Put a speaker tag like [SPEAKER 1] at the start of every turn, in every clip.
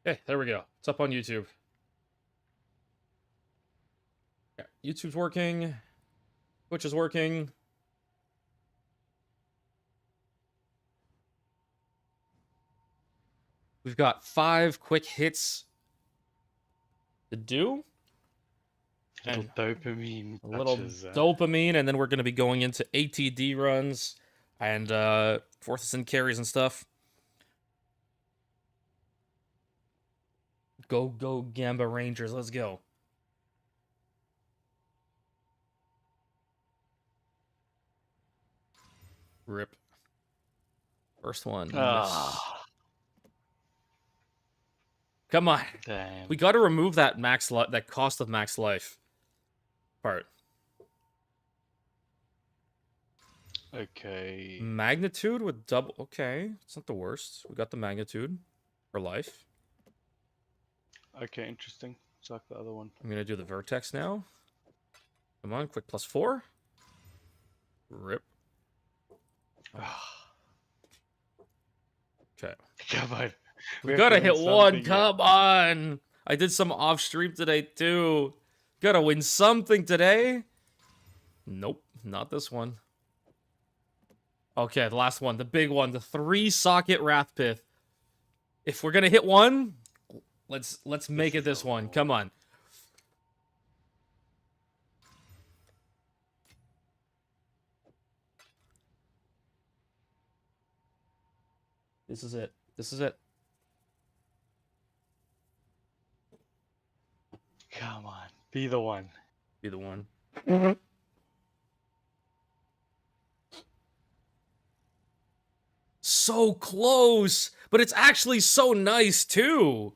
[SPEAKER 1] Hey, there we go. It's up on YouTube. Yeah, YouTube's working. Twitch is working. We've got 5 quick hits to do.
[SPEAKER 2] Little
[SPEAKER 1] And
[SPEAKER 2] dopamine
[SPEAKER 1] a little
[SPEAKER 2] touches.
[SPEAKER 1] dopamine, and then we're going to be going into ATD runs and fourths and carries and stuff. Go, go, Gamba Rangers. Let's go. Rip. First one. Miss. Come on.
[SPEAKER 2] Damn.
[SPEAKER 1] We got to remove that that cost of max life part.
[SPEAKER 2] Okay.
[SPEAKER 1] Magnitude with double. Okay, it's not the worst. We got the magnitude for life.
[SPEAKER 2] Okay, interesting. It's like the other one.
[SPEAKER 1] I'm gonna do the vertex now. Come on, quick +4. Rip. Okay.
[SPEAKER 2] Come on.
[SPEAKER 1] We gotta hit one. Come on. I did some off stream today too. Gotta win something today. Nope, not this one. Okay, the last one, the big one, the 3-socket Wrathpith. If we're gonna hit one, let's make it this one. Come on. This is it. This is it.
[SPEAKER 2] Come on. Be the one.
[SPEAKER 1] Be the one. So close, but it's actually so nice too.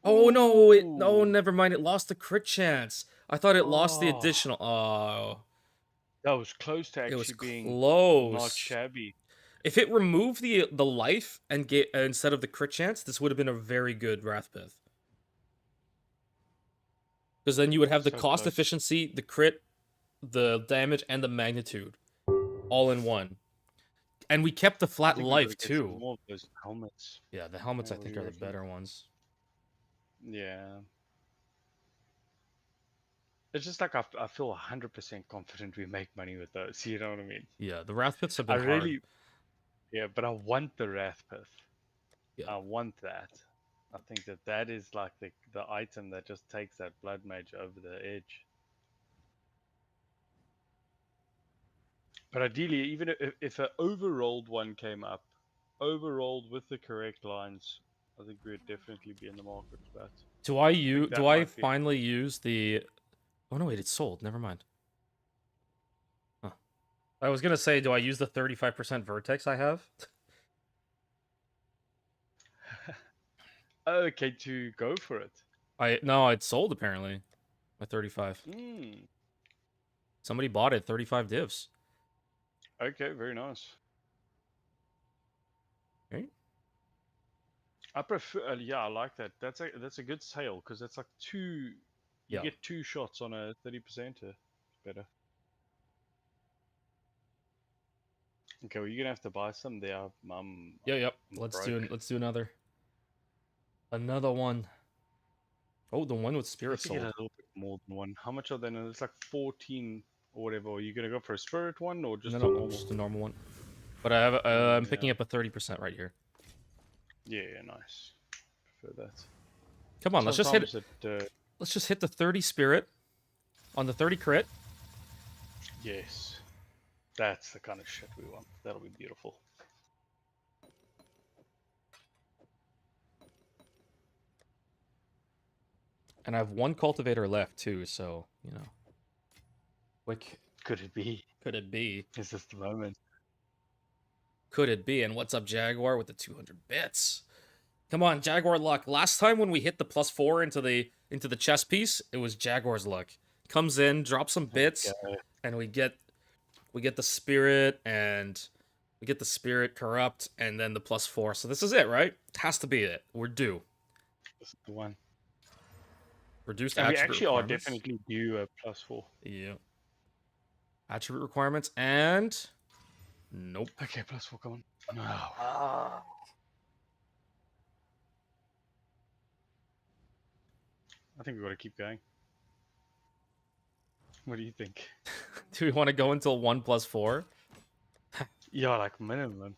[SPEAKER 1] Oh no, no, never mind. It lost the crit chance. I thought it lost the additional. Oh,
[SPEAKER 2] that was close to actually
[SPEAKER 1] it was
[SPEAKER 2] being
[SPEAKER 1] close.
[SPEAKER 2] not shabby.
[SPEAKER 1] If it removed the life and get instead of the crit chance, this would have been a very good Wrathpith. Because then you would have the cost efficiency, the crit, the damage, and the magnitude all in one. And we kept the flat life too.
[SPEAKER 2] More of those helmets.
[SPEAKER 1] Yeah, the helmets I think are the better ones.
[SPEAKER 2] Yeah. It's just like I feel 100% confident we make money with those. You know what I mean?
[SPEAKER 1] Yeah, the Wrathpiths have been hard.
[SPEAKER 2] Yeah, but I want the Wrathpith.
[SPEAKER 1] Yeah.
[SPEAKER 2] I want that. I think that is like the item that just takes that Blood Mage over the edge. But ideally, even if an overrolled one came up, overrolled with the correct lines, I think we would definitely be in the market for that.
[SPEAKER 1] Do I finally use the... Oh no, wait, it's sold. Never mind. Huh. I was gonna say, do I use the 35% vertex I have?
[SPEAKER 2] Okay, to go for it.
[SPEAKER 1] No, it's sold apparently. My 35. Somebody bought it, 35 divs.
[SPEAKER 2] Okay, very nice.
[SPEAKER 1] Okay.
[SPEAKER 2] I prefer, yeah, I like that. That's a good sale because that's like two. You get 2 shots on a 30%. Better. Okay, well, you're gonna have to buy some there, Mum.
[SPEAKER 1] Yep. Let's do another. Another one. Oh, the one with spirit soul.
[SPEAKER 2] Get a little bit more than one. How much are they? It's like 14 or whatever. Are you gonna go for a spirit one or just
[SPEAKER 1] no, just a normal one? But I have I'm picking up a 30% right here.
[SPEAKER 2] Yeah, nice. Prefer that.
[SPEAKER 1] Come on, let's just hit it. Let's just hit the 30 spirit on the 30 crit.
[SPEAKER 2] Yes, that's the kind of shit we want. That'll be beautiful.
[SPEAKER 1] And I have 1 cultivator left too, so you know. Quick.
[SPEAKER 2] Could it be?
[SPEAKER 1] Could it be?
[SPEAKER 2] Is this the moment?
[SPEAKER 1] Could it be? And what's up, Jaguar, with the 200 bits? Come on, Jaguar luck. Last time when we hit the +4 into the chess piece, it was Jaguar's luck. Comes in, drops some bits, and we get the spirit, and we get the spirit corrupt, and then the +4. So this is it, right? It has to be it. We're due.
[SPEAKER 2] This is the one.
[SPEAKER 1] Reduced
[SPEAKER 2] and
[SPEAKER 1] attribute
[SPEAKER 2] we actually
[SPEAKER 1] requirements.
[SPEAKER 2] are definitely due a +4.
[SPEAKER 1] Yeah. Attribute requirements and nope.
[SPEAKER 2] Okay, +4, come on. No. I think we've got to keep going. What do you think?
[SPEAKER 1] Do we want to go until 1 plus 4?
[SPEAKER 2] Yeah, like minimum.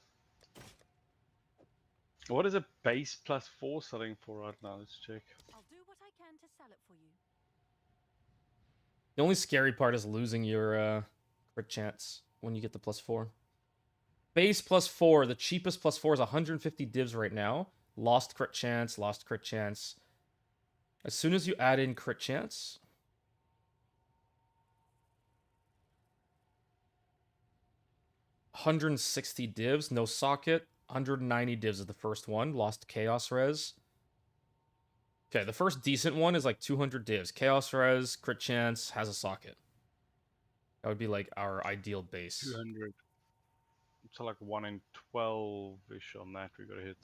[SPEAKER 2] What is a base +4 selling for right now? Let's check.
[SPEAKER 3] I'll do what I can to sell it for you.
[SPEAKER 1] The only scary part is losing your crit chance when you get the +4. Base +4, the cheapest +4 is 150 divs right now. Lost crit chance, lost crit chance. As soon as you add in crit chance, $160 divs, no socket. 190 divs is the first one. Lost chaos res. Okay, the first decent one is like 200 divs. Chaos res, crit chance, has a socket. That would be like our ideal base.
[SPEAKER 2] 200. So like 1 in 12-ish on that we got to hit.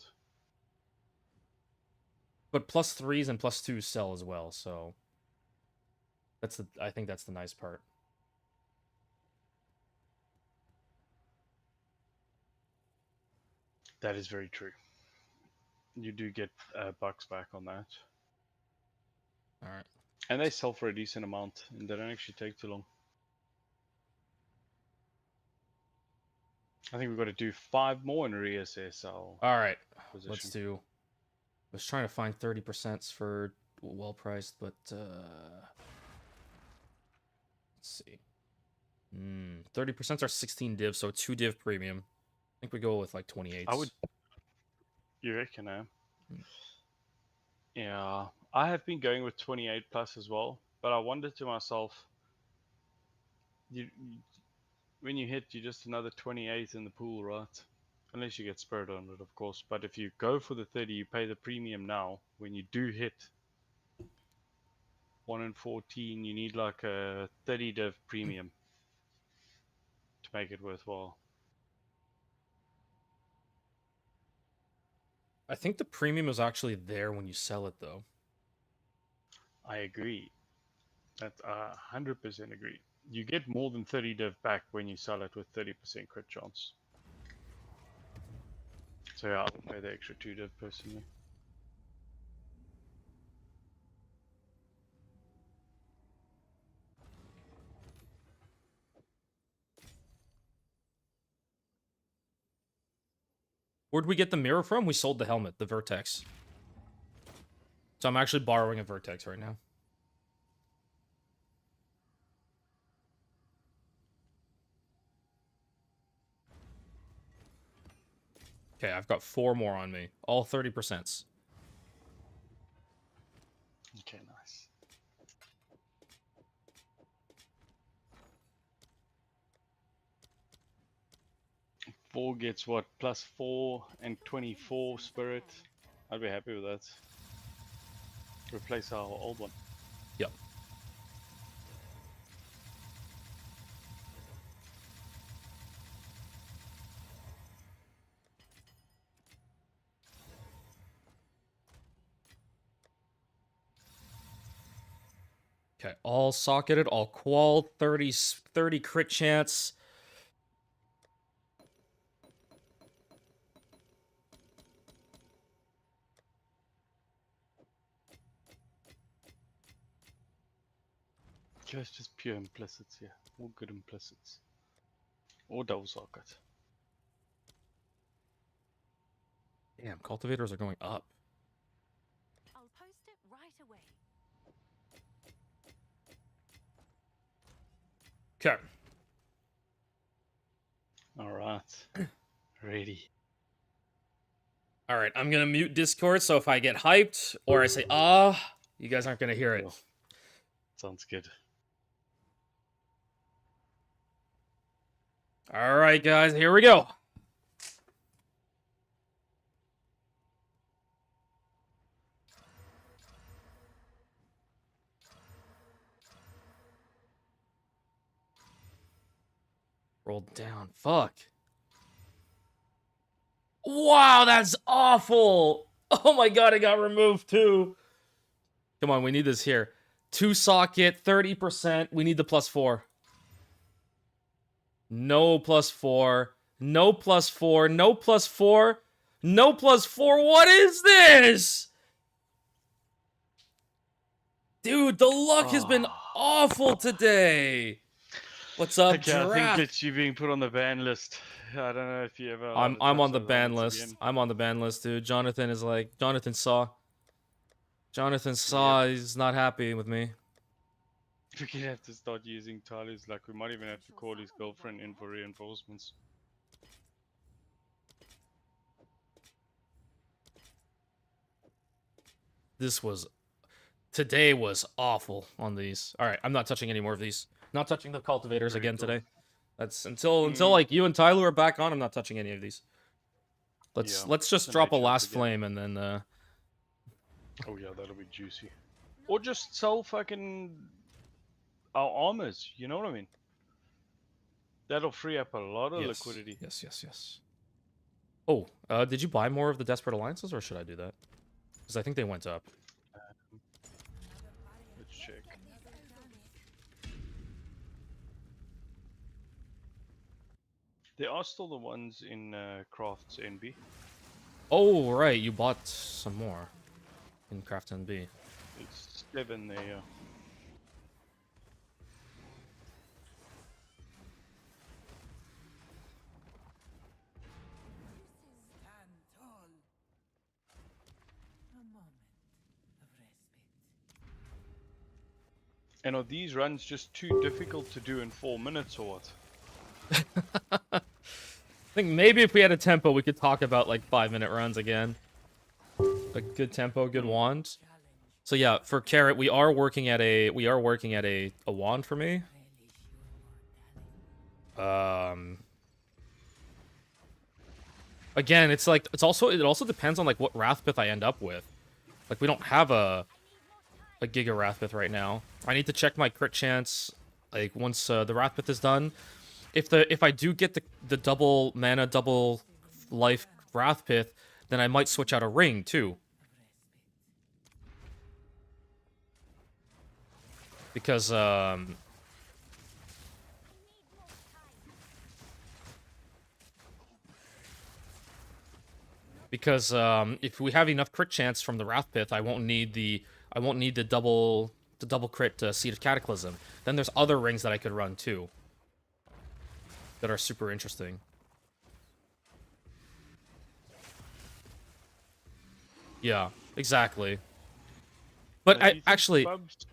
[SPEAKER 1] But +3s and +2s sell as well, so I think that's the nice part.
[SPEAKER 2] That is very true. You do get bucks back on that.
[SPEAKER 1] All right.
[SPEAKER 2] And they sell for a decent amount, and they don't actually take too long. I think we've got to do 5 more and reassess our
[SPEAKER 1] All right.
[SPEAKER 2] position.
[SPEAKER 1] Let's do. I was trying to find 30% for well priced, but let's see. 30% are 16 divs, so 2 div premium. I think we go with like 28.
[SPEAKER 2] I would. You reckon, eh?
[SPEAKER 1] Hmm.
[SPEAKER 2] Yeah, I have been going with 28 plus as well, but I wondered to myself, when you hit, you're just another 28 in the pool, right? Unless you get spurred on it, of course. But if you go for the 30, you pay the premium now. When you do hit 1 in 14, you need like a 30 div premium to make it worthwhile.
[SPEAKER 1] I think the premium is actually there when you sell it, though.
[SPEAKER 2] I agree. That's 100% agree. You get more than 30 div back when you sell it with 30% crit chance. So yeah, I would pay the extra 2 div personally.
[SPEAKER 1] Where'd we get the mirror from? We sold the helmet, the Vertex. So I'm actually borrowing a Vertex right now. Okay, I've got 4 more on me. All 30%.
[SPEAKER 2] Okay, nice. Four gets what? +4 and 24 spirit. I'd be happy with that. Replace our old one.
[SPEAKER 1] Yep. Okay, all socketed, all qual, 30 crit chance.
[SPEAKER 2] It's just pure implicits here. All good implicits. Or double socket.
[SPEAKER 1] Damn, cultivators are going up.
[SPEAKER 3] I'll post it right away.
[SPEAKER 1] Okay.
[SPEAKER 2] Alright. Ready.
[SPEAKER 1] All right, I'm going to mute Discord, so if I get hyped or I say, ah, you guys aren't going to hear it.
[SPEAKER 2] Cool. Sounds good.
[SPEAKER 1] All right, guys, here we go. Rolled down. Fuck. Wow, that's awful. Oh my god, it got removed too. Come on, we need this here. 2 socket, 30%. We need the +4. No +4. No +4. No +4. No +4. What is this? Dude, the luck has been awful today. What's up,
[SPEAKER 2] Okay, I think
[SPEAKER 1] Giraffe?
[SPEAKER 2] it's you being put on the ban list. I don't know if you ever.
[SPEAKER 1] I'm
[SPEAKER 2] allowed to
[SPEAKER 1] I'm
[SPEAKER 2] touch
[SPEAKER 1] on the
[SPEAKER 2] those
[SPEAKER 1] ban
[SPEAKER 2] items
[SPEAKER 1] list.
[SPEAKER 2] again.
[SPEAKER 1] I'm on the ban list, dude. Jonathan is like Jonathan saw.
[SPEAKER 2] Yep.
[SPEAKER 1] He's not happy with me.
[SPEAKER 2] We're gonna have to start using Tyler's luck. We might even have to call his girlfriend in for reinforcements.
[SPEAKER 1] Today was awful on these. All right, I'm not touching any more of these. Not touching the cultivators
[SPEAKER 2] Very
[SPEAKER 1] again
[SPEAKER 2] cool.
[SPEAKER 1] today. That's until
[SPEAKER 2] Mm.
[SPEAKER 1] like you and Tyler are back on. I'm not touching any of these.
[SPEAKER 2] Yeah,
[SPEAKER 1] Let's just
[SPEAKER 2] some
[SPEAKER 1] drop a
[SPEAKER 2] headshots
[SPEAKER 1] last
[SPEAKER 2] again.
[SPEAKER 1] flame and then
[SPEAKER 2] Oh yeah, that'll be juicy. Or just sell fucking our armors. You know what I mean? That'll free up a lot of liquidity.
[SPEAKER 1] Yes. Oh, did you buy more of the Desperate Alliances, or should I do that? Because I think they went up.
[SPEAKER 2] Let's check. There are still the ones in Crafts NB.
[SPEAKER 1] Oh, right, you bought some more in Craft NB.
[SPEAKER 2] It's 7 there. Yeah.
[SPEAKER 4] Stand tall. A moment of respite.
[SPEAKER 2] And are these runs just too difficult to do in 4 minutes or what?
[SPEAKER 1] I think maybe if we had a tempo, we could talk about like 5-minute runs again. Like good tempo, good wand.
[SPEAKER 4] Challenge.
[SPEAKER 1] So yeah, for Carrot, we are working at a wand for me.
[SPEAKER 4] Relish your mortality.
[SPEAKER 1] Again, it's like it also depends on like what Wrathpith I end up with. Like we don't have a Giga Wrathpith right now. I need to check my crit chance like once the Wrathpith is done. If I do get the double mana, double life Wrathpith, then I might switch out a ring too. Because if we have enough crit chance from the Wrathpith, I won't need the double crit Seed of Cataclysm. Then there's other rings that I could run too that are super interesting. Yeah, exactly. But
[SPEAKER 2] Now, do you think
[SPEAKER 1] actually,
[SPEAKER 2] Bubs-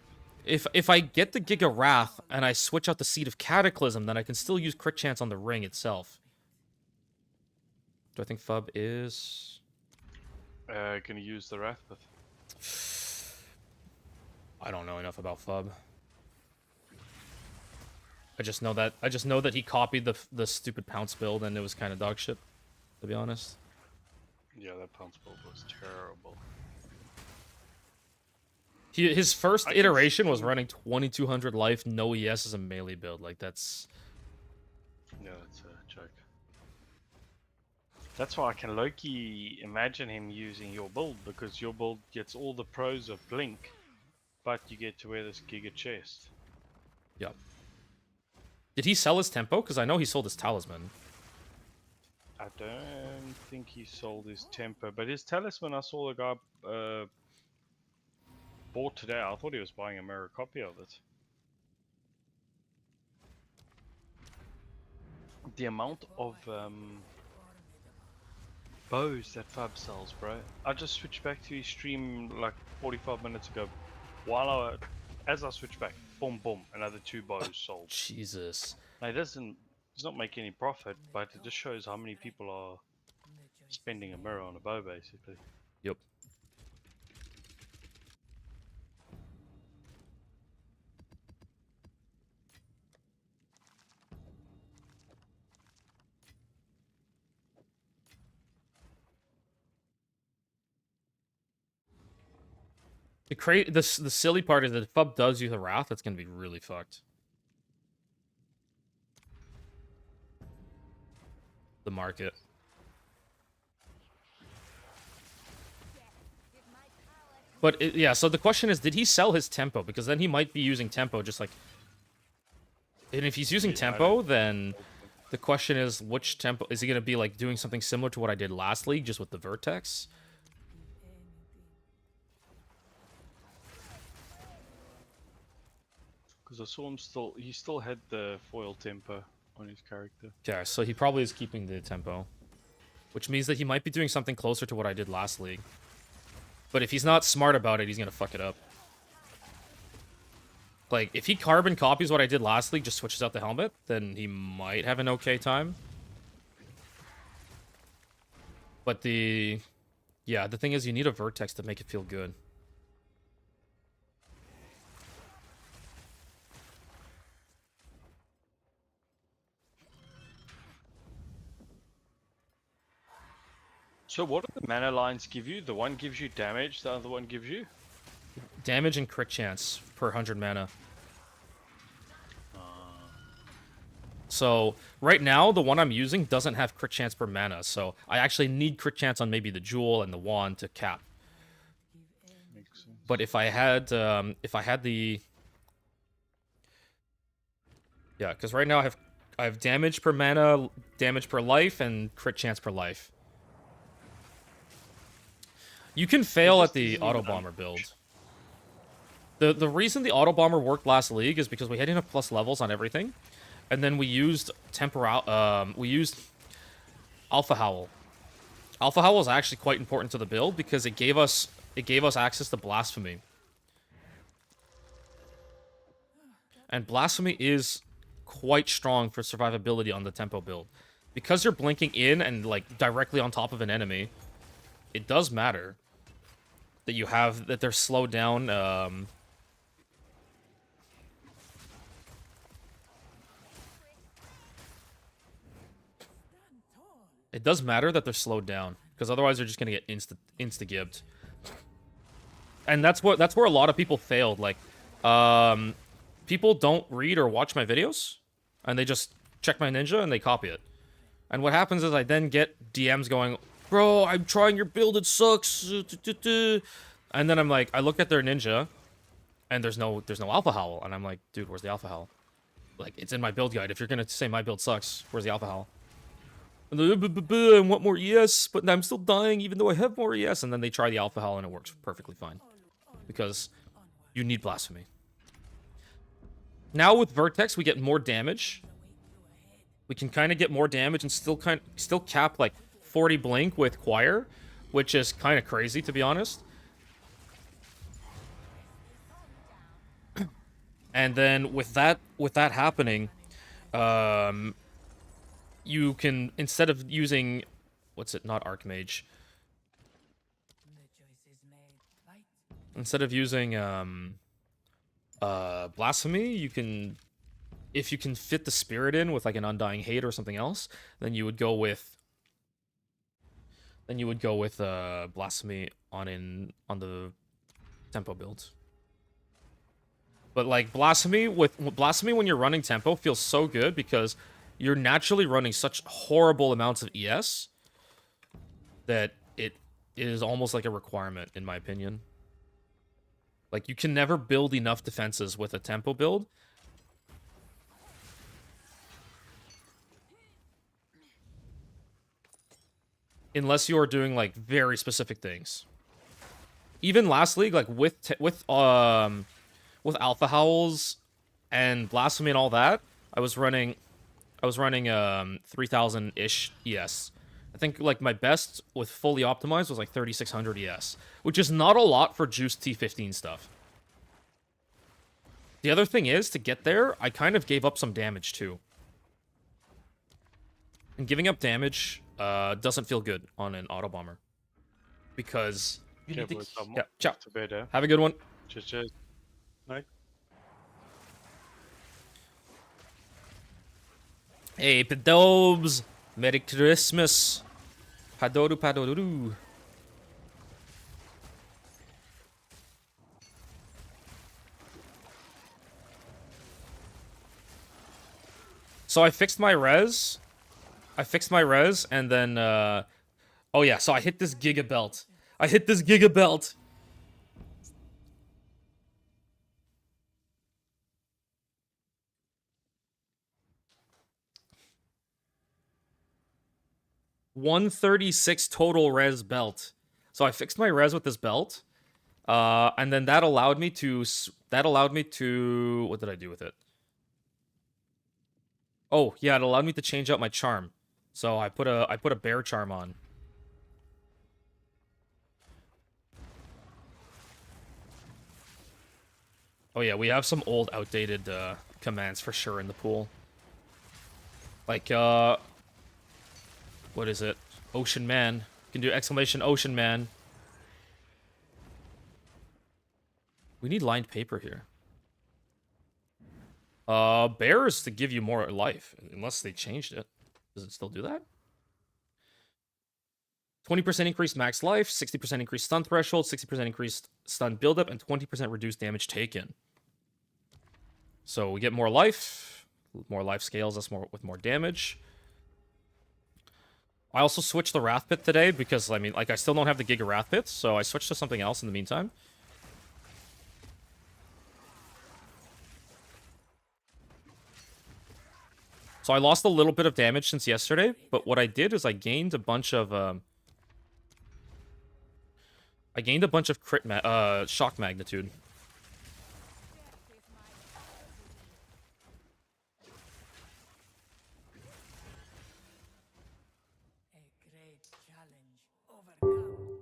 [SPEAKER 1] if I get the Giga Wrath and I switch out the Seed of Cataclysm, then I can still use crit chance on the ring itself. Do I think Fub is?
[SPEAKER 2] gonna use the Wrathpith.
[SPEAKER 1] I don't know enough about Fub. I just know that he copied the stupid pounce build and it was kind of dog shit, to be honest.
[SPEAKER 2] Yeah, that pounce build was terrible.
[SPEAKER 1] His first
[SPEAKER 2] I can
[SPEAKER 1] iteration was
[SPEAKER 2] see-
[SPEAKER 1] running 2200 life, no ES as a melee build. Like that's
[SPEAKER 2] Yeah, that's a joke. That's why I can Loki imagine him using your build, because your build gets all the pros of Blink, but you get to wear this Giga chest.
[SPEAKER 1] yeah. Did he sell his tempo? Because I know he sold his talisman.
[SPEAKER 2] I don't think he sold his tempo, but his talisman I saw the guy bought today. I thought he was buying a mirror copy of it. The amount of bows that Fab sells, bro. I just switched back to his stream like 45 minutes ago. As I switched back, boom, boom, another 2 bows sold.
[SPEAKER 1] Jesus.
[SPEAKER 2] Now, he's not making any profit, but it just shows how many people are spending a mirror on a bow, basically.
[SPEAKER 1] Yep. The silly part is that if Fub does use a Wrath, that's gonna be really fucked. The market. But yeah, so the question is, did he sell his tempo? Because then he might be using tempo just like. And if he's using
[SPEAKER 2] Yeah, I
[SPEAKER 1] tempo, then the question is, which tempo is he gonna be like doing something similar to what I did last league, just with the Vertex?
[SPEAKER 2] Because I saw him still. He still had the foil temper on his character.
[SPEAKER 1] Yeah, so he probably is keeping the tempo. Which means that he might be doing something closer to what I did last league. But if he's not smart about it, he's gonna fuck it up. Like, if he carbon copies what I did last league, just switches out the helmet, then he might have an okay time. But yeah, the thing is, you need a Vertex to make it feel good.
[SPEAKER 2] So what do the mana lines give you? The one gives you damage, the other one gives you?
[SPEAKER 1] Damage and crit chance per 100 mana. So, right now, the one I'm using doesn't have crit chance per mana, so I actually need crit chance on maybe the Jewel and the Wand to cap.
[SPEAKER 2] Makes sense.
[SPEAKER 1] But if I had the... Yeah, because right now I have damage per mana, damage per life, and crit chance per life. You can fail at the Auto Bomber build. The reason the Auto Bomber worked last league is because we had enough plus levels on everything, and then we used we used Alpha Howl. Alpha Howl is actually quite important to the build because it gave us access to Blasphemy. And Blasphemy is quite strong for survivability on the tempo build. Because you're blinking in and like directly on top of an enemy, it does matter that they're slowed down. It does matter that they're slowed down, because otherwise they're just gonna get insta-gibbed. And that's where a lot of people failed. Like, people don't read or watch my videos, and they just check my ninja and they copy it. And what happens is I then get DMs going, "Bro, I'm trying your build, it sucks." And then I'm like, I look at their ninja, and there's no Alpha Howl, and I'm like, dude, where's the Alpha Howl? Like, it's in my build guide. If you're gonna say my build sucks, where's the Alpha Howl? And I want more ES, but I'm still dying even though I have more ES. And then they try the Alpha Howl and it works perfectly fine. Because you need Blasphemy. Now with Vertex, we get more damage. We can kind of get more damage and still cap like 40 blink with Choir, which is kind of crazy to be honest. And then with that happening, you can, instead of using, not Archmage. Instead of using Blasphemy, you can, if you can fit the Spirit in with like an Undying Hate or something else, then you would go with Blasphemy on the tempo build. But like Blasphemy when you're running tempo feels so good because you're naturally running such horrible amounts of ES that it is almost like a requirement, in my opinion. Like, you can never build enough defenses with a tempo build. Unless you are doing, like, very specific things. Even last league, like, with Alpha Howls and Blasphemy and all that, I was running 3,000-ish ES. I think like my best with fully optimized was like 3,600 ES, which is not a lot for juiced T15 stuff. The other thing is, to get there, I kind of gave up some damage too. And giving up damage doesn't feel good on an Auto Bomber. Because you need to... Yeah, ciao. Have a good one.
[SPEAKER 2] Cheers. Night.
[SPEAKER 1] Hey, Pedobes! Merry Christmas! Padoru. So I fixed my res. And then, oh yeah, so I hit this Giga Belt. 136 total res belt. So I fixed my res with this belt. And then that allowed me to what did I do with it? Oh, yeah, it allowed me to change out my charm. So I put a bear charm on. Oh yeah, we have some old outdated commands for sure in the pool. Like what is it? Ocean Man. You can do exclamation Ocean Man. We need lined paper here. Bear is to give you more life, unless they changed it. Does it still do that? 20% increased max life, 60% increased stun threshold, 60% increased stun buildup, and 20% reduced damage taken. So we get more life scales us more with more damage. I also switched the Wrath Pit today because, I mean, like, I still don't have the Giga Wrath Pits, so I switched to something else in the meantime. So I lost a little bit of damage since yesterday, but what I did is I gained a bunch of shock magnitude.
[SPEAKER 4] A great challenge overcome.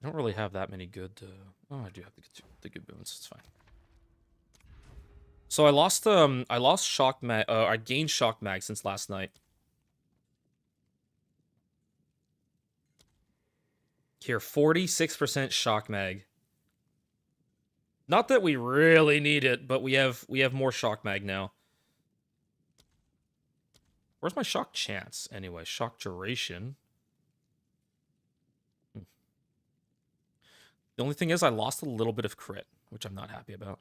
[SPEAKER 1] I don't really have that many good. Oh, I do have the good boons. It's fine. So I lost shock mag. I gained shock mag since last night. Here, 46% shock mag. Not that we really need it, but we have more shock mag now. Where's my shock chance anyway? Shock duration. The only thing is I lost a little bit of crit, which I'm not happy about.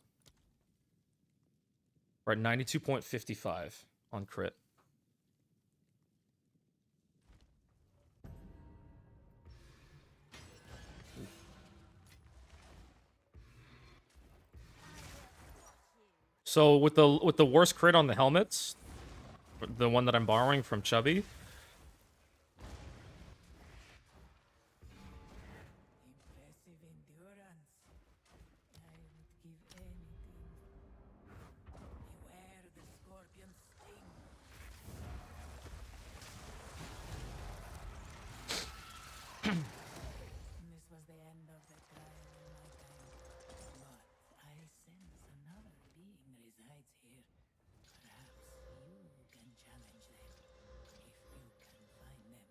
[SPEAKER 1] We're at 92.55 on crit. So with the worst crit on the helmets, the one that I'm borrowing from Chubby,
[SPEAKER 4] Impressive endurance. I would give anything. Beware the scorpion sting. This was the end of the trial in my time. But I sense another being resides here. Perhaps you can challenge them if you can find them.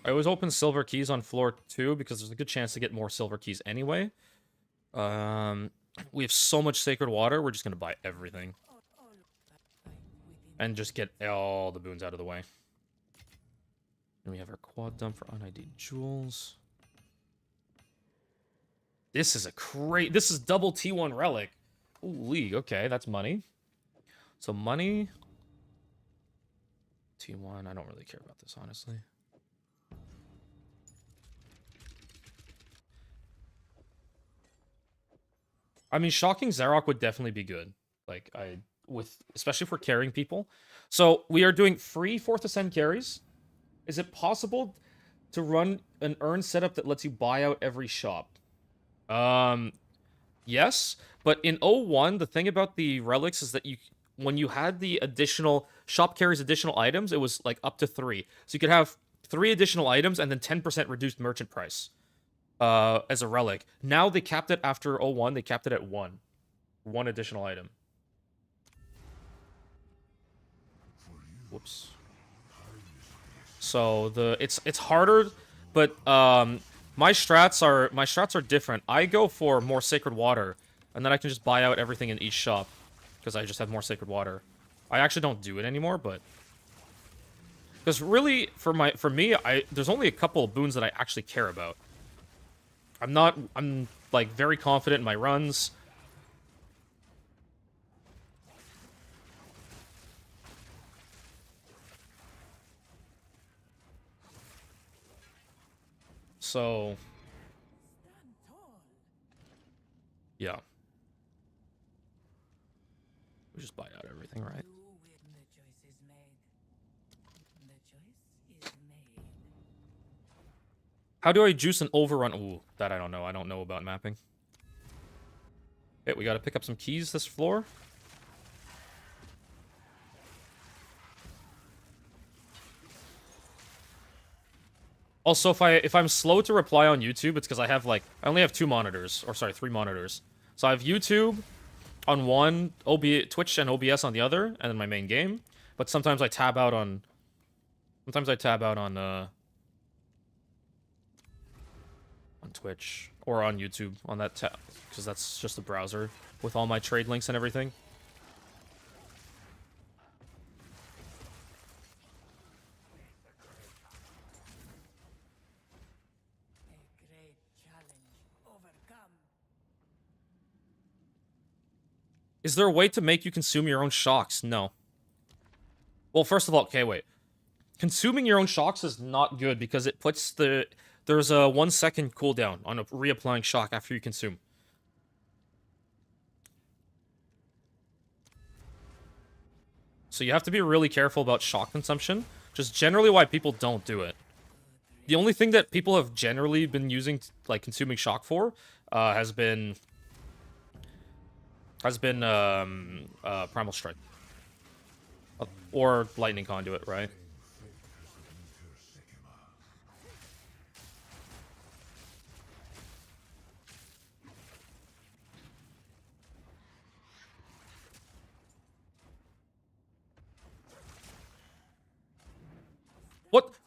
[SPEAKER 1] I always open silver keys on floor 2 because there's a good chance to get more silver keys anyway. We have so much sacred water, we're just gonna buy everything.
[SPEAKER 4] All find within
[SPEAKER 1] And just get all the boons out of the way. And we have our quad dump for un-ID'd jewels. This is this is double T1 relic. Ooh, league, okay, that's money. So money. T1, I don't really care about this, honestly. I mean, shocking Zarok would definitely be good. Like, especially for carrying people. So we are doing free 4th Ascend carries. Is it possible to run an earn setup that lets you buy out every shop? Yes, but in 01, the thing about the relics is that when you had the additional shop carries additional items, it was like up to 3. So you could have 3 additional items and then 10% reduced merchant price as a relic. Now they capped it after 01, they capped it at 1. 1 additional item. Whoops. So it's harder, but my strats are different. I go for more sacred water, and then I can just buy out everything in each shop because I just have more sacred water. I actually don't do it anymore, but because really for me, there's only a couple of boons that I actually care about. I'm like very confident in my runs. So,
[SPEAKER 4] stand tall.
[SPEAKER 1] yeah. We just buy out everything, right?
[SPEAKER 4] You win. The choice is made. The choice is made.
[SPEAKER 1] How do I juice an overrun? Ooh, that I don't know. I don't know about mapping. Okay, we gotta pick up some keys this floor. Also, if I'm slow to reply on YouTube, it's because I only have 2 monitors, or sorry, 3 monitors. So I have YouTube on one, Twitch and OBS on the other, and then my main game. But sometimes I tab out on Twitch or on YouTube on that tab, because that's just a browser with all my trade links and everything.
[SPEAKER 4] A great challenge overcome.
[SPEAKER 1] Is there a way to make you consume your own shocks? No. Well, first of all, okay, wait. Consuming your own shocks is not good because it puts there's a 1 second cooldown on reapplying shock after you consume. So you have to be really careful about shock consumption, which is generally why people don't do it. The only thing that people have generally been using, like, consuming shock for, has been Primal Strike. Or Lightning Conduit, right? What?
[SPEAKER 4] The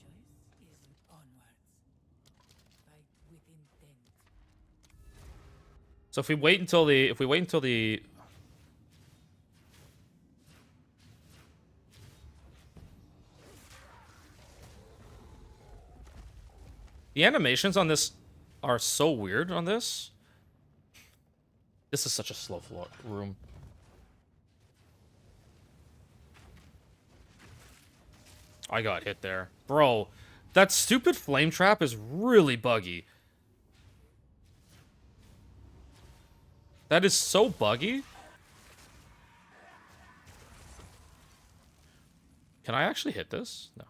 [SPEAKER 4] choice is onwards. Fight with intent.
[SPEAKER 1] So if we wait until the animations on this are so weird on this. This is such a slow floor room. I got hit there. Bro, that stupid flame trap is really buggy. That is so buggy. Can I actually hit this? No.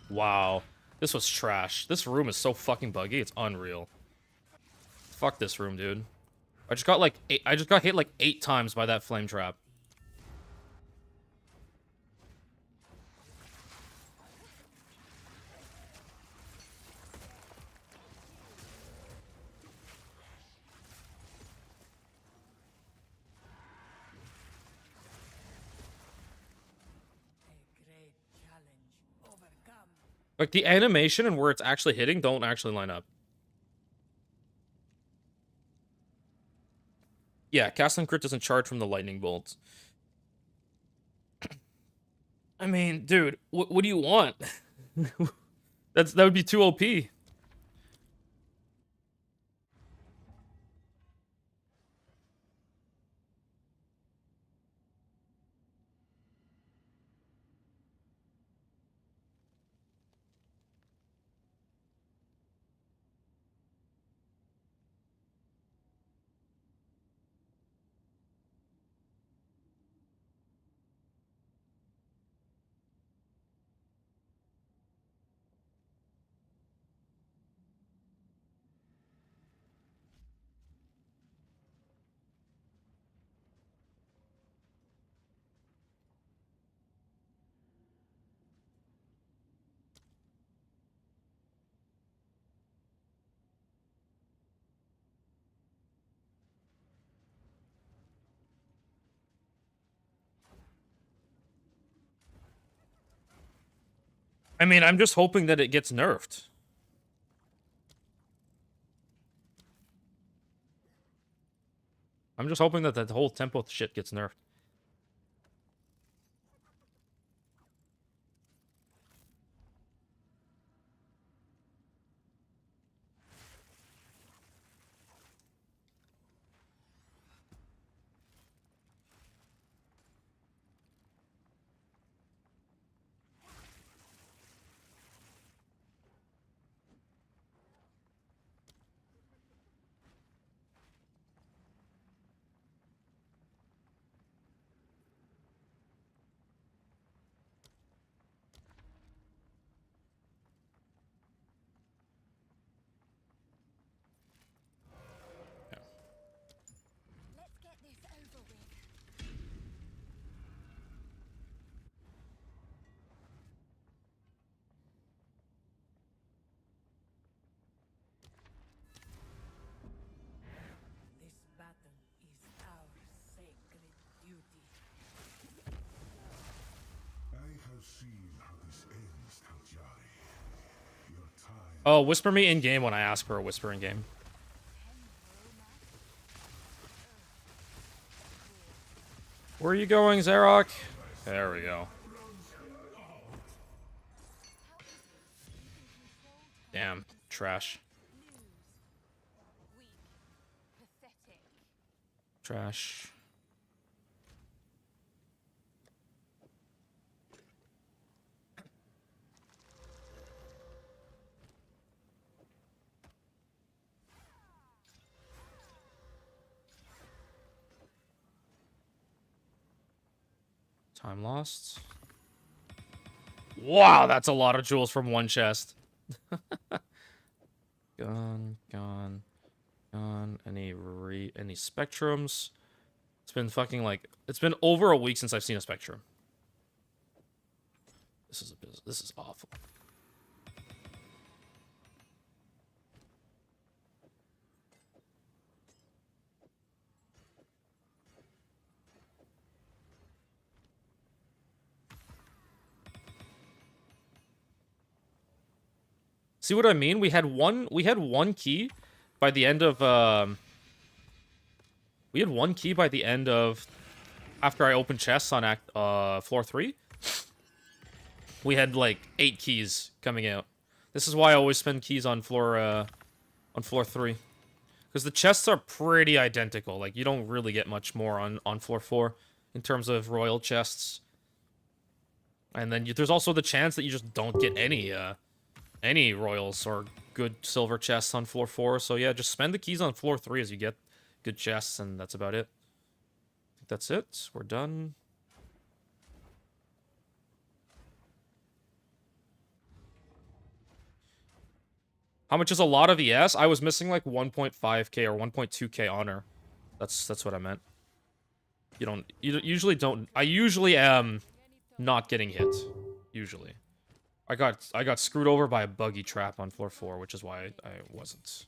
[SPEAKER 1] Wow. This was trash. This room is so fucking buggy. It's unreal. Fuck this room, dude. I just got hit like 8 times by that flame trap.
[SPEAKER 4] A great challenge overcome.
[SPEAKER 1] Like, the animation and where it's actually hitting don't actually line up. Yeah, casting crit doesn't charge from the lightning bolts. I mean, dude, what do you want? That would be too OP. I mean, I'm just hoping that it gets nerfed. I'm just hoping that the whole tempo shit gets nerfed. Oh, whisper me in game when I ask for a whisper in game. Where are you going, Zarok? There we go. Damn, trash. Trash. Time lost. Wow, that's a lot of jewels from one chest. Gone. Any spectrums? It's been fucking like it's been over a week since I've seen a spectrum. This is awful. See what I mean? We had one key by the end of we had one key by the end of after I opened chests on floor 3. We had like 8 keys coming out. This is why I always spend keys on floor 3. Because the chests are pretty identical. Like you don't really get much more on floor 4 in terms of royal chests. And then there's also the chance that you just don't get any royals or good silver chests on floor 4. So yeah, just spend the keys on floor 3 as you get good chests, and that's about it. I think that's it. We're done. How much is a lot of ES? I was missing like 1.5k or 1.2k honor. That's what I meant. You usually don't. I usually am not getting hit. Usually. I got screwed over by a buggy trap on floor 4, which is why I wasn't.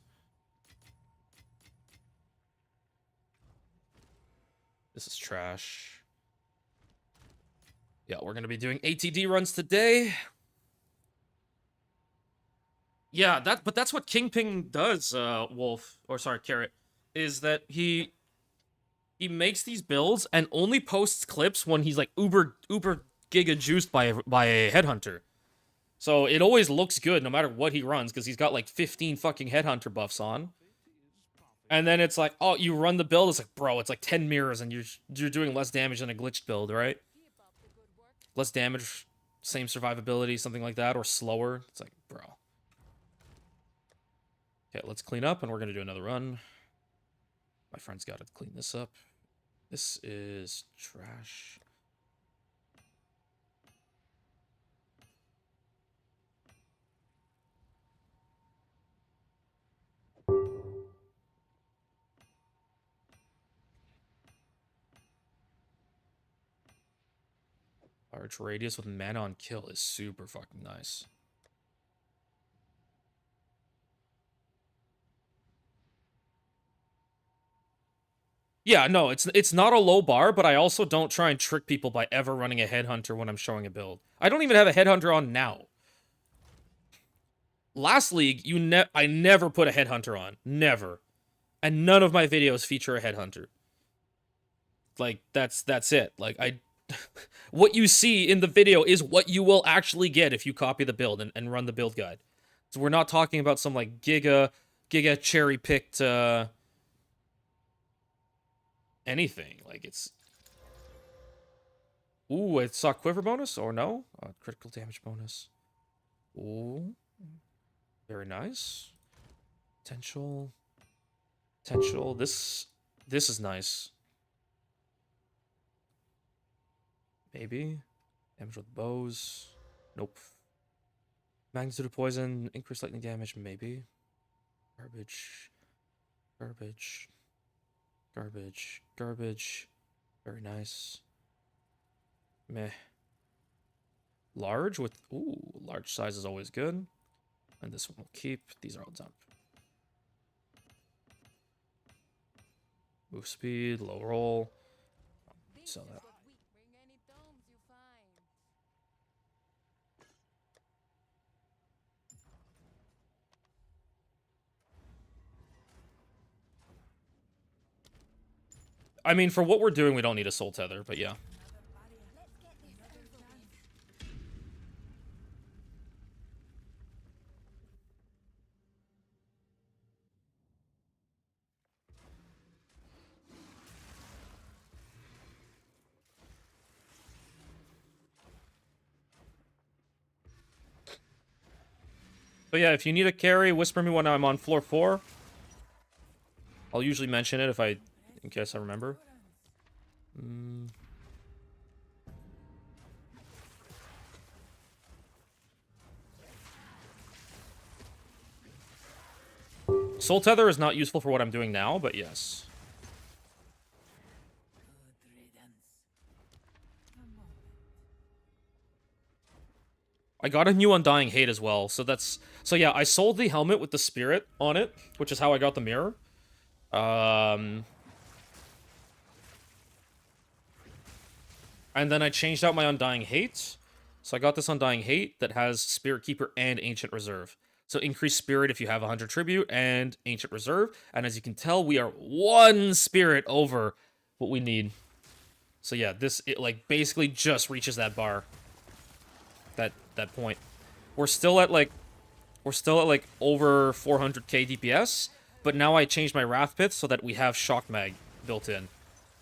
[SPEAKER 1] This is trash. Yeah, we're gonna be doing ATD runs today. Yeah, but that's what Kingpin does, Wolf, or sorry, Carrot, is that he makes these builds and only posts clips when he's like uber giga juiced by a headhunter. So it always looks good no matter what he runs because he's got like 15 fucking headhunter buffs on. And then it's like, oh, you run the build, it's like, bro, it's like 10 mirrors and you're doing less damage than a glitched build, right? Less damage, same survivability, something like that, or slower. It's like, bro. Okay, let's clean up and we're gonna do another run. My friend's gotta clean this up. This is trash. Large radius with mana on kill is super fucking nice. Yeah, no, it's not a low bar, but I also don't try and trick people by ever running a headhunter when I'm showing a build. I don't even have a headhunter on now. Last league, I never put a headhunter on. Never. And none of my videos feature a headhunter. Like, that's it. Like, what you see in the video is what you will actually get if you copy the build and run the build guide. So we're not talking about some, like, giga cherry-picked, anything. Like, it's... Ooh, it saw quiver bonus, or no? Critical damage bonus. Ooh. Very nice. Potential. This is nice. Maybe. Damage with bows. Nope. Magnitude of poison. Increased lightning damage. Maybe. Garbage. Very nice. Meh. Large with... Ooh, large size is always good. And this one will keep. These are all dump. Move speed, low roll. Sell that. I mean, for what we're doing, we don't need a soul tether, but yeah. But yeah, if you need a carry, whisper me when I'm on floor 4. I'll usually mention it in case I remember. Soul Tether is not useful for what I'm doing now, but yes.
[SPEAKER 4] Good riddance. A moment.
[SPEAKER 1] I got a new Undying Hate as well, so yeah, I sold the helmet with the spirit on it, which is how I got the mirror. And then I changed out my Undying Hate. So I got this Undying Hate that has Spirit Keeper and Ancient Reserve. So increase Spirit if you have 100 Tribute and Ancient Reserve. And as you can tell, we are 1 Spirit over what we need. So yeah, it like basically just reaches that bar. That point. We're still at like over 400k DPS, but now I changed my Wrath Pith so that we have Shock Mag built in.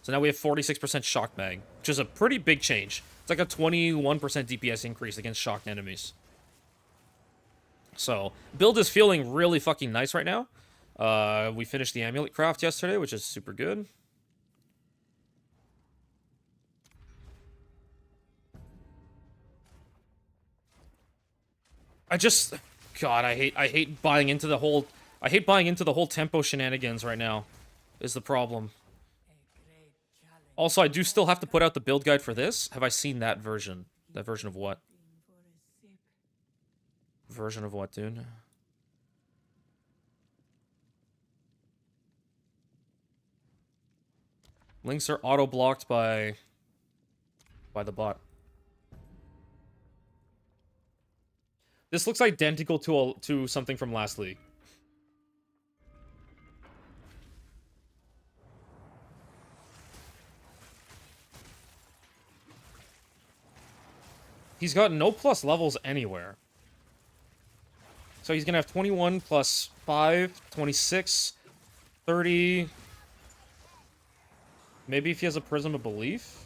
[SPEAKER 1] So now we have 46% Shock Mag, which is a pretty big change. It's like a 21% DPS increase against shocked enemies. So, build is feeling really fucking nice right now. We finished the Amulet Craft yesterday, which is super good. God, I hate buying into the whole tempo shenanigans right now. Is the problem. Also, I do still have to put out the build guide for this. Have I seen that version? That version of what? Version of what, dude? Links are auto-blocked by the bot. This looks identical to something from last league. He's got no plus levels anywhere. So he's gonna have 21 plus 5, 26, 30. Maybe if he has a Prism of Belief?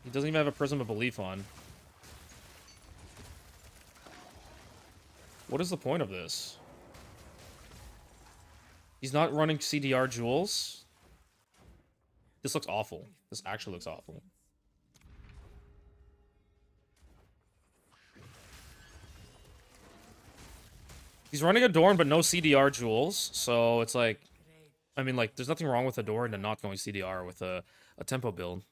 [SPEAKER 1] He doesn't even have a Prism of Belief on. What is the point of this? He's not running CDR jewels. This looks awful. This actually looks awful. He's running Adorn, but no CDR jewels, so it's like... I mean, like, there's nothing wrong with Adorn and not going CDR with a tempo build.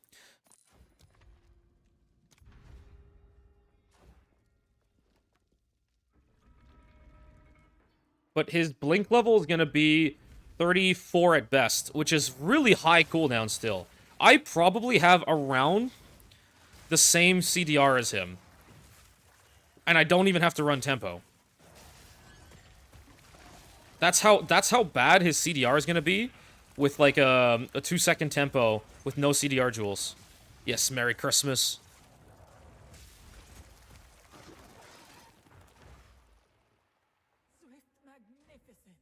[SPEAKER 1] But his blink level is going to be 34 at best, which is really high cooldown still. I probably have around the same CDR as him. And I don't even have to run tempo. That's how bad his CDR is going to be with like a 2-second tempo with no CDR jewels. Yes, Merry Christmas.
[SPEAKER 4] Swift magnificence.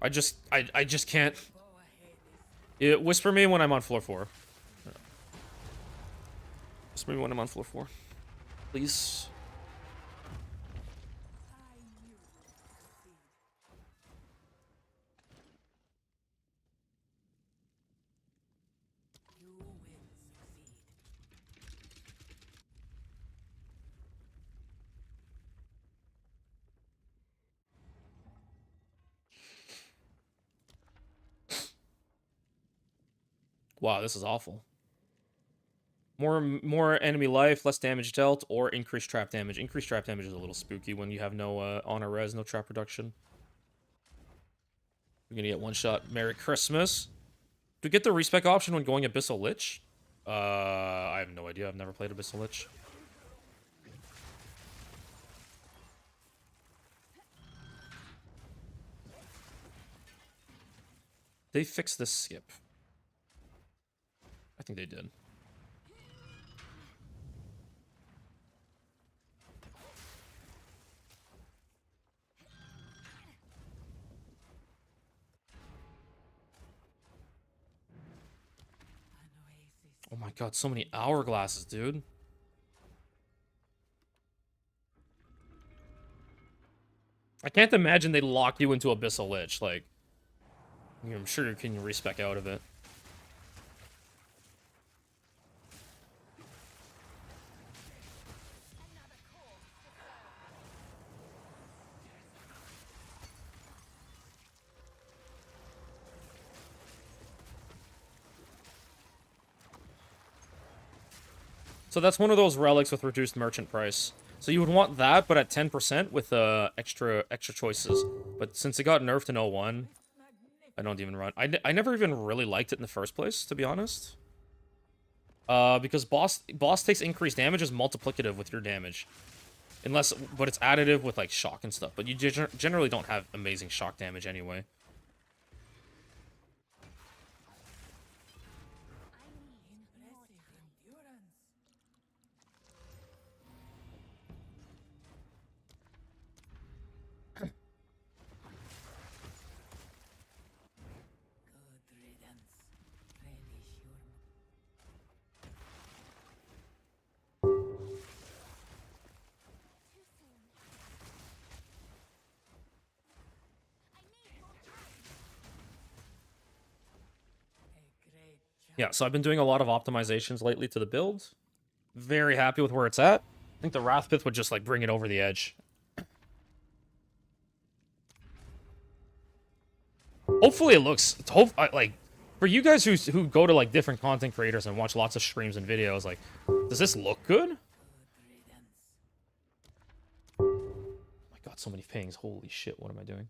[SPEAKER 1] I just can't.
[SPEAKER 4] Go ahead.
[SPEAKER 1] Whisper me when I'm on floor 4. Whisper me when I'm on floor 4. Please.
[SPEAKER 4] I knew you would succeed. You will succeed.
[SPEAKER 1] Wow, this is awful. More enemy life, less damage dealt, or increased trap damage. Increased trap damage is a little spooky when you have no honor res, no trap reduction. We're gonna get one shot. Merry Christmas. Do we get the respec option when going Abyssal Lich? I have no idea. I've never played Abyssal Lich. they fix this skip? I think they did. Oh my god, so many hourglasses, dude. I can't imagine they lock you into Abyssal Lich. Like, I'm sure you can respec out of it. So that's one of those relics with reduced merchant price. So you would want that, but at 10% with extra choices. But since it got nerfed in 01, I don't even run. I never even really liked it in the first place, to be honest. Because boss takes increased damage is multiplicative with your damage. But it's additive with like shock and stuff. But you generally don't have amazing shock damage anyway. Yeah, so I've been doing a lot of optimizations lately to the build. Very happy with where it's at. I think the Wrathpith would just like bring it over the edge. Hopefully it looks like for you guys who go to like different content creators and watch lots of streams and videos, like, does this look good? Oh my god, so many pings. Holy shit, what am I doing?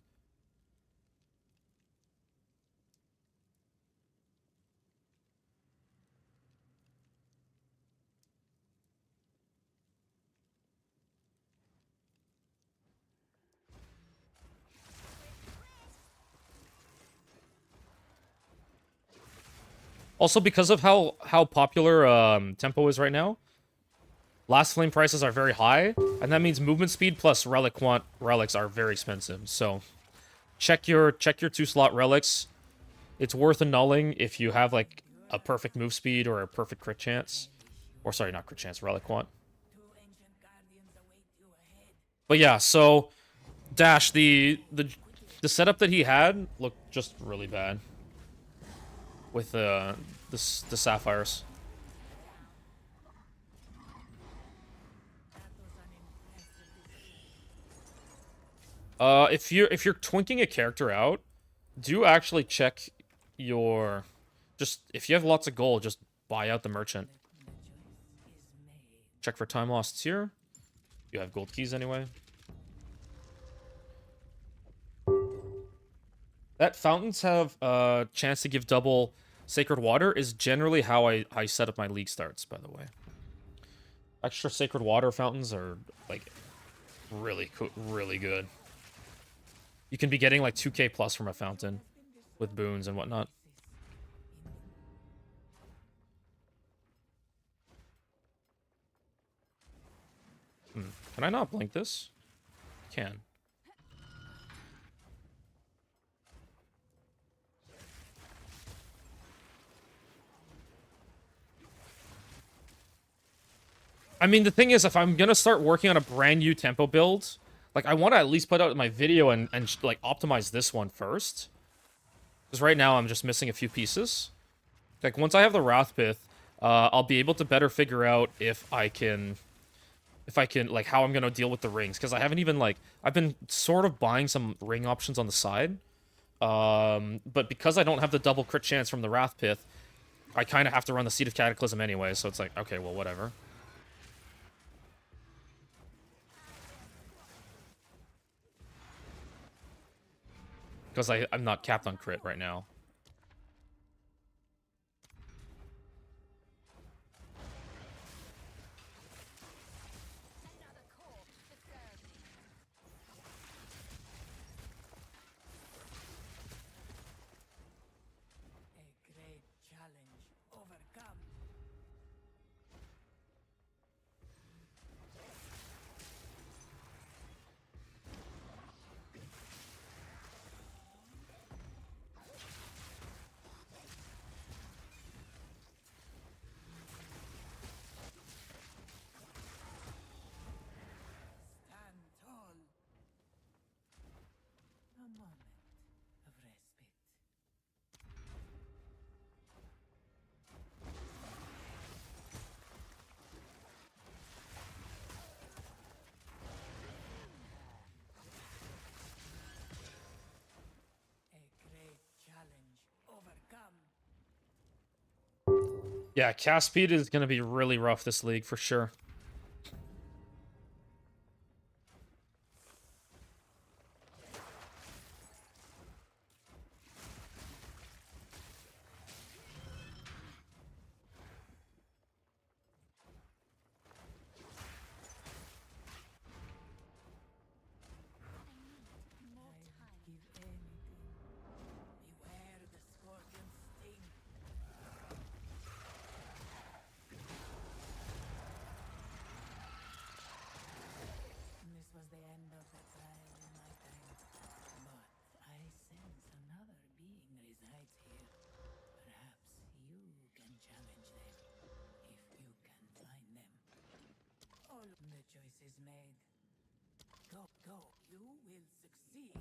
[SPEAKER 1] Also, because of how popular Tempo is right now, Last Flame prices are very high, and that means movement speed plus relics are very expensive. So check your 2-slot relics. It's worth annulling if you have like a perfect move speed or a perfect crit chance. Or sorry, not crit chance, relic quant. But yeah, so Dash, the setup that he had looked just really bad with the sapphires. If you're twinking a character out, do actually check your if you have lots of gold, just buy out the merchant. Check for time lost here. You have gold keys anyway. That fountains have a chance to give double sacred water is generally how I set up my league starts, by the way. Extra sacred water fountains are like really good. You can be getting like 2k plus from a fountain with boons and whatnot. Can I not blink this? Can. I mean, the thing is, if I'm gonna start working on a brand new tempo build, like, I want to at least put out my video and like, optimize this one first. Because right now, I'm just missing a few pieces. Like, once I have the Wrathpith, I'll be able to better figure out if I can, like, how I'm gonna deal with the rings. Because I haven't even, like, I've been sort of buying some ring options on the side. But because I don't have the double crit chance from the Wrathpith, I kind of have to run the Seed of Cataclysm anyway, so it's like, okay, well, whatever. Because I'm not capped on crit right now. Yeah, cast speed is going to be really rough this league for sure.
[SPEAKER 4] Give anything. Beware the scorpion's sting. This was the end of the trial in my time. But I sense another being resides here. Perhaps you can challenge them, if you can find them. All the choice is made. Go, go. You will succeed.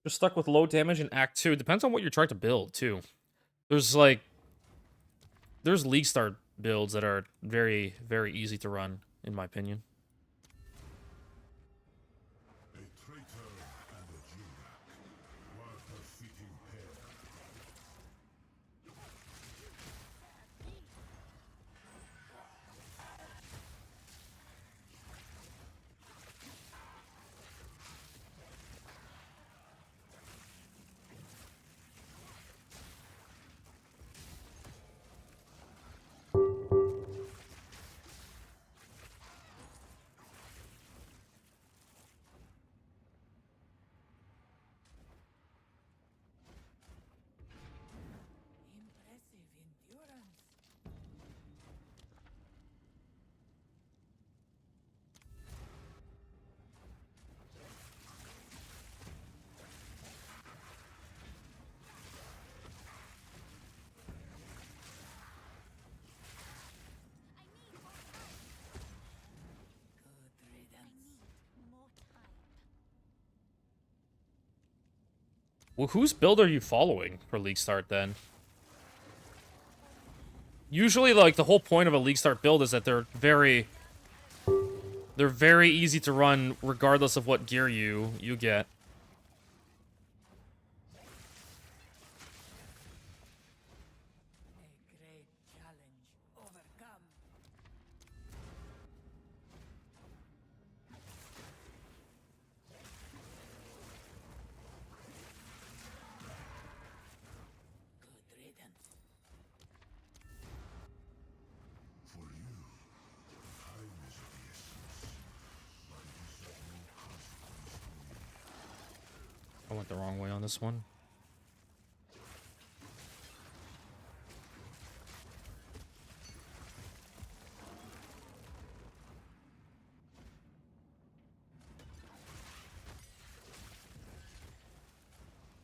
[SPEAKER 1] You're stuck with low damage in Act 2. Depends on what you're trying to build, too. There's, like... There's League Start builds that are very, very easy to run, in my opinion.
[SPEAKER 5] A traitor and a Jurak. What a fitting pair.
[SPEAKER 4] Impressive endurance. Good riddance.
[SPEAKER 3] More time.
[SPEAKER 1] Well, whose build are you following for League Start, then? Usually, like, the whole point of a League Start build is that they're very easy to run regardless of what gear you get.
[SPEAKER 4] A great challenge overcome. Good riddance.
[SPEAKER 5] For you, time is of the essence. But it is of no consequence to me.
[SPEAKER 1] I went the wrong way on this one.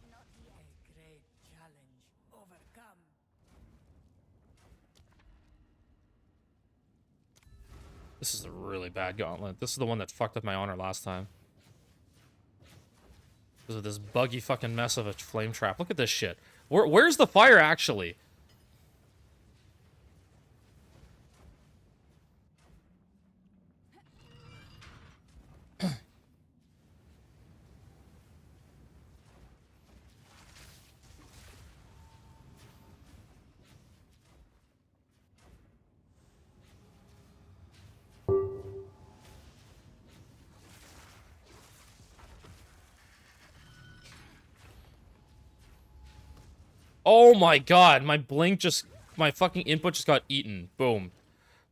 [SPEAKER 3] Not yet.
[SPEAKER 4] A great challenge overcome.
[SPEAKER 1] This is a really bad gauntlet. This is the one that fucked up my honor last time. Because of this buggy fucking mess of a flame trap. Look at this shit. Where's the fire, actually? Oh my god, my blink just... My fucking input just got eaten. Boom.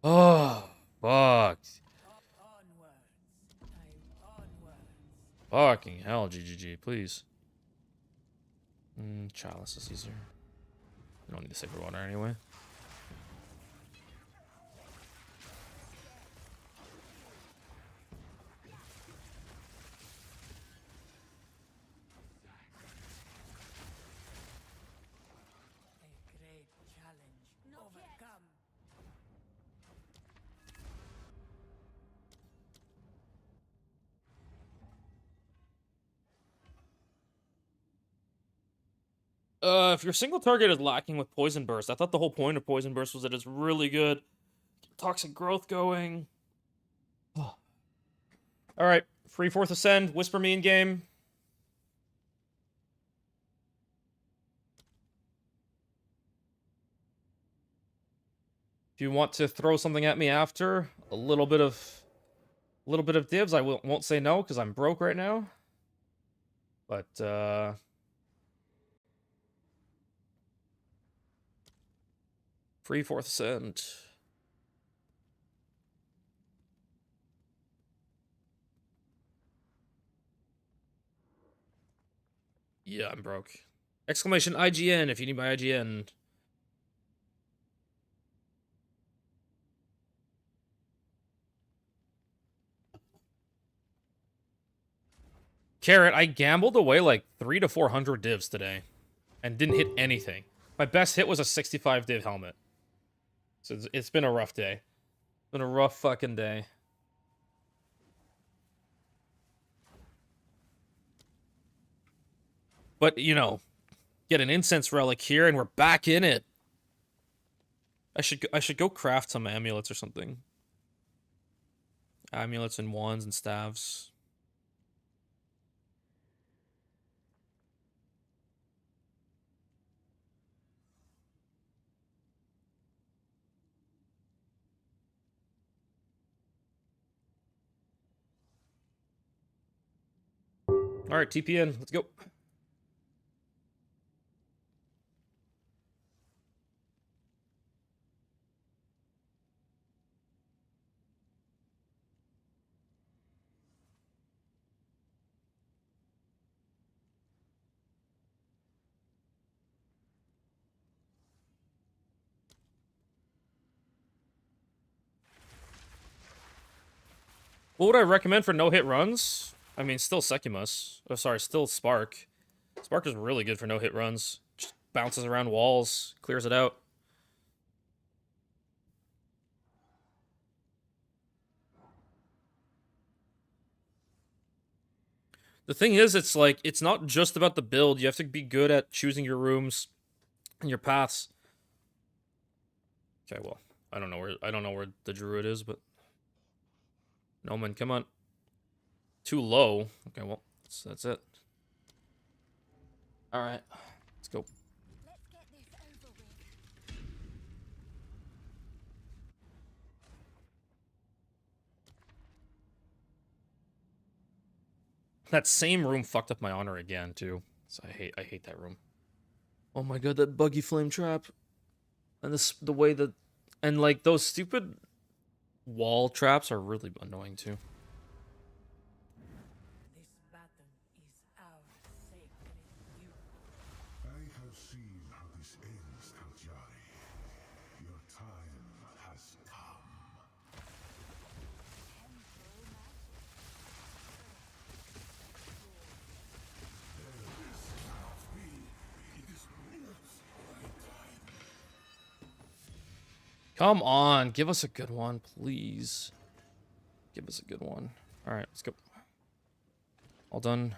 [SPEAKER 1] Oh, fuck.
[SPEAKER 4] Onwards. Onwards.
[SPEAKER 1] Fucking hell, GGG, please. Chalice is easier. We don't need the Sacred Water anyway.
[SPEAKER 4] A great challenge overcome.
[SPEAKER 1] If your single target is lacking with Poison Burst, I thought the whole point of Poison Burst was that it's really good. Toxic growth going. Alright, free Fourth Ascend, Whisper me in game. If you want to throw something at me after, a little bit of divs, I won't say no because I'm broke right now. But free Fourth Ascend. Yeah, I'm broke. Exclamation IGN if you need my IGN. Carrot, I gambled away like 300 to 400 divs today and didn't hit anything. My best hit was a 65 div helmet. So it's been a rough day. It's been a rough fucking day. But, you know, get an incense relic here and we're back in it. I should go craft some amulets or something. Amulets and wands and staves. All right, TPN, let's go. What would I recommend for no-hit runs? I mean, still Sekimus. Oh, sorry, still Spark. Spark is really good for no-hit runs. Just bounces around walls, clears it out. The thing is, it's like, it's not just about the build. You have to be good at choosing your rooms and your paths. Okay, well, I don't know where the druid is, but no man, come on. Too low. Okay, well, that's it. All right, let's go.
[SPEAKER 3] Let's get this over with.
[SPEAKER 1] That same room fucked up my honor again too. So I hate that room. Oh my god, that buggy flame trap. And the way that and like those stupid wall traps are really annoying too.
[SPEAKER 4] This battle is our sacred duty.
[SPEAKER 5] I have seen how this ends, Taljari. Your time has come.
[SPEAKER 1] Come on, give us a good one, please. Give us a good one. All right, let's go. All done.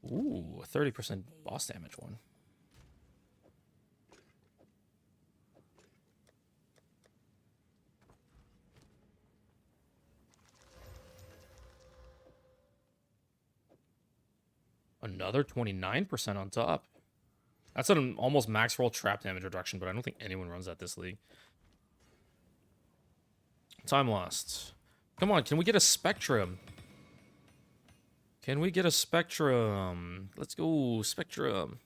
[SPEAKER 1] Ooh, 30% boss damage one. Another 29% on top. That's an almost max roll trap damage reduction, but I don't think anyone runs that this league. Time lost. Come on, can we get a Spectrum? Can we get a Spectrum? Let's go, Spectrum.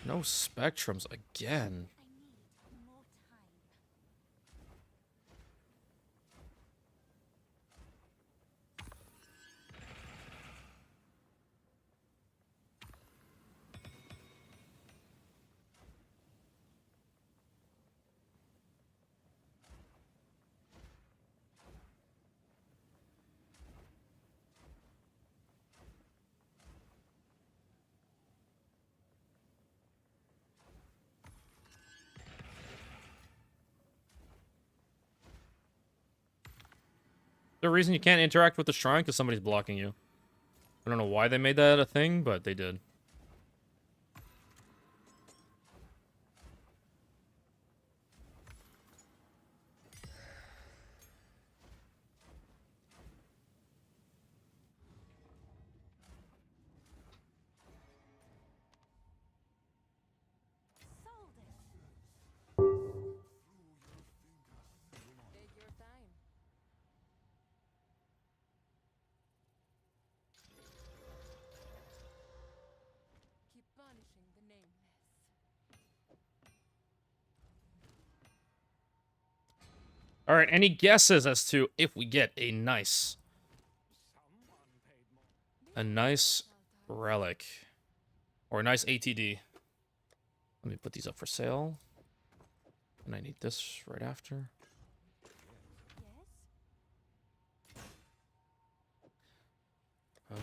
[SPEAKER 1] No Spectrums again.
[SPEAKER 3] I need more time.
[SPEAKER 1] the reason you can't interact with the shrine? Because somebody's blocking you. I don't know why they made that a thing, but they did.
[SPEAKER 3] Sold it. Take your time. Keep punishing the nameless.
[SPEAKER 1] All right, any guesses as to if we get a nice relic or a nice ATD? Let me put these up for sale. And I need this right after.
[SPEAKER 3] Yes?
[SPEAKER 1] Uh,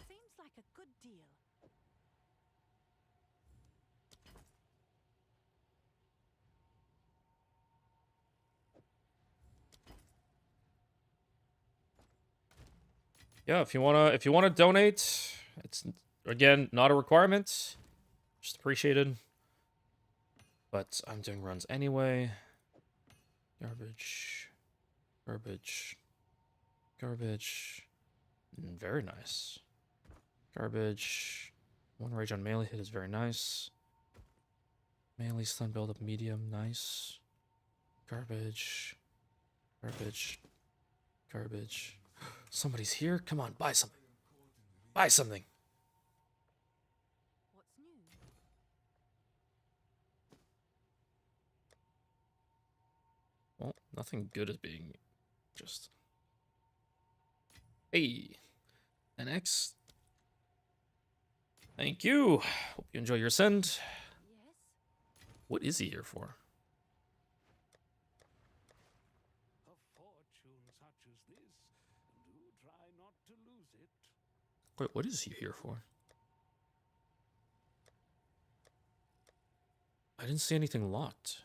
[SPEAKER 3] Seems like a good deal.
[SPEAKER 1] yeah, if you wanna donate, it's again not a requirement. Just appreciated. But I'm doing runs anyway. Garbage. Garbage. Garbage. Very nice. Garbage. One rage on melee hit is very nice. Melee stun build up medium, nice. Garbage. Garbage. Garbage. Somebody's here? Come on, buy something. Buy something.
[SPEAKER 3] What's new?
[SPEAKER 1] Well, nothing good is being just. Hey, NX. Thank you. Hope you enjoy your send.
[SPEAKER 3] Yes?
[SPEAKER 1] What is he here for?
[SPEAKER 5] A fortune such as this, do try not to lose it.
[SPEAKER 1] Wait, what is he here for? I didn't see anything locked.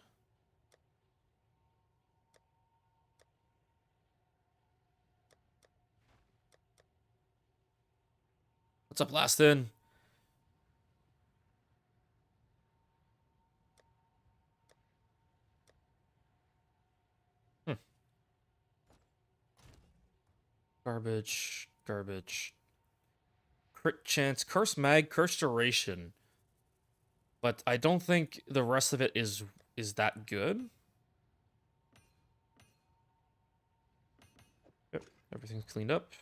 [SPEAKER 1] What's up, Lastin? Garbage, garbage. Crit chance, curse mag, curse duration. But I don't think the rest of it is that good. Yep, everything's cleaned up.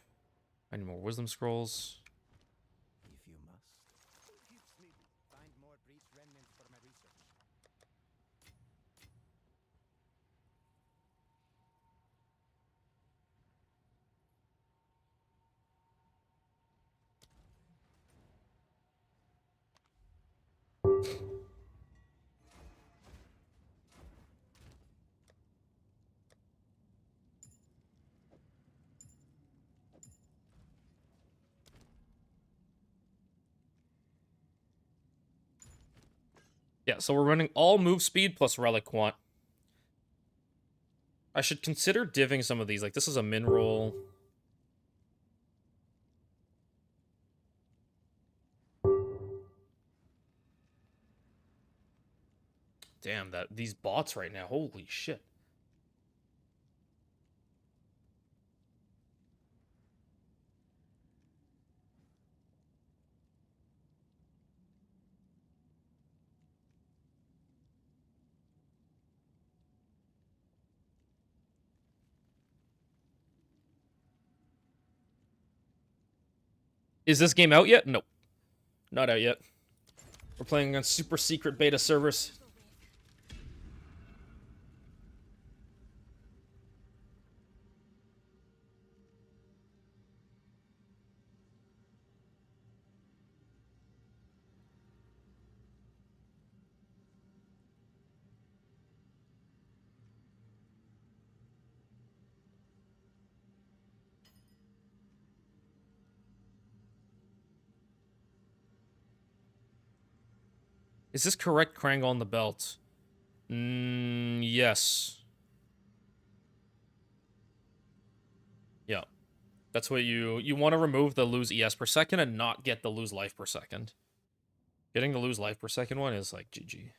[SPEAKER 1] I need more wisdom scrolls.
[SPEAKER 6] If you must. If needed. Find more breach remnants for my research.
[SPEAKER 1] Yeah, so we're running all move speed plus relic quant. I should consider divving some of these. Like, this is a min roll. Damn, these bots right now. Holy shit. Is this game out yet? Nope. Not out yet. We're playing on super secret beta servers. Is this correct, Krang on the belt? Yes. That's what you want to remove the lose ES per second and not get the lose life per second. Getting the lose life per second one is like GG.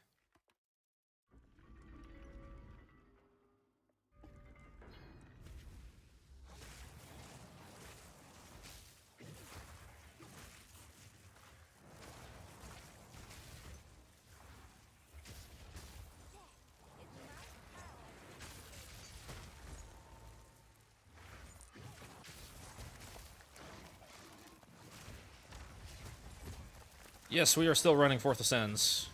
[SPEAKER 1] Yes, we are still running Fourth Ascends.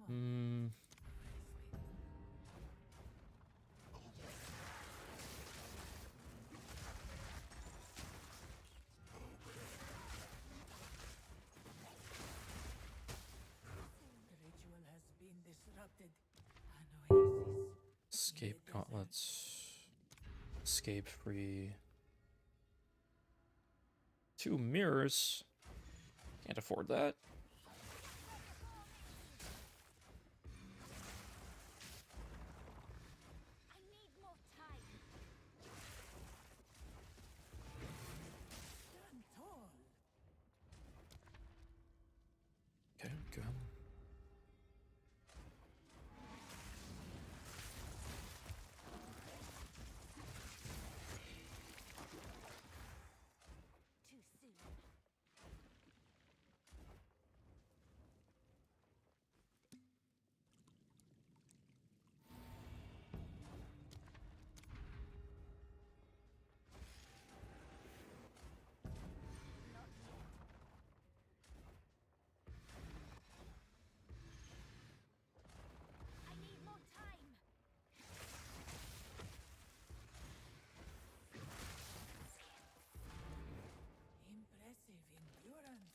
[SPEAKER 1] Hmm.
[SPEAKER 4] The ritual has been disrupted. An oasis.
[SPEAKER 1] Escape gauntlets. Escape free. 2 mirrors. Can't afford that.
[SPEAKER 3] I need more time.
[SPEAKER 4] Stand tall.
[SPEAKER 1] Okay, good.
[SPEAKER 3] Too soon. Not yet. I need more time.
[SPEAKER 4] Impressive endurance.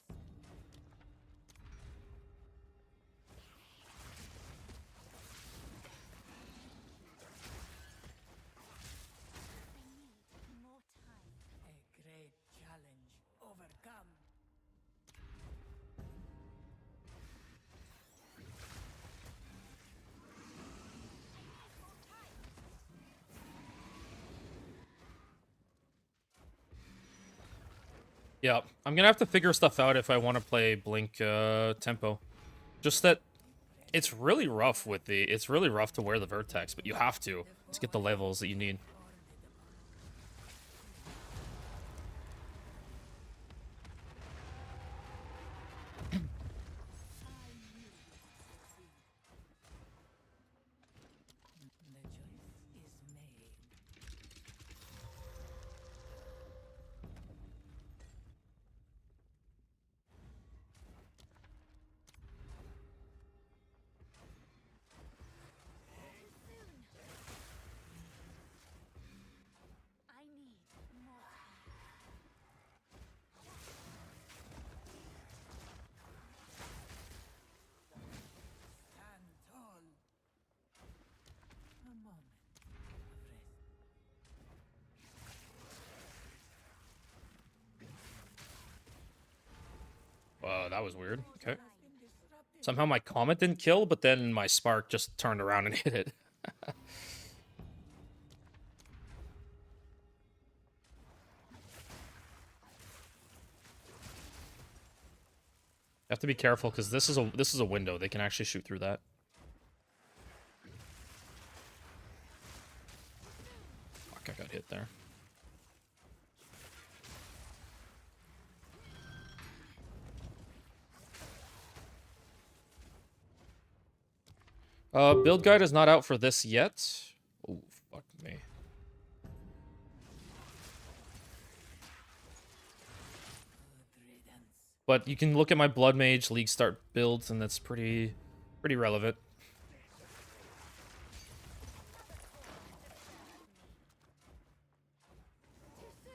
[SPEAKER 3] I need more time.
[SPEAKER 4] A great challenge overcome.
[SPEAKER 1] Yeah, I'm gonna have to figure stuff out if I want to play Blink tempo. Just that it's really rough with the it's really rough to wear the Vertex, but you have to get the levels that you need.
[SPEAKER 4] The choice is made.
[SPEAKER 3] Soon. I need more time.
[SPEAKER 4] Stand tall. A moment of rest.
[SPEAKER 1] That was weird. Okay.
[SPEAKER 4] Has been disrupted.
[SPEAKER 1] Somehow my Comet didn't kill, but then my Spark just turned around and hit it. You have to be careful because this is a window. They can actually shoot through that. Fuck, I got hit there. Build guide is not out for this yet. Oh, fuck me.
[SPEAKER 4] Good riddance.
[SPEAKER 1] But you can look at my Blood Mage League Start builds, and that's pretty relevant.
[SPEAKER 3] Too soon.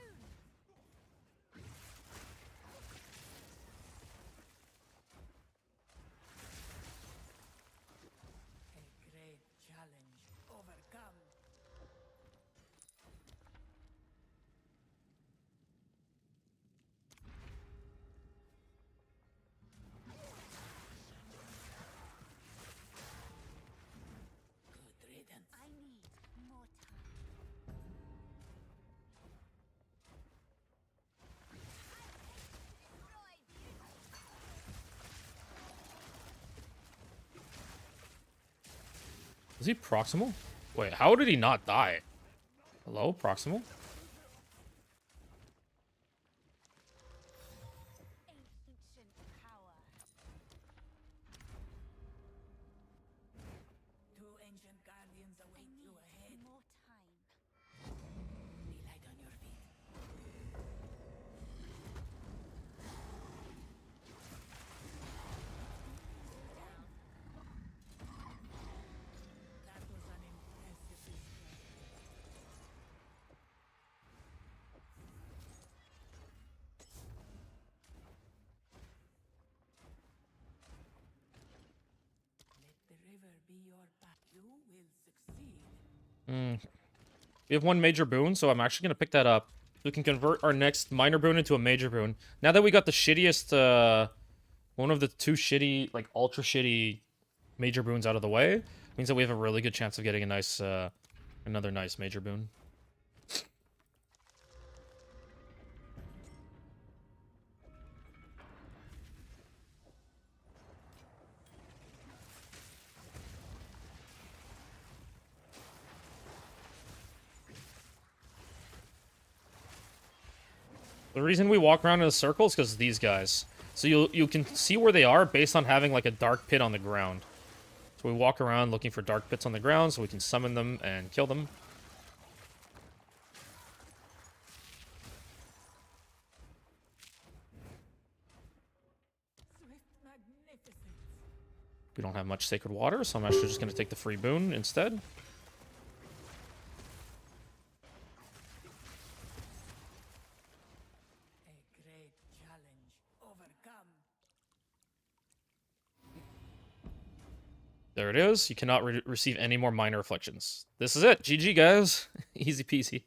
[SPEAKER 4] A great challenge overcome.
[SPEAKER 1] Is he proximal? Wait, how did he not die? Hello, proximal?
[SPEAKER 3] Ancient power.
[SPEAKER 4] Two ancient guardians
[SPEAKER 3] I
[SPEAKER 4] await you ahead.
[SPEAKER 3] need more time.
[SPEAKER 4] Be light on your feet. That was an impressive display. Let the river be your path. You will succeed.
[SPEAKER 1] We have one major boon, so I'm actually gonna pick that up. We can convert our next minor boon into a major boon. Now that we got the shittiest, one of the two shitty, like ultra shitty major boons out of the way, means that we have a really good chance of getting a nice, another nice major boon. The reason we walk around in a circle is because of these guys. So you can see where they are based on having like a dark pit on the ground. So we walk around looking for dark pits on the ground so we can summon them and kill them.
[SPEAKER 4] Swift magnificence.
[SPEAKER 1] We don't have much sacred water, so I'm actually just going to take the free boon instead.
[SPEAKER 4] A great challenge overcome.
[SPEAKER 1] There it is. You cannot receive any more minor afflictions. This is it. GG, guys. Easy peasy.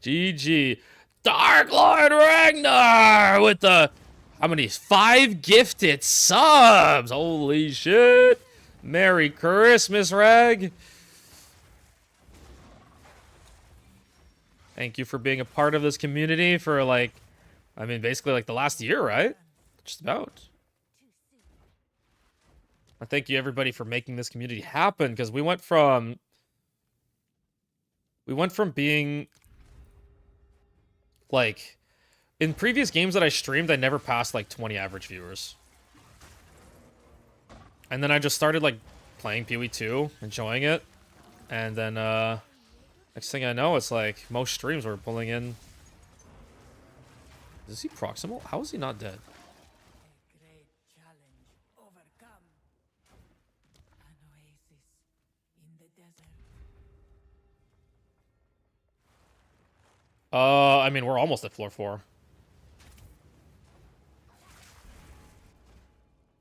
[SPEAKER 1] GG. Dark Lord Ragnar with the... How many? 5 gifted subs. Holy shit. Merry Christmas, Rag. Thank you for being a part of this community for, like, I mean, basically, like, the last year, right? Just about.
[SPEAKER 3] Too soon.
[SPEAKER 1] I thank you, everybody, for making this community happen, because we went from being, like, in previous games that I streamed, I never passed, like, 20 average viewers. And then I just started, like, playing PoE 2, enjoying it, and then, next thing I know, it's like, most streams were pulling in... Is he proximal? How is he not dead?
[SPEAKER 4] A great challenge overcome. An oasis in the desert.
[SPEAKER 1] I mean, we're almost at floor 4.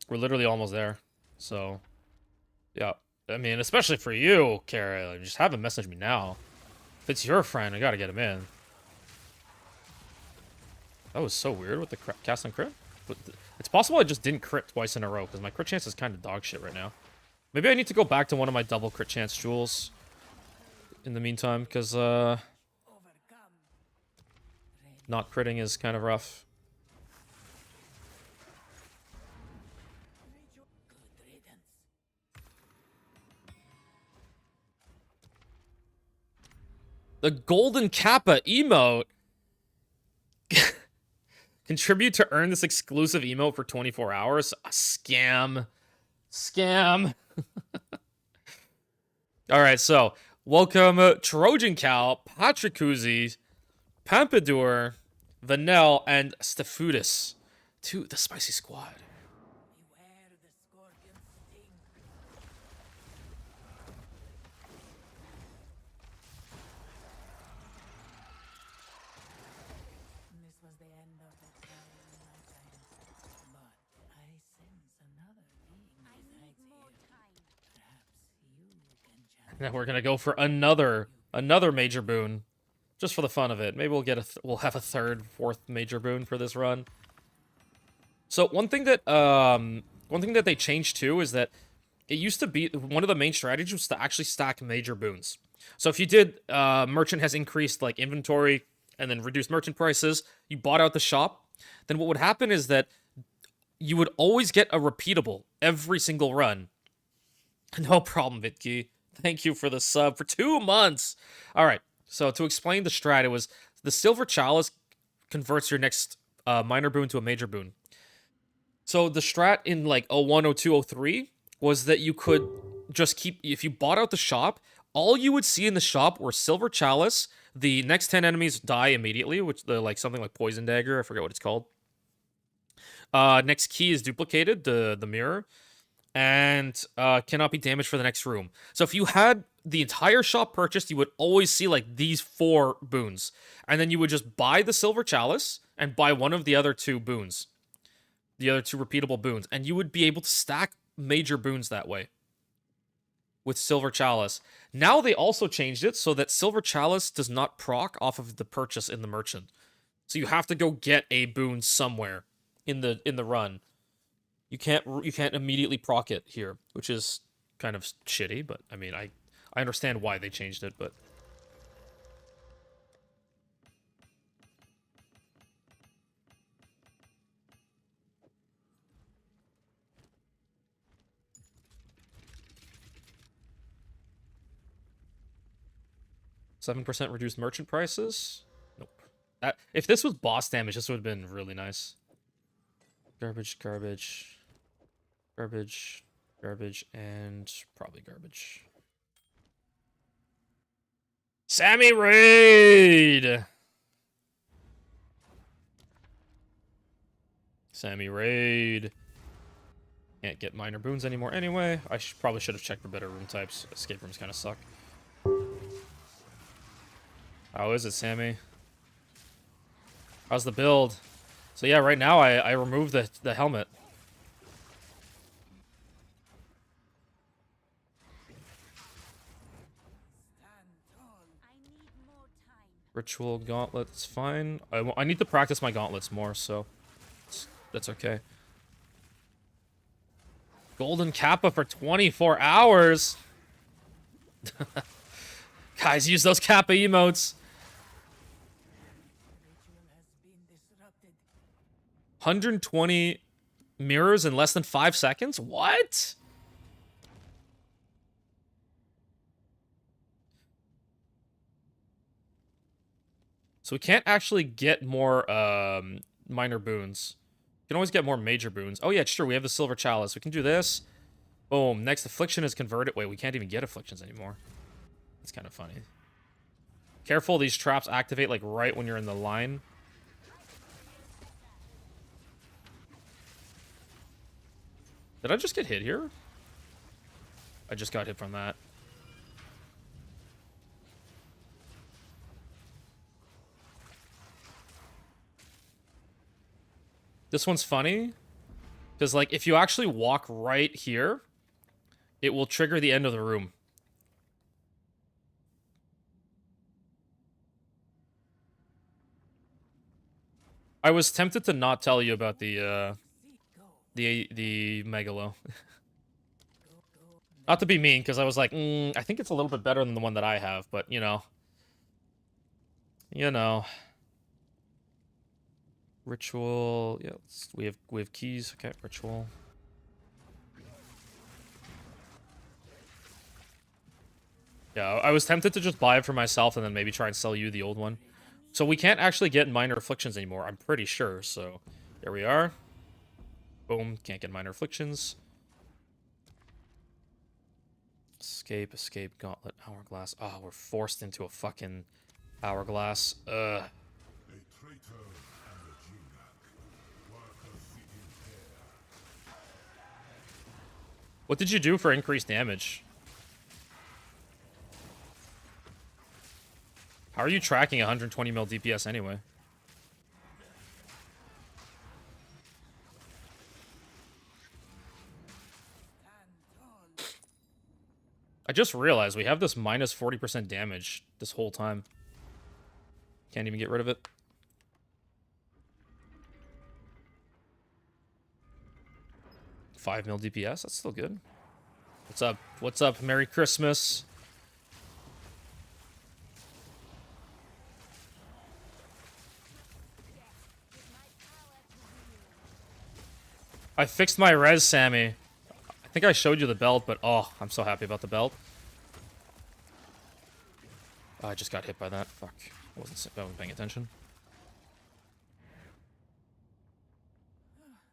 [SPEAKER 1] We're literally almost there. So, yeah. I mean, especially for you, Kara, like, just have him message me now. If it's your friend, I gotta get him in. That was so weird with the cast on crit. But it's possible I just didn't crit twice in a row, because my crit chance is kind of dog shit right now. Maybe I need to go back to one of my double crit chance jewels in the meantime, because,
[SPEAKER 4] Overcome.
[SPEAKER 1] not critting is kind of rough.
[SPEAKER 4] Good riddance.
[SPEAKER 1] The Golden Kappa emote. Contribute to earn this exclusive emote for 24 hours. A scam. Scam. All right, so welcome Trojan Cal, Patrick Kuzi, Pompadour, Vanel, and Stephudis to the Spicy Squad.
[SPEAKER 4] Beware the scorpion's sting. This was the end of the trial in my time. But I sense another being
[SPEAKER 3] I need
[SPEAKER 4] resides
[SPEAKER 3] more
[SPEAKER 4] here.
[SPEAKER 3] time.
[SPEAKER 4] Perhaps you can challenge.
[SPEAKER 1] Now we're gonna go for another major boon, just for the fun of it. Maybe we'll get we'll have a third, fourth major boon for this run. So one thing that they changed too is that it used to be one of the main strategies was to actually stack major boons. So if you did merchant has increased like inventory and then reduced merchant prices, you bought out the shop, then what would happen is that you would always get a repeatable every single run. No problem, Vitki. Thank you for the sub for 2 months. All right. So to explain the strat, it was the Silver Chalice converts your next minor boon to a major boon. So the strat in like 01, 02, 03 was that you could just keep, if you bought out the shop, all you would see in the shop were Silver Chalice. The next 10 enemies die immediately, which they're like something like Poison Dagger. I forget what it's called. Next key is duplicated, the mirror, and cannot be damaged for the next room. So if you had the entire shop purchased, you would always see like these 4 boons. And then you would just buy the Silver Chalice and buy one of the other 2 boons. The other 2 repeatable boons. And you would be able to stack major boons that way with Silver Chalice. Now they also changed it so that Silver Chalice does not proc off of the purchase in the merchant. So you have to go get a boon somewhere in the run. You can't immediately proc it here, which is kind of shitty, but I mean I understand why they changed it, but 7% reduced merchant prices? Nope. If this was boss damage, this would have been really nice. Garbage, garbage, garbage, garbage, and probably garbage. Sammy Raid! Sammy Raid. Can't get minor boons anymore anyway. I probably should have checked for better room types. Escape rooms kind of suck. How is it, Sammy? How's the build? So yeah, right now I removed the helmet.
[SPEAKER 3] I need more time.
[SPEAKER 1] Ritual gauntlets, fine. I need to practice my gauntlets more, so that's okay. Golden Kappa for 24 hours. Guys, use those Kappa emotes.
[SPEAKER 4] Ritual has been disrupted.
[SPEAKER 1] 120 mirrors in less than 5 seconds? What? So we can't actually get more minor boons. We can always get more major boons. Oh yeah, sure, we have the Silver Chalice. We can do this. Boom, next affliction is converted. Wait, we can't even get afflictions anymore. That's kind of funny. Careful, these traps activate like right when you're in the line. Did I just get hit here? I just got hit from that. This one's funny. Because, like, if you actually walk right here, it will trigger the end of the room. I was tempted to not tell you about the Megalo. Not to be mean, because I was like, I think it's a little bit better than the one that I have, but, you know. You know. Ritual, yeah, we have keys. Okay, ritual. Yeah, I was tempted to just buy it for myself and then maybe try and sell you the old one. So we can't actually get minor afflictions anymore, I'm pretty sure. So there we are. Boom, can't get minor afflictions. Escape, escape, gauntlet, hourglass. Oh, we're forced into a fucking hourglass. Ugh.
[SPEAKER 5] A traitor and a Jingak. What a fitting pair.
[SPEAKER 1] What did you do for increased damage? How are you tracking 120 mil DPS anyway? I just realized we have this minus 40% damage this whole time. Can't even get rid of it. $5 mil DPS, that's still good. What's up? What's up? Merry Christmas. I fixed my res, Sammy. I think I showed you the belt, but oh, I'm so happy about the belt. Oh, I just got hit by that. Fuck. I wasn't paying attention.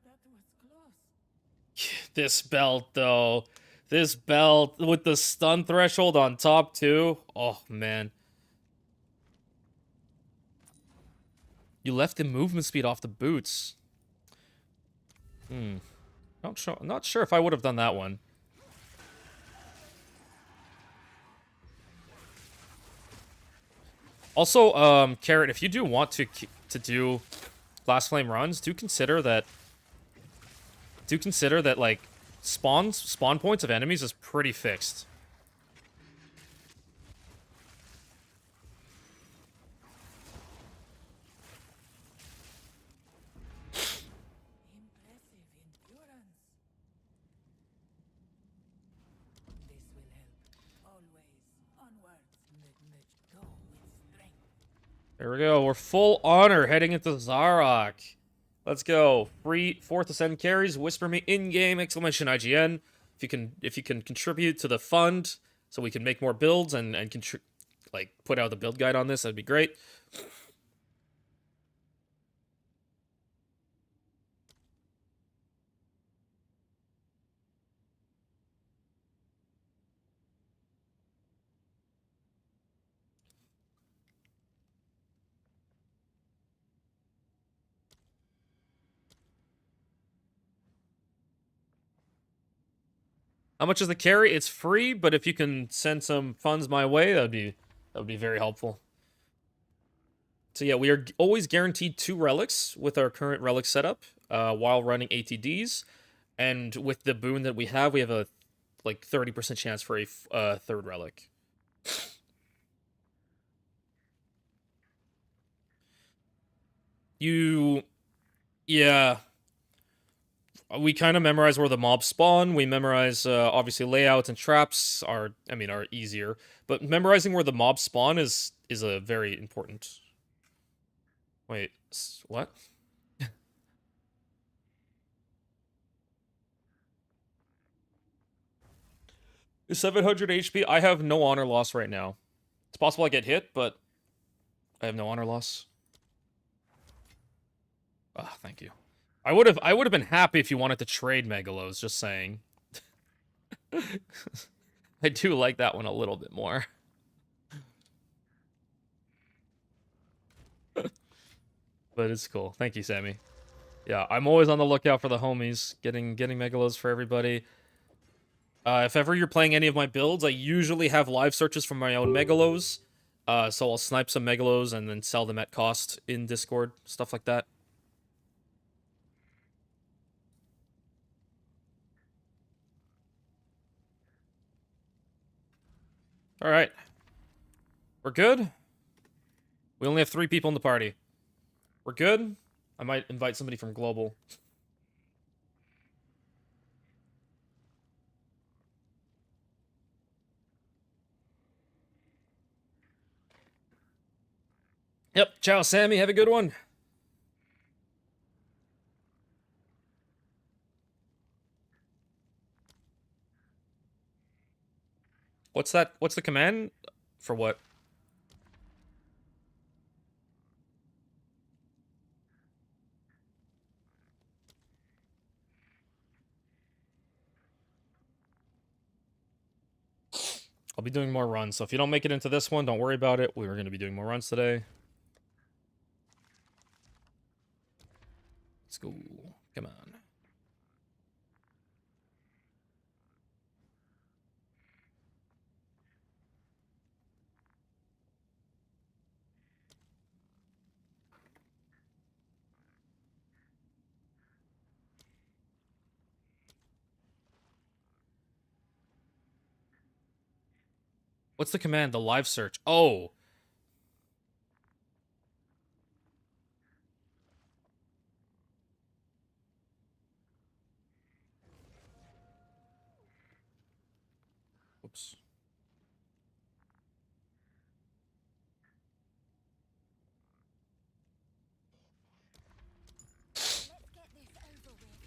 [SPEAKER 4] That was close.
[SPEAKER 1] This belt, though. This belt with the stun threshold on top, too. Oh, man. You left the movement speed off the boots. Not sure if I would have done that one. Also, Carrot, if you do want to do Glass Flame runs, do consider that like spawn points of enemies is pretty fixed.
[SPEAKER 4] Impressive endurance. This will help. Always onwards. Go with strength.
[SPEAKER 1] There we go. We're full honor heading into Zarok. Let's go. Free 4th Ascend carries. Whisper me in game! Exclamation IGN. If you can contribute to the fund, so we can make more builds and like put out the build guide on this, that'd be great. How much is the carry? It's free, but if you can send some funds my way, that would be very helpful. So yeah, we are always guaranteed 2 relics with our current relic setup while running ATDs, and with the boon that we have a like 30% chance for a 3rd relic. Yeah. We kind of memorize where the mobs spawn. We memorize, obviously, layouts and traps are easier. But memorizing where the mobs spawn is a very important... Wait, what? 700 HP. I have no honor loss right now. It's possible I get hit, but I have no honor loss. Ah, thank you. I would have been happy if you wanted to trade Megalos, just saying. I do like that one a little bit more. But it's cool. Thank you, Sammy. Yeah, I'm always on the lookout for the homies, getting Megalos for everybody. If ever you're playing any of my builds, I usually have live searches from my own Megalos. So I'll snipe some Megalos and then sell them at cost in Discord, stuff like that. Alright. We're good? We only have 3 people in the party. We're good? I might invite somebody from Global. Yep, ciao Sammy, have a good one. What's that? What's the command? For what? I'll be doing more runs, so if you don't make it into this one, don't worry about it. We were going to be doing more runs today. Let's go. Come on. What's the command? The live search. Oh. Oops.
[SPEAKER 3] Let's get this over with.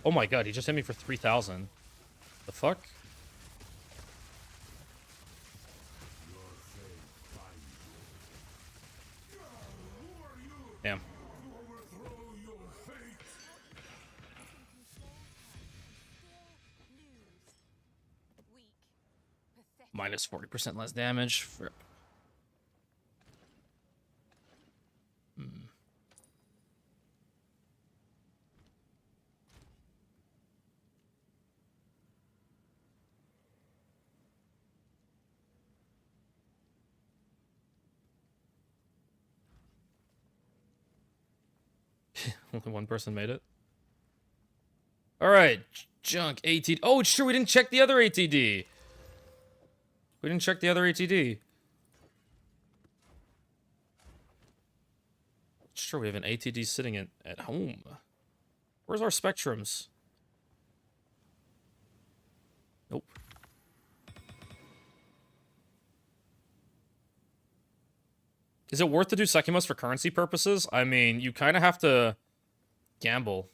[SPEAKER 1] Oh my god, he just hit me for 3,000. The fuck? Damn. Minus 40% less damage. For... Only one person made it. Alright, junk ATD. Oh, it's true, we didn't check the other ATD. We didn't check the other ATD. Sure, we have an ATD sitting at home. Where's our spectrums? Nope. Is it worth to do Sekimus for currency purposes? I mean, you kind of have to gamble.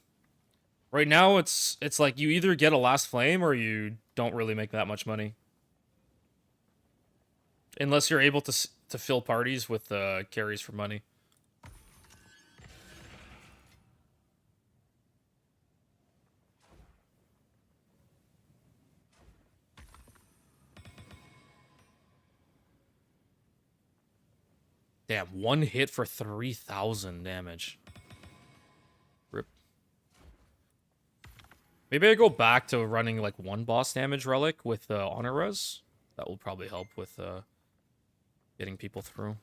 [SPEAKER 1] Right now, it's like you either get a last flame or you don't really make that much money. Unless you're able to fill parties with carries for money. Damn, one hit for 3,000 damage. Rip. Maybe I go back to running like one boss damage relic with honor res. That will probably help with getting people through.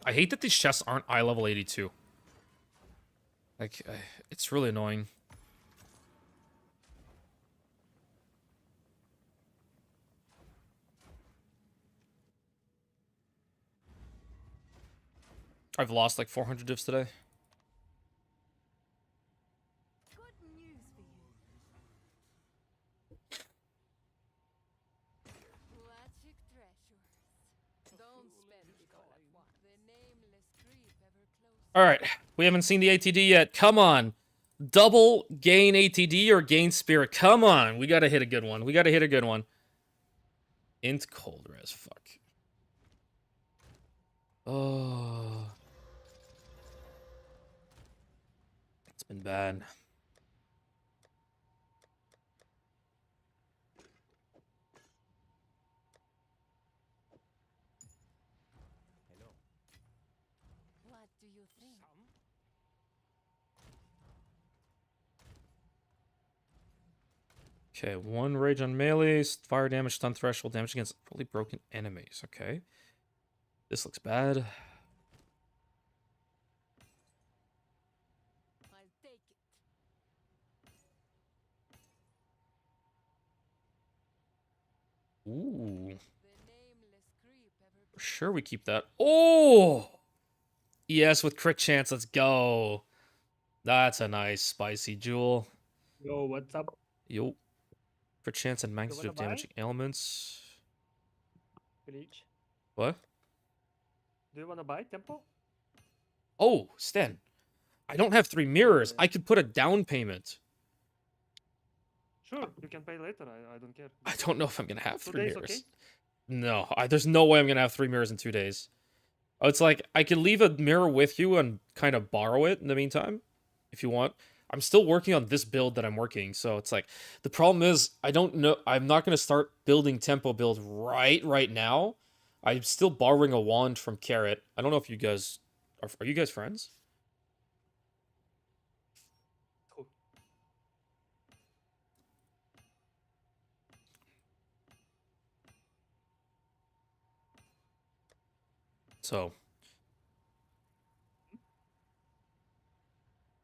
[SPEAKER 1] I hate that these chests aren't eye level 82. Like, it's really annoying. I've lost like 400 divs today.
[SPEAKER 3] Good news for you. Magic treasures. Don't spend it all at once. The nameless creep ever close.
[SPEAKER 1] Alright, we haven't seen the ATD yet. Come on. Double gain ATD or gain spirit. Come on. We gotta hit a good one. We gotta hit a good one. Int cold res. Fuck. Oh. It's been bad.
[SPEAKER 6] Hello.
[SPEAKER 3] What do you think?
[SPEAKER 1] Okay, one rage on melee, fire damage, stun threshold, damage against fully broken enemies. Okay. This looks bad.
[SPEAKER 3] I'll take it.
[SPEAKER 1] Ooh.
[SPEAKER 3] The nameless creep ever
[SPEAKER 1] For sure we keep that. Oh! Yes, with crit chance, let's go. That's a nice spicy jewel.
[SPEAKER 7] Yo, what's up?
[SPEAKER 1] Yo. Crit chance and magnitude
[SPEAKER 7] wanna
[SPEAKER 1] of damaging elements.
[SPEAKER 7] Bleach.
[SPEAKER 1] What?
[SPEAKER 7] Do you wanna buy Tempo?
[SPEAKER 1] Oh, Sten. I don't have 3 mirrors. I could put a down payment.
[SPEAKER 7] Sure, you can pay later. I don't care.
[SPEAKER 1] I don't know if I'm gonna have
[SPEAKER 7] 2
[SPEAKER 1] 3
[SPEAKER 7] days,
[SPEAKER 1] mirrors.
[SPEAKER 7] okay?
[SPEAKER 1] No, there's no way I'm gonna have 3 mirrors in 2 days. Oh, it's like I could leave a mirror with you and kind of borrow it in the meantime, if you want. I'm still working on this build that I'm working, so it's like the problem is I don't know. I'm not gonna start building tempo build right now. I'm still borrowing a wand from Carrot. I don't know if you guys are you guys friends?
[SPEAKER 7] Cool.
[SPEAKER 1] So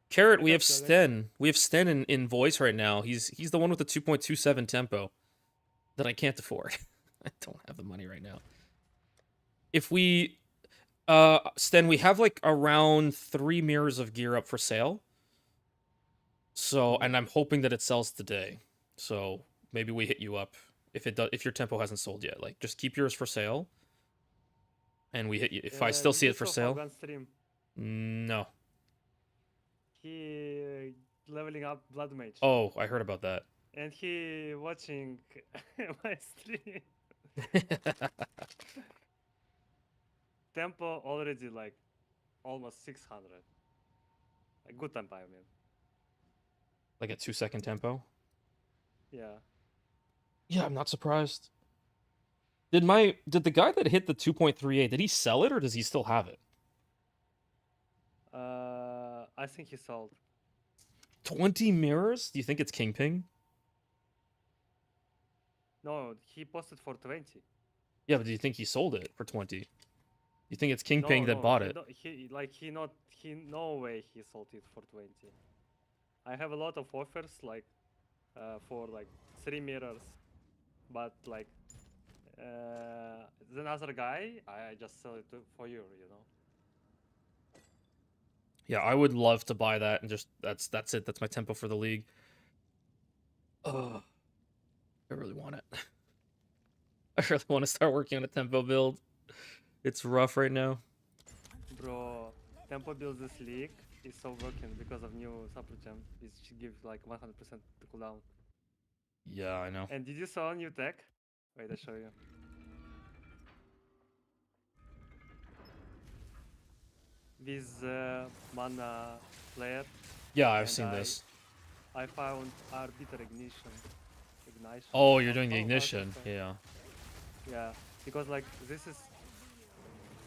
[SPEAKER 1] Carrot, we have
[SPEAKER 7] What's up, Alex?
[SPEAKER 1] Sten. We have Sten in voice right now. He's the one with the 2.27 tempo that I can't afford. I don't have the money right now. If we Sten, we have like around 3 mirrors of gear up for sale. So, and I'm hoping that it sells today. So, maybe we hit you up if it does, if your tempo hasn't sold yet. Like just keep yours for sale. And we hit you if I still see it for sale.
[SPEAKER 7] Stream.
[SPEAKER 1] No.
[SPEAKER 7] he leveling up blood mage.
[SPEAKER 1] Oh, I heard about that.
[SPEAKER 7] And he watching my stream. Tempo already like almost 600. A good tempo, I mean.
[SPEAKER 1] Like a 2-second tempo.
[SPEAKER 7] Yeah.
[SPEAKER 1] Yeah, I'm not surprised. Did the guy that hit the 2.38, did he sell it or does he still have it?
[SPEAKER 7] I think he sold.
[SPEAKER 1] 20 mirrors? Do you think it's Kingping?
[SPEAKER 7] No, he posted for 20.
[SPEAKER 1] Yeah, but do you think he sold it for 20? You think it's Kingping
[SPEAKER 7] No,
[SPEAKER 1] that
[SPEAKER 7] no,
[SPEAKER 1] bought
[SPEAKER 7] he
[SPEAKER 1] it?
[SPEAKER 7] don't- he no way he sold it for 20. I have a lot of offers like for like 3 mirrors, but like the other guy, I just sell it for you, you know.
[SPEAKER 1] Yeah, I would love to buy that and just that's it. That's my tempo for the league. Ugh. I really want it. I really want to start working on a tempo build. It's rough right now.
[SPEAKER 7] Bro, tempo build this league is so broken because of new super gem, which gives like 100% cooldown.
[SPEAKER 1] Yeah, I know.
[SPEAKER 7] And did you saw new tech? Wait, I show you. With mana player,
[SPEAKER 1] Yeah, I've
[SPEAKER 7] And
[SPEAKER 1] seen
[SPEAKER 7] I-
[SPEAKER 1] this.
[SPEAKER 7] I found Arbiter Ignition. Ignition.
[SPEAKER 1] Oh, you're doing the
[SPEAKER 7] Oh,
[SPEAKER 1] ignition.
[SPEAKER 7] Arbiter.
[SPEAKER 1] Yeah.
[SPEAKER 7] Yeah, because like this is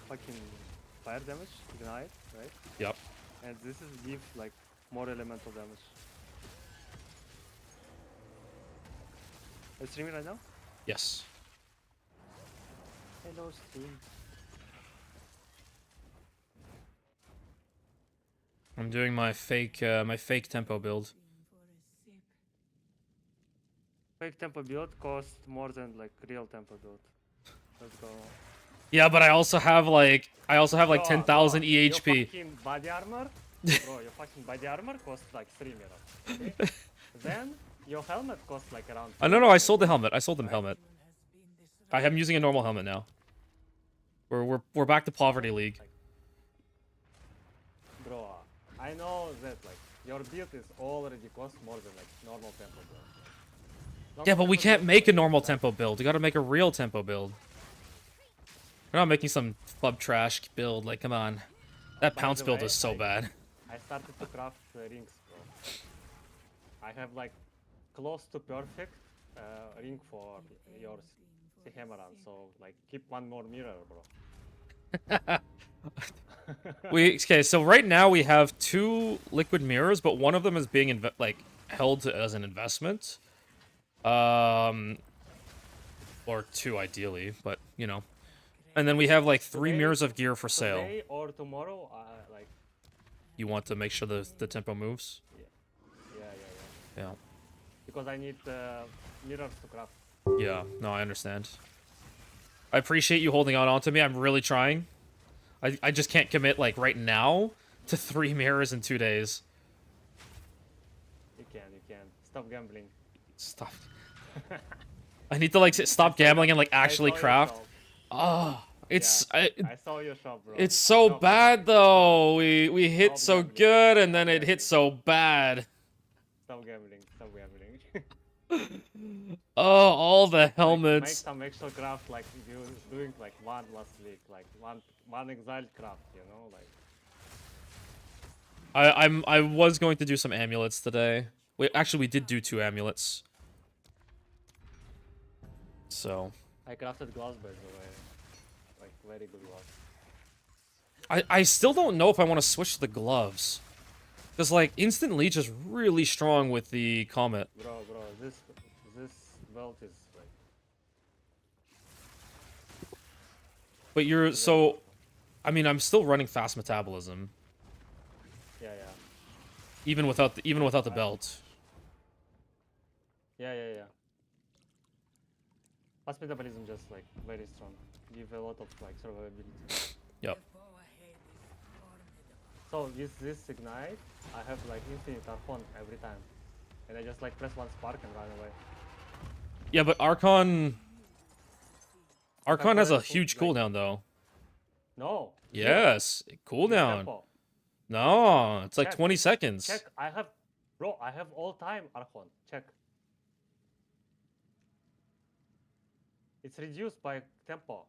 [SPEAKER 7] fucking fire damage, ignite, right?
[SPEAKER 1] Yep.
[SPEAKER 7] And this is gives like more elemental damage. Are you streaming right now?
[SPEAKER 1] Yes.
[SPEAKER 7] Hello, stream.
[SPEAKER 1] I'm doing my fake tempo build.
[SPEAKER 7] Fake tempo build costs more than like real tempo build. Let's go.
[SPEAKER 1] Yeah, but I also have like
[SPEAKER 7] Bro,
[SPEAKER 1] 10,000
[SPEAKER 7] bro, Your
[SPEAKER 1] EHP.
[SPEAKER 7] fucking body armor, bro, your fucking body armor costs like 3 mirrors. Okay? Then your helmet costs like around.
[SPEAKER 1] No, I sold the helmet. I sold the helmet.
[SPEAKER 4] Has been disrupted.
[SPEAKER 1] I am using a normal helmet now. We're back to poverty league.
[SPEAKER 7] Bro, I know that like your build is already cost more than like normal tempo build.
[SPEAKER 1] Yeah,
[SPEAKER 7] Normal
[SPEAKER 1] but we
[SPEAKER 7] tempo
[SPEAKER 1] can't
[SPEAKER 7] build
[SPEAKER 1] make a
[SPEAKER 7] is,
[SPEAKER 1] normal
[SPEAKER 7] like,
[SPEAKER 1] tempo build. We gotta make a real tempo build. We're not making some club trash build. Like, come on. That
[SPEAKER 7] By
[SPEAKER 1] pounce
[SPEAKER 7] the
[SPEAKER 1] build
[SPEAKER 7] way,
[SPEAKER 1] is so bad.
[SPEAKER 7] I started to craft rings, bro. I have like close to perfect ring for your Hammeran, so like keep one more mirror, bro.
[SPEAKER 1] Okay, so right now we have 2 liquid mirrors, but one of them is being held as an investment. Or 2 ideally, but you know. And then we have like 3
[SPEAKER 7] Today-
[SPEAKER 1] mirrors of gear for sale.
[SPEAKER 7] Today or tomorrow, like
[SPEAKER 1] You want to make sure the tempo moves?
[SPEAKER 7] yeah.
[SPEAKER 1] Yeah.
[SPEAKER 7] Because I need mirrors to craft.
[SPEAKER 1] Yeah, no, I understand. I appreciate you holding on to me. I'm really trying. I just can't commit like right now to 3 mirrors in 2 days.
[SPEAKER 7] You can. Stop gambling.
[SPEAKER 1] Stop. I need to like stop gambling and like
[SPEAKER 7] I
[SPEAKER 1] actually
[SPEAKER 7] saw your
[SPEAKER 1] craft.
[SPEAKER 7] shop.
[SPEAKER 1] Oh, it's
[SPEAKER 7] I saw your shop, bro.
[SPEAKER 1] it's so
[SPEAKER 7] Stop
[SPEAKER 1] bad though. We hit
[SPEAKER 7] Stop
[SPEAKER 1] so
[SPEAKER 7] gambling.
[SPEAKER 1] good and then it hit so bad.
[SPEAKER 7] Stop gambling. Stop gambling.
[SPEAKER 1] Oh, all the
[SPEAKER 7] Make
[SPEAKER 1] helmets.
[SPEAKER 7] some extra craft like you doing like one last week, like one exiled craft, you know, like.
[SPEAKER 1] I was going to do some amulets today. We did do 2 amulets. So
[SPEAKER 7] I crafted gloves by the way, like very good gloves.
[SPEAKER 1] I still don't know if I want to switch the gloves. Because, like, Instant Leech is really strong with the Comet.
[SPEAKER 7] Bro, this belt is like.
[SPEAKER 1] But you're, so... I mean, I'm still running fast metabolism.
[SPEAKER 7] Yeah.
[SPEAKER 1] Even without the belt.
[SPEAKER 7] Yeah. Fast metabolism just like very strong. Give a lot of like survivability.
[SPEAKER 1] Yep.
[SPEAKER 4] The bow ahead is formidable.
[SPEAKER 7] So with this ignite, I have like infinite Archon every time. And I just like press one spark and run away.
[SPEAKER 1] Yeah, but Archon has a
[SPEAKER 7] Archon,
[SPEAKER 1] huge
[SPEAKER 7] like-
[SPEAKER 1] cooldown, though.
[SPEAKER 7] No.
[SPEAKER 1] Yes,
[SPEAKER 7] It's
[SPEAKER 1] cooldown.
[SPEAKER 7] tempo.
[SPEAKER 1] No, it's like
[SPEAKER 7] Check.
[SPEAKER 1] 20 seconds.
[SPEAKER 7] Check. I have, bro. I have all time Archon. Check. It's reduced by tempo.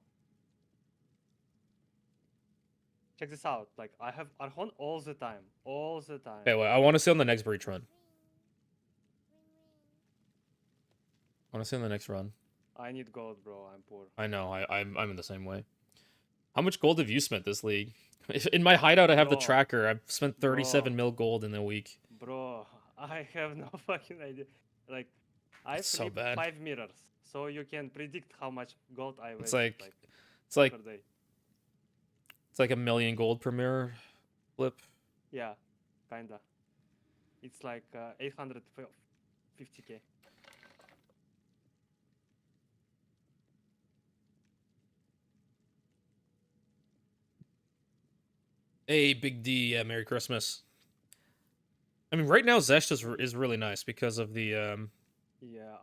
[SPEAKER 7] Check this out. Like I have Archon all the time. All the time.
[SPEAKER 1] Okay, wait, I want to see on the next breach run. I want to see on the next run.
[SPEAKER 7] I need gold, bro. I'm poor.
[SPEAKER 1] I know, I'm in the same way. How much gold have you spent this league? In my hideout, I have the
[SPEAKER 7] Bro.
[SPEAKER 1] tracker. I've spent 37
[SPEAKER 7] Bro.
[SPEAKER 1] mil gold in a week.
[SPEAKER 7] Bro, I have no fucking idea. Like, I
[SPEAKER 1] It's so
[SPEAKER 7] flip
[SPEAKER 1] bad.
[SPEAKER 7] 5 mirrors, so you can predict how much gold I
[SPEAKER 1] It's
[SPEAKER 7] waste.
[SPEAKER 1] like, it's like,
[SPEAKER 7] per day.
[SPEAKER 1] it's like 1,000,000 gold per mirror flip.
[SPEAKER 7] Yeah, kinda. It's like 850k.
[SPEAKER 1] Hey, Big D, yeah, Merry Christmas. I mean, right now Zesht is really nice because of the
[SPEAKER 7] Yeah,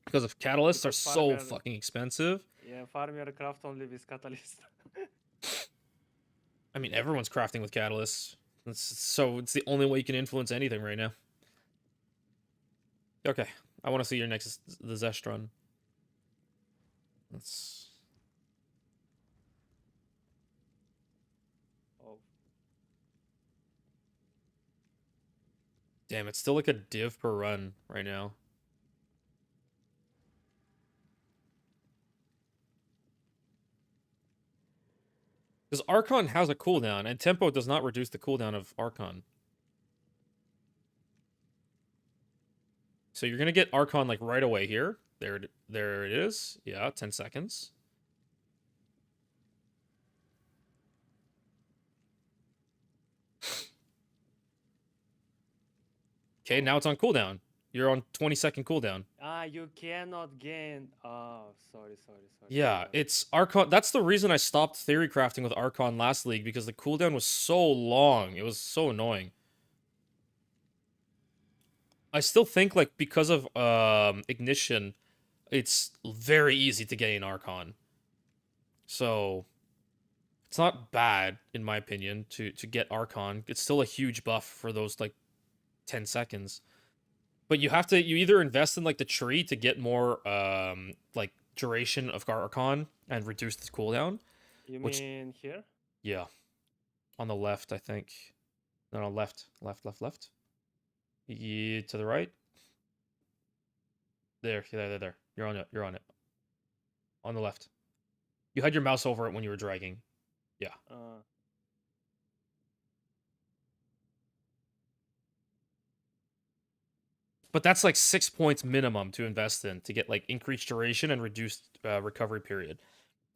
[SPEAKER 1] because of catalysts are
[SPEAKER 7] Because
[SPEAKER 1] so
[SPEAKER 7] farmer-
[SPEAKER 1] fucking expensive.
[SPEAKER 7] yeah. Farmer craft only with catalyst.
[SPEAKER 1] I mean, everyone's crafting with catalysts. It's the only way you can influence anything right now. Okay, I want to see your next the Zesht run. Let's.
[SPEAKER 7] Oh,
[SPEAKER 1] Damn, it's still like a div per run right now. Because Archon has a cooldown, and Tempo does not reduce the cooldown of Archon. So you're gonna get Archon like right away here. There it is. Yeah, 10 seconds. Okay, now it's on cooldown. You're on 20-second cooldown.
[SPEAKER 7] you cannot gain. Oh, sorry.
[SPEAKER 1] Yeah, it's Archon. That's the reason I stopped theory crafting with Archon last league, because the cooldown was so long. It was so annoying. I still think, like, because of Ignition, it's very easy to gain Archon. So it's not bad, in my opinion, to get Archon. It's still a huge buff for those, like, 10 seconds. But you either invest in, like, the tree to get more, like, duration of Archon and reduce the cooldown.
[SPEAKER 7] You
[SPEAKER 1] Which-
[SPEAKER 7] mean here?
[SPEAKER 1] Yeah. On the left, I think. No, left. Yeah, to the right. There. You're on it. On the left. You had your mouse over it when you were dragging. But that's like 6 points minimum to invest in to get like increased duration and reduced recovery period.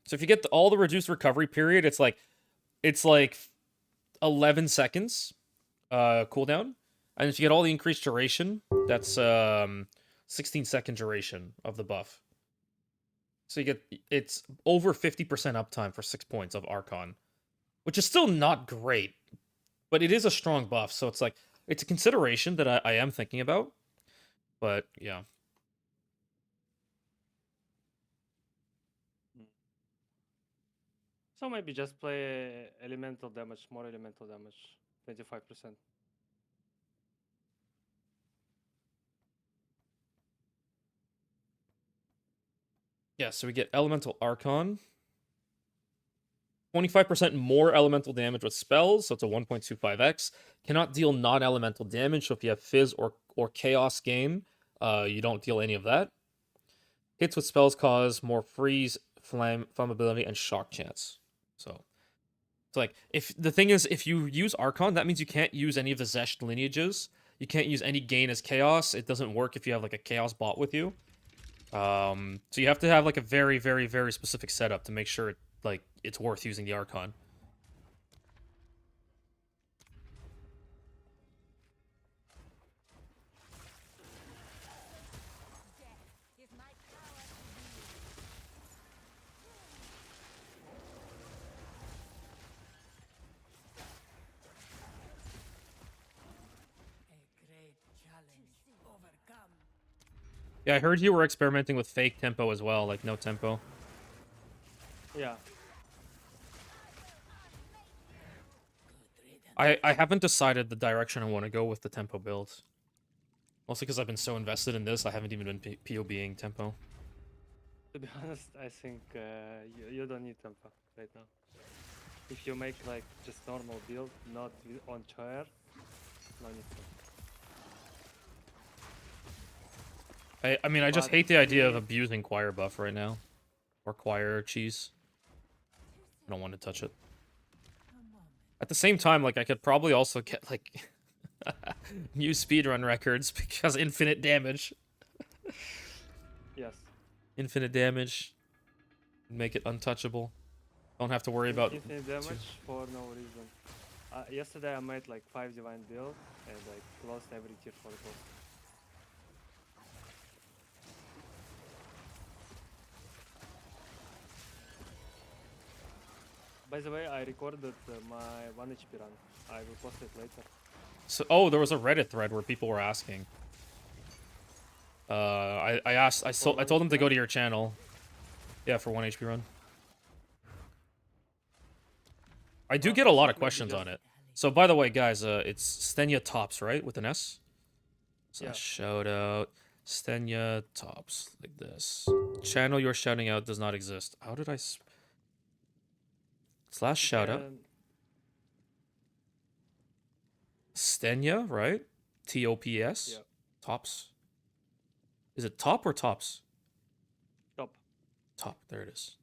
[SPEAKER 1] So if you get all the reduced recovery period, it's like 11 seconds cooldown, and if you get all the increased duration, that's 16-second duration of the buff. So it's over 50% uptime for 6 points of Archon, which is still not great, but it is a strong buff. So it's like it's a consideration that I am thinking about. But yeah.
[SPEAKER 7] So maybe just play elemental damage, more elemental damage, 25%.
[SPEAKER 1] Yeah, so we get Elemental Archon. 25% more elemental damage with spells, so it's a 1.25x. Cannot deal non-elemental damage, so if you have Fizz or Chaos Game, you don't deal any of that. Hits with spells cause more freeze, flame, flammability, and shock chance. So it's like, if you use Archon, that means you can't use any of the Zesht lineages. You can't use any gain as Chaos. It doesn't work if you have like a Chaos bot with you. So you have to have like a very, very, very specific setup to make sure it's worth using the Archon.
[SPEAKER 3] If my power
[SPEAKER 4] A great challenge overcome.
[SPEAKER 1] Yeah, I heard you were experimenting with fake tempo as well, like no tempo.
[SPEAKER 7] Yeah.
[SPEAKER 4] Good riddance.
[SPEAKER 1] I haven't decided the direction I want to go with the tempo build. Mostly because I've been so invested in this, I haven't even been POBing tempo.
[SPEAKER 7] To be honest, I think you don't need tempo right now. If you make like just normal build, not on chair, no need tempo.
[SPEAKER 1] I mean, I just
[SPEAKER 7] But
[SPEAKER 1] hate the idea of
[SPEAKER 7] me-
[SPEAKER 1] abusing Choir buff right now. Or Choir cheese. I don't want to touch it. At the same time, like, I could probably also get, like, new speedrun records because infinite damage.
[SPEAKER 7] Yes.
[SPEAKER 1] Infinite damage. Make it untouchable. Don't have to worry about...
[SPEAKER 7] Infinite damage for no reason. Yesterday I made like 5 divine builds and like lost every tier 4 boss. By the way, I recorded my 1 HP run. I will post it later.
[SPEAKER 1] So, oh, there was a Reddit thread where people were asking. I told them to go to your channel. Yeah, for 1 HP run. I do get a lot of questions on it. So, by the way, guys, it's Stenya Tops, right? With an S? So,
[SPEAKER 7] Yeah.
[SPEAKER 1] shout out. Stenya Tops. Like this. Channel you're shouting out does not exist. How did I... Slash shout out.
[SPEAKER 7] And
[SPEAKER 1] Stenya, right? T-O-P-S?
[SPEAKER 7] Yeah.
[SPEAKER 1] Tops. Is it top or tops?
[SPEAKER 7] top.
[SPEAKER 1] Top, there it is.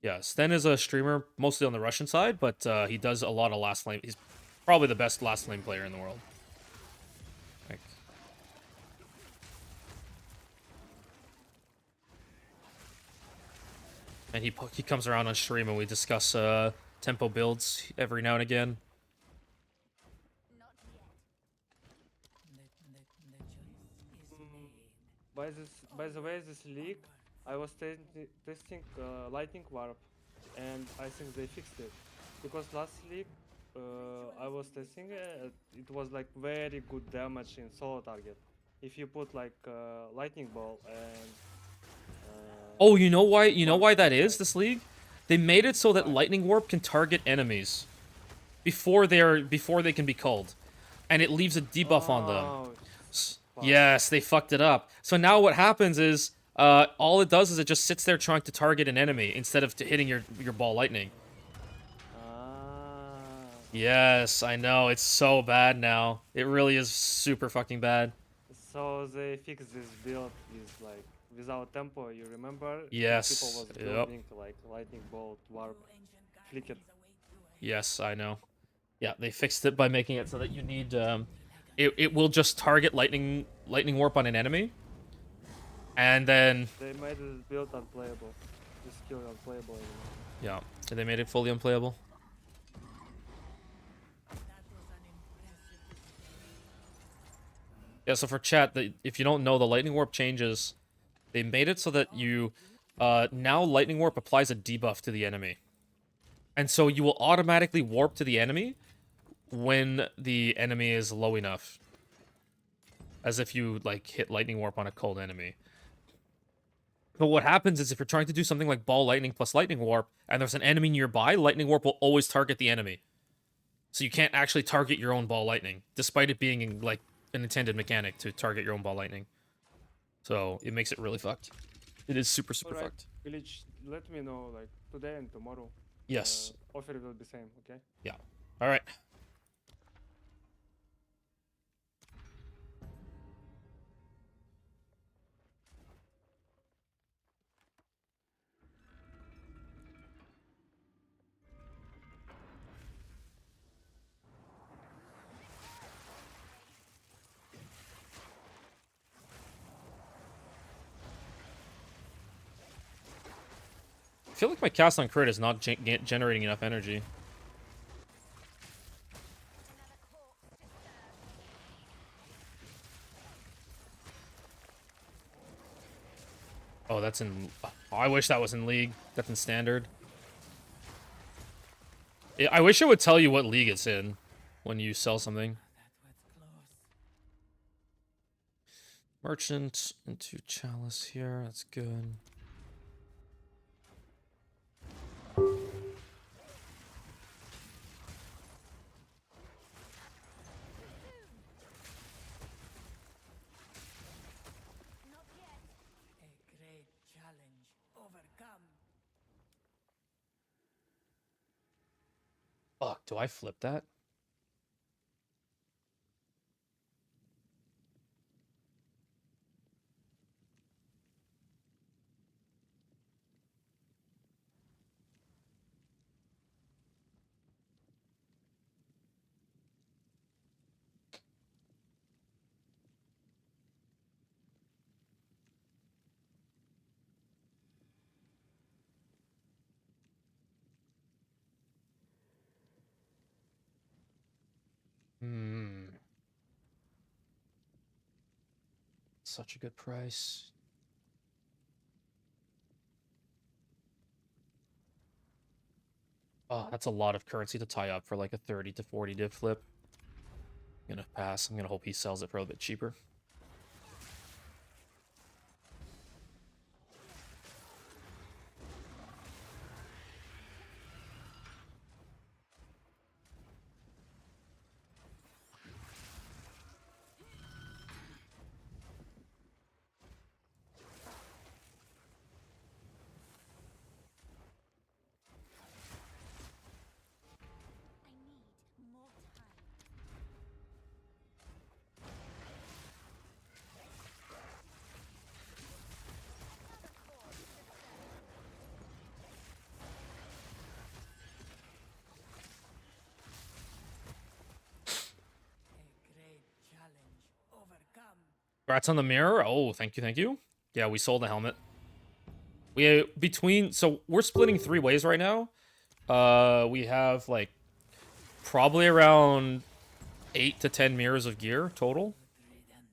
[SPEAKER 1] Yeah, Sten is a streamer, mostly on the Russian side, but he does a lot of last lane. He's probably the best last lane player in the world. Like, and he comes around on stream and we discuss tempo builds every now and again.
[SPEAKER 3] Not yet.
[SPEAKER 4] The choice is made.
[SPEAKER 7] By the way, this league, I was testing Lightning Warp, and I think they fixed it. Because last league, I was testing it, it was like very good damage in solo target. If you put like Lightning Ball and...
[SPEAKER 1] Oh, you know why? You know why that is? This league, they made it so that Lightning Warp can target enemies before they can be culled, and it leaves a debuff on them.
[SPEAKER 7] Oh, fuck.
[SPEAKER 1] Yes, they fucked it up. So now what happens is, all it does is it just sits there trying to target an enemy instead of hitting your ball lightning.
[SPEAKER 7] Ah.
[SPEAKER 1] Yes, I know. It's so bad now. It really is super fucking bad.
[SPEAKER 7] So they fixed this build is like without tempo. You remember?
[SPEAKER 1] Yes,
[SPEAKER 7] People was
[SPEAKER 1] yep.
[SPEAKER 7] building like lightning bolt, warp, flicker.
[SPEAKER 1] Yes, I know. Yeah, they fixed it by making it so that you need it will just target lightning warp on an enemy. And then
[SPEAKER 7] They made this build unplayable. This skill unplayable anymore.
[SPEAKER 1] yeah, they made it fully unplayable. Yeah, so for chat, if you don't know, the lightning warp changes. They made it so that you now lightning warp applies a debuff to the enemy. And so you will automatically warp to the enemy when the enemy is low enough. As if you like hit lightning warp on a cold enemy. But what happens is if you're trying to do something like ball lightning plus lightning warp and there's an enemy nearby, lightning warp will always target the enemy. So you can't actually target your own ball lightning, despite it being like an intended mechanic to target your own ball lightning. So it makes it really fucked. It is super
[SPEAKER 7] Alright,
[SPEAKER 1] fucked.
[SPEAKER 7] Village, let me know like today and tomorrow.
[SPEAKER 1] Yes.
[SPEAKER 7] Offer will be same, okay?
[SPEAKER 1] Yeah. All right. I feel like my cast on crit is not generating enough energy. Oh, that's in... Oh, I wish that was in League. That's in Standard. I wish it would tell you what league it's in when you sell something. Merchant into Chalice here. That's good.
[SPEAKER 4] overcome.
[SPEAKER 1] Fuck, do I flip that? Hmm. Such a good price. Oh, that's a lot of currency to tie up for like a 30 to 40 div flip. I'm gonna pass. I'm gonna hope he sells it for a bit cheaper.
[SPEAKER 3] I need more time.
[SPEAKER 4] A great challenge overcome.
[SPEAKER 1] Congrats on the mirror. Oh, thank you, thank you. Yeah, we sold the helmet. We so we're splitting 3 ways right now. We have like probably around 8 to 10 mirrors of gear total.
[SPEAKER 4] Riddance.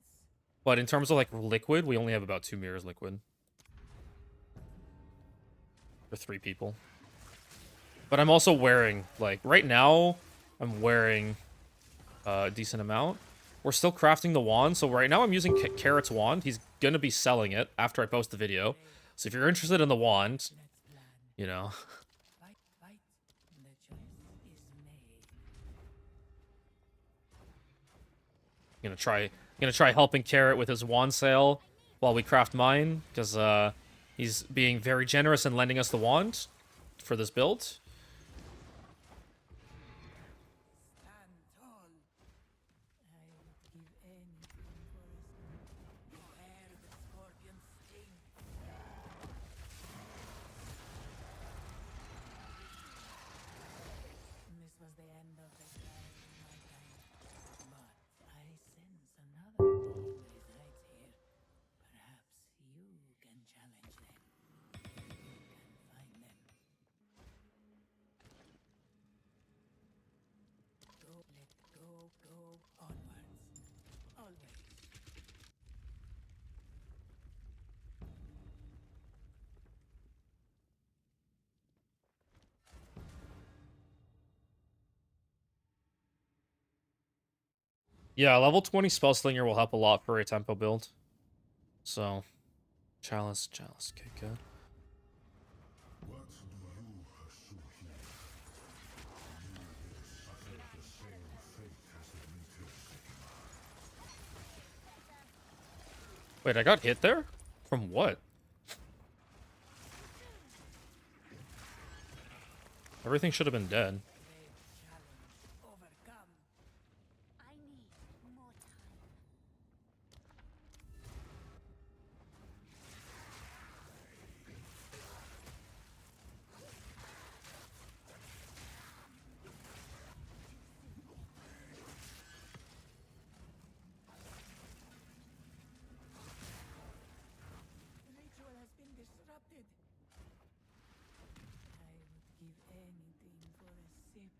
[SPEAKER 1] But in terms of like liquid, we only have about 2 mirrors liquid. For 3 people. But I'm also wearing, like, right now, I'm wearing a decent amount. We're still crafting the wand, so right now I'm using Carrot's wand. He's gonna be selling it after I post the video. So if you're interested in the wand,
[SPEAKER 4] Let's plan.
[SPEAKER 1] you know,
[SPEAKER 4] Fight, fight. The choice is made.
[SPEAKER 1] gonna try helping Carrot with his wand sale while we craft mine, because he's being very generous and lending us the wand for this build.
[SPEAKER 4] Stand tall. I would give anything for a beware the scorpion sting. This was the end of the guide in my time. But I sense another being resides here. Perhaps you can challenge them. If you can find them. Go onwards. Always.
[SPEAKER 1] Yeah, level 20 spell slinger will help a lot for a tempo build. So, chalice, okay, good.
[SPEAKER 5] What do you pursue here? You will suffer the same fate as the meteor Sigma.
[SPEAKER 1] Wait, I got hit there? From what? Everything should have been dead.
[SPEAKER 4] Great challenge overcome.
[SPEAKER 3] I need more time.
[SPEAKER 4] Ritual has been disrupted. I would give anything for a sip.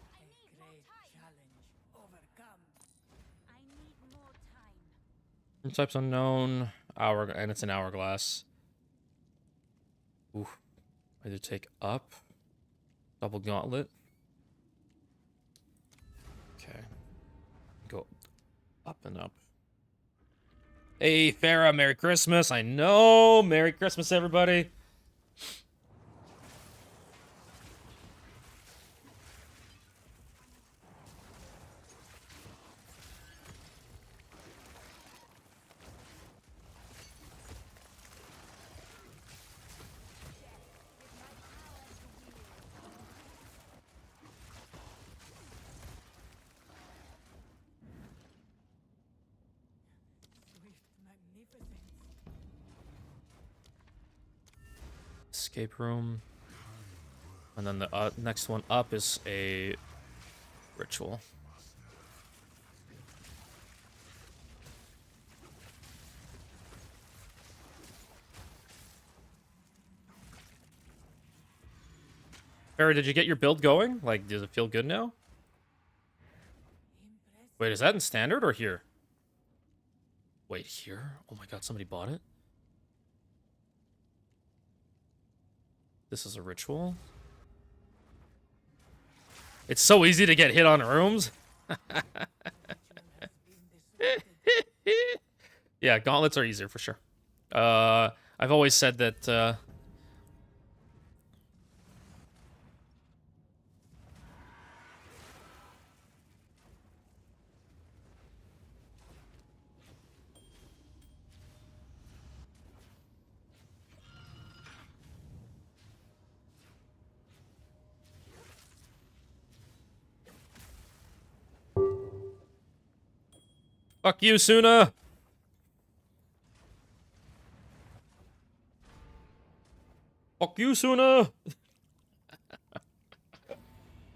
[SPEAKER 4] A great challenge overcome.
[SPEAKER 3] I need more time.
[SPEAKER 1] Types unknown, and it's an hourglass. Ooh, I did take up. Double gauntlet. Okay. Go up and up. Hey, Farah, Merry Christmas. I know. Merry Christmas, everybody.
[SPEAKER 4] Swift magnificence.
[SPEAKER 1] Escape room. And then the next one up is a ritual. Farah, did you get your build going? Like, does it feel good now?
[SPEAKER 4] Impressive.
[SPEAKER 1] Wait, is that in standard or here? Wait, here? Oh my god, somebody bought it? This is a ritual? It's so easy to get hit on rooms. Yeah, gauntlets are easier for sure. I've always said that, fuck you, Suna! Fuck you, Suna!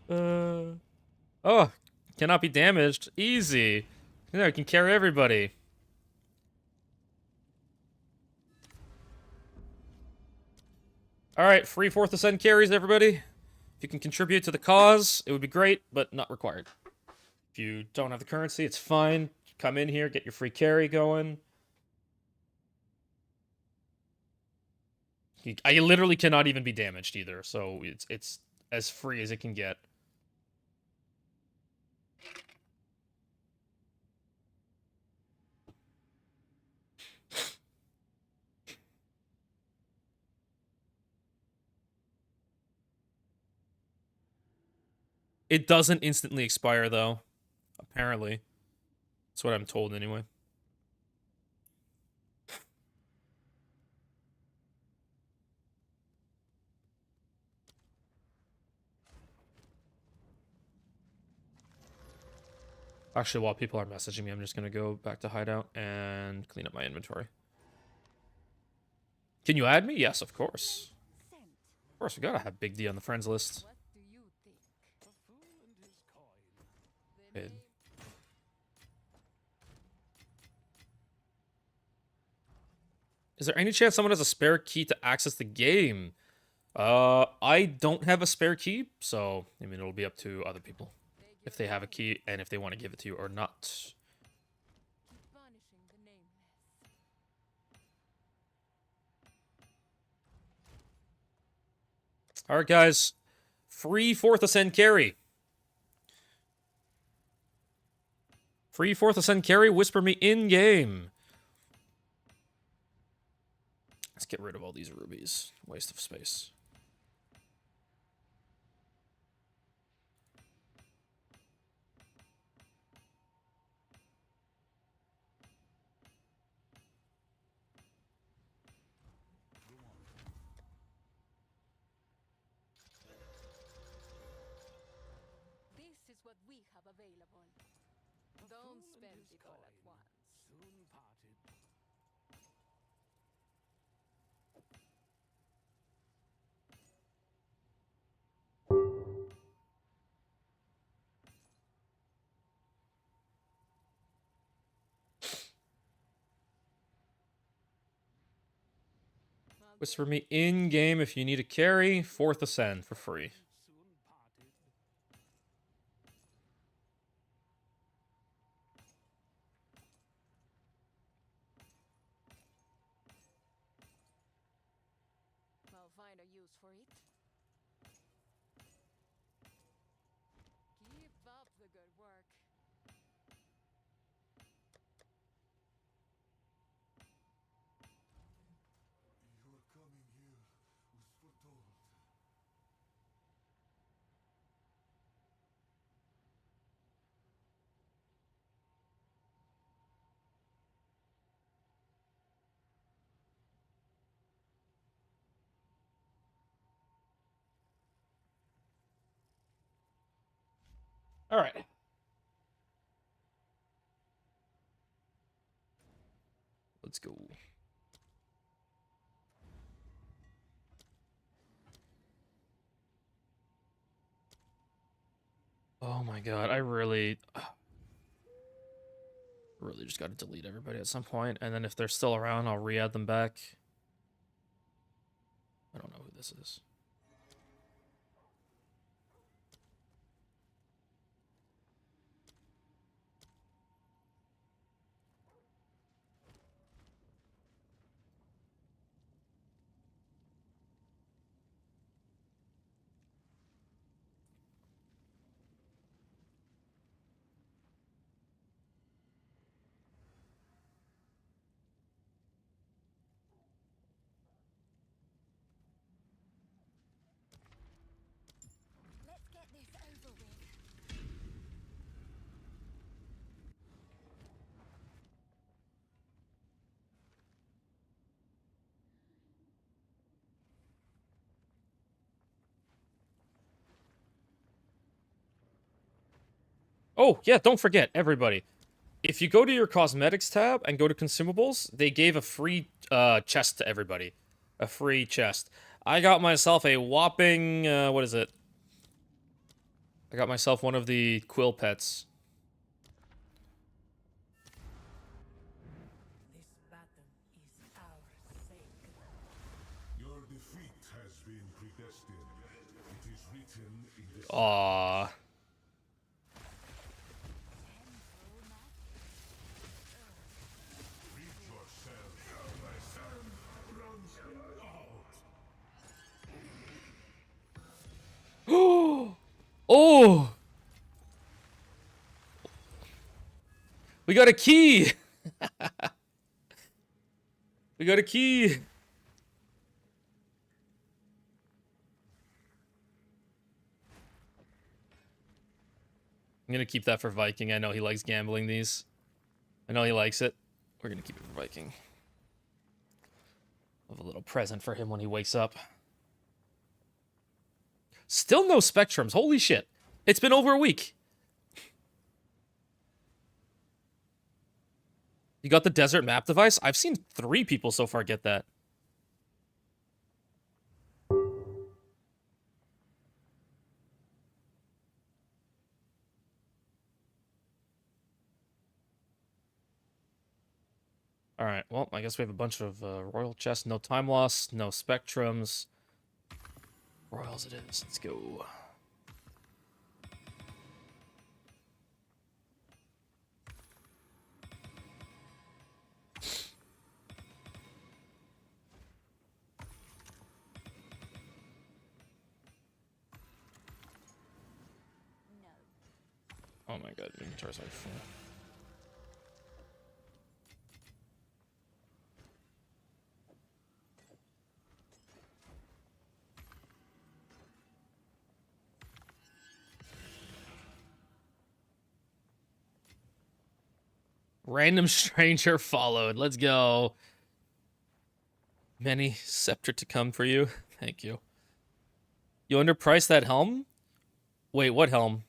[SPEAKER 1] Oh, cannot be damaged. Easy. You know, I can carry everybody. Alright, free 4th Ascend carries, everybody. If you can contribute to the cause, it would be great, but not required. If you don't have the currency, it's fine. Come in here, get your free carry going. I literally cannot even be damaged either, so it's as free as it can get. It doesn't instantly expire, though. Apparently. That's what I'm told, anyway. Actually, while people are messaging me, I'm just gonna go back to hideout and clean up my inventory. Can you add me? Yes, of course. Of course, we gotta have Big D on the friends list.
[SPEAKER 3] What do you think? The
[SPEAKER 1] Good.
[SPEAKER 3] name
[SPEAKER 1] Is there any chance someone has a spare key to access the game? I don't have a spare key, so I mean it'll be up to other people if they have a key and if they want to give it to you or not.
[SPEAKER 3] punishing the nameless.
[SPEAKER 1] All right, guys, free 4th Ascend carry. Free 4th Ascend carry. Whisper me in game. Let's get rid of all these rubies. Waste of space.
[SPEAKER 3] This is what we have available. Don't spend it all at once.
[SPEAKER 6] Soon parted.
[SPEAKER 1] Whisper me in game if you need a carry. 4th Ascend for free.
[SPEAKER 6] Soon parted.
[SPEAKER 3] I'll find a use for it. Keep up the good work.
[SPEAKER 1] All right. Let's go. Oh my god, I really just got to delete everybody at some point, and then if they're still around, I'll re-add them back. I don't know who this is.
[SPEAKER 3] Let's get this over with.
[SPEAKER 1] Oh, yeah, don't forget, everybody. If you go to your cosmetics tab and go to consumables, they gave a free chest to everybody. A free chest. I got myself a whopping, what is it? I got myself one of the quill pets.
[SPEAKER 4] This battle is our sake.
[SPEAKER 5] Your defeat has been predestined. It is written in the
[SPEAKER 1] Aww.
[SPEAKER 5] Read yourself. My son runs out.
[SPEAKER 1] Oh! We got a key! We got a key! I'm gonna keep that for Viking. I know he likes gambling these. I know he likes it. We're gonna keep it for Viking. Have a little present for him when he wakes up. Still no Spectrums. Holy shit. It's been over a week. You got the desert map device? I've seen 3 people so far get that. Alright, well, I guess we have a bunch of royal chests. No time loss, no spectrums. Royals it is. Let's go. Oh my god, inventory's already full. Random stranger followed. Let's go. Many scepter to come for you. Thank you. You underpriced that helm? Wait, what helm?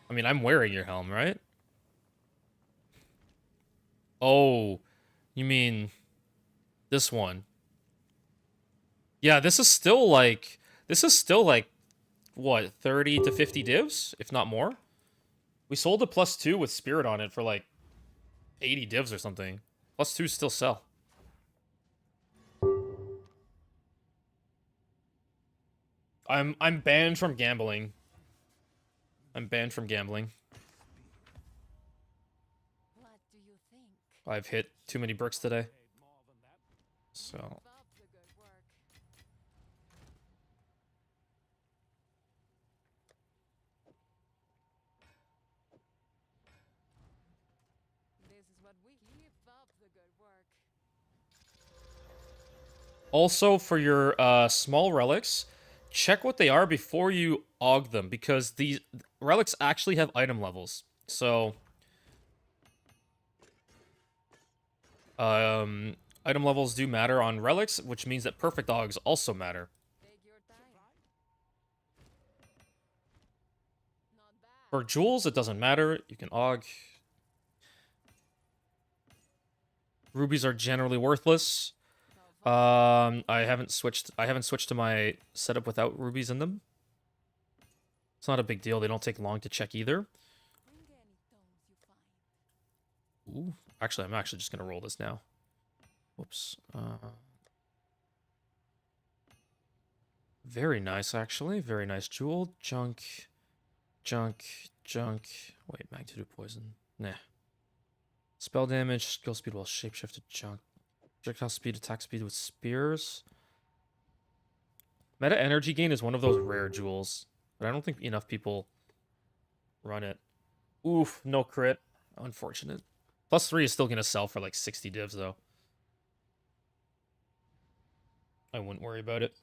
[SPEAKER 1] I mean, I'm wearing your helm, right? Oh, you mean this one? Yeah, this is still like what, 30 to 50 divs, if not more. We sold a +2 with Spirit on it for like 80 divs or something. +2 still sell. I'm banned from gambling. I'm banned from gambling.
[SPEAKER 3] What do you think?
[SPEAKER 1] I've hit too many bricks today. So,
[SPEAKER 3] Keep up the good work. This is what we keep up the good work.
[SPEAKER 1] also for your small relics, check what they are before you aug them, because these relics actually have item levels. So, item levels do matter on relics, which means that perfect augs also matter.
[SPEAKER 3] Take your time.
[SPEAKER 1] For jewels, it doesn't matter. You can AUG. Rubies are generally worthless. I haven't switched to my setup without rubies in them. It's not a big deal. They don't take long to check either.
[SPEAKER 3] Bring any stones you find.
[SPEAKER 1] Ooh, actually, I'm actually just gonna roll this now. Whoops. Very nice, actually. Very nice jewel. Junk. Wait, magnitude poison. Nah. Spell damage, skill speed while shapeshifted junk. Projectile speed, attack speed with spears. Meta energy gain is one of those rare jewels, but I don't think enough people run it. Oof, no crit. Unfortunate. +3 is still gonna sell for like 60 divs though. I wouldn't worry about it.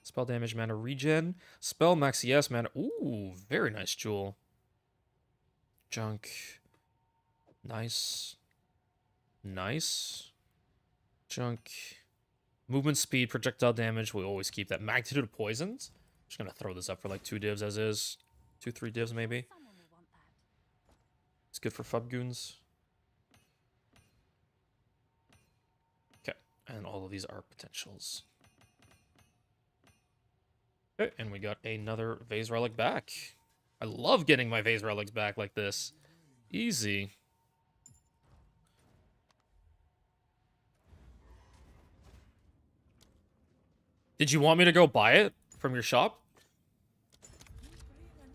[SPEAKER 1] Spell damage, mana regen. Spell max ES mana. Ooh, very nice jewel. Junk. Nice. Nice. Junk. Movement speed, projectile damage. We always keep that. Magnitude of poisons. Just gonna throw this up for like 2 divs as is. 2-3 divs maybe.
[SPEAKER 3] Someone will want that.
[SPEAKER 1] It's good for Fubgoons. Okay, and all of these are potentials. Okay, and we got another Vase Relic back. I love getting my Vase Relics back like this. Easy. Did you want me to go buy it from your shop?
[SPEAKER 3] Let's get this over with.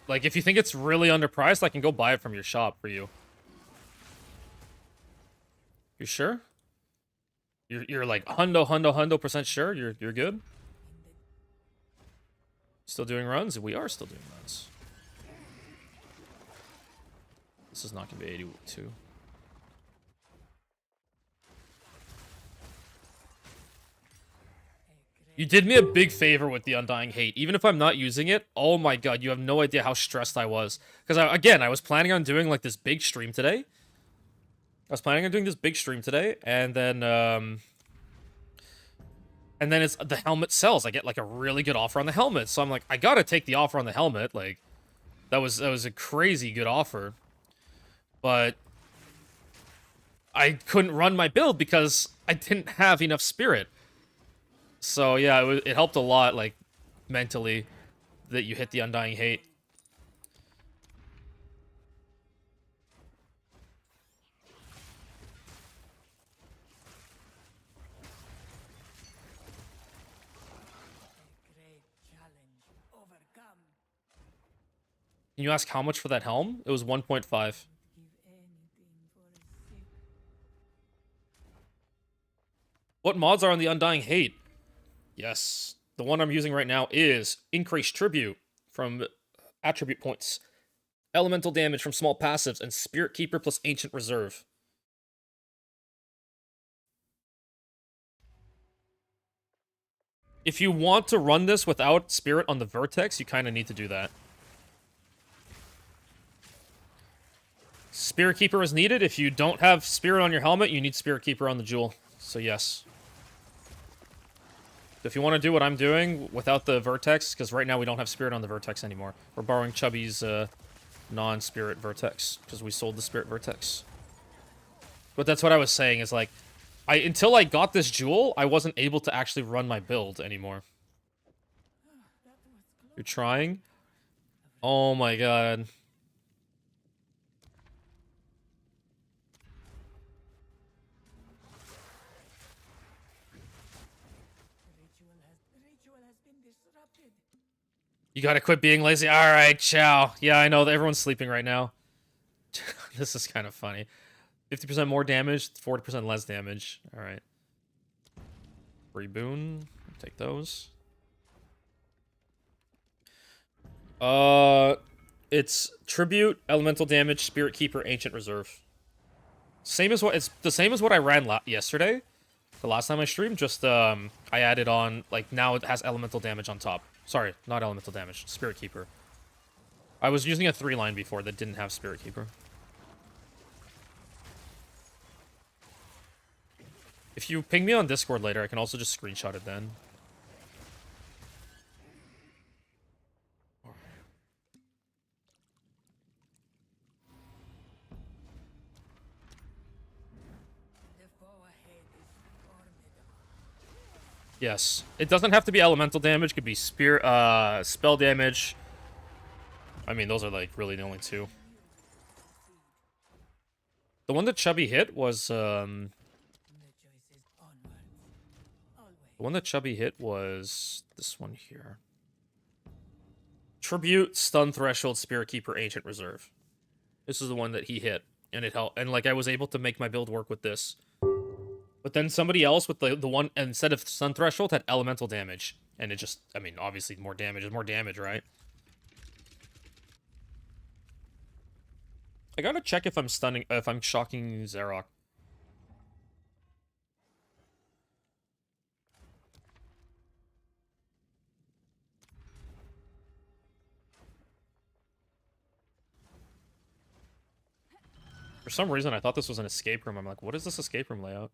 [SPEAKER 1] Like, if you think it's really underpriced, I can go buy it from your shop for you. You sure? You're like hundo% sure? You're good? Still doing runs? We are still doing runs. This is not gonna be 82. You did me a big favor with the Undying Hate. Even if I'm not using it, oh my god, you have no idea how stressed I was. Because, again, I was planning on doing, like, this big stream today. And then it's the helmet sells. I get, like, a really good offer on the helmet. So I'm like, I gotta take the offer on the helmet. Like, that was a crazy good offer. But I couldn't run my build because I didn't have enough spirit. So yeah, it helped a lot, like, mentally, that you hit the Undying Hate.
[SPEAKER 4] Great challenge overcome.
[SPEAKER 1] Can you ask how much for that helm? It was 1.5.
[SPEAKER 4] Give anything for a sip.
[SPEAKER 1] What mods are on the Undying Hate? Yes. The one I'm using right now is Increased Tribute from attribute points, Elemental damage from small passives, and Spirit Keeper plus Ancient Reserve. If you want to run this without Spirit on the Vertex, you kind of need to do that. Spirit Keeper is needed. If you don't have Spirit on your helmet, you need Spirit Keeper on the jewel. So yes. If you want to do what I'm doing without the Vertex, because right now we don't have Spirit on the Vertex anymore. We're borrowing Chubby's non-Spirit Vertex, because we sold the Spirit Vertex. But that's what I was saying, is like, until I got this jewel, I wasn't able to actually run my build anymore. You're trying? Oh my god.
[SPEAKER 4] The ritual has been disrupted.
[SPEAKER 1] You gotta quit being lazy. Alright, ciao. Yeah, I know that everyone's sleeping right now. This is kind of funny. 50% more damage, 40% less damage. Alright. Free boon. Take those. It's Tribute, Elemental damage, Spirit Keeper, Ancient Reserve. It's the same as what I ran yesterday. The last time I streamed, just I added on, like, now it has elemental damage on top. Sorry, not elemental damage, Spirit Keeper. I was using a 3-line before that didn't have Spirit Keeper. If you ping me on Discord later, I can also just screenshot it then.
[SPEAKER 4] The foe ahead is formidable.
[SPEAKER 1] Yes. It doesn't have to be elemental damage, it could be spell damage. I mean, those are like really the only two. The one that Chubby hit was
[SPEAKER 4] The choice is onwards. Always.
[SPEAKER 1] the one that Chubby hit was this one here. Tribute, Stun Threshold, Spirit Keeper, Ancient Reserve. This is the one that he hit, and it helped. And like I was able to make my build work with this. But then somebody else with the one instead of Stun Threshold had elemental damage, and it just, I mean, obviously more damage is more damage, right? I gotta check if I'm shocking Zarok. For some reason, I thought this was an escape room. I'm like, what is this escape room layout?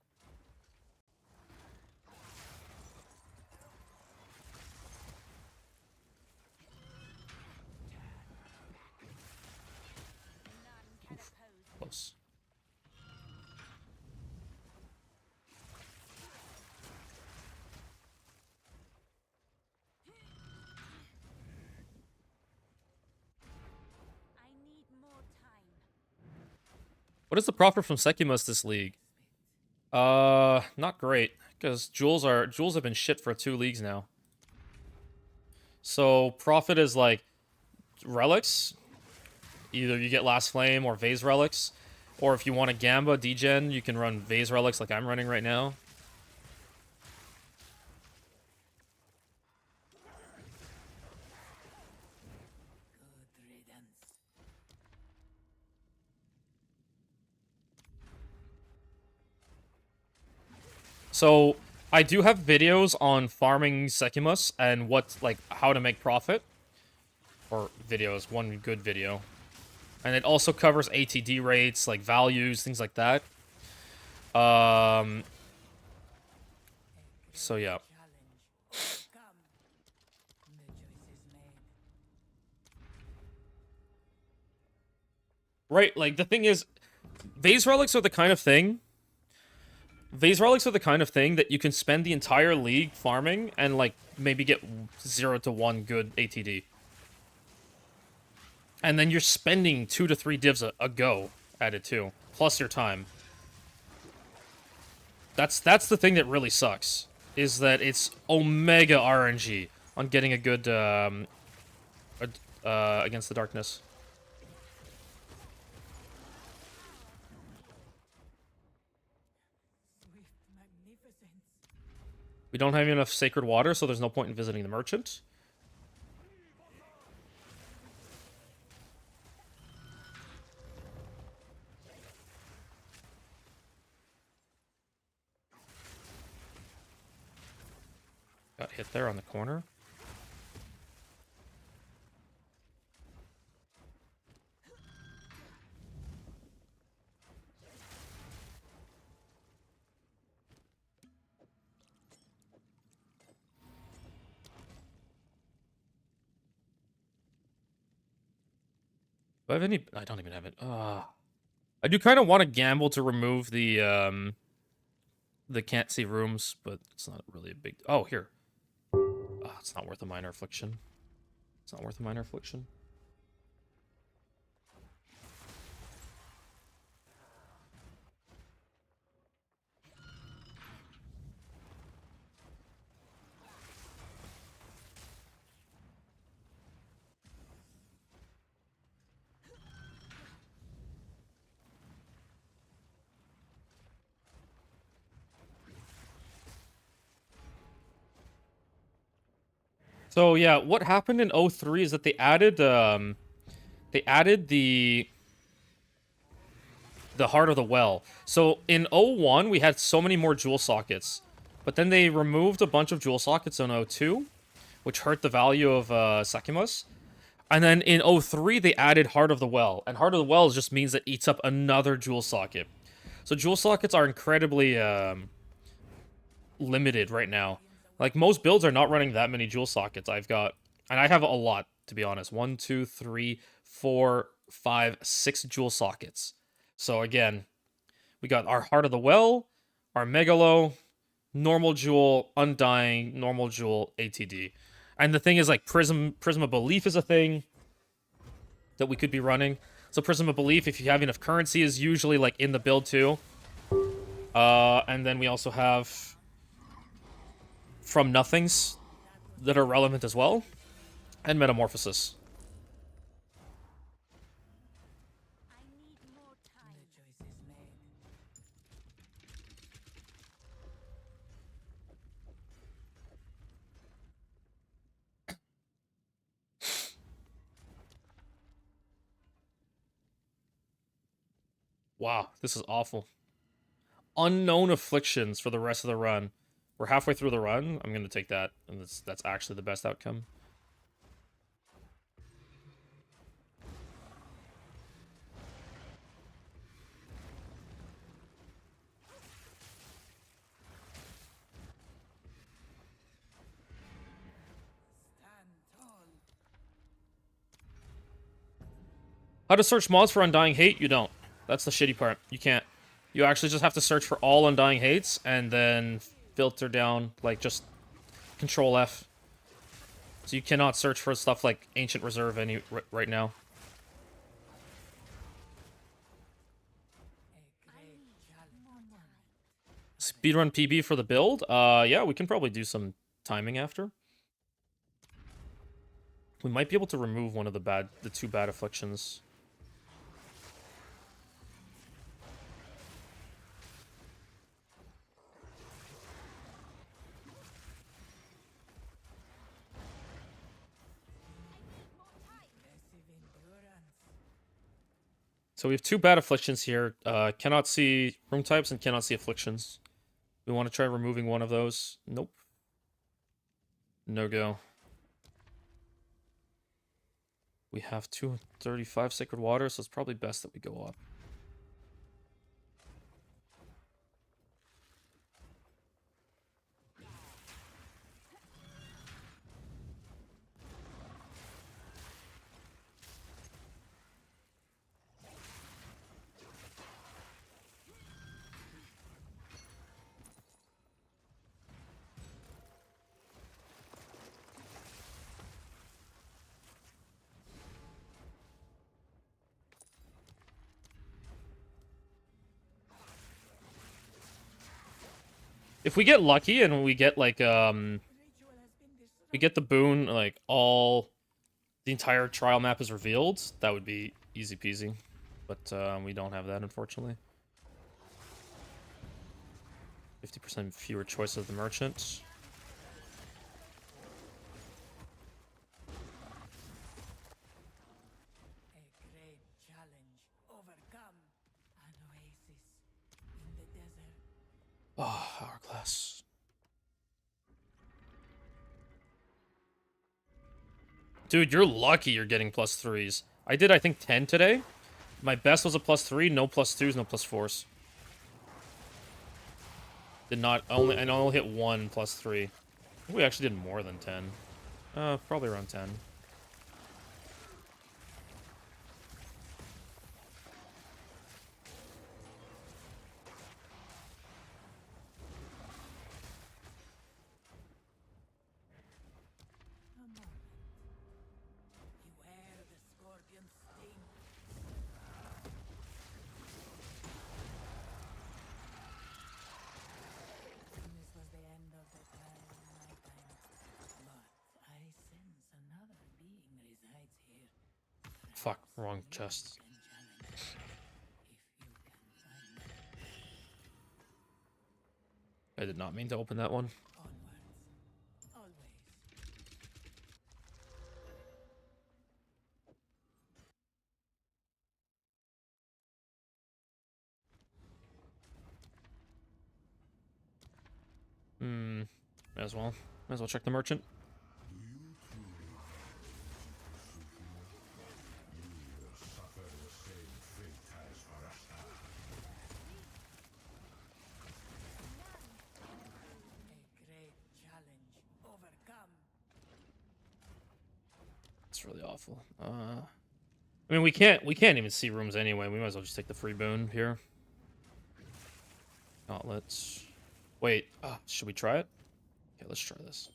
[SPEAKER 1] Oof, close.
[SPEAKER 3] I need more time.
[SPEAKER 1] What is the profit from Sekimus this league? Not great, because jewels have been shit for 2 leagues now. So profit is like relics. Either you get Last Flame or Vase relics, or if you want a Gamba degen, you can run Vase relics like I'm running right now.
[SPEAKER 4] Good riddance.
[SPEAKER 1] So I do have videos on farming Sekimus and how to make profit. Or videos, one good video. And it also covers ATD rates, like values, things like that. So yeah.
[SPEAKER 4] Challenge. Come. The choice is made.
[SPEAKER 1] Right, like the thing is, Vase relics are the kind of thing. Vase relics are the kind of thing that you can spend the entire league farming and like maybe get 0 to 1 good ATD. And then you're spending 2 to 3 divs a go at it too, plus your time. That's the thing that really sucks, is that it's Omega RNG on getting a good against the darkness.
[SPEAKER 4] Swift magnificence.
[SPEAKER 1] We don't have enough sacred water, so there's no point in visiting the merchant. Got hit there on the corner. Do I have any? I don't even have it. I do kind of want to gamble to remove the can't see rooms, but it's not really a big. Oh, here. It's not worth a minor affliction. It's not worth a minor affliction. So yeah, what happened in 03 is that they added the the Heart of the Well. So in 01, we had so many more jewel sockets, but then they removed a bunch of jewel sockets in 02, which hurt the value of Sekimus. And then in 03, they added Heart of the Well, and Heart of the Well just means it eats up another jewel socket. So jewel sockets are incredibly limited right now. Like, most builds are not running that many jewel sockets. I've got, and I have a lot, to be honest. 1, 2, 3, 4, 5, 6 jewel sockets. So again, we got our Heart of the Well, our Megalo, normal jewel, Undying, normal jewel, ATD. And the thing is, like, Prism of Belief is a thing that we could be running. So Prism of Belief, if you have enough currency, is usually, like, in the build too. And then we also have From Nothings that are relevant as well. And Metamorphosis. Wow, this is awful. Unknown Afflictions for the rest of the run. We're halfway through the run. I'm going to take that, and that's actually the best outcome. How to search mods for Undying Hate? You don't. That's the shitty part. You can't. You actually just have to search for all Undying Hates and then filter down, like, just Control F. So you cannot search for stuff like Ancient Reserve right now. Speedrun PB for the build? Yeah, we can probably do some timing after. We might be able to remove one of the two bad afflictions. So we have two bad afflictions here. Cannot see room types and cannot see afflictions. We want to try removing one of those. Nope. No go. We have 235 Sacred Water, so it's probably best that we go up. If we get lucky and we get, like, we get the boon, like, the entire trial map is revealed, that would be easy peasy. But, we don't have that, unfortunately. 50% fewer choices of the merchant.
[SPEAKER 4] A great challenge. Overcome an oasis in the desert.
[SPEAKER 1] Oh, Hourglass. Dude, you're lucky you're getting +3s. I did, I think, 10 today. My best was a +3, no +2s, no +4s. I only hit one +3. We actually did more than 10. Probably around 10.
[SPEAKER 4] Beware the scorpion sting. This was the end of the time in my time. But I sense another being resides here.
[SPEAKER 1] Fuck, wrong chest.
[SPEAKER 4] Can challenge if you can find it.
[SPEAKER 1] I did not mean to open that one. Might as well. Might as well check the merchant.
[SPEAKER 5] Do you truly you will suffer the same fate as Varasta.
[SPEAKER 4] A great challenge overcome.
[SPEAKER 1] It's really awful. I mean, we can't even see rooms anyway. We might as well just take the free boon here. Gauntlets. Wait, should we try it? Okay, let's try this.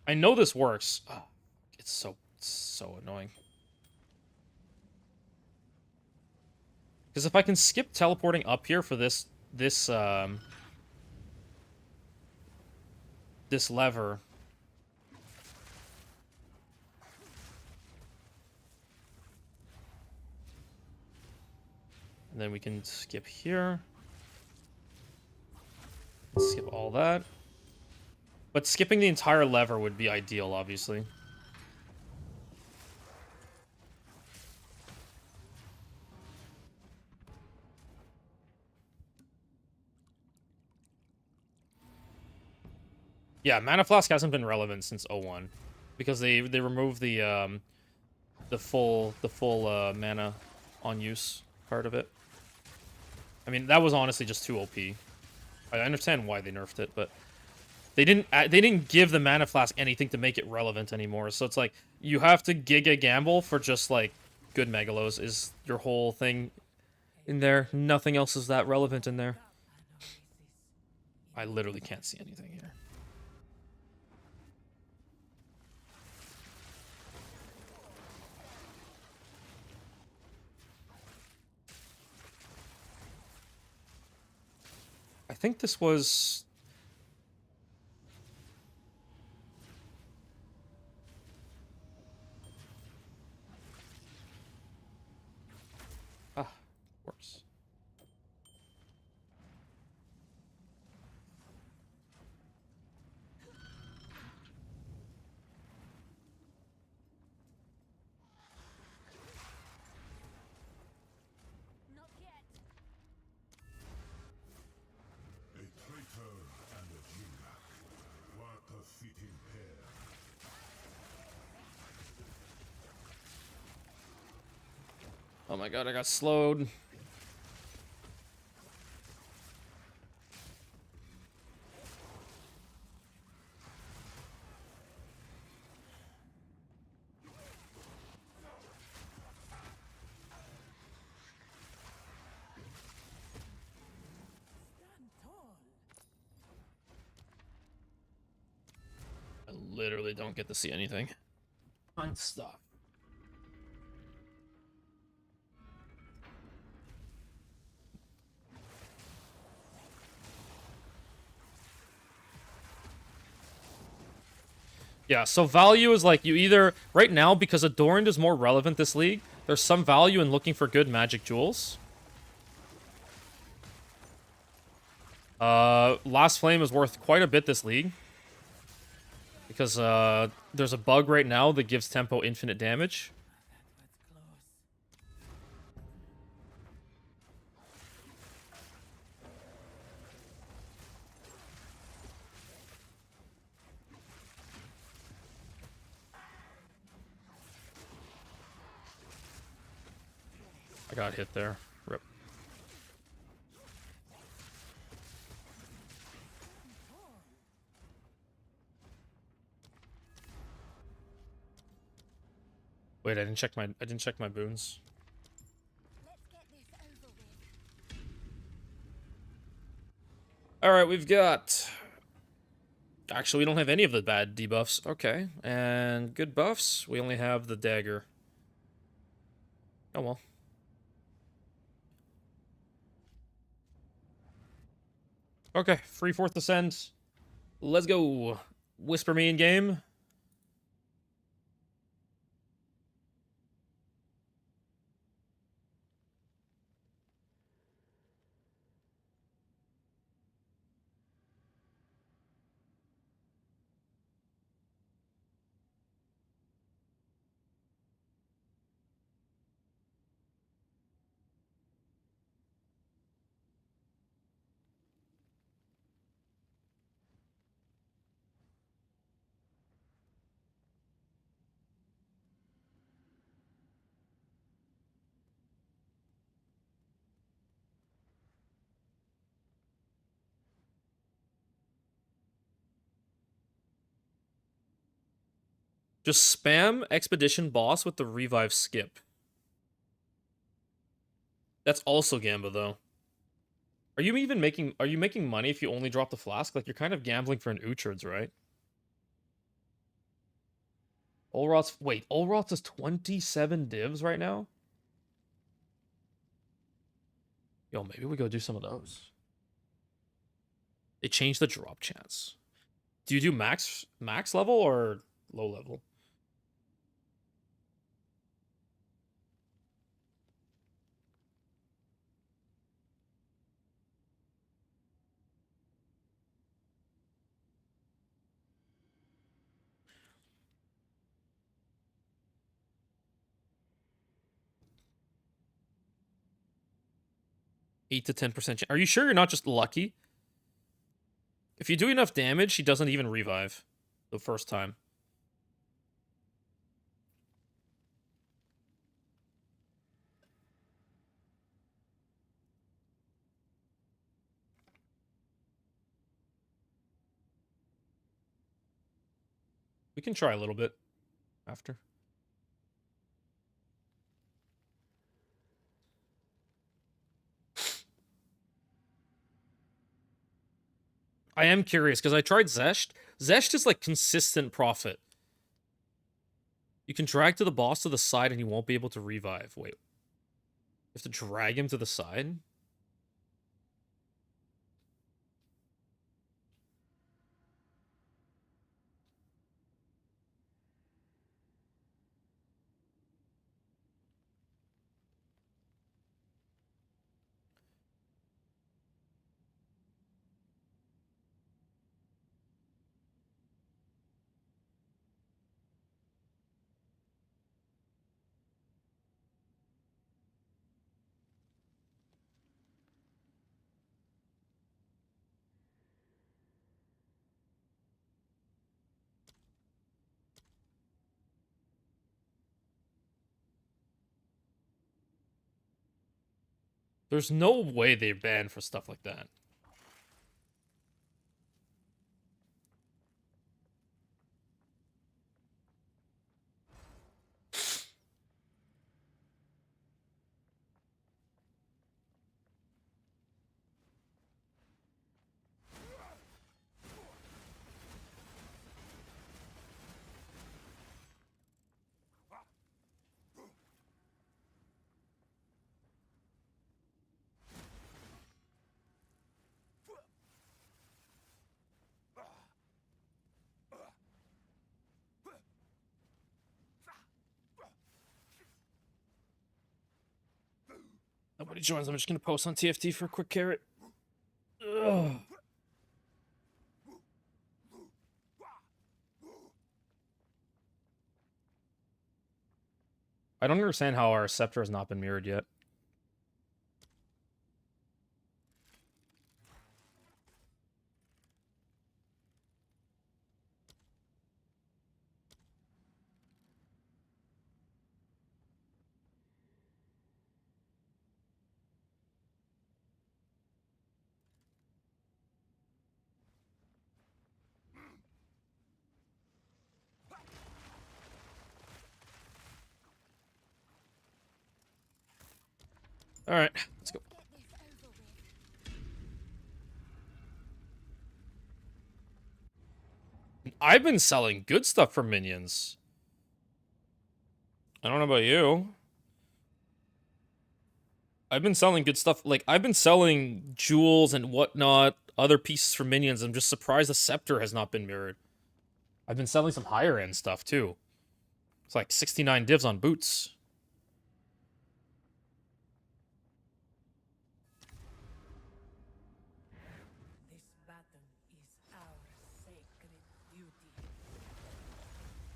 [SPEAKER 1] I know this works. Oh, it's so annoying. Because if I can skip teleporting up here for this lever, and then we can skip here, skip all that. But skipping the entire lever would be ideal, obviously. Yeah, Mana Flask hasn't been relevant since 01 because they removed the full mana on use part of it. I mean, that was honestly just too OP. I understand why they nerfed it, but they didn't give the Mana Flask anything to make it relevant anymore. So it's like you have to giga gamble for just like good Megalos is your whole thing in there. Nothing else is that relevant in there. I literally can't see anything here. I think this was... worse.
[SPEAKER 3] Not yet.
[SPEAKER 5] A traitor and a Jingak. What a fitting pair.
[SPEAKER 1] Oh my god, I got slowed.
[SPEAKER 4] Stand tall.
[SPEAKER 1] I literally don't get to see anything. Unstop. Yeah, so value is like you either... Right now, because Adorned is more relevant this league, there's some value in looking for good magic jewels. Last Flame is worth quite a bit this league. Because there's a bug right now that gives Tempo infinite damage.
[SPEAKER 4] That was close.
[SPEAKER 1] I got hit there. Rip. Wait, I didn't check my boons.
[SPEAKER 3] Let's get this over with.
[SPEAKER 1] All right, we've got... Actually, we don't have any of the bad debuffs. Okay, and good buffs. We only have the dagger. Oh well. Okay, free fourth descent. Let's go. Whisper me in game. Just spam Expedition Boss with the revive skip. That's also Gamba though. Are you making money if you only drop the flask? Like you're kind of gambling for an Uhtred's, right? Olroth's is 27 divs right now? Yo, maybe we go do some of those. They changed the drop chance. Do you do max level or low level? Eight to 10%. Are you sure you're not just lucky? If you do enough damage, he doesn't even revive the first time. We can try a little bit after. I am curious because I tried Zesht. Zesht is like consistent profit. You can drag to the boss to the side and he won't be able to revive. Wait. You have to drag him to the side? There's no way they're banned for stuff like that. Nobody joins. I'm just gonna post on TFT for a quick carrot. Ugh. I don't understand how our scepter has not been mirrored yet. All right, let's go. I've been selling good stuff for minions. I don't know about you. I've been selling good stuff. Like, I've been selling jewels and whatnot, other pieces for minions. I'm just surprised the scepter has not been mirrored. I've been selling some higher end stuff, too. It's like 69 divs on boots.
[SPEAKER 4] This battle is our sacred duty.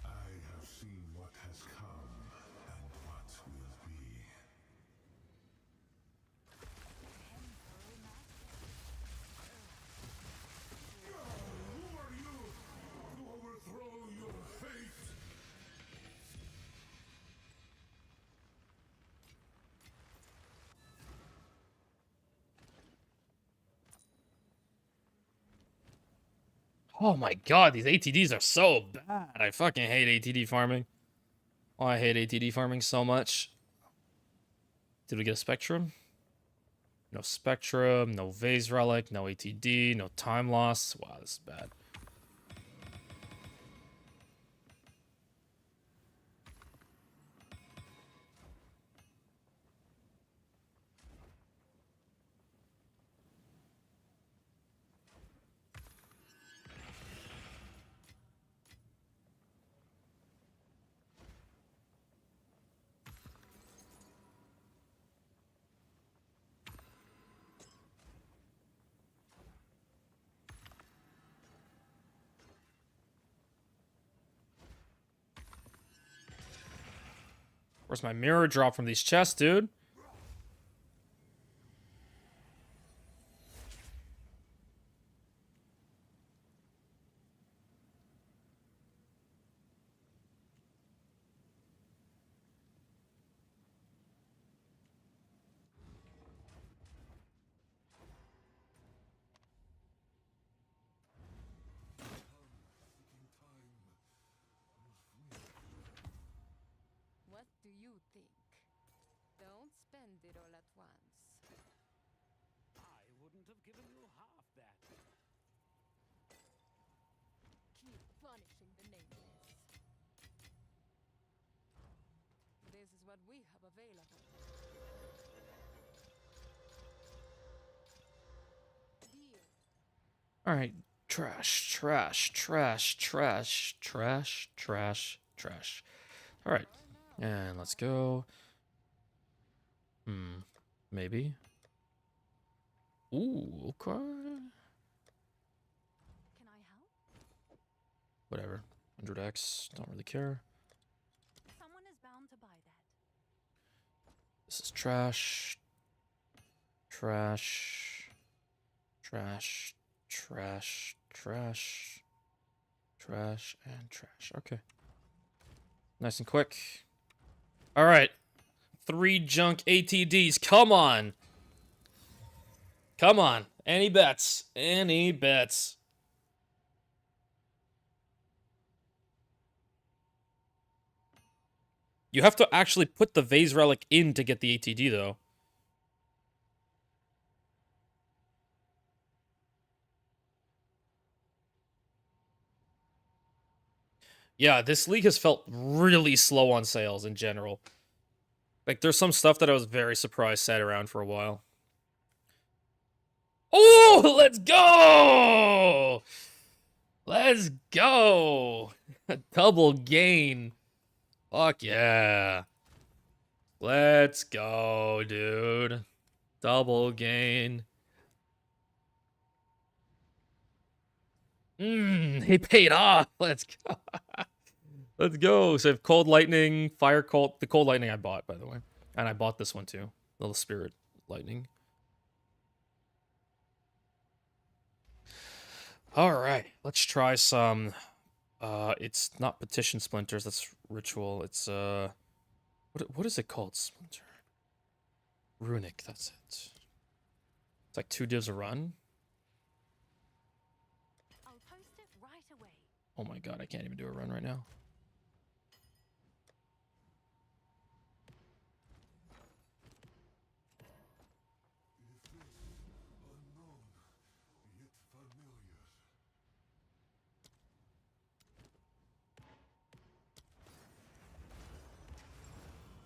[SPEAKER 5] I have seen what has come and what will be. Who are you to overthrow your fate?
[SPEAKER 1] Oh my god, these ATDs are so bad. I fucking hate ATD farming. Oh, I hate ATD farming so much. Did we get a Spectrum? No Spectrum, no Vase Relic, no ATD, no Time Loss. Wow, this is bad. Where's my mirror drop from these chests, dude?
[SPEAKER 3] What do you think? Don't spend it all at once.
[SPEAKER 6] I wouldn't have given you half that.
[SPEAKER 3] Keep punishing the nameless. This is what we have available. Deal.
[SPEAKER 1] All right, trash, trash, trash, trash, trash, trash, trash. All right, and let's go. Maybe. Ooh, okay.
[SPEAKER 3] Can I help?
[SPEAKER 1] Whatever. 100x, don't really care.
[SPEAKER 3] Someone is bound to buy that.
[SPEAKER 1] This is trash. Trash. Trash. Trash. Trash. Trash and trash. Okay. Nice and quick. All right. 3 junk ATDs. Come on. Come on. Any bets? Any bets? You have to actually put the Vase Relic in to get the ATD, though. Yeah, this league has felt really slow on sales in general. Like, there's some stuff that I was very surprised sat around for a while. Oh, let's go! Let's go! Double gain. Fuck yeah. Let's go, dude. Double gain. He paid off. Let's go. Let's go. So I have Cold Lightning, Fire Cult. The Cold Lightning I bought, by the way. And I bought this one too. Little Spirit Lightning. Alright. Let's try some. It's not Petition Splinters, that's Ritual. It's what is it called? Splinter. Runic, that's it. It's like 2 divs a run.
[SPEAKER 3] I'll post it right away.
[SPEAKER 1] Oh my god, I can't even do a run right now.
[SPEAKER 5] Unknown, yet familiar.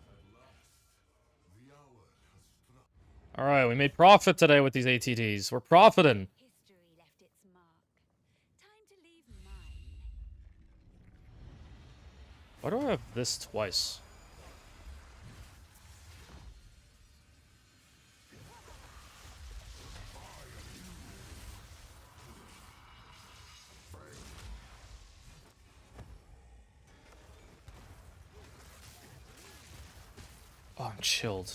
[SPEAKER 5] At last, the hour has struck.
[SPEAKER 1] Alright, we made profit today with these ATDs. We're profiting.
[SPEAKER 3] History left its mark. Time to leave mine.
[SPEAKER 1] Why do I have this twice? Oh, I'm chilled.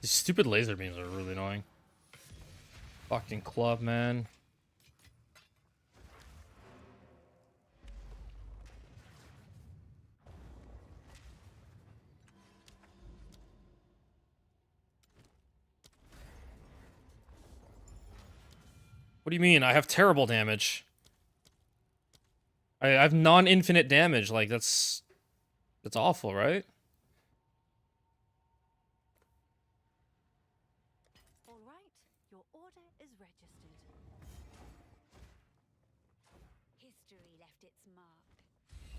[SPEAKER 1] These stupid laser beams are really annoying. Fucking club, man. What do you mean? I have terrible damage. I have non-infinite damage. Like, that's awful, right?
[SPEAKER 3] All right, your order is registered. History left its mark.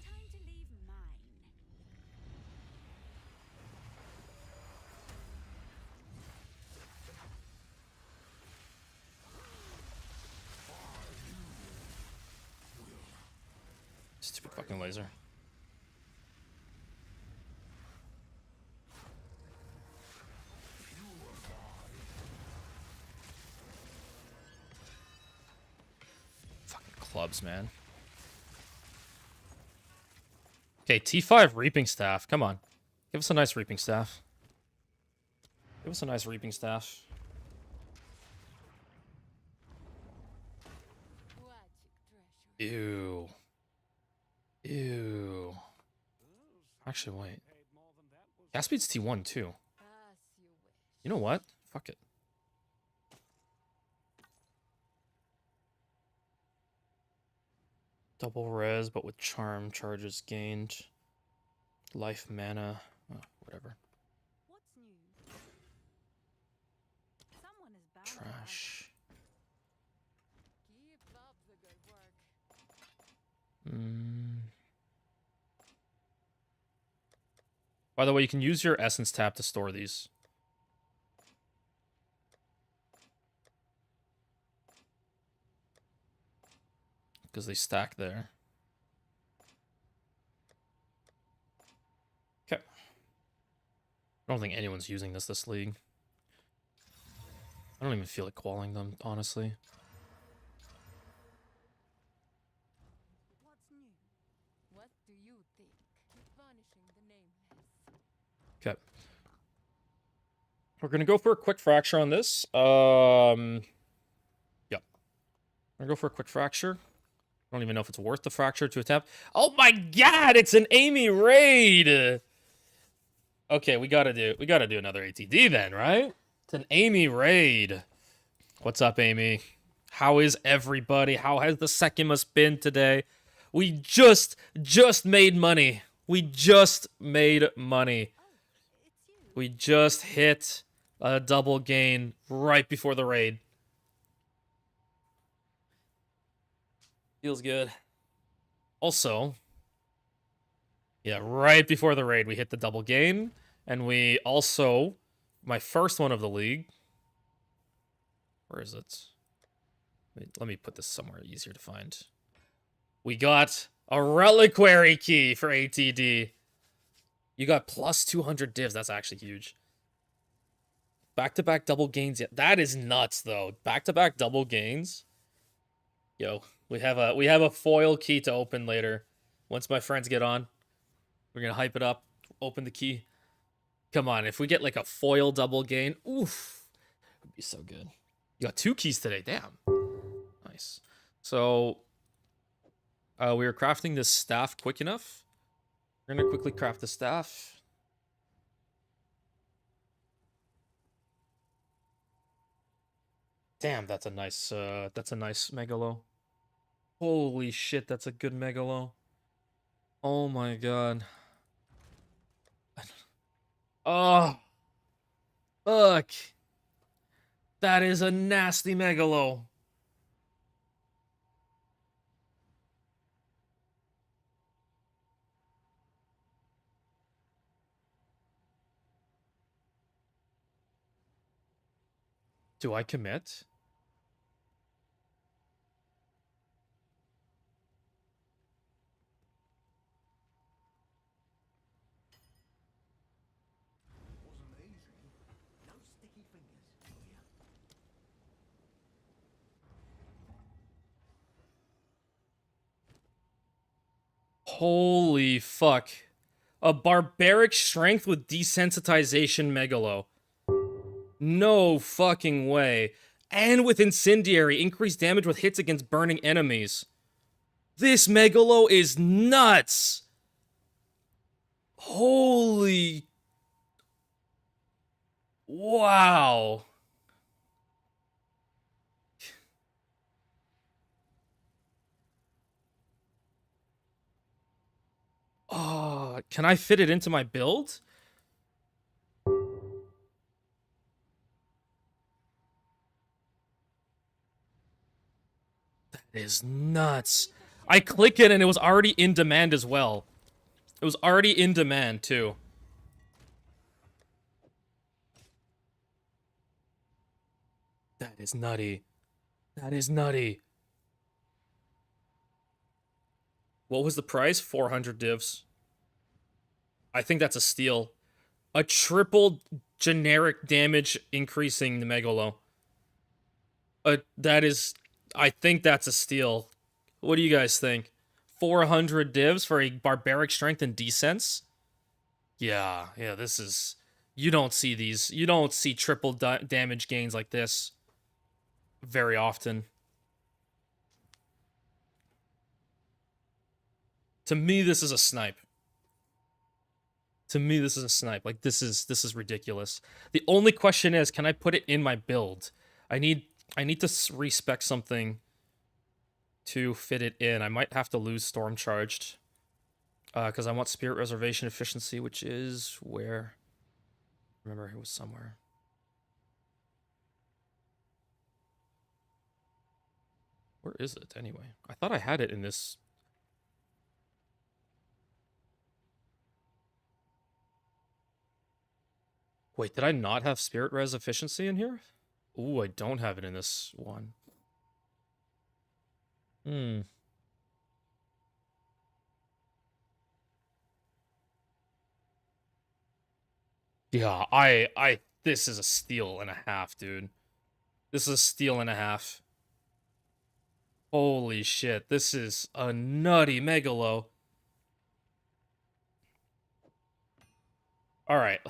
[SPEAKER 3] Time to leave mine.
[SPEAKER 1] Stupid fucking laser. Fucking clubs, man. Okay, T5 Reaping Staff. Come on. Give us a nice Reaping Staff. Give us a nice Reaping Staff.
[SPEAKER 3] Tragic treasure.
[SPEAKER 1] Ew. Ew. Actually, wait. Gas speed's T1 too.
[SPEAKER 3] As you wish.
[SPEAKER 1] You know what? Fuck it. Double res, but with charm charges gained. Life mana. Oh, whatever.
[SPEAKER 3] What's new? Someone is bound to have it.
[SPEAKER 1] Trash.
[SPEAKER 3] Keep up the good work.
[SPEAKER 1] By the way, you can use your essence tab to store these. Because they stack there. Okay. I don't think anyone's using this league. I don't even feel like qualling them, honestly.
[SPEAKER 3] What's new? What do you think? Punishing the nameless.
[SPEAKER 1] Okay. We're gonna go for a quick fracture on this. Yep. I'm gonna go for a quick fracture. I don't even know if it's worth the fracture to attempt. Oh my god, it's an Amy raid! Okay, we gotta do another ATD then, right? It's an Amy raid. What's up, Amy? How is everybody? How has the Sekimus been today? We just made money. We just made money. We just hit a double gain right before the raid. Feels good. Also, yeah, right before the raid, we hit the double gain. And we also, my first one of the league. Where is it? Let me put this somewhere easier to find. We got a reliquary key for ATD. You got plus 200 divs. That's actually huge. Back-to-back double gains. Yeah, that is nuts, though. Back-to-back double gains. Yo, we have a foil key to open later. Once my friends get on, we're gonna hype it up. Open the key. Come on, if we get like a foil double gain, oof, it would be so good. You got 2 keys today. Damn. Nice. So, we were crafting this staff quick enough. We're gonna quickly craft the staff. Damn, that's a nice megalo. Holy shit, that's a good megalo. Oh my god. Oh. Fuck. That is a nasty megalo. Do I commit? Holy fuck. A barbaric strength with desensitization megalo. No fucking way. And with incendiary, increased damage with hits against burning enemies. This megalo is nuts. Holy. Wow. Can I fit it into my build? That is nuts. I click it and it was already in demand as well. It was already in demand too. That is nutty. That is nutty. What was the price? 400 divs. I think that's a steal. A triple generic damage increasing the Megalo. That is... I think that's a steal. What do you guys think? 400 divs for a barbaric strength and descents? Yeah, this is... You don't see these. You don't see triple damage gains like this very often. To me, this is a snipe. To me, this is a snipe. Like, this is ridiculous. The only question is, can I put it in my build? I need to respec something to fit it in. I might have to lose Storm Charged. Because I want Spirit Reservation Efficiency, which is where... Remember, it was somewhere. Where is it, anyway? I thought I had it in this... Wait, did I not have Spirit Res Efficiency in here? Ooh, I don't have it in this one. Yeah, this is a steal and a half, dude. This is a steal and a half. Holy shit, this is a nutty Megalo. Alright.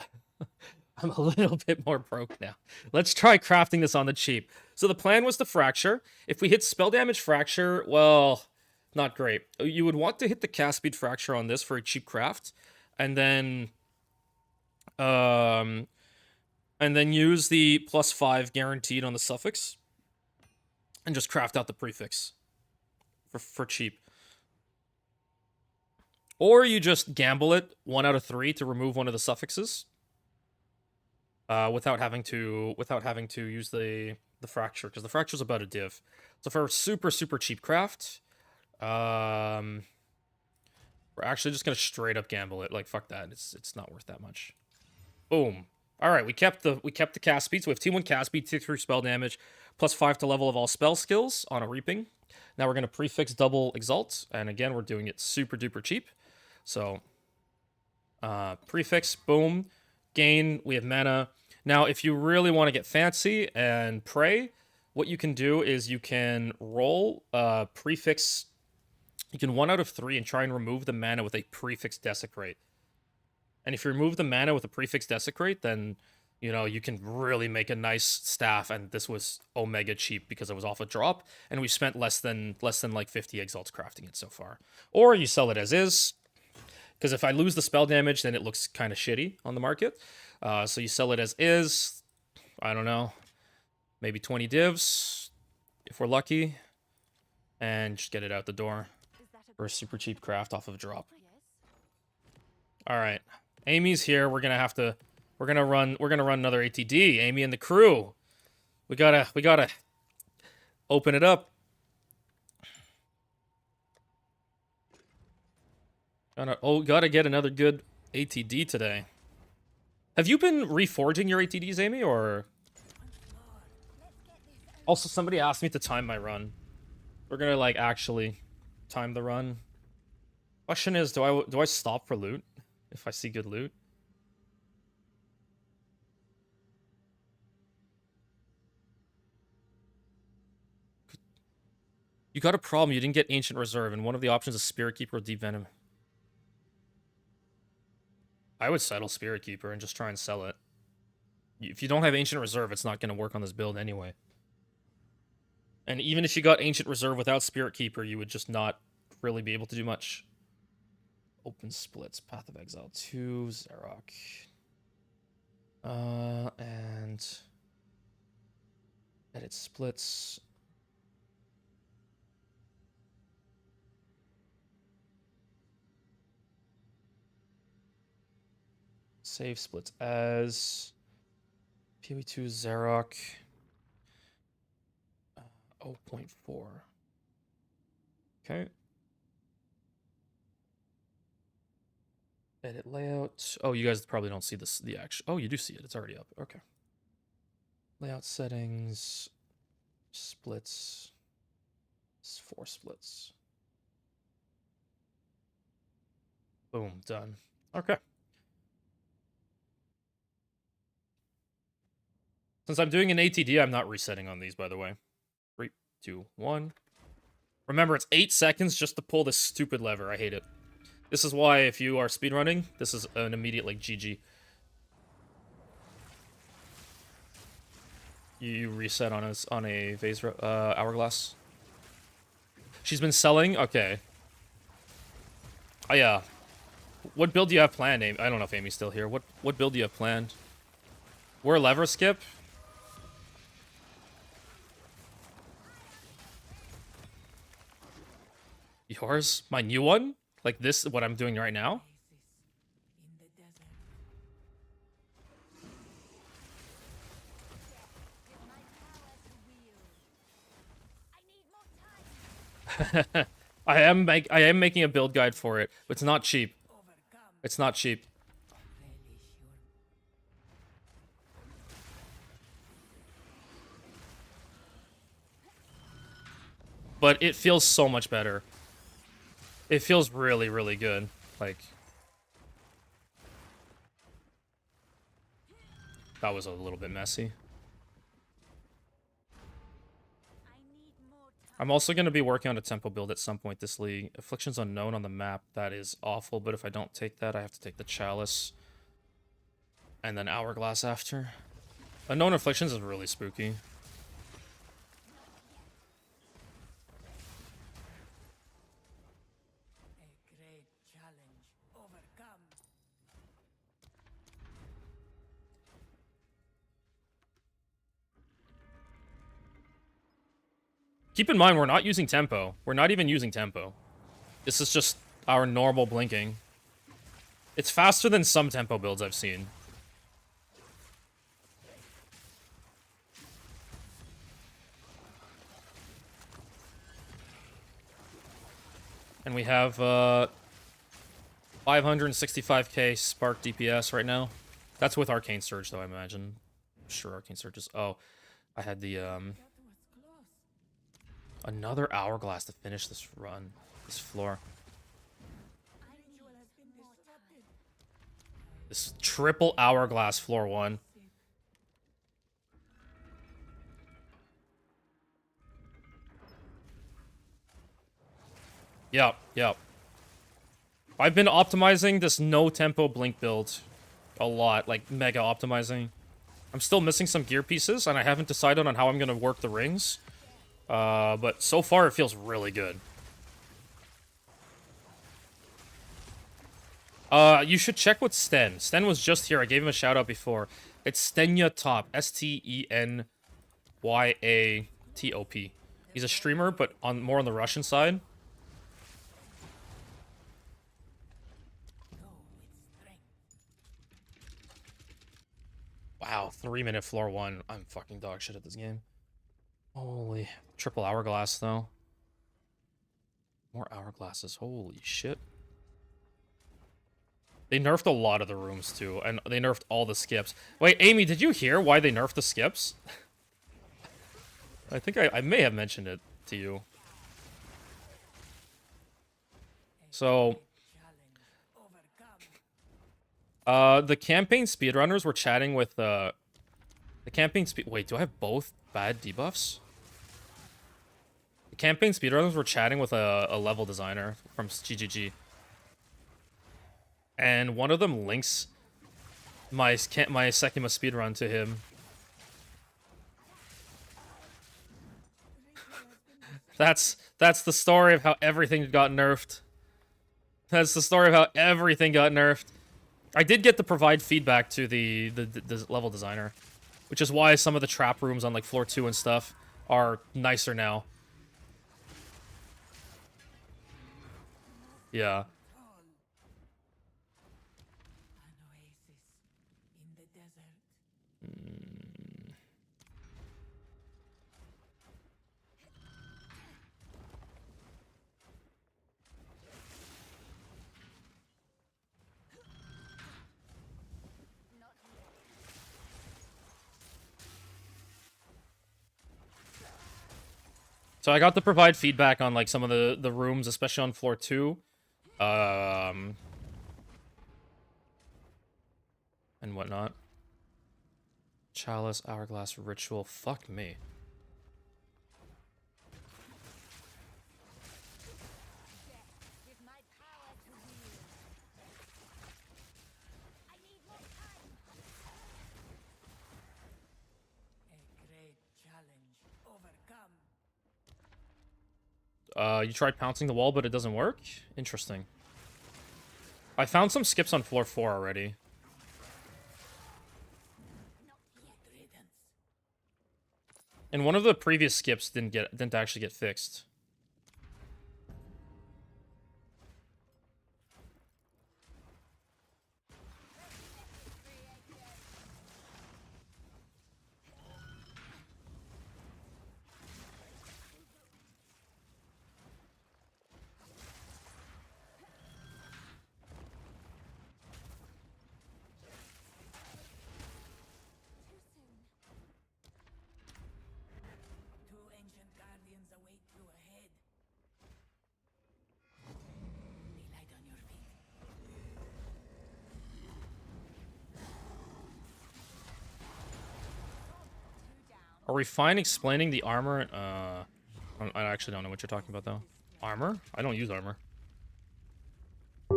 [SPEAKER 1] I'm a little bit more broke now. Let's try crafting this on the cheap. So the plan was to Fracture. If we hit spell damage Fracture, well, not great. You would want to hit the cast speed Fracture on this for a cheap craft. And then use the +5 guaranteed on the suffix. And just craft out the prefix. For cheap. Or you just gamble it 1 out of 3 to remove one of the suffixes. Without having to use the fracture, because the fracture's about a div. So for a super cheap craft, we're actually just gonna straight up gamble it. Like, fuck that. It's not worth that much. Boom. All right, we kept the cast speed. So we have T1 cast speed, T3 spell damage, +5 to level of all spell skills on a reaping. Now we're gonna prefix double exalt, and again we're doing it super duper cheap. So prefix, boom, gain. We have mana. Now, if you really want to get fancy and pray, what you can do is you can roll prefix. You can 1 out of 3 and try and remove the mana with a prefix desecrate. And if you remove the mana with a prefix desecrate, then you know you can really make a nice staff. And this was omega cheap because it was off a drop, and we spent less than like 50 exalts crafting it so far. Or you sell it as is, because if I lose the spell damage, then it looks kind of shitty on the market. So you sell it as is, I don't know, maybe 20 divs, if we're lucky, and just get it out the door for a super cheap craft off of a drop. Alright, Amy's here. We're gonna run another ATD. Amy and the crew. We gotta open it up. Gotta get another good ATD today. Have you been reforging your ATDs, Amy, or? Also, somebody asked me to time my run. We're gonna like actually time the run. Question is, do I stop for loot if I see good loot? You got a problem. You didn't get Ancient Reserve, and one of the options is Spirit Keeper or Deep Venom. I would settle Spirit Keeper and just try and sell it. If you don't have Ancient Reserve, it's not going to work on this build anyway. And even if you got Ancient Reserve without Spirit Keeper, you would just not really be able to do much. Open Splits, Path of Exile 2, Zarok. And... Edit Splits. Save splits as PoE2 Zarok 0.4. Okay. Edit layout. Oh, you guys probably don't see this. The action. Oh, you do see it. It's already up. Okay. Layout settings. Splits. It's 4 splits. Boom. Done. Okay. Since I'm doing an ATD, I'm not resetting on these, by the way. 3, 2, 1. Remember, it's 8 seconds just to pull this stupid lever. I hate it. This is why, if you are speedrunning, this is an immediate, like, GG. You reset on a vase hourglass. She's been selling? Okay. Oh, yeah. What build do you have planned, Amy? I don't know if Amy's still here. What build do you have planned? We're a lever skip? Yours? My new one? Like this, what I'm doing right now?
[SPEAKER 4] In the desert.
[SPEAKER 1] I am making a build guide for it, but it's not cheap. It's not cheap. But it feels so much better. It feels really, really good. Like, that was a little bit messy. I'm also going to be working on a tempo build at some point this league. Affliction's unknown on the map. That is awful, but if I don't take that, I have to take the Chalice. And then Hourglass after. Unknown Afflictions is really spooky.
[SPEAKER 4] A great challenge overcome.
[SPEAKER 1] Keep in mind, we're not using tempo. We're not even using tempo. This is just our normal blinking. It's faster than some tempo builds I've seen. And we have 565k Spark DPS right now. That's with Arcane Surge, though, I imagine. I'm sure Arcane Surge is... Oh, I had the...
[SPEAKER 4] That was close.
[SPEAKER 1] Another Hourglass to finish this run. This floor.
[SPEAKER 4] Ritual has been disrupted.
[SPEAKER 1] This triple Hourglass floor 1. Yep, yep. I've been optimizing this no tempo blink build a lot, like mega optimizing. I'm still missing some gear pieces, and I haven't decided on how I'm gonna work the rings. But so far it feels really good. You should check with Sten. Sten was just here. I gave him a shout out before. It's Stenya Top. STENYATOP. He's a streamer, but more on the Russian side. Wow, 3-minute floor 1. I'm fucking dog shit at this game. Holy. Triple Hourglass, though. More Hourglasses. Holy shit. They nerfed a lot of the rooms, too. And they nerfed all the skips. Wait, Amy, did you hear why they nerfed the skips? I think I may have mentioned it to you. So... the campaign speedrunners were chatting with, the campaign wait, do I have both bad debuffs? The campaign speedrunners were chatting with a level designer from GGG. And one of them links my Sekima speedrun to him. That's the story of how everything got nerfed. That's the story of how everything got nerfed. I did get to provide feedback to the level designer, which is why some of the trap rooms on like floor 2 and stuff are nicer now. Yeah.
[SPEAKER 4] An oasis
[SPEAKER 1] So I got to provide feedback on like some of the rooms, especially on floor 2. And whatnot. Chalice, Hourglass, Ritual. Fuck me.
[SPEAKER 3] Give my power to wield. I need more time.
[SPEAKER 4] A great challenge overcome.
[SPEAKER 1] You tried pouncing the wall, but it doesn't work? Interesting. I found some skips on floor 4 already.
[SPEAKER 4] Riddance.
[SPEAKER 1] And one of the previous skips didn't actually get fixed.
[SPEAKER 3] Too soon.
[SPEAKER 4] Two ancient guardians await you ahead. Be light on your feet.
[SPEAKER 3] Two down.
[SPEAKER 1] Are we fine explaining the armor? I actually don't know what you're talking about, though. Armor? I don't use armor.
[SPEAKER 4] The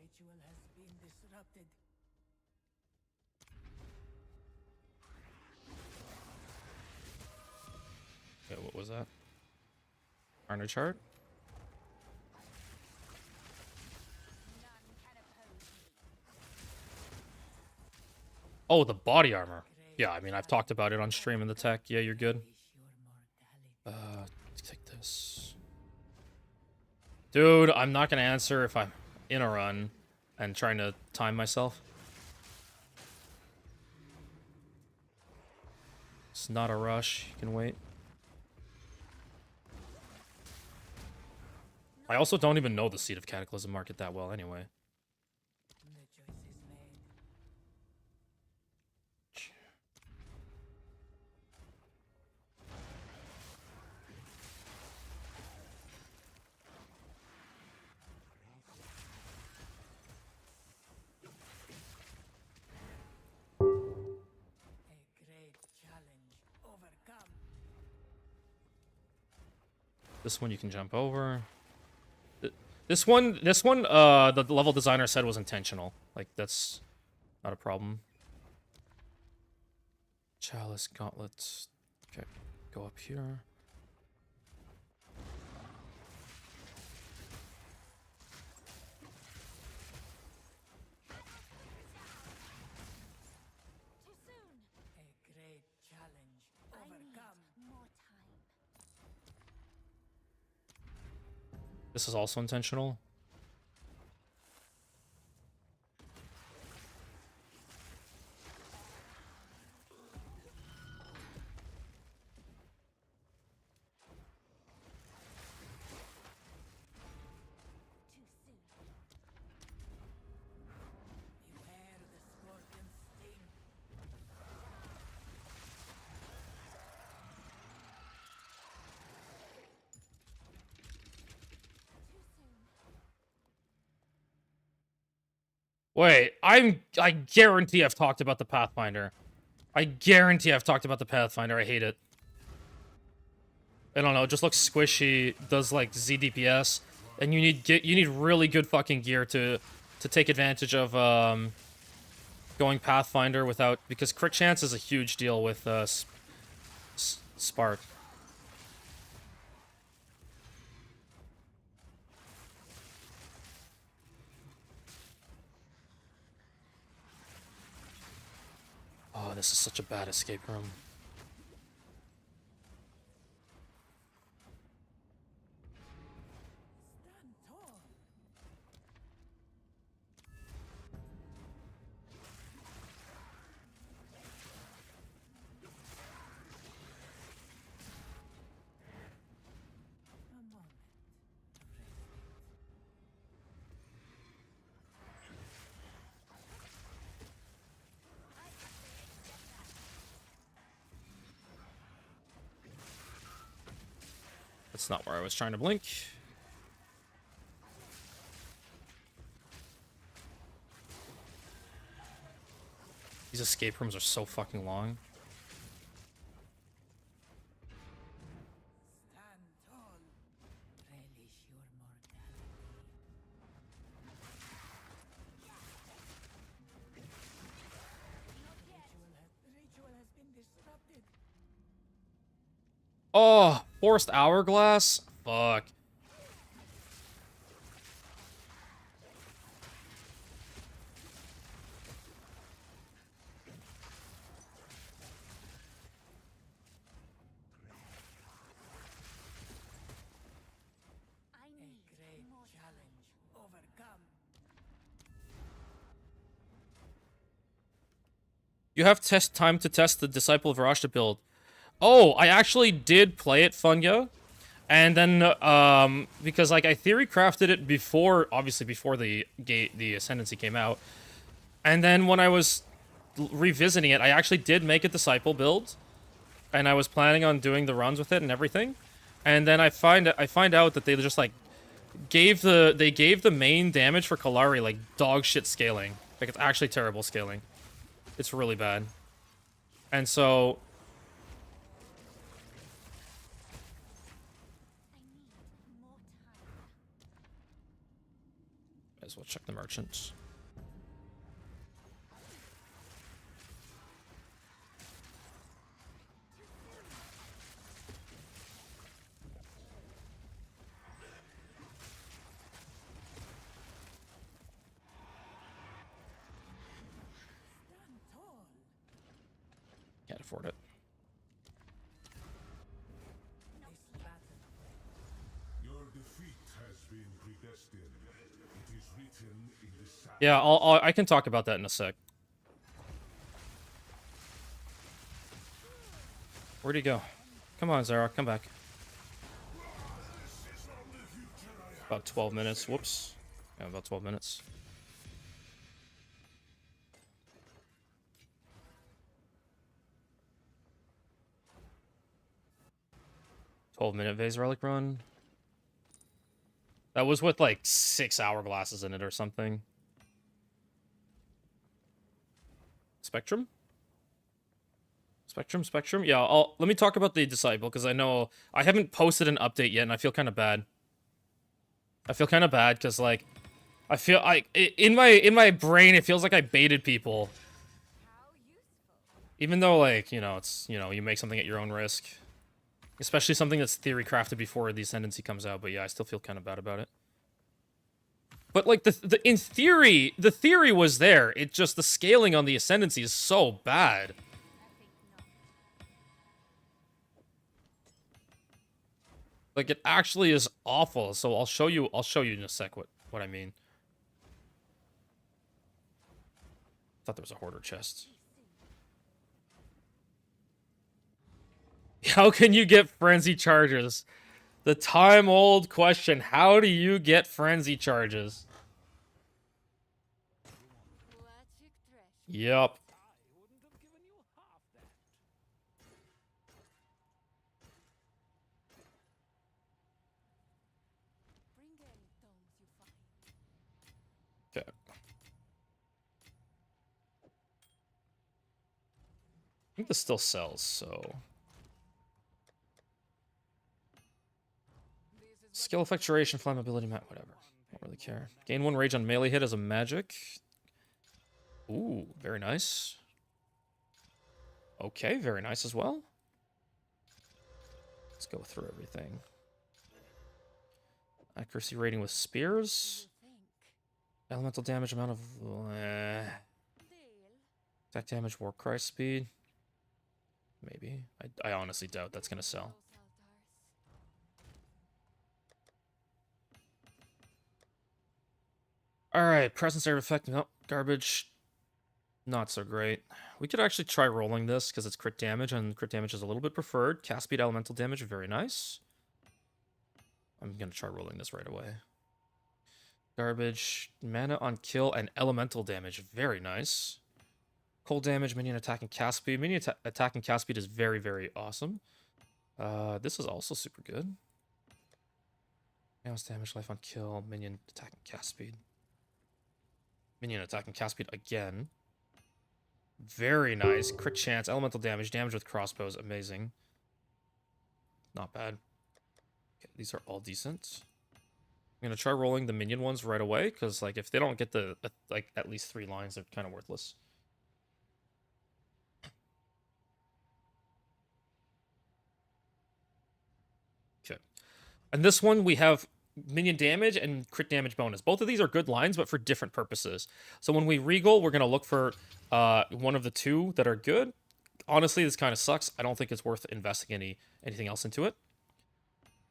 [SPEAKER 4] ritual has been disrupted.
[SPEAKER 1] Okay, what was that? Armor chart?
[SPEAKER 3] None can oppose me.
[SPEAKER 1] Oh, the body armor. Yeah, I mean, I've talked about it on stream in the tech. Yeah, you're good.
[SPEAKER 4] Your mortality.
[SPEAKER 1] Take this. Dude, I'm not gonna answer if I'm in a run and trying to time myself. It's not a rush. You can wait. I also don't even know the Seed of Cataclysm market that well anyway.
[SPEAKER 4] The choice is made. A great challenge overcome.
[SPEAKER 1] This one you can jump over. This one, the level designer said was intentional. Like, that's not a problem. Chalice, gauntlets. Okay, go up here.
[SPEAKER 3] Too soon.
[SPEAKER 4] A great challenge overcome.
[SPEAKER 3] More time.
[SPEAKER 1] This is also intentional.
[SPEAKER 3] Too soon.
[SPEAKER 4] Beware the scorpion's sting.
[SPEAKER 3] Too soon.
[SPEAKER 1] Wait, I guarantee I've talked about the Pathfinder. I guarantee I've talked about the Pathfinder. I hate it. I don't know, it just looks squishy, does like ZDPS, and you need really good fucking gear to take advantage of going Pathfinder without, because crit chance is a huge deal with Spark. Oh, this is such a bad escape room.
[SPEAKER 4] Stand tall. A moment of resting.
[SPEAKER 1] That's not where I was trying to blink. These escape rooms are so fucking long.
[SPEAKER 4] Stand tall. Relish your mortality. The ritual has been disrupted.
[SPEAKER 1] Oh, forced hourglass? Fuck.
[SPEAKER 3] I
[SPEAKER 4] A
[SPEAKER 3] need
[SPEAKER 4] great
[SPEAKER 3] more
[SPEAKER 4] challenge overcome.
[SPEAKER 1] You have time to test the Disciple of Rashta build. Oh, I actually did play it, Funya. And then, because, like, I theory crafted it before, obviously before the Ascendancy came out. And then when I was revisiting it, I actually did make a Disciple build. And I was planning on doing the runs with it and everything. And then I find out that they just, like, gave the main damage for Kalari, like, dog shit scaling. Like, it's actually terrible scaling. It's really bad. And so...
[SPEAKER 3] I need more time.
[SPEAKER 1] Might as well check the merchants.
[SPEAKER 4] Stand tall.
[SPEAKER 1] Can't afford it.
[SPEAKER 4] This battle.
[SPEAKER 5] Your defeat has been predestined. It is written in the sand.
[SPEAKER 1] Yeah, I can talk about that in a sec. Where'd he go? Come on, Zarok, come back. About 12 minutes. Whoops. Yeah, about 12 minutes. "12-minute Vase Relic run." That was with like 6 hourglasses in it or something. Spectrum? Spectrum? Yeah, let me talk about the Disciple, because I know I haven't posted an update yet, and I feel kind of bad. Because, like, I feel like in my brain it feels like I baited people.
[SPEAKER 3] How useful.
[SPEAKER 1] Even though, like, you know, it's, you know, you make something at your own risk. Especially something that's theory crafted before the Ascendancy comes out, but yeah, I still feel kind of bad about it. But, like, in theory, the theory was there. It just, the scaling on the Ascendancy is so bad.
[SPEAKER 3] I think not.
[SPEAKER 1] Like, it actually is awful. So I'll show you in a sec what I mean. Thought there was a hoarder chest. How can you get frenzy charges? The time-old question. How do you get frenzy charges?
[SPEAKER 3] Classic trash.
[SPEAKER 1] Yup.
[SPEAKER 3] Bring any tomes you find.
[SPEAKER 1] Okay. I think this still sells, so... Skill effect, duration, flammability, mat, whatever. Don't really care. Gain 1 rage on melee hit as a magic. Ooh, very nice. Okay, very nice as well. Let's go through everything. Accuracy rating with spears.
[SPEAKER 3] You think?
[SPEAKER 1] Elemental damage, amount of...
[SPEAKER 3] Deal.
[SPEAKER 1] attack damage, Warcry speed. Maybe. I honestly doubt that's going to sell.
[SPEAKER 3] Those altars.
[SPEAKER 1] Alright, presence area effect. Nope, garbage. Not so great. We could actually try rolling this, because it's crit damage, and crit damage is a little bit preferred. Cast speed, elemental damage, very nice. I'm going to try rolling this right away. Garbage, mana on kill, and elemental damage, very nice. Cold damage, minion attack and cast speed. Minion attack and cast speed is very, very awesome. This is also super good. Chaos damage, life on kill, minion attacking cast speed. Minion attacking cast speed again. Very nice. Crit chance, elemental damage, damage with crossbows, amazing. Not bad. Okay, these are all decent. I'm gonna try rolling the minion ones right away, because like if they don't get the like at least 3 lines, they're kind of worthless. Okay. And this one we have minion damage and crit damage bonus. Both of these are good lines, but for different purposes. So when we regal, we're gonna look for one of the 2 that are good. Honestly, this kind of sucks. I don't think it's worth investing anything else into it.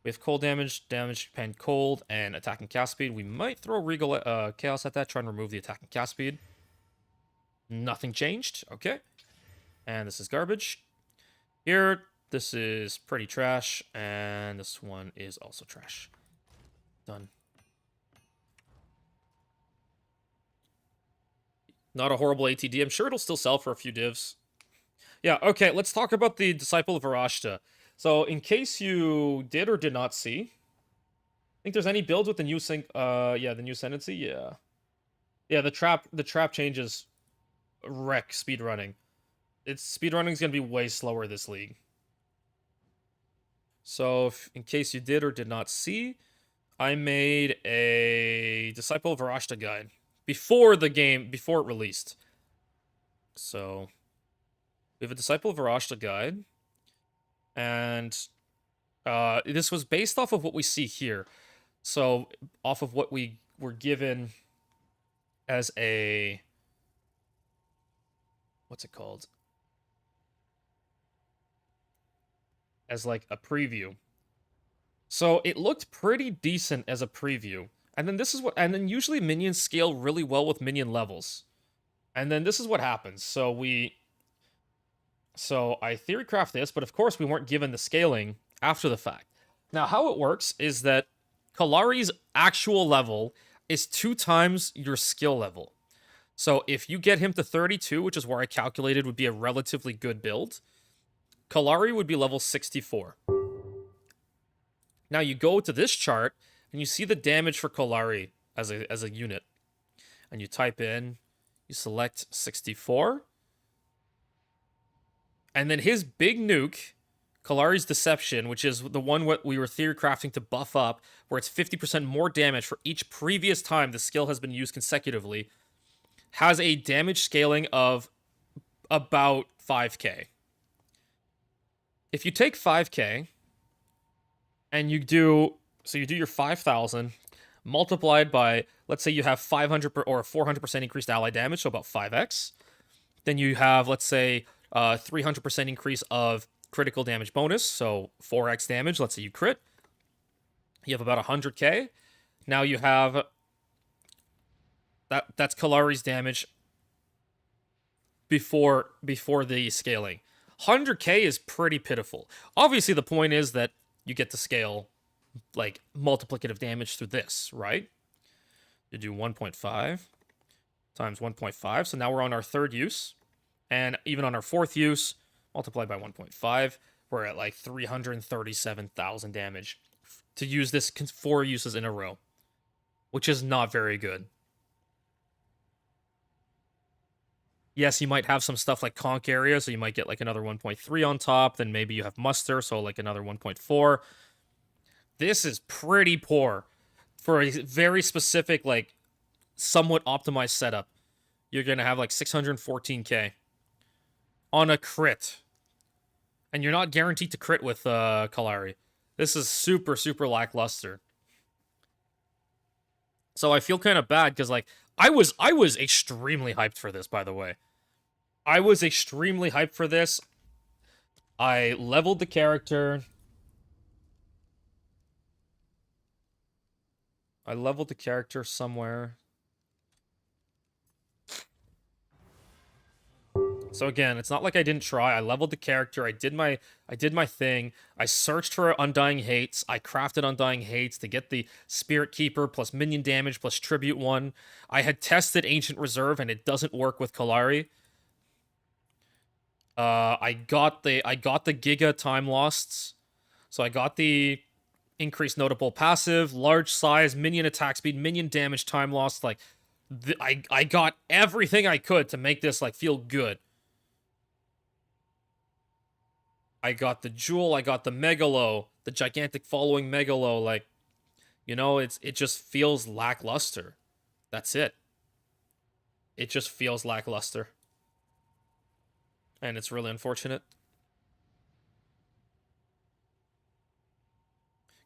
[SPEAKER 1] We have cold damage, damage pen cold, and attacking cast speed. We might throw regal chaos at that, try and remove the attacking cast speed. Nothing changed. Okay. And this is garbage. Here, this is pretty trash, and this one is also trash. Done. Not a horrible ATD. I'm sure it'll still sell for a few divs. Yeah, okay, let's talk about the Disciple of Arashta. So, in case you did or did not see, think there's any builds with the new the new Ascendancy? Yeah. Yeah, the trap changes wreck speedrunning. Speedrunning's gonna be way slower this league. So, in case you did or did not see, I made a Disciple of Arashta guide before it released. So, we have a Disciple of Arashta guide, and this was based off of what we see here. So, off of what we were given as a... what's it called? As like a preview. So it looked pretty decent as a preview. And then usually minions scale really well with minion levels. And then this is what happens. So I theorycraft this, but of course we weren't given the scaling after the fact. Now how it works is that Kallari's actual level is 2 times your skill level. So if you get him to 32, which is where I calculated would be a relatively good build, Kallari would be level 64. Now you go to this chart and you see the damage for Kallari as a unit. And you type in, you select 64. And then his big nuke, Kallari's Deception, which is the one what we were theory crafting to buff up, where it's 50% more damage for each previous time the skill has been used consecutively, has a damage scaling of about 5k. If you take 5k and you do your 5,000 multiplied by, let's say you have 500 or 400% increased ally damage, so about 5x. Then you have, let's say, 300% increase of critical damage bonus, so 4x damage. Let's say you crit. You have about 100k. Now you have that's Kallari's damage before the scaling. 100k is pretty pitiful. Obviously, the point is that you get to scale like multiplicative damage through this, right? You do 1.5 times 1.5. So now we're on our 3rd use. And even on our 4th use, multiplied by 1.5, we're at like 337,000 damage to use this 4 uses in a row, which is not very good. Yes, you might have some stuff like Conk Area, so you might get like another 1.3 on top. Then maybe you have Muster, so like another 1.4. This is pretty poor for a very specific, like, somewhat optimized setup. You're going to have like 614k on a crit. And you're not guaranteed to crit with Kallari. This is super, super lackluster. So I feel kind of bad because, like, I was extremely hyped for this, by the way. I was extremely hyped for this. I leveled the character. Somewhere. So again, it's not like I didn't try. I leveled the character. I did my thing. I searched for Undying Hates. I crafted Undying Hates to get the Spirit Keeper plus minion damage plus Tribute 1. I had tested Ancient Reserve and it doesn't work with Kallari. I got the Giga Time Losts. So I got the increased notable passive, large size, minion attack speed, minion damage, time lost. Like, I got everything I could to make this like feel good. I got the Jewel, I got the Megalo, the gigantic following Megalo. Like, you know, it just feels lackluster. That's it. It just feels lackluster. And it's really unfortunate.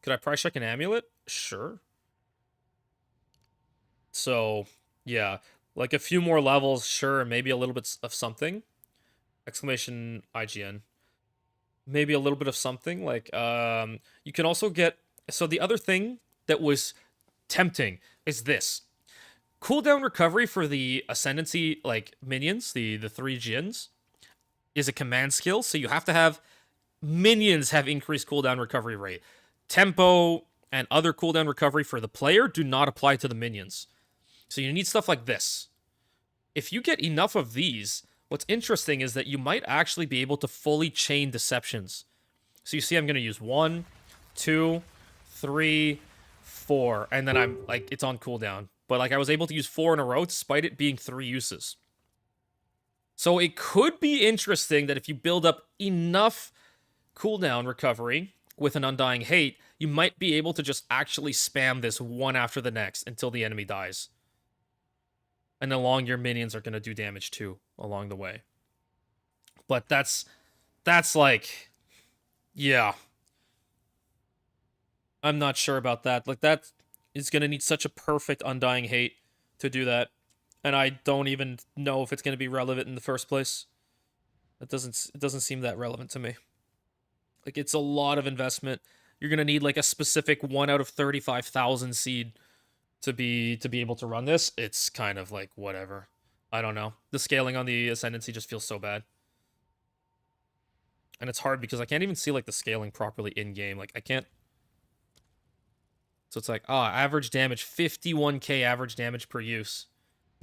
[SPEAKER 1] Could I price check an amulet? Sure. So, yeah. Like a few more levels, sure. Maybe a little bit of something. Exclamation IGN. Maybe a little bit of something. Like, you can also get... So the other thing that was tempting is this. Cooldown recovery for the Ascendancy, like, minions, the 3 Jins, is a command skill, so you have to have minions have increased cooldown recovery rate. Tempo and other cooldown recovery for the player do not apply to the minions. So you need stuff like this. If you get enough of these, what's interesting is that you might actually be able to fully chain deceptions. So you see I'm going to use 1, 2, 3, 4, and then I'm like, it's on cooldown. But like I was able to use 4 in a row despite it being 3 uses. So it could be interesting that if you build up enough cooldown recovery with an Undying Hate, you might be able to just actually spam this one after the next until the enemy dies. And along your minions are going to do damage too along the way. But that's like, yeah. I'm not sure about that. Like that is going to need such a perfect Undying Hate to do that. And I don't even know if it's going to be relevant in the first place. It doesn't seem that relevant to me. Like, it's a lot of investment. You're going to need, like, a specific 1 out of 35,000 seed to be able to run this. It's kind of, like, whatever. I don't know. The scaling on the Ascendancy just feels so bad. And it's hard because I can't even see, like, the scaling properly in-game. Like, I can't... So it's like, average damage, 51k average damage per use.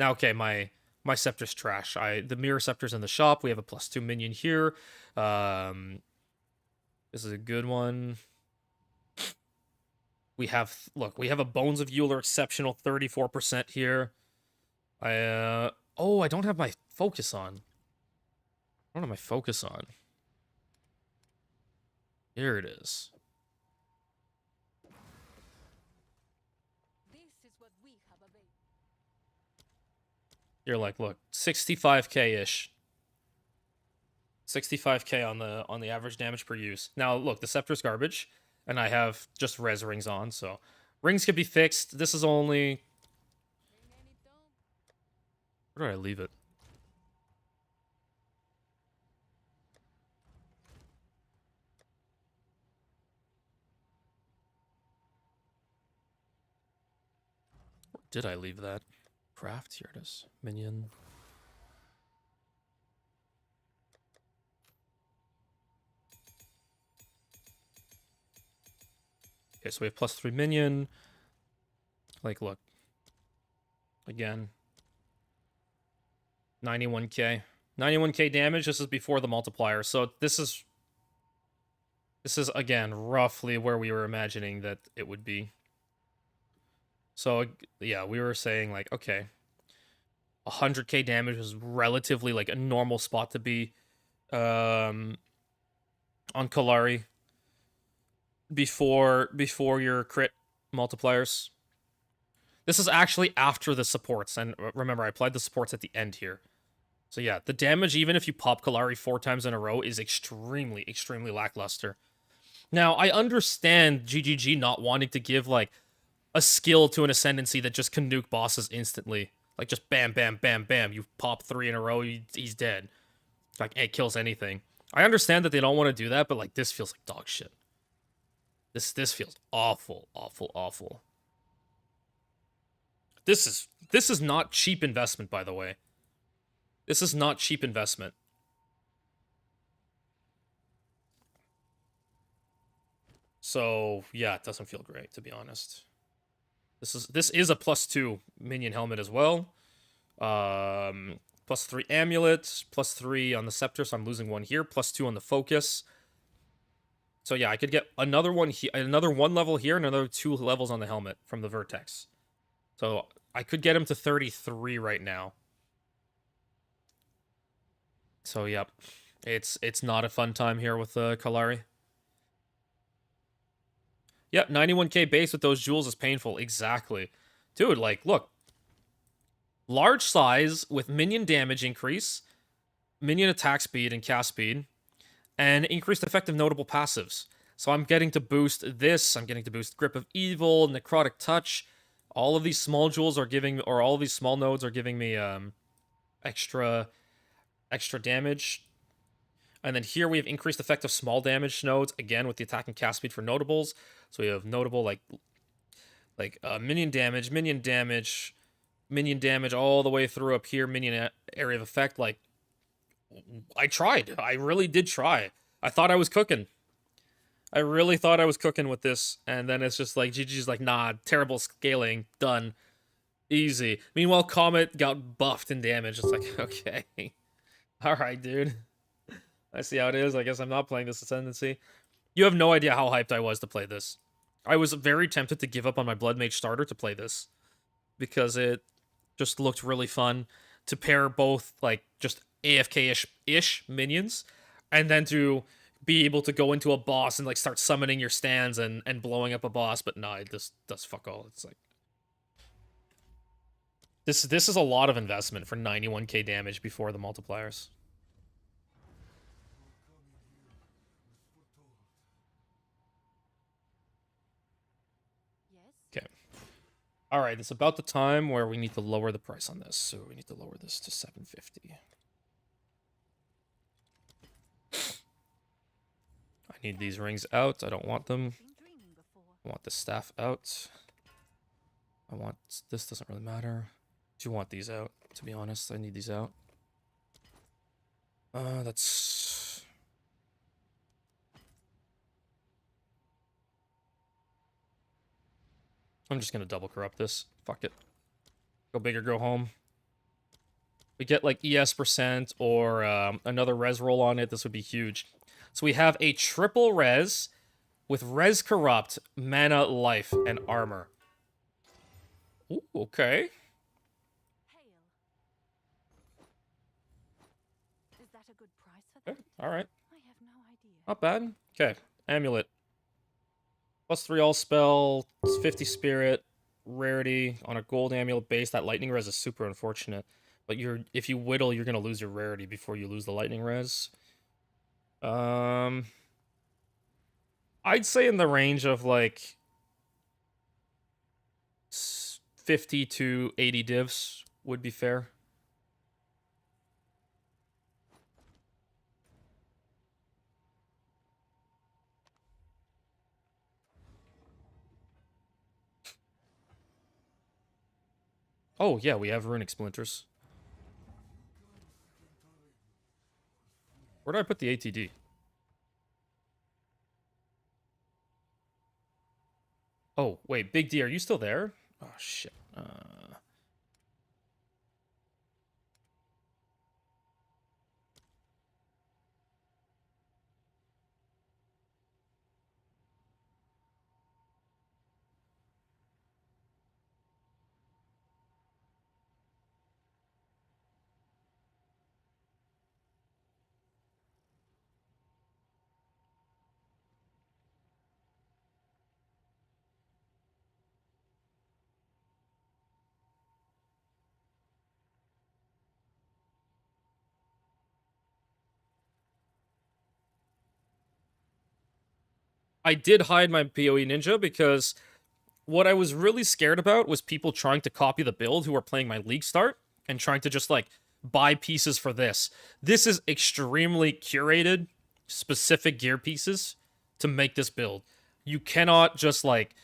[SPEAKER 1] Now, okay, my scepter's trash. The mirror scepter's in the shop. We have a +2 minion here. This is a good one. We have a Bones of Euler exceptional 34% here. I don't have my focus on. I don't have my focus on. Here it is.
[SPEAKER 3] This is what we have available.
[SPEAKER 1] You're like, look, 65k-ish. 65k on the average damage per use. Now, look, the Scepter's garbage, and I have just res rings on, so rings can be fixed. This is only... Where do I leave it? Where did I leave that? Craft, here it is. Minion. Okay, so we have +3 minion. Like, look. Again. 91k. 91k damage, this is before the multiplier. So this is, again, roughly where we were imagining that it would be. So, yeah, we were saying, like, okay. 100k damage is relatively, like, a normal spot to be on Kallari. Before your crit multipliers. This is actually after the supports, and remember, I applied the supports at the end here. So yeah, the damage, even if you pop Kallari 4 times in a row, is extremely, extremely lackluster. Now, I understand GGG not wanting to give, like, a skill to an Ascendancy that just can nuke bosses instantly. Like, just bam, bam, bam, bam, you pop 3 in a row, he's dead. Like, it kills anything. I understand that they don't want to do that, but, like, this feels like dog shit. This feels awful, awful, awful. This is not cheap investment, by the way. This is not cheap investment. So, yeah, it doesn't feel great, to be honest. This is a +2 minion helmet as well. +3 amulet, +3 on the scepter, so I'm losing 1 here, +2 on the focus. So yeah, I could get another one here, another 1 level here, and another 2 levels on the helmet from the Vertex. So I could get him to 33 right now. So yep, it's not a fun time here with Kalari. Yep, 91k base with those jewels is painful. Exactly. Dude, like, look. Large size with minion damage increase, minion attack speed and cast speed, and increased effective notable passives. So I'm getting to boost this, I'm getting to boost Grip of Evil, Necrotic Touch. All of these small jewels are giving, or all of these small nodes are giving me extra damage. And then here we have increased effective small damage nodes, again with the attack and cast speed for notables. So we have notable like minion damage, all the way through up here, minion area of effect. Like, I tried. I really did try. I thought I was cooking. I really thought I was cooking with this, and then it's just like, GG's like, nah, terrible scaling, done. Easy. Meanwhile, Comet got buffed in damage. It's like, okay. Alright, dude. I see how it is. I guess I'm not playing this Ascendancy. You have no idea how hyped I was to play this. I was very tempted to give up on my Blood Mage starter to play this, because it just looked really fun to pair both, like, just AFK-ish minions, and then to be able to go into a boss and, like, start summoning your stands and blowing up a boss. But no, it just does fuck all. It's like, this is a lot of investment for 91k damage before the multipliers.
[SPEAKER 3] Yes?
[SPEAKER 1] Okay. Alright, it's about the time where we need to lower the price on this. So we need to lower this to 750. I need these rings out. I don't want them.
[SPEAKER 3] Been dreaming before.
[SPEAKER 1] I want the staff out. I want... This doesn't really matter. I do want these out, to be honest. I need these out. That's... I'm just gonna double corrupt this. Fuck it. Go big or go home. We get like ES % or another res roll on it. This would be huge. So we have a triple res with res corrupt, mana, life, and armor. Ooh, okay.
[SPEAKER 3] Hail. Is that a good price for
[SPEAKER 1] Okay,
[SPEAKER 3] that?
[SPEAKER 1] alright.
[SPEAKER 3] I have no idea.
[SPEAKER 1] Not bad. Okay, amulet. +3 all spell, 50 spirit, rarity on a gold amulet base. That lightning res is super unfortunate. But if you whittle, you're gonna lose your rarity before you lose the lightning res. I'd say in the range of like 50 to 80 divs would be fair. Oh yeah, we have runic splinters. Where did I put the ATD? Oh, wait, Big D, are you still there? Oh, shit. I did hide my PoE Ninja because what I was really scared about was people trying to copy the build who are playing my league start and trying to just, like, buy pieces for this. This is extremely curated, specific gear pieces to make this build. You cannot just, like,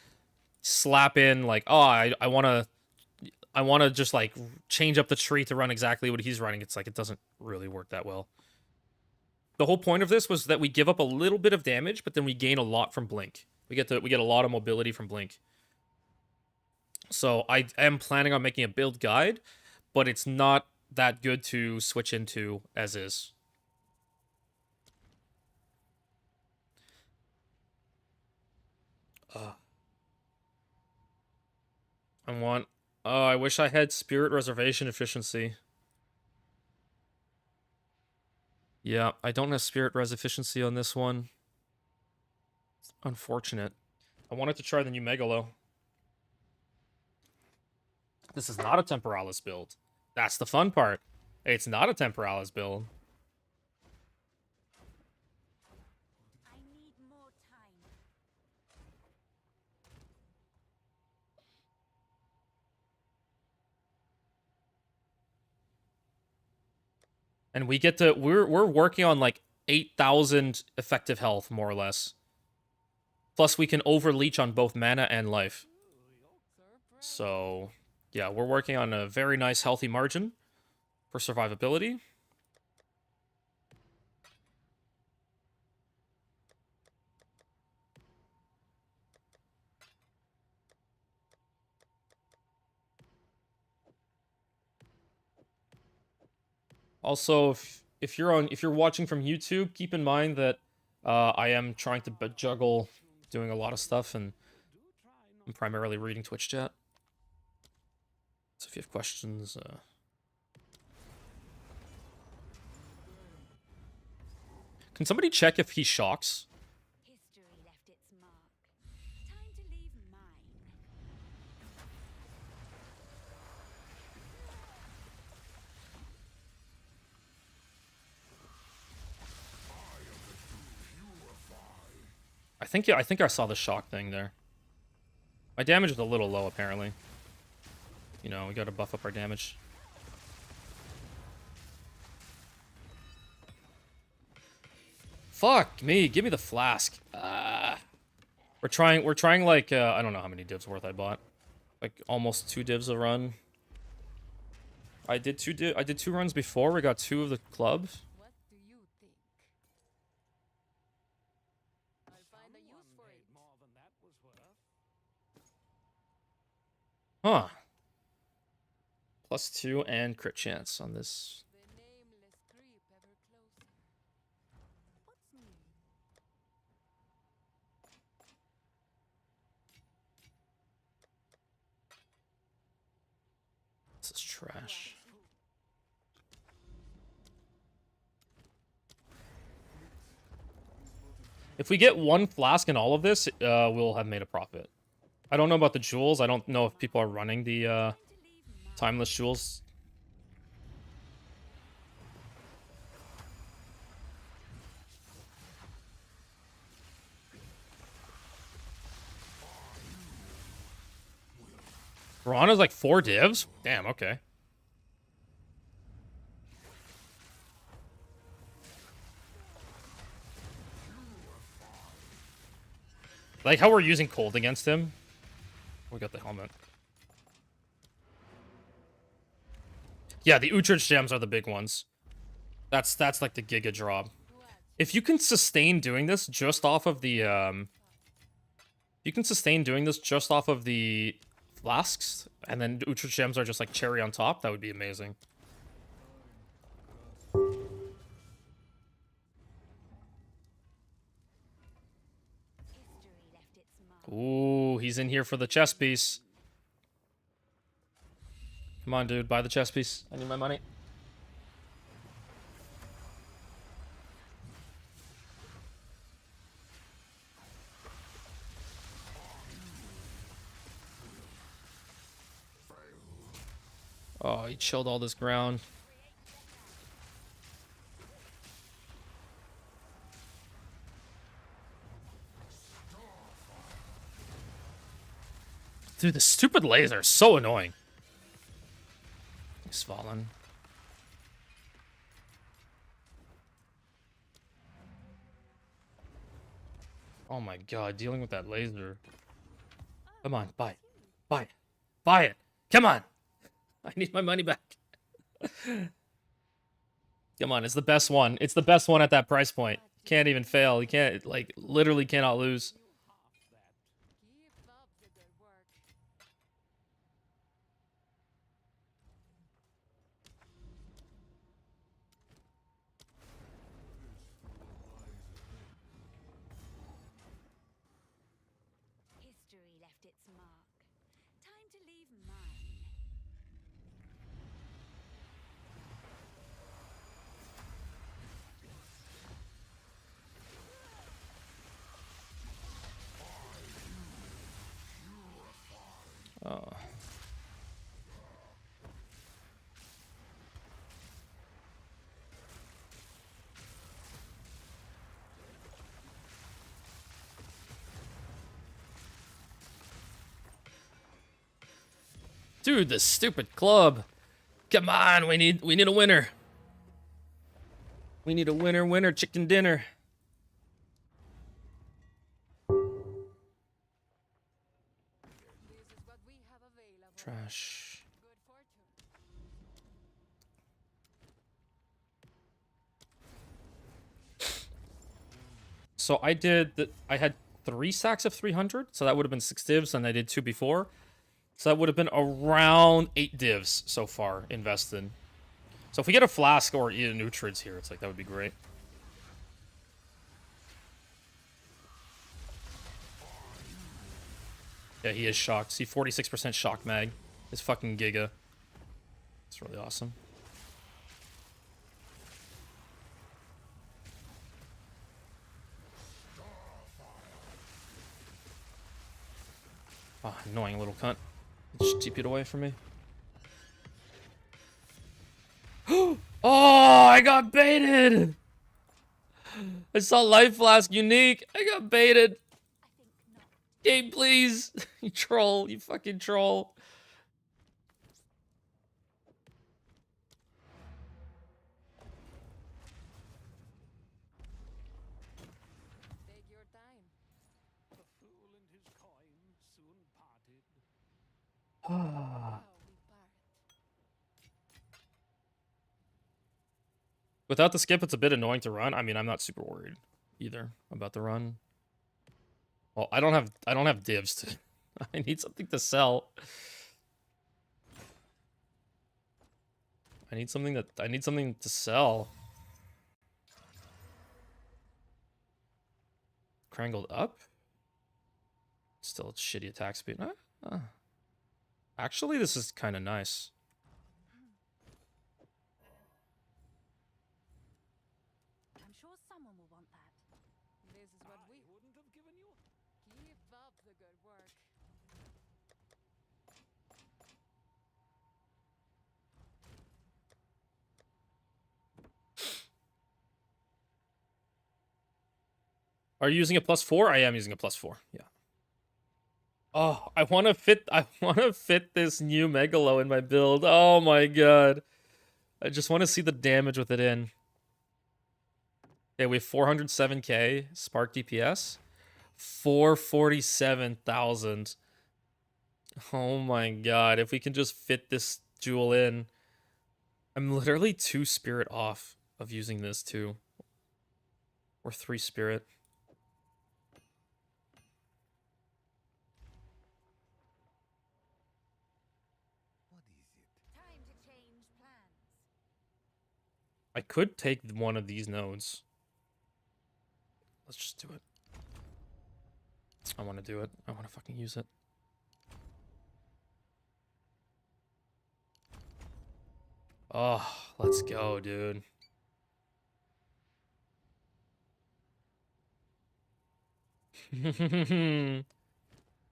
[SPEAKER 1] slap in, like, oh, I want to just, like, change up the tree to run exactly what he's running. It's like, it doesn't really work that well. The whole point of this was that we give up a little bit of damage, but then we gain a lot from Blink. We get a lot of mobility from Blink. So I am planning on making a build guide, but it's not that good to switch into as is. I want... Oh, I wish I had Spirit Reservation efficiency. Yeah, I don't have Spirit Res efficiency on this one. Unfortunate. I wanted to try the new Megalo. This is not a Temporalis build. That's the fun part. It's not a Temporalis build.
[SPEAKER 3] I need more time.
[SPEAKER 1] And we get to... We're working on like 8,000 effective health, more or less. Plus, we can overleech on both mana and life. So, yeah, we're working on a very nice, healthy margin for survivability. Also, if you're watching from YouTube, keep in mind that I am trying to juggle doing a lot of stuff, and I'm primarily reading Twitch chat. So if you have questions, can somebody check if he shocks?
[SPEAKER 3] History left its mark. Time to leave mine.
[SPEAKER 1] I think I saw the shock thing there. My damage is a little low, apparently. You know, we gotta buff up our damage. Fuck me, give me the flask. We're trying like, I don't know how many divs worth I bought. Like, almost 2 divs a run. I did 2 runs before, we got 2 of the clubs.
[SPEAKER 3] What do you think? I'll find a use for it.
[SPEAKER 1] Huh. +2 and crit chance on this.
[SPEAKER 3] The nameless creep ever closer. What's new?
[SPEAKER 1] This is trash. If we get 1 flask in all of this, we'll have made a profit. I don't know about the jewels. I don't know if people are running the timeless jewels. Piranha's like 4 divs? Damn, okay. Like how we're using cold against him. We got the helmet. Yeah, the Utrecht gems are the big ones. That's like the giga drop. If you can sustain doing this just off of the you can sustain doing this just off of the flasks, and then Utrecht gems are just like cherry on top, that would be amazing.
[SPEAKER 3] History left its mark.
[SPEAKER 1] Ooh, he's in here for the chess piece. Come on, dude, buy the chess piece. I need my money. Oh, he chilled all this ground. Dude, the stupid laser is so annoying. He's fallen. Oh my god, dealing with that laser. Come on, buy it. Buy it. Buy it. Come on. I need my money back. Come on, it's the best one. It's the best one at that price point. You can't even fail. You can't, like, literally cannot lose.
[SPEAKER 3] Keep up the good work. History left its mark. Time to leave
[SPEAKER 1] Dude, this stupid club. Come on, we need a winner. We need a winner, chicken dinner.
[SPEAKER 3] This is what we have available.
[SPEAKER 1] Trash.
[SPEAKER 3] Good fortune.
[SPEAKER 1] So I had 3 stacks of 300, so that would have been 6 divs, and I did 2 before. So that would have been around 8 divs so far invested. So if we get a flask or either Nutrids here, it's like, that would be great. Yeah, he is shocked. See, 46% shock mag is fucking giga. It's really awesome. Oh, annoying little cunt. Just TP it away from me. Oh, I got baited! I saw Life Flask unique. I got baited. Game, please. You troll. You fucking troll.
[SPEAKER 3] Take your time.
[SPEAKER 6] A fool and his coin soon parted.
[SPEAKER 3] Now we part.
[SPEAKER 1] Without the skip, it's a bit annoying to run. I mean, I'm not super worried either about the run. Well, I don't have divs to. I need something to sell. I need something to sell. Crangled up. Still shitty attack speed. Actually, this is kind of nice.
[SPEAKER 8] I'm sure someone will want that.
[SPEAKER 3] This is what we
[SPEAKER 6] Wouldn't have given you.
[SPEAKER 3] keep up the good work.
[SPEAKER 1] Are you using a +4? I am using a +4. Yeah. Oh, I want to fit this new Megalo in my build. Oh my god. I just want to see the damage with it in. Okay, we have 407k spark DPS. 447,000. Oh my god, if we can just fit this jewel in. I'm literally 2 spirit off of using this too. Or 3 spirit.
[SPEAKER 6] What is it?
[SPEAKER 8] Time to change plans.
[SPEAKER 1] I could take one of these nodes. Let's just do it. I want to do it. I want to fucking use it. Oh, let's go, dude.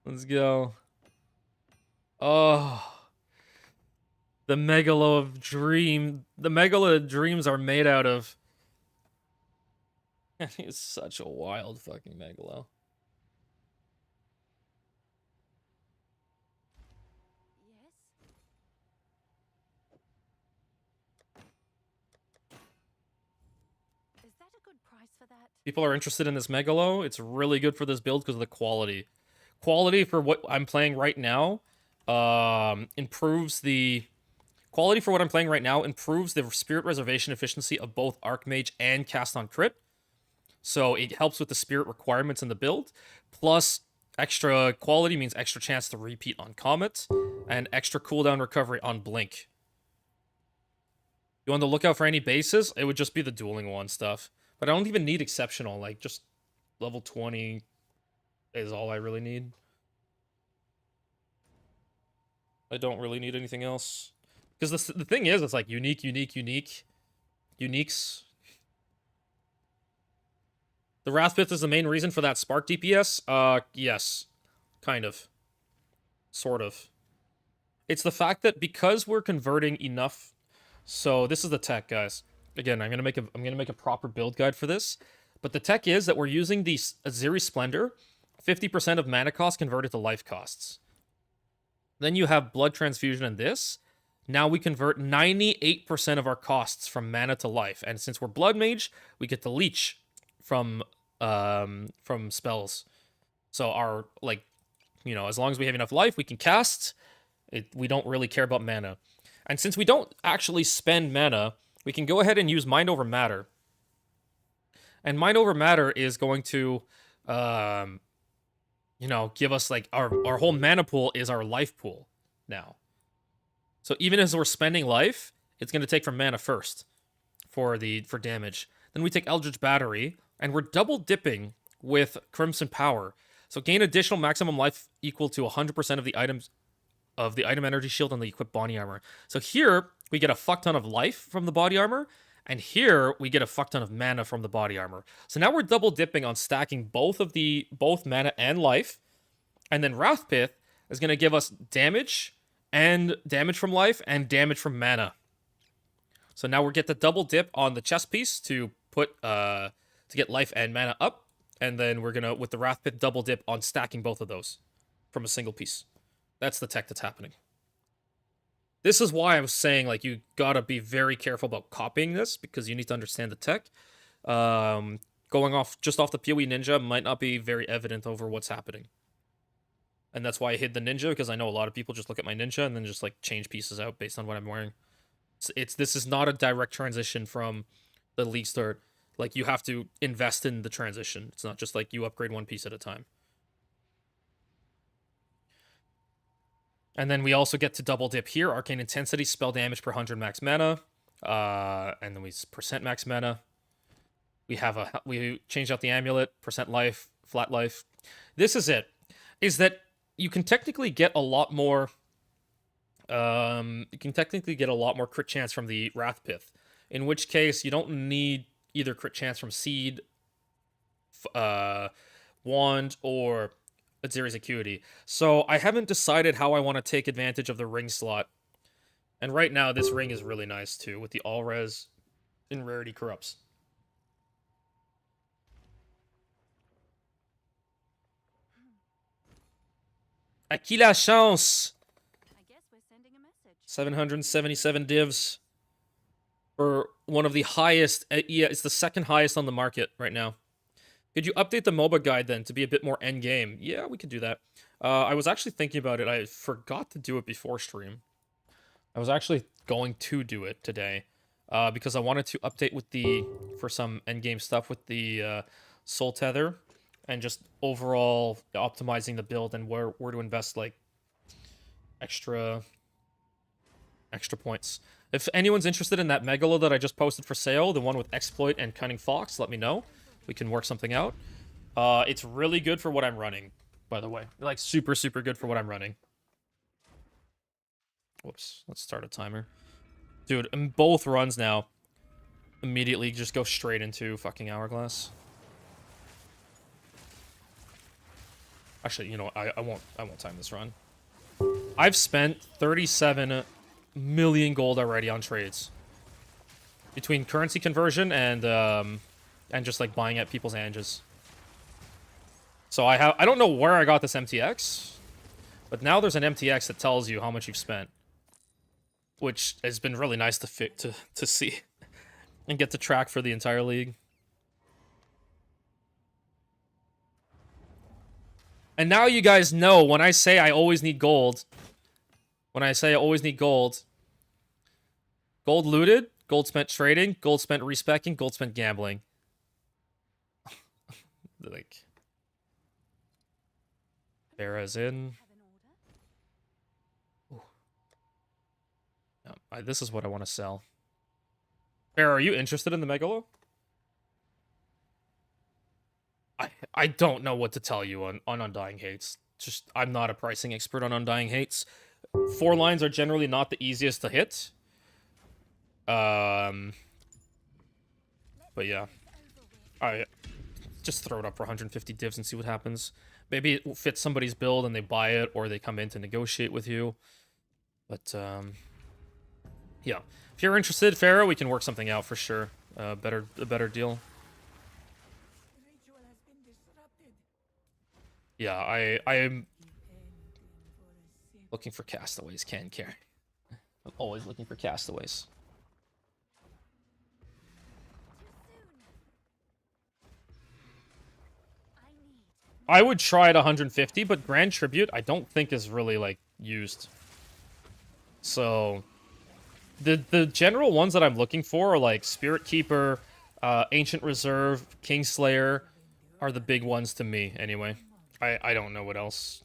[SPEAKER 1] Let's go. Oh. The Megalo of Dream. The Megalo of Dreams are made out of. He's such a wild fucking Megalo.
[SPEAKER 8] Yes? Is that a good price for that?
[SPEAKER 1] People are interested in this Megalo. It's really good for this build because of the quality. Quality for what I'm playing right now improves the... Quality for what I'm playing right now improves the spirit reservation efficiency of both Archmage and Cast on Crit. So it helps with the spirit requirements in the build. Plus, extra quality means extra chance to repeat on Comet, and extra cooldown recovery on Blink. You want to look out for any bases? It would just be the dueling one stuff. But I don't even need exceptional, like just level 20 is all I really need. I don't really need anything else. Because the thing is, it's like uniques. The Wrathpith is the main reason for that spark DPS? Yes. Kind of. Sort of. It's the fact that because we're converting enough... So this is the tech, guys. Again, I'm gonna make a proper build guide for this. But the tech is that we're using the Aziri Splendor, 50% of mana cost converted to life costs. Then you have blood transfusion and this. Now we convert 98% of our costs from mana to life. And since we're blood mage, we get to leech from spells. So our, like, you know, as long as we have enough life, we can cast. We don't really care about mana. And since we don't actually spend mana, we can go ahead and use Mind Over Matter. And Mind Over Matter is going to, you know, give us, like, our whole mana pool is our life pool now. So even as we're spending life, it's going to take from mana first for damage. Then we take Eldritch Battery, and we're double dipping with Crimson Power. So gain additional maximum life equal to 100% of the item energy shield on the equipped body armor. So here we get a fuck ton of life from the body armor, and here we get a fuck ton of mana from the body armor. So now we're double dipping on stacking both mana and life, and then Wrathpith is going to give us damage from life and damage from mana. So now we get the double dip on the chest piece to get life and mana up. And then we're gonna, with the Wrathpith, double dip on stacking both of those from a single piece. That's the tech that's happening. This is why I was saying, like, you gotta be very careful about copying this, because you need to understand the tech. Going off the PoE Ninja might not be very evident over what's happening. And that's why I hid the Ninja, because I know a lot of people just look at my Ninja and then just, like, change pieces out based on what I'm wearing. This is not a direct transition from the League start. Like, you have to invest in the transition. It's not just like you upgrade one piece at a time. And then we also get to double dip here. Arcane Intensity, spell damage per 100 max mana. And then we percent max mana. We change out the amulet, percent life, flat life. This is it. Is that you can technically get a lot more... you can technically get a lot more crit chance from the Wrathpith. In which case, you don't need either crit chance from Seed, Wand, or Aziri's Acuity. So I haven't decided how I want to take advantage of the ring slot. And right now, this ring is really nice, too, with the all-res and Rarity Corrupts. À qui la chance?
[SPEAKER 8] I guess we're sending a message.
[SPEAKER 1] 777 divs. For one of the highest, yeah, it's the second highest on the market right now. Could you update the MOBA guide then to be a bit more endgame? Yeah, we could do that. I was actually thinking about it. I forgot to do it before stream. I was actually going to do it today because I wanted to update for some endgame stuff with the Soul Tether and just overall optimizing the build and where to invest, like, extra points. If anyone's interested in that Megalo that I just posted for sale, the one with Exploit and Cunning Fox, let me know. We can work something out. It's really good for what I'm running, by the way. Like, super, super good for what I'm running. Whoops. Let's start a timer. Dude, in both runs now, immediately just go straight into fucking Hourglass. Actually, you know what? I won't time this run. I've spent 37 million gold already on trades. Between currency conversion and just, like, buying at people's anges. So I don't know where I got this MTX, but now there's an MTX that tells you how much you've spent, which has been really nice to see and get to track for the entire league. And now you guys know when I say I always need gold. When I say I always need gold. Gold looted, gold spent trading, gold spent respecking, gold spent gambling. Like, Farah's in. Ooh. No, this is what I want to sell. Farah, are you interested in the Megalo? I don't know what to tell you on Undying Hates. Just, I'm not a pricing expert on Undying Hates. 4 lines are generally not the easiest to hit. But yeah. Alright. Just throw it up for 150 divs and see what happens. Maybe it fits somebody's build and they buy it, or they come in to negotiate with you. But, yeah. If you're interested, Farah, we can work something out for sure. A better deal. Yeah, I am... Looking for castaways, can carry. I'm always looking for castaways. I would try at 150, but Grand Tribute I don't think is really like used. So the general ones that I'm looking for are like Spirit Keeper, Ancient Reserve, Kingslayer are the big ones to me anyway. I don't know what else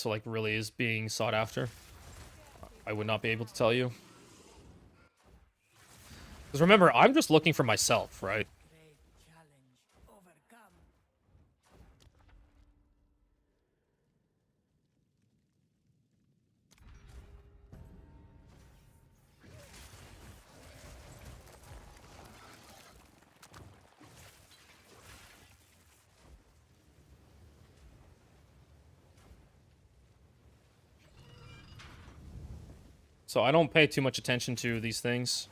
[SPEAKER 1] like really is being sought after. I would not be able to tell you. Because remember, I'm just looking for myself, right?
[SPEAKER 4] Great challenge overcome.
[SPEAKER 1] So I don't pay too much attention to these things.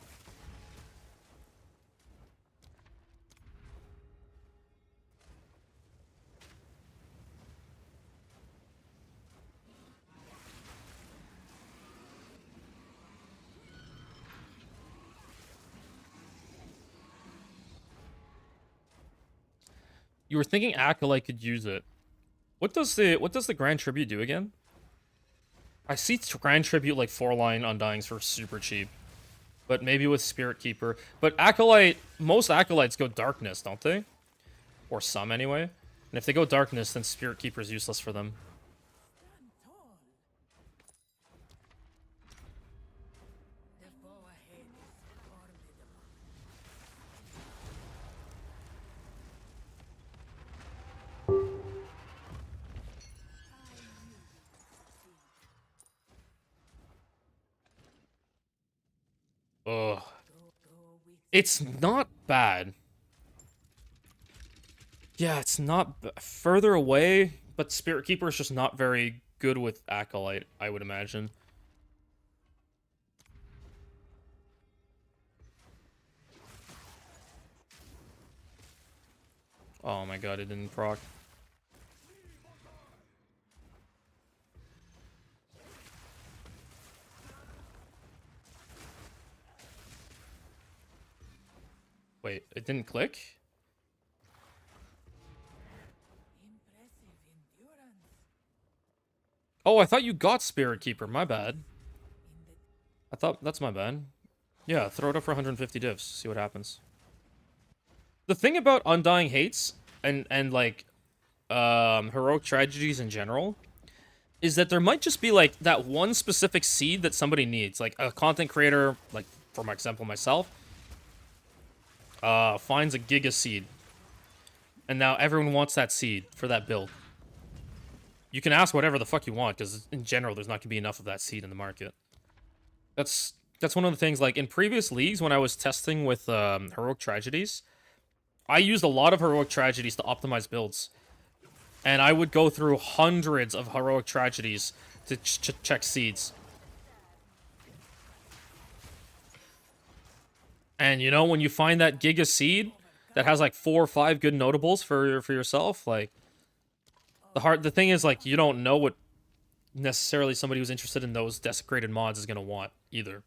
[SPEAKER 1] You were thinking Acolyte could use it. What does the Grand Tribute do again? I see Grand Tribute like 4-line Undyings for super cheap. But maybe with Spirit Keeper. But Acolyte, most Acolytes go Darkness, don't they? Or some anyway. And if they go Darkness, then Spirit Keeper is useless for them.
[SPEAKER 4] Stand tall. The foe ahead is formidable.
[SPEAKER 1] Ugh.
[SPEAKER 4] Go with
[SPEAKER 1] It's not bad. Yeah, it's not further away, but Spirit Keeper is just not very good with Acolyte, I would imagine. Oh my god, it didn't proc. Wait, it didn't click?
[SPEAKER 4] impressive endurance.
[SPEAKER 1] Oh, I thought you got Spirit Keeper, my bad.
[SPEAKER 4] In the
[SPEAKER 1] I thought, that's my bad. Yeah, throw it up for 150 divs, see what happens. The thing about Undying Hates, and like, Heroic Tragedies in general, is that there might just be, like, that one specific seed that somebody needs. Like, a content creator, like, for my example, myself, finds a Giga Seed. And now everyone wants that seed for that build. You can ask whatever the fuck you want, because in general, there's not going to be enough of that seed in the market. That's one of the things, like, in previous leagues, when I was testing with Heroic Tragedies, I used a lot of Heroic Tragedies to optimize builds. And I would go through hundreds of Heroic Tragedies to check seeds. And, you know, when you find that Giga Seed that has, like, 4 or 5 good notables for yourself, like, the thing is, like, you don't know what necessarily somebody who's interested in those desecrated mods is going to want, either.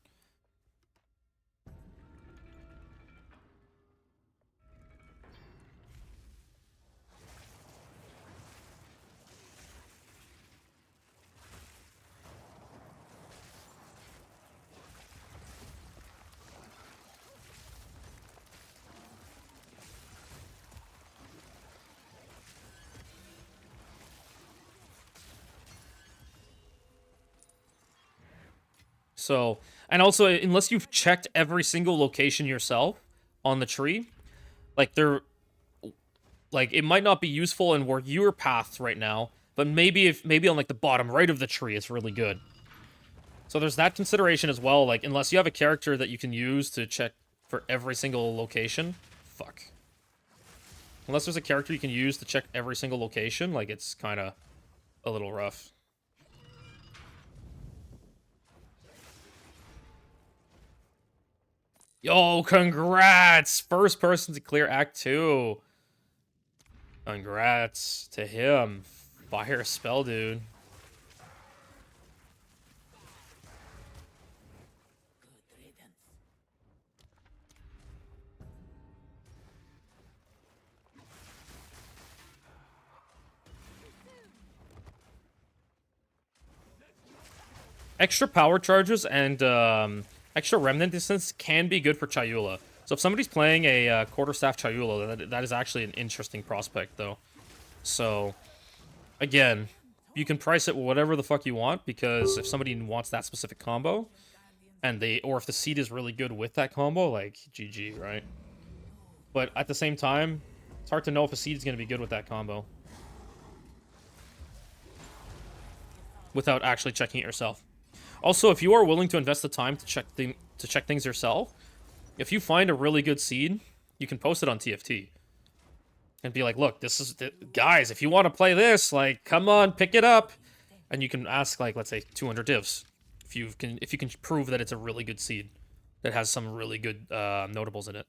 [SPEAKER 1] So, and also, unless you've checked every single location yourself on the tree, like, it might not be useful in where you're pathed right now, but maybe on, like, the bottom right of the tree, it's really good. So there's that consideration as well, like, unless you have a character that you can use to check for every single location, fuck. Unless there's a character you can use to check every single location, like, it's kind of a little rough. Yo, congrats! First person to clear Act 2. Congrats to him. Fire spell, dude. extra power charges and extra remnant distance can be good for Chayula. So if somebody's playing a quarterstaff Chayula, that is actually an interesting prospect, though. So, again, you can price it whatever the fuck you want, because if somebody wants that specific combo, or if the seed is really good with that combo, like, GG, right? But at the same time, it's hard to know if a seed is going to be good with that combo without actually checking it yourself. Also, if you are willing to invest the time to check things yourself, if you find a really good seed, you can post it on TFT and be like, "Look, this is guys. If you want to play this, like, come on, pick it up." And you can ask, like, let's say 200 divs if you can prove that it's a really good seed that has some really good notables in it.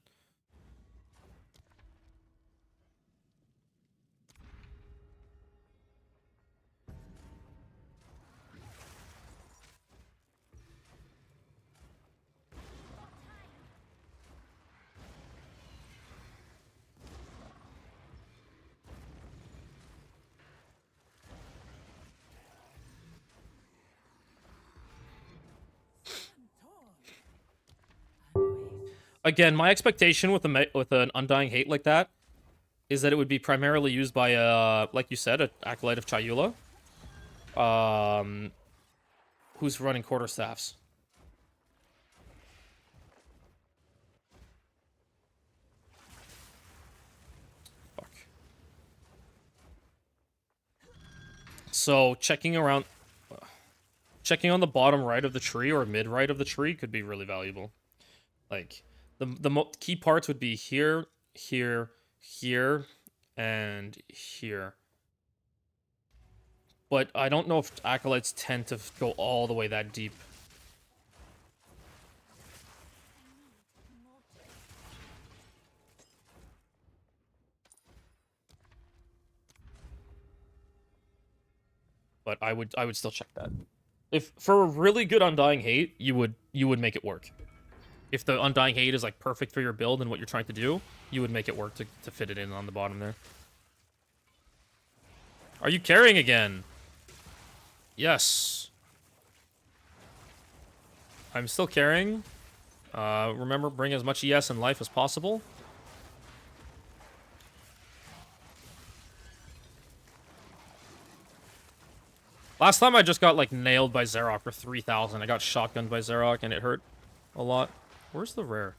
[SPEAKER 1] Again, my expectation with an Undying Hate like that is that it would be primarily used by like you said, an Acolyte of Chayula, who's running quarterstaffs. Fuck. So checking on the bottom right of the tree or mid right of the tree could be really valuable. Like, the key parts would be here, here, here, and here. But I don't know if Acolytes tend to go all the way that deep. But I would still check that. If for a really good Undying Hate, you would make it work. If the Undying Hate is like perfect for your build and what you're trying to do, you would make it work to fit it in on the bottom there. Are you carrying again? Yes. I'm still carrying. Remember, bring as much ES in life as possible. Last time I just got like nailed by Xerac for 3,000. I got shotgunned by Xerac and it hurt a lot. Where's the rare?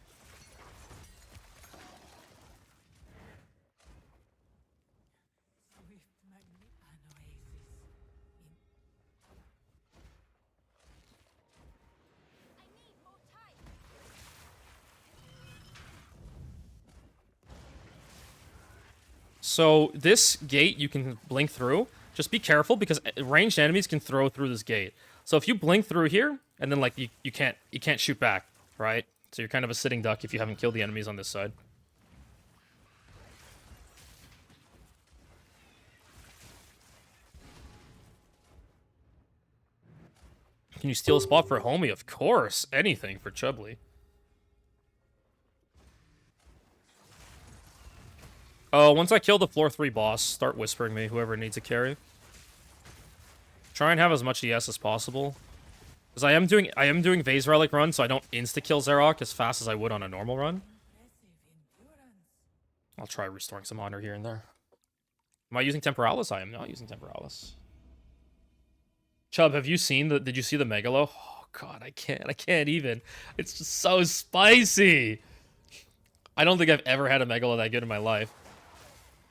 [SPEAKER 1] So this gate you can blink through. Just be careful because ranged enemies can throw through this gate. So if you blink through here and then like you can't shoot back, right? So you're kind of a sitting duck if you haven't killed the enemies on this side. Can you steal a spot for a homie? Of course. Anything for Chubbly. Oh, once I kill the floor 3 boss, start whispering me, whoever needs a carry. Try and have as much ES as possible. Because I am doing Vase Relic run, so I don't insta-kill Xerac as fast as I would on a normal run. I'll try restoring some honor here and there. Am I using Temporalis? I am not using Temporalis. Chubb, have you seen did you see the Megalo? Oh god, I can't even. It's just so spicy. I don't think I've ever had a Megalo that good in my life.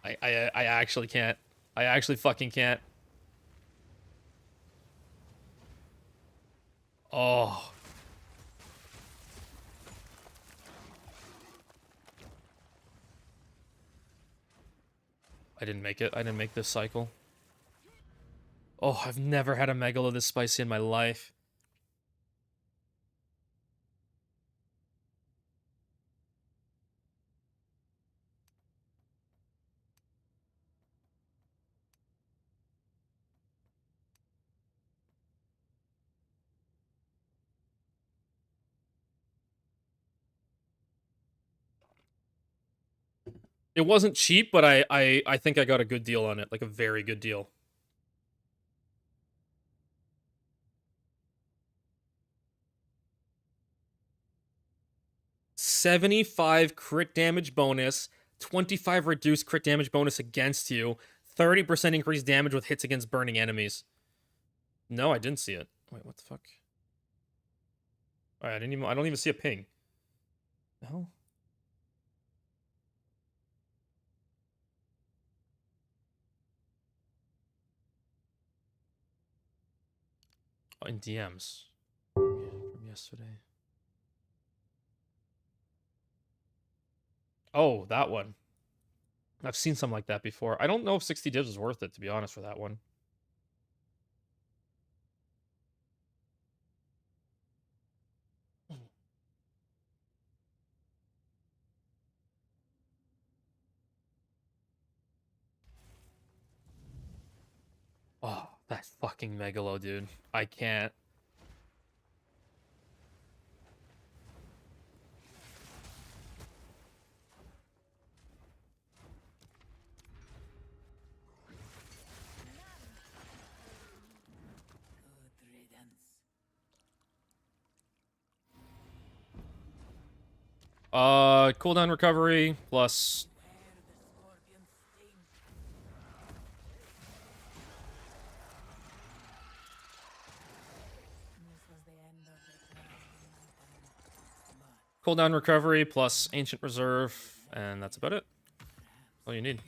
[SPEAKER 1] I actually can't. I actually fucking can't. Oh. I didn't make it. I didn't make this cycle. Oh, I've never had a Megalo this spicy in my life. It wasn't cheap, but I think I got a good deal on it, like a very good deal. 75 crit damage bonus, 25 reduced crit damage bonus against you, 30% increased damage with hits against burning enemies. No, I didn't see it. Wait, what the fuck? Alright, I don't even see a ping. The hell? Oh, in DMs. From yesterday. Oh, that one. I've seen something like that before. I don't know if 60 divs is worth it, to be honest, for that one. Oh, that fucking Megalo, dude. I can't.
[SPEAKER 4] Good riddance.
[SPEAKER 1] Cooldown recovery plus.
[SPEAKER 4] Where the scorpion sting. This was the end of the cloud in my time. But
[SPEAKER 1] Cooldown recovery plus ancient reserve, and that's about it. All you need.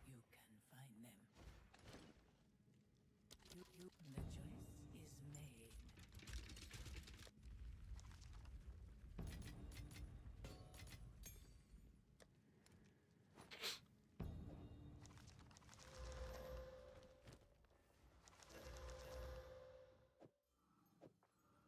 [SPEAKER 4] you can challenge them if you can find them. The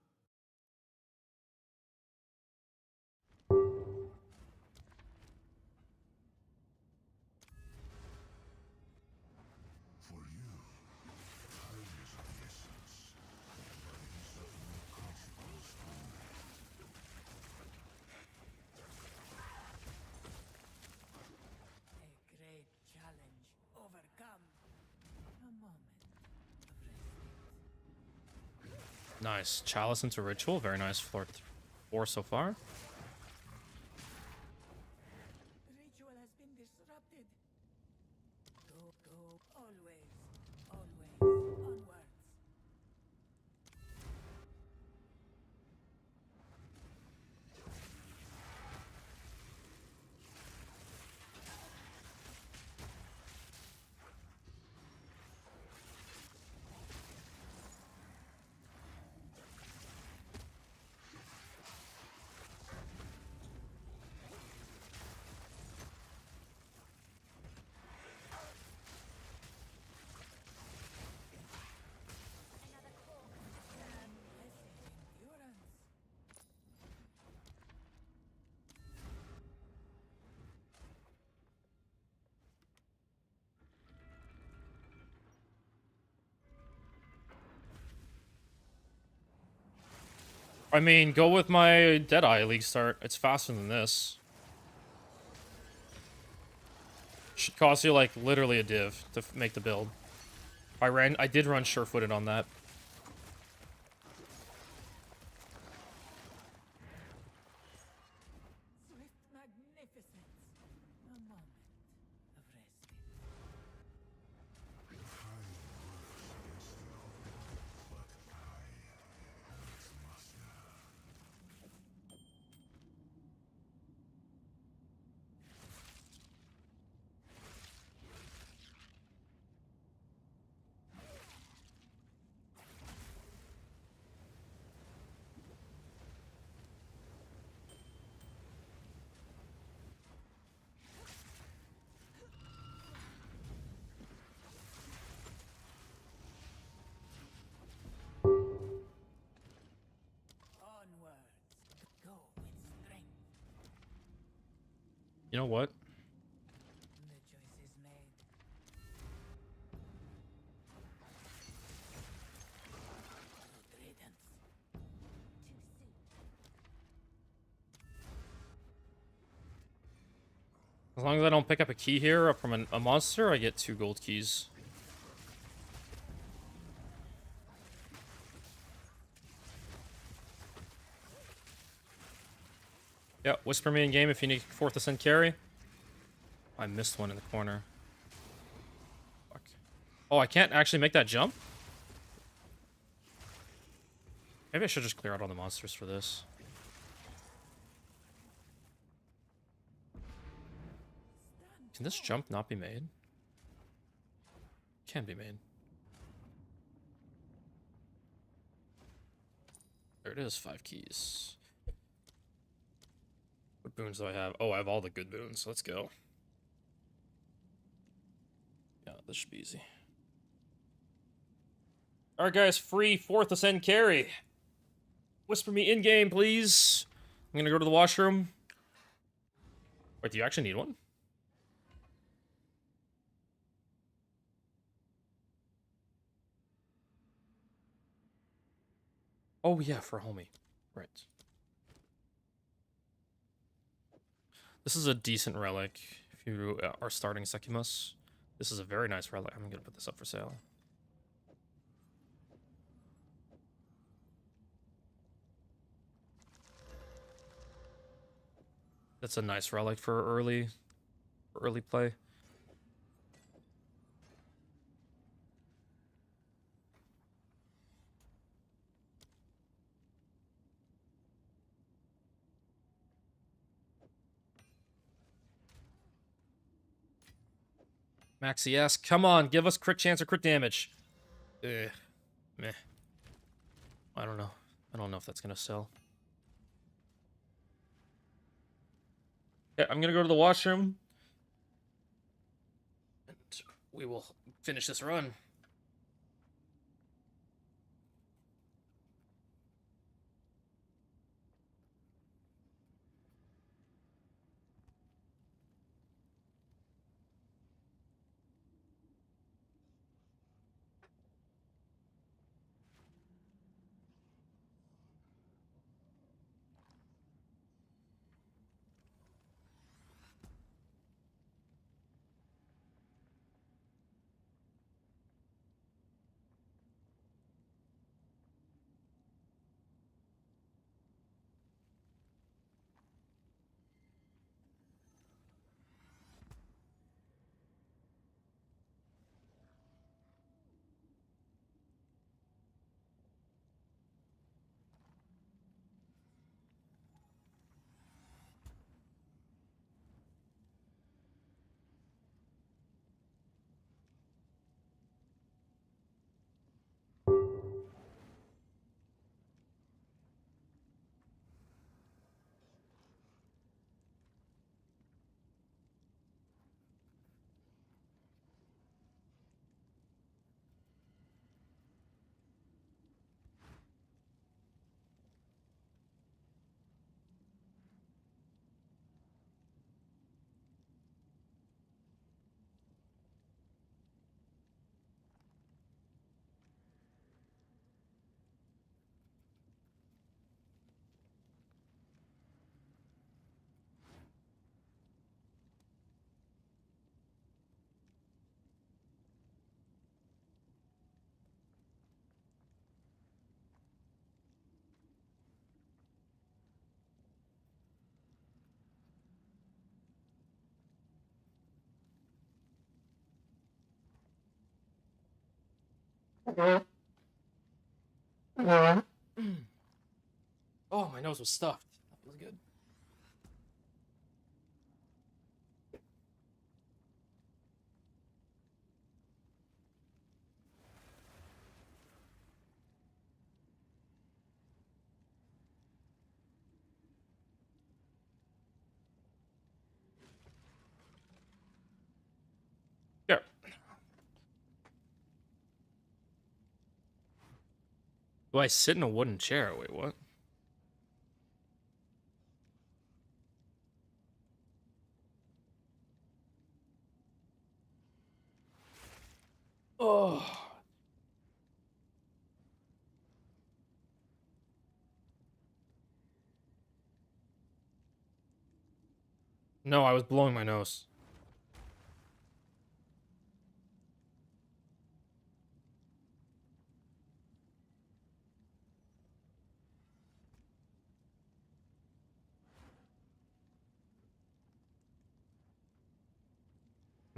[SPEAKER 4] choice is made.
[SPEAKER 5] For you, time is of the essence, but it is of no consequence to me.
[SPEAKER 4] A great challenge overcome. A moment of respite.
[SPEAKER 1] Nice. Chalice into ritual. Very nice. Floor 4 so far.
[SPEAKER 4] The ritual has been disrupted. Go, always, onwards. Endurance.
[SPEAKER 1] I mean, go with my Deadeye League start. It's faster than this. Should cost you like literally a div to make the build. I did run sure-footed on that.
[SPEAKER 4] Swift magnificence. A moment of respite.
[SPEAKER 5] Time works against you, but I am its master.
[SPEAKER 4] Onwards. Go with strength.
[SPEAKER 1] You know what?
[SPEAKER 4] The choice is made. Good riddance.
[SPEAKER 1] As long as I don't pick up a key here from a monster, I get 2 gold keys. Yeah, whisper me in game if you need 4th Ascent carry. I missed one in the corner. Fuck. Oh, I can't actually make that jump? Maybe I should just clear out all the monsters for this. Can this jump not be made? Can be made. There it is, 5 keys. What boons do I have? Oh, I have all the good boons. Let's go. Yeah, this should be easy. Alright, guys, free 4th Ascend carry. Whisper me in game, please. I'm gonna go to the washroom. Wait, do you actually need one? Oh, yeah, for homie. Right. This is a decent relic if you are starting Sekimus. This is a very nice relic. I'm gonna put this up for sale. That's a nice relic for early play. Maxi S, come on, give us crit chance or crit damage. Meh. I don't know. I don't know if that's gonna sell. Yeah, I'm gonna go to the washroom. And we will finish this run. Oh, my nose was stuffed. That feels good. Yeah. Do I sit in a wooden chair? Wait, what? Oh. No, I was blowing my nose.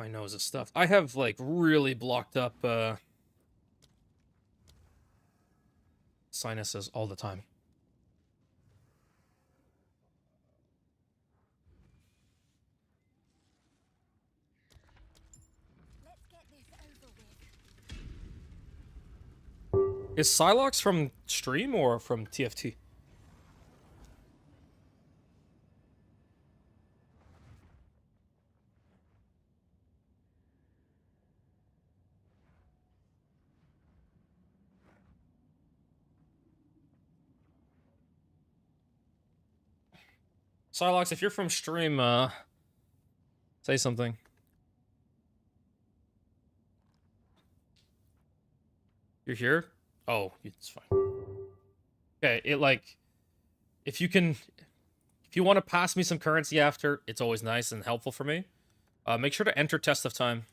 [SPEAKER 1] My nose is stuffed. I have like really blocked up sinuses all the time.
[SPEAKER 8] Let's get this over with.
[SPEAKER 1] Is Psylocke from stream or from TFT? Psylocke, if you're from stream, say something. You're here? Oh, it's fine. Okay, it like, if you want to pass me some currency after, it's always nice and helpful for me. Make sure to enter test of time.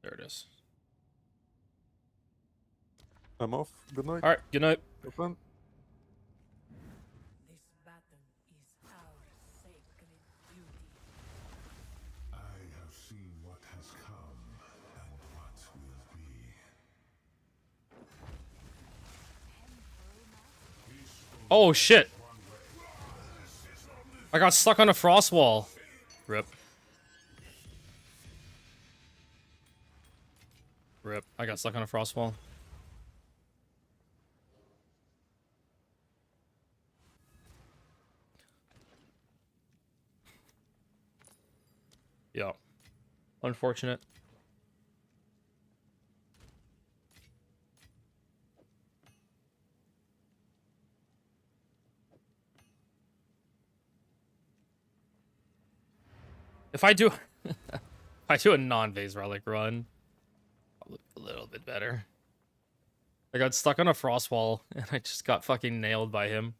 [SPEAKER 1] There it is.
[SPEAKER 9] I'm off. Good night.
[SPEAKER 1] All right, good night.
[SPEAKER 9] Have fun.
[SPEAKER 4] This battle is our sacred duty.
[SPEAKER 5] I have seen what has come and what will be.
[SPEAKER 1] Oh shit! I got stuck on a frost wall. Rip. Rip. I got stuck on a frost wall. Yeah. Unfortunate. If I do if I do a non-Vase Relic run, I'll look a little bit better. I got stuck on a frost wall and I just got fucking nailed by him.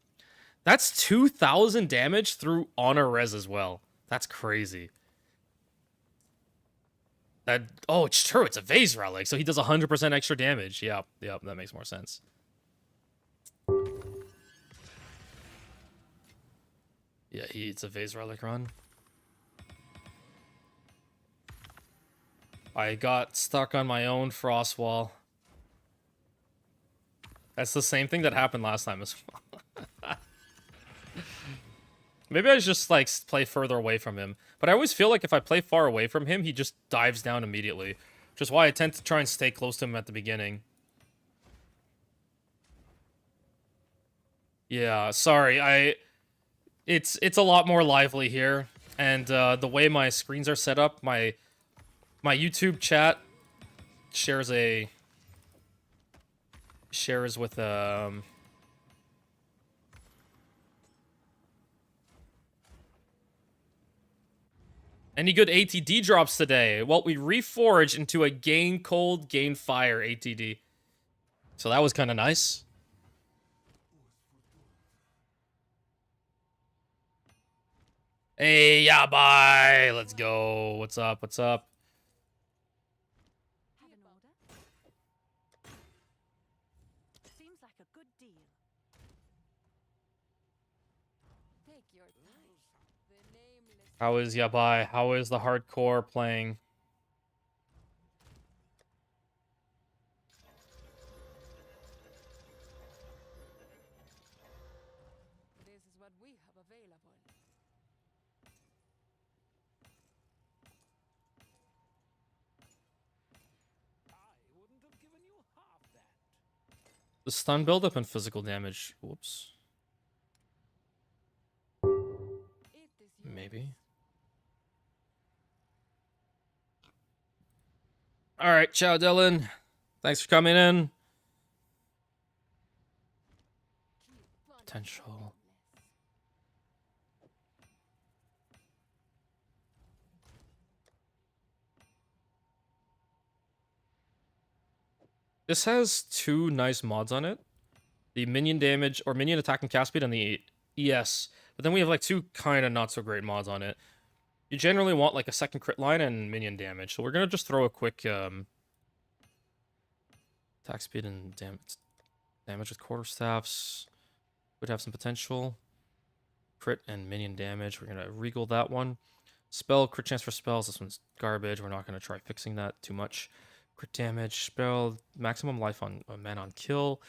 [SPEAKER 1] That's 2,000 damage through honor res as well. That's crazy. Oh, it's true. It's a Vase Relic, so he does 100% extra damage. Yep, that makes more sense. Yeah, it's a Vase Relic run. I got stuck on my own frost wall. That's the same thing that happened last time as well. Maybe I should just, like, play further away from him. But I always feel like if I play far away from him, he just dives down immediately. Which is why I tend to try and stay close to him at the beginning. Yeah, sorry. It's a lot more lively here. And the way my screens are set up, my YouTube chat shares with any good ATD drops today? Well, we reforged into a gain cold, gain fire ATD. So that was kind of nice. Hey, yeah, bye. Let's go. What's up? What's up?
[SPEAKER 8] Have an order? Seems like a good deal.
[SPEAKER 3] Take your time. The nameless
[SPEAKER 1] How is Yabai? How is the hardcore playing?
[SPEAKER 3] This is what we have available.
[SPEAKER 1] The stun buildup and physical damage. Whoops.
[SPEAKER 3] It is yours.
[SPEAKER 1] Maybe. Alright, ciao, Dylan. Thanks for coming in.
[SPEAKER 3] Keep fun
[SPEAKER 1] Potential.
[SPEAKER 3] less.
[SPEAKER 1] This has two nice mods on it. The minion damage, or minion attack and cast speed, and the ES. But then we have like two kind of not so great mods on it. You generally want like a second crit line and minion damage. So we're going to just throw a quick Attack speed and damage with quarterstaffs would have some potential. Crit and minion damage. We're gonna regal that one. Spell, crit chance for spells. This one's garbage. We're not gonna try fixing that too much. Crit damage, spell, maximum life on man on kill.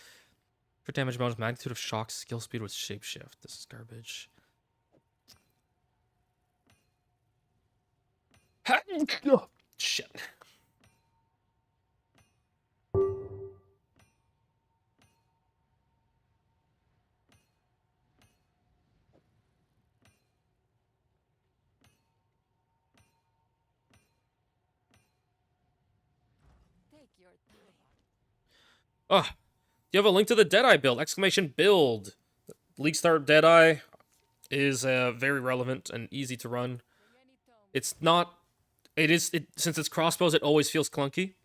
[SPEAKER 1] Crit damage bonus, magnitude of shock, skill speed with shapeshift. This is garbage. Shit.
[SPEAKER 3] Take your time.
[SPEAKER 1] Oh, you have a link to the Deadeye build! Exclamation build! League Start Deadeye is very relevant and easy to run.
[SPEAKER 3] Bring any tome.
[SPEAKER 1] It's not. Since it's crossbows, it always feels clunky.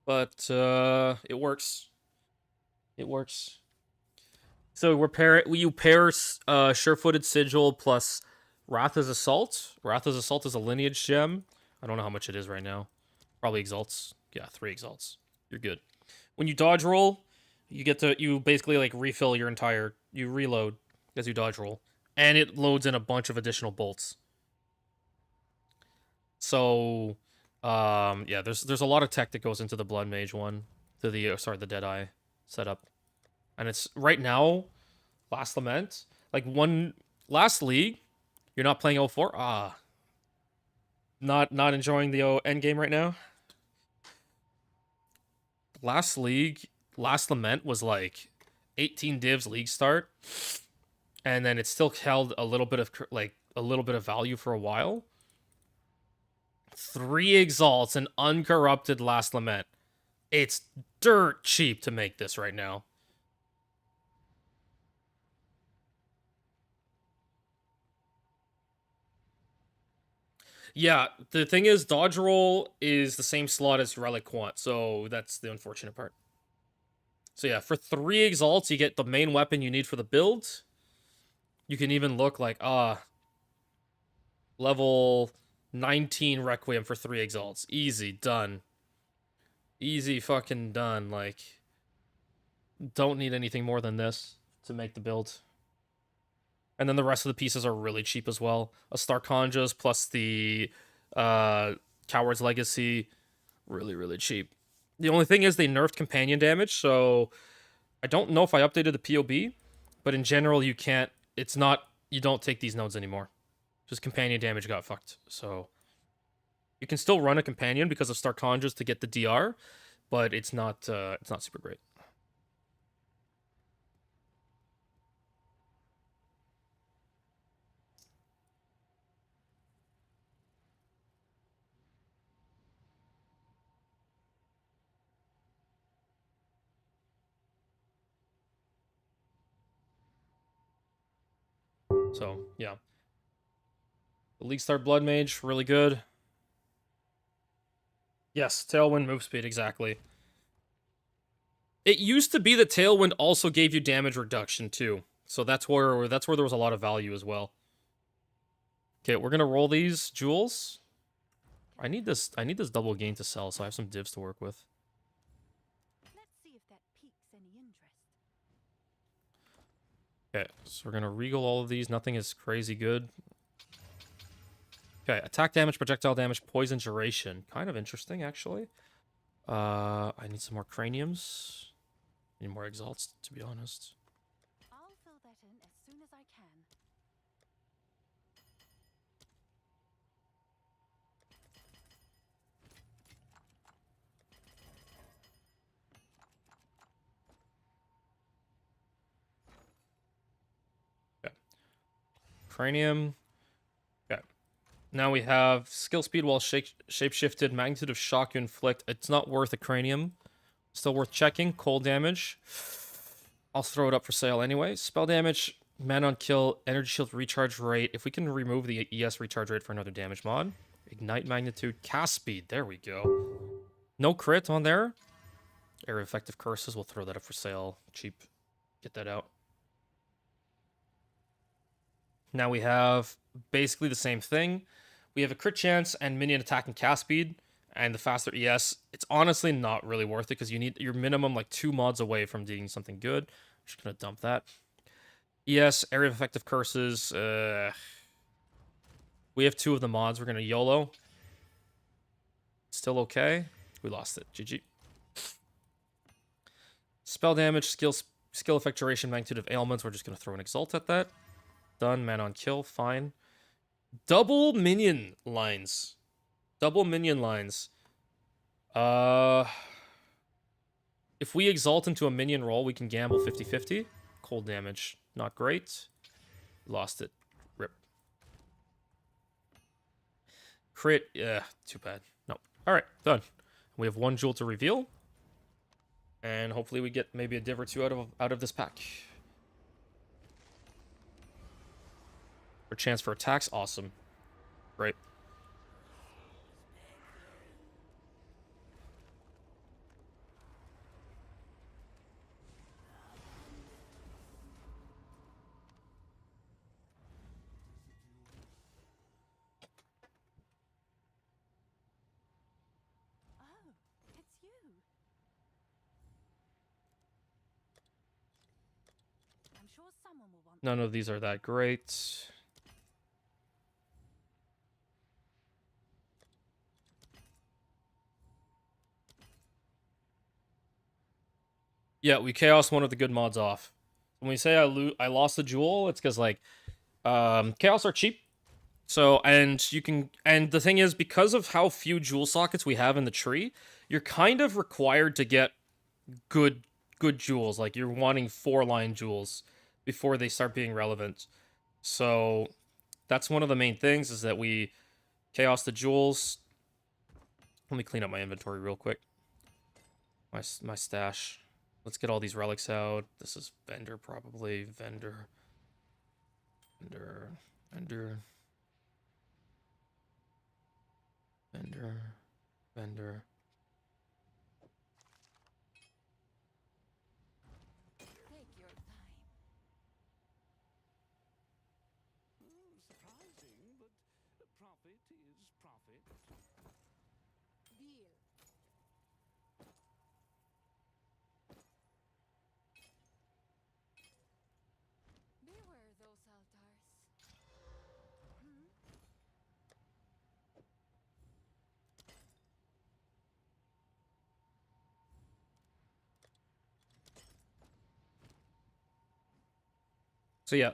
[SPEAKER 1] But it works. It works. So you pair Sure-Footed Sigil plus Wrath's Assault. Wrath's Assault is a lineage gem. I don't know how much it is right now. Probably exalts. Yeah, 3 exalts. You're good. When you dodge roll, you basically like refill your entire. You reload as you dodge roll, and it loads in a bunch of additional bolts. So, yeah, there's a lot of tech that goes into the Blood Mage one, to the the Deadeye setup, and it's right now, Last Lament, like last league, you're not playing 04. Not enjoying the end game right now. Last league, Last Lament was like 18 divs league start, and then it still held a little bit of value for a while. 3 exalts and uncorrupted Last Lament. It's dirt cheap to make this right now. Yeah, the thing is, dodge roll is the same slot as Relic Quant, so that's the unfortunate part. So yeah, for 3 exalts, you get the main weapon you need for the build. You can even look like, level 19 Requiem for 3 exalts. Easy, done. Easy fucking done, like, don't need anything more than this to make the build. And then the rest of the pieces are really cheap as well. A Starkonjas plus the Coward's Legacy, really, really cheap. The only thing is they nerfed companion damage, so I don't know if I updated the POB, but in general you can't, you don't take these nodes anymore. Just companion damage got fucked, so you can still run a companion because of Starkonjas to get the DR, but it's not super great. So, yeah. The League Star Blood Mage, really good. Yes, Tailwind move speed, exactly. It used to be that Tailwind also gave you damage reduction, too. So that's where there was a lot of value as well. Okay, we're gonna roll these jewels. I need this double gain to sell, so I have some divs to work with.
[SPEAKER 8] Let's see if that piques any interest.
[SPEAKER 1] Okay, so we're gonna regal all of these. Nothing is crazy good. Okay, attack damage, projectile damage, poison duration. Kind of interesting, actually. I need some more craniums. Need more exalts, to be honest.
[SPEAKER 8] I'll fill that in as soon as I can.
[SPEAKER 1] Okay. Cranium. Okay. Now we have skill speed while shape-shifted, magnitude of shock you inflict. It's not worth a cranium. Still worth checking. Cold damage. I'll throw it up for sale anyway. Spell damage, man on kill, energy shield recharge rate. If we can remove the ES recharge rate for another damage mod. Ignite magnitude, cast speed. There we go. No crit on there. Area effective curses. We'll throw that up for sale. Cheap. Get that out. Now we have basically the same thing. We have a crit chance and minion attack and cast speed. and the faster ES, it's honestly not really worth it because you need your minimum like 2 mods away from doing something good. Just gonna dump that. ES, area of effective curses. We have 2 of the mods. We're gonna YOLO. Still okay. We lost it. GG. Spell damage, skill effect duration, magnitude of ailments. We're just gonna throw an exalt at that. Done. Man on kill. Fine. Double minion lines. Double minion lines. If we exalt into a minion roll, we can gamble 50-50. Cold damage. Not great. Lost it. Rip. Crit. Yeah, too bad. No. Alright, done. We have 1 jewel to reveal. And hopefully we get maybe a div or 2 out of this pack. For chance for attacks, awesome. Great.
[SPEAKER 8] Oh, it's you. I'm sure someone will want.
[SPEAKER 1] None of these are that great. Yeah, we chaos one of the good mods off. When we say I lost the jewel, it's because like chaos are cheap. So and the thing is, because of how few jewel sockets we have in the tree, you're kind of required to get good jewels. Like you're wanting 4-line jewels before they start being relevant. So that's one of the main things, is that we chaos the jewels. Let me clean up my inventory real quick. My stash. Let's get all these relics out. This is vendor, probably. Vendor.
[SPEAKER 3] Take your time.
[SPEAKER 6] Surprising, but profit is profit.
[SPEAKER 3] Deal. Beware those altars. Hmm?
[SPEAKER 1] So yeah.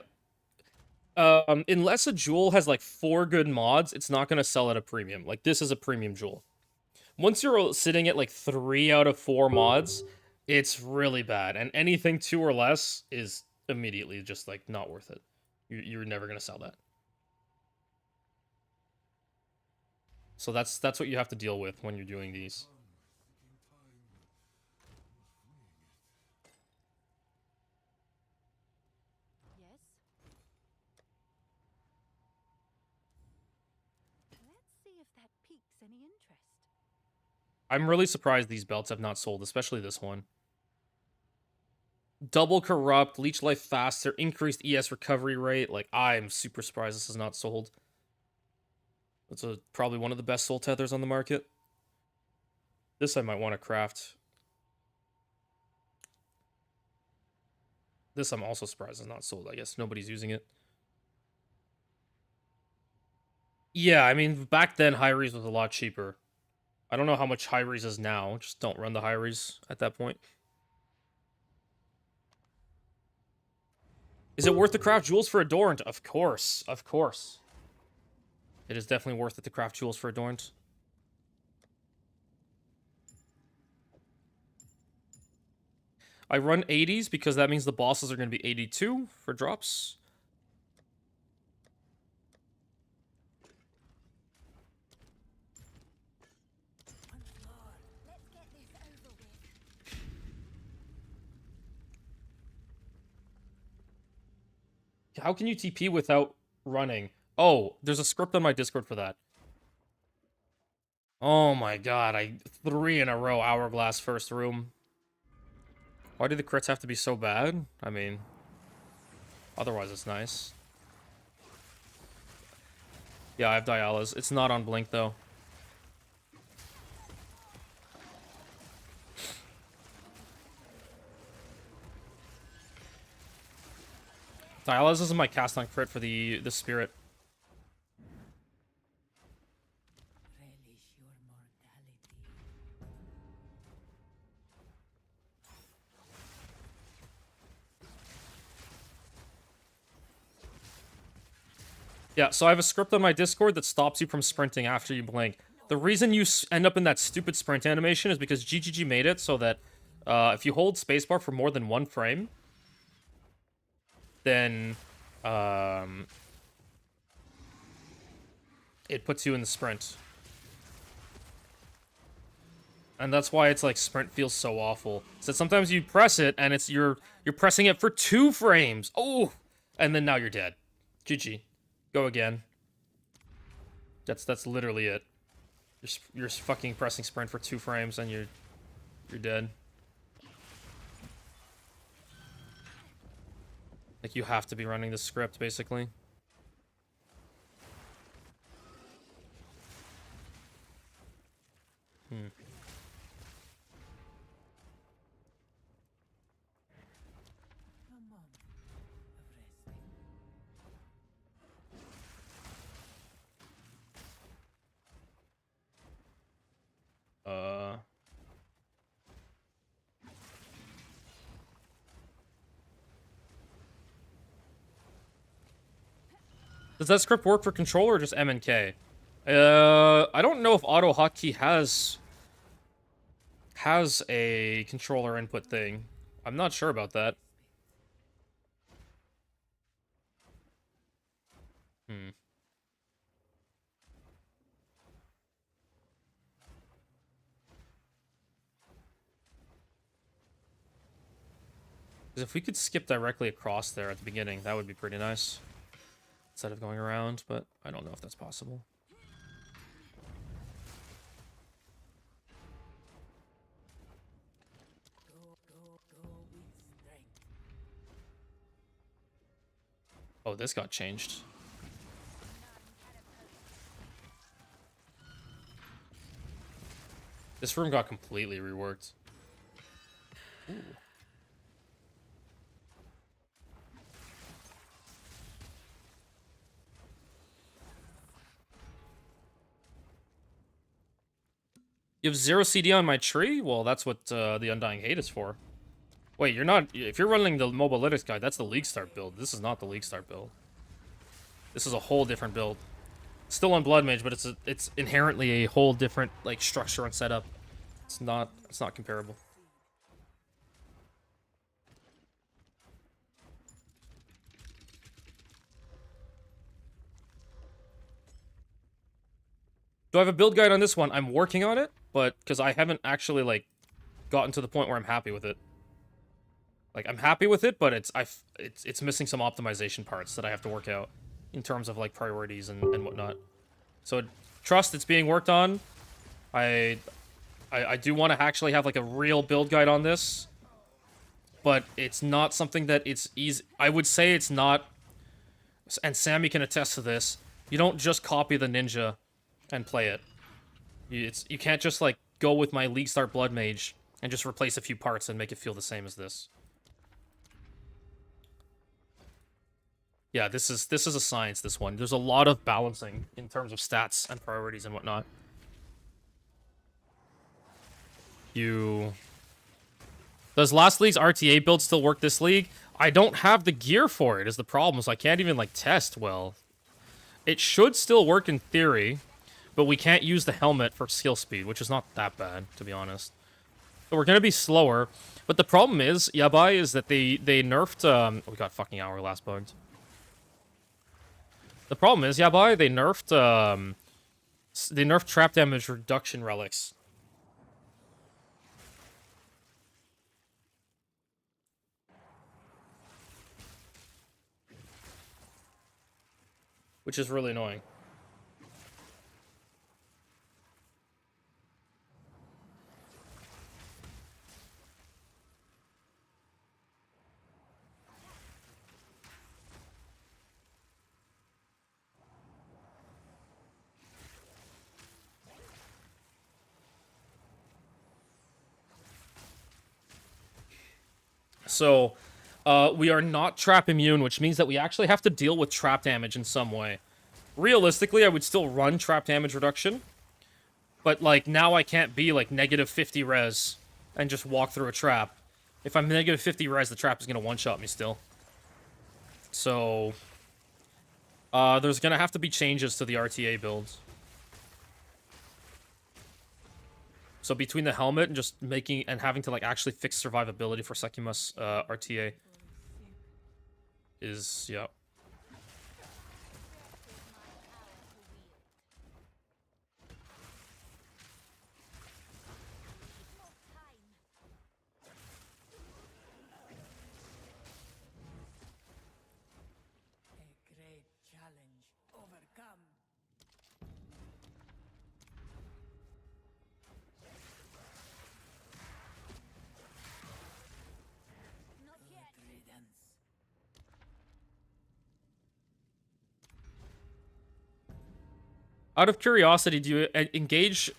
[SPEAKER 1] Unless a jewel has like 4 good mods, it's not gonna sell at a premium. Like this is a premium jewel. Once you're sitting at like 3 out of 4 mods, it's really bad. And anything 2 or less is immediately just like not worth it. You're never gonna sell that. So that's what you have to deal with when you're doing these.
[SPEAKER 8] Yes. Let's see if that piques any interest.
[SPEAKER 1] I'm really surprised these belts have not sold, especially this one. Double corrupt, leech life faster, increased ES recovery rate. Like, I'm super surprised this is not sold. It's probably one of the best soul tethers on the market. This I might want to craft. This I'm also surprised is not sold. I guess nobody's using it. Yeah, I mean, back then, Hyries was a lot cheaper. I don't know how much Hyries is now. Just don't run the Hyries at that point. Is it worth to craft jewels for Adorned? Of course. Of course. It is definitely worth it to craft jewels for Adorned. I run 80s because that means the bosses are going to be 82 for drops.
[SPEAKER 8] Let's get this over with.
[SPEAKER 1] How can you TP without running? Oh, there's a script on my Discord for that. Oh my god, 3 in a row Hourglass first room. Why do the crits have to be so bad? I mean, otherwise it's nice. Yeah, I have Dialas. It's not on Blink, though. Dialysis is my cast on crit for the spirit.
[SPEAKER 4] Relish your mortality.
[SPEAKER 1] Yeah, so I have a script on my Discord that stops you from sprinting after you blink. The reason you end up in that stupid sprint animation is because GGG made it so that if you hold spacebar for more than 1 frame, then it puts you in the sprint. And that's why it's like sprint feels so awful. So sometimes you press it and it's you're pressing it for 2 frames. Oh, and then now you're dead. GG. Go again. That's literally it. You're fucking pressing sprint for 2 frames and you're dead. Like, you have to be running the script, basically.
[SPEAKER 4] A moment of resting.
[SPEAKER 1] Does that script work for controller or just M and K? I don't know if auto hotkey has a controller input thing. I'm not sure about that. Hmm. Because if we could skip directly across there at the beginning, that would be pretty nice. Instead of going around, but I don't know if that's possible.
[SPEAKER 4] Go with strength.
[SPEAKER 1] Oh, this got changed. This room got completely reworked. Ooh. You have 0 CD on my tree? Well, that's what the Undying Hate is for. Wait, you're not... If you're running the Mobalytics guide, that's the League Start build. This is not the League Start build. This is a whole different build. Still on Blood Mage, but it's inherently a whole different like structure and setup. It's not comparable. Do I have a build guide on this one? I'm working on it, but because I haven't actually like gotten to the point where I'm happy with it. Like, I'm happy with it, but it's missing some optimization parts that I have to work out in terms of like priorities and whatnot. So trust, it's being worked on. I do want to actually have like a real build guide on this, but it's not something that it's easy. I would say it's not, and Sammy can attest to this. You don't just copy the ninja and play it. You can't just like go with my League Start Blood Mage and just replace a few parts and make it feel the same as this. Yeah, this is a science, this one. There's a lot of balancing in terms of stats and priorities and whatnot. Does last league's RTA build still work this league? I don't have the gear for it is the problem, so I can't even like test well. It should still work in theory, but we can't use the helmet for skill speed, which is not that bad, to be honest. So we're gonna be slower, but the problem is, Yabai, is that they nerfed, we got fucking Hourglass bugged. The problem is, Yabai, they nerfed trap damage reduction relics. Which is really annoying. So, We are not trap immune, which means that we actually have to deal with trap damage in some way. Realistically, I would still run trap damage reduction. But, like, now I can't be, like, negative 50 res and just walk through a trap. If I'm negative 50 res, the trap is going to one-shot me still. So, there's going to have to be changes to the RTA build. So between the helmet and just making and having to like actually fix survivability for Sekima's RTA is yeah.
[SPEAKER 4] A great challenge overcome.
[SPEAKER 8] Not yet.
[SPEAKER 4] Good riddance.
[SPEAKER 1] Out of curiosity, do you engage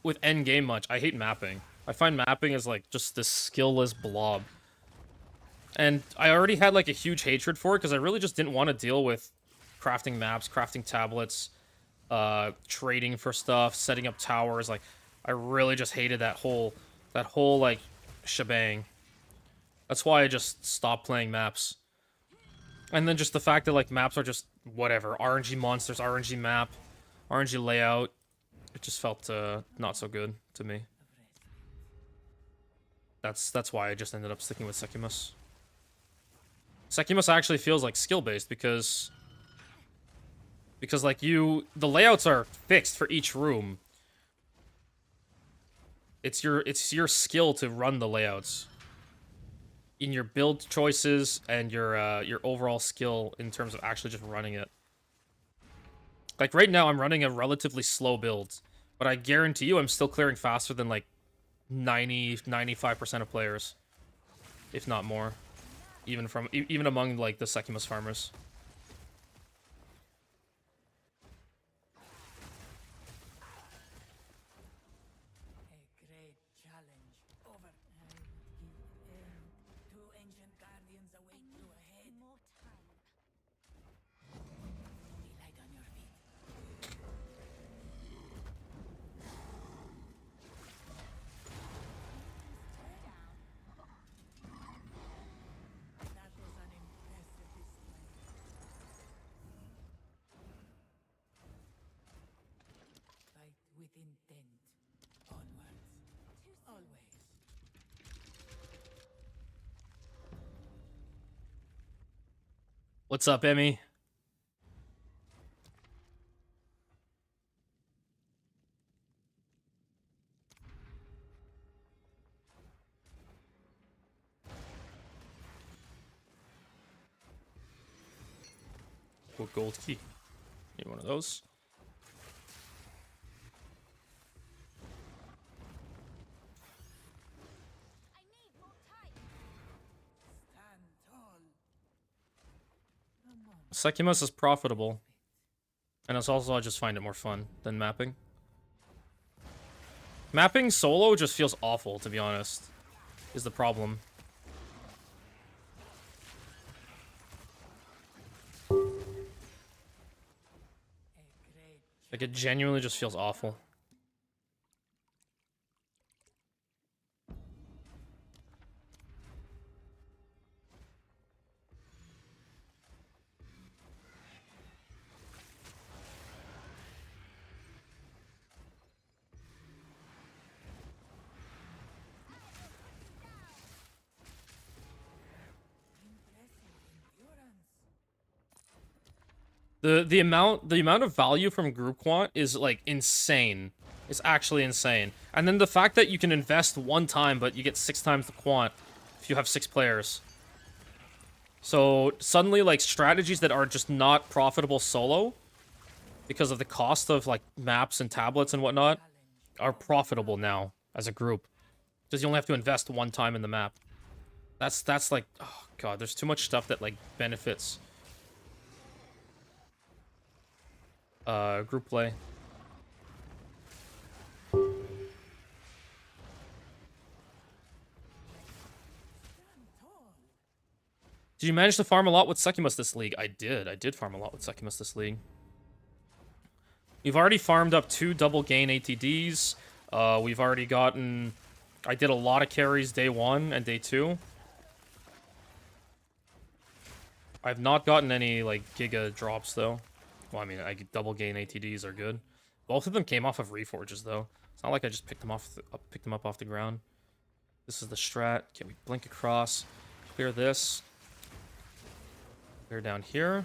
[SPEAKER 1] with endgame much? I hate mapping. I find mapping is like just this skillless blob. And I already had like a huge hatred for it because I really just didn't want to deal with crafting maps, crafting tablets, trading for stuff, setting up towers. Like, I really just hated that whole like shebang. That's why I just stopped playing maps. And then just the fact that like maps are just whatever, RNG monsters, RNG map, RNG layout. It just felt not so good to me. That's why I just ended up sticking with Sekimus. Sekimus actually feels like skill-based because like the layouts are fixed for each room. It's your skill to run the layouts in your build choices and your overall skill in terms of actually just running it. Like right now I'm running a relatively slow build, but I guarantee you I'm still clearing faster than like 95% of players, if not more. Even among like the Sekimus farmers.
[SPEAKER 4] A great challenge over. Two ancient guardians await you ahead.
[SPEAKER 8] More time.
[SPEAKER 4] Be light on your feet. That was an impressive display. Fight with intent. Onwards. Always.
[SPEAKER 1] What's up, Emmy? What gold key? Need one of those.
[SPEAKER 8] I need more time.
[SPEAKER 4] Stand tall. Come on.
[SPEAKER 1] Sekimus is profitable. And it's also, I just find it more fun than mapping. Mapping solo just feels awful, to be honest, is the problem.
[SPEAKER 4] A great
[SPEAKER 1] Like, it genuinely just feels awful.
[SPEAKER 4] endurance.
[SPEAKER 1] The amount of value from group quant is like insane. It's actually insane. And then the fact that you can invest one time, but you get 6 times the quant if you have 6 players. So suddenly, like, strategies that are just not profitable solo because of the cost of like maps and tablets and whatnot are profitable now as a group because you only have to invest one time in the map. That's like, oh god, there's too much stuff that like benefits group play.
[SPEAKER 4] Stand tall.
[SPEAKER 1] Did you manage to farm a lot with Succumus this league? I did. I did farm a lot with Succumus this league. We've already farmed up 2 double gain ATDs. We've already gotten... I did a lot of carries day 1 and day 2. I've not gotten any, like, Giga drops, though. Well, I mean, double gain ATDs are good. Both of them came off of Reforges, though. It's not like I just picked them up off the ground. This is the strat. Okay, we blink across. Clear this. Clear down here.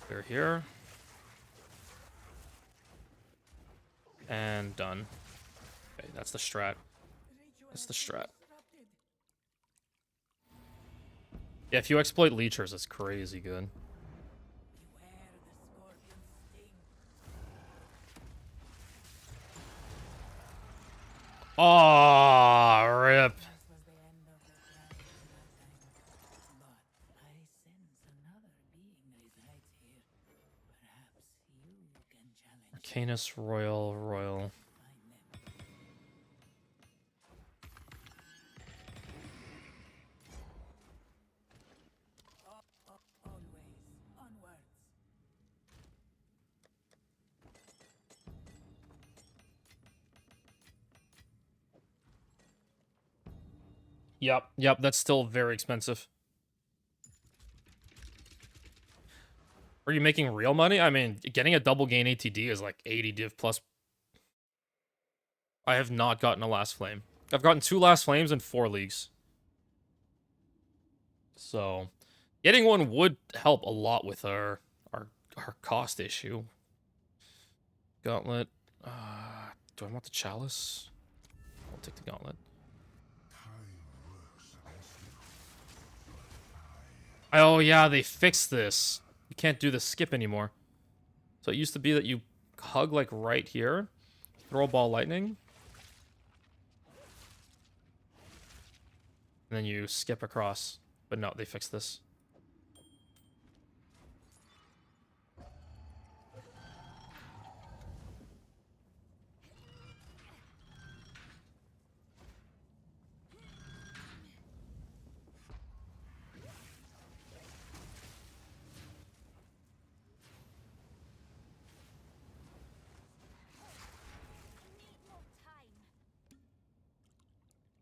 [SPEAKER 1] Clear here. And done. Okay, that's the strat. That's the strat. Yeah, if you exploit leechers, it's crazy good. Oh, rip. Arcanus Royal. Yep, that's still very expensive. Are you making real money? I mean, getting a double gain ATD is like 80 div plus. I have not gotten a last flame. I've gotten 2 last flames in 4 leagues. So, getting one would help a lot with our cost issue. Gauntlet. Do I want the chalice? I'll take the gauntlet. Oh yeah, they fixed this. You can't do the skip anymore. So it used to be that you hug like right here, throw a ball lightning, and then you skip across. But no, they fixed this.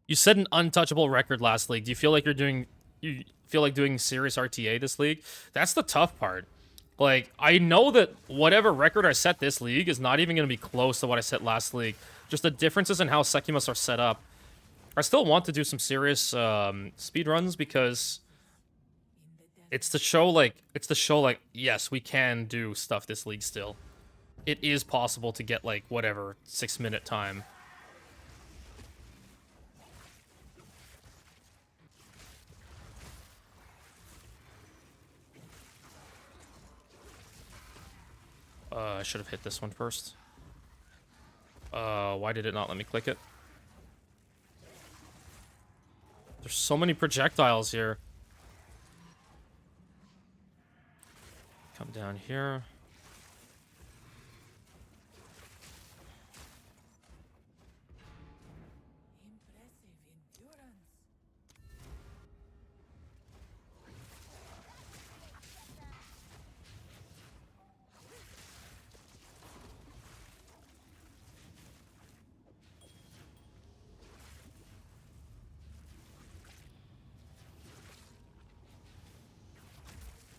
[SPEAKER 1] You set an untouchable record last league. Do you feel like doing serious RTA this league? That's the tough part. Like, I know that whatever record I set this league is not even going to be close to what I set last league. Just the differences in how Succumus are set up. I still want to do some serious speed runs because it's to show like yes, we can do stuff this league still. It is possible to get like whatever 6-minute time. I should have hit this one first. Why did it not let me click it? There's so many projectiles here. Come down here.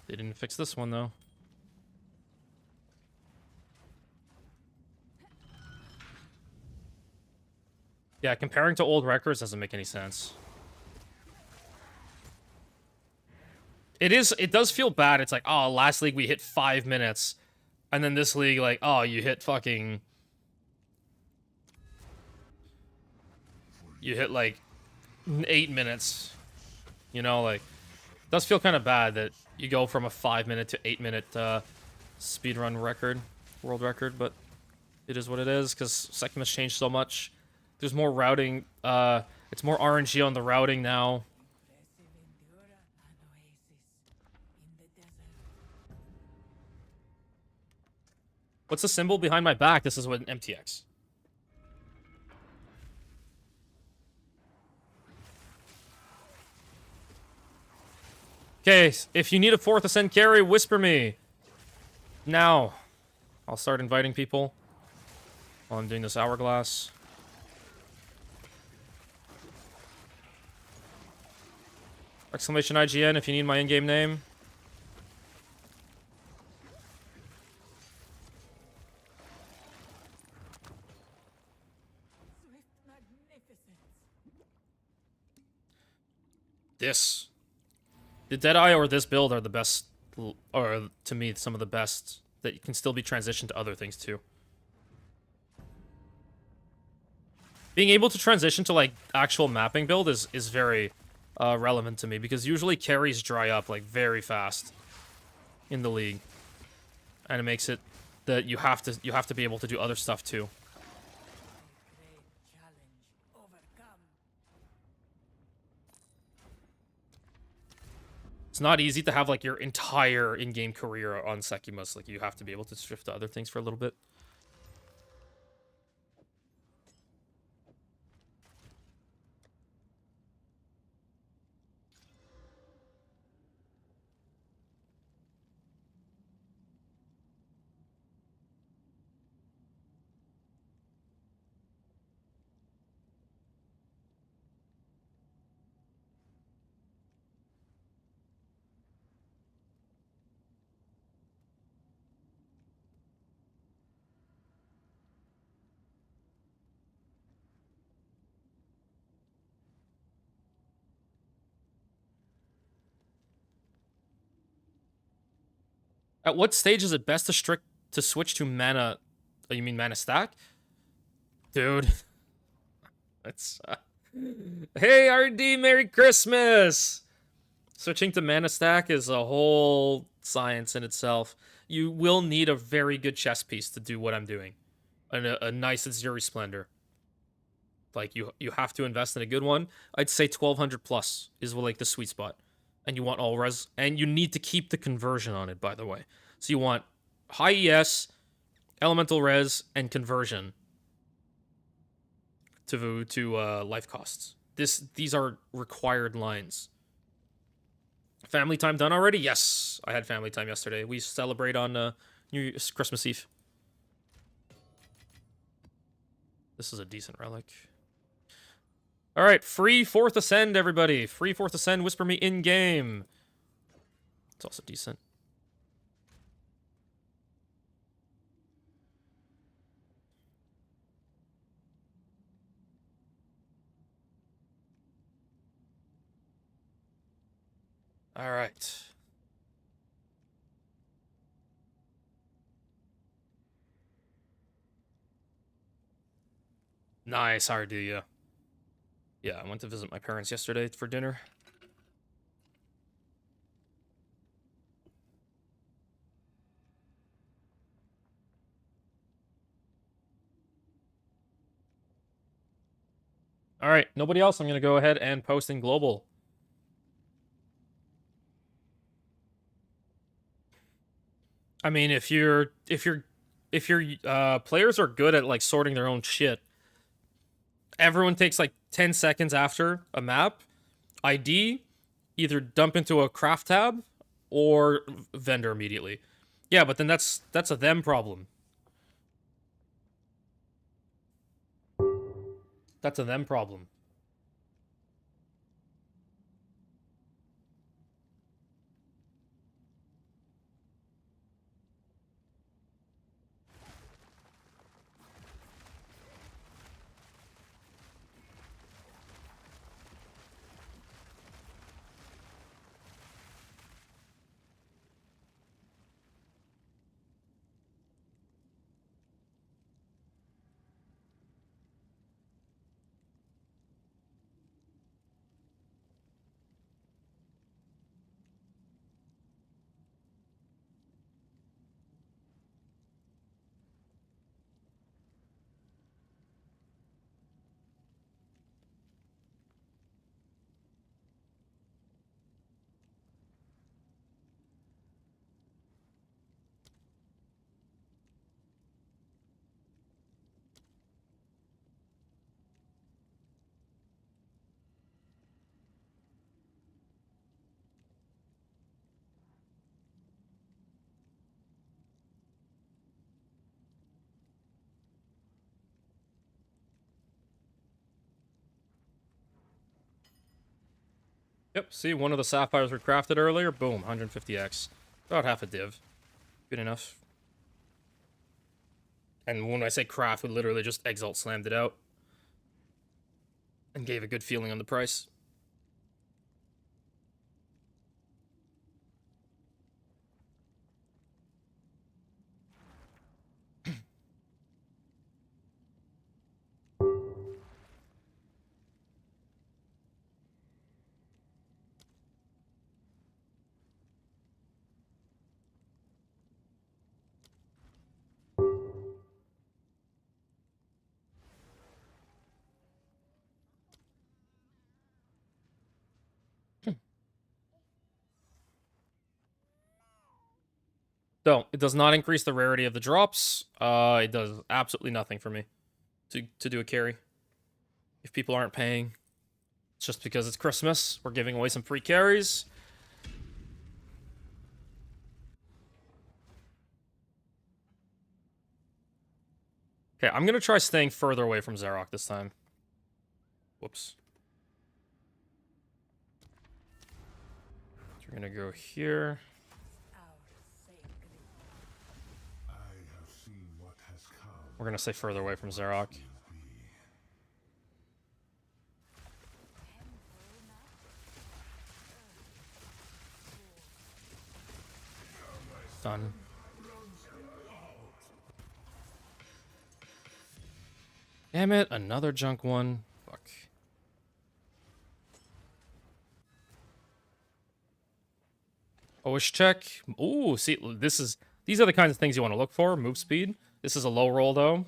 [SPEAKER 1] They didn't fix this one, though. Yeah, comparing to old records doesn't make any sense. It does feel bad. It's like, oh, last league we hit 5 minutes. And then this league, like, oh, you hit fucking... You hit, like, 8 minutes. You know, like... It does feel kind of bad that you go from a 5-minute to 8-minute speedrun record, world record, but it is what it is, because Succumus changed so much. There's more routing, it's more RNG on the routing now. What's the symbol behind my back? This is what an MTX. Okay, if you need a 4th Ascend carry, whisper me. Now. I'll start inviting people while I'm doing this hourglass. Exclamation IGN if you need my in-game name.
[SPEAKER 4] Swift magnificence.
[SPEAKER 1] This. The Deadeye or this build are the best, or to me, some of the best that can still be transitioned to other things too. Being able to transition to like actual mapping build is very relevant to me because usually carries dry up like very fast in the league, and it makes it that you have to be able to do other stuff too.
[SPEAKER 4] Great challenge overcome.
[SPEAKER 1] It's not easy to have like your entire in-game career on Sekimus. Like you have to be able to shift to other things for a little bit. At what stage is it best to switch to mana? Oh, you mean mana stack? Dude. That's Hey RD, Merry Christmas! Switching to mana stack is a whole science in itself. You will need a very good chess piece to do what I'm doing. A nice Azuri Splendor. Like you have to invest in a good one. I'd say 1200 plus is like the sweet spot. And you want all res, and you need to keep the conversion on it, by the way. So you want high ES, elemental res, and conversion to life costs. These are required lines. Family time done already? Yes, I had family time yesterday. We celebrate on Christmas Eve. This is a decent relic. All right, free 4th Ascend, everybody. Free 4th Ascend, whisper me in-game. It's also decent. All right. Nice, how do you? Yeah, I went to visit my parents yesterday for dinner. All right, nobody else. I'm going to go ahead and post in global. I mean, if your players are good at like sorting their own shit, everyone takes like 10 seconds after a map, ID, either dump into a craft tab or vendor immediately. Yeah, but then that's a them problem. That's a them problem. Yep, see, one of the sapphires we crafted earlier, boom, 150x. About half a div. Good enough. And when I say craft, we literally just Exalt slammed it out. And gave a good feeling on the price. So, it does not increase the rarity of the drops. It does absolutely nothing for me to do a carry. If people aren't paying, it's just because it's Christmas. We're giving away some free carries. Okay, I'm gonna try staying further away from Zarok this time. Whoops. So we're gonna go here.
[SPEAKER 5] I have seen what has come.
[SPEAKER 1] We're gonna stay further away from Zarok. Done. Damn it, another junk one. Fuck. OS check. Ooh, see, these are the kinds of things you want to look for. Move speed. This is a low roll though.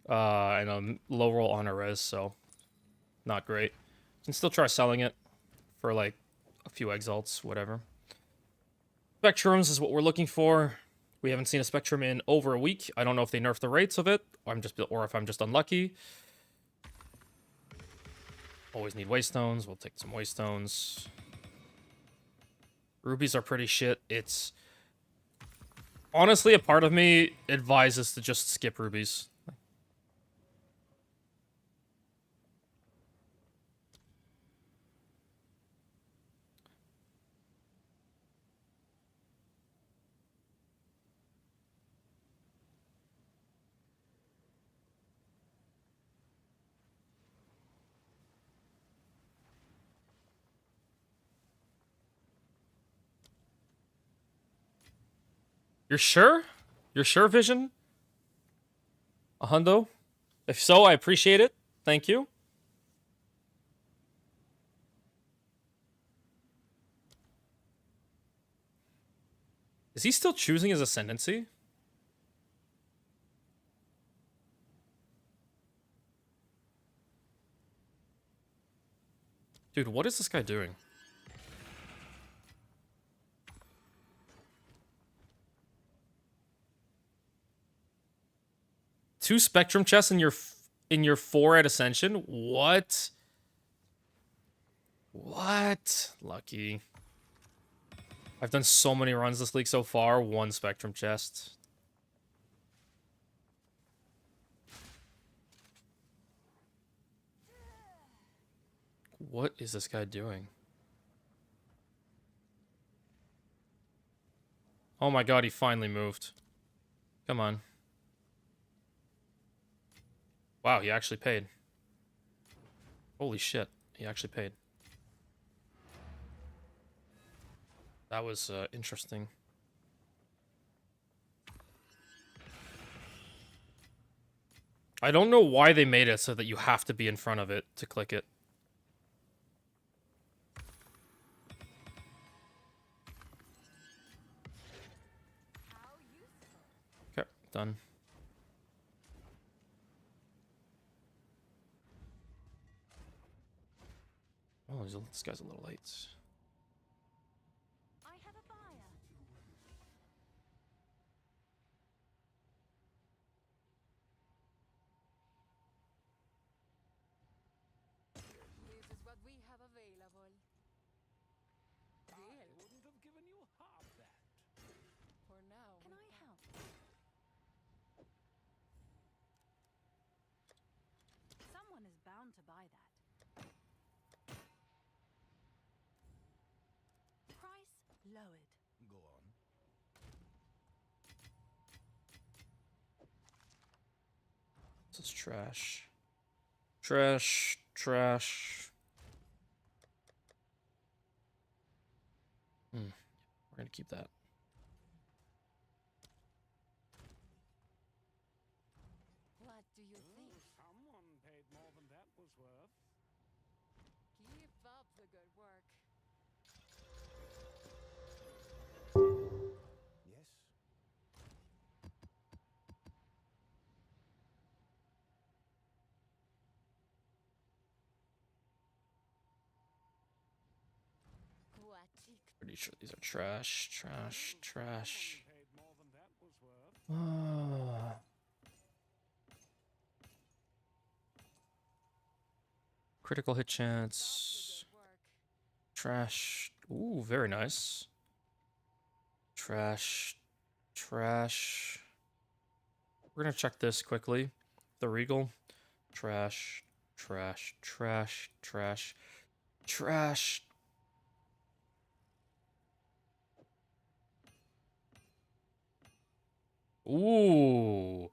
[SPEAKER 1] And a low roll on a res, so not great. Can still try selling it for like a few exalts, whatever. Spectrums is what we're looking for. We haven't seen a Spectrum in over a week. I don't know if they nerfed the rates of it, or if I'm just unlucky. Always need Waystones. We'll take some Waystones. Rubies are pretty shit. It's... Honestly, a part of me advises to just skip rubies. You're sure? You're sure, Vision? A hundo? If so, I appreciate it. Thank you. Is he still choosing his ascendancy? Dude, what is this guy doing? Two Spectrum chests in your 4 at Ascension? What? What? Lucky. I've done so many runs this league so far. 1 Spectrum chest. What is this guy doing? Oh my god, he finally moved. Come on. Wow, he actually paid. Holy shit, he actually paid. That was interesting. I don't know why they made it so that you have to be in front of it to click it. Okay, done. Oh, this guy's a little late.
[SPEAKER 8] I have a buyer.
[SPEAKER 3] This is what we have available.
[SPEAKER 6] I wouldn't have given you half that.
[SPEAKER 3] For now.
[SPEAKER 8] Can I help? Someone is bound to buy that.
[SPEAKER 1] This is trash. Trash. Trash. We're gonna keep that.
[SPEAKER 3] What do you think?
[SPEAKER 6] Someone paid more than that was worth.
[SPEAKER 3] Keep up the good work.
[SPEAKER 6] Yes.
[SPEAKER 3] Quatic.
[SPEAKER 1] Pretty sure these are trash. Trash. Trash.
[SPEAKER 6] Paid more than that was worth.
[SPEAKER 1] Critical hit
[SPEAKER 3] Keep
[SPEAKER 1] chance.
[SPEAKER 3] up the good work.
[SPEAKER 1] Trash. Ooh, very nice. Trash. Trash. We're gonna check this quickly. The Regal. Trash. Trash. Trash. Trash. Trash. Ooh.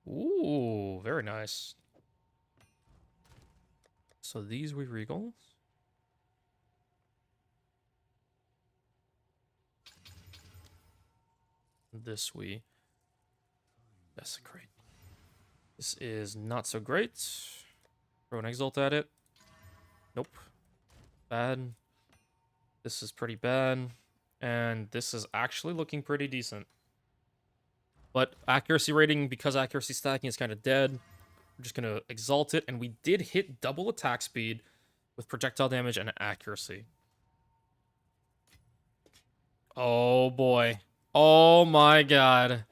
[SPEAKER 1] Ooh, very nice. So these we Regal. This we Desecrate. This is not so great. Throw an Exalt at it. Nope. Bad. This is pretty bad. And this is actually looking pretty decent. But accuracy rating, because accuracy stacking is kind of dead, we're just going to Exalt it. And we did hit double attack speed with projectile damage and accuracy. Oh boy. Oh my god.
[SPEAKER 8] Have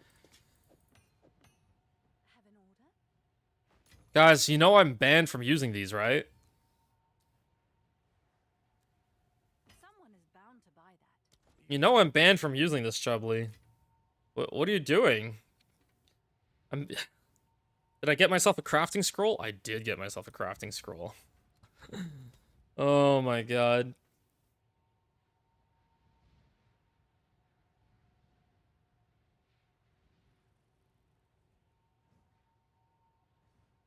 [SPEAKER 8] an order?
[SPEAKER 1] Guys, you know I'm banned from using these, right?
[SPEAKER 8] Someone is bound to buy that.
[SPEAKER 1] You know I'm banned from using this, Chubbly. What are you doing? Did I get myself a crafting scroll? I did get myself a crafting scroll. Oh my god.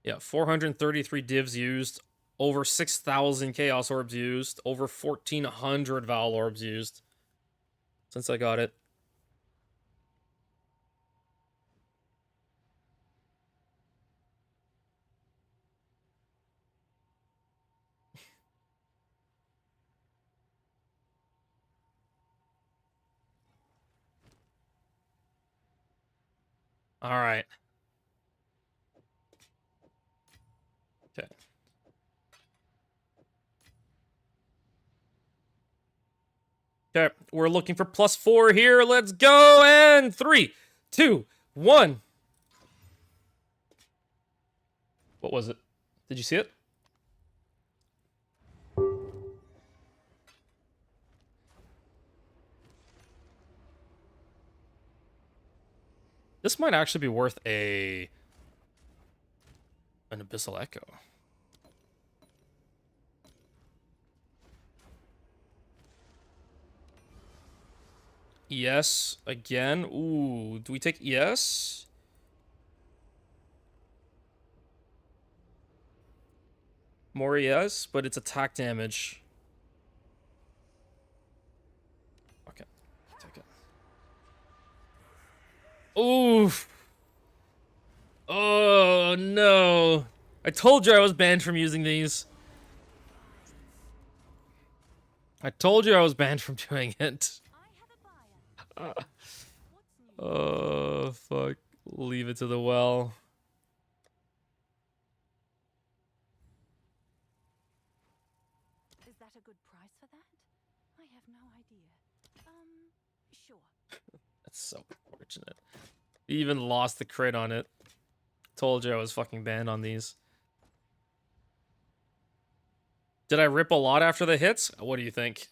[SPEAKER 1] Yeah, 433 divs used, over 6,000 Chaos Orbs used, over 1,400 Val Orbs used since I got it. All right. Okay. Okay, we're looking for +4 here. Let's go. And 3, 2, 1. What was it? Did you see it? This might actually be worth an Abyssal Echo. ES again. Ooh, do we take ES? More ES, but it's attack damage. Okay, take it. Oof. Oh no. I told you I was banned from using these. I told you I was banned from doing it.
[SPEAKER 8] I have a buyer. What's new?
[SPEAKER 1] Oh, fuck. Leave it to the well.
[SPEAKER 8] Is that a good price for that? I have no idea. Sure.
[SPEAKER 1] That's so unfortunate. He even lost the crit on it. Told you I was fucking banned on these. Did I rip a lot after the hits? What do you think?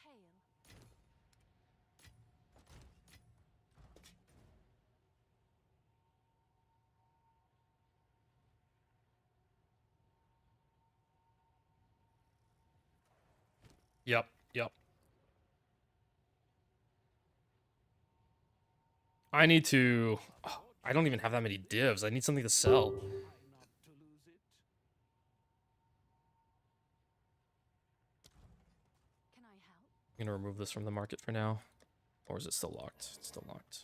[SPEAKER 8] Hail.
[SPEAKER 1] Yep. Yep. I need to... oh, I don't even have that many divs. I need something to sell.
[SPEAKER 8] Can I help?
[SPEAKER 1] I'm gonna remove this from the market for now. Or is it still locked? It's still locked.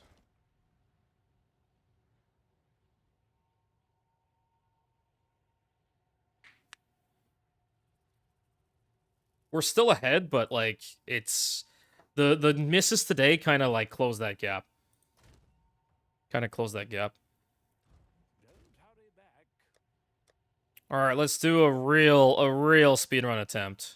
[SPEAKER 1] We're still ahead, but like it's the misses today kind of like close that gap. Kind of close that gap. All right, let's do a real speedrun attempt.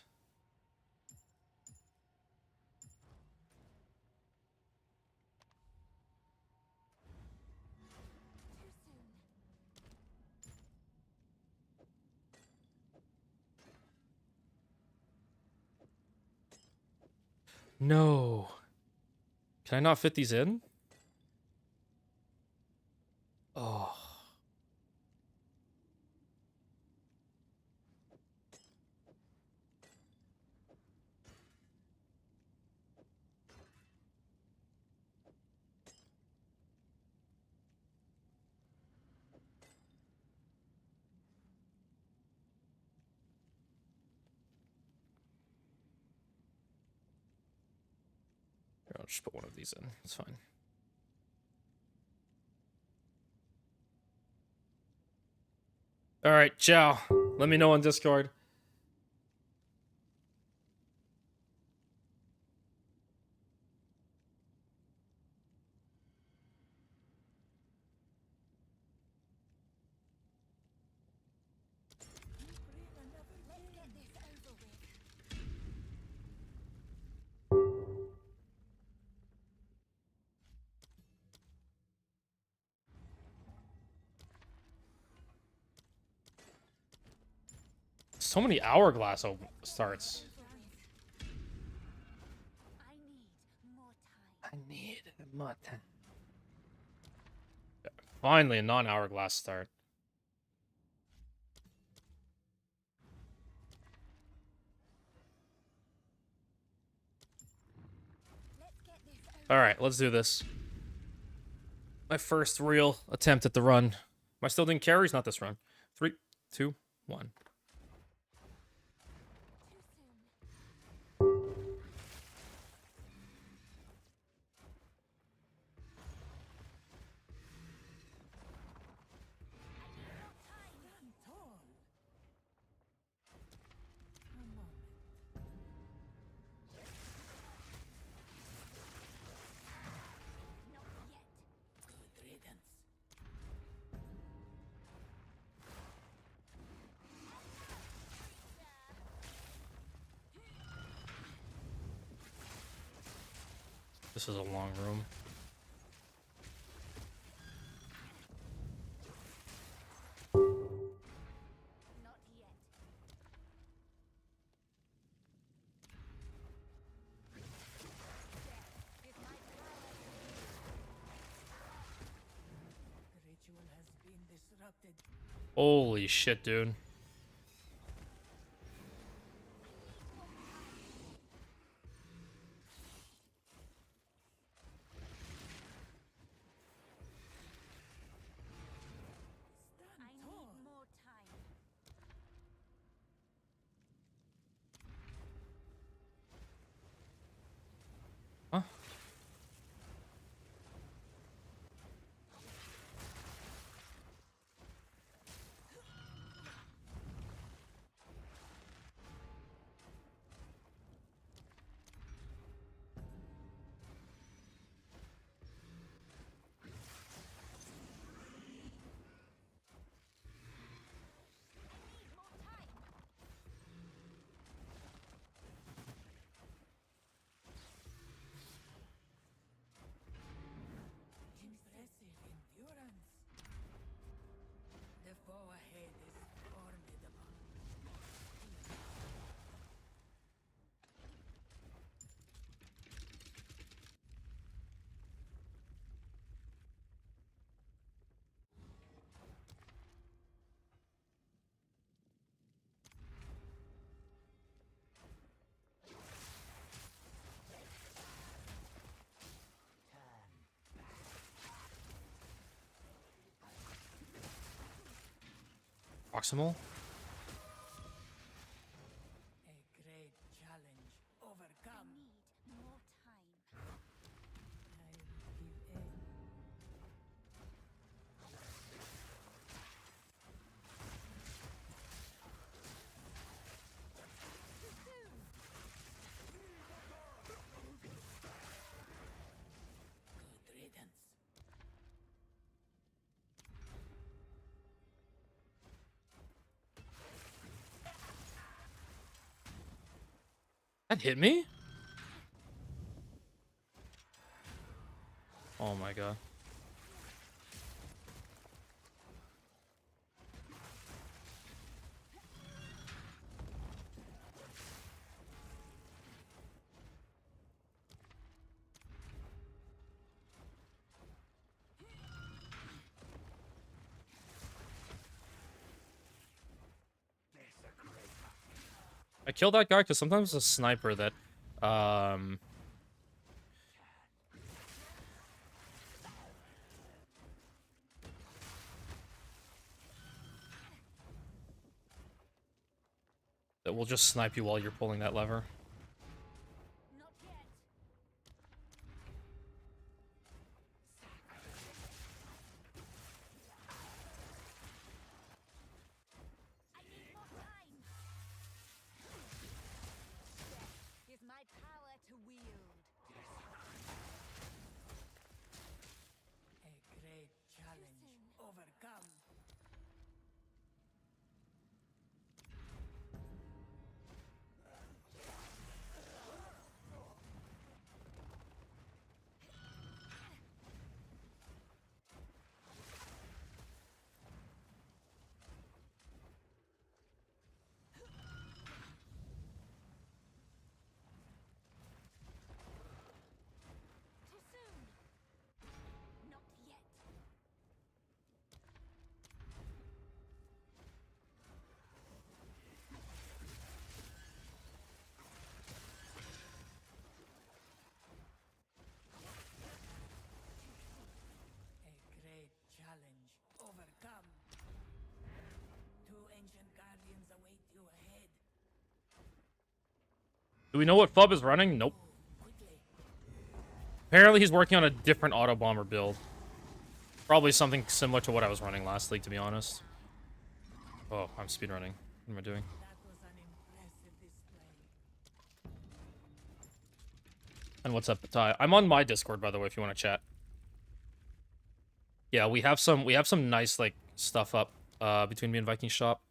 [SPEAKER 1] No. Can I not fit these in? Oh. Here, I'll just put one of these in. It's fine. All right, ciao. Let me know on Discord. So many hourglass starts. I need more time. Finally, a non-hourglass start. All right, let's do this. My first real attempt at the run. Am I still doing carries? Not this run. 3, 2, 1. This is a long room.
[SPEAKER 4] The ritual has been disrupted.
[SPEAKER 1] Holy shit, dude. Huh? proximal.
[SPEAKER 4] A great challenge overcome.
[SPEAKER 8] Need more time.
[SPEAKER 4] I will give in. Good riddance.
[SPEAKER 1] That hit me? Oh my god. I killed that guy because sometimes it's a sniper that that will just snipe you while you're pulling that lever.
[SPEAKER 8] Not yet. I need more time. Death is my power to wield.
[SPEAKER 4] A great challenge overcome.
[SPEAKER 8] Too soon. Not yet.
[SPEAKER 4] A great challenge overcome. Two ancient guardians await you ahead.
[SPEAKER 1] Do we know what Fub is running? Nope.
[SPEAKER 4] Quickly.
[SPEAKER 1] Apparently he's working on a different auto bomber build. Probably something similar to what I was running last league, to be honest. Oh, I'm speedrunning. What am I doing?
[SPEAKER 4] That was an impressive display.
[SPEAKER 1] And what's up, Ty? I'm on my Discord, by the way, if you want to chat. Yeah, we have some nice like stuff up between me and Viking Shop.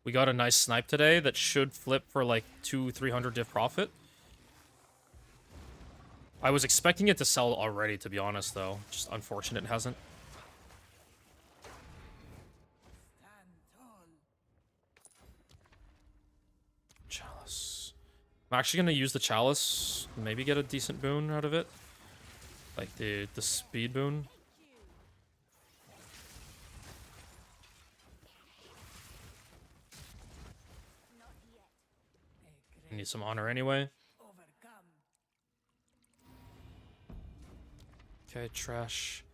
[SPEAKER 1] We got a nice snipe today that should flip for like 200-300 diff profit. I was expecting it to sell already, to be honest, though. Just unfortunate it hasn't.
[SPEAKER 4] Stand tall.
[SPEAKER 1] Chalice. I'm actually gonna use the chalice. Maybe get a decent boon out of it. Like the speed boon.
[SPEAKER 8] Not yet.
[SPEAKER 4] A
[SPEAKER 1] I
[SPEAKER 4] great
[SPEAKER 1] need some honor anyway.
[SPEAKER 4] overcome.
[SPEAKER 1] Okay, trash.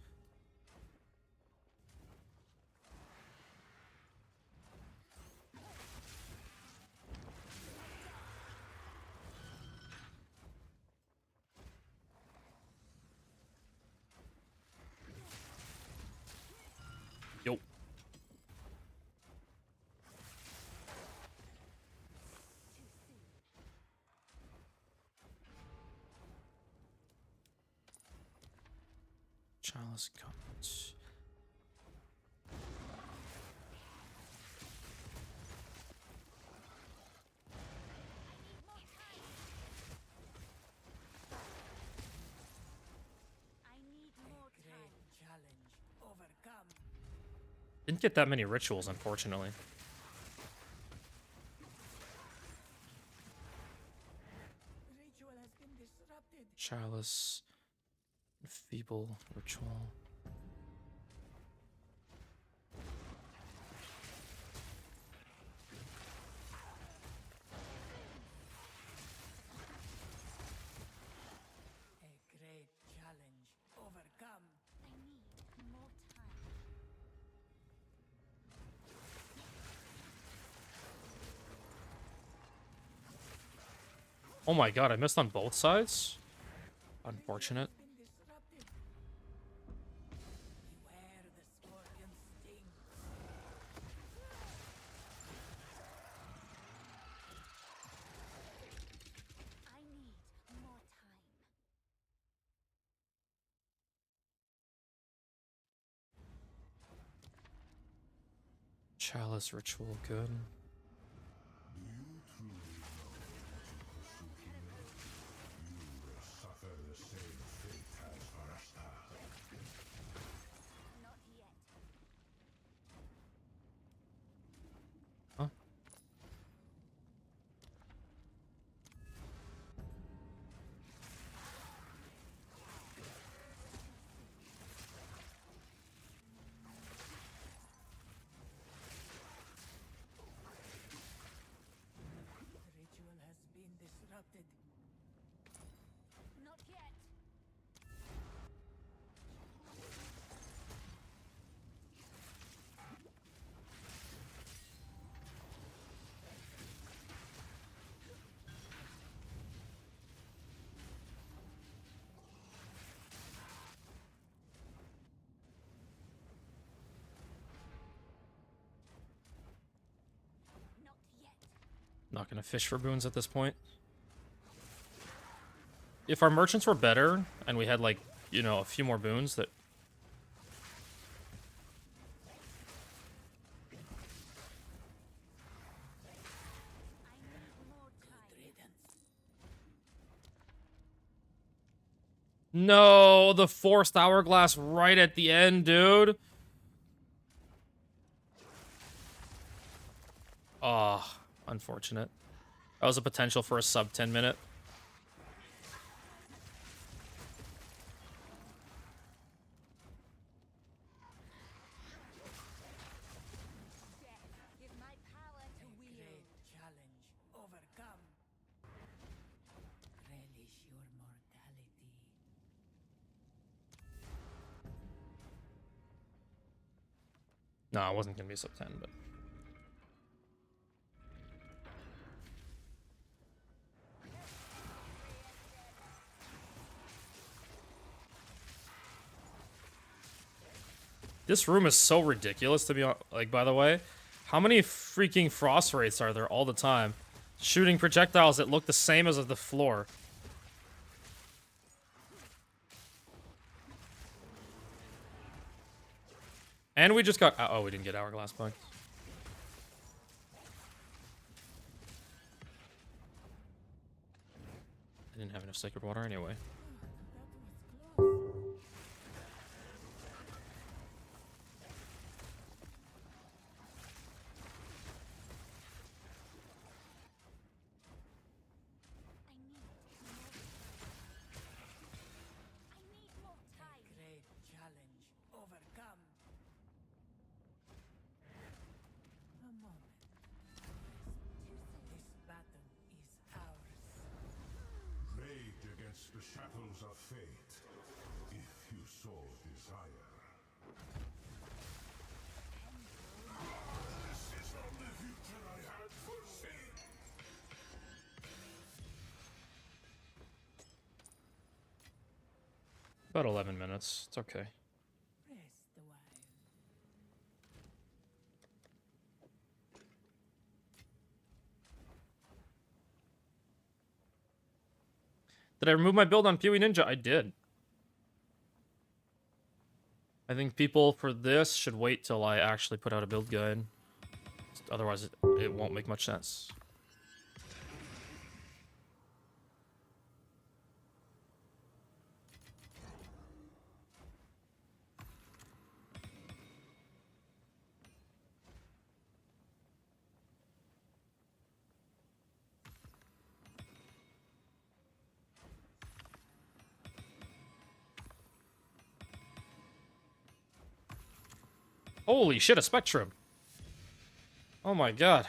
[SPEAKER 1] Yo. Chalice comes.
[SPEAKER 8] I need more
[SPEAKER 4] Great
[SPEAKER 8] time.
[SPEAKER 4] challenge overcome.
[SPEAKER 1] Didn't get that many rituals, unfortunately.
[SPEAKER 4] Ritual has been disrupted.
[SPEAKER 1] Chalice. Feeble ritual.
[SPEAKER 4] A great
[SPEAKER 1] Oh my god, I missed on both sides? Unfortunate.
[SPEAKER 4] Beware the scorpion's sting.
[SPEAKER 8] I need more time.
[SPEAKER 1] Chalice ritual, good.
[SPEAKER 5] Do you truly know what you pursue here? You will suffer the same fate as Varasta.
[SPEAKER 8] Not yet.
[SPEAKER 1] Huh?
[SPEAKER 4] The ritual has been disrupted.
[SPEAKER 8] Not yet. Not yet.
[SPEAKER 1] Not gonna fish for boons at this point. If our merchants were better, and we had, like, you know, a few more boons that...
[SPEAKER 8] I need more time.
[SPEAKER 1] No, the forced hourglass right at the end, dude. Ah, unfortunate. That was a potential for a sub 10 minute.
[SPEAKER 8] Give my power to wield.
[SPEAKER 4] Great challenge. Overcome. Relish your mortality.
[SPEAKER 1] No, it wasn't gonna be a sub 10, but... This room is so ridiculous to be like, by the way. How many freaking frost wraiths are there all the time? Shooting projectiles that look the same as the floor. And we just got... Oh, we didn't get hourglass points. I didn't have enough sacred water anyway.
[SPEAKER 8] I need more time.
[SPEAKER 4] Great challenge. Overcome. A moment. This battle is ours.
[SPEAKER 5] Rage against the shackles of fate, if you so desire. This is not the future I had foreseen.
[SPEAKER 1] About 11 minutes. It's okay.
[SPEAKER 4] Rest a while.
[SPEAKER 1] Did I remove my build on Pewee Ninja? I did. I think people for this should wait till I actually put out a build guide. Otherwise, it won't make much sense. Holy shit, a Spectrum. Oh my god.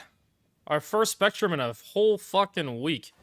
[SPEAKER 1] Our first Spectrum in a whole fucking week.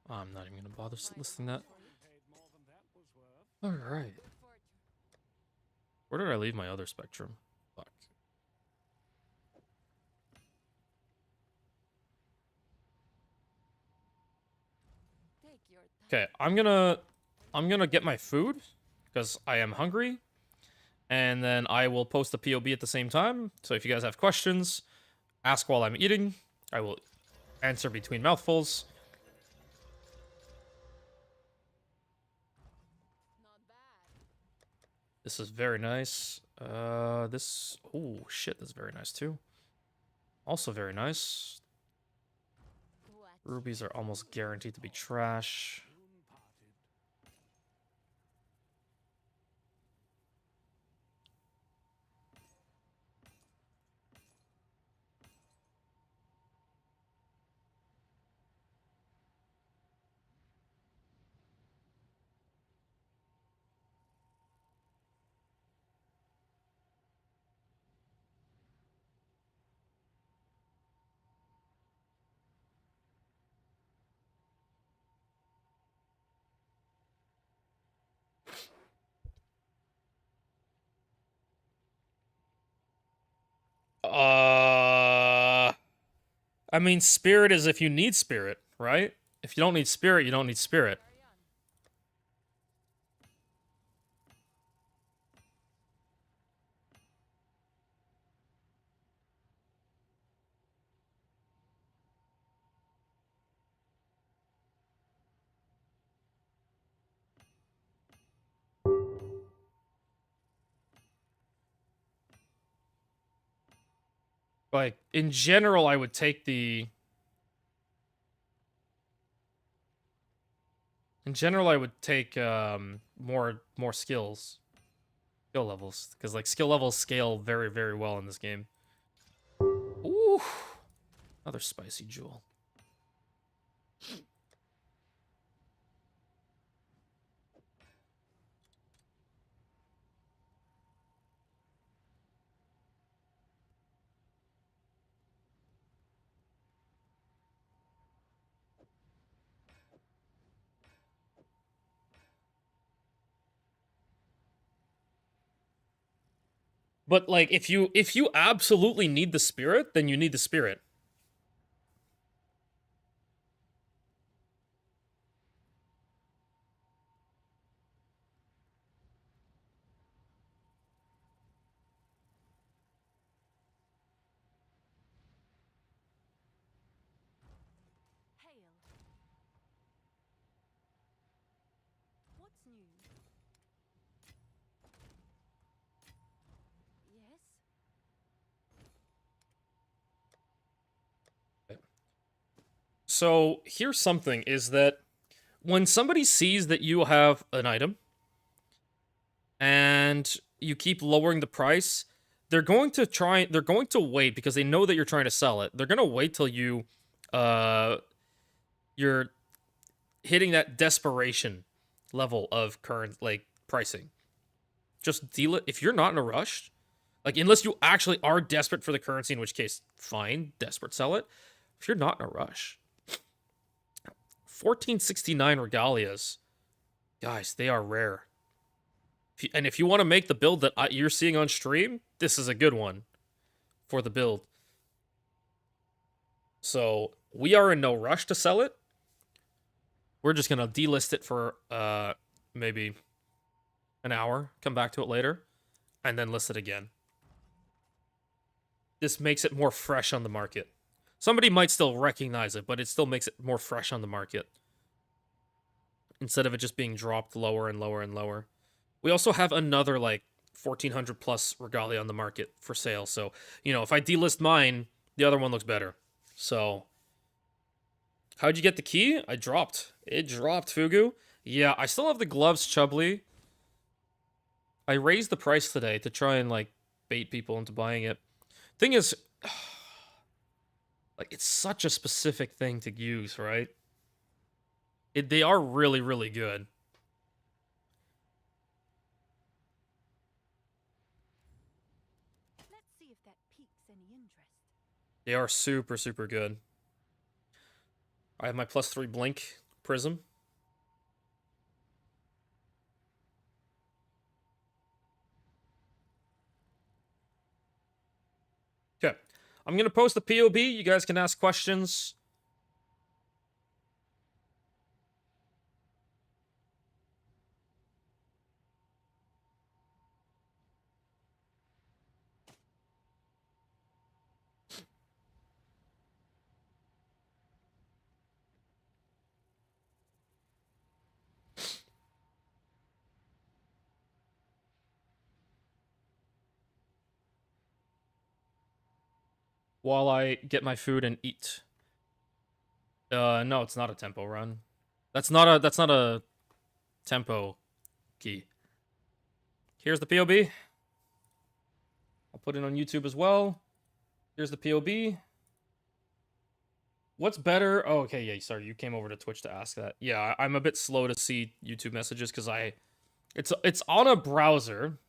[SPEAKER 1] I'm not even gonna bother listing that. Alright. Where did I leave my other Spectrum? Fuck.
[SPEAKER 3] Take your time.
[SPEAKER 1] Okay, I'm gonna get my food because I am hungry, and then I will post the POB at the same time. So if you guys have questions, ask while I'm eating. I will answer between mouthfuls.
[SPEAKER 3] Not bad.
[SPEAKER 1] This is very nice. This, oh shit, this is very nice too. Also very nice.
[SPEAKER 3] What?
[SPEAKER 1] Rubies are almost guaranteed to be trash. I mean, spirit is if you need spirit, right? If you don't need spirit, you don't need spirit.
[SPEAKER 3] Carry on.
[SPEAKER 1] Like, in general, I would take the... In general, I would take more skills. Skill levels. Because, like, skill levels scale very, very well in this game. Ooh. Another spicy jewel. But like if you absolutely need the spirit, then you need the spirit.
[SPEAKER 8] Hail. What's new? Yes?
[SPEAKER 1] So here's something is that when somebody sees that you have an item and you keep lowering the price, they're going to wait because they know that you're trying to sell it. They're going to wait till you're hitting that desperation level of current like pricing. Just deal it if you're not in a rush. Like unless you actually are desperate for the currency, in which case fine, desperate sell it. If you're not in a rush, 1469 regalias. Guys, they are rare. And if you want to make the build that you're seeing on stream, this is a good one for the build. So, we are in no rush to sell it. We're just going to delist it for maybe an hour, come back to it later, and then list it again. This makes it more fresh on the market. Somebody might still recognize it, but it still makes it more fresh on the market. Instead of it just being dropped lower and lower and lower. We also have another, like, 1400 plus regalia on the market for sale. So, you know, if I delist mine, the other one looks better. So, how'd you get the key? I dropped. It dropped, Fugu. Yeah, I still have the gloves, Chubbly. I raised the price today to try and, like, bait people into buying it. Thing is... like, it's such a specific thing to use, right? They are really, really good.
[SPEAKER 8] Let's see if that piques any interest.
[SPEAKER 1] They are super, super good. I have my +3 blink prism. Okay. I'm going to post the POB. You guys can ask questions. While I get my food and eat. No, it's not a tempo run. That's not a tempo key. Here's the POB. I'll put it on YouTube as well. Here's the POB. What's better? Oh, okay, yeah, sorry, you came over to Twitch to ask that. Yeah, I'm a bit slow to see YouTube messages because it's on a browser.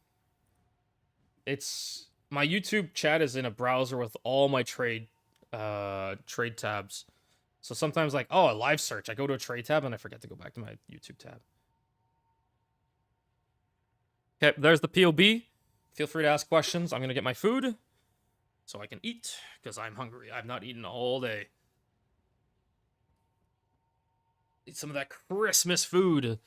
[SPEAKER 1] It's my YouTube chat is in a browser with all my trade tabs. So sometimes like, oh, a live search, I go to a trade tab and I forget to go back to my YouTube tab. Okay, there's the POB. Feel free to ask questions. I'm gonna get my food so I can eat because I'm hungry. I've not eaten all day. Eat some of that Christmas food.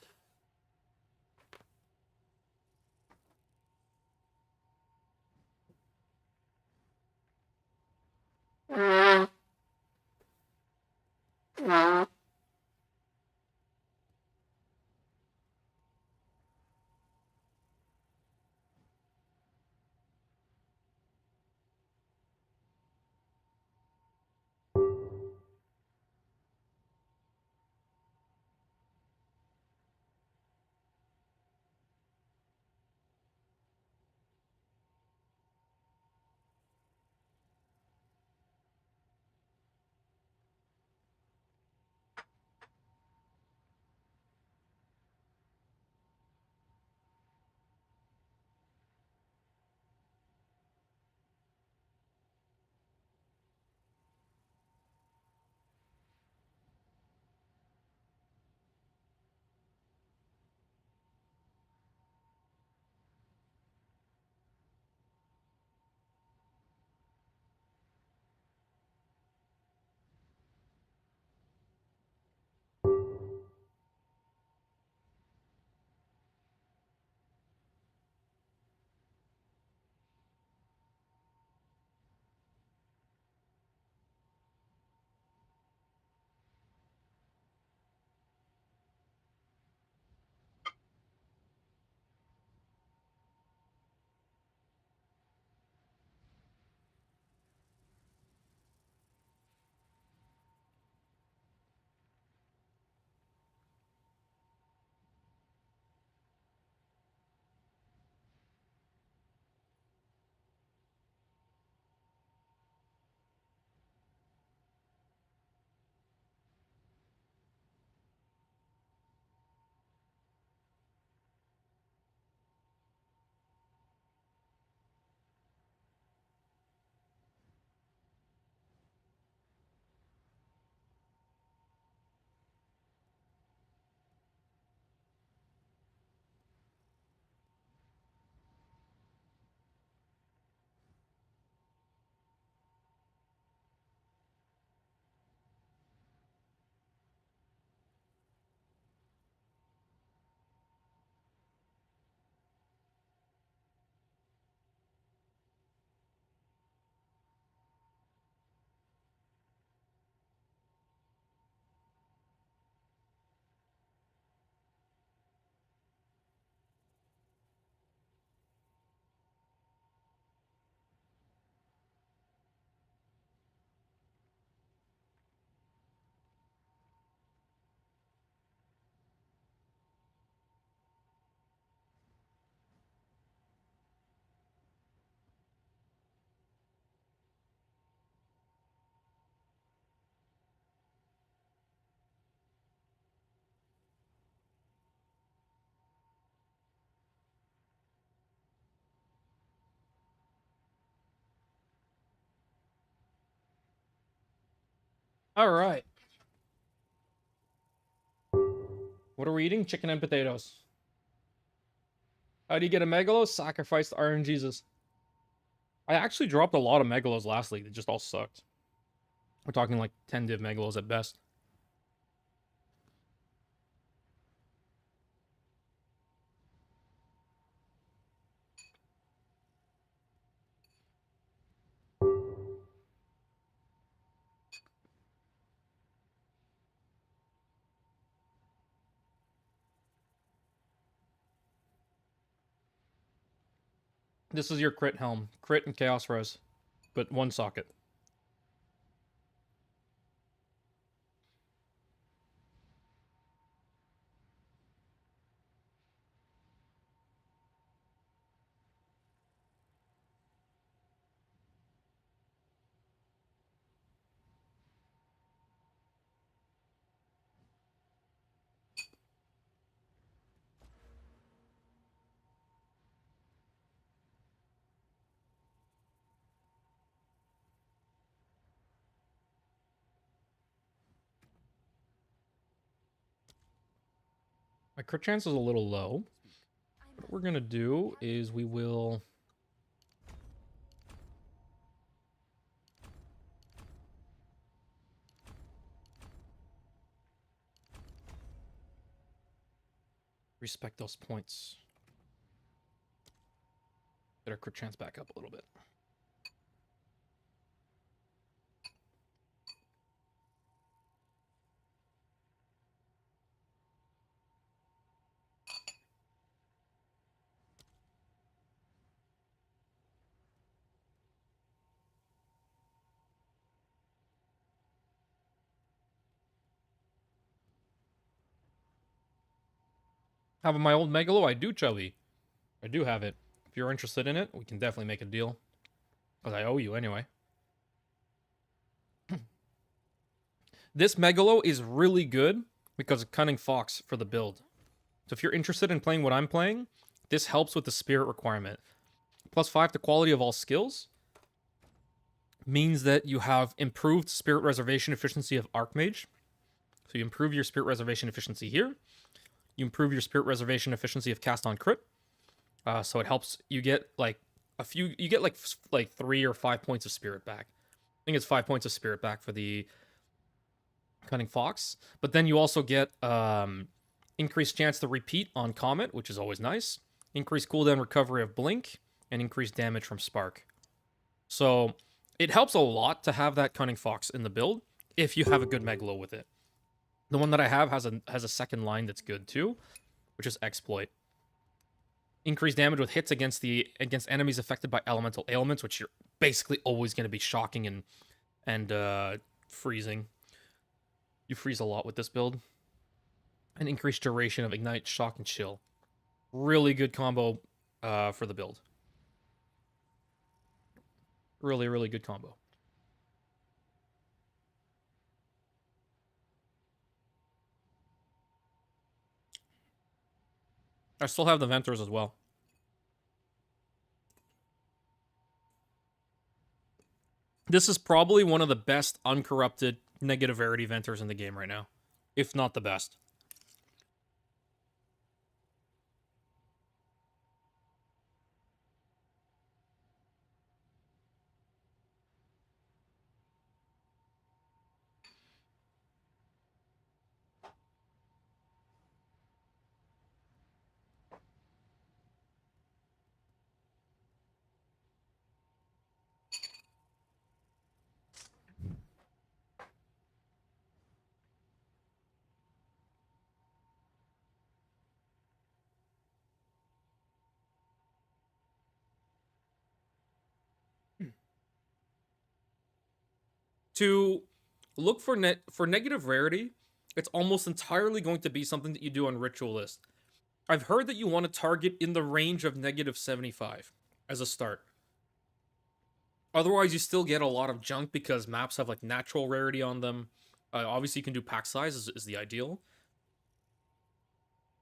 [SPEAKER 1] All right. What are we eating? Chicken and potatoes. How do you get a Megalo? Sacrifice to Iron Jesus. I actually dropped a lot of Megalos last league. They just all sucked. We're talking like 10 div Megalos at best. This is your crit helm. Crit and Chaos Res. But one socket. My crit chance is a little low. What we're gonna do is we will... respect those points. Get our crit chance back up a little bit. Have my old Megalo? I do, Chubby. I do have it. If you're interested in it, we can definitely make a deal. Because I owe you anyway. This Megalo is really good because of Cunning Fox for the build. So if you're interested in playing what I'm playing, this helps with the spirit requirement. +5 to quality of all skills means that you have improved spirit reservation efficiency of Archmage. So you improve your spirit reservation efficiency here. You improve your spirit reservation efficiency of cast on crit. So it helps you get like a few, you get like 3 or 5 points of spirit back. I think it's 5 points of spirit back for the Cunning Fox. But then you also get increased chance to repeat on Comet, which is always nice. Increased cooldown recovery of Blink, and increased damage from Spark. So it helps a lot to have that Cunning Fox in the build if you have a good Megalo with it. The one that I have has a second line that's good too, which is Exploit. Increased damage with hits against enemies affected by elemental ailments, which you're basically always going to be shocking and freezing. You freeze a lot with this build. And increased duration of Ignite, Shock, and Chill. Really good combo for the build. Really, really good combo. I still have the Venters as well. This is probably one of the best uncorrupted negative rarity Venters in the game right now. If not the best. To look for negative rarity, it's almost entirely going to be something that you do on Ritualist. I've heard that you want to target in the range of -75 as a start. Otherwise, you still get a lot of junk because maps have like natural rarity on them. Obviously, you can do pack size is the ideal.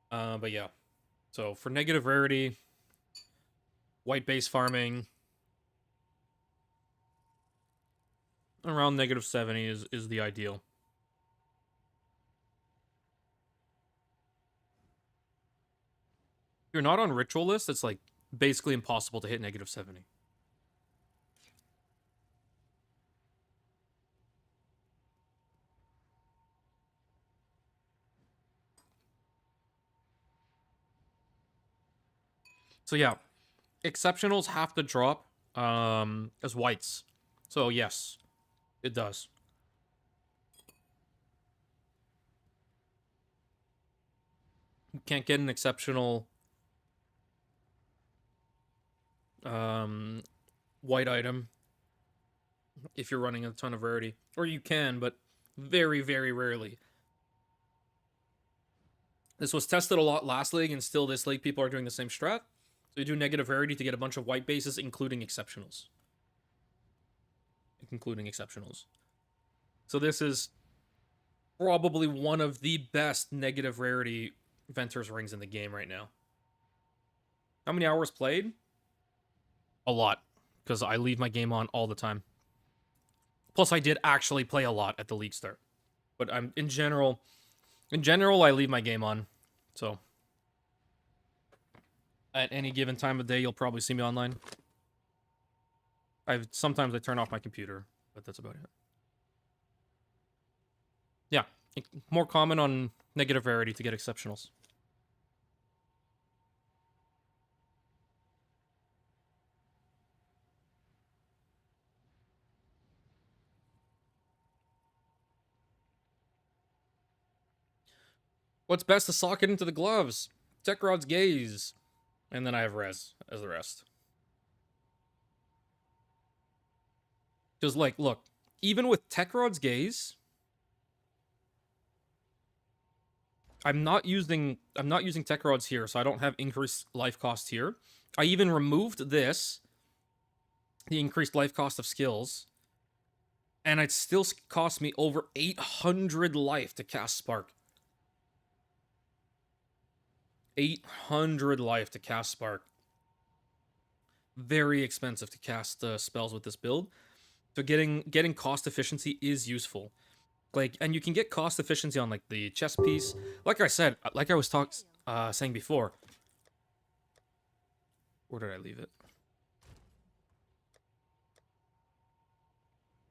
[SPEAKER 1] But yeah. So for negative rarity, white base farming, around -70 is the ideal. you're not on ritual list, it's like basically impossible to hit negative 70. So yeah, exceptionals have to drop as whites. So yes, it does. You can't get an exceptional white item if you're running a ton of rarity. Or you can, but very, very rarely. This was tested a lot last league, and still this league people are doing the same strat. So you do negative rarity to get a bunch of white bases, including exceptionals. Including exceptionals. So this is probably one of the best negative rarity Venter's rings in the game right now. How many hours played? A lot, because I leave my game on all the time. Plus, I did actually play a lot at the league start. But I'm in general, I leave my game on. So at any given time of day, you'll probably see me online. Sometimes I turn off my computer, but that's about it. Yeah, more common on negative rarity to get exceptionals. What's best to socket into the gloves? Tekrod's Gaze. And then I have Res as the rest. Because, like, look, even with Tekrod's Gaze, I'm not using Tekrod's here, so I don't have increased life cost here. I even removed this, the increased life cost of skills, and it still cost me over 800 life to cast Spark. 800 life to cast Spark. Very expensive to cast spells with this build. So getting cost efficiency is useful. Like, and you can get cost efficiency on like the chess piece. Like I said, like I was saying before. Where did I leave it?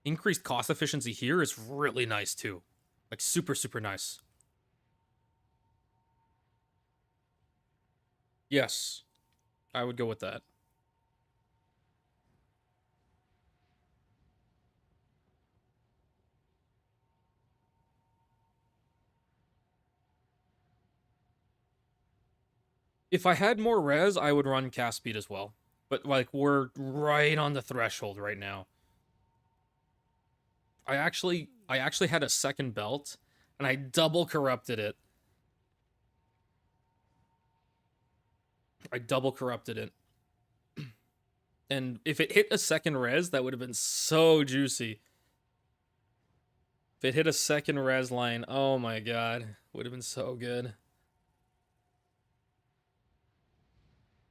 [SPEAKER 1] Increased cost efficiency here is really nice too. Like super, super nice. Yes, I would go with that. If I had more res, I would run cast speed as well. But like we're right on the threshold right now. I actually had a second belt and I double corrupted it. And if it hit a second res, that would have been so juicy. If it hit a second res line, oh my god, would have been so good.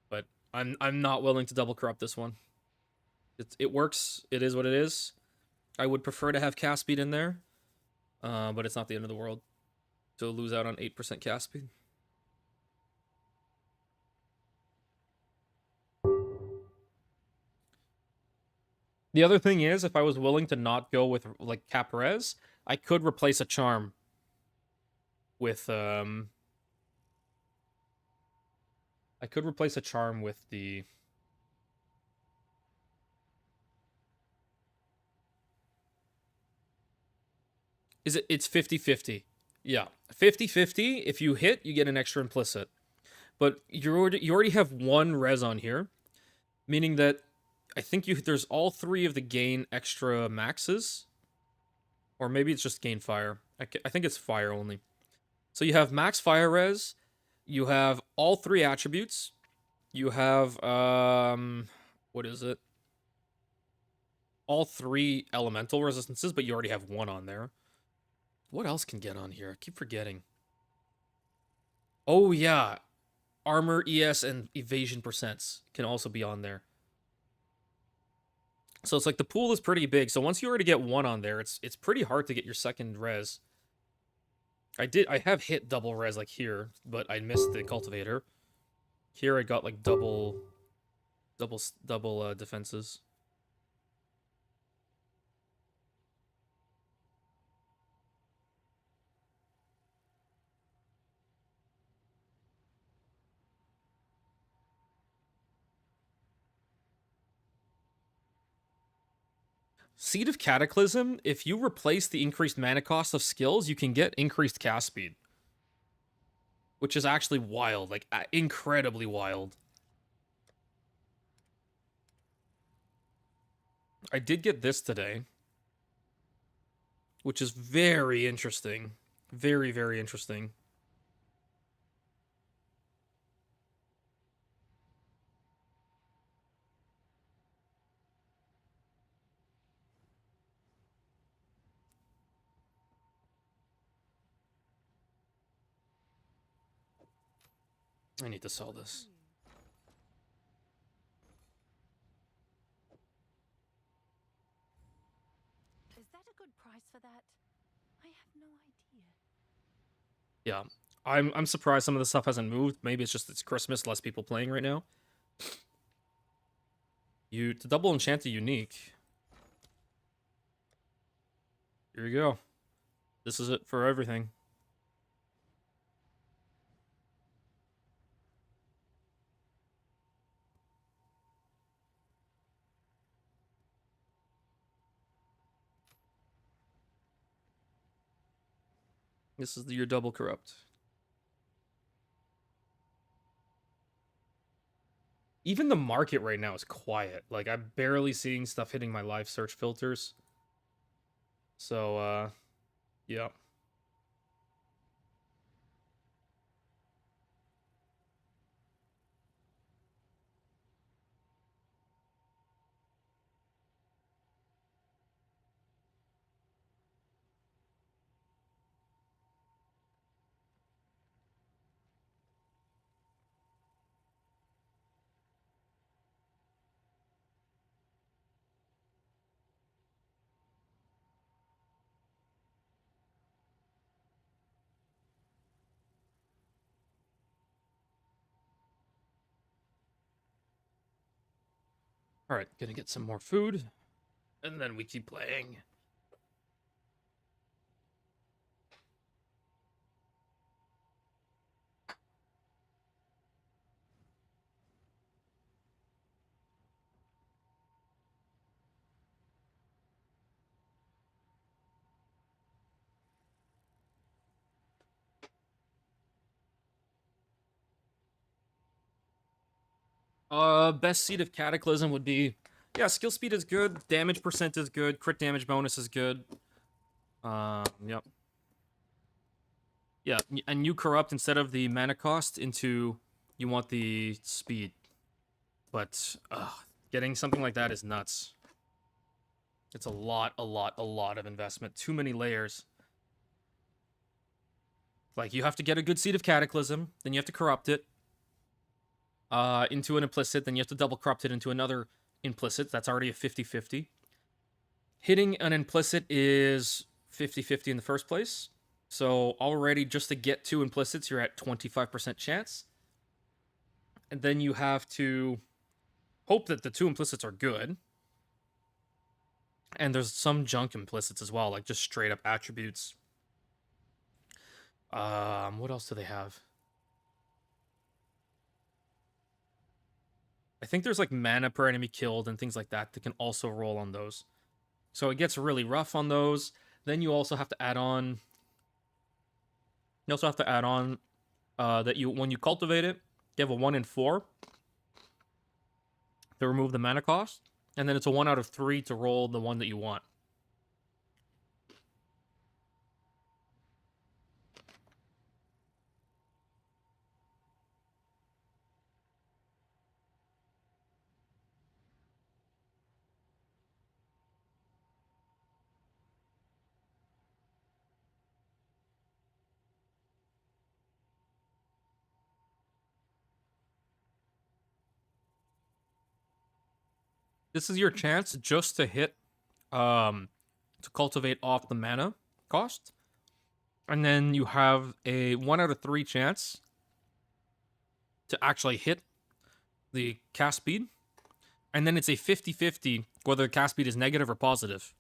[SPEAKER 1] But I'm not willing to double corrupt this one. It works. It is what it is. I would prefer to have cast speed in there, but it's not the end of the world to lose out on 8% cast speed. The other thing is, if I was willing to not go with, like, cap res, I could replace a charm with, I could replace a charm with the... It's 50-50. Yeah, 50-50. If you hit, you get an extra implicit. But you already have one res on here, meaning that I think there's all three of the gain extra maxes. Or maybe it's just gain fire. I think it's fire only. So you have max fire res. You have all three attributes. You have, what is it? All three elemental resistances, but you already have one on there. What else can get on here? I keep forgetting. Oh, yeah. Armor, ES, and evasion percents can also be on there. So it's like the pool is pretty big. So once you already get one on there, it's pretty hard to get your second res. I have hit double res like here, but I missed the cultivator. Here I got like double defenses. Seed of Cataclysm, if you replace the increased mana cost of skills, you can get increased cast speed. Which is actually wild, like incredibly wild. I did get this today, which is very interesting. Very, very interesting. I need to sell this.
[SPEAKER 8] Is that a good price for that? I have no idea.
[SPEAKER 1] Yeah. I'm surprised some of the stuff hasn't moved. Maybe it's just it's Christmas, less people playing right now. To double enchant a unique. Here you go. This is it for everything. This is your double corrupt. Even the market right now is quiet. Like, I'm barely seeing stuff hitting my live search filters. So, yeah. Alright, gonna get some more food. And then we keep playing. Best seed of Cataclysm would be... Yeah, skill speed is good, damage percent is good, crit damage bonus is good. Yep. Yeah, and you corrupt instead of the mana cost into... You want the speed. But, getting something like that is nuts. It's a lot of investment. Too many layers. Like, you have to get a good seed of Cataclysm, then you have to corrupt it into an implicit, then you have to double corrupt it into another implicit. That's already a 50-50. Hitting an implicit is 50-50 in the first place. So already just to get 2 implicits, you're at 25% chance. And then you have to hope that the 2 implicits are good. And there's some junk implicits as well, like just straight up attributes. What else do they have? I think there's like mana per enemy killed and things like that that can also roll on those. So it gets really rough on those. Then you also have to add on... You also have to add on that when you cultivate it, you have a 1 in 4 to remove the mana cost. And then it's a 1 out of 3 to roll the one that you want. This is your chance just to hit, to cultivate off the mana cost. And then you have a 1 out of 3 chance to actually hit the cast speed. And then it's a 50-50 whether the cast speed is negative or positive.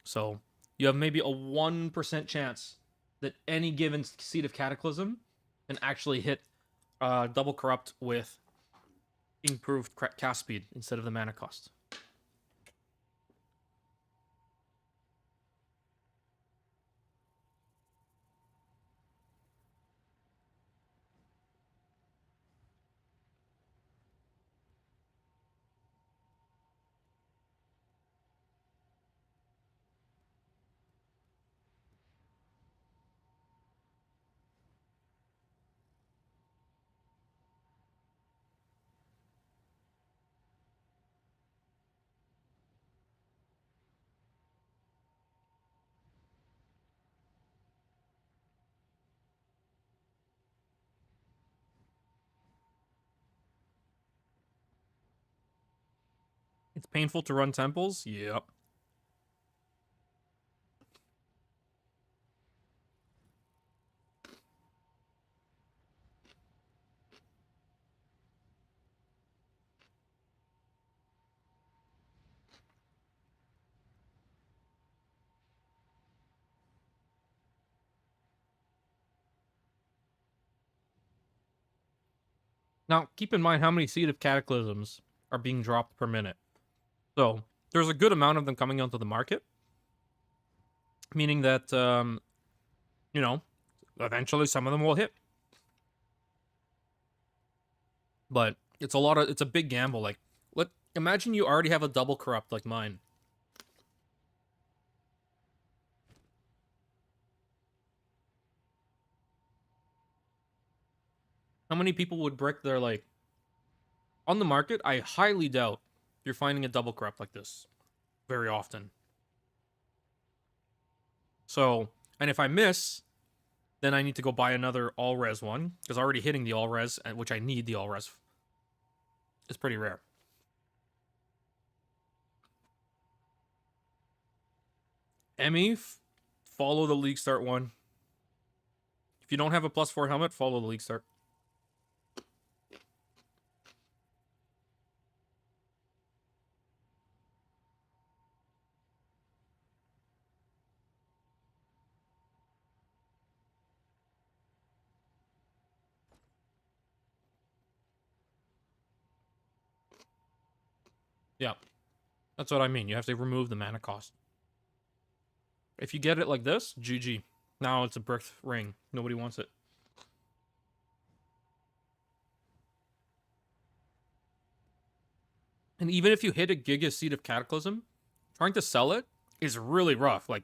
[SPEAKER 1] So you have maybe a 1% chance that any given Seed of Cataclysm can actually hit double corrupt with improved cast speed instead of the mana cost. It's painful to run temples? Yep. Now, keep in mind how many Seed of Cataclysms are being dropped per minute. So, there's a good amount of them coming onto the market. Meaning that, you know, eventually some of them will hit. But it's a big gamble. Like, imagine you already have a double corrupt like mine. How many people would brick their, like... On the market, I highly doubt you're finding a double corrupt like this very often. So, and if I miss, then I need to go buy another all-res one, because already hitting the all-res, which I need the all-res, is pretty rare. Emmy, follow the League Start one. If you don't have a +4 helmet, follow the League Start. Yeah, that's what I mean. You have to remove the mana cost. If you get it like this, GG. Now it's a bricked ring. Nobody wants it. And even if you hit a Giga Seed of Cataclysm, trying to sell it is really rough. Like,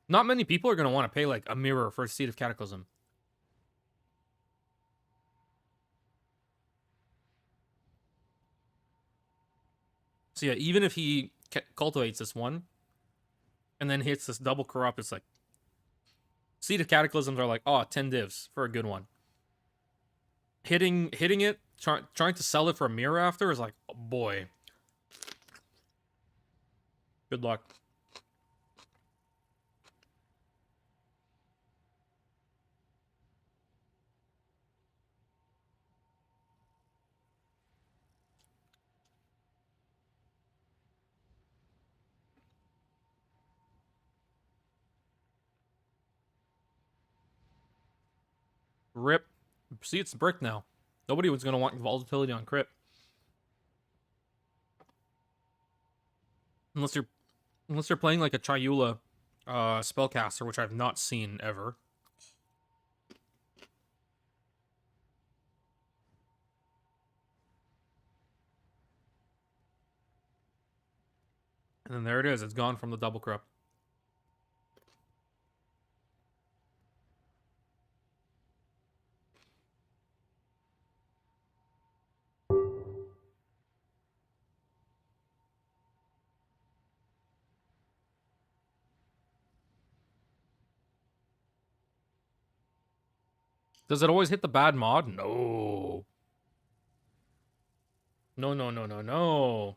[SPEAKER 1] not many people are going to want to pay, like, a mirror for a Seed of Cataclysm. So yeah, even if he cultivates this one, and then hits this double corrupt, it's like... Seed of Cataclysms are like, oh, 10 divs for a good one. Hitting it, trying to sell it for a mirror after is like, oh boy. Good luck. Rip. See, it's brick now. Nobody was going to want volatility on crit. Unless you're playing like a Chayula spellcaster, which I've not seen ever. And then there it is. It's gone from the double corrupt. Does it always hit the bad mod? No. No, no, no, no, no.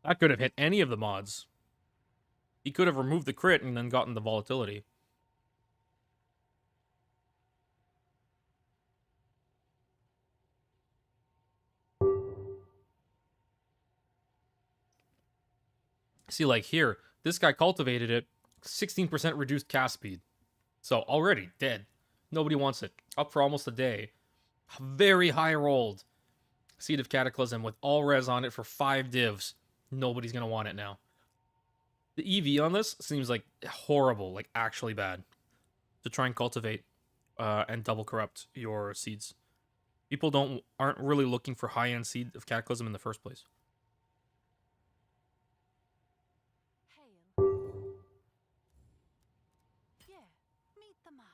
[SPEAKER 1] That could have hit any of the mods. He could have removed the crit and then gotten the volatility. See, like here, this guy cultivated it, 16% reduced cast speed. So already dead. Nobody wants it. Up for almost a day. Very high rolled. Seed of Cataclysm with all res on it for 5 divs. Nobody's gonna want it now. The EV on this seems like horrible, like actually bad. To try and cultivate and double corrupt your seeds. People aren't really looking for high-end Seed of Cataclysm in the first place.
[SPEAKER 8] Hail. Yeah, meet the market.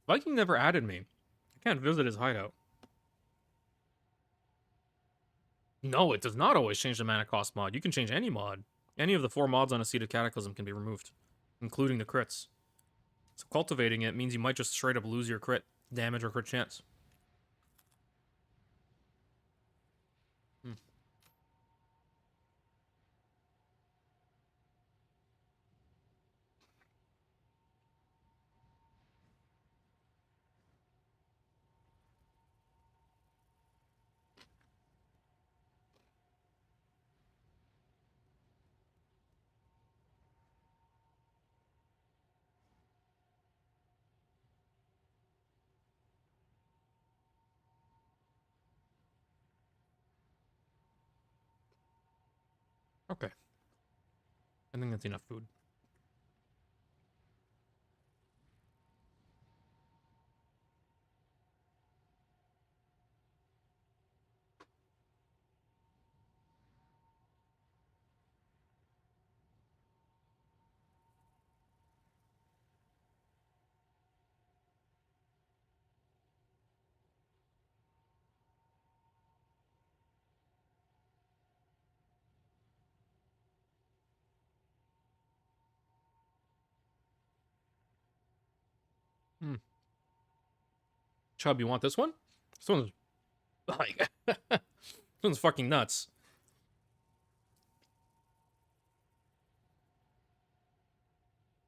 [SPEAKER 1] Viking never added me. I can't visit his hideout. No, it does not always change the mana cost mod. You can change any mod. Any of the 4 mods on a Seed of Cataclysm can be removed, including the crits. So cultivating it means you might just straight up lose your crit damage or crit chance. Okay. I think that's enough food. Chubb, you want this one? This one's like this one's fucking nuts.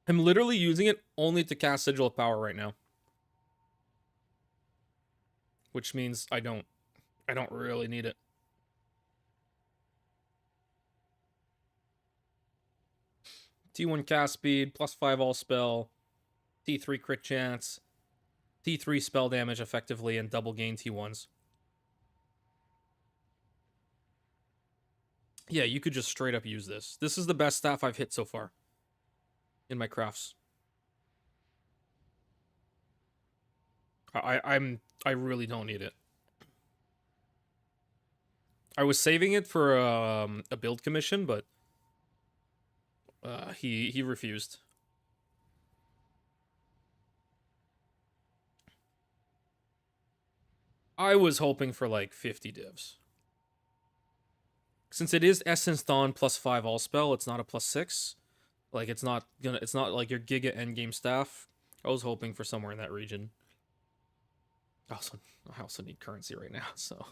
[SPEAKER 1] I'm literally using it only to cast Sigil of Power right now. Which means I don't really need it. T1 cast speed, +5 all spell, T3 crit chance, T3 spell damage effectively, and double gain T1s. Yeah, you could just straight up use this. This is the best staff I've hit so far in my crafts. I really don't need it. I was saving it for a build commission, but he refused. I was hoping for like 50 divs. Since it is Essence Dawn +5 all spell, it's not a +6. Like it's not like your Giga endgame staff. I was hoping for somewhere in that region. I also need currency right now, so.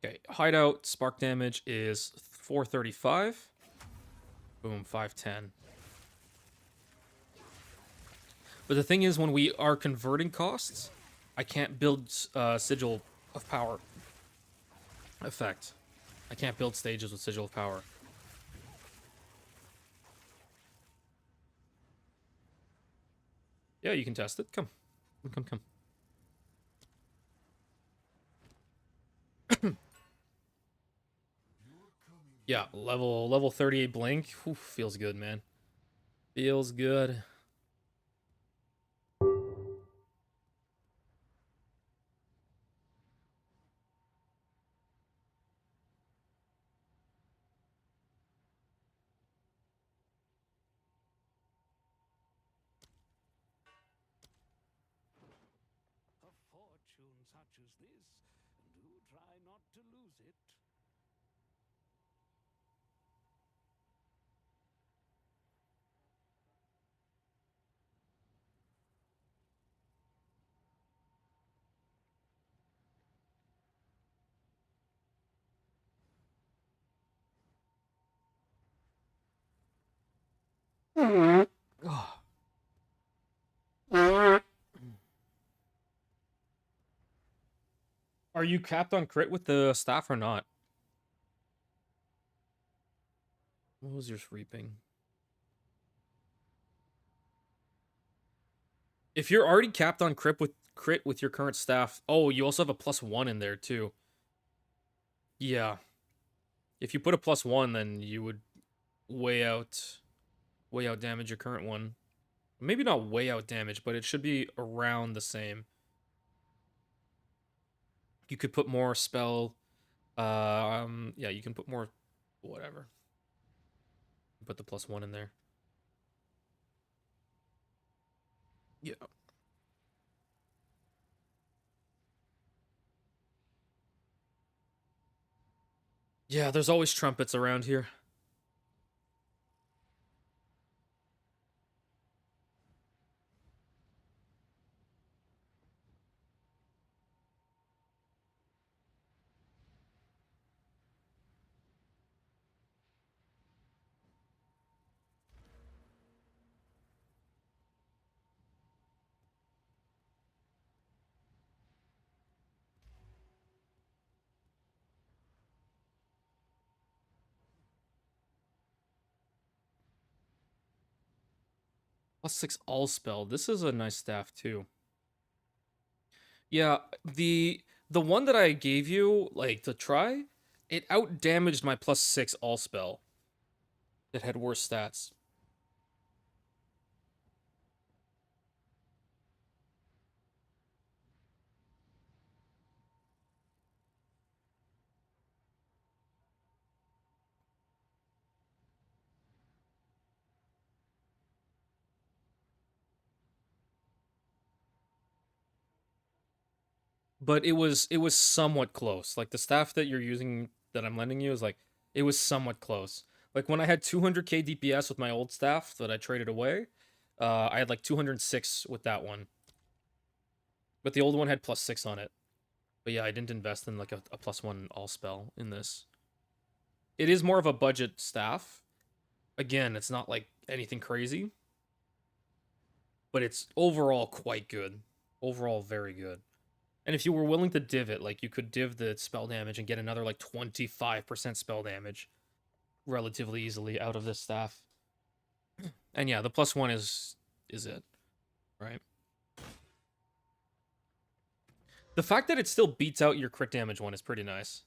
[SPEAKER 1] Okay, hideout spark damage is 435. Boom, 510. But the thing is, when we are converting costs, I can't build Sigil of Power effect. I can't build stages with Sigil of Power. Yeah, you can test it. Come. Come. Yeah, level 38 blink. Whew, feels good, man. Feels good.
[SPEAKER 5] such as this, and do try not to lose it.
[SPEAKER 1] Are you capped on crit with the staff or not? What was your reaping? If you're already capped on crit with your current staff, oh, you also have a +1 in there too. Yeah. If you put a +1, then you would way out damage your current one. Maybe not way out damage, but it should be around the same. You could put more spell. Yeah, you can put more. Whatever. Put the +1 in there. Yeah. Yeah, there's always trumpets around here. +6 all spell. This is a nice staff too. Yeah, the one that I gave you, like, to try, it out damaged my +6 all spell. It had worse stats. But it was somewhat close. Like, the staff that you're using, that I'm lending you, is like, it was somewhat close. Like, when I had 200k DPS with my old staff that I traded away, I had like 206 with that one. But the old one had +6 on it. But yeah, I didn't invest in like a +1 all spell in this. It is more of a budget staff. Again, it's not like anything crazy. But it's overall quite good. Overall very good. And if you were willing to div it, like, you could div the spell damage and get another like 25% spell damage relatively easily out of this staff. And yeah, the +1 is it, right? The fact that it still beats out your crit damage one is pretty nice.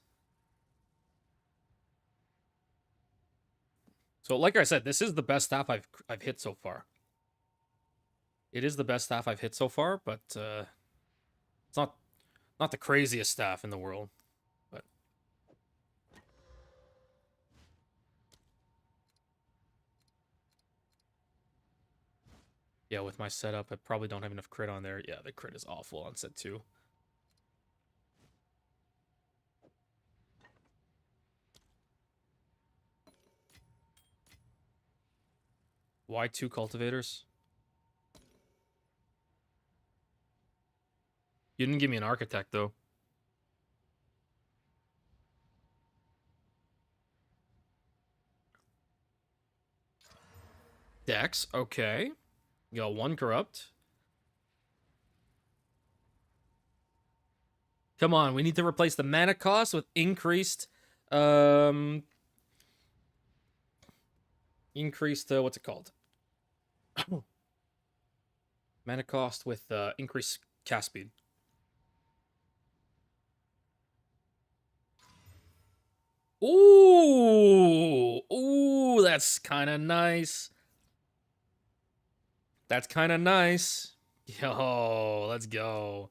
[SPEAKER 1] So like I said, this is the best staff I've hit so far. It is the best staff I've hit so far, but it's not the craziest staff in the world. But yeah, with my setup, I probably don't have enough crit on there. Yeah, the crit is awful on set 2. Why 2 cultivators? You didn't give me an architect, though. Dex, okay. You got 1 corrupt. Come on, we need to replace the mana cost with increased, what's it called? Mana cost with, increased cast speed. Ooh! Ooh, that's kind of nice. That's kind of nice. Yo, let's go.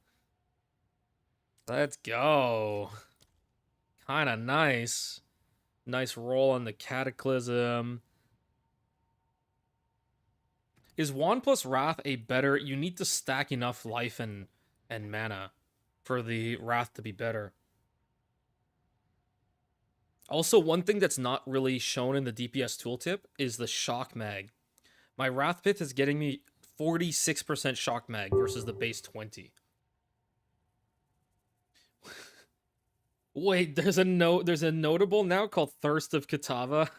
[SPEAKER 1] Let's go. Kind of nice. Nice roll on the Cataclysm. Is Wand plus Wrath a better... You need to stack enough life and mana for the Wrath to be better. Also, one thing that's not really shown in the DPS tooltip is the shock mag. My Wrath Pith is getting me 46% shock mag versus the base 20. Wait, there's a notable now called Thirst of Kitava.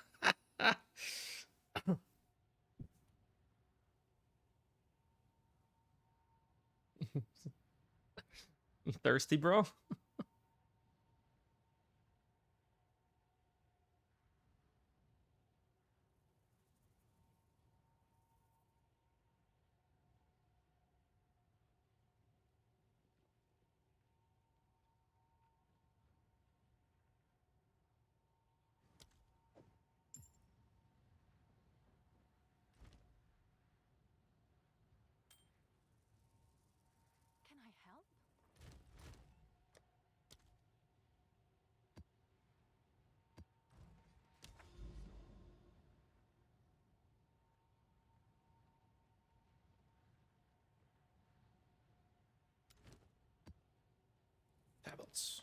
[SPEAKER 1] Thirsty, bro?
[SPEAKER 8] Can I help?
[SPEAKER 1] Tablets.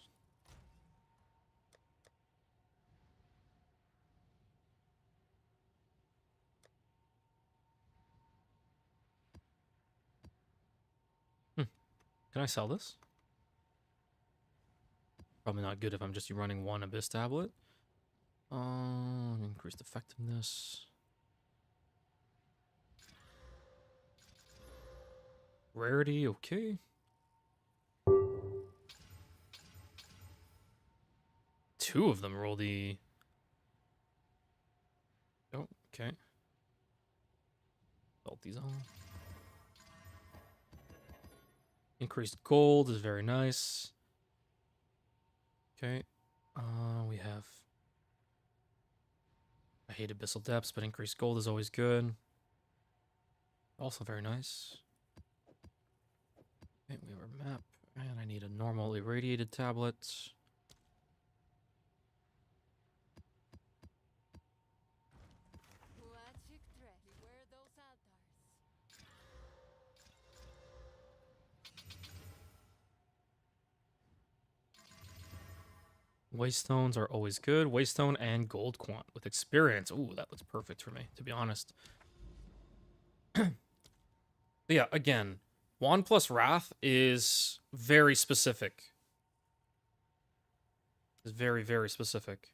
[SPEAKER 1] Can I sell this? Probably not good if I'm just running one Abyss tablet. Increased effectiveness. Rarity, okay. Two of them roll the... Oh, okay. Belt these on. Increased gold is very nice. Okay. We have... I hate Abyssal Depths, but increased gold is always good. Also very nice. Okay, we have our map. And I need a normal irradiated tablet.
[SPEAKER 3] Watchik Tre. Beware those altars.
[SPEAKER 1] Waystones are always good. Waystone and gold quant with experience. Ooh, that looks perfect for me, to be honest. But yeah, again, Wand plus Wrath is very specific. It's very, very specific.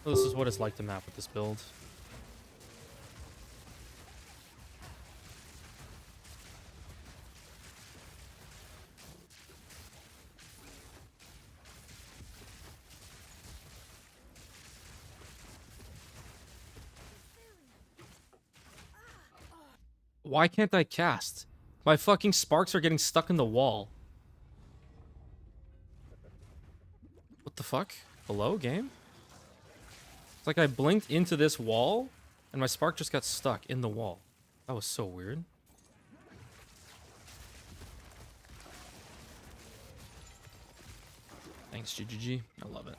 [SPEAKER 1] This is what it's like to map with this build. Why can't I cast? My fucking sparks are getting stuck in the wall. What the fuck? Hello, game? It's like I blinked into this wall, and my spark just got stuck in the wall. That was so weird. Thanks, GGG. I love it.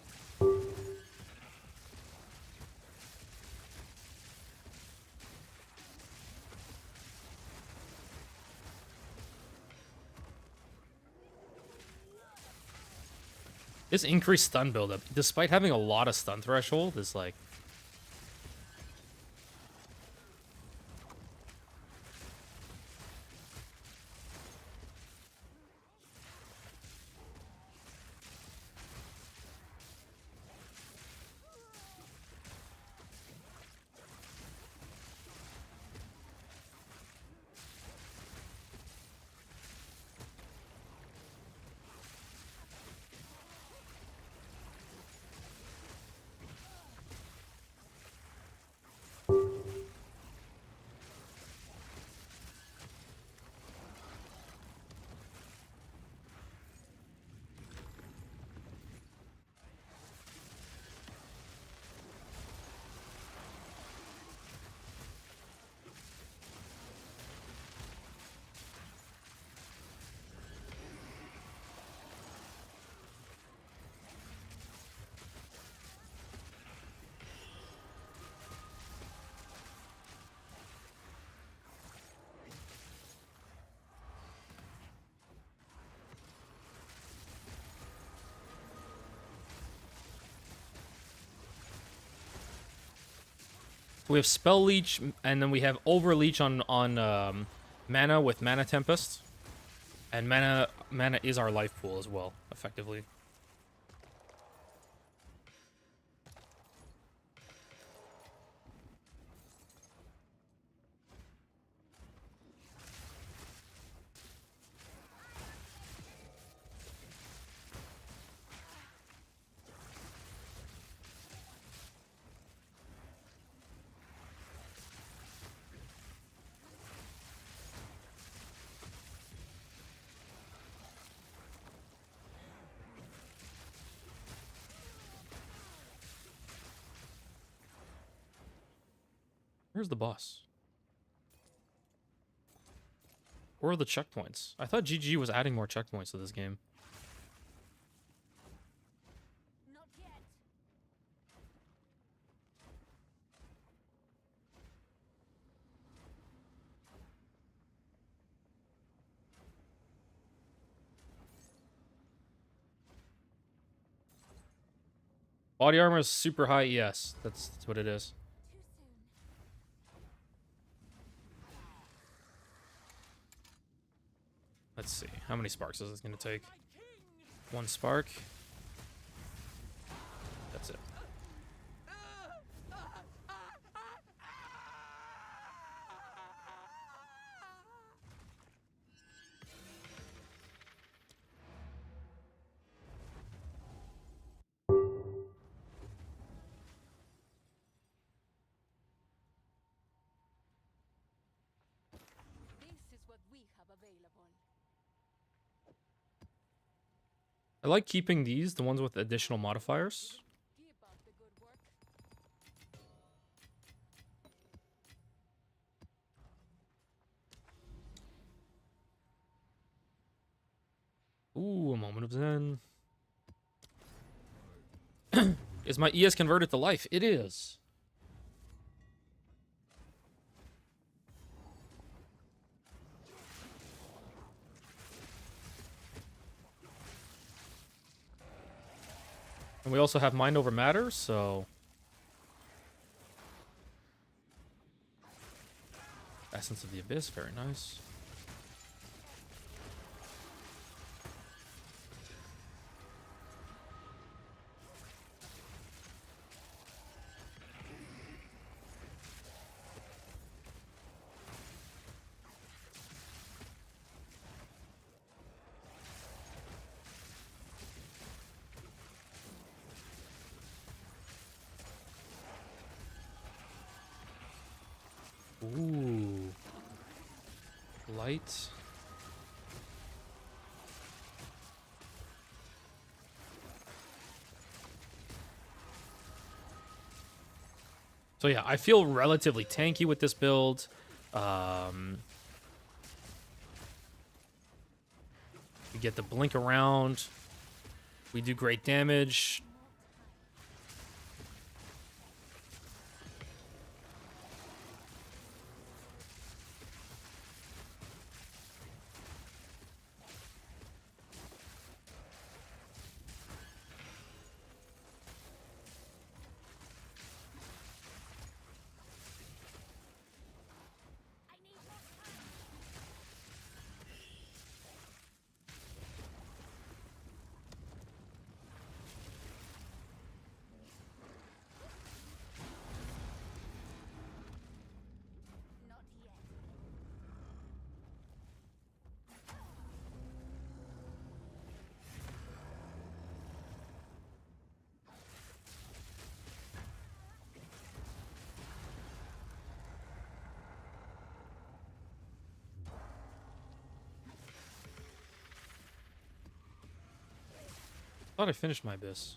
[SPEAKER 1] This increased stun buildup, despite having a lot of stun threshold, is like... We have Spell Leech, and then we have Overleech on mana with Mana Tempest. And mana is our life pool as well, effectively. Where's the boss? Where are the checkpoints? I thought GG was adding more checkpoints to this game.
[SPEAKER 8] Not yet.
[SPEAKER 1] Body armor is super high, yes. That's what it is.
[SPEAKER 8] Too soon.
[SPEAKER 1] Let's see. How many sparks is this going to take? 1 spark. That's it.
[SPEAKER 3] This is what we have available.
[SPEAKER 1] I like keeping these, the ones with additional modifiers.
[SPEAKER 3] Keep up the good work.
[SPEAKER 1] Ooh, a moment of zen. Is my ES converted to life? It is. And we also have Mind Over Matter, so... Essence of the Abyss, very nice. Ooh. Light. So yeah, I feel relatively tanky with this build. We get the blink around. We do great damage.
[SPEAKER 8] Not yet.
[SPEAKER 1] Thought I finished my Abyss.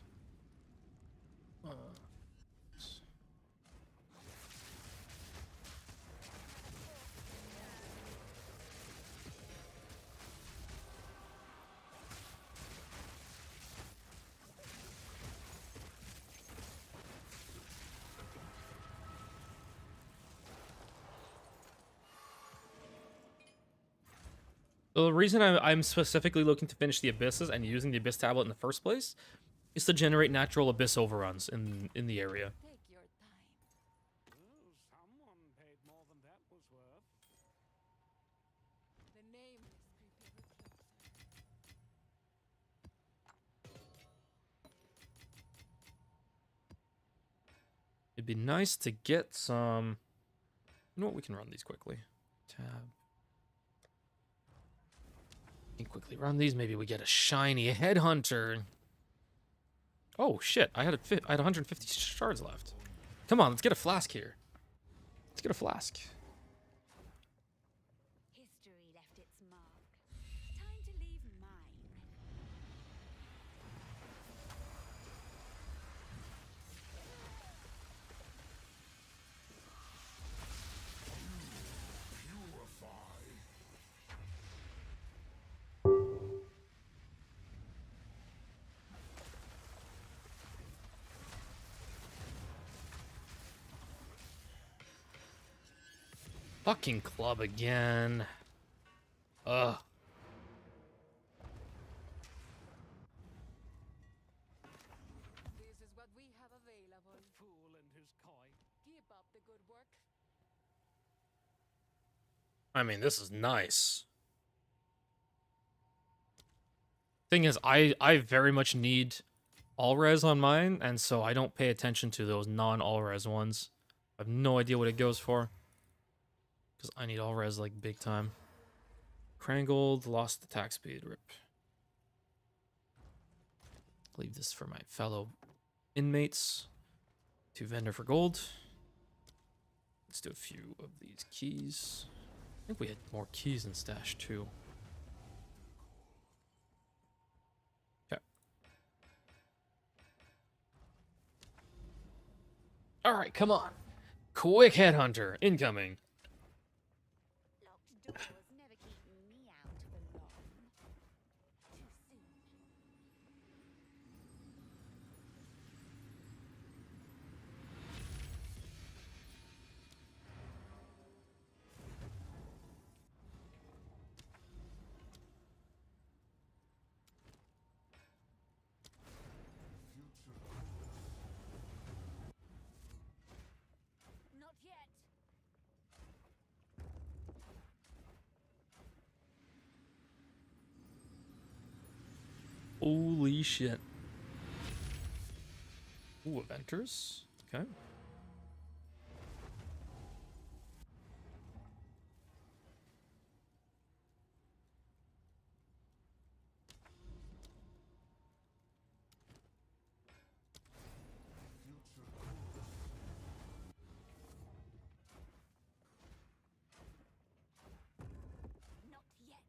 [SPEAKER 1] So the reason I'm specifically looking to finish the Abysses and using the Abyss Tablet in the first place is to generate natural Abyss overruns in the area.
[SPEAKER 3] Take your time.
[SPEAKER 1] It'd be nice to get some... You know what? We can run these quickly. Tab. We can quickly run these. Maybe we get a shiny headhunter. Oh, shit. I had 150 shards left. Come on, let's get a flask here. Let's get a flask.
[SPEAKER 8] History left its mark. Time to leave mine.
[SPEAKER 1] Fucking club again. Ugh.
[SPEAKER 3] This is what we have available.
[SPEAKER 6] Fool and his coin.
[SPEAKER 3] Keep up the good work.
[SPEAKER 1] I mean, this is nice. Thing is, I very much need all res on mine, and so I don't pay attention to those non-all res ones. I have no idea what it goes for. Because I need all res like big time. Krangold lost attack speed, rip. Leave this for my fellow inmates. To vendor for gold. Let's do a few of these keys. I think we had more keys in stash too. Okay. Alright, come on. Quick headhunter, incoming.
[SPEAKER 8] Locked doors never keep me out for long. Too soon. Not yet.
[SPEAKER 1] Holy shit. Ooh, Aventers. Okay.
[SPEAKER 8] Not yet.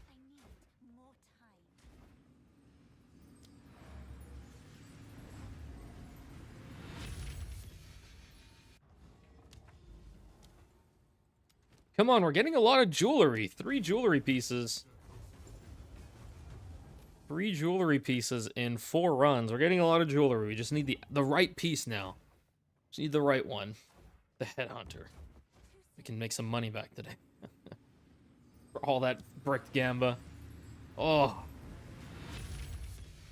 [SPEAKER 8] I need more time.
[SPEAKER 1] Come on, we're getting a lot of jewelry. 3 jewelry pieces. 3 jewelry pieces in 4 runs. We're getting a lot of jewelry. We just need the right piece now. Just need the right one. The headhunter. We can make some money back today. For all that bricked gamba. Oh.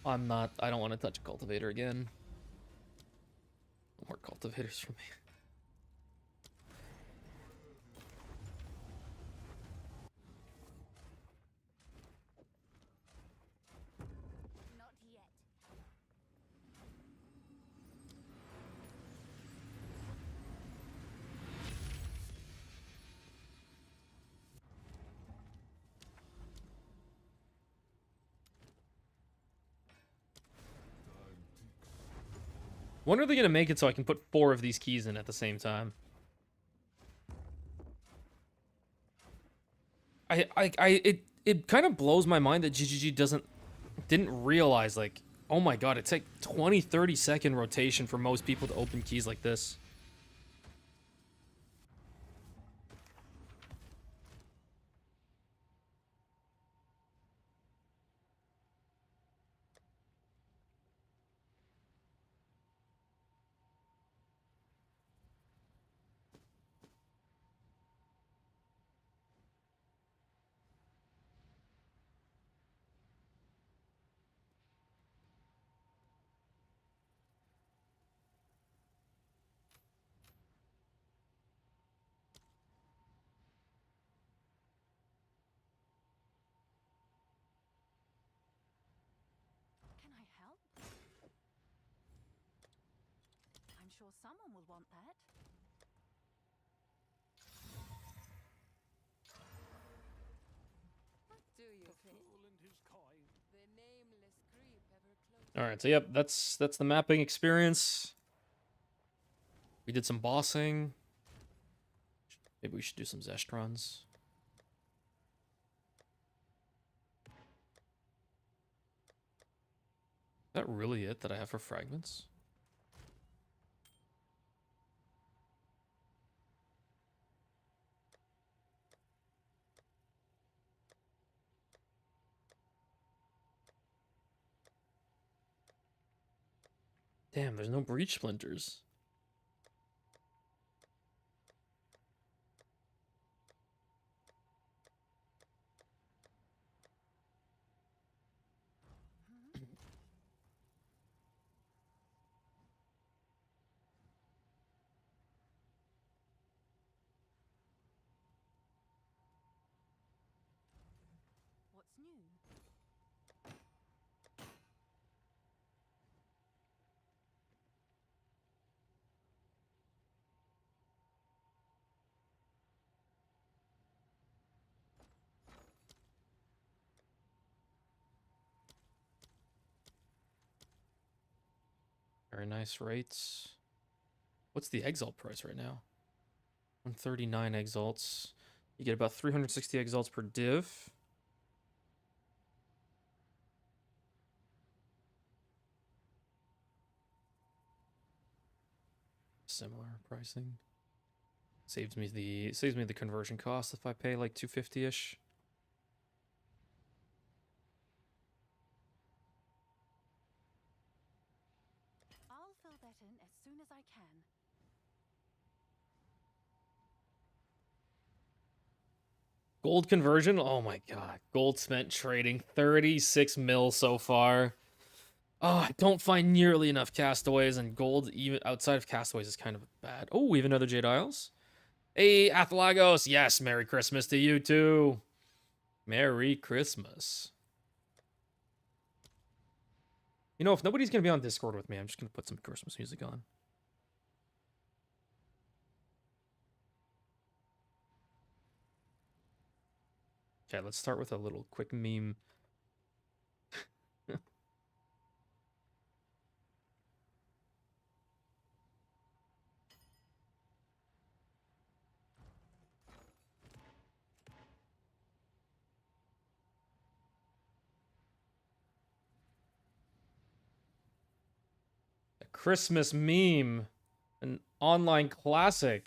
[SPEAKER 1] I don't want to touch a cultivator again. No more cultivators for me.
[SPEAKER 8] Not yet.
[SPEAKER 1] When are they gonna make it so I can put 4 of these keys in at the same time? It kind of blows my mind that GGG didn't realize, like, oh my god, it's like 20-30 second rotation for most people to open keys like this.
[SPEAKER 8] sure someone will want that.
[SPEAKER 3] What do you think? The nameless creep ever closer.
[SPEAKER 1] All right, so yep, that's the mapping experience. We did some bossing. Maybe we should do some Zestrons. Is that really it that I have for fragments? Damn, there's no breach splinters.
[SPEAKER 8] What's new?
[SPEAKER 1] Very nice rates. What's the exalt price right now? 139 exalts. You get about 360 exalts per div. Similar pricing. Saves me the conversion cost if I pay like 250-ish.
[SPEAKER 8] I'll fill that in as soon as I can.
[SPEAKER 1] Gold conversion? Oh my god. Gold spent trading 36 mil so far. Oh, I don't find nearly enough castaways, and gold even outside of castaways is kind of bad. Oh, we have another Jade Isles. Hey, Athalagos. Yes, Merry Christmas to you too. Merry Christmas. You know, if nobody's going to be on Discord with me, I'm just going to put some Christmas music on. Okay, let's start with a little quick meme. A Christmas meme. An online classic.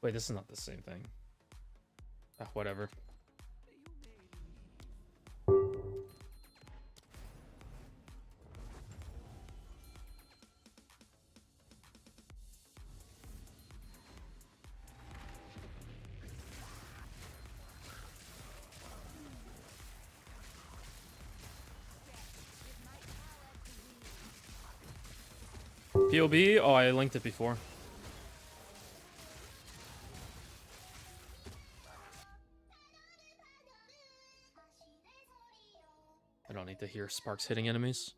[SPEAKER 1] Wait, this is not the same thing. Ah, whatever. POB? Oh, I linked it before. I don't need to hear sparks hitting enemies.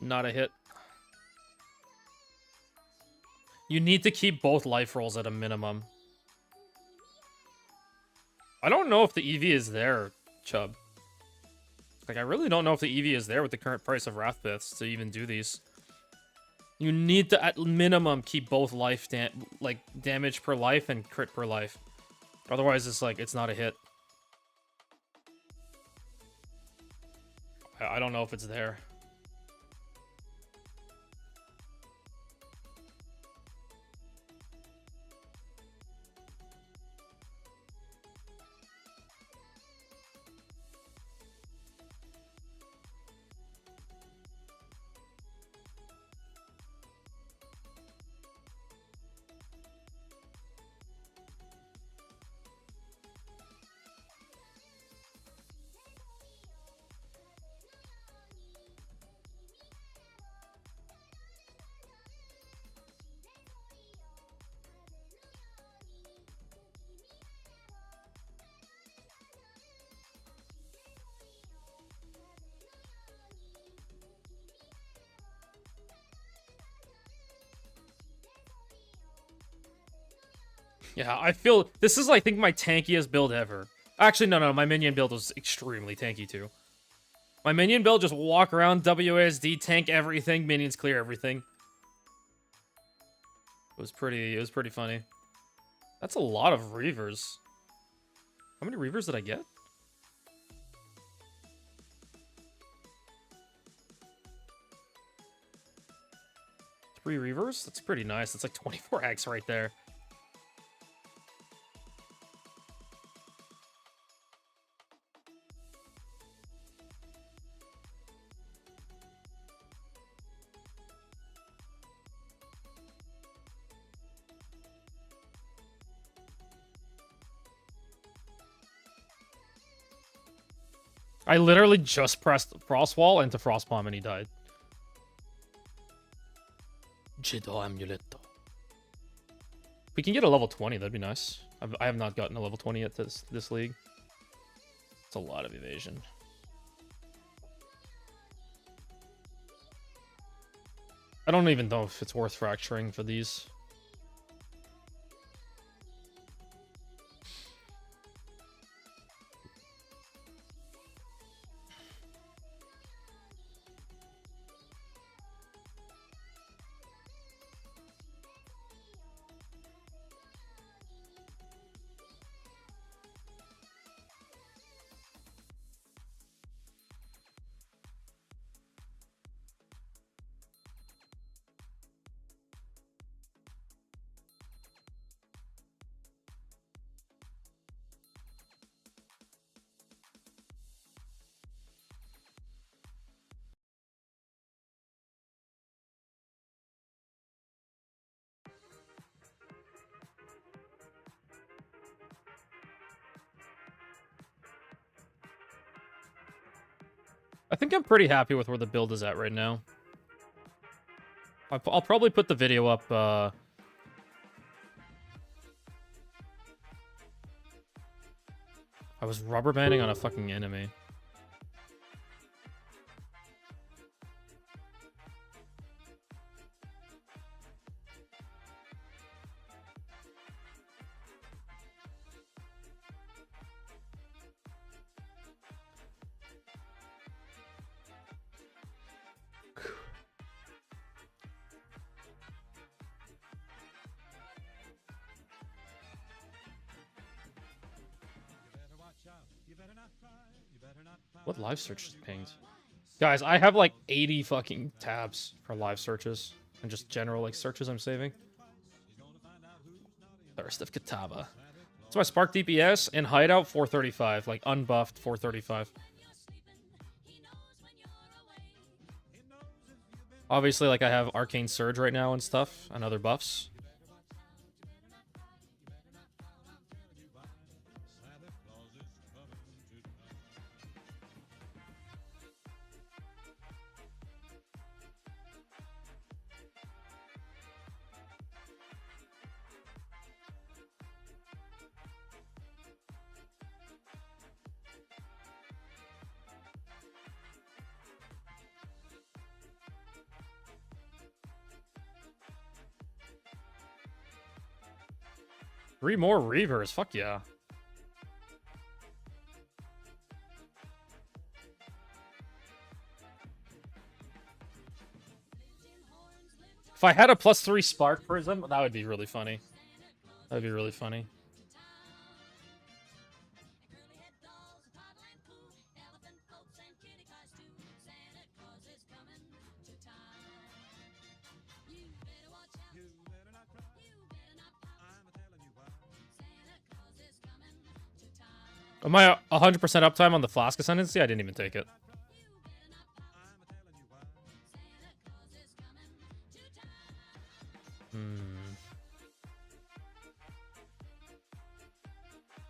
[SPEAKER 1] Not a hit. You need to keep both life rolls at a minimum. I don't know if the EV is there, Chubb. Like, I really don't know if the EV is there with the current price of Wrathpiths to even do these. You need to, at minimum, keep both life, damage per life and crit per life. Otherwise, it's like, it's not a hit. I don't know if it's there. Yeah, I feel this is, I think, my tankiest build ever. Actually, no, my minion build was extremely tanky too. My minion build just walk around, WASD, tank everything, minions clear everything. It was pretty funny. That's a lot of Reavers. How many Reavers did I get? Three Reavers? That's pretty nice. That's like 24x right there. I literally just pressed Frostwall into Frostbomb and he died. Jido Amuleto. We can get a level 20, that'd be nice. I have not gotten a level 20 yet this league. It's a lot of evasion. I don't even know if it's worth fracturing for these. I think I'm pretty happy with where the build is at right now. I'll probably put the video up, I was rubber banding on a fucking enemy. What live search is pinged? Guys, I have like 80 fucking tabs for live searches and just general like searches I'm saving. Thirst of Kataba. It's my Spark DPS and Hideout 435, like unbuffed 435. Obviously, like I have Arcane Surge right now and stuff and other buffs. Three more Reavers, fuck yeah. If I had a +3 Spark Prism, that would be really funny. That would be really funny. Am I 100% uptime on the Flask Ascendancy? I didn't even take it.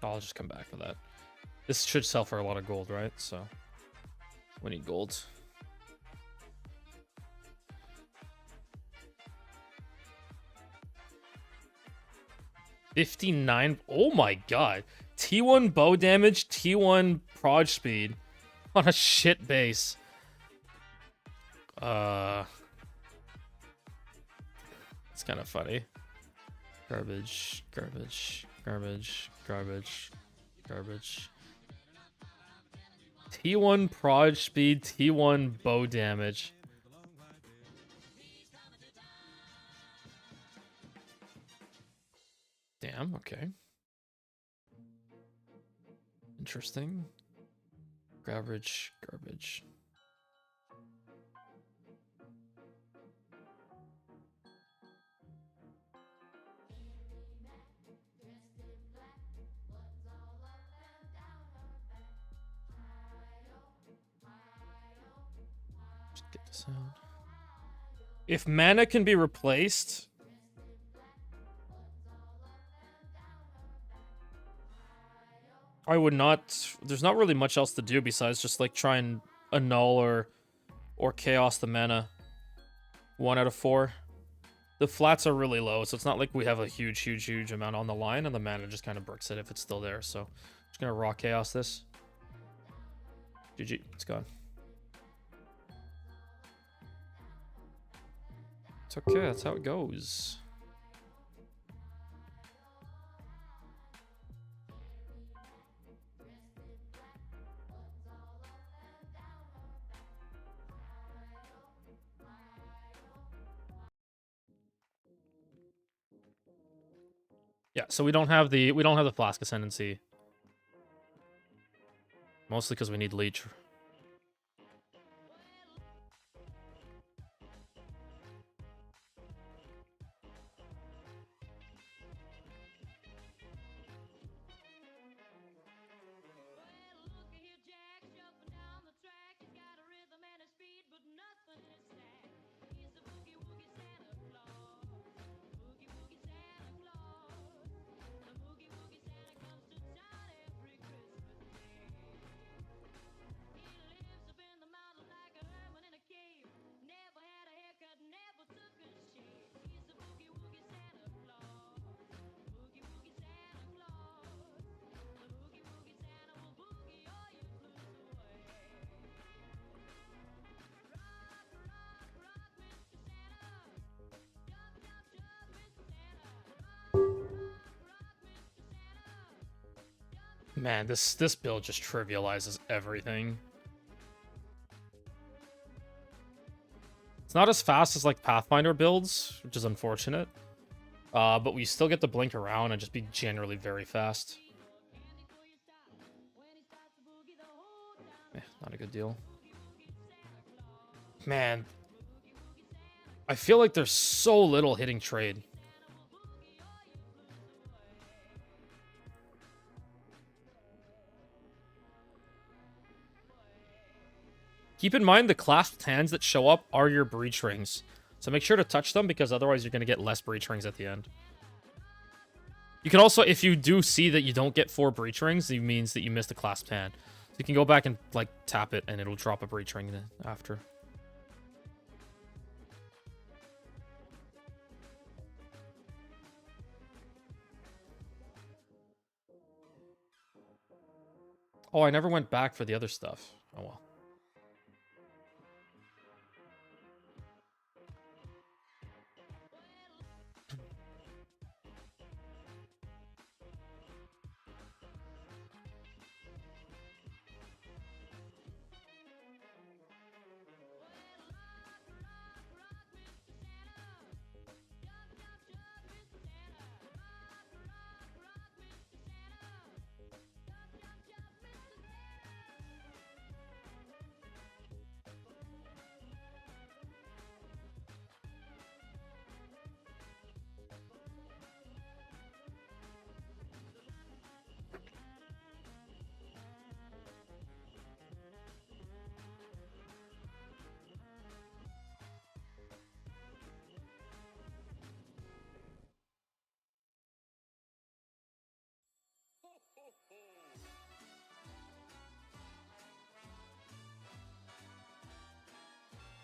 [SPEAKER 1] I'll just come back for that. This should sell for a lot of gold, right? So we need gold. $59. Oh my god. T1 bow damage, T1 proj speed on a shit base. It's kind of funny. Garbage, garbage, garbage, garbage, garbage. T1 prod speed, T1 bow damage. Damn, okay. Interesting. Garbage, garbage. Just get this out. If mana can be replaced, I would not. There's not really much else to do besides just like try and annul or chaos the mana. 1 out of 4. The flats are really low, so it's not like we have a huge amount on the line, and the mana just kind of bricks it if it's still there. So just gonna raw chaos this. GG, it's gone. It's okay, that's how it goes. Yeah, so we don't have the Flask Ascendancy. Mostly because we need Leech. Man, this build just trivializes everything. It's not as fast as like Pathfinder builds, which is unfortunate. But we still get to blink around and just be generally very fast. Not a good deal. Man, I feel like there's so little hitting trade. Keep in mind the clasped hands that show up are your breach rings. So make sure to touch them because otherwise you're going to get less breach rings at the end. You can also, if you do see that you don't get 4 breach rings, it means that you missed a clasped hand. So you can go back and like tap it and it'll drop a breach ring after. Oh, I never went back for the other stuff. Oh well.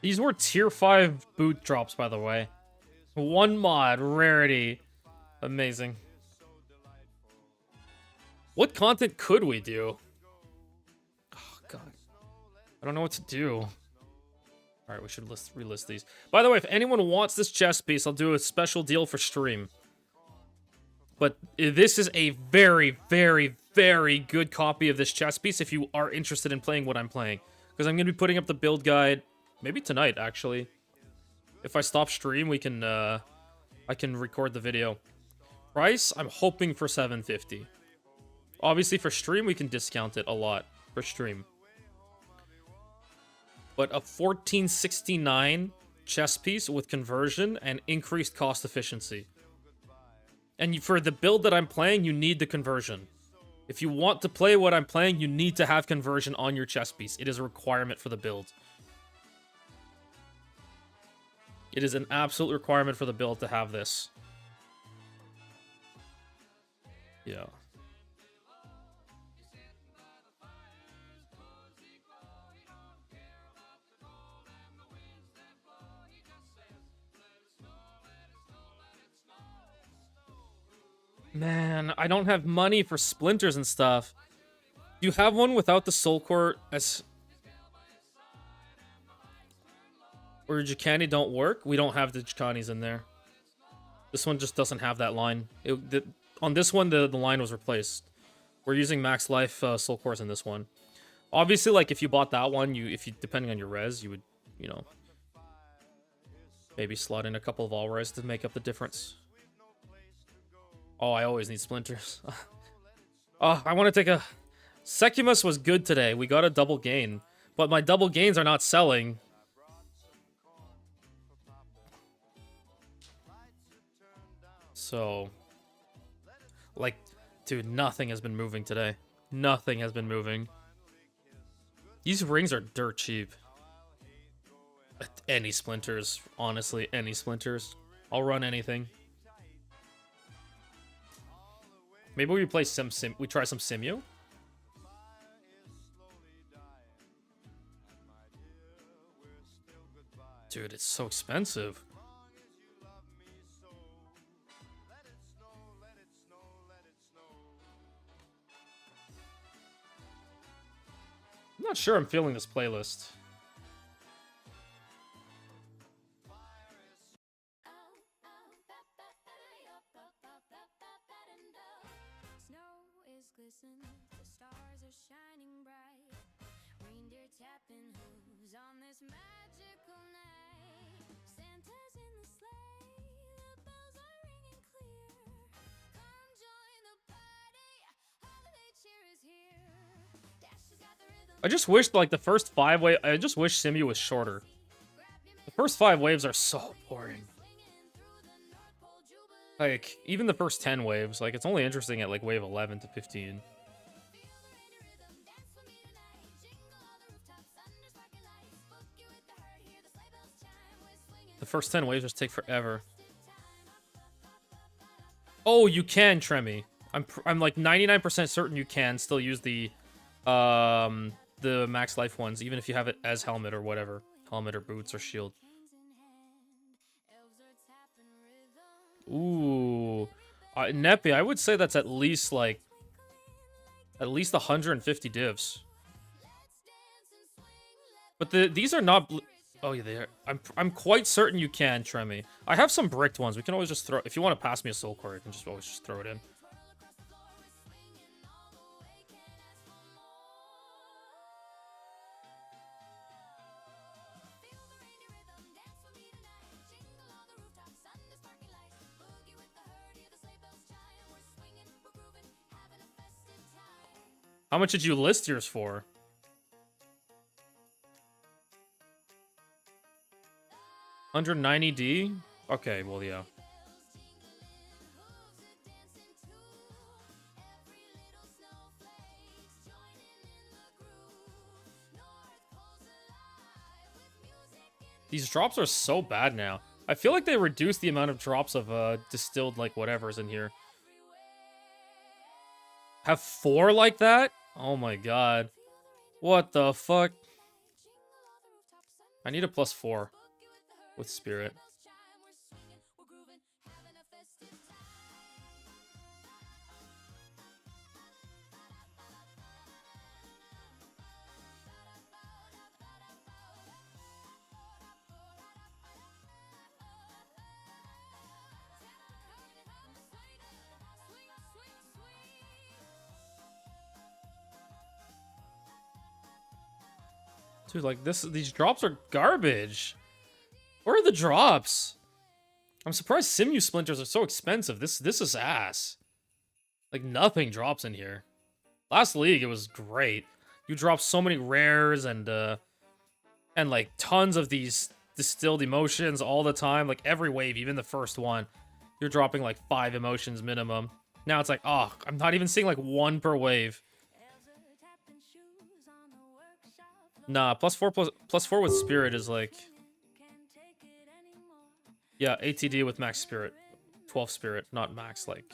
[SPEAKER 1] These were tier 5 boot drops, by the way. 1 mod, rarity. Amazing. What content could we do? Oh, God. I don't know what to do. Alright, we should relist these. By the way, if anyone wants this chess piece, I'll do a special deal for stream. But this is a very, very, very good copy of this chess piece if you are interested in playing what I'm playing. Because I'm going to be putting up the build guide, maybe tonight, actually. If I stop stream, we can, I can record the video. Price, I'm hoping for $750. Obviously, for stream, we can discount it a lot for stream. But a $1469 chess piece with conversion and increased cost efficiency. And for the build that I'm playing, you need the conversion. If you want to play what I'm playing, you need to have conversion on your chess piece. It is a requirement for the build. It is an absolute requirement for the build to have this. Yeah. Man, I don't have money for splinters and stuff. Do you have one without the soul core as... Or Jacani don't work? We don't have the Jacanis in there. This one just doesn't have that line. On this one, the line was replaced. We're using max life soul cores in this one. Obviously, like, if you bought that one, depending on your res, you would, you know, maybe slot in a couple of all res to make up the difference. Oh, I always need splinters. Oh, I want to take a... Secumus was good today. We got a double gain. But my double gains are not selling. So... Like, dude, nothing has been moving today. Nothing has been moving. These rings are dirt cheap. Any splinters. Honestly, any splinters. I'll run anything. Maybe we play we try some Simu? Dude, it's so expensive. I'm not sure I'm feeling this playlist.
[SPEAKER 10] The stars are shining bright. Reindeer tapping hooves on this magical night. Santa's in the sleigh, the bells are ringing clear. Come join the party, holiday cheer is here. Dash has got the rhythm.
[SPEAKER 1] I just wish, like, the first 5 waves... I just wish Simu was shorter. The first 5 waves are so boring. Like, even the first 10 waves, like, it's only interesting at, like, wave 11 to 15. The first 10 waves just take forever. Oh, you can, Tremmy. I'm like 99% certain you can still use the max life ones, even if you have it as helmet or whatever. Helmet or boots or shield. Ooh. Neppy, I would say that's at least, like... At least 150 divs. But these are not... Oh, yeah, they are. I'm quite certain you can, Tremmy. I have some bricked ones. We can always just throw... If you want to pass me a soul core, you can just always just throw it in. How much did you list yours for? $190D? Okay, well, yeah. These drops are so bad now. I feel like they reduced the amount of drops of distilled, like, whatever's in here. Have 4 like that? Oh my god. What the fuck? I need a +4 with spirit. Dude, like these drops are garbage. Where are the drops? I'm surprised Simu splinters are so expensive. This is ass. Like nothing drops in here. Last league it was great. You dropped so many rares and like tons of these distilled emotions all the time. Like every wave, even the first one, you're dropping like 5 emotions minimum. Now it's like, oh, I'm not even seeing like 1 per wave. Nah, plus four with spirit is like, yeah, ATD with max spirit, 12 spirit, not max like.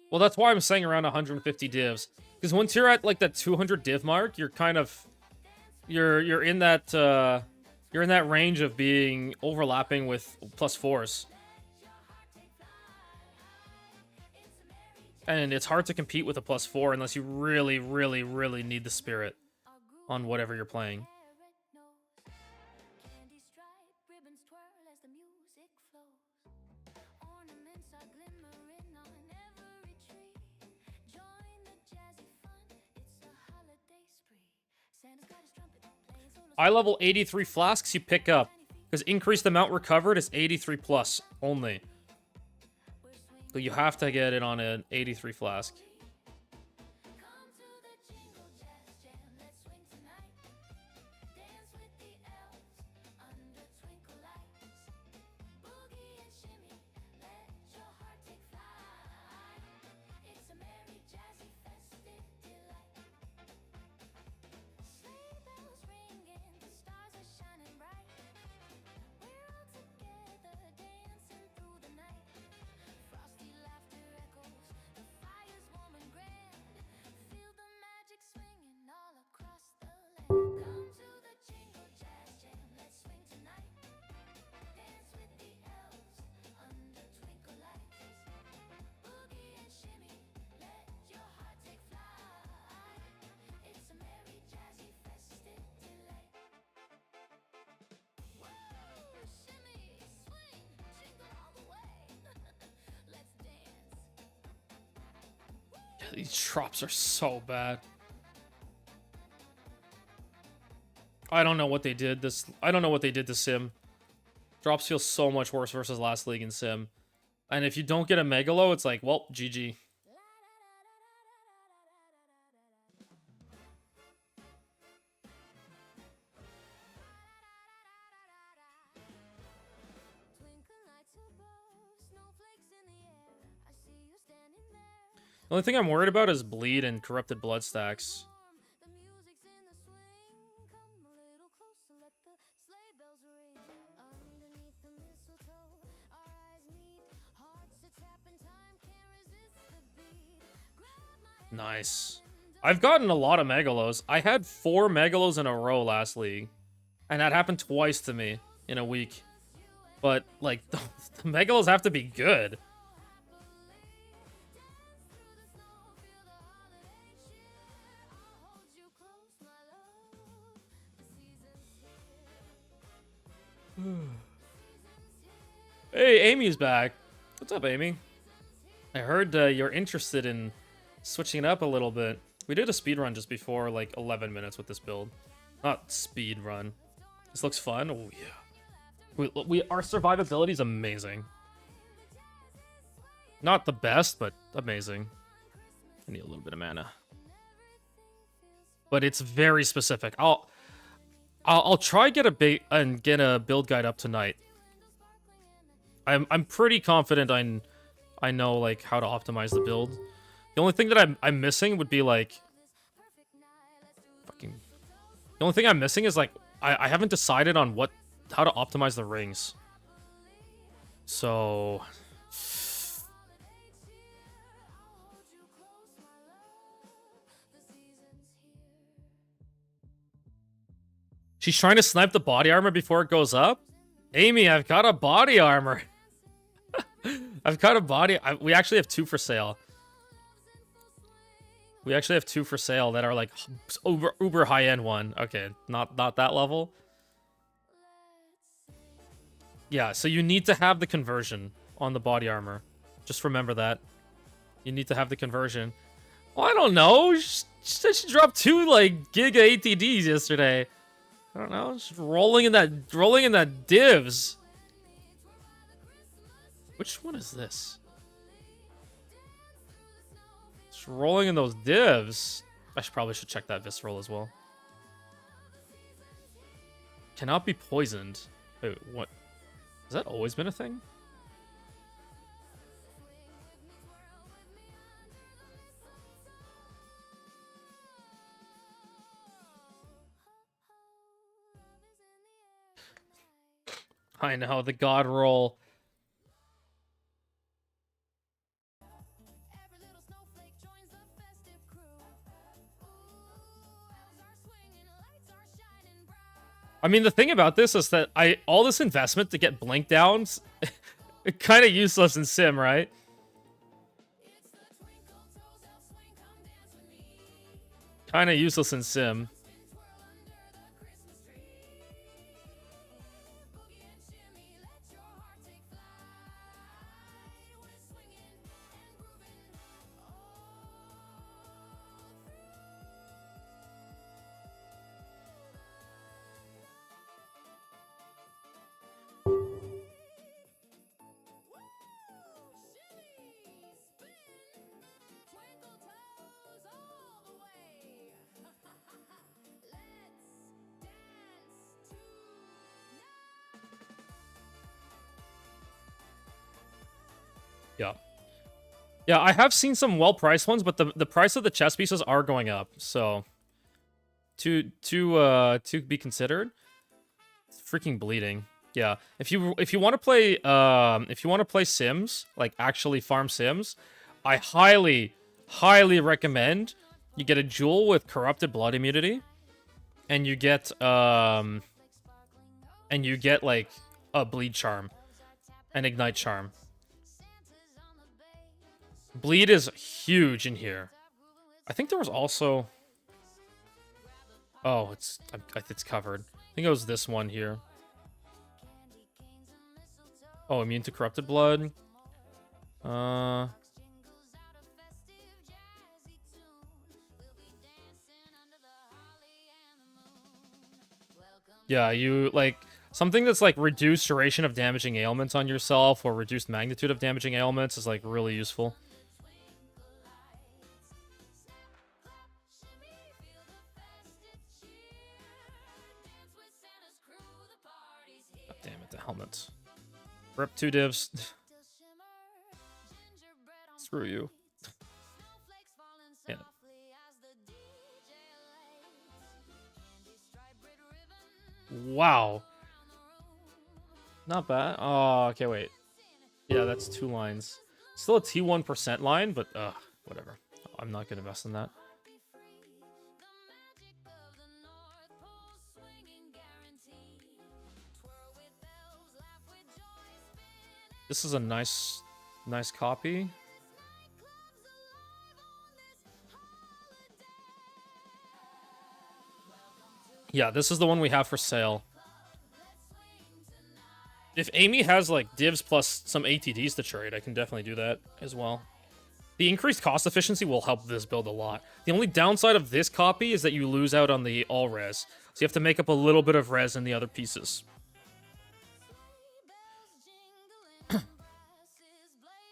[SPEAKER 1] Well, that's why I'm saying around 150 divs, because once you're at like that 200 div mark, you're kind of, you're in that range of being overlapping with +4s, and it's hard to compete with a +4 unless you really, really, really need the spirit on whatever you're playing. Eye level 83 flasks you pick up, because increased amount recovered is 83 plus only. So you have to get it on an 83 flask. These drops are so bad. I don't know what they did I don't know what they did to Sim. Drops feel so much worse versus last league in Sim. And if you don't get a Megalo, it's like, well, GG. The only thing I'm worried about is bleed and corrupted blood stacks. Nice. I've gotten a lot of Megalos. I had 4 Megalos in a row last league. And that happened twice to me in a week. But, like, the Megalos have to be good. Hey, Amy's back. What's up, Amy? I heard you're interested in switching it up a little bit. We did a speed run just before, like 11 minutes with this build. Not speed run. This looks fun. Oh yeah. Our survivability is amazing. Not the best, but amazing. I need a little bit of mana, but it's very specific. I'll try get a build guide up tonight. I'm pretty confident I know like how to optimize the build. The only thing that I'm missing would be like the only thing I'm missing is like I haven't decided on how to optimize the rings. So she's trying to snipe the body armor before it goes up. Amy, I've got a body armor. I've got a body. We actually have 2 for sale. We actually have 2 for sale that are like uber high end one. Okay, not that level. Yeah, so you need to have the conversion on the body armor. Just remember that. You need to have the conversion. Well, I don't know. She said she dropped 2 like giga ATDs yesterday. I don't know. Just rolling in that divs. Which one is this? Just rolling in those divs. I probably should check that visceral as well. Cannot be poisoned. Wait, what? Has that always been a thing? I know, the god roll.
[SPEAKER 10] Every little snowflake joins the festive crew. Ooh, bells are swinging, lights are shining bright.
[SPEAKER 1] I mean, the thing about this is that all this investment to get blink downs, kind of useless in sim, right?
[SPEAKER 10] It's the twinkle toes, they'll swing, come dance with me.
[SPEAKER 1] Kind of useless in sim.
[SPEAKER 10] Swirl under the Christmas tree. Boogie and shimmy, let your heart take flight. We're swinging and grooving Twinkle toes all the way. Let's dance tonight.
[SPEAKER 1] Yeah. Yeah, I have seen some well-priced ones, but the price of the chess pieces are going up, so to be considered. It's freaking bleeding. Yeah. If you want to play Sims, like actually farm Sims, I highly recommend you get a jewel with corrupted blood immunity, and you get like a bleed charm, an ignite charm. Bleed is huge in here. I think there was also... Oh, it's covered. I think it was this one here. Oh, immune to corrupted blood. Yeah, you like something that's like reduced duration of damaging ailments on yourself or reduced magnitude of damaging ailments is like really useful. God damn it, the helmets. Rip 2 divs. Screw you. Yeah. Wow. Not bad. Oh, okay, wait. Yeah, that's 2 lines. Still a T1% line, but whatever. I'm not gonna invest in that. This is a nice copy. Yeah, this is the one we have for sale. If Amy has like divs plus some ATDs to trade, I can definitely do that as well. The increased cost efficiency will help this build a lot. The only downside of this copy is that you lose out on the all res. So you have to make up a little bit of res in the other pieces.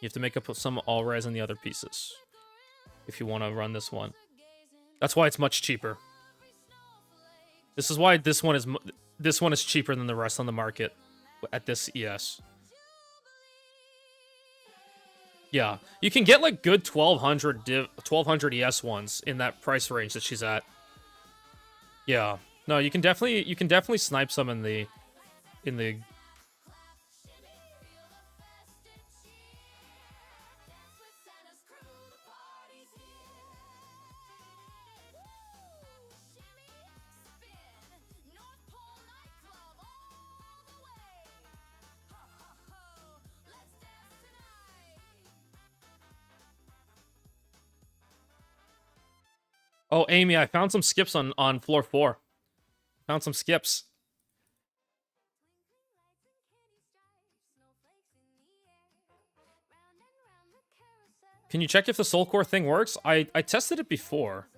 [SPEAKER 1] You have to make up some all res in the other pieces if you want to run this one. That's why it's much cheaper. This is why this one is cheaper than the rest on the market at this ES. Yeah, you can get like good 1200 ES ones in that price range that she's at. Yeah, no, you can definitely snipe some in the Oh, Amy, I found some skips on floor 4. Found some skips. Can you check if the soul core thing works? I tested it before.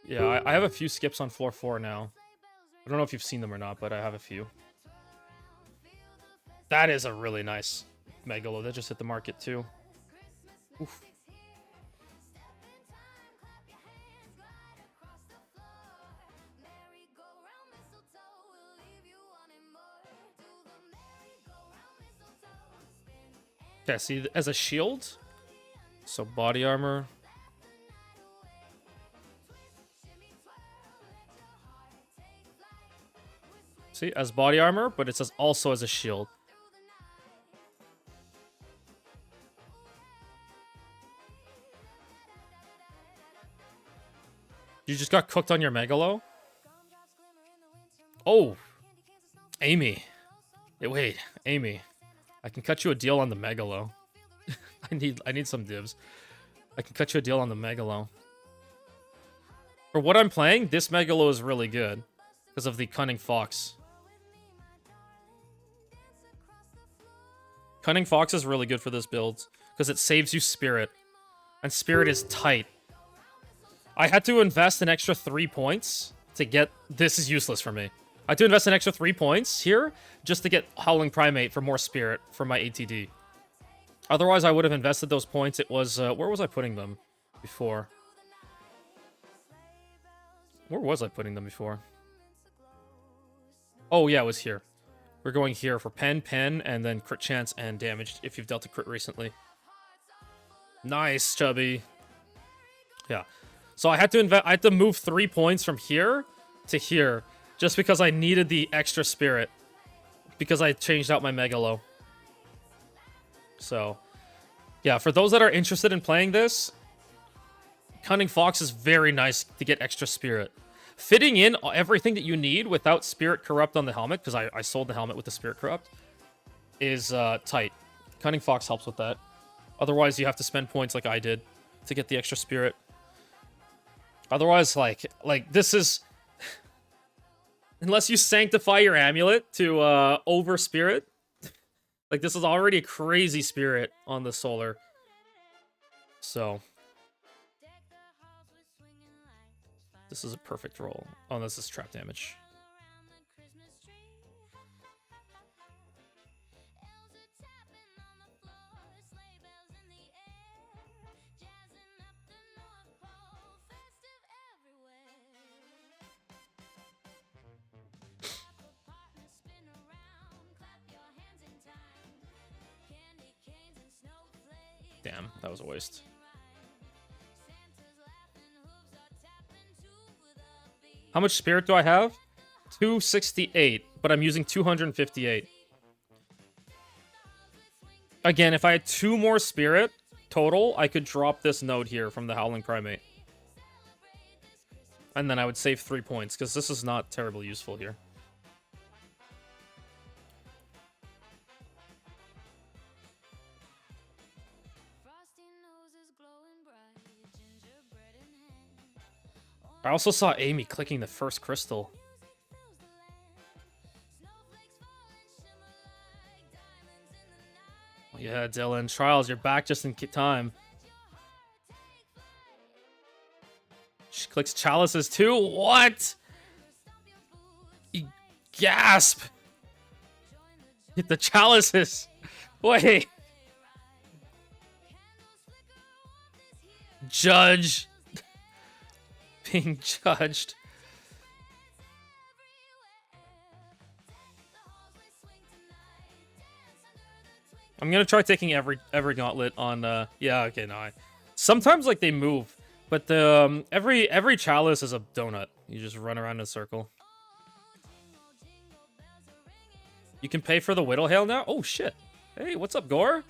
[SPEAKER 1] Yeah, I have a few skips on floor 4 now. I don't know if you've seen them or not, but I have a few. That is a really nice Megalo. That just hit the market too. Oof. Okay, see, as a shield, so body armor. See, as body armor, but it says also as a shield. You just got cooked on your Megalo? Oh, Amy. Yeah, wait, Amy. I can cut you a deal on the Megalo. I need some dibs. I can cut you a deal on the Megalo. For what I'm playing, this Megalo is really good because of the Cunning Fox. Cunning Fox is really good for this build because it saves you Spirit. And Spirit is tight. I had to invest an extra 3 points to get... This is useless for me. I had to invest an extra 3 points here just to get Howling Primate for more Spirit for my ATD. Otherwise, I would have invested those points. It was... where was I putting them before? Where was I putting them before? Oh, yeah, it was here. We're going here for pen, and then crit chance and damage if you've dealt a crit recently. Nice, Chubby. Yeah. So I had to move 3 points from here to here just because I needed the extra Spirit because I changed out my Megalo. So, yeah, for those that are interested in playing this, Cunning Fox is very nice to get extra Spirit. Fitting in everything that you need without Spirit Corrupt on the helmet, because I sold the helmet with the Spirit Corrupt, is tight. Cunning Fox helps with that. Otherwise, you have to spend points like I did to get the extra Spirit. Otherwise, like this is... Unless you sanctify your amulet to over Spirit, like this is already a crazy Spirit on the Solar. So... This is a perfect roll. Oh, this is trap damage. Damn, that was a waste. How much Spirit do I have? 268, but I'm using 258. Again, if I had 2 more Spirit total, I could drop this node here from the Howling Primate. And then I would save 3 points, because this is not terribly useful here. I also saw Amy clicking the first crystal. Yeah, Dylan. Trials, you're back just in time. She clicks chalices too? What? Gasp! Hit the chalices! Wait! Judge! Being judged. I'm gonna try taking every gauntlet on yeah, okay, no. Sometimes like they move, but the every chalice is a donut. You just run around in a circle. You can pay for the Widow Hail now? Oh shit. Hey, what's up, Gore?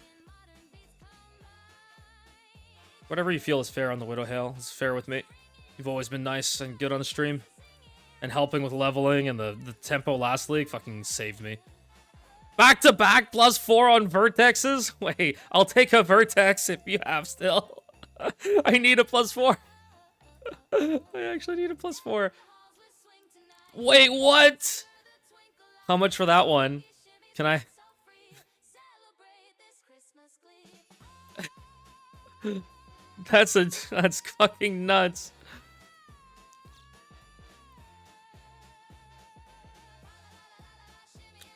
[SPEAKER 1] Whatever you feel is fair on the Widow Hail is fair with me. You've always been nice and good on the stream. And helping with leveling and the tempo last league fucking saved me. Back to back +4 on Vertexes? Wait, I'll take a Vertex if you have still. I need a +4. I actually need a +4. Wait, what? How much for that one? Can I? That's fucking nuts.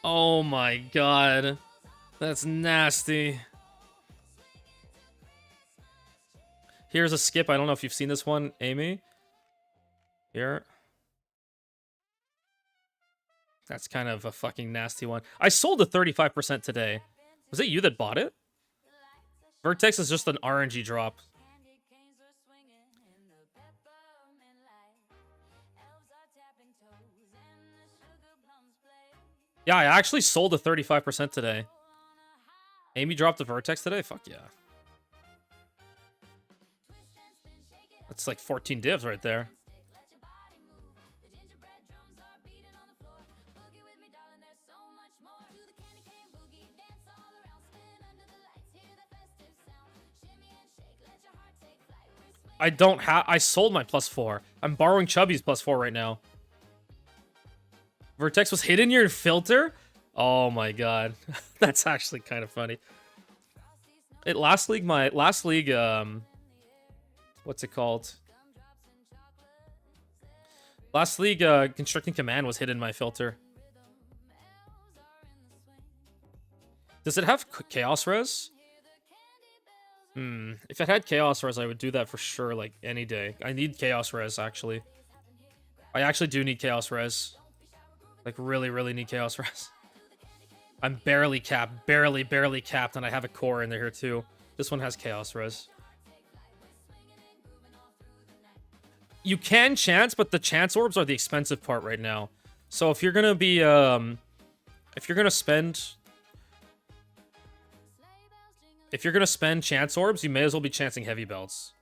[SPEAKER 1] Oh my god. That's nasty. Here's a skip. I don't know if you've seen this one, Amy. Here. That's kind of a fucking nasty one. I sold a 35% today. Was it you that bought it? Vertex is just an RNG drop. Yeah, I actually sold a 35% today. Amy dropped the Vertex today? Fuck yeah. That's like 14 divs right there. I don't have. I sold my +4. I'm borrowing Chubby's +4 right now. Vertex was hidden in your filter? Oh my god. That's actually kind of funny. Last league, what's it called? Last league, Constricting Command was hidden in my filter. Does it have Chaos Res? If it had Chaos Res, I would do that for sure, like, any day. I need Chaos Res, actually. I actually do need Chaos Res. Like, really, really need Chaos Res. I'm barely capped. Barely capped, and I have a core in there here, too. This one has Chaos Res. You can chance, but the chance orbs are the expensive part right now. So if you're gonna be, if you're gonna spend chance orbs, you may as well be chancing heavy belts.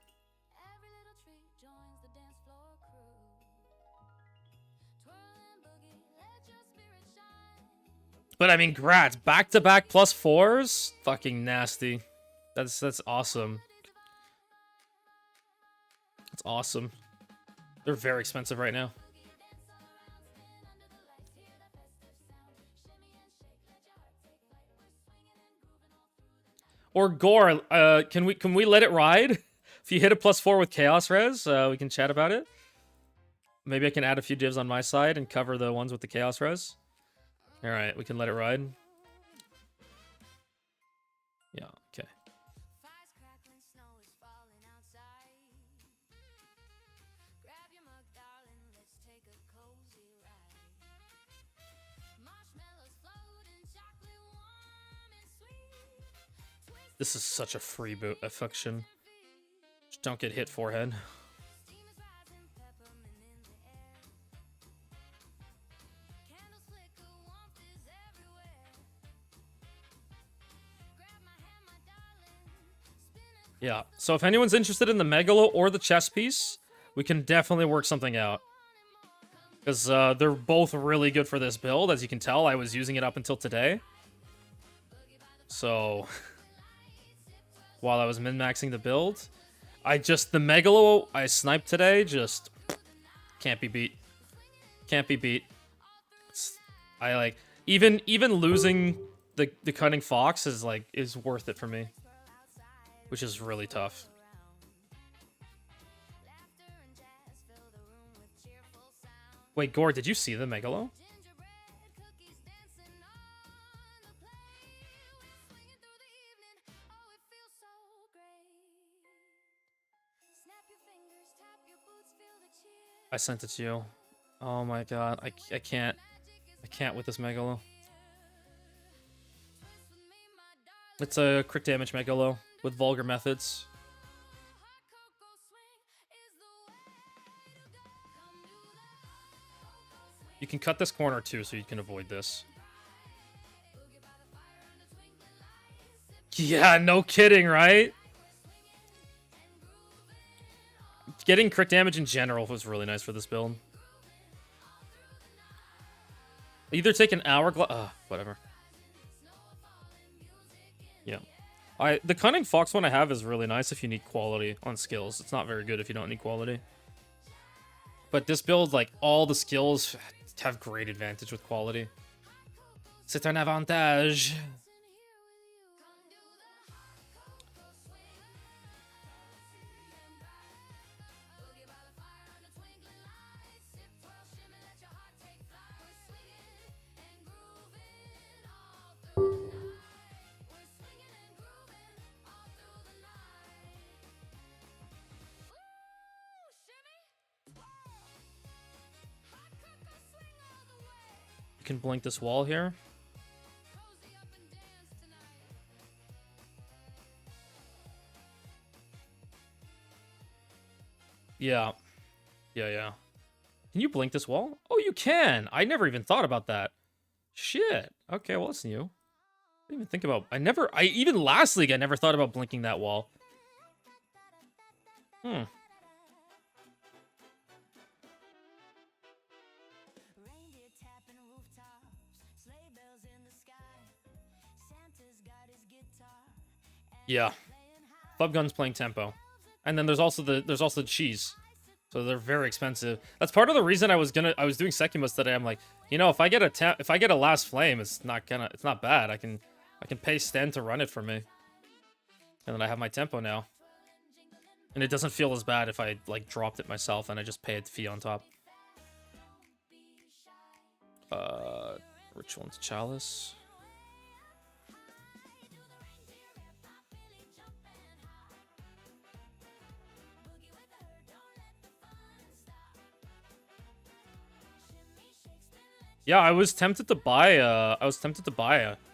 [SPEAKER 1] But I mean, grats, back-to-back +4s? Fucking nasty. That's awesome. That's awesome. They're very expensive right now. Or Gore, can we let it ride? If you hit a +4 with Chaos Res, we can chat about it. Maybe I can add a few divs on my side and cover the ones with the Chaos Res. All right, we can let it ride. Yeah, okay. This is such a free boot affliction. Just don't get hit forehead. Yeah, so if anyone's interested in the Megalo or the chess piece, we can definitely work something out. Because they're both really good for this build. As you can tell, I was using it up until today. So, while I was min-maxing the build, the Megalo I sniped today just can't be beat. Can't be beat. Even losing the Cunning Fox is worth it for me. Which is really tough. Wait, Gore, did you see the Megalo? I sent it to you. Oh my god, I can't with this Megalo. It's a crit damage Megalo with vulgar methods. You can cut this corner too, so you can avoid this. Yeah, no kidding, right? Getting crit damage in general was really nice for this build. Either take an hourglass... whatever. Yeah. The Cunning Fox one I have is really nice if you need quality on skills. It's not very good if you don't need quality. But this build, like, all the skills have great advantage with quality. C'est un avantage. You can blink this wall here. Yeah. Yeah. Can you blink this wall? Oh, you can! I never even thought about that. Shit. Okay, well, that's new. I didn't even think about... even last league, I never thought about blinking that wall. Hmm. Yeah. Flubgun's playing tempo. And then there's also the cheese. So they're very expensive. That's part of the reason I was doing Sekimus today. I'm like, you know, if I get a last flame, it's not bad. I can pay Sten to run it for me. And then I have my tempo now. And it doesn't feel as bad if I like dropped it myself and I just pay a fee on top. Ritual into Chalice. Yeah, I was tempted to buy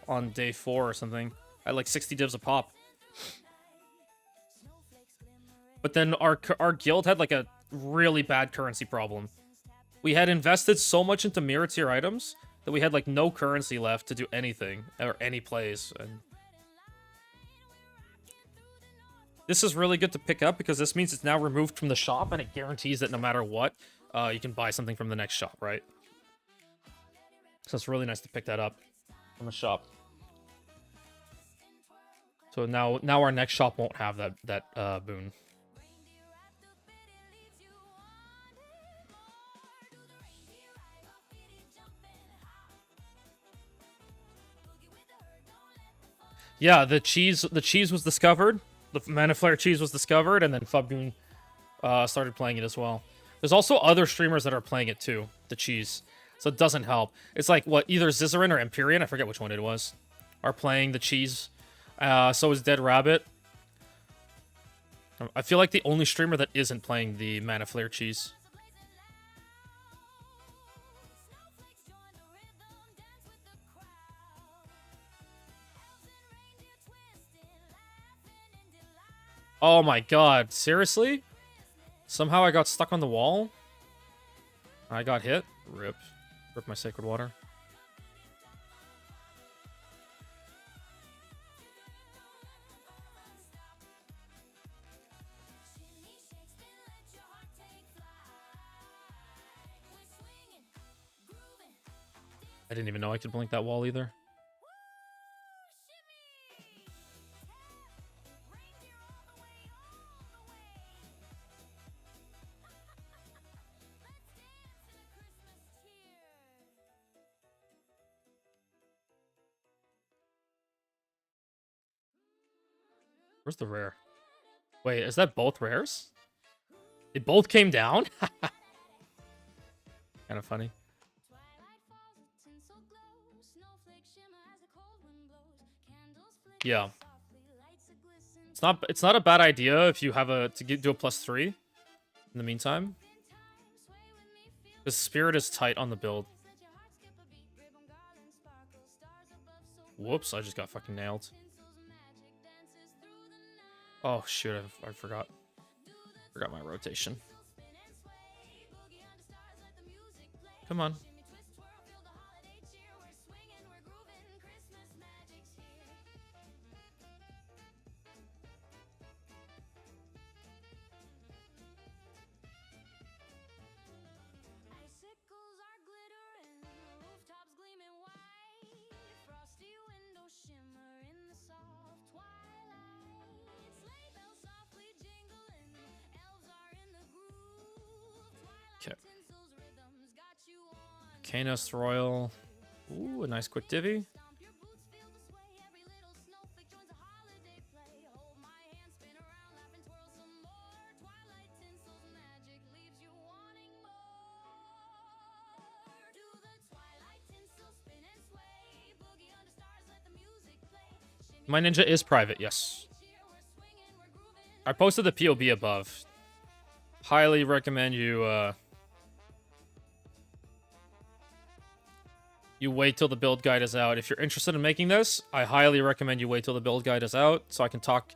[SPEAKER 1] on day 4 or something at like 60 divs a pop. But then our guild had like a really bad currency problem. We had invested so much into mirror tier items that we had like no currency left to do anything or any plays. And this is really good to pick up because this means it's now removed from the shop and it guarantees that no matter what, you can buy something from the next shop, right? So it's really nice to pick that up from the shop. So now our next shop won't have that boon. Yeah, the cheese was discovered. The Mana Flare cheese was discovered, and then Flubgun started playing it as well. There's also other streamers that are playing it too, the cheese. So it doesn't help. It's like, what, either Zizarin or Empyrean, I forget which one it was, are playing the cheese. So is Dead Rabbit. I feel like the only streamer that isn't playing the Mana Flare cheese. Oh my god, seriously? Somehow I got stuck on the wall? I got hit? Rip. Rip my Sacred Water. I didn't even know I could blink that wall either. Where's the rare? Wait, is that both rares? They both came down? Kind of funny. Yeah. It's not a bad idea if you have do a +3 in the meantime. The Spirit is tight on the build. Whoops, I just got fucking nailed. Oh shoot, I forgot. Forgot my rotation. Come on. Canis Royal. Ooh, a nice quick divvy. My ninja is private, yes. I posted the POB above. Highly recommend you, you wait till the build guide is out. If you're interested in making this, I highly recommend you wait till the build guide is out so I can talk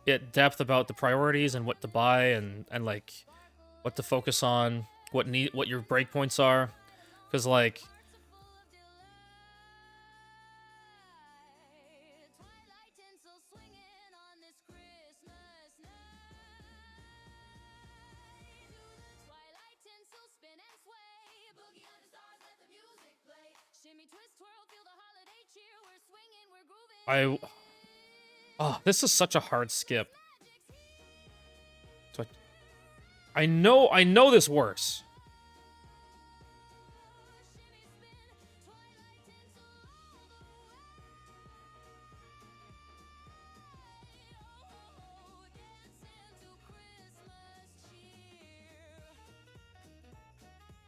[SPEAKER 1] at depth about the priorities and what to buy and like what to focus on, what your breakpoints are. Because like this is such a hard skip. So I know this works.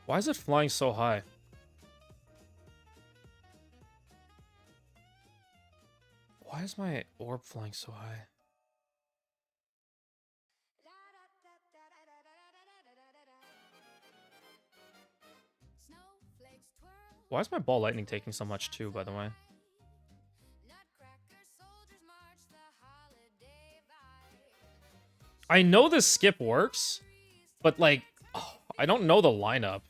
[SPEAKER 1] Why is it flying so high? Why is my orb flying so high? Why is my ball lightning taking so much too, by the way? I know this skip works, but like, I don't know the lineup.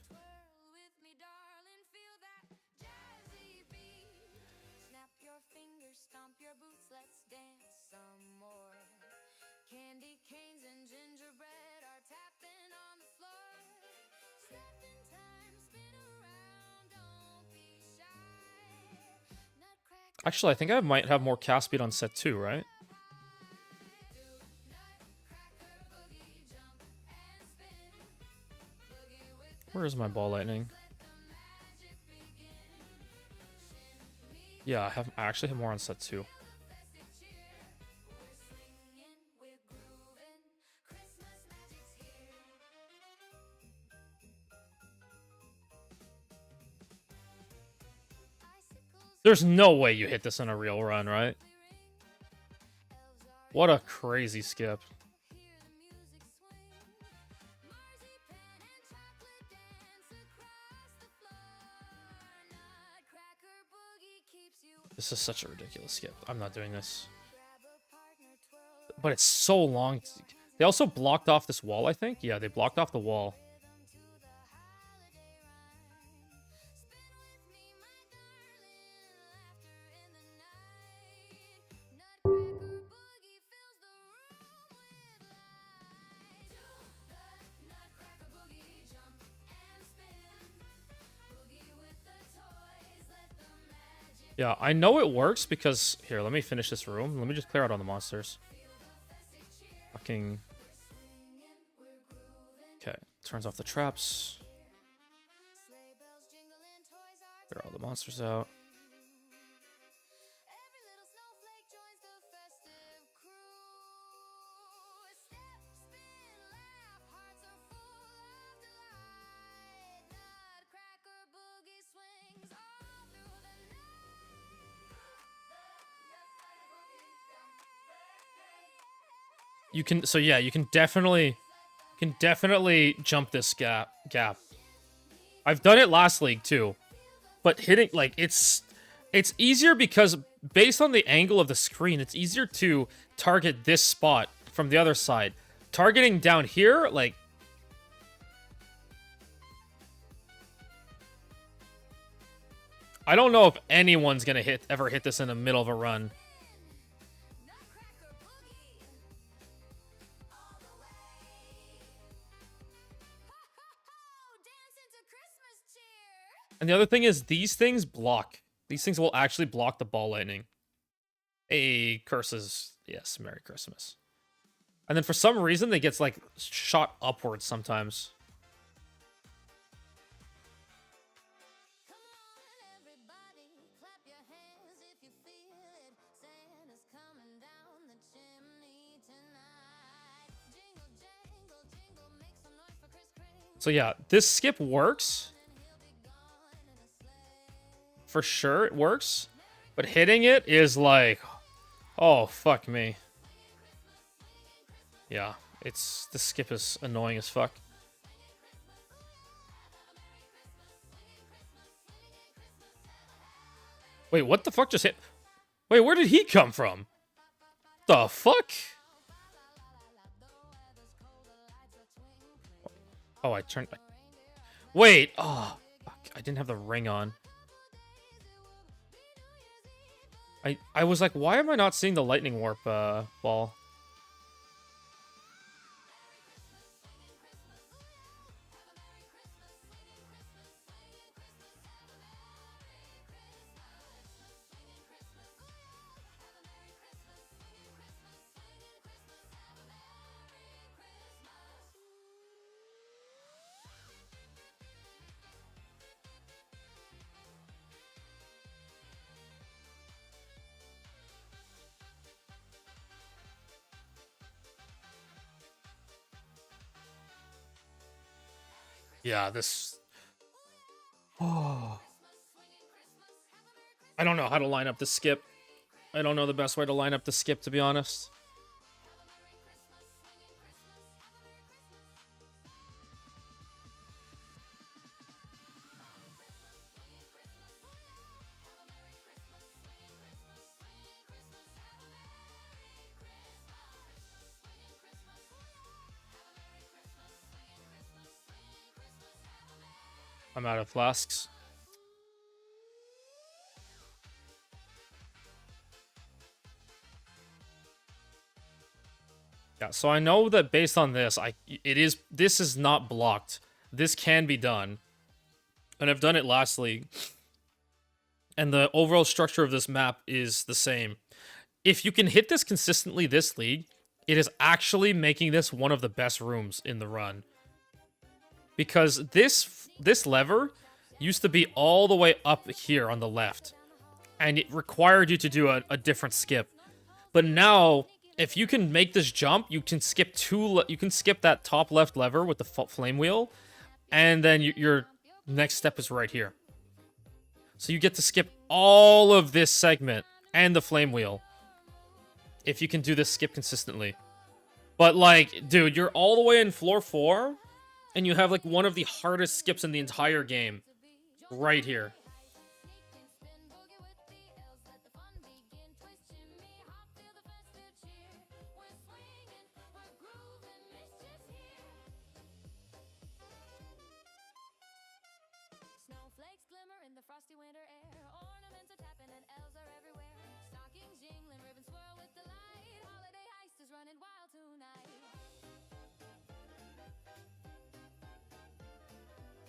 [SPEAKER 1] Actually, I think I might have more cast speed on set 2, right? Where is my ball lightning? Yeah, I actually have more on set 2. There's no way you hit this in a real run, right? What a crazy skip. This is such a ridiculous skip. I'm not doing this. But it's so long. They also blocked off this wall, I think. Yeah, they blocked off the wall. Yeah, I know it works because... Here, let me finish this room. Let me just clear out all the monsters. Fucking... Okay, turns off the traps. Clear all the monsters out. You can, so yeah, you can definitely jump this gap. I've done it last league too, but hitting, like, it's easier because based on the angle of the screen, it's easier to target this spot from the other side. Targeting down here, like, I don't know if anyone's gonna ever hit this in the middle of a run. And the other thing is, these things block. These things will actually block the ball lightning. Hey, curses. Yes, Merry Christmas. And then for some reason, they get, like, shot upwards sometimes. So yeah, this skip works. For sure it works. But hitting it is like, oh, fuck me. Yeah, the skip is annoying as fuck. Wait, what the fuck just hit? Wait, where did he come from? The fuck? Oh, I turned... Wait! Oh, fuck. I didn't have the ring on. I was like, why am I not seeing the lightning warp ball? Yeah, this... Oh. I don't know how to line up the skip. I don't know the best way to line up the skip, to be honest. I'm out of flasks. Yeah, so I know that based on this, this is not blocked. This can be done. And I've done it last league. And the overall structure of this map is the same. If you can hit this consistently this league, it is actually making this one of the best rooms in the run. Because this lever used to be all the way up here on the left. And it required you to do a different skip. But now, if you can make this jump, you can skip that top left lever with the flame wheel. And then your next step is right here. So you get to skip all of this segment and the flame wheel. If you can do this skip consistently. But like, dude, you're all the way in floor 4. And you have like one of the hardest skips in the entire game. Right here.
[SPEAKER 10] Snowflakes glimmer in the frosty winter air. Ornaments are tapping and elves are everywhere. Stockings jingling, ribbons swirl with delight. Holiday heist is running wild tonight.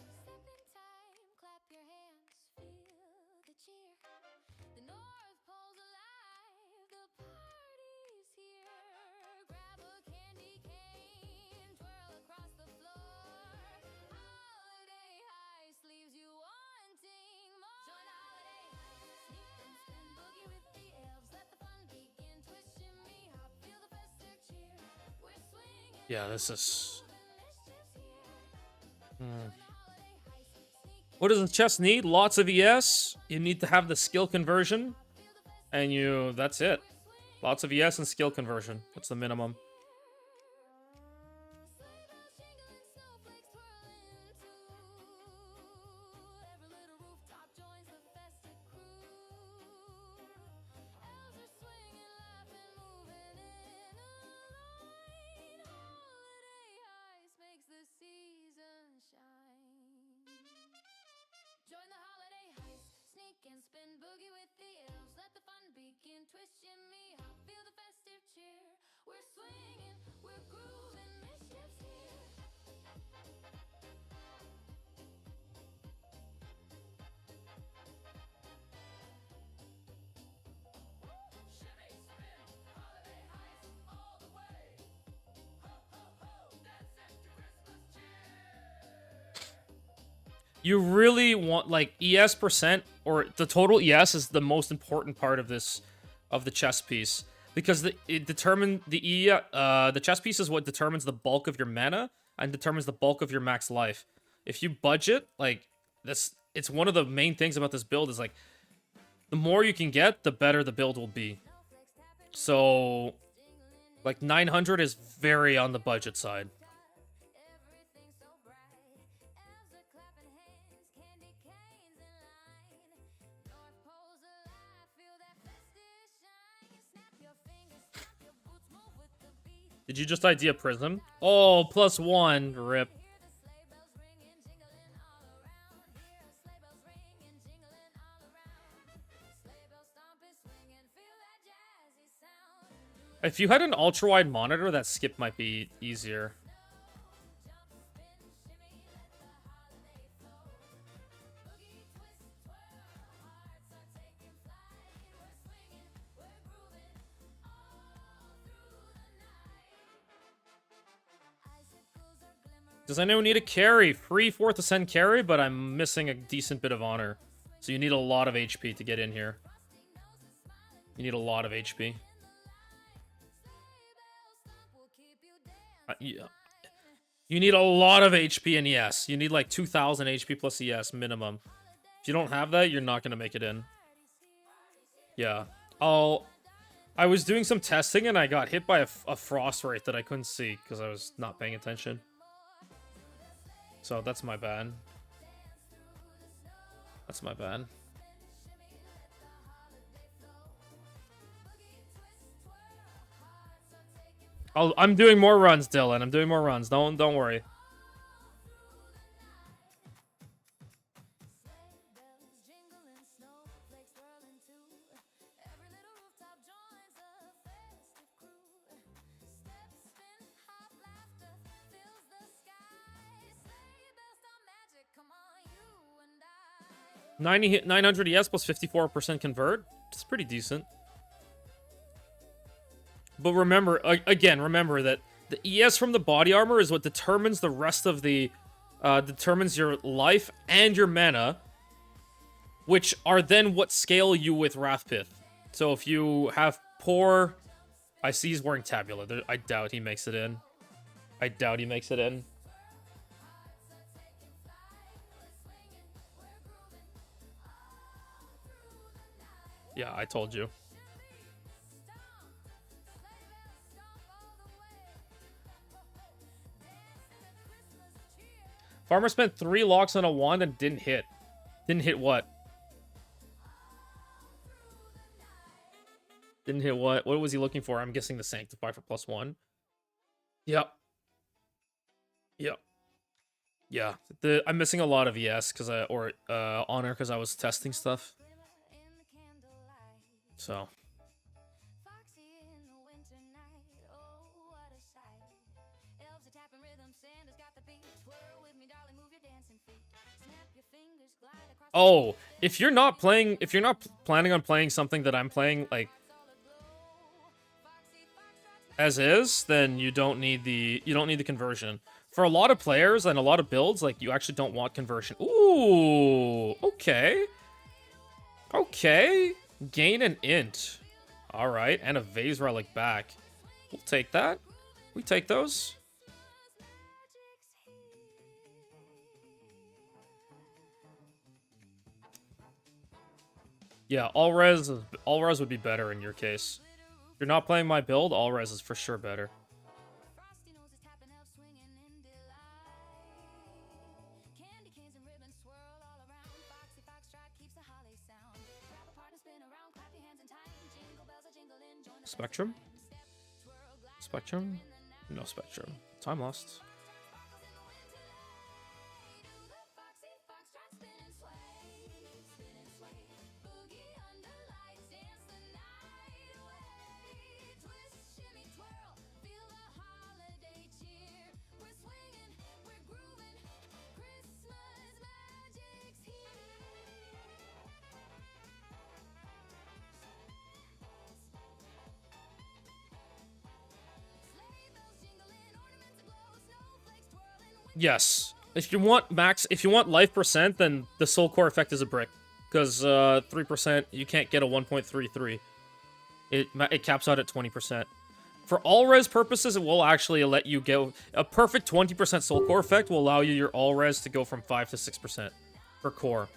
[SPEAKER 10] Step in time, clap your hands, feel the cheer. The North Pole's alive, the party's here. Grab a candy cane, twirl across the floor. Holiday heist leaves you wanting more. Join the holiday heist, sneak and spin, boogie with the elves. Let the fun begin, twist, shimmy, hop, feel the festive cheer. We're swinging.
[SPEAKER 1] Yeah, this is... What does the chest need? Lots of ES. You need to have the skill conversion. And that's it. Lots of ES and skill conversion. That's the minimum.
[SPEAKER 10] Join the holiday heist, sneak and spin, boogie with the elves. Let the fun begin, twist, shimmy, hop, feel the festive cheer. We're swinging, we're grooving, mischief's here. Shimmy, spin, holiday heist, all the way. Ho, ho, ho, dancing to Christmas cheer.
[SPEAKER 1] You really want, like, ES percent, or the total ES is the most important part of the chess piece. Because the chess piece is what determines the bulk of your mana, and determines the bulk of your max life. If you budget, like, this, it's one of the main things about this build is, like, the more you can get, the better the build will be. So, like, 900 is very on the budget side. Did you just idea Prism? Oh, +1. Rip. If you had an ultra-wide monitor, that skip might be easier. Does anyone need a carry? Free 4th Ascend carry, but I'm missing a decent bit of honor. So you need a lot of HP to get in here. You need a lot of HP. Yeah. You need a lot of HP and ES. You need like 2,000 HP plus ES minimum. If you don't have that, you're not going to make it in. Yeah. I was doing some testing and I got hit by a frost rate that I couldn't see because I was not paying attention. So that's my bad. That's my bad. I'm doing more runs, Dylan. I'm doing more runs. Don't worry. $900 ES plus 54% convert. It's pretty decent. But remember, again, remember that the ES from the body armor is what determines the rest of the, determines your life and your mana, which are then what scale you with Wrathpith. So if you have poor, I see he's wearing Tabula. I doubt he makes it in. I doubt he makes it in. Yeah, I told you. Farmer spent 3 locks on a wand and didn't hit. Didn't hit what? Didn't hit what? What was he looking for? I'm guessing the Sanctify for +1. Yep. Yep. Yeah. I'm missing a lot of ES because honor because I was testing stuff. So. Oh, if you're not planning on playing something that I'm playing, like, as is, then you don't need the conversion. For a lot of players and a lot of builds, like, you actually don't want conversion. Ooh, okay. Okay. Gain an int. Alright, and a Vase Relic back. We'll take that. We take those. Yeah, all res would be better in your case. If you're not playing my build, all res is for sure better. Spectrum? Spectrum? No Spectrum. Time lost. Yes. If you want life percent, then the Soul Core effect is a brick. Because 3%, you can't get a 1.33. It caps out at 20%. For all res purposes, it will actually let you go. A perfect 20% soul core effect will allow you your all res to go from 5 to 6% per core.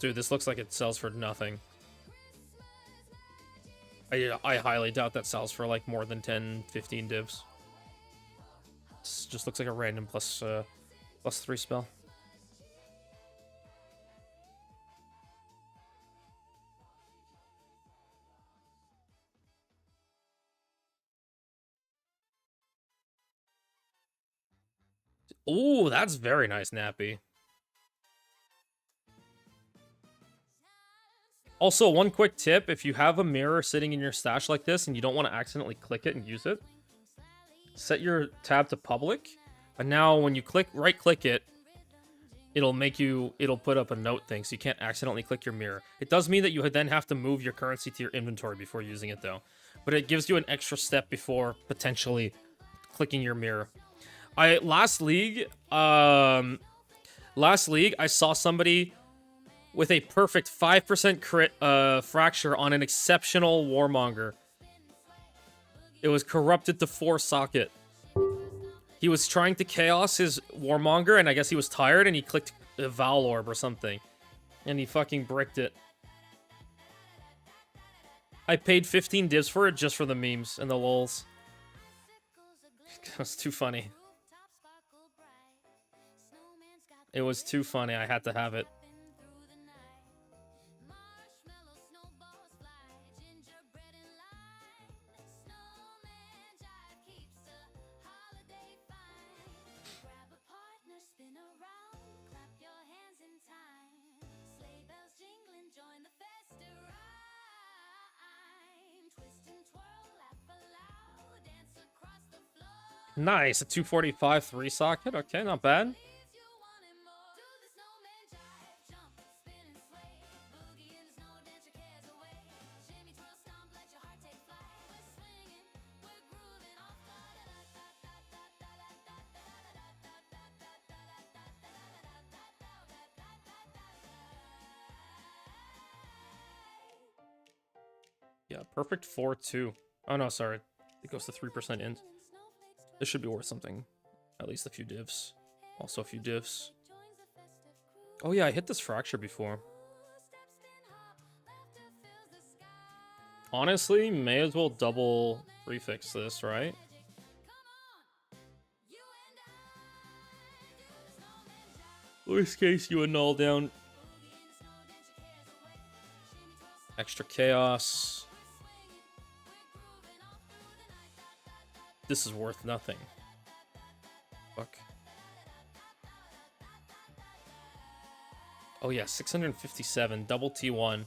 [SPEAKER 1] Dude, this looks like it sells for nothing. I highly doubt that sells for like more than 10, 15 divs. This just looks like a random plus 3 spell. Ooh, that's very nice, Nappy. Also, one quick tip, if you have a mirror sitting in your stash like this and you don't want to accidentally click it and use it, set your tab to public, and now when you right-click it, it'll put up a note thing, so you can't accidentally click your mirror. It does mean that you then have to move your currency to your inventory before using it, though. But it gives you an extra step before potentially clicking your mirror. Last league, I saw somebody with a perfect 5% crit fracture on an exceptional Warmonger. It was corrupted to 4 socket. He was trying to chaos his Warmonger, and I guess he was tired, and he clicked a Vowel Orb or something. And he fucking bricked it. I paid 15 divs for it just for the memes and the lols. It was too funny. It was too funny, I had to have it. Nice, a 245 3 socket. Okay, not bad. Yeah, perfect 4-2. Oh no, sorry. It goes to 3% int. This should be worth something. At least a few divs. Also a few divs. Oh yeah, I hit this fracture before. Honestly, may as well double prefix this, right? Worst case, you annul down. Extra chaos. This is worth nothing. Fuck. Oh yeah, 657, double T1.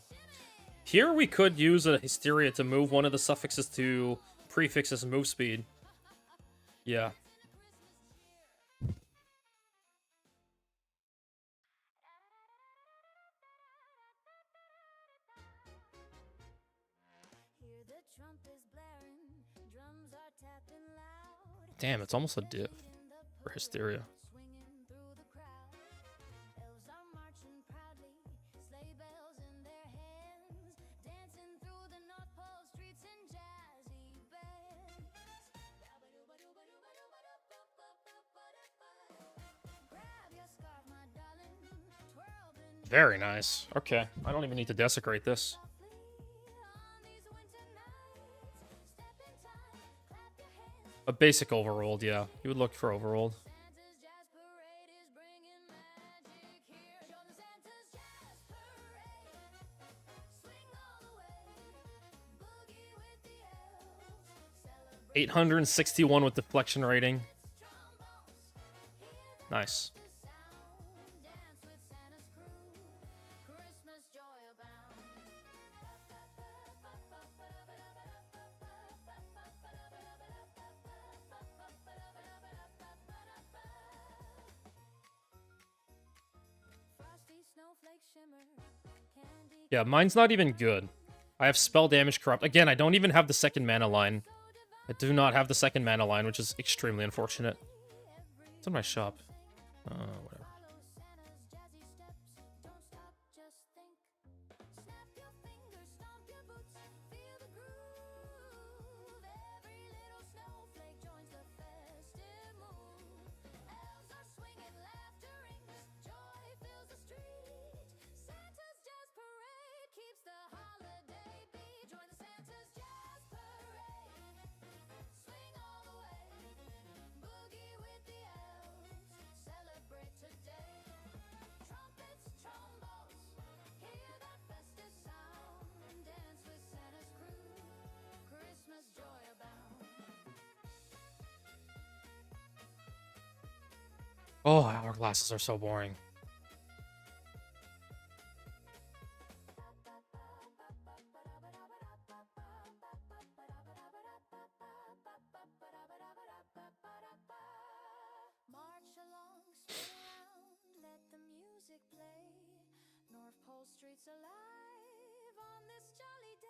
[SPEAKER 1] Here we could use a Hysteria to move one of the suffixes to prefixes move speed. Yeah. Damn, it's almost a div for Hysteria. Very nice. Okay, I don't even need to desecrate this. A basic overrolled, yeah. You would look for overrolled. $861 with deflection rating. Nice. Yeah, mine's not even good. I have spell damage corrupt. Again, I don't even have the second mana line. I do not have the second mana line, which is extremely unfortunate. It's in my shop. Whatever. Oh, hourglasses are so boring.
[SPEAKER 10] March along, swing around, let the music play. North Pole streets alive on this jolly day.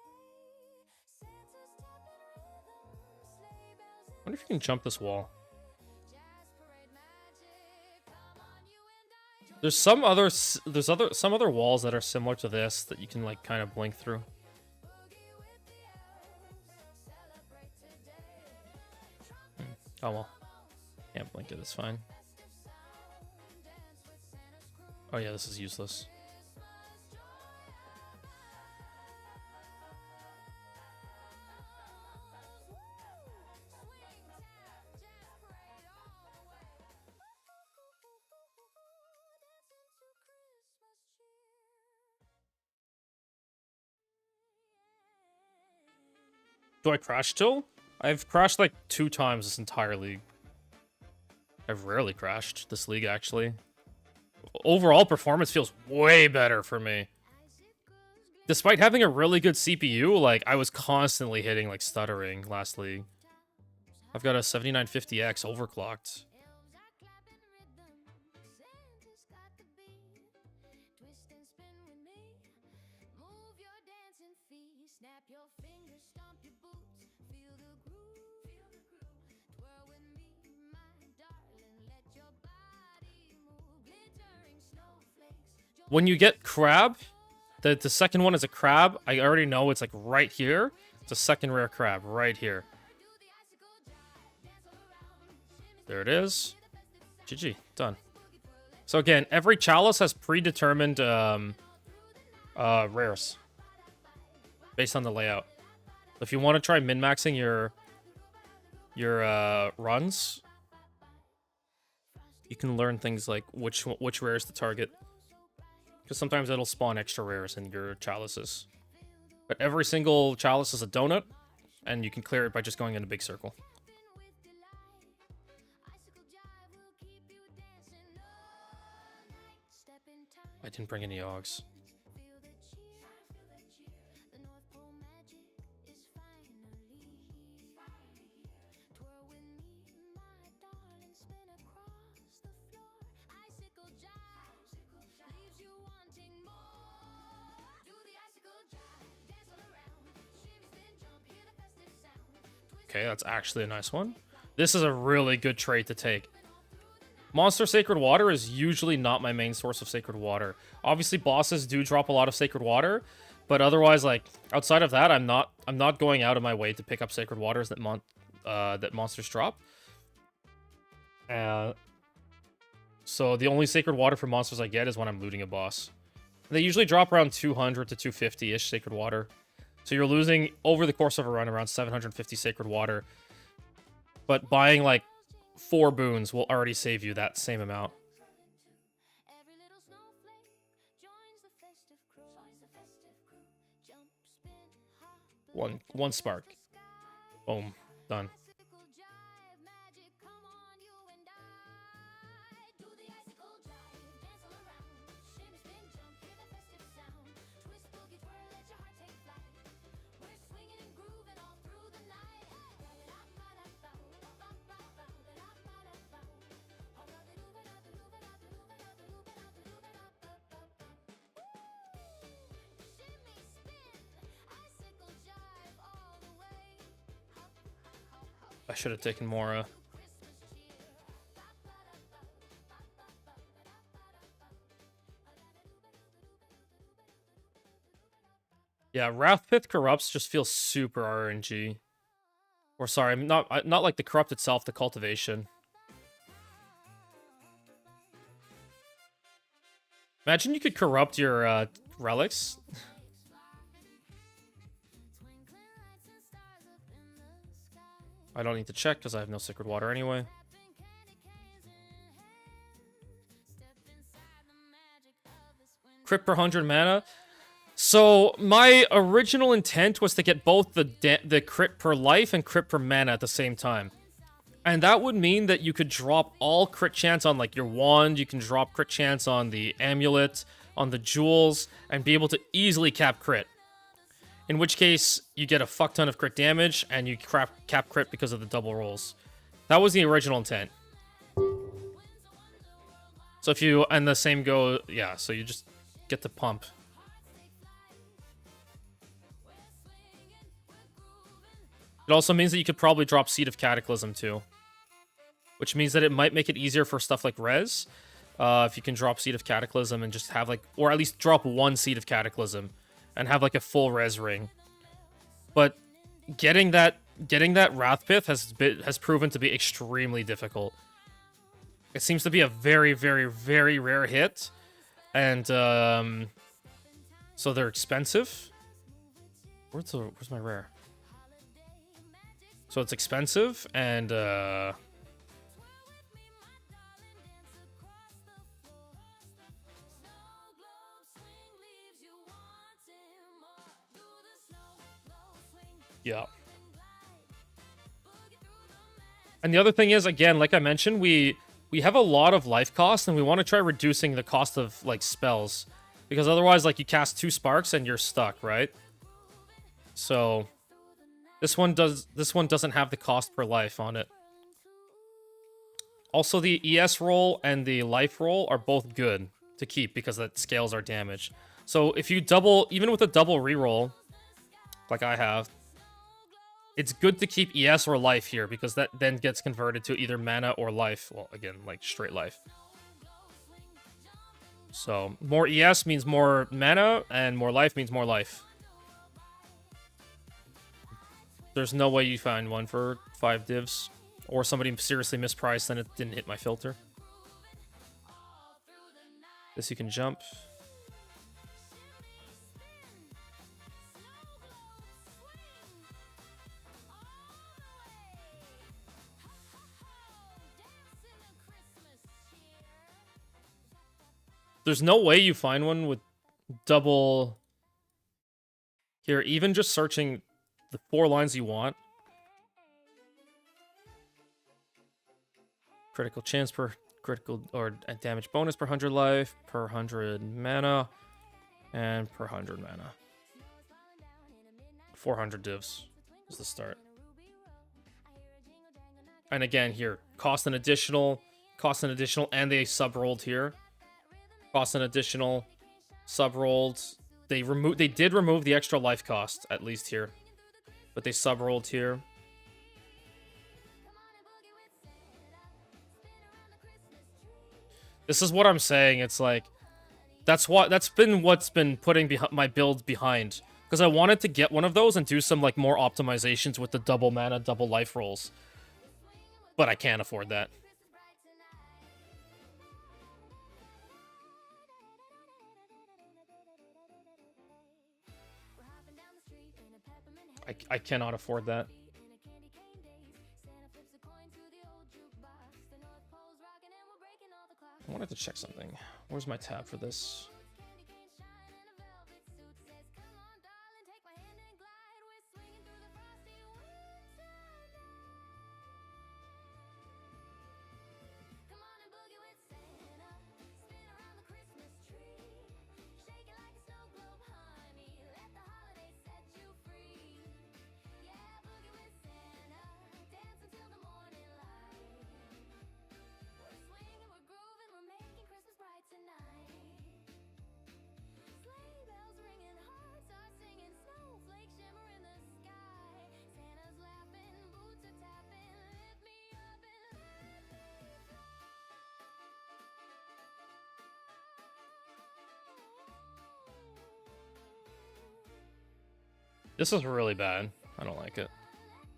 [SPEAKER 10] Santa's tapping rhythm, sleigh bells
[SPEAKER 1] I wonder if you can jump this wall.
[SPEAKER 10] jazz parade magic. Come on, you and I. Join
[SPEAKER 1] There's some other walls that are similar to this that you can like kind of blink through.
[SPEAKER 10] boogie with the elves. Celebrate today.
[SPEAKER 1] Oh well. Can't blink it, it's fine. Oh yeah, this is useless. Do I crash still? I've crashed like 2 times this entire league. I've rarely crashed this league, actually. Overall performance feels way better for me. Despite having a really good CPU, like, I was constantly hitting, like, stuttering last league. I've got a 7950X overclocked. When you get crab, the second one is a crab. I already know it's like right here. It's a second rare crab right here. There it is. GG, done. So again, every chalice has predetermined rares based on the layout. If you want to try min-maxing your runs, you can learn things like which rares to target. Because sometimes it'll spawn extra rares in your chalices. But every single chalice is a donut, and you can clear it by just going in a big circle. I didn't bring any Yogs. Okay, that's actually a nice one. This is a really good trade to take. Monster Sacred Water is usually not my main source of Sacred Water. Obviously, bosses do drop a lot of Sacred Water, but otherwise, like, outside of that, I'm not going out of my way to pick up Sacred Waters that monsters drop. So the only Sacred Water for monsters I get is when I'm looting a boss. They usually drop around 200 to 250-ish Sacred Water. So you're losing, over the course of a run, around 750 Sacred Water. But buying, like, 4 boons will already save you that same amount. One spark. Boom. Done. I should have taken Mora. Yeah, Wrathpith Corrupts just feels super RNG. Or sorry, not like the Corrupt itself, the Cultivation. Imagine you could corrupt your relics. I don't need to check because I have no Sacred Water anyway. Crit per 100 mana. So my original intent was to get both the crit per life and crit per mana at the same time. And that would mean that you could drop all crit chance on like your wand, you can drop crit chance on the amulet, on the jewels, and be able to easily cap crit. In which case, you get a fuck ton of crit damage, and you cap crit because of the double rolls. That was the original intent. So if you, and the same go, yeah, so you just get the pump. It also means that you could probably drop Seed of Cataclysm too. Which means that it might make it easier for stuff like Res. If you can drop Seed of Cataclysm and just have like, or at least drop one Seed of Cataclysm and have like a full Res ring. But getting that Wrathpith has proven to be extremely difficult. It seems to be a very, very, very rare hit. And so they're expensive. Where's my rare? So it's expensive and yeah. And the other thing is, again, like I mentioned, we have a lot of life cost, and we want to try reducing the cost of like spells, because otherwise, like, you cast 2 sparks and you're stuck, right? So this one doesn't have the cost per life on it. Also, the ES roll and the life roll are both good to keep because that scales our damage. So if you double, even with a double reroll, like I have, it's good to keep ES or life here because that then gets converted to either mana or life. Well, again, like straight life. So more ES means more mana, and more life means more life. There's no way you find one for 5 divs. Or somebody seriously mispriced and it didn't hit my filter. This you can jump. There's no way you find one with double... Here, even just searching the 4 lines you want. Critical chance per critical or damage bonus per 100 life, per 100 mana, and per 100 mana. 400 divs is the start. And again here, cost an additional, and they sub-rolled here. Cost an additional, sub-rolled. They did remove the extra life cost, at least here. But they sub-rolled here. This is what I'm saying. It's like, that's been what's been putting my build behind. Because I wanted to get one of those and do some like more optimizations with the double mana, double life rolls. But I can't afford that. I cannot afford that. I wanted to check something. Where's my tab for this? This is really bad. I don't like it.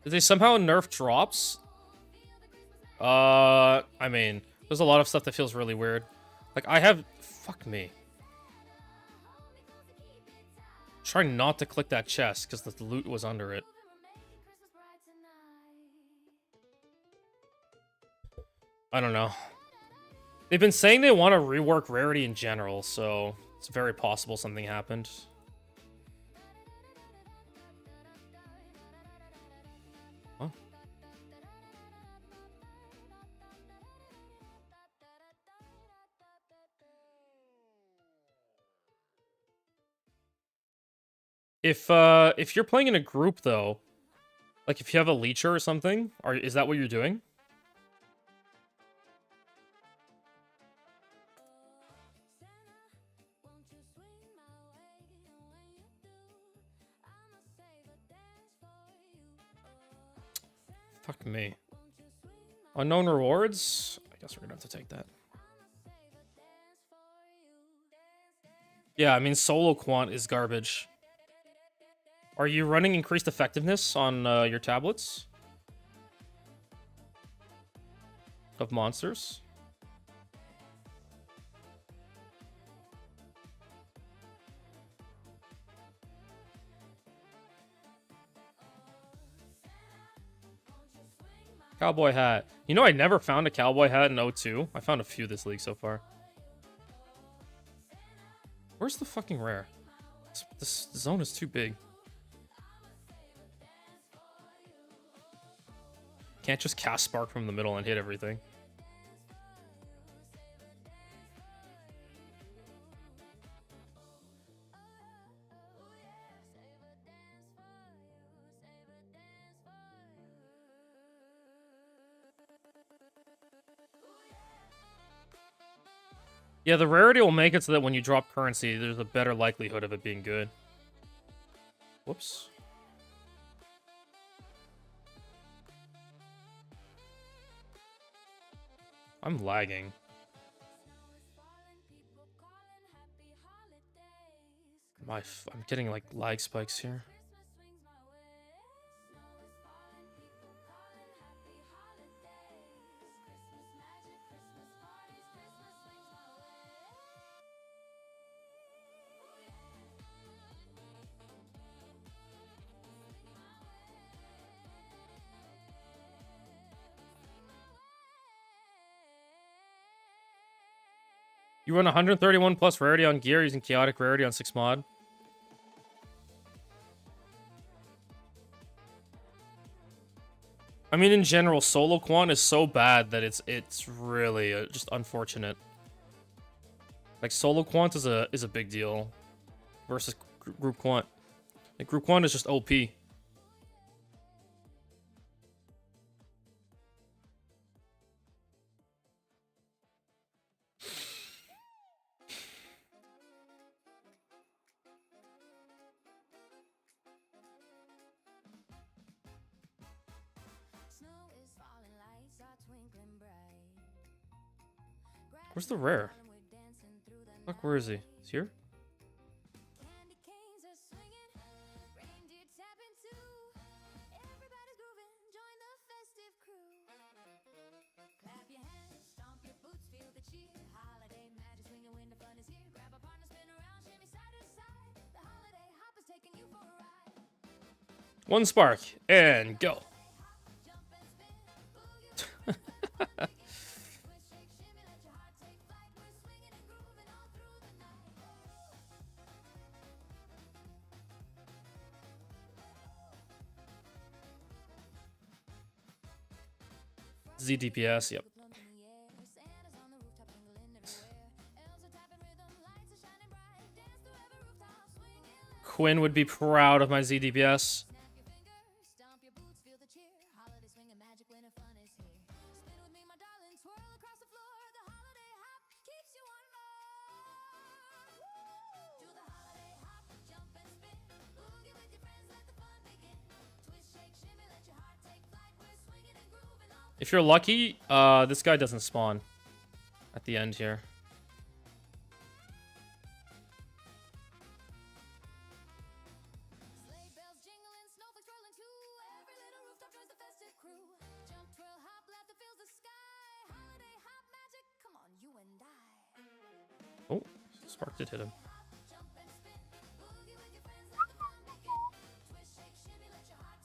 [SPEAKER 1] Did they somehow nerf drops? I mean, there's a lot of stuff that feels really weird. Like, I have... Fuck me. Try not to click that chest, because the loot was under it. I don't know. They've been saying they want to rework rarity in general, so it's very possible something happened. If you're playing in a group though, like if you have a leecher or something, is that what you're doing? Fuck me. Unknown rewards? I guess we're gonna have to take that. Yeah, I mean, solo quant is garbage. Are you running increased effectiveness on your tablets? Of monsters? Cowboy hat. You know, I never found a cowboy hat in O2. I found a few this league so far. Where's the fucking rare? This zone is too big. Can't just cast Spark from the middle and hit everything. Yeah, the rarity will make it so that when you drop currency, there's a better likelihood of it being good. Whoops. I'm lagging. I'm getting like lag spikes here. You run 131 plus rarity on gear using chaotic rarity on 6 mod. I mean, in general, solo quant is so bad that it's really just unfortunate. Like solo quant is a big deal versus group quant. Like group quant is just OP. Where's the rare? Fuck, where is he? Is he here? One spark and go. ZDPS, yep. Quinn would be proud of my ZDPS. If you're lucky, this guy doesn't spawn at the end here. Oh, Spark did hit him.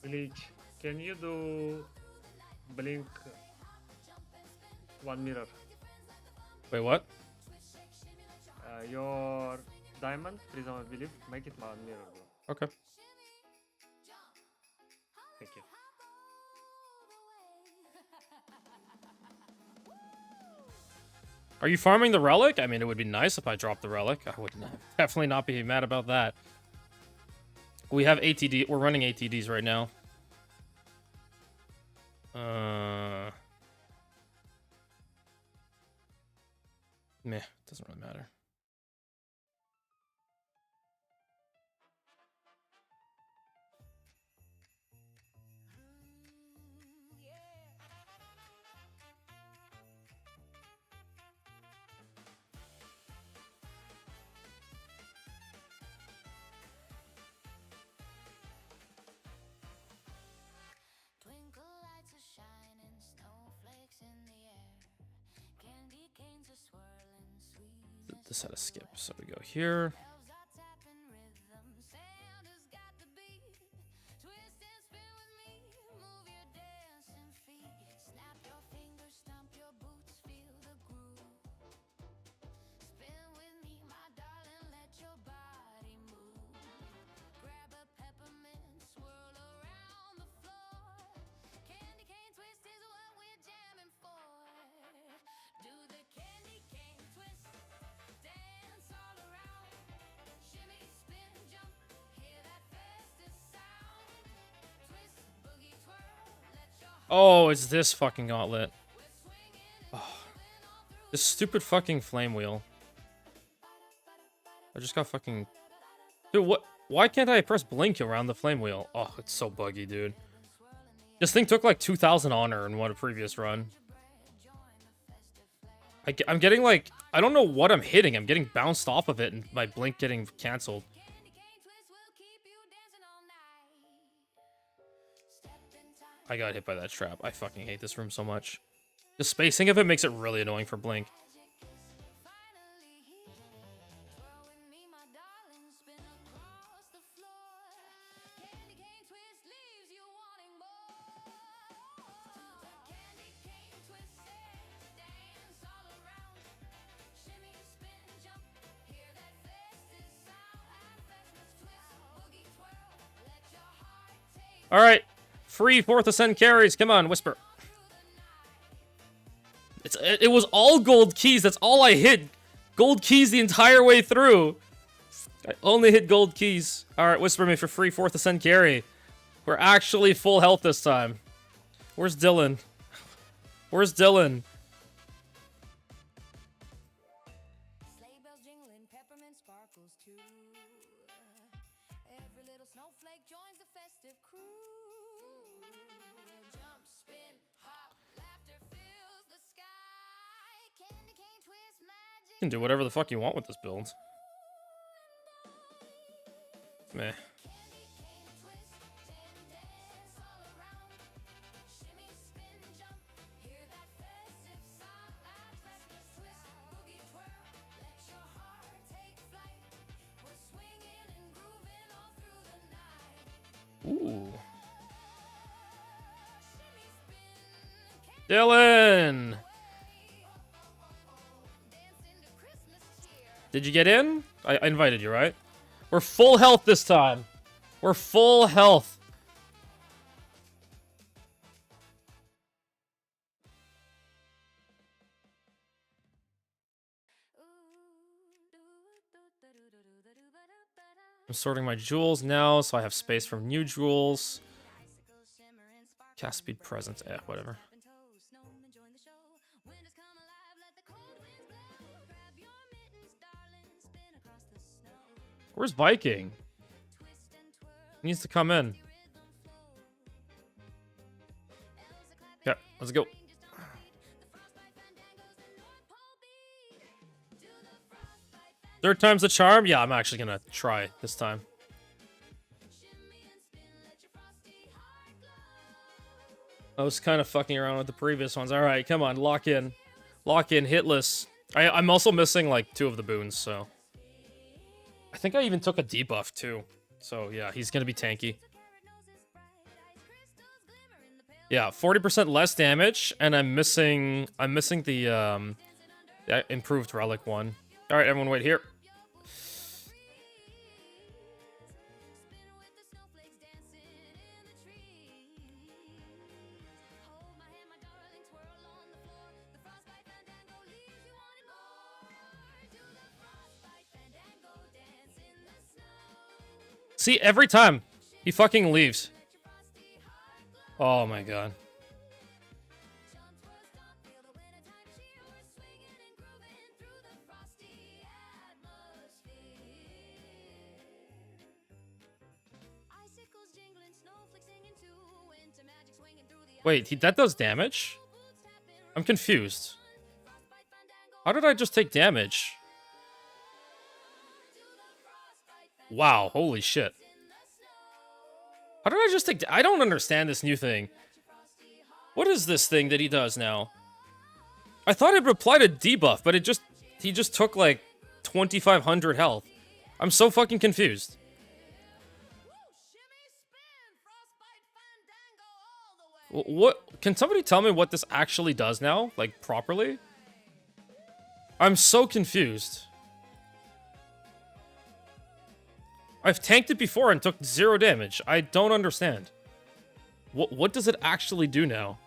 [SPEAKER 7] Bleach, can you do blink one mirror?
[SPEAKER 1] Wait, what?
[SPEAKER 7] Your diamond, prism, I believe, make it one mirror, bro.
[SPEAKER 1] Okay.
[SPEAKER 7] Thank you.
[SPEAKER 1] Are you farming the relic? I mean, it would be nice if I dropped the relic. I would definitely not be mad about that. We have ATD. We're running ATDs right now. Meh. Doesn't really matter.
[SPEAKER 10] Twinkle lights are shining, snowflakes in the air. Candy canes are swirling, sweetness.
[SPEAKER 1] This had a skip, so we go here.
[SPEAKER 10] Elves are tapping rhythm, Santa's got the beat. Twist and spin with me, move your dancing feet. Snap your fingers, stomp your boots, feel the groove. Spin with me, my darling, let your body move. Grab a peppermint, swirl around the floor. Candy cane twist is what we're jamming for. Do the candy cane twist, dance all around. Shimmy, spin, jump, hear that festive sound. Twist, boogie, twirl, let your heart
[SPEAKER 1] Oh, it's this fucking gauntlet.
[SPEAKER 10] we're swinging and
[SPEAKER 1] Oh,
[SPEAKER 10] moving all through.
[SPEAKER 1] this stupid fucking flame wheel. I just got fucking... Dude, what? Why can't I press blink around the flame wheel? Oh, it's so buggy, dude. This thing took like 2,000 honor in one previous run. I'm getting like... I don't know what I'm hitting. I'm getting bounced off of it and my blink getting cancelled.
[SPEAKER 10] Candy cane twist will keep you dancing all night. Step in time.
[SPEAKER 1] I got hit by that trap. I fucking hate this room so much. The spacing of it makes it really annoying for blink.
[SPEAKER 10] Finally here. Twirl with me, my darling, spin across the floor. Candy cane twist leaves you wanting more. Candy cane twist, dance all around. Shimmy, spin, jump, hear that festive sound. Festus twist, boogie twirl, let your heart take
[SPEAKER 1] All right. Free 4th Ascent carries. Come on, Whisper. It was all gold keys. That's all I hit. Gold keys the entire way through. I only hit gold keys. All right, Whisper me for free 4th Ascent carry. We're actually full health this time. Where's Dylan? Where's Dylan?
[SPEAKER 10] Sleigh bells jingling, peppermint sparkles too. Every little snowflake joins the festive crew. Jump, spin, hop, laughter fills the sky. Candy cane twist, magic.
[SPEAKER 1] You can do whatever the fuck you want with this build. Meh.
[SPEAKER 10] Candy cane twist, dance all around. Shimmy, spin, jump, hear that festive sound. Festus twist, boogie twirl, let your heart take flight. We're swinging and grooving all through the night.
[SPEAKER 1] Ooh.
[SPEAKER 10] Shimmy, spin,
[SPEAKER 1] Dylan!
[SPEAKER 10] dancing to Christmas cheer.
[SPEAKER 1] Did you get in? I invited you, right? We're full health this time. We're full health. I'm sorting my jewels now, so I have space for new jewels.
[SPEAKER 10] Icicles shimmering, sparkling,
[SPEAKER 1] Cast speed presence, whatever.
[SPEAKER 10] and toes. Snowmen join the show. Winters come alive, let the cold winds blow. Grab your mittens, darling, spin across the snow.
[SPEAKER 1] Where's Viking?
[SPEAKER 10] Twist and twirl,
[SPEAKER 1] He needs to come in.
[SPEAKER 10] rhythm flow. Elves are clapping
[SPEAKER 1] Yeah, let's go.
[SPEAKER 10] rangers don't wait. The frostbite fandangos, the North Pole beat. Do the frostbite fandangos,
[SPEAKER 1] Third time's the charm? Yeah, I'm actually gonna try this time.
[SPEAKER 10] shimmy and spin, let your frosty heart glow.
[SPEAKER 1] I was kind of fucking around with the previous ones. All right, come on, lock in. Lock in, hitless. I'm also missing like 2 of the boons, so. I think I even took a debuff too. So yeah, he's gonna be tanky. Yeah, 40% less damage, and I'm missing the improved relic one. All right, everyone, wait here.
[SPEAKER 10] Spin with the snowflakes dancing in the trees. Hold my hand, my darling, twirl on the floor. The frostbite fandango leaves you wanting more. Do the frostbite fandango dance in the snow.
[SPEAKER 1] See, every time he fucking leaves. Oh my god. Wait, that does damage? I'm confused. How did I just take damage? Wow, holy shit. How did I just take... I don't understand this new thing. What is this thing that he does now? I thought it replied a debuff, but he just took like 2,500 health. I'm so fucking confused. What? Can somebody tell me what this actually does now? Like, properly? I'm so confused. I've tanked it before and took 0 damage. I don't understand. What does it actually do now?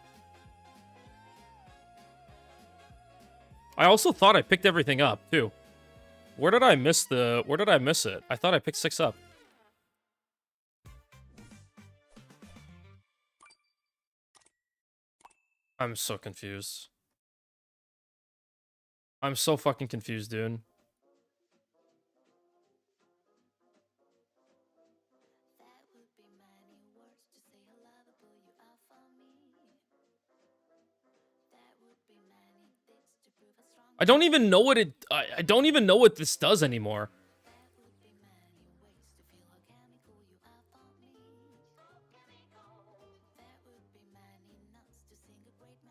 [SPEAKER 1] I also thought I picked everything up, too. Where did I miss it? I thought I picked 6 up. I'm so confused. I'm so fucking confused, dude. I don't even know what it... I don't even know what this does anymore.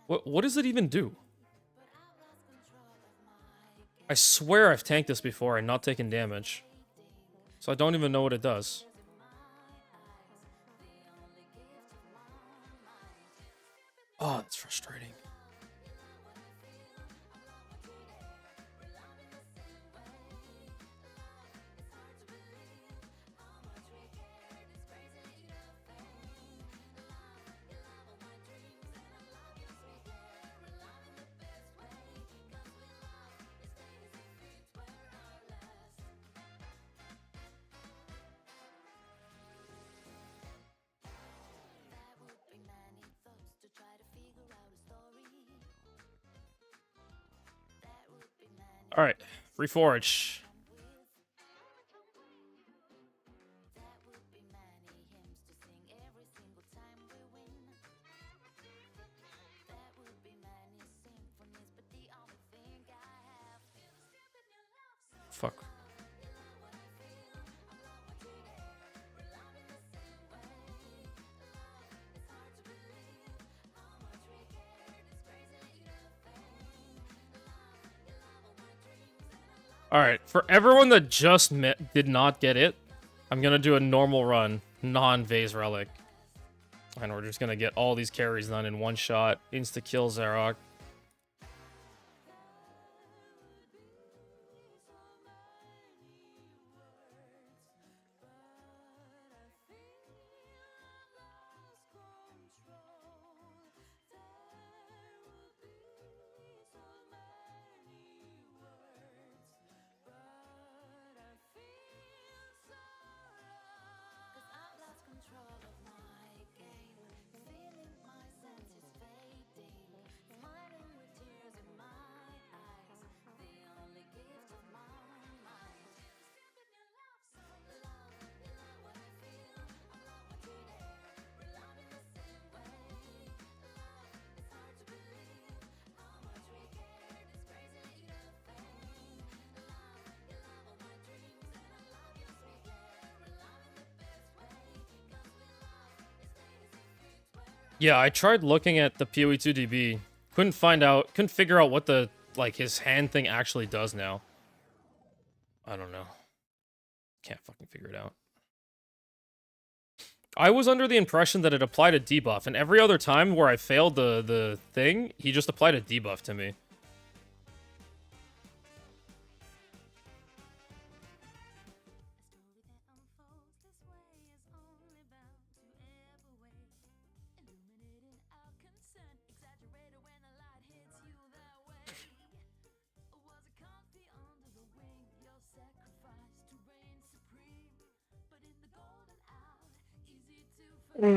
[SPEAKER 1] What does it even do? I swear I've tanked this before and not taken damage. So I don't even know what it does. Oh, that's frustrating. All right, reforge. Fuck. Alright, for everyone that just did not get it, I'm gonna do a normal run, non-Vase Relic. And we're just gonna get all these carries done in one shot. Insta-kill Zarok. Yeah, I tried looking at the PoE2DB. Couldn't figure out what the, like, his hand thing actually does now. I don't know. Can't fucking figure it out. I was under the impression that it applied a debuff, and every other time where I failed the thing, he just applied a debuff to me. You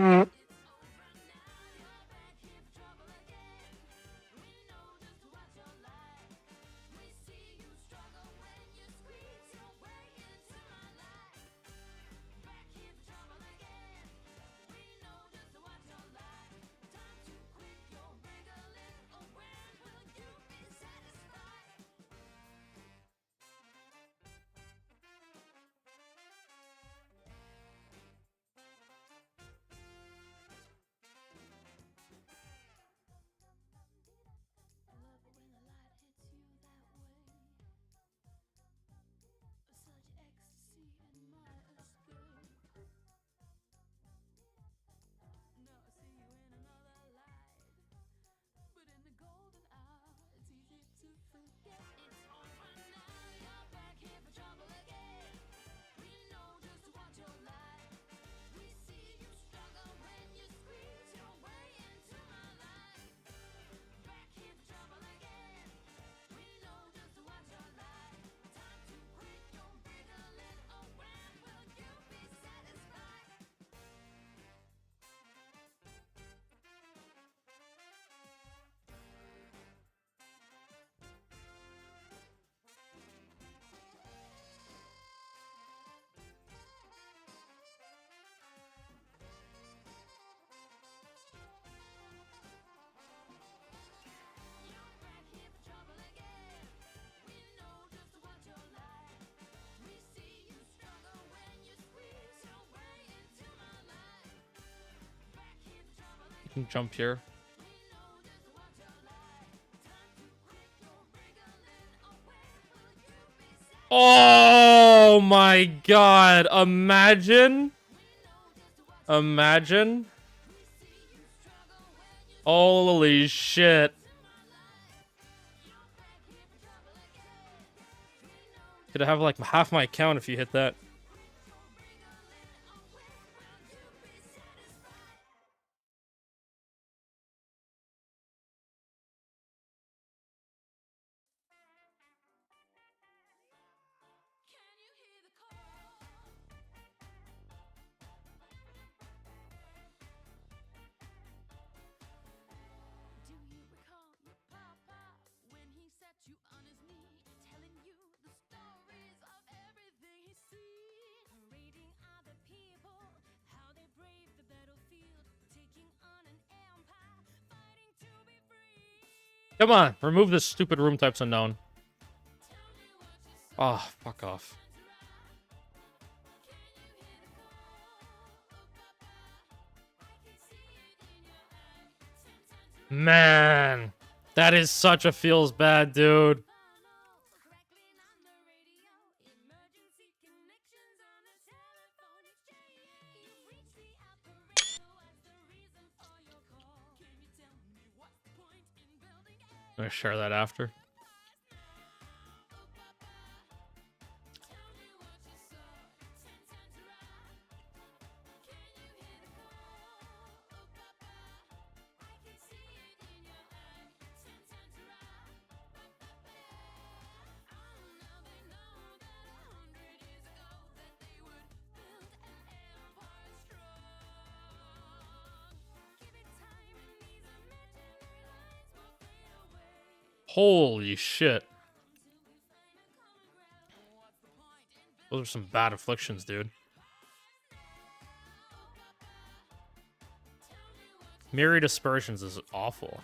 [SPEAKER 1] can jump here. Oh my god. Imagine. Imagine. Holy shit. Could have like half my account if you hit that. Come on, remove this stupid room types unknown. Oh, fuck off. Man, that is such a feels bad, dude. I'm gonna share that after. Holy shit. Those are some bad afflictions, dude. Myriad Aspersions is awful.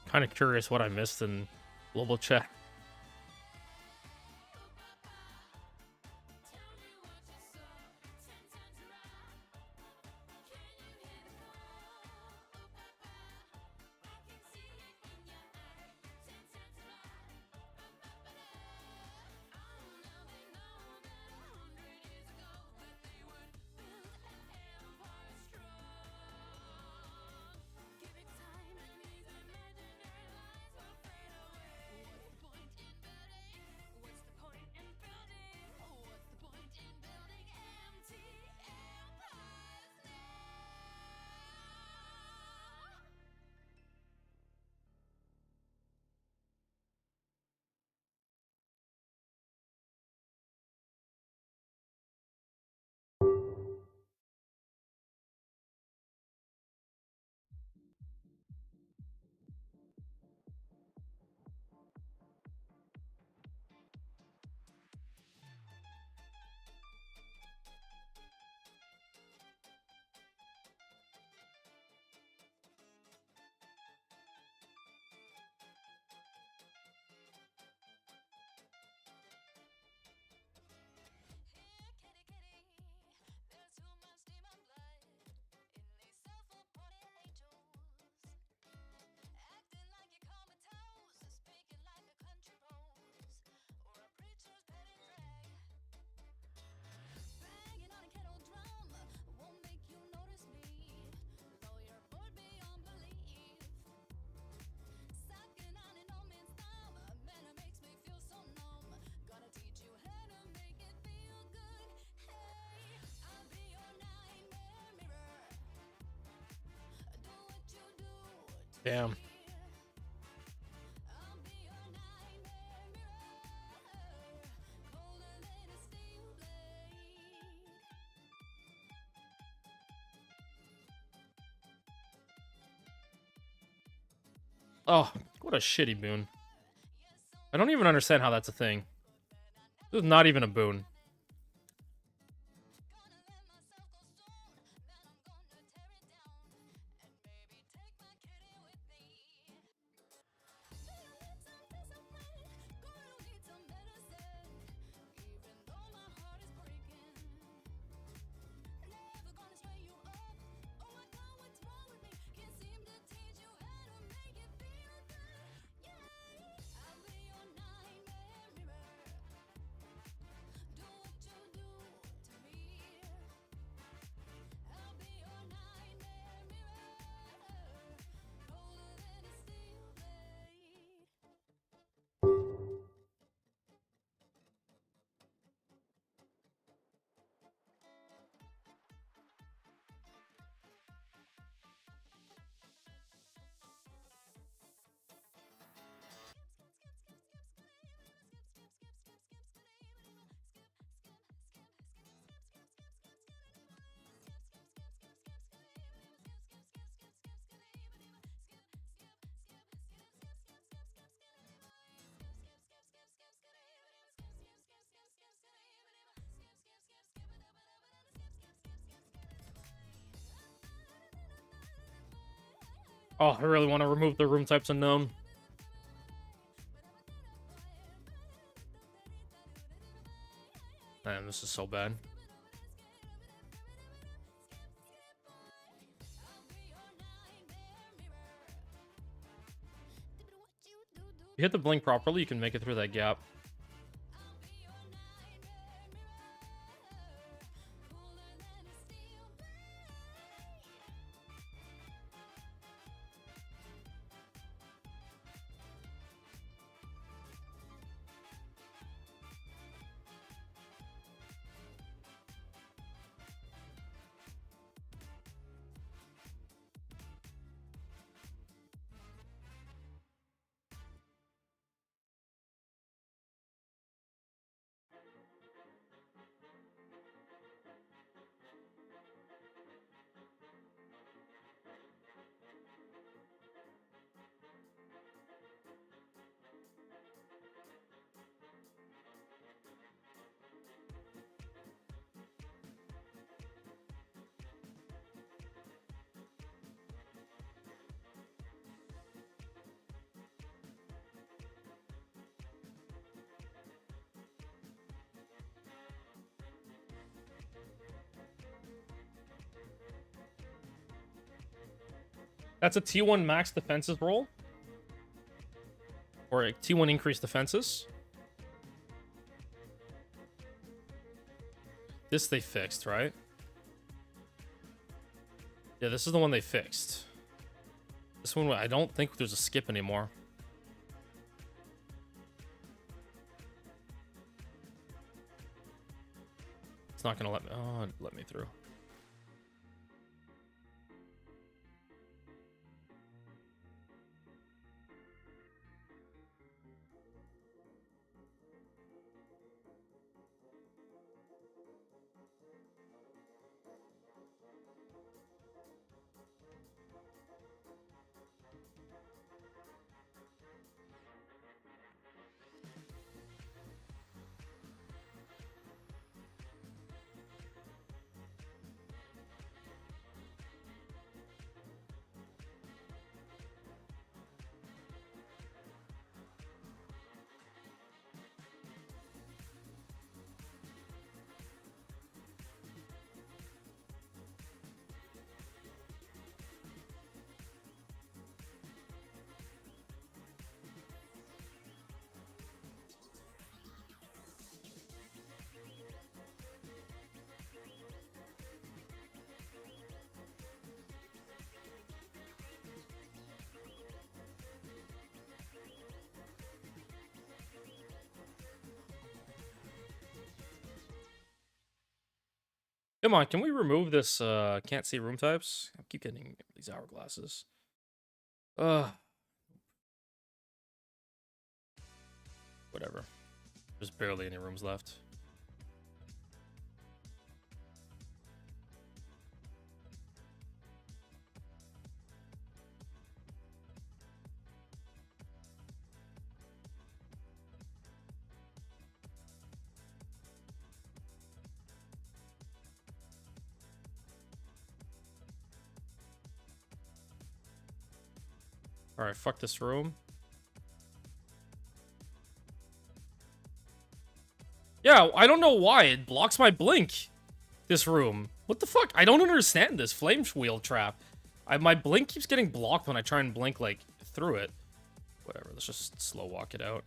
[SPEAKER 1] Kind of curious what I missed in global chat. Damn. Oh, what a shitty boon. I don't even understand how that's a thing. This is not even a boon. Oh, I really want to remove the room types unknown. Man, this is so bad. You hit the blink properly, you can make it through that gap. That's a T1 max defenses roll. Or a T1 increased defenses. This they fixed, right? Yeah, this is the one they fixed. This one, I don't think there's a skip anymore. It's not gonna let me, oh, let me through. Come on, can we remove this can't see room types? I keep getting these hourglasses. Ugh. Whatever. There's barely any rooms left. Alright, fuck this room. Yeah, I don't know why. It blocks my blink. This room. What the fuck? I don't understand this flame wheel trap. My blink keeps getting blocked when I try and blink, like, through it. Whatever, let's just slow walk it out.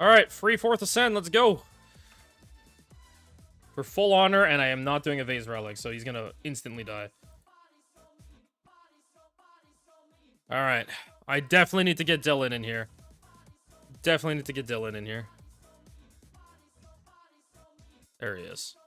[SPEAKER 1] Alright, free 4th Ascend, let's go! For full honor, and I am not doing a Vase Relic, so he's gonna instantly die. Alright, I definitely need to get Dylan in here. Definitely need to get Dylan in here. There he is.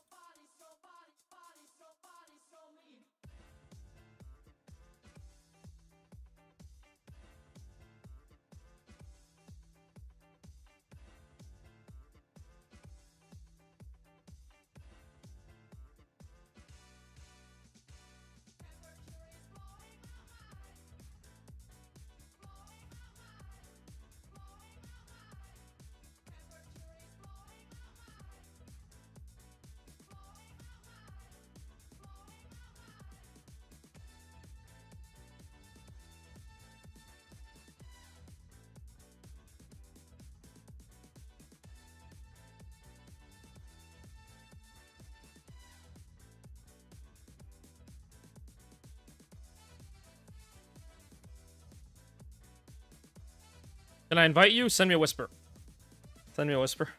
[SPEAKER 1] Can I invite you? Send me a whisper. Send me a whisper.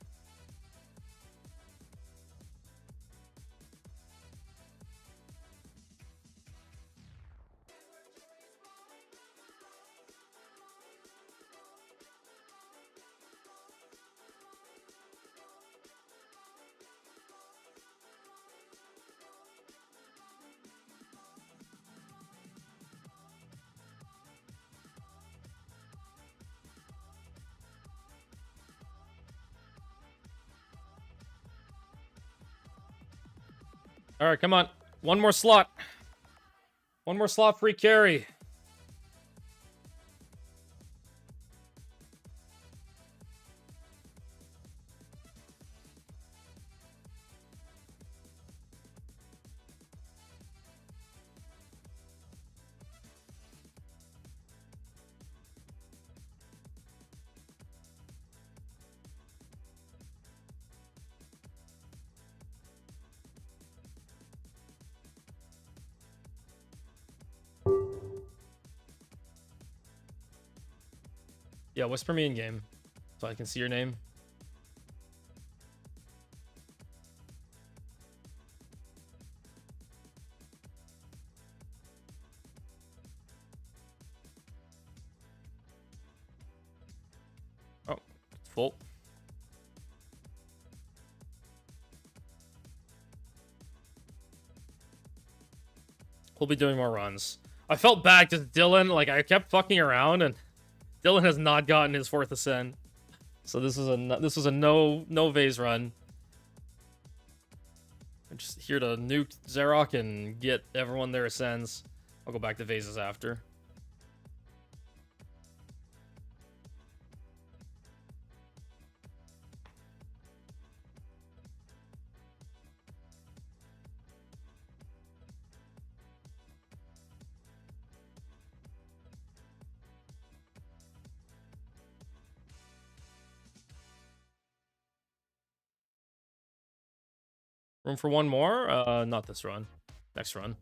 [SPEAKER 1] Alright, come on. One more slot. One more slot, free carry. Yeah, whisper me in game so I can see your name. Oh, it's full. We'll be doing more runs. I felt bad because Dylan, like, I kept fucking around and Dylan has not gotten his 4th Ascend. So this was a no vase run. I'm just here to nuke Zarok and get everyone their ascends. I'll go back to vases after. Room for one more? Not this run. Next run.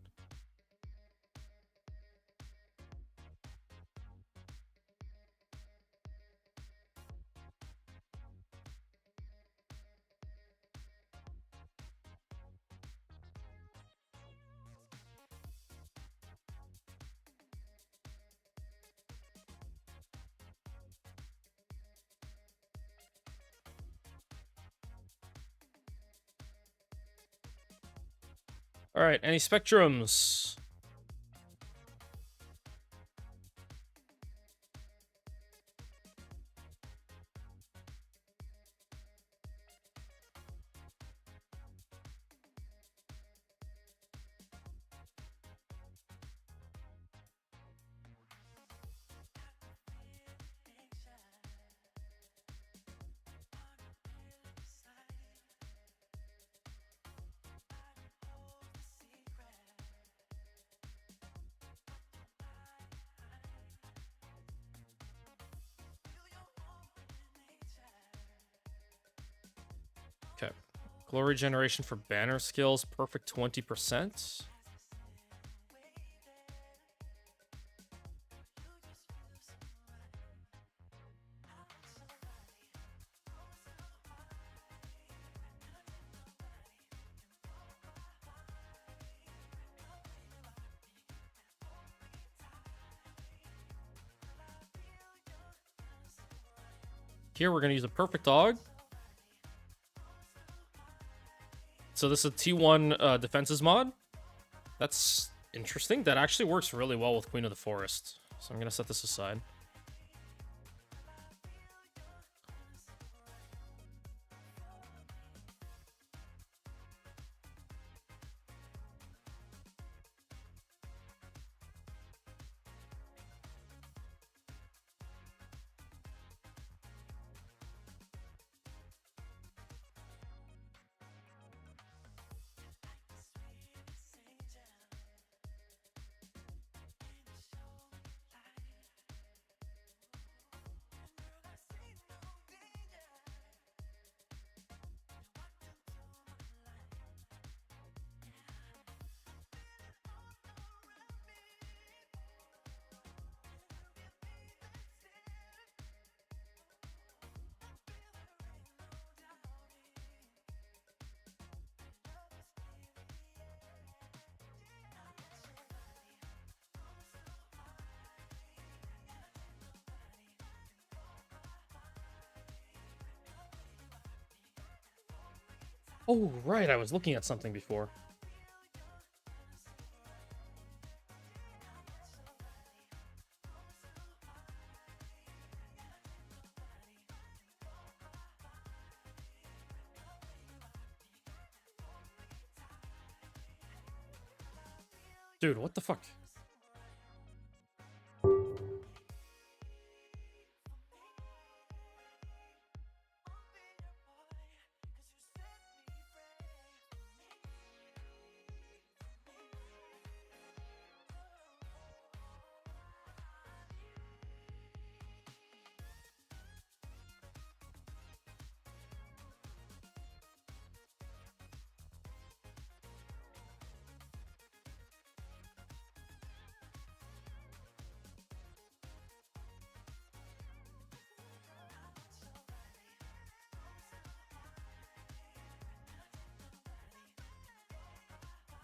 [SPEAKER 1] All right, any spectrums? Okay. Glory generation for banner skills, perfect 20%. Here we're gonna use a perfect dog. So this is a T1 defenses mod. That's interesting. That actually works really well with Queen of the Forest. So I'm gonna set this aside. Oh, right, I was looking at something before. Dude, what the fuck?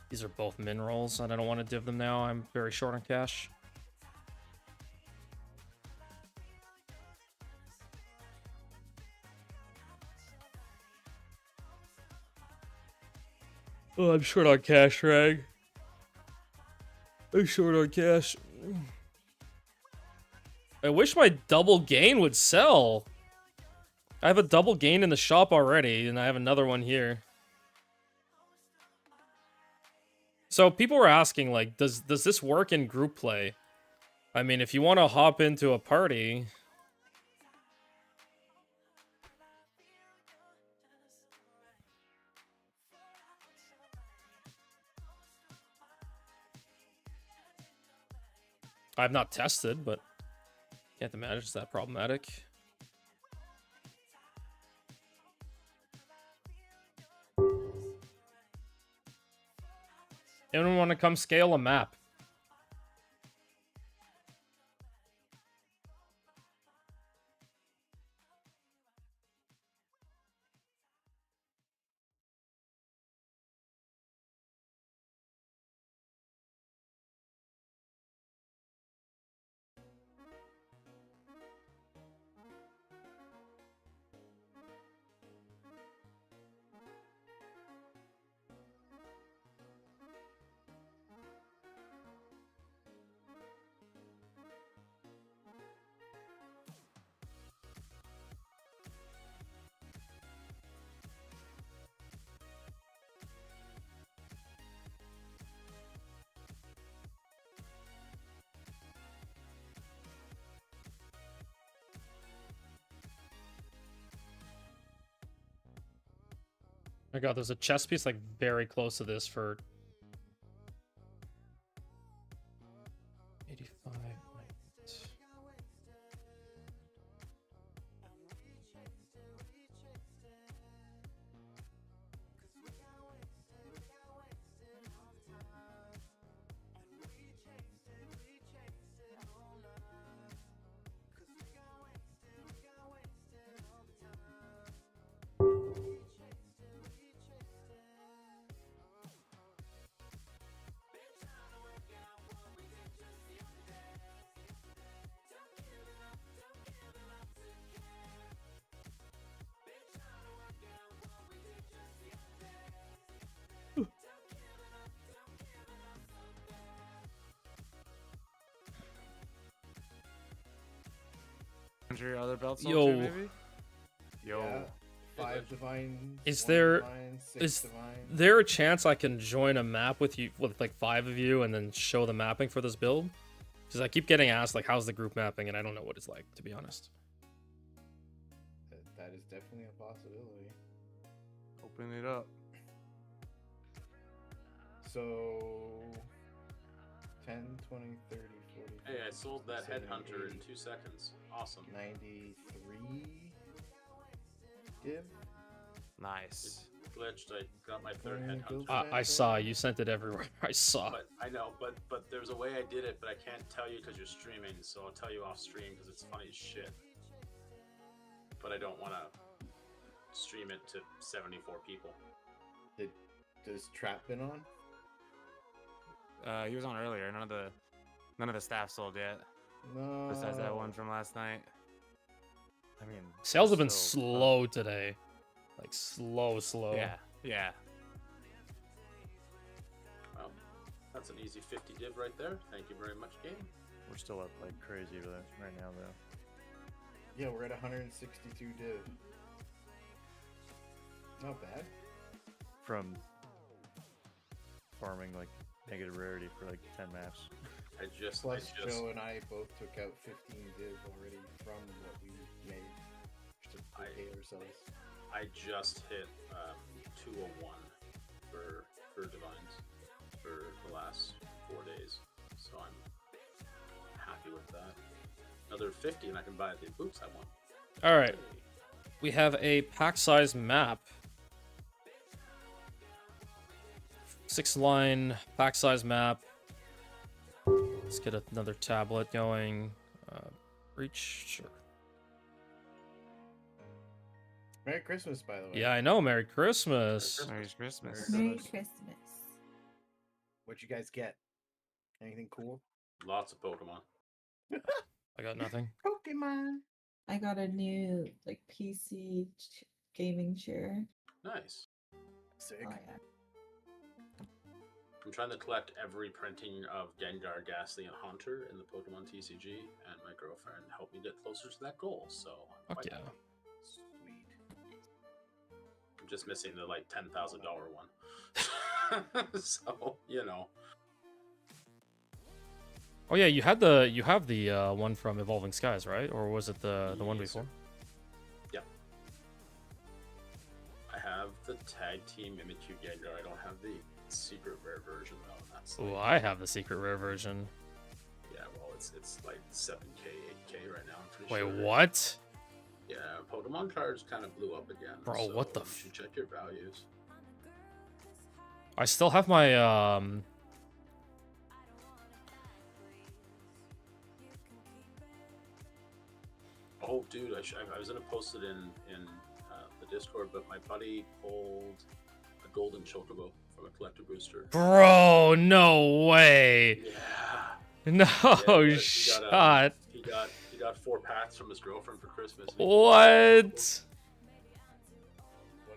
[SPEAKER 1] These are both min rolls, and I don't want to div them now. I'm very short on cash. Oh, I'm short on cash, Rag. I'm short on cash. I wish my double gain would sell. I have a double gain in the shop already, and I have another one here. So people were asking, like, does this work in group play? I mean, if you want to hop into a party... I've not tested, but can't imagine it's that problematic. Anyone want to come scale a map? Oh my god, there's a chess piece like very close to this for 85.
[SPEAKER 11] Your other belts on
[SPEAKER 1] Yo.
[SPEAKER 11] too, maybe? Yo.
[SPEAKER 12] Yeah, 5 divine.
[SPEAKER 1] Is
[SPEAKER 12] 1
[SPEAKER 1] there-
[SPEAKER 12] divine, 6
[SPEAKER 1] is
[SPEAKER 12] divine.
[SPEAKER 1] there a chance I can join a map with you, with like 5 of you, and then show the mapping for this build? Because I keep getting asked like, how's the group mapping, and I don't know what it's like, to be honest.
[SPEAKER 12] That is definitely a possibility.
[SPEAKER 11] Open it up.
[SPEAKER 12] So 10, 20, 30, 40.
[SPEAKER 13] Hey, I sold that
[SPEAKER 12] 70,
[SPEAKER 13] headhunter in
[SPEAKER 12] 80,
[SPEAKER 13] 2 seconds. Awesome.
[SPEAKER 12] 93 div.
[SPEAKER 11] Nice.
[SPEAKER 13] Glitched. I got my third
[SPEAKER 12] Learning
[SPEAKER 13] headhunter.
[SPEAKER 12] build
[SPEAKER 1] I saw you sent it everywhere. I saw.
[SPEAKER 13] But I know, but there's a way I did it, but I can't tell you because you're streaming. So I'll tell you off stream because it's funny as shit. But I don't want to stream it to 74 people.
[SPEAKER 12] Does Trap been on?
[SPEAKER 11] He was on earlier. None of the staff sold yet.
[SPEAKER 12] No.
[SPEAKER 11] Besides that one from last night. I mean,
[SPEAKER 1] Sales have been
[SPEAKER 11] still-
[SPEAKER 1] slow today. Like slow.
[SPEAKER 11] Yeah, yeah.
[SPEAKER 13] Well, that's an easy 50 div right there. Thank you very much, game.
[SPEAKER 14] We're still up like crazy right now, though.
[SPEAKER 12] Yeah, we're at 162 div. Not bad.
[SPEAKER 14] From farming like negative rarity for like 10 maps.
[SPEAKER 12] Plus, Joe and I both took out 15 div already from what we made to pay ourselves.
[SPEAKER 13] I just hit 201 for divines for the last 4 days, so I'm happy with that. Another 50, and I can buy the boots I want.
[SPEAKER 1] All right, we have a pack size map. 6-line pack size map. Let's get another tablet going. Reach, sure.
[SPEAKER 12] Merry Christmas, by the way.
[SPEAKER 1] Yeah, I know. Merry Christmas.
[SPEAKER 11] Merry Christmas.
[SPEAKER 4] Merry Christmas.
[SPEAKER 12] What'd you guys get? Anything cool?
[SPEAKER 13] Lots of Pokemon.
[SPEAKER 1] I got nothing.
[SPEAKER 12] Pokemon.
[SPEAKER 4] I got a new like PC gaming chair.
[SPEAKER 13] Nice.
[SPEAKER 12] Sick.
[SPEAKER 4] Oh, yeah.
[SPEAKER 13] I'm trying to collect every printing of Gengar, Ghastly, and Haunter in the Pokemon TCG, and my girlfriend helped me get closer to that goal, so I'm
[SPEAKER 1] Fuck
[SPEAKER 13] quite
[SPEAKER 1] yeah.
[SPEAKER 13] happy. Sweet. I'm just missing the like $10,000 one. So, you know.
[SPEAKER 1] Oh yeah, you have the one from Evolving Skies, right? Or was it the one
[SPEAKER 13] Yes, sir.
[SPEAKER 1] before?
[SPEAKER 13] Yep. I have the tag team Mimikyu Gengar. I don't have the secret rare version though. And that's
[SPEAKER 1] Oh, I have the secret rare version.
[SPEAKER 13] yeah. Well, it's like 7K, 8K right now. I'm pretty
[SPEAKER 1] Wait,
[SPEAKER 13] sure.
[SPEAKER 1] what?
[SPEAKER 13] Yeah, Pokemon cards kind of blew up again.
[SPEAKER 1] Bro, what the
[SPEAKER 13] you should check your values.
[SPEAKER 1] I still have my
[SPEAKER 13] Oh, dude, I was gonna post it in the Discord, but my buddy pulled a golden chocobo from a collector booster.
[SPEAKER 1] Bro, no way.
[SPEAKER 13] Yeah.
[SPEAKER 1] No shot.
[SPEAKER 13] He got 4 packs from his girlfriend for Christmas.
[SPEAKER 1] What?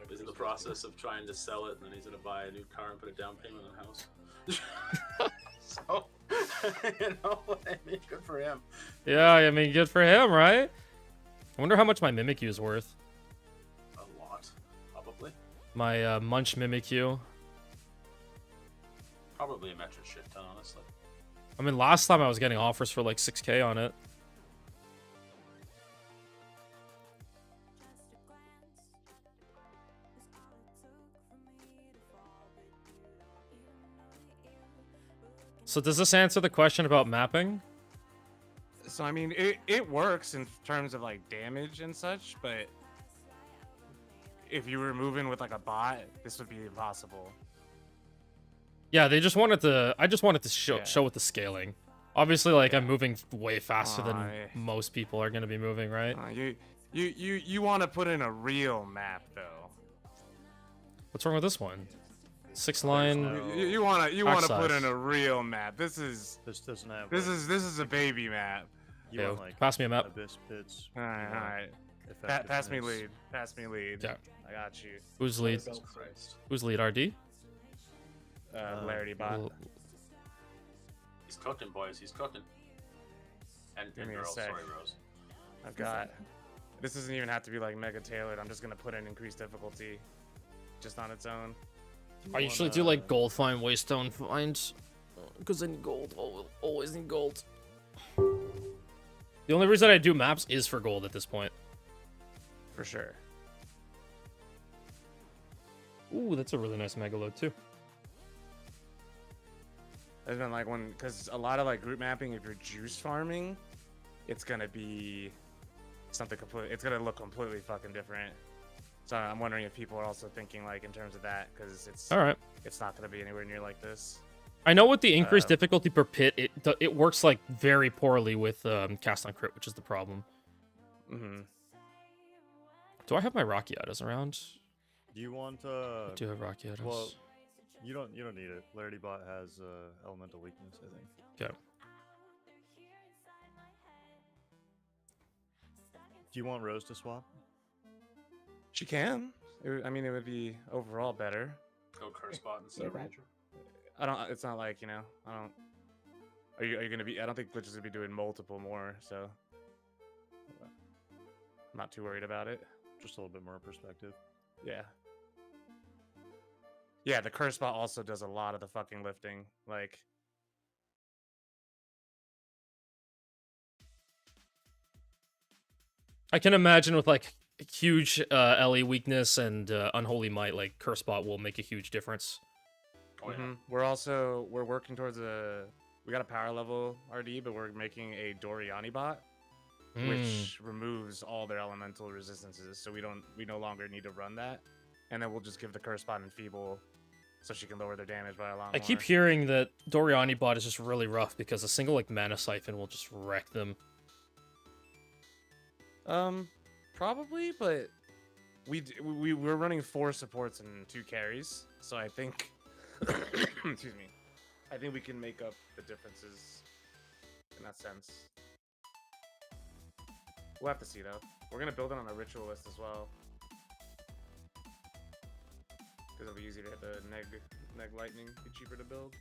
[SPEAKER 13] He's in the process of trying to sell it, and then he's gonna buy a new car and put a down payment on a house. So, you know what I mean? Good for him.
[SPEAKER 1] Yeah, I mean, good for him, right? I wonder how much my Mimikyu is worth.
[SPEAKER 13] A lot, probably.
[SPEAKER 1] My Munch Mimikyu.
[SPEAKER 13] Probably a metric shit ton, honestly.
[SPEAKER 1] I mean, last time I was getting offers for like 6K on it. So does this answer the question about mapping?
[SPEAKER 11] So I mean, it works in terms of like damage and such, but if you were moving with like a bot, this would be impossible.
[SPEAKER 1] Yeah, they just wanted to. I just wanted to show
[SPEAKER 11] Yeah.
[SPEAKER 1] show with the scaling. Obviously, like I'm moving way faster than
[SPEAKER 11] yeah.
[SPEAKER 1] most people are gonna be moving, right?
[SPEAKER 11] You want to put in a real map though.
[SPEAKER 1] What's wrong with this one? 6-line.
[SPEAKER 11] You want to put
[SPEAKER 1] size.
[SPEAKER 11] in a real map. This
[SPEAKER 14] doesn't have.
[SPEAKER 11] this is a baby map.
[SPEAKER 14] You
[SPEAKER 1] Yeah,
[SPEAKER 14] want, like,
[SPEAKER 1] pass me a map.
[SPEAKER 14] Abyss pits.
[SPEAKER 11] All right,
[SPEAKER 14] you
[SPEAKER 11] all
[SPEAKER 14] want
[SPEAKER 11] right. Pass me
[SPEAKER 14] effectiveness.
[SPEAKER 11] lead. Pass me lead.
[SPEAKER 1] Yeah.
[SPEAKER 11] I got you.
[SPEAKER 1] Who's lead?
[SPEAKER 13] Christ.
[SPEAKER 1] Who's lead? RD?
[SPEAKER 11] Larry bot.
[SPEAKER 1] L-
[SPEAKER 13] He's cooking, boys. He's cooking. And
[SPEAKER 11] Give me a
[SPEAKER 13] girls,
[SPEAKER 11] sec.
[SPEAKER 13] sorry, Rose.
[SPEAKER 11] I've got. This doesn't even have to be like mega tailored. I'm just gonna put in increased difficulty, just on its own.
[SPEAKER 1] I usually do like gold find, waystone finds, because I need gold. Always need gold. The only reason I do maps is for gold at this point.
[SPEAKER 11] For sure.
[SPEAKER 1] Ooh, that's a really nice megaload too.
[SPEAKER 11] It's been like because a lot of like group mapping, if you're juice farming, it's gonna be something completely. It's gonna look completely fucking different. So I'm wondering if people are also thinking like in terms of that, because it's
[SPEAKER 1] All right.
[SPEAKER 11] It's not gonna be anywhere near like this.
[SPEAKER 1] I know with the increased difficulty per pit, it works like very poorly with cast on crit, which is the problem.
[SPEAKER 11] Mm-hmm.
[SPEAKER 1] Do I have my Rockiatas around?
[SPEAKER 14] Do you want?
[SPEAKER 1] I do have Rockiatas.
[SPEAKER 14] Well, you don't need it. Larry bot has elemental weakness, I think.
[SPEAKER 1] Okay.
[SPEAKER 14] Do you want Rose to swap?
[SPEAKER 11] She can. I mean, it would be overall better.
[SPEAKER 13] Go curse bot instead of Ranger.
[SPEAKER 11] I don't. It's not like, you know. I don't. Are you gonna be? I don't think Glitch is gonna be doing multiple more. So I'm not too worried about it.
[SPEAKER 14] Just a little bit more perspective.
[SPEAKER 11] Yeah. Yeah, the curse bot also does a lot of the fucking lifting. Like.
[SPEAKER 1] I can imagine with like huge LE weakness and unholy might, like Cursebot will make a huge difference.
[SPEAKER 13] Oh, yeah.
[SPEAKER 11] We're working towards we got a power level RD, but we're making a Doriani bot, which removes all their elemental resistances, so we no longer need to run that, and then we'll just give the curse bot Enfeeble, so she can lower their damage by a lot more.
[SPEAKER 1] I keep hearing that Doriani bot is just really rough because a single like mana siphon will just wreck them.
[SPEAKER 11] Probably, but we're running 4 supports and 2 carries, so I think excuse me, I think we can make up the differences in that sense. We'll have to see though. We're gonna build it on a ritualist as well, because it'll be easy to hit the neg lightning, be cheaper to build.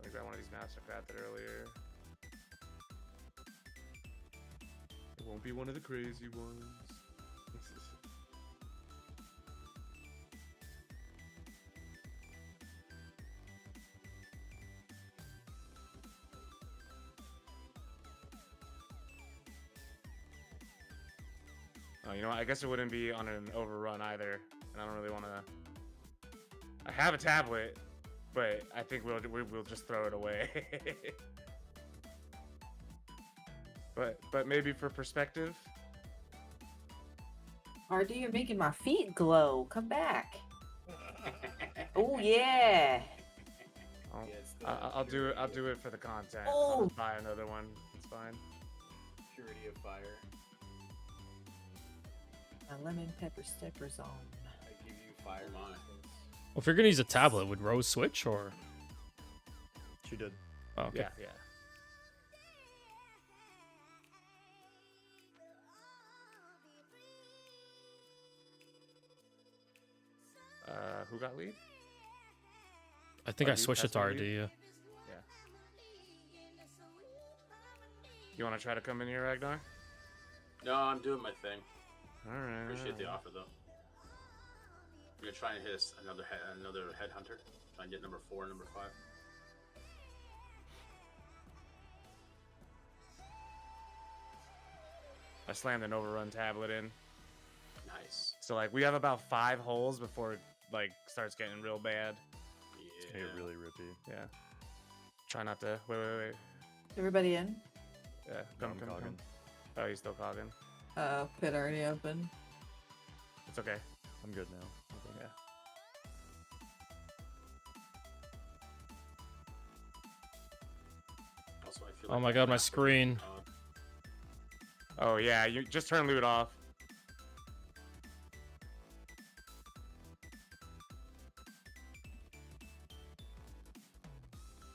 [SPEAKER 11] I grabbed one of these maps I crafted earlier. It won't be one of the crazy ones. Oh, you know what? I guess it wouldn't be on an overrun either, and I don't really want to. I have a tablet, but I think we'll just throw it away. But maybe for perspective.
[SPEAKER 15] RD, you're making my feet glow. Come back. Oh yeah.
[SPEAKER 11] I'll do it. I'll do it for the content.
[SPEAKER 15] Oh.
[SPEAKER 11] I'll just buy another one. It's fine.
[SPEAKER 12] Purity of fire.
[SPEAKER 15] A lemon pepper steppers on.
[SPEAKER 12] I give you fire resistance.
[SPEAKER 1] Well, if you're gonna use a tablet, would Rose switch or?
[SPEAKER 14] She did.
[SPEAKER 1] Oh, okay.
[SPEAKER 11] Yeah, yeah. Who got lead?
[SPEAKER 1] I think
[SPEAKER 11] Oh,
[SPEAKER 1] I
[SPEAKER 11] you
[SPEAKER 1] switched it to
[SPEAKER 11] passed me
[SPEAKER 1] RD.
[SPEAKER 11] lead?
[SPEAKER 1] Yeah.
[SPEAKER 11] Yeah. You want to try to come in here, Ragnar?
[SPEAKER 13] No, I'm doing my thing.
[SPEAKER 11] All right.
[SPEAKER 13] Appreciate the offer though. I'm gonna try and hit another headhunter. Try and get number 4, number 5.
[SPEAKER 11] I slammed an overrun tablet in.
[SPEAKER 13] Nice.
[SPEAKER 11] So like we have about 5 holes before it like starts getting real bad.
[SPEAKER 14] It's gonna get really rippy.
[SPEAKER 11] Yeah. Try not to. Wait.
[SPEAKER 15] Everybody in?
[SPEAKER 11] Yeah. Come. Oh, he's still cogging.
[SPEAKER 15] Pit already open.
[SPEAKER 11] It's okay.
[SPEAKER 14] I'm good now.
[SPEAKER 11] Yeah.
[SPEAKER 13] Also, I feel
[SPEAKER 1] Oh
[SPEAKER 13] like
[SPEAKER 1] my
[SPEAKER 13] that
[SPEAKER 1] god, my
[SPEAKER 13] map would be
[SPEAKER 1] screen.
[SPEAKER 11] Oh yeah, you just turn loot off.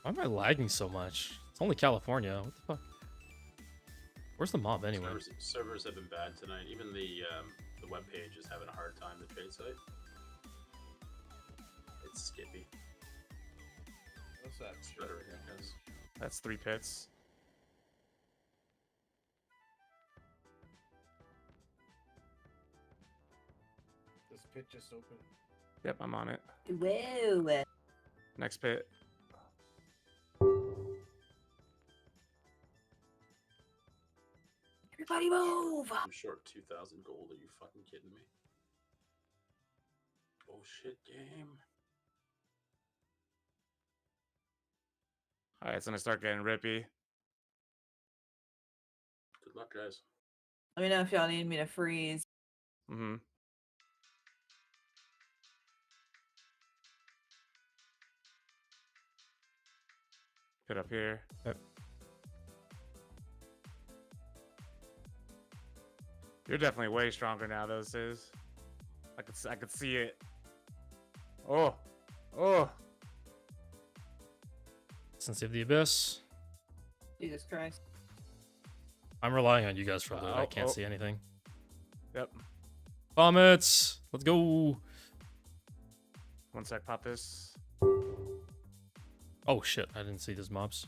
[SPEAKER 1] Why am I lagging so much? It's only California. What the fuck? Where's the mob anyway?
[SPEAKER 13] Servers have been bad tonight. Even the web page is having a hard time. The trade site. It's skippy.
[SPEAKER 12] What's that?
[SPEAKER 13] It's better, I guess.
[SPEAKER 11] That's 3 pits.
[SPEAKER 12] This pit just opened.
[SPEAKER 11] Yep, I'm on it.
[SPEAKER 15] Whoa.
[SPEAKER 11] Next pit.
[SPEAKER 15] Everybody move!
[SPEAKER 13] I'm short 2,000 gold. Are you fucking kidding me? Oh shit, game.
[SPEAKER 11] All right, it's gonna start getting rippy.
[SPEAKER 13] Good luck, guys.
[SPEAKER 15] Let me know if y'all need me to freeze.
[SPEAKER 11] Mm-hmm. Pit up here.
[SPEAKER 1] Yep.
[SPEAKER 11] You're definitely way stronger now, though, Sis. I could see it. Oh.
[SPEAKER 1] Sense of the Abyss.
[SPEAKER 15] Jesus Christ.
[SPEAKER 1] I'm relying on you guys for loot. I can't
[SPEAKER 11] oh.
[SPEAKER 1] see anything.
[SPEAKER 11] Yep.
[SPEAKER 1] Vomits! Let's go!
[SPEAKER 11] 1 sec, pop this.
[SPEAKER 1] Oh shit, I didn't see those mobs.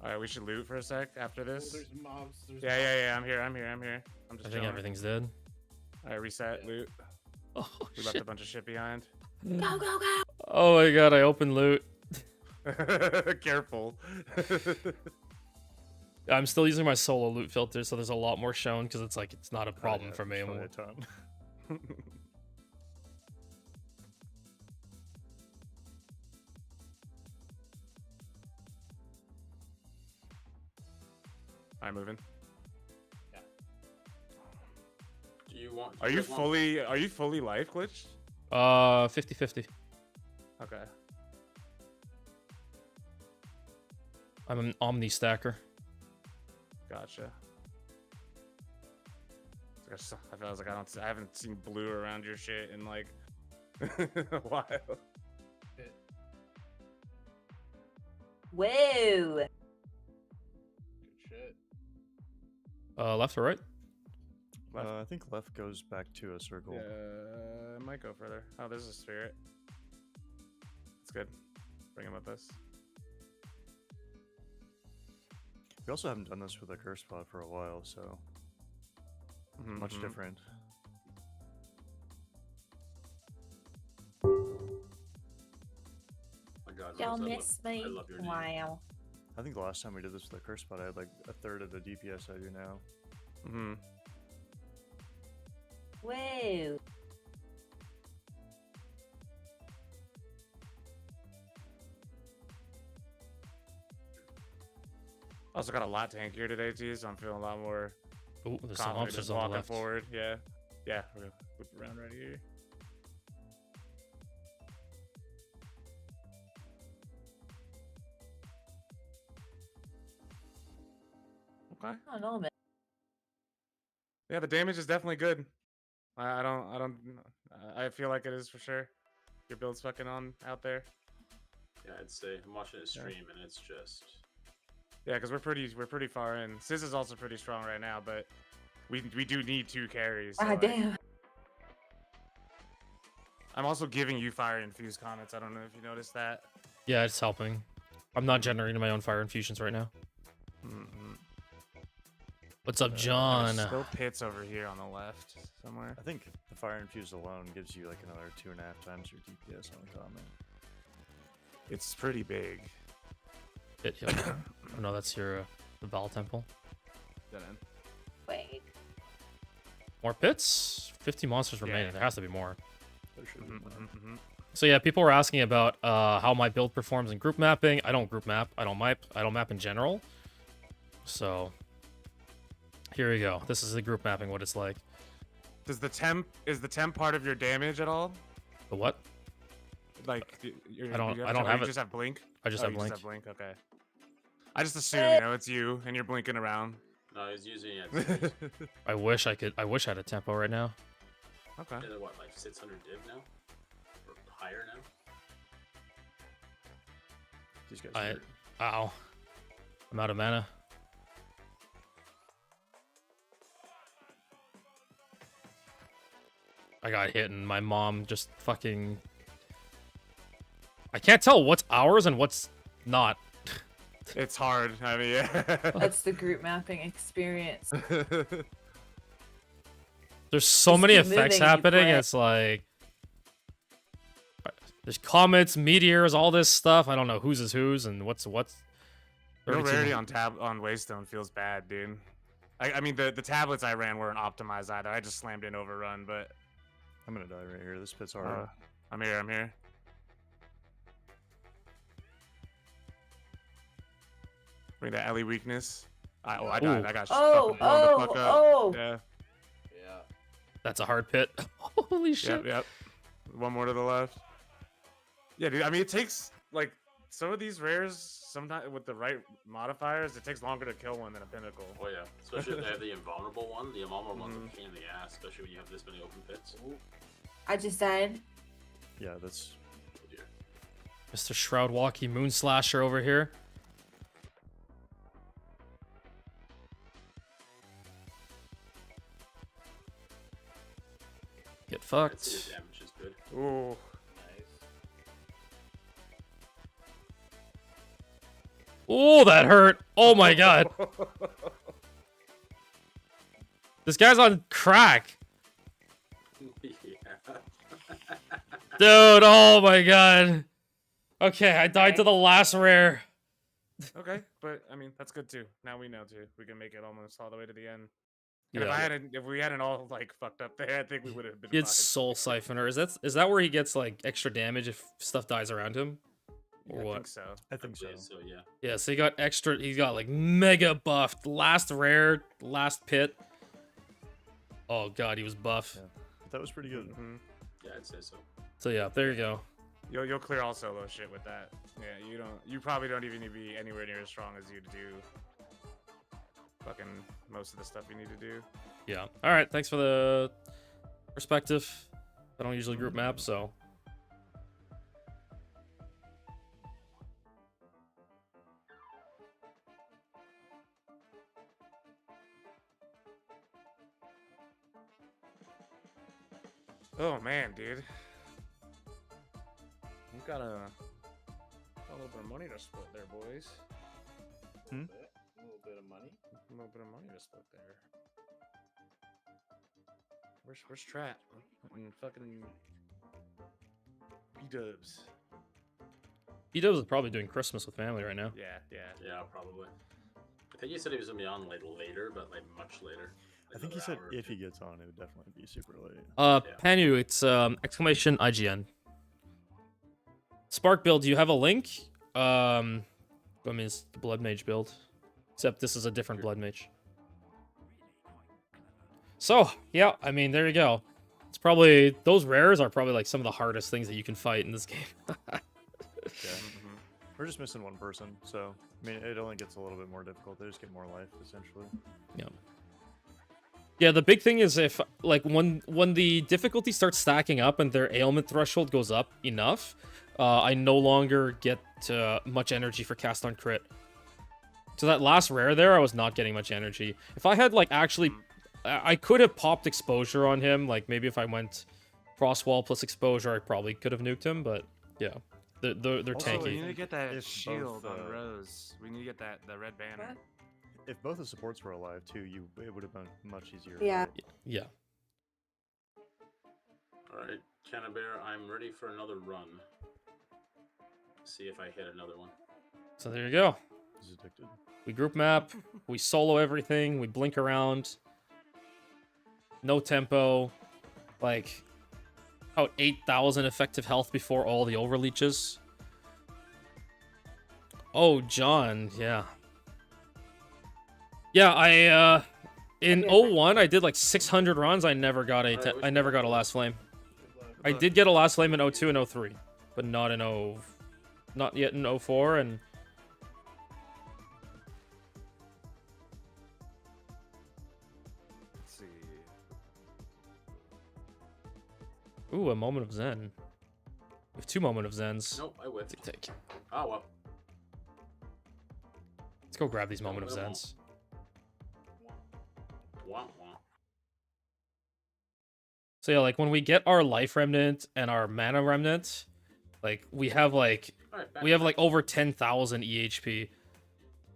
[SPEAKER 11] Alright, we should loot for a sec after this.
[SPEAKER 12] Oh, there's mobs. There's
[SPEAKER 11] Yeah, I'm here. I'm just
[SPEAKER 1] I think
[SPEAKER 11] chilling.
[SPEAKER 1] everything's dead.
[SPEAKER 11] Alright, reset, loot.
[SPEAKER 1] Oh,
[SPEAKER 11] We left a bunch of shit behind.
[SPEAKER 15] Go, go, go!
[SPEAKER 1] Oh my god, I opened loot.
[SPEAKER 11] Careful.
[SPEAKER 1] I'm still using my solo loot filter, so there's a lot more shown because it's like it's not a problem
[SPEAKER 14] yeah,
[SPEAKER 1] for me.
[SPEAKER 14] it's probably
[SPEAKER 1] anymore.
[SPEAKER 14] a ton.
[SPEAKER 11] Alright, moving.
[SPEAKER 13] Do you want?
[SPEAKER 11] Are you fully life glitched?
[SPEAKER 1] 50-50.
[SPEAKER 11] Okay.
[SPEAKER 1] I'm an Omni stacker.
[SPEAKER 11] Gotcha. I was like, I haven't seen blue around your shit in like a while.
[SPEAKER 15] Whoa!
[SPEAKER 12] Good shit.
[SPEAKER 1] Left or right?
[SPEAKER 14] I think left goes back to a circle.
[SPEAKER 11] Yeah, it might go further. Oh, there's a spirit. That's good. Bring him with us.
[SPEAKER 14] We also haven't done this with a curse spot for a while, so much different.
[SPEAKER 13] My God,
[SPEAKER 15] Y'all
[SPEAKER 13] Rose,
[SPEAKER 15] miss me?
[SPEAKER 13] I love your name.
[SPEAKER 15] Wow.
[SPEAKER 14] I think the last time we did this with a curse spot, I had like a third of the DPS I do now.
[SPEAKER 11] Mm-hmm.
[SPEAKER 15] Whoa.
[SPEAKER 11] Also got a lot tankier today too, so I'm feeling a lot more
[SPEAKER 1] Oh, there's some
[SPEAKER 11] confident
[SPEAKER 1] officers
[SPEAKER 11] just
[SPEAKER 1] on the
[SPEAKER 11] walking
[SPEAKER 1] left.
[SPEAKER 11] forward. Yeah, we're gonna whip around right here. Okay.
[SPEAKER 15] I don't know, man.
[SPEAKER 11] Yeah, the damage is definitely good. I feel like it is for sure. Your build's fucking on out there.
[SPEAKER 13] Yeah, I'd say I'm watching it
[SPEAKER 11] Yeah.
[SPEAKER 13] stream and it's just
[SPEAKER 11] Yeah, because we're pretty far in. Sis is also pretty strong right now, but we do need 2 carries. So
[SPEAKER 15] Ah,
[SPEAKER 11] like,
[SPEAKER 15] damn.
[SPEAKER 11] I'm also giving you fire infused comments. I don't know if you noticed that.
[SPEAKER 1] Yeah, it's helping. I'm not generating my own fire infusions right now.
[SPEAKER 11] Mm-hmm.
[SPEAKER 1] What's up,
[SPEAKER 14] Uh,
[SPEAKER 1] John?
[SPEAKER 11] There's still pits over here on the left somewhere.
[SPEAKER 14] I think the fire infused alone gives you like another 2.5 times your DPS on the comment.
[SPEAKER 11] It's pretty big.
[SPEAKER 1] Hit heal. Oh no, that's your the Val Temple.
[SPEAKER 11] Dead end.
[SPEAKER 15] Wait.
[SPEAKER 1] More pits? 50 monsters remaining.
[SPEAKER 11] Yeah.
[SPEAKER 1] There has to be more.
[SPEAKER 14] There should be more.
[SPEAKER 1] So yeah, people were asking about how my build performs in group mapping. I don't group map. I don't map in general. So here we go. This is the group mapping. What it's like.
[SPEAKER 11] Is the temp part of your damage at all?
[SPEAKER 1] The what?
[SPEAKER 11] Like
[SPEAKER 1] I don't have
[SPEAKER 11] you
[SPEAKER 1] it.
[SPEAKER 11] just have blink.
[SPEAKER 1] I just
[SPEAKER 11] Oh,
[SPEAKER 1] have
[SPEAKER 11] you
[SPEAKER 1] blink.
[SPEAKER 11] Just have blink. Okay. I just assume you know it's you and you're blinking around.
[SPEAKER 13] no, he's using it.
[SPEAKER 1] I wish I had a tempo right now.
[SPEAKER 11] Okay.
[SPEAKER 13] Yeah, they're what, like 600 div now? Or higher now?
[SPEAKER 14] These guys.
[SPEAKER 1] Ow. I'm out of mana. I got hit and my mom just fucking... I can't tell what's ours and what's not.
[SPEAKER 11] It's hard. I mean, yeah.
[SPEAKER 15] That's the group mapping experience.
[SPEAKER 1] There's so
[SPEAKER 15] Just
[SPEAKER 1] many
[SPEAKER 15] keep
[SPEAKER 1] effects
[SPEAKER 15] moving, you
[SPEAKER 1] happening.
[SPEAKER 15] play.
[SPEAKER 1] It's like... There's comets, meteors, all this stuff. I don't know whose is whose and what's what.
[SPEAKER 11] No
[SPEAKER 1] 32
[SPEAKER 11] rarity on Waystone feels bad, dude. I mean the tablets I ran weren't optimized either. I just slammed in overrun, but
[SPEAKER 14] I'm gonna die right here. This pit's hard.
[SPEAKER 11] I'm here. Bring that Ellie weakness. I died.
[SPEAKER 1] Ooh.
[SPEAKER 11] I got
[SPEAKER 15] Oh,
[SPEAKER 11] fucking blown the fuck up.
[SPEAKER 15] oh.
[SPEAKER 11] Yeah.
[SPEAKER 12] Yeah.
[SPEAKER 1] That's a hard pit. Holy shit.
[SPEAKER 11] Yep. One more to the left. Yeah, dude. I mean, it takes like some of these rares. Sometimes with the right modifiers, it takes longer to kill one than a pinnacle.
[SPEAKER 13] Oh yeah, especially if they have the invulnerable one. The invulnerable one's a pain in the ass, especially when you have this many open pits.
[SPEAKER 15] I just died.
[SPEAKER 14] Yeah, that's.
[SPEAKER 13] Oh dear.
[SPEAKER 1] Mr. Shroud Walkie Moon Slasher over here. Get
[SPEAKER 13] I'd
[SPEAKER 1] fucked.
[SPEAKER 13] say the damage is good.
[SPEAKER 11] Ooh.
[SPEAKER 1] Oh, that hurt. Oh my god. This guy's on crack.
[SPEAKER 13] Yeah.
[SPEAKER 1] Dude, oh my god. Okay, I died to the last rare.
[SPEAKER 11] Okay, but I mean that's good too. Now we know too. We can make it almost all the way to the end. And
[SPEAKER 1] Yeah.
[SPEAKER 11] if we hadn't all like fucked up there, I think we would have been.
[SPEAKER 1] He had
[SPEAKER 11] fine.
[SPEAKER 1] Soul Siphoner. Is that where he gets like extra damage if stuff dies around him? Or
[SPEAKER 11] I
[SPEAKER 1] what?
[SPEAKER 11] think so.
[SPEAKER 14] I think so.
[SPEAKER 13] So yeah.
[SPEAKER 1] Yeah, so he got extra. He's got like mega buffed. Last rare, last pit. Oh god, he was buff.
[SPEAKER 14] Yeah. That was pretty good.
[SPEAKER 11] Mm-hmm.
[SPEAKER 13] Yeah, I'd say so.
[SPEAKER 1] So yeah, there you go.
[SPEAKER 11] You'll clear all solo shit with that. Yeah, you probably don't even need to be anywhere near as strong as you to do fucking most of the stuff you need to do.
[SPEAKER 1] Yeah. All right. Thanks for the perspective. I don't usually group map, so.
[SPEAKER 11] Oh man, dude. You got a little bit of money to split there, boys.
[SPEAKER 12] A little bit of money.
[SPEAKER 11] A little bit of money to split there. Where's Strat? And fucking B-dubs.
[SPEAKER 1] B-Dubs is probably doing Christmas with family right now.
[SPEAKER 11] Yeah.
[SPEAKER 13] Yeah, probably. I think he said he was gonna be on like later, but like much later.
[SPEAKER 14] I think he said if he gets on, it would definitely be super late.
[SPEAKER 1] Yeah. Panu, it's exclamation IGN. Spark build, do you have a link? I mean, it's the Blood Mage build. Except this is a different Blood Mage. So, yeah, I mean, there you go. It's probably... Those rares are probably like some of the hardest things that you can fight in this game.
[SPEAKER 14] We're just missing one person, so I mean, it only gets a little bit more difficult. They just get more life, essentially.
[SPEAKER 1] Yeah. Yeah, the big thing is if like when the difficulty starts stacking up and their ailment threshold goes up enough, I no longer get much energy for cast on crit. So that last rare there, I was not getting much energy. If I had like actually, I could have popped exposure on him. Like maybe if I went Frostwall plus exposure, I probably could have nuked him. But yeah, they're
[SPEAKER 11] Also,
[SPEAKER 1] tanky.
[SPEAKER 11] we need to get that
[SPEAKER 14] If
[SPEAKER 11] shield
[SPEAKER 14] both,
[SPEAKER 11] on Rose. We need to get the red banner.
[SPEAKER 14] If both the supports were alive too, it would have been much easier.
[SPEAKER 15] Yeah.
[SPEAKER 1] Yeah.
[SPEAKER 13] Alright, Cannabear, I'm ready for another run. See if I hit another one.
[SPEAKER 1] So there you go.
[SPEAKER 14] He's addicted.
[SPEAKER 1] We group map, we solo everything, we blink around. No tempo. Like, about 8,000 effective health before all the overleeches. Oh, John, yeah. Yeah, I, in 01, I did like 600 runs. I never got I never got a last flame. I did get a last flame in 02 and 03, but not in not yet in 04, and
[SPEAKER 11] Let's see.
[SPEAKER 1] ooh, a moment of zen. We have 2 moment of zens.
[SPEAKER 13] Nope, I whiffed.
[SPEAKER 1] Take.
[SPEAKER 13] Oh well.
[SPEAKER 1] Let's go grab these moment of
[SPEAKER 13] Wah,
[SPEAKER 1] zens.
[SPEAKER 13] wah.
[SPEAKER 1] So yeah, like when we get our life remnant and our mana remnant, like we have like over 10,000 EHP.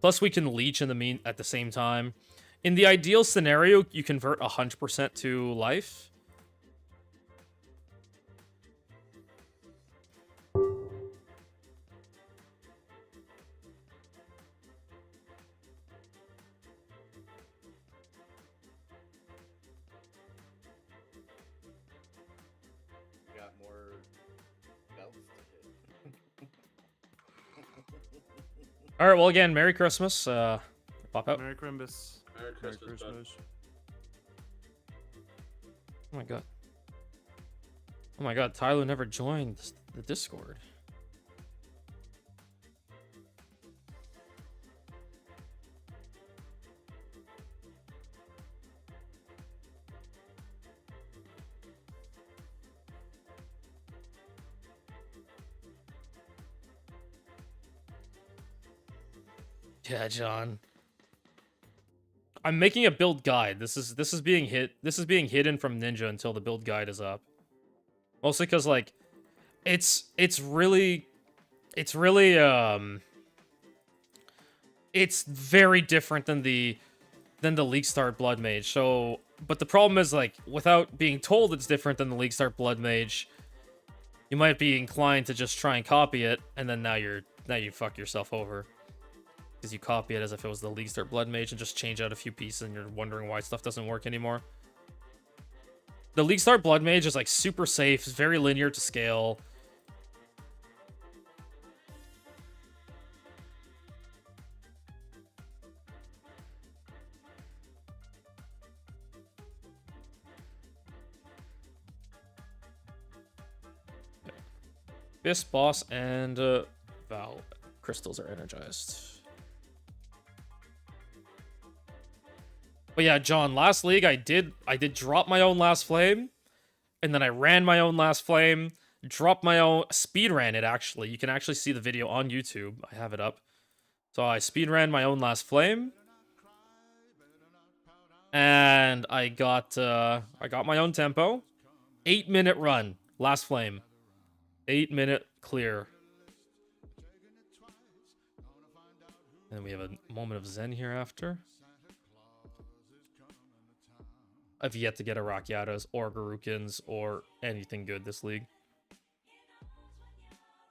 [SPEAKER 1] Plus we can leech in the at the same time. In the ideal scenario, you convert 100% to life.
[SPEAKER 12] Got more belts to hit.
[SPEAKER 1] All right, well again, Merry Christmas. Pop out.
[SPEAKER 11] Merry Crimbus.
[SPEAKER 13] Merry Christmas, bud.
[SPEAKER 1] Oh my god. Oh my god, Tyler never joined the Discord. Yeah, John. I'm making a build guide. This is being hidden from Ninja until the build guide is up. Mostly because like it's very different than the League Start Blood Mage. So, but the problem is like without being told it's different than the League Start Blood Mage, you might be inclined to just try and copy it, and then now you fuck yourself over. Because you copy it as if it was the League Start Blood Mage and just change out a few pieces and you're wondering why stuff doesn't work anymore. The League Start Blood Mage is like super safe, it's very linear to scale. This boss and Val crystals are energized. But yeah, John, last league I did drop my own last flame, and then I ran my own last flame, dropped my own speed ran it actually. You can actually see the video on YouTube. I have it up. So I speed ran my own last flame. And I got my own tempo. 8-minute run, last flame. 8-minute clear. And we have a moment of zen here after. I've yet to get a Rakyatas or Garukins or anything good this league.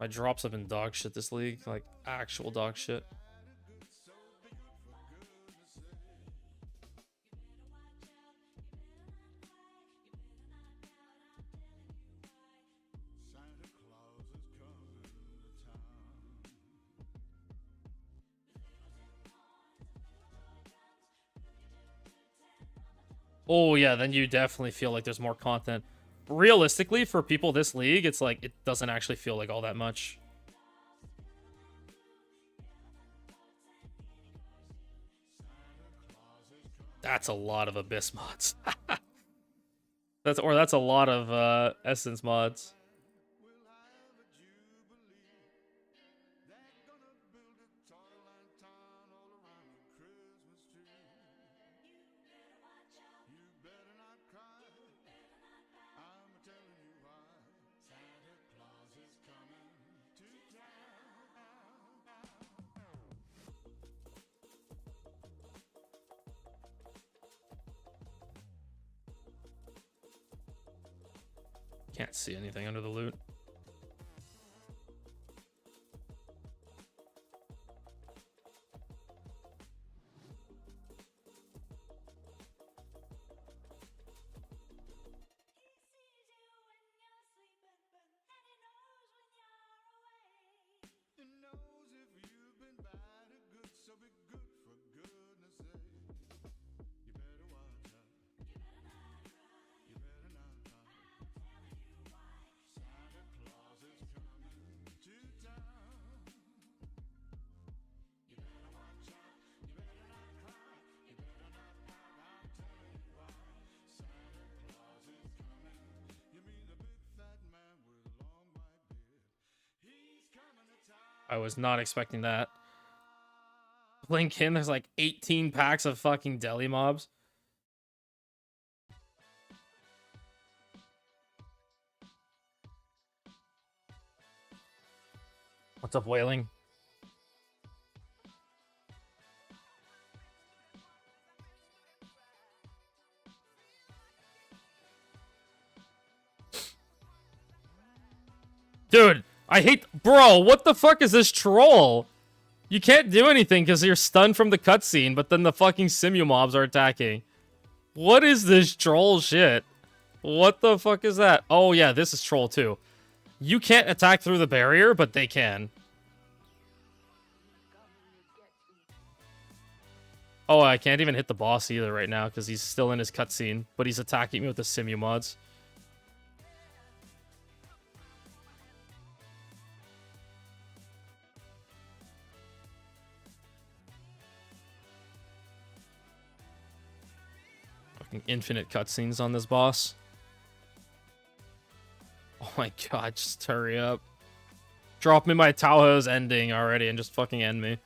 [SPEAKER 1] My drops have been dog shit this league, like actual dog shit. Oh yeah, then you definitely feel like there's more content. Realistically, for people this league, it's like it doesn't actually feel like all that much. That's a lot of Abyss mods. That's a lot of Essence mods. Can't see anything under the loot. I was not expecting that. Blink in, there's like 18 packs of fucking deli mobs. What's up, Wailing? Dude, I hate... Bro, what the fuck is this troll? You can't do anything because you're stunned from the cutscene, but then the fucking Simu mobs are attacking. What is this troll shit? What the fuck is that? Oh yeah, this is troll too. You can't attack through the barrier, but they can. Oh, I can't even hit the boss either right now because he's still in his cutscene, but he's attacking me with the Simu mods. Infinite cutscenes on this boss. Oh my god, just hurry up. Drop me my Tao's ending already and just fucking end me.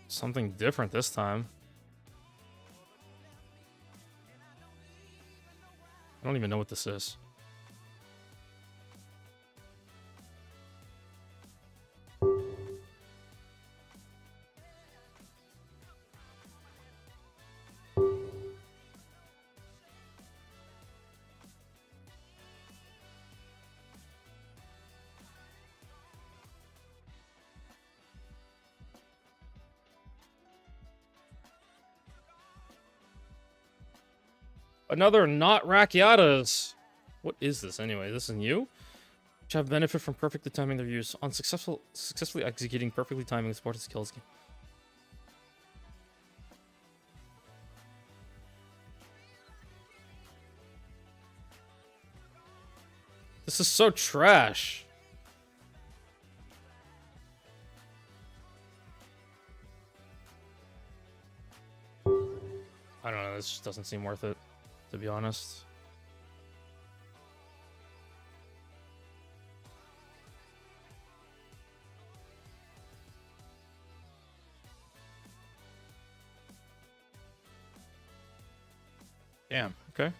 [SPEAKER 1] Something different this time. I don't even know what this is. Another not Rakiatas. What is this anyway? This is new? Which have benefit from perfectly timing their use on successfully executing perfectly timing supported skills. This is so trash. I don't know, this just doesn't seem worth it, to be honest. Damn, okay.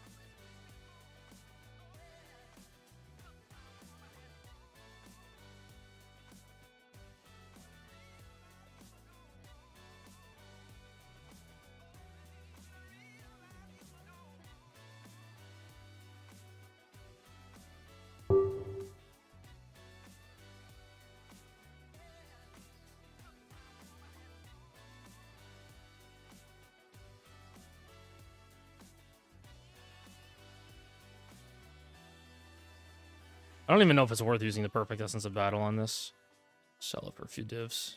[SPEAKER 1] I don't even know if it's worth using the Perfect Essence of Battle on this. Sell it for a few divs.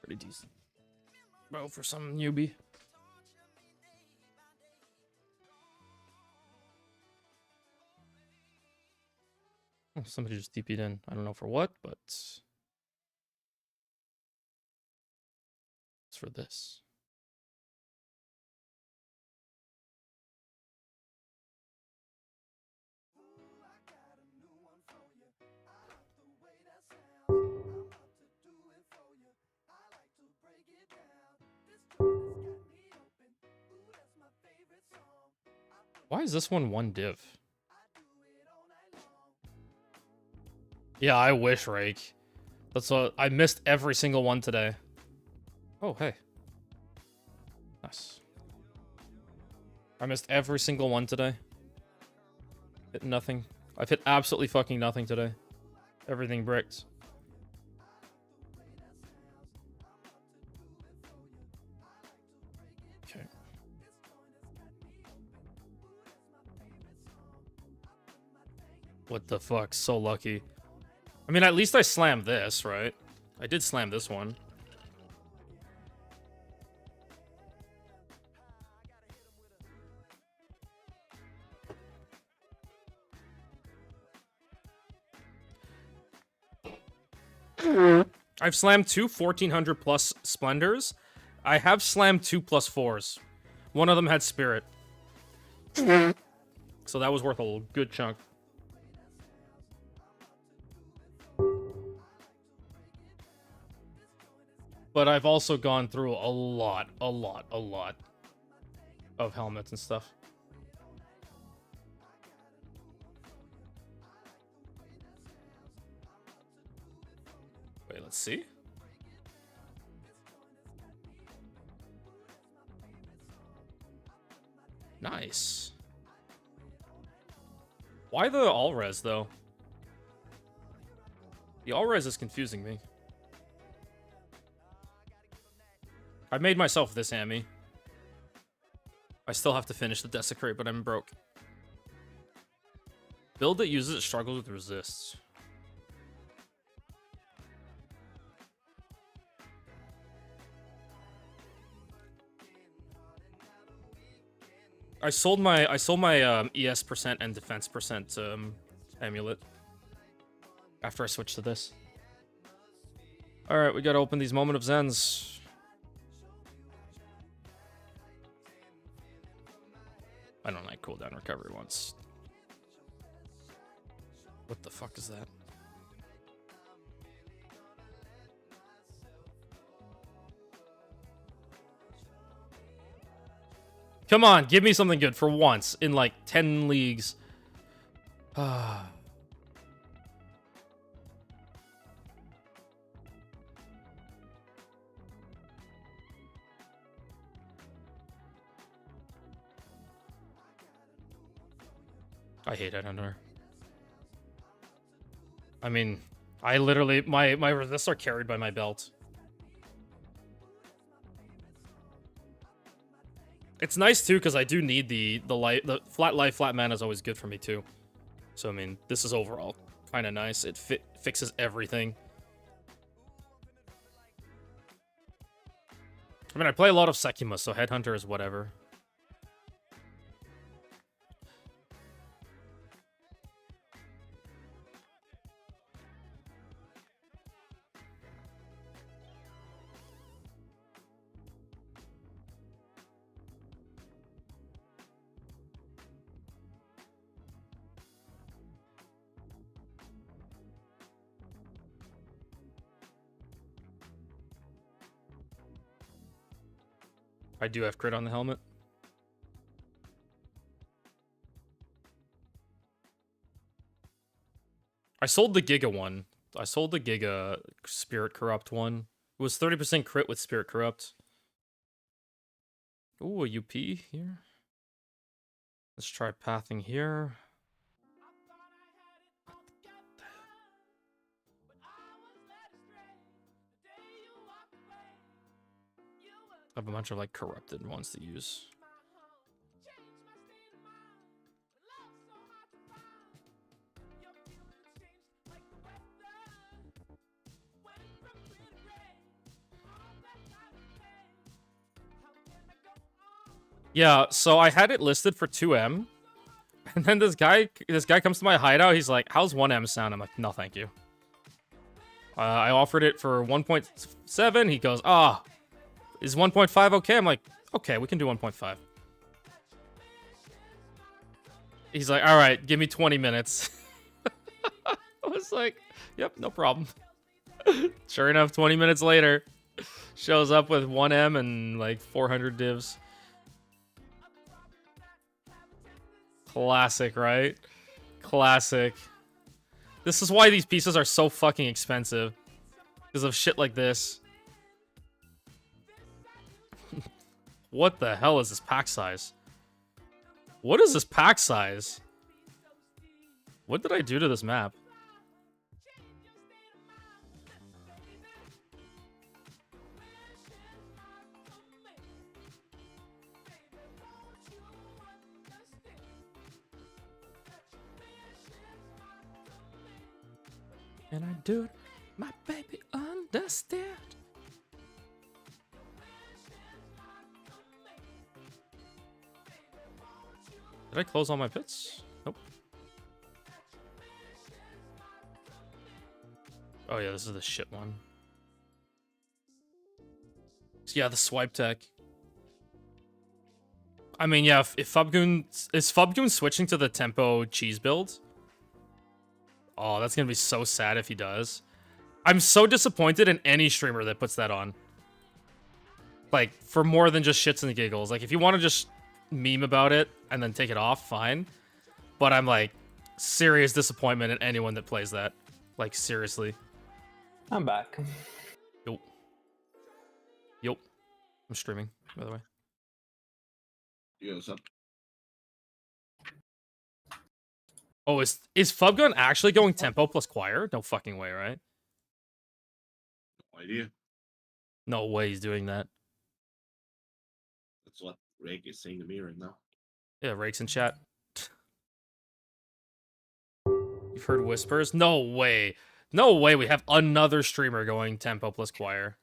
[SPEAKER 1] Pretty decent. Well, for some newbie. Oh, somebody just TP'd in. I don't know for what, but it's for this. Why is this one div? Yeah, I wish, Rake. That's what I missed every single one today. Oh, hey. Nice. I missed every single one today. Hit nothing. I've hit absolutely fucking nothing today. Everything bricked. Okay. What the fuck? So lucky. I mean, at least I slammed this, right? I did slam this one. I've slammed two 1400 plus Splendors. I have slammed two +4s. One of them had Spirit. So that was worth a good chunk. But I've also gone through a lot of helmets and stuff. Wait, let's see. Nice. Why the all-res, though? The all-res is confusing me. I made myself this Hammy. I still have to finish the Desecrate, but I'm broke. Build that uses it struggles with resists. I sold my ES percent and defense percent amulet after I switched to this. All right, we gotta open these Moment of Zens. I don't like cooldown recovery once. What the fuck is that? Come on, give me something good for once in like 10 leagues. Ah. I hate Headhunter. I mean, I literally my resists are carried by my belt. It's nice too because I do need the flat life, flat mana is always good for me too. So I mean, this is overall kind of nice. It fixes everything. I mean, I play a lot of Sekima, so Headhunter is whatever. I do have crit on the helmet. I sold the Giga one. I sold the Giga Spirit Corrupt one. It was 30% crit with Spirit Corrupt. Ooh, a UP here. Let's try pathing here. I have a bunch of like corrupted ones to use. Yeah, so I had it listed for 2M, and then this guy comes to my hideout. He's like, "How's 1M sound?" I'm like, "No, thank you." I offered it for 1.7. He goes, "Ah, is 1.5 okay?" I'm like, "Okay, we can do 1.5." He's like, "All right, give me 20 minutes." I was like, "Yep, no problem." Sure enough, 20 minutes later, shows up with 1M and like 400 divs. Classic, right? Classic. This is why these pieces are so fucking expensive. Because of shit like this. What the hell is this pack size? What is this pack size? What did I do to this map? And I do it, my baby understand. Did I close all my pits? Nope. Oh yeah, this is the shit one. So yeah, the swipe tech. I mean, yeah, if Fubgoon... Is Fubgoon switching to the tempo cheese build? Oh, that's gonna be so sad if he does. I'm so disappointed in any streamer that puts that on. Like, for more than just shits and giggles. Like, if you want to just meme about it and then take it off, fine. But I'm like, serious disappointment in anyone that plays that. Like, seriously.
[SPEAKER 16] I'm back.
[SPEAKER 1] Yup. Yup. I'm streaming, by the way.
[SPEAKER 5] Yo, what's up?
[SPEAKER 1] Oh, is Fubgun actually going tempo plus choir? No fucking way, right?
[SPEAKER 5] No idea.
[SPEAKER 1] No way he's doing that.
[SPEAKER 5] That's what Rake is saying to me right now.
[SPEAKER 1] Yeah, Rake's in chat. You've heard whispers? No way. No way we have another streamer going tempo plus choir.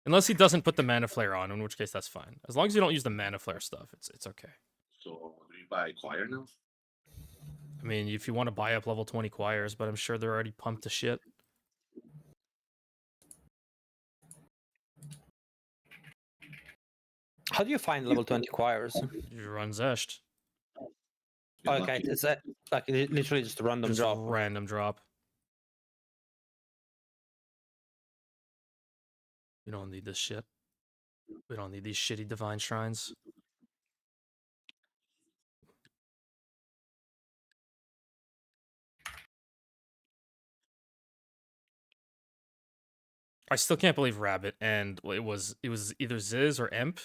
[SPEAKER 1] Unless he doesn't put the mana flare on, in which case that's fine. As long as you don't use the mana flare stuff, it's okay.
[SPEAKER 5] So, do you buy choir now?
[SPEAKER 1] I mean, if you want to buy up level 20 choirs, but I'm sure they're already pumped to shit.
[SPEAKER 16] How do you find level 20 choirs?
[SPEAKER 1] You run Zesht.
[SPEAKER 16] Okay, is that like literally just a random
[SPEAKER 1] Just
[SPEAKER 16] drop?
[SPEAKER 1] random drop. We don't need this shit. We don't need these shitty divine shrines. I still can't believe Rabbit and it was either Ziz or Imp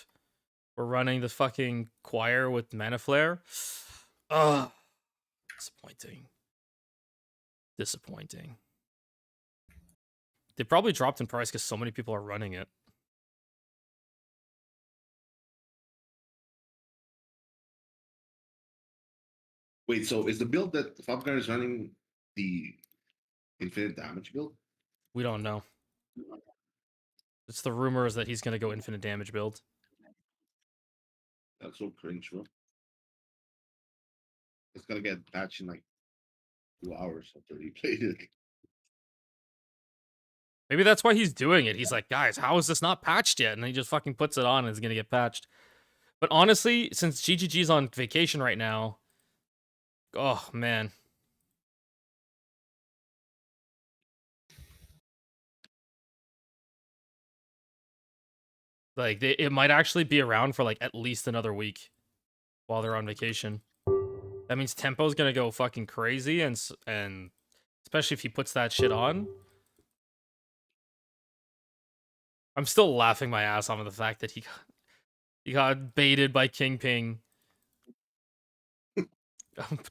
[SPEAKER 1] were running the fucking choir with mana flare. Ugh. Disappointing. Disappointing. They probably dropped in price because so many people are running it.
[SPEAKER 5] Wait, so is the build that Fabgar is running the infinite damage build?
[SPEAKER 1] We don't know. It's the rumors that he's gonna go infinite damage build.
[SPEAKER 5] That's so cringe, bro. It's gonna get patched in like 2 hours after he played it.
[SPEAKER 1] Maybe that's why he's doing it. He's like, guys, how is this not patched yet? And then he just fucking puts it on and it's gonna get patched. But honestly, since GGG's on vacation right now, oh man. Like, it might actually be around for like at least another week while they're on vacation. That means Tempo's gonna go fucking crazy, and especially if he puts that shit on. I'm still laughing my ass off of the fact that he got baited by King Ping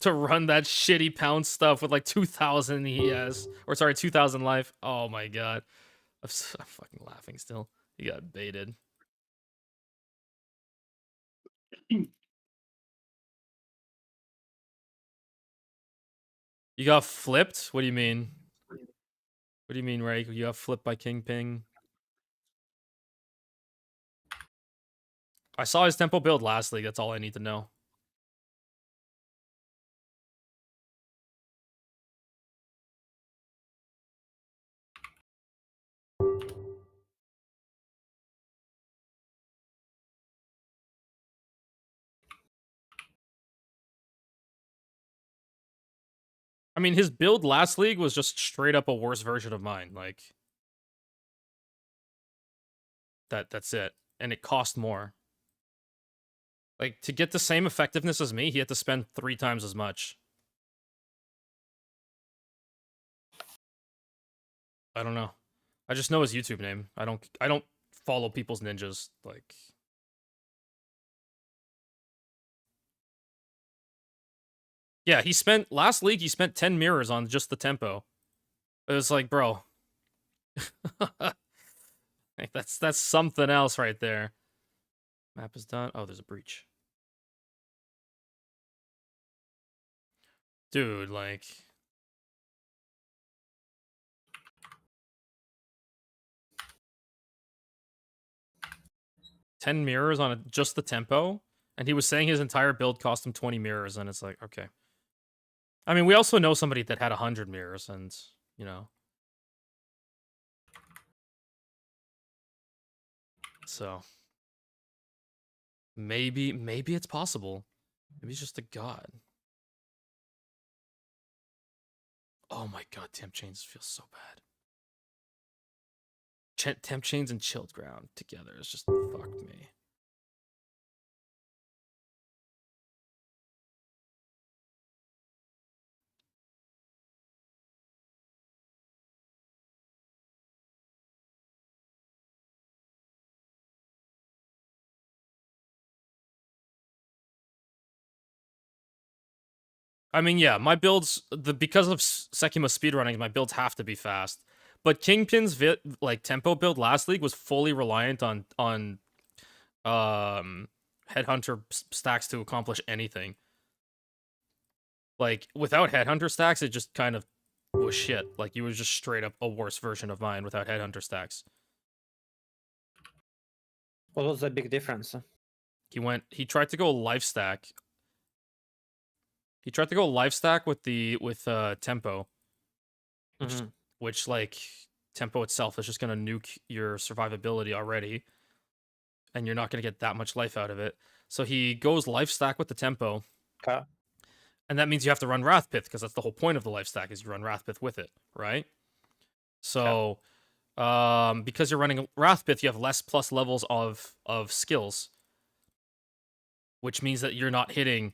[SPEAKER 1] to run that shitty pound stuff with like 2,000 ES, or sorry, 2,000 life. Oh my god, I'm fucking laughing still. He got baited. You got flipped? What do you mean? What do you mean, Ray? You got flipped by King Ping? I saw his tempo build last league. That's all I need to know. I mean, his build last league was just straight up a worse version of mine. Like, that's it. And it cost more. Like, to get the same effectiveness as me, he had to spend 3 times as much. I don't know. I just know his YouTube name. I don't follow people's ninjas. Like, yeah, he spent last league. He spent 10 mirrors on just the tempo. It was like, bro, like, that's something else right there. Map is done. Oh, there's a breach. Dude, like, $10 mirrors on just the tempo, and he was saying his entire build cost him 20 mirrors, and it's like, okay. I mean, we also know somebody that had 100 mirrors, and, you know. So, maybe it's possible. Maybe he's just a god. Oh my god, temp chains feel so bad. Temp chains and chilled ground together is just fucked me. I mean, yeah, my builds, because of Sekima speedrunning, my builds have to be fast. But Kingpin's tempo build last league was fully reliant on Headhunter stacks to accomplish anything. Like, without Headhunter stacks, it just kind of was shit. Like, you was just straight up a worse version of mine without Headhunter stacks.
[SPEAKER 16] What was the big difference?
[SPEAKER 1] He tried to go life stack. He tried to go life stack with tempo. Which, like, tempo itself is just gonna nuke your survivability already. And you're not gonna get that much life out of it. So he goes life stack with the tempo.
[SPEAKER 16] Okay.
[SPEAKER 1] And that means you have to run Wrathpith, because that's the whole point of the life stack, is you run Wrathpith with it, right? So, because you're running Wrathpith, you have less plus levels of skills. Which means that you're not hitting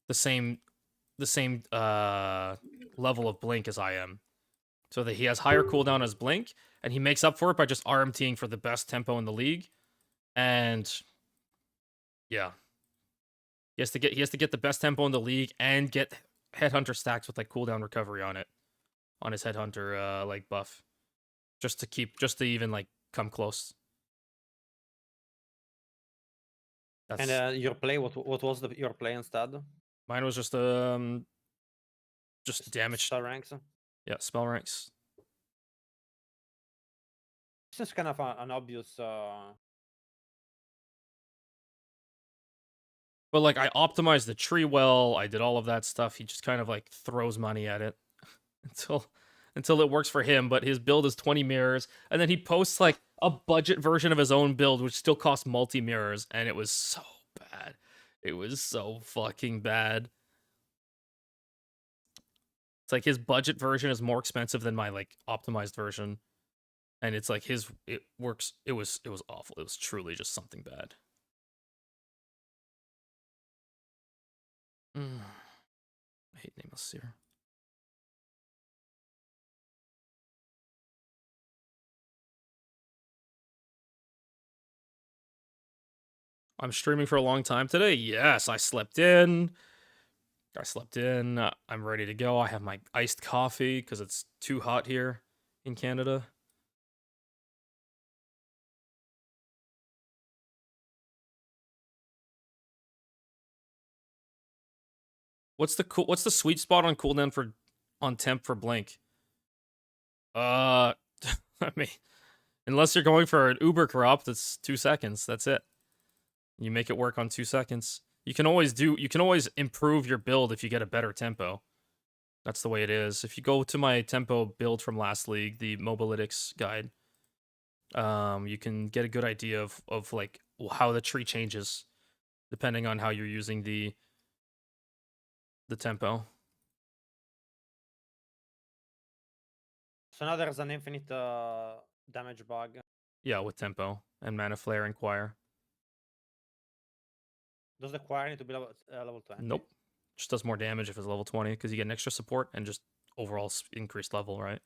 [SPEAKER 1] the same level of Blink as I am. So that he has higher cooldown as Blink, and he makes up for it by just RMTing for the best tempo in the league. And yeah. He has to get the best tempo in the league and get Headhunter stacks with like cooldown recovery on it. On his Headhunter like buff. Just to even like come close. That's...
[SPEAKER 16] And your play, what was your play instead?
[SPEAKER 1] Mine was just damage.
[SPEAKER 16] Spell ranks?
[SPEAKER 1] Yeah, spell ranks.
[SPEAKER 16] This is kind of an obvious...
[SPEAKER 1] But like, I optimized the tree well, I did all of that stuff. He just kind of like throws money at it until it works for him, but his build is 20 mirrors, and then he posts like a budget version of his own build, which still costs multi-mirrors, and it was so bad. It was so fucking bad. It's like his budget version is more expensive than my like optimized version. And it's like it works. It was awful. It was truly just something bad. I hate Nameless Seer. I'm streaming for a long time today. Yes, I slept in. I'm ready to go. I have my iced coffee because it's too hot here in Canada. What's the sweet spot on cooldown on temp for Blink? I mean, unless you're going for an Uber corrupt, it's 2 seconds. That's it. You make it work on 2 seconds. You can always improve your build if you get a better tempo. That's the way it is. If you go to my tempo build from last league, the Mobalytics guide, you can get a good idea of like how the tree changes depending on how you're using the tempo.
[SPEAKER 16] So now there's an infinite damage bug.
[SPEAKER 1] Yeah, with tempo and mana flare and choir.
[SPEAKER 16] Does the choir need to be level 20?
[SPEAKER 1] Nope. Just does more damage if it's level 20 because you get an extra support and just overall increased level, right?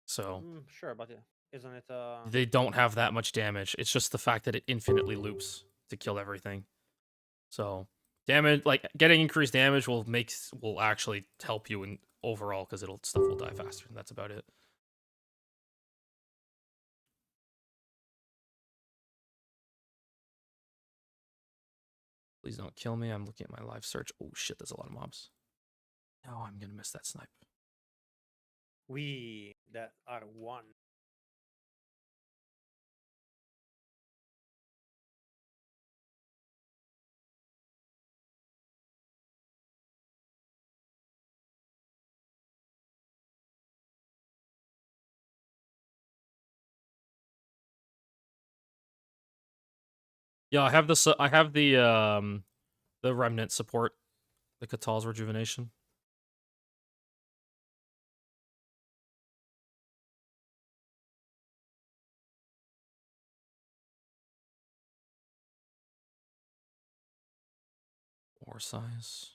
[SPEAKER 1] So
[SPEAKER 16] Sure, but isn't it?
[SPEAKER 1] they don't have that much damage. It's just the fact that it infinitely loops to kill everything. So damage, like getting increased damage, will actually help you in overall because stuff will die faster. And that's about it. Please don't kill me. I'm looking at my live search. Oh shit, there's a lot of mobs. Oh, I'm gonna miss that snipe.
[SPEAKER 16] We that are one.
[SPEAKER 1] Yeah, I have this. I have the remnant support, the Katal's rejuvenation. War size.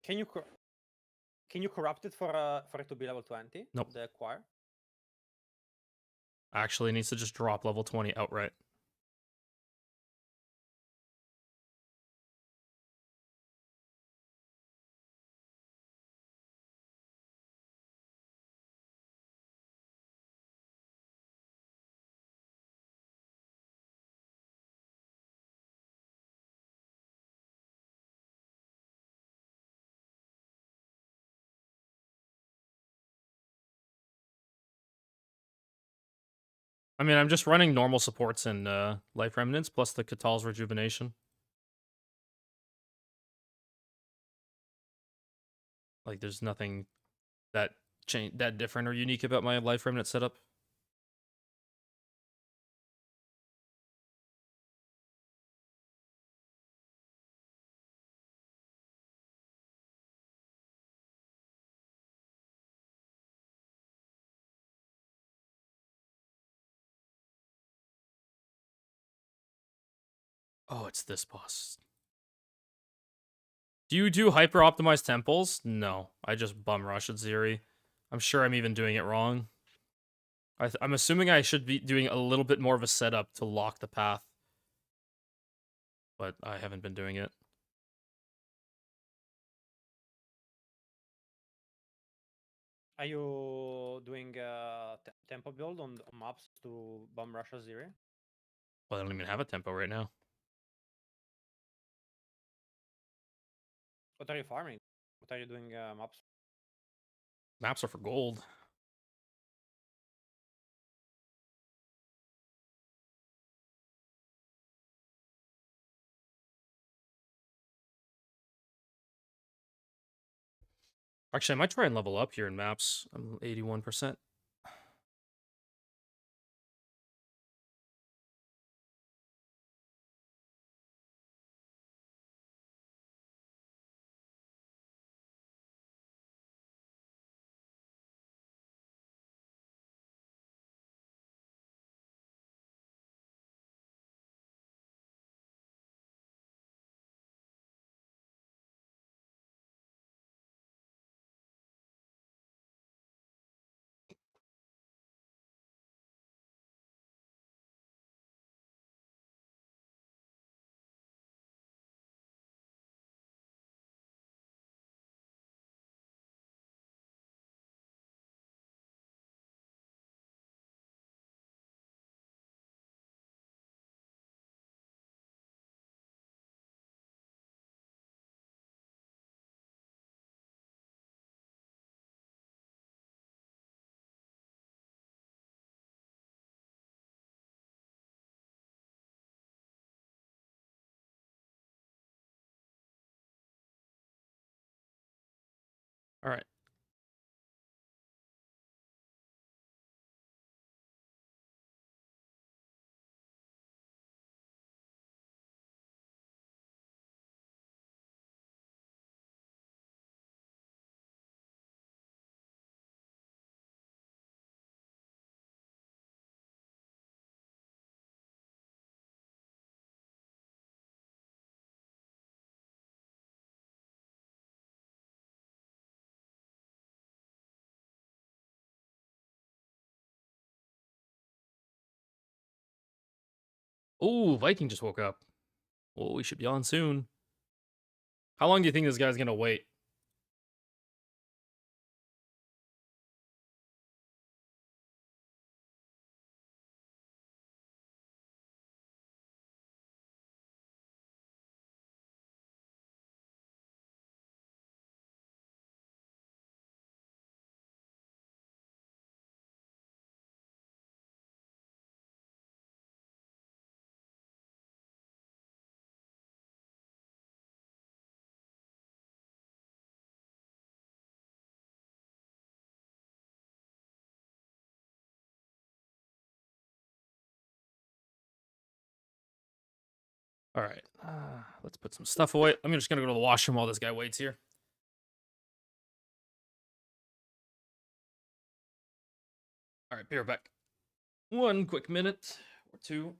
[SPEAKER 16] Can you corrupt it for it to be level 20?
[SPEAKER 1] Nope.
[SPEAKER 16] The choir.
[SPEAKER 1] Actually, it needs to just drop level 20 outright. I mean, I'm just running normal supports and life remnants plus the Katal's rejuvenation. Like, there's nothing that different or unique about my life remnant setup. Oh, it's this boss. Do you do hyper optimized temples? No, I just bum rush at Ziri. I'm sure I'm even doing it wrong. I'm assuming I should be doing a little bit more of a setup to lock the path, but I haven't been doing it.
[SPEAKER 16] Are you doing a tempo build on maps to bomb Russia Zero?
[SPEAKER 1] Well, I don't even have a tempo right now.
[SPEAKER 16] What are you farming? What are you doing maps?
[SPEAKER 1] Maps are for gold. Actually, I might try and level up here in maps. I'm 81%. All right. Ooh, Viking just woke up. Well, we should be on soon. How long do you think this guy's gonna wait? All right, let's put some stuff away. I'm just gonna go to the washroom while this guy waits here. All right, be right back. One quick minute or two.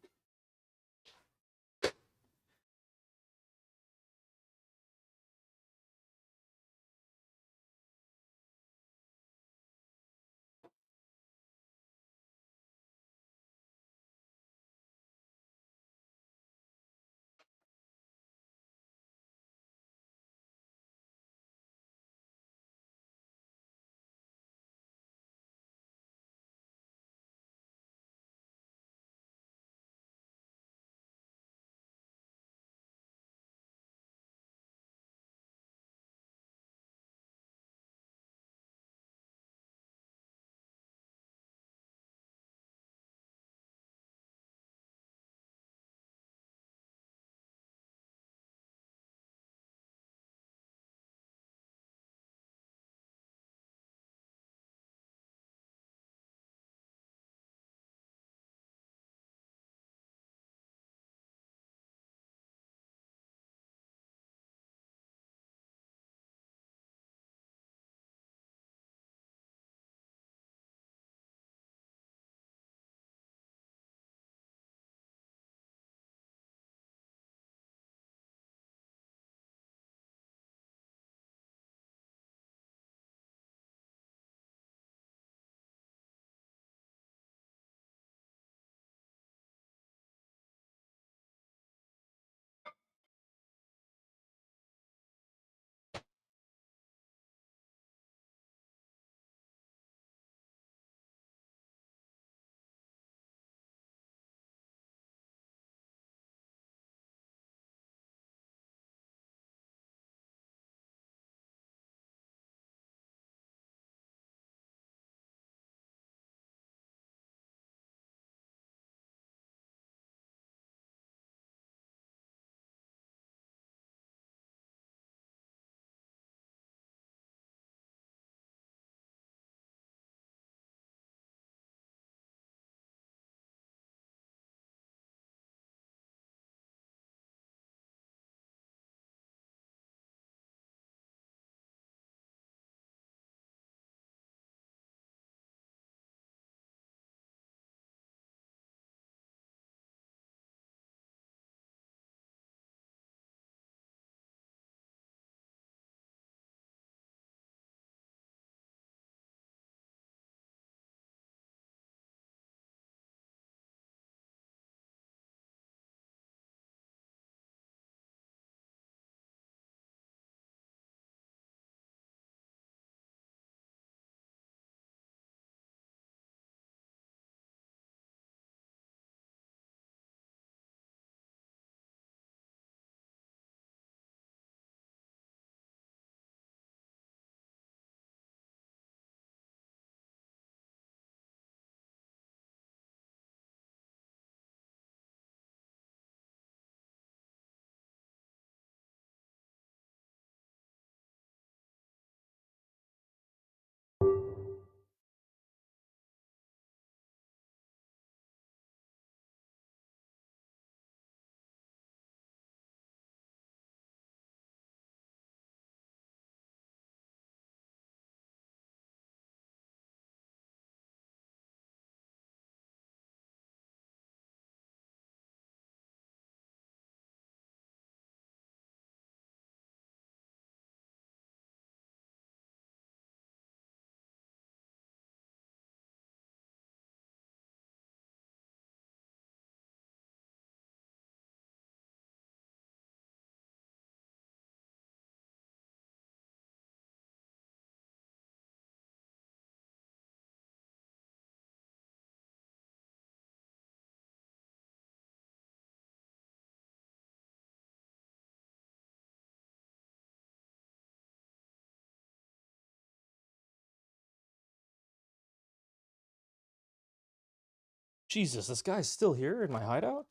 [SPEAKER 1] Jesus, this guy's still here in my hideout?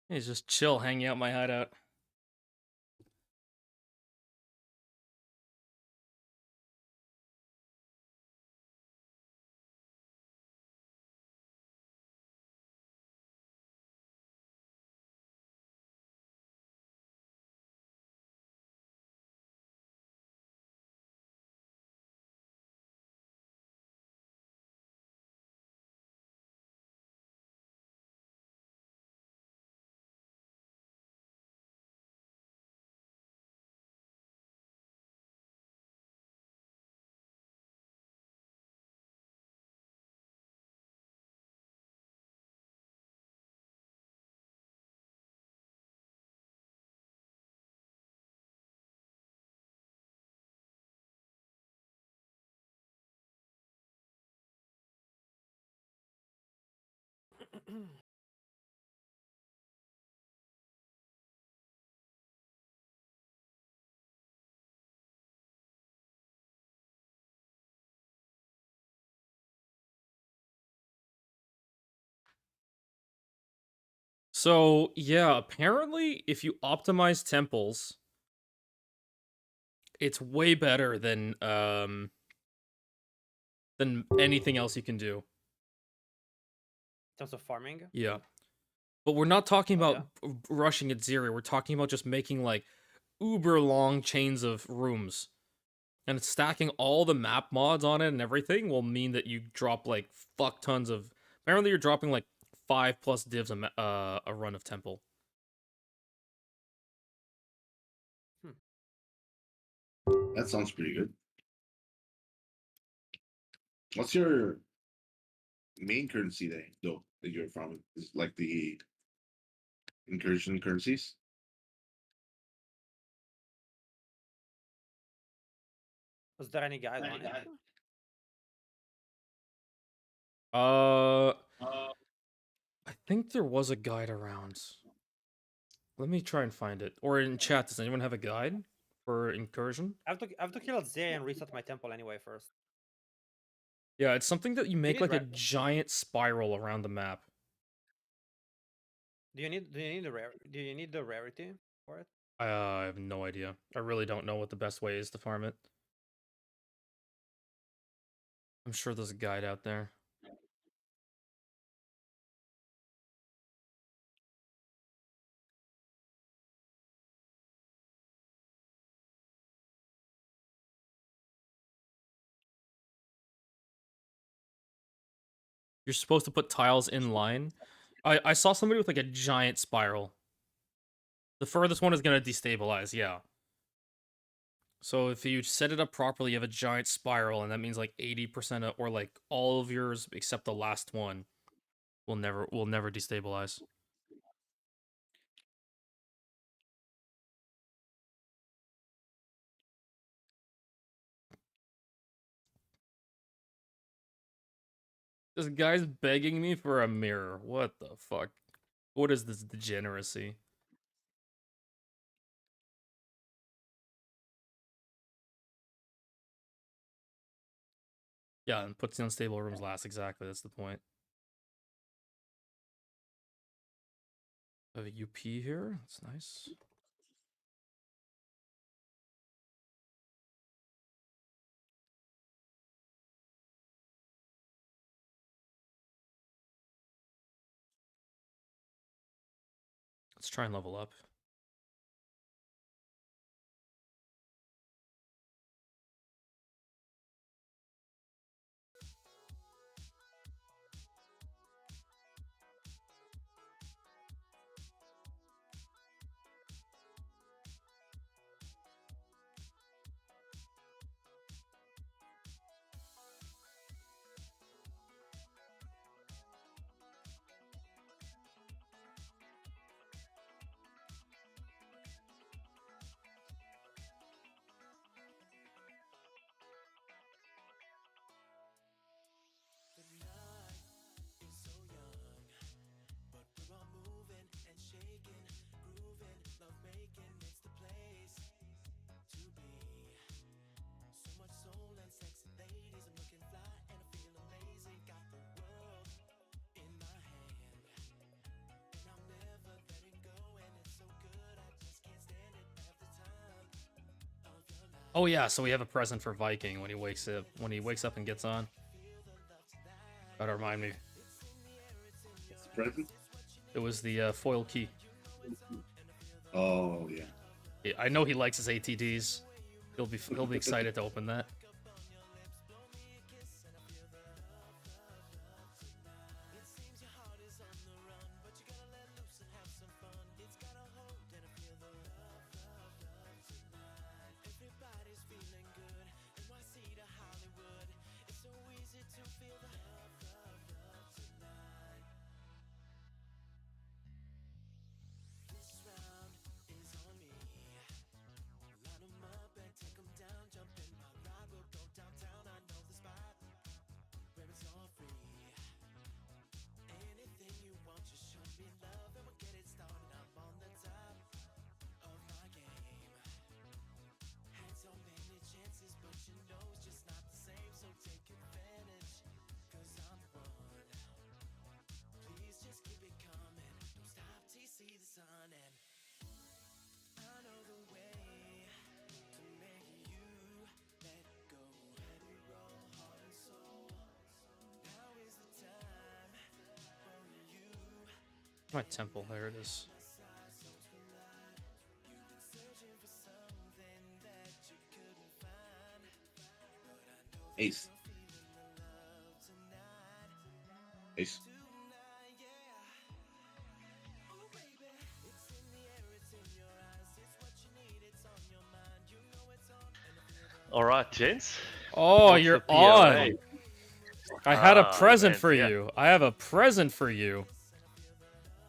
[SPEAKER 1] He's just chill hanging out in my hideout. So, yeah, apparently if you optimize temples, it's way better than anything else you can do.
[SPEAKER 16] In terms of farming.
[SPEAKER 1] Yeah. But we're not talking about rushing at 0. We're talking about just making like uber long chains of rooms. And stacking all the map mods on it and everything will mean that you drop like fuck tons of. Apparently, you're dropping like 5+ divs a run of temple.
[SPEAKER 17] That sounds pretty good. What's your main currency then, though, that you're farming? Is it like the incursion currencies?
[SPEAKER 16] Was there any guide on it?
[SPEAKER 1] I think there was a guide around. Let me try and find it. Or in chat, does anyone have a guide for incursion?
[SPEAKER 16] I have to kill Zeri and reset my temple anyway first.
[SPEAKER 1] Yeah, it's something that you make
[SPEAKER 16] need
[SPEAKER 1] like a
[SPEAKER 16] red-
[SPEAKER 1] giant spiral around the map.
[SPEAKER 16] Do you need the rarity for it?
[SPEAKER 1] I have no idea. I really don't know what the best way is to farm it. I'm sure there's a guide out there. You're supposed to put tiles in line. I saw somebody with like a giant spiral. The furthest one is gonna destabilize, yeah. So if you set it up properly, you have a giant spiral, and that means like 80% of, or like all of yours except the last one will never destabilize. This guy's begging me for a mirror. What the fuck? What is this degeneracy? Yeah, and puts the unstable rooms last. Exactly, that's the point. I have a UP here. That's nice. Let's try and level up. Oh yeah, so we have a present for Viking when he wakes up. When he wakes up and gets on. Gotta remind me.
[SPEAKER 17] It's present.
[SPEAKER 1] It was the foil key.
[SPEAKER 17] Oh yeah.
[SPEAKER 1] Yeah, I know he likes his ATDs. He'll be excited to open that. My temple, there it is.
[SPEAKER 17] Ace. Ace.
[SPEAKER 18] All right, gents.
[SPEAKER 1] Oh,
[SPEAKER 18] What's
[SPEAKER 1] you're
[SPEAKER 18] the POA?
[SPEAKER 1] on. I had a
[SPEAKER 18] Ah,
[SPEAKER 1] present
[SPEAKER 18] man,
[SPEAKER 1] for
[SPEAKER 18] yeah.
[SPEAKER 1] you. I have a present for you.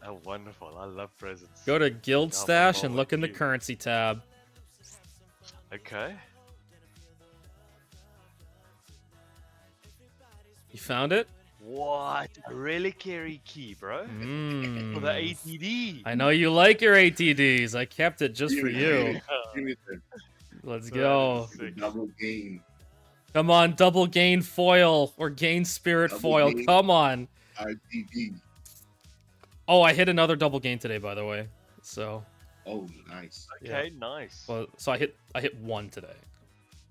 [SPEAKER 18] Oh, wonderful. I love presents.
[SPEAKER 1] Go to Guild
[SPEAKER 18] Alpha
[SPEAKER 1] Stash and
[SPEAKER 18] Mole
[SPEAKER 1] look in the
[SPEAKER 18] Q.
[SPEAKER 1] currency tab.
[SPEAKER 18] Okay.
[SPEAKER 1] You found it?
[SPEAKER 18] What? A reliquary key, bro? For the ATD.
[SPEAKER 1] I know you like your ATDs. I kept it just for you.
[SPEAKER 17] Give me the
[SPEAKER 1] Let's
[SPEAKER 18] That
[SPEAKER 1] go.
[SPEAKER 18] is sick.
[SPEAKER 17] double gain.
[SPEAKER 1] Come on, double gain foil or gain spirit
[SPEAKER 17] Double
[SPEAKER 1] foil.
[SPEAKER 17] gain.
[SPEAKER 1] Come on.
[SPEAKER 17] RTD.
[SPEAKER 1] Oh, I hit another double gain today, by the way. So,
[SPEAKER 17] Oh, nice.
[SPEAKER 18] Okay, nice.
[SPEAKER 1] well, so I hit one today.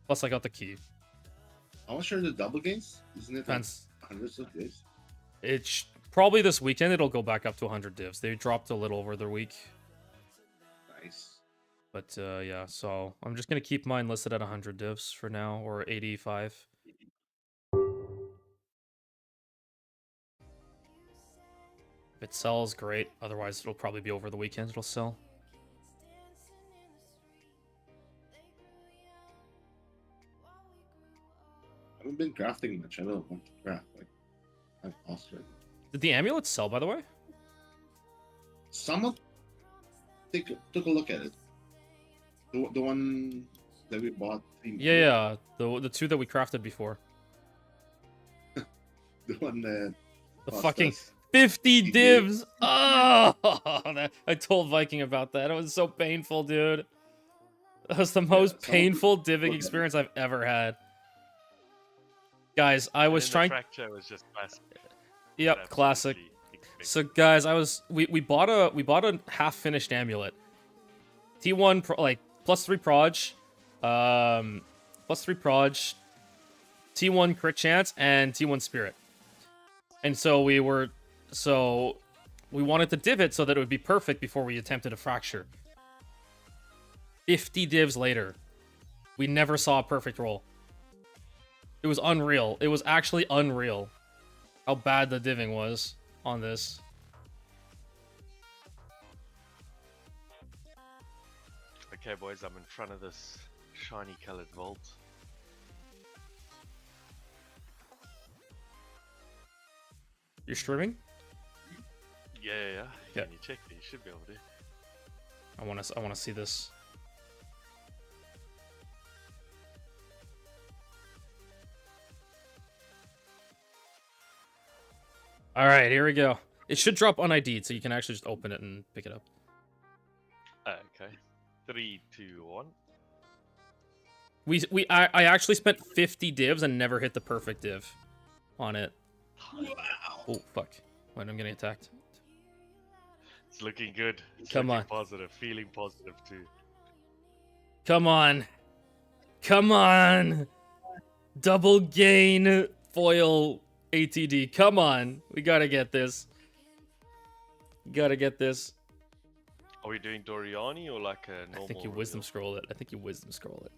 [SPEAKER 1] Plus, I got the key.
[SPEAKER 17] How much are the double gains? Isn't it like
[SPEAKER 1] Depends.
[SPEAKER 17] hundreds of days?
[SPEAKER 1] It's probably this weekend. It'll go back up to 100 divs. They dropped a little over their week.
[SPEAKER 17] Nice.
[SPEAKER 1] But yeah, so I'm just gonna keep mine listed at 100 divs for now, or 85. If it sells, great. Otherwise, it'll probably be over the weekend. It'll sell.
[SPEAKER 17] I haven't been crafting much. I don't want to craft. Like, I'm lost right now.
[SPEAKER 1] Did the amulets sell, by the way?
[SPEAKER 17] Someone took a look at it. The one that we bought.
[SPEAKER 1] Yeah. The two that we crafted before.
[SPEAKER 17] The one that.
[SPEAKER 1] The
[SPEAKER 17] cost
[SPEAKER 1] fucking
[SPEAKER 17] us
[SPEAKER 1] 50 divs. Oh, I told Viking about that. It was so painful, dude. That was the most painful diving experience I've ever had. Guys, I was trying.
[SPEAKER 18] Fracture was just classic.
[SPEAKER 1] Yep, classic. So guys, we bought a half finished amulet. T1 like +3 proj, +3 proj, T1 crit chance, and T1 spirit. And so we wanted to div it so that it would be perfect before we attempted a fracture. 50 divs later, we never saw a perfect roll. It was unreal. It was actually unreal how bad the diving was on this.
[SPEAKER 18] Okay, boys, I'm in front of this shiny colored vault.
[SPEAKER 1] You're streaming?
[SPEAKER 18] Yeah.
[SPEAKER 1] Yeah.
[SPEAKER 18] Can you check it? You should be able to.
[SPEAKER 1] I want to see this. All right, here we go. It should drop un-ID'd, so you can actually just open it and pick it up.
[SPEAKER 18] Okay. 3, 2, 1.
[SPEAKER 1] I actually spent 50 divs and never hit the perfect div on it.
[SPEAKER 17] Wow.
[SPEAKER 1] Oh fuck! Wait, I'm getting attacked.
[SPEAKER 18] It's looking good. It's
[SPEAKER 1] Come
[SPEAKER 18] looking
[SPEAKER 1] on.
[SPEAKER 18] positive. Feeling positive too.
[SPEAKER 1] Come on. Come on. Double gain foil ATD. Come on. We gotta get this. Gotta get this.
[SPEAKER 18] Are we doing Doriani or like a normal?
[SPEAKER 1] I think you wisdom scroll it. I think you wisdom scroll it.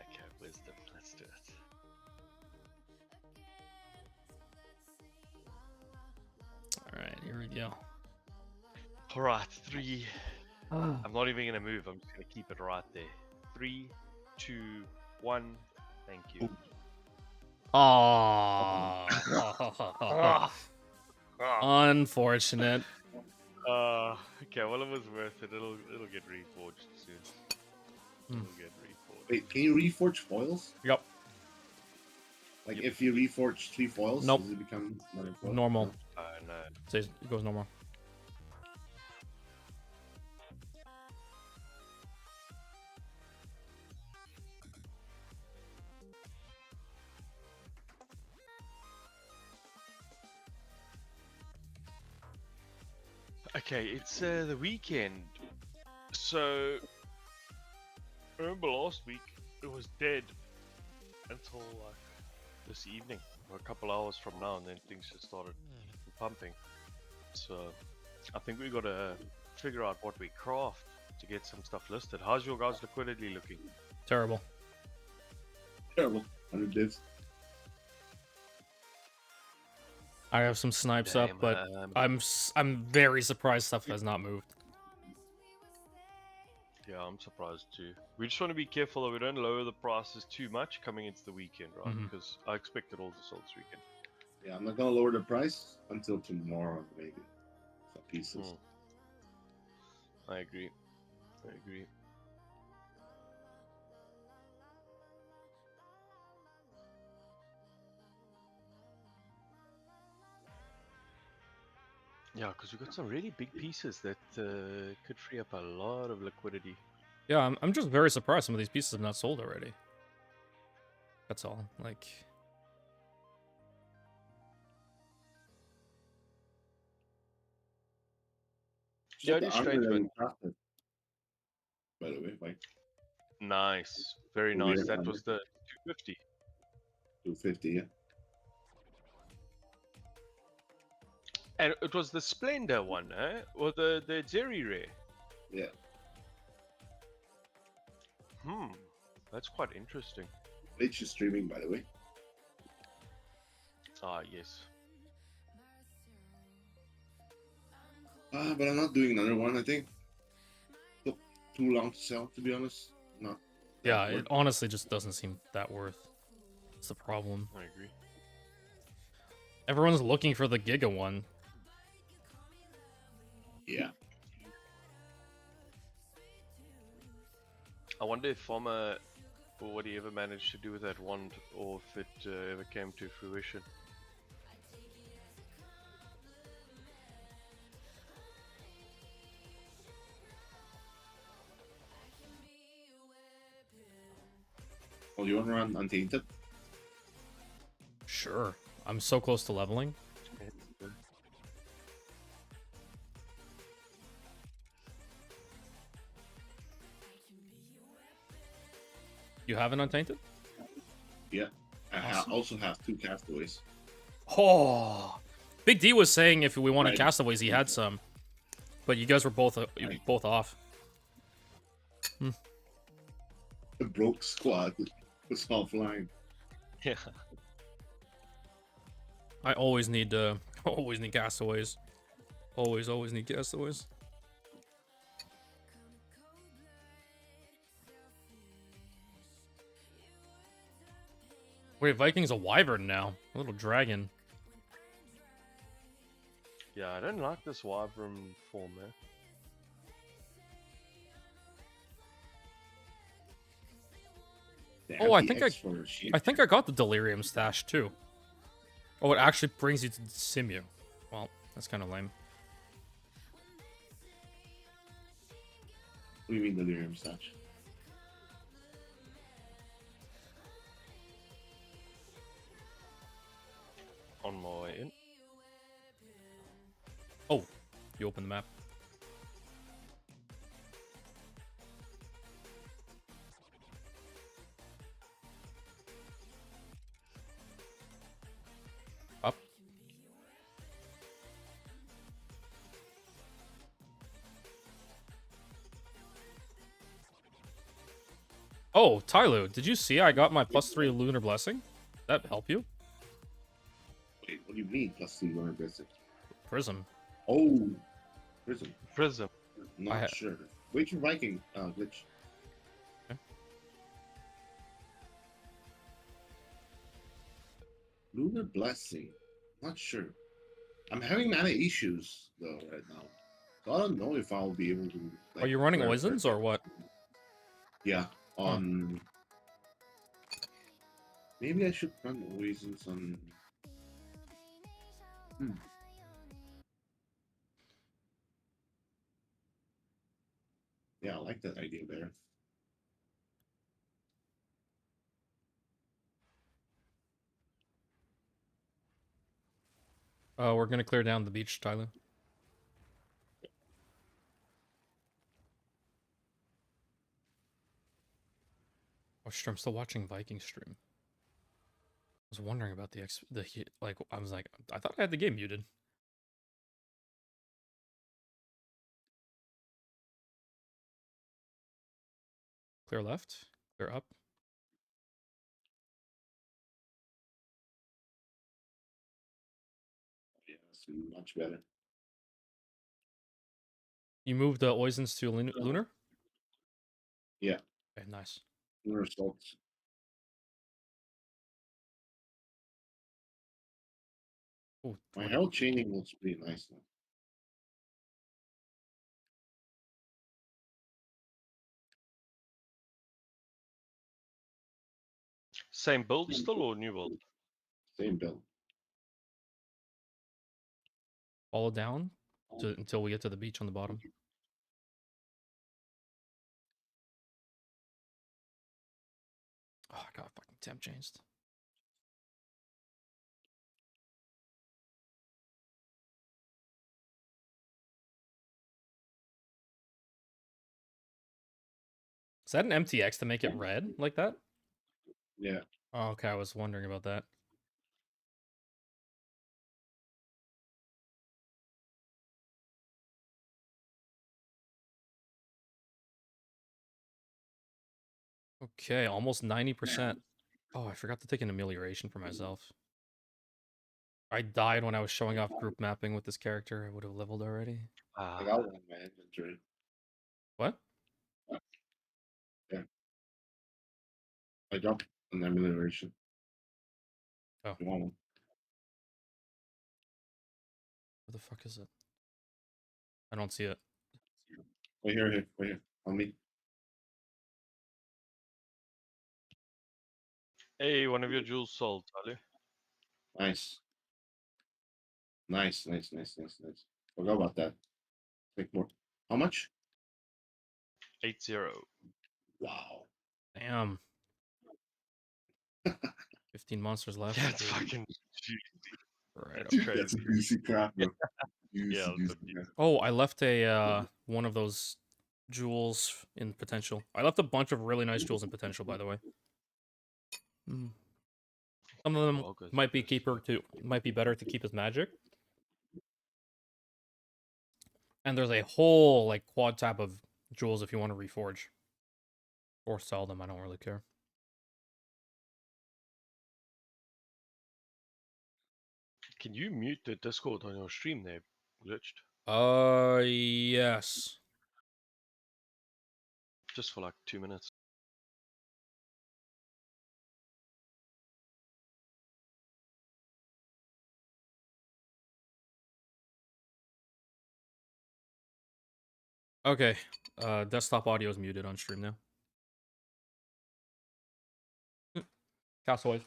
[SPEAKER 18] Okay, wisdom. Let's do it.
[SPEAKER 1] Alright, here we go.
[SPEAKER 18] Alright, 3.
[SPEAKER 1] Ah.
[SPEAKER 18] I'm not even gonna move. I'm just gonna keep it right there. 3, 2, 1. Thank you.
[SPEAKER 1] Aww. Unfortunate.
[SPEAKER 18] Okay, well it was worth it. It'll get reforged soon. It'll get reforged.
[SPEAKER 17] Wait, can you reforge foils?
[SPEAKER 1] Yep.
[SPEAKER 17] Like if you reforge 3 foils,
[SPEAKER 1] Nope.
[SPEAKER 17] does it become another foil?
[SPEAKER 1] Normal.
[SPEAKER 18] No.
[SPEAKER 1] It goes normal.
[SPEAKER 18] Okay, it's the weekend. So remember last week it was dead until like this evening or a couple hours from now, and then things just started pumping. So I think we gotta figure out what we craft to get some stuff listed. How's your guys' liquidity looking?
[SPEAKER 1] Terrible.
[SPEAKER 17] Terrible. 100 divs.
[SPEAKER 1] I have some snipes up, but I'm very surprised stuff has not moved.
[SPEAKER 18] Yeah, I'm surprised too. We just want to be careful that we don't lower the prices too much coming into the weekend, right?
[SPEAKER 1] Mhm.
[SPEAKER 18] Because I expect it all to sell this weekend.
[SPEAKER 17] Yeah, I'm not gonna lower the price until tomorrow, maybe. For pieces.
[SPEAKER 18] I agree. I agree. Yeah, because we've got some really big pieces that could free up a lot of liquidity.
[SPEAKER 1] Yeah, I'm just very surprised some of these pieces have not sold already. That's all. Like,
[SPEAKER 18] Yeah,
[SPEAKER 17] The
[SPEAKER 18] just
[SPEAKER 17] armor
[SPEAKER 18] straight
[SPEAKER 17] that
[SPEAKER 18] with.
[SPEAKER 17] we crafted, by the way, like
[SPEAKER 18] Nice. Very
[SPEAKER 17] the
[SPEAKER 18] nice.
[SPEAKER 17] weird
[SPEAKER 18] That
[SPEAKER 17] armor.
[SPEAKER 18] was the 250.
[SPEAKER 17] 250, yeah.
[SPEAKER 18] And it was the Splendor one, eh? Or the Jerry Rare?
[SPEAKER 17] Yeah.
[SPEAKER 18] That's quite interesting.
[SPEAKER 17] It's just streaming, by the way.
[SPEAKER 18] Ah, yes.
[SPEAKER 17] But I'm not doing another one, I think. Took too long to sell, to be honest. Not. that
[SPEAKER 1] yeah,
[SPEAKER 17] worth
[SPEAKER 1] it honestly just doesn't seem that worth. It's the problem.
[SPEAKER 18] I agree.
[SPEAKER 1] Everyone's looking for the Giga one.
[SPEAKER 17] Yeah.
[SPEAKER 18] I wonder if Farmer, or what he ever managed to do with that wand, or if it ever came to fruition.
[SPEAKER 17] Oh, you want to run Untainted?
[SPEAKER 1] Sure. I'm so close to leveling. You have an Untainted?
[SPEAKER 17] Yeah. I also have 2 castaways.
[SPEAKER 1] Oh, Big D was saying if we wanted
[SPEAKER 17] Right.
[SPEAKER 1] castaways, he had some, but you guys were both both off.
[SPEAKER 17] The broke squad was offline.
[SPEAKER 18] Yeah.
[SPEAKER 1] I always need castaways. Always need castaways. Wait, Viking's a wyvern now. A little dragon.
[SPEAKER 18] Yeah, I don't like this wyvern form, man.
[SPEAKER 1] Oh, I think I got the delirium stash too. Oh, it actually brings you to Simu. Well, that's kind of lame.
[SPEAKER 17] What do you mean delirium stash?
[SPEAKER 18] On my way in.
[SPEAKER 1] Oh, you open the map. Oh, Tylo, did you see I got my +3 Lunar Blessing? That help you?
[SPEAKER 17] Wait, what do you mean +3 Lunar Blessing?
[SPEAKER 1] Prism.
[SPEAKER 17] Oh, Prism.
[SPEAKER 18] Prism.
[SPEAKER 17] Not sure. Wait for Viking glitch.
[SPEAKER 1] Okay.
[SPEAKER 17] Lunar Blessing. Not sure. I'm having mana issues though right now, so I don't know if I'll be able to.
[SPEAKER 1] Are you running Oisons or what?
[SPEAKER 17] Yeah. On. Maybe I should run Oisons on. Yeah, I like that idea there.
[SPEAKER 1] We're gonna clear down the beach, Tyler. Oh shit, I'm still watching Viking stream. I was wondering about the like. I was like, I thought I had the game muted. Clear left, clear up.
[SPEAKER 17] Yeah, that's much better.
[SPEAKER 1] You moved the Oisons to Lunar?
[SPEAKER 17] Yeah.
[SPEAKER 1] Okay, nice.
[SPEAKER 17] Lunar Assaults.
[SPEAKER 1] Ooh,
[SPEAKER 17] My health chaining looks pretty nice now.
[SPEAKER 18] Same build still or new build?
[SPEAKER 17] Same build.
[SPEAKER 1] Follow down until we get to the beach on the bottom. Oh, I got fucking temp changed. Is that an MTX to make it red like that?
[SPEAKER 17] Yeah.
[SPEAKER 1] Oh, okay, I was wondering about that. Okay, almost 90%. Oh, I forgot to take an amelioration for myself. I died when I was showing off group mapping with this character. I would have leveled already.
[SPEAKER 17] I got one in my inventory.
[SPEAKER 1] What?
[SPEAKER 17] Yeah. I dropped an amelioration.
[SPEAKER 1] Oh.
[SPEAKER 17] You want one?
[SPEAKER 1] Where the fuck is it? I don't see it.
[SPEAKER 17] Right here, right here. On me.
[SPEAKER 18] Hey, one of your jewels sold, Tyler.
[SPEAKER 17] Nice. Nice. Forgot about that. Take more. How much?
[SPEAKER 18] 8-0.
[SPEAKER 17] Wow.
[SPEAKER 1] Damn. 15 monsters left.
[SPEAKER 18] That's fucking juicy.
[SPEAKER 1] Right.
[SPEAKER 18] That's crazy.
[SPEAKER 17] That's a juicy crap, bro.
[SPEAKER 18] Yeah,
[SPEAKER 17] Juicy crap.
[SPEAKER 1] Oh, I left a one of those jewels in potential. I left a bunch of really nice jewels in potential, by the way. Some of them might be better to keep as magic. And there's a whole like quad tab of jewels if you want to reforge. Or sell them, I don't really care.
[SPEAKER 18] Can you mute the Discord on your stream there, Glitched?
[SPEAKER 1] Yes.
[SPEAKER 18] Just for like 2 minutes.
[SPEAKER 1] Okay. Desktop audio is muted on stream now. Castaways.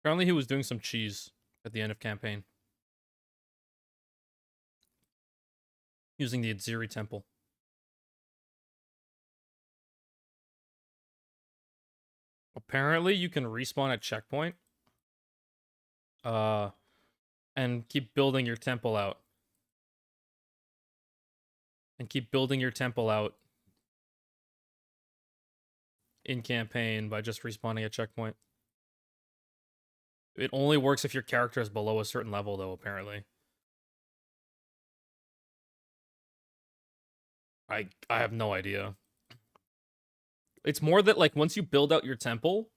[SPEAKER 1] Apparently he was doing some cheese at the end of campaign. Using the Adziri Temple. Apparently you can respawn at checkpoint And keep building your temple out. And keep building your temple out in campaign by just respawning a checkpoint. It only works if your character is below a certain level, though, apparently. I have no idea. It's more that, like, once you build out your temple,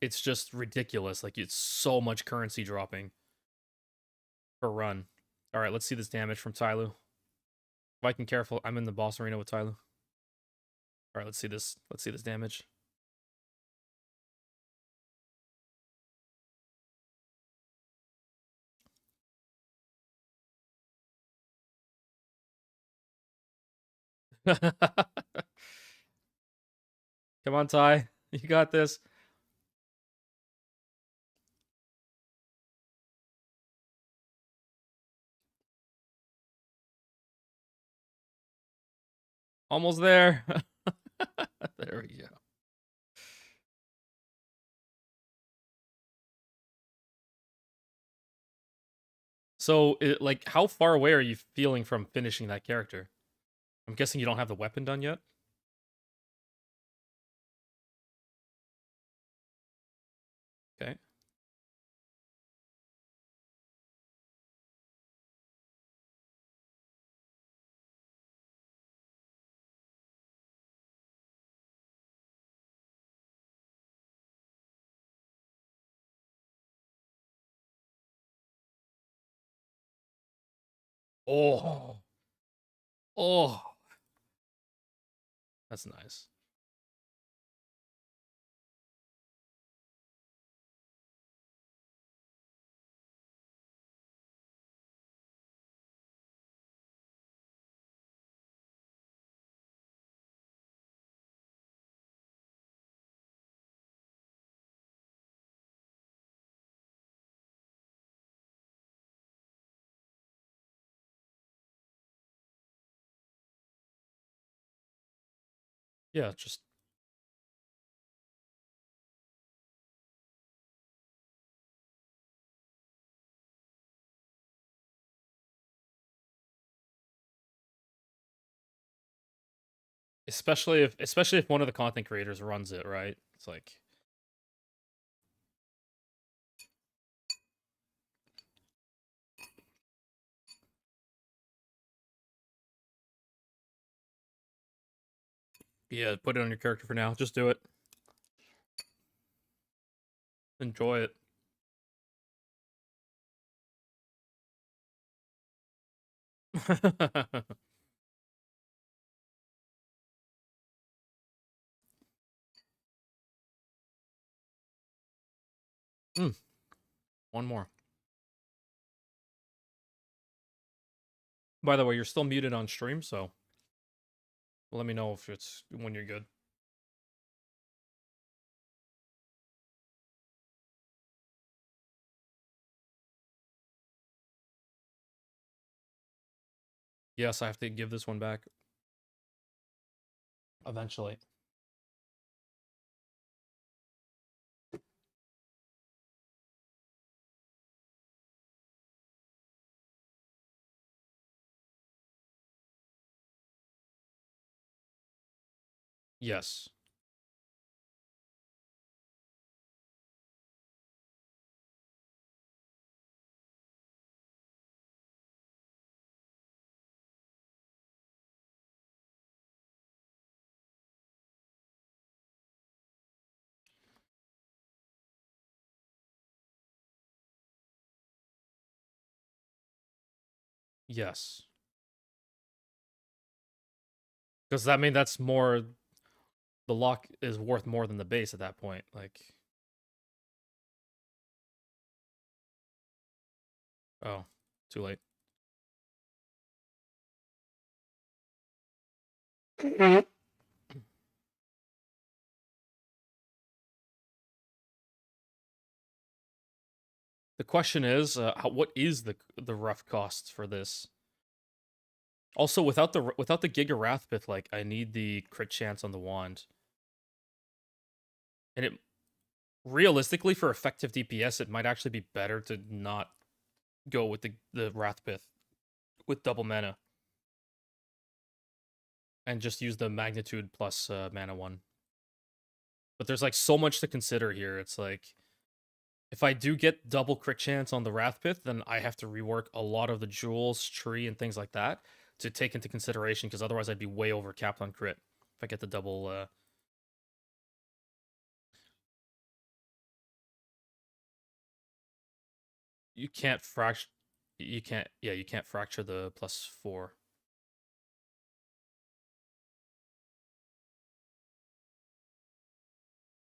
[SPEAKER 1] it's just ridiculous. Like, it's so much currency dropping per run. Alright, let's see this damage from Tyloo. Viking, careful. I'm in the boss arena with Tyloo. Alright, let's see this. Let's see this damage. Come on, Ty. You got this. Almost there. There we go. So, like, how far away are you feeling from finishing that character? I'm guessing you don't have the weapon done yet? Okay. Oh. Oh. That's nice. Yeah, just... Especially if one of the content creators runs it, right? It's like... Yeah, put it on your character for now. Just do it. Enjoy it. One more. By the way, you're still muted on stream, so let me know if it's when you're good. Yes, I have to give this one back. Eventually. Yes. Yes. Because that mean that's more... The lock is worth more than the base at that point. Like... Oh, too late. The question is, what is the rough costs for this? Also, without the Giga Wrathpith, like, I need the crit chance on the wand. And realistically, for effective DPS, it might actually be better to not go with the Wrathpith with double mana. And just use the magnitude plus mana one. But there's like so much to consider here. It's like, if I do get double crit chance on the Wrathpith, then I have to rework a lot of the jewels, tree, and things like that to take into consideration, because otherwise I'd be way overcapped on crit if I get the double. You can't fracture. You can't. Yeah, you can't fracture the +4.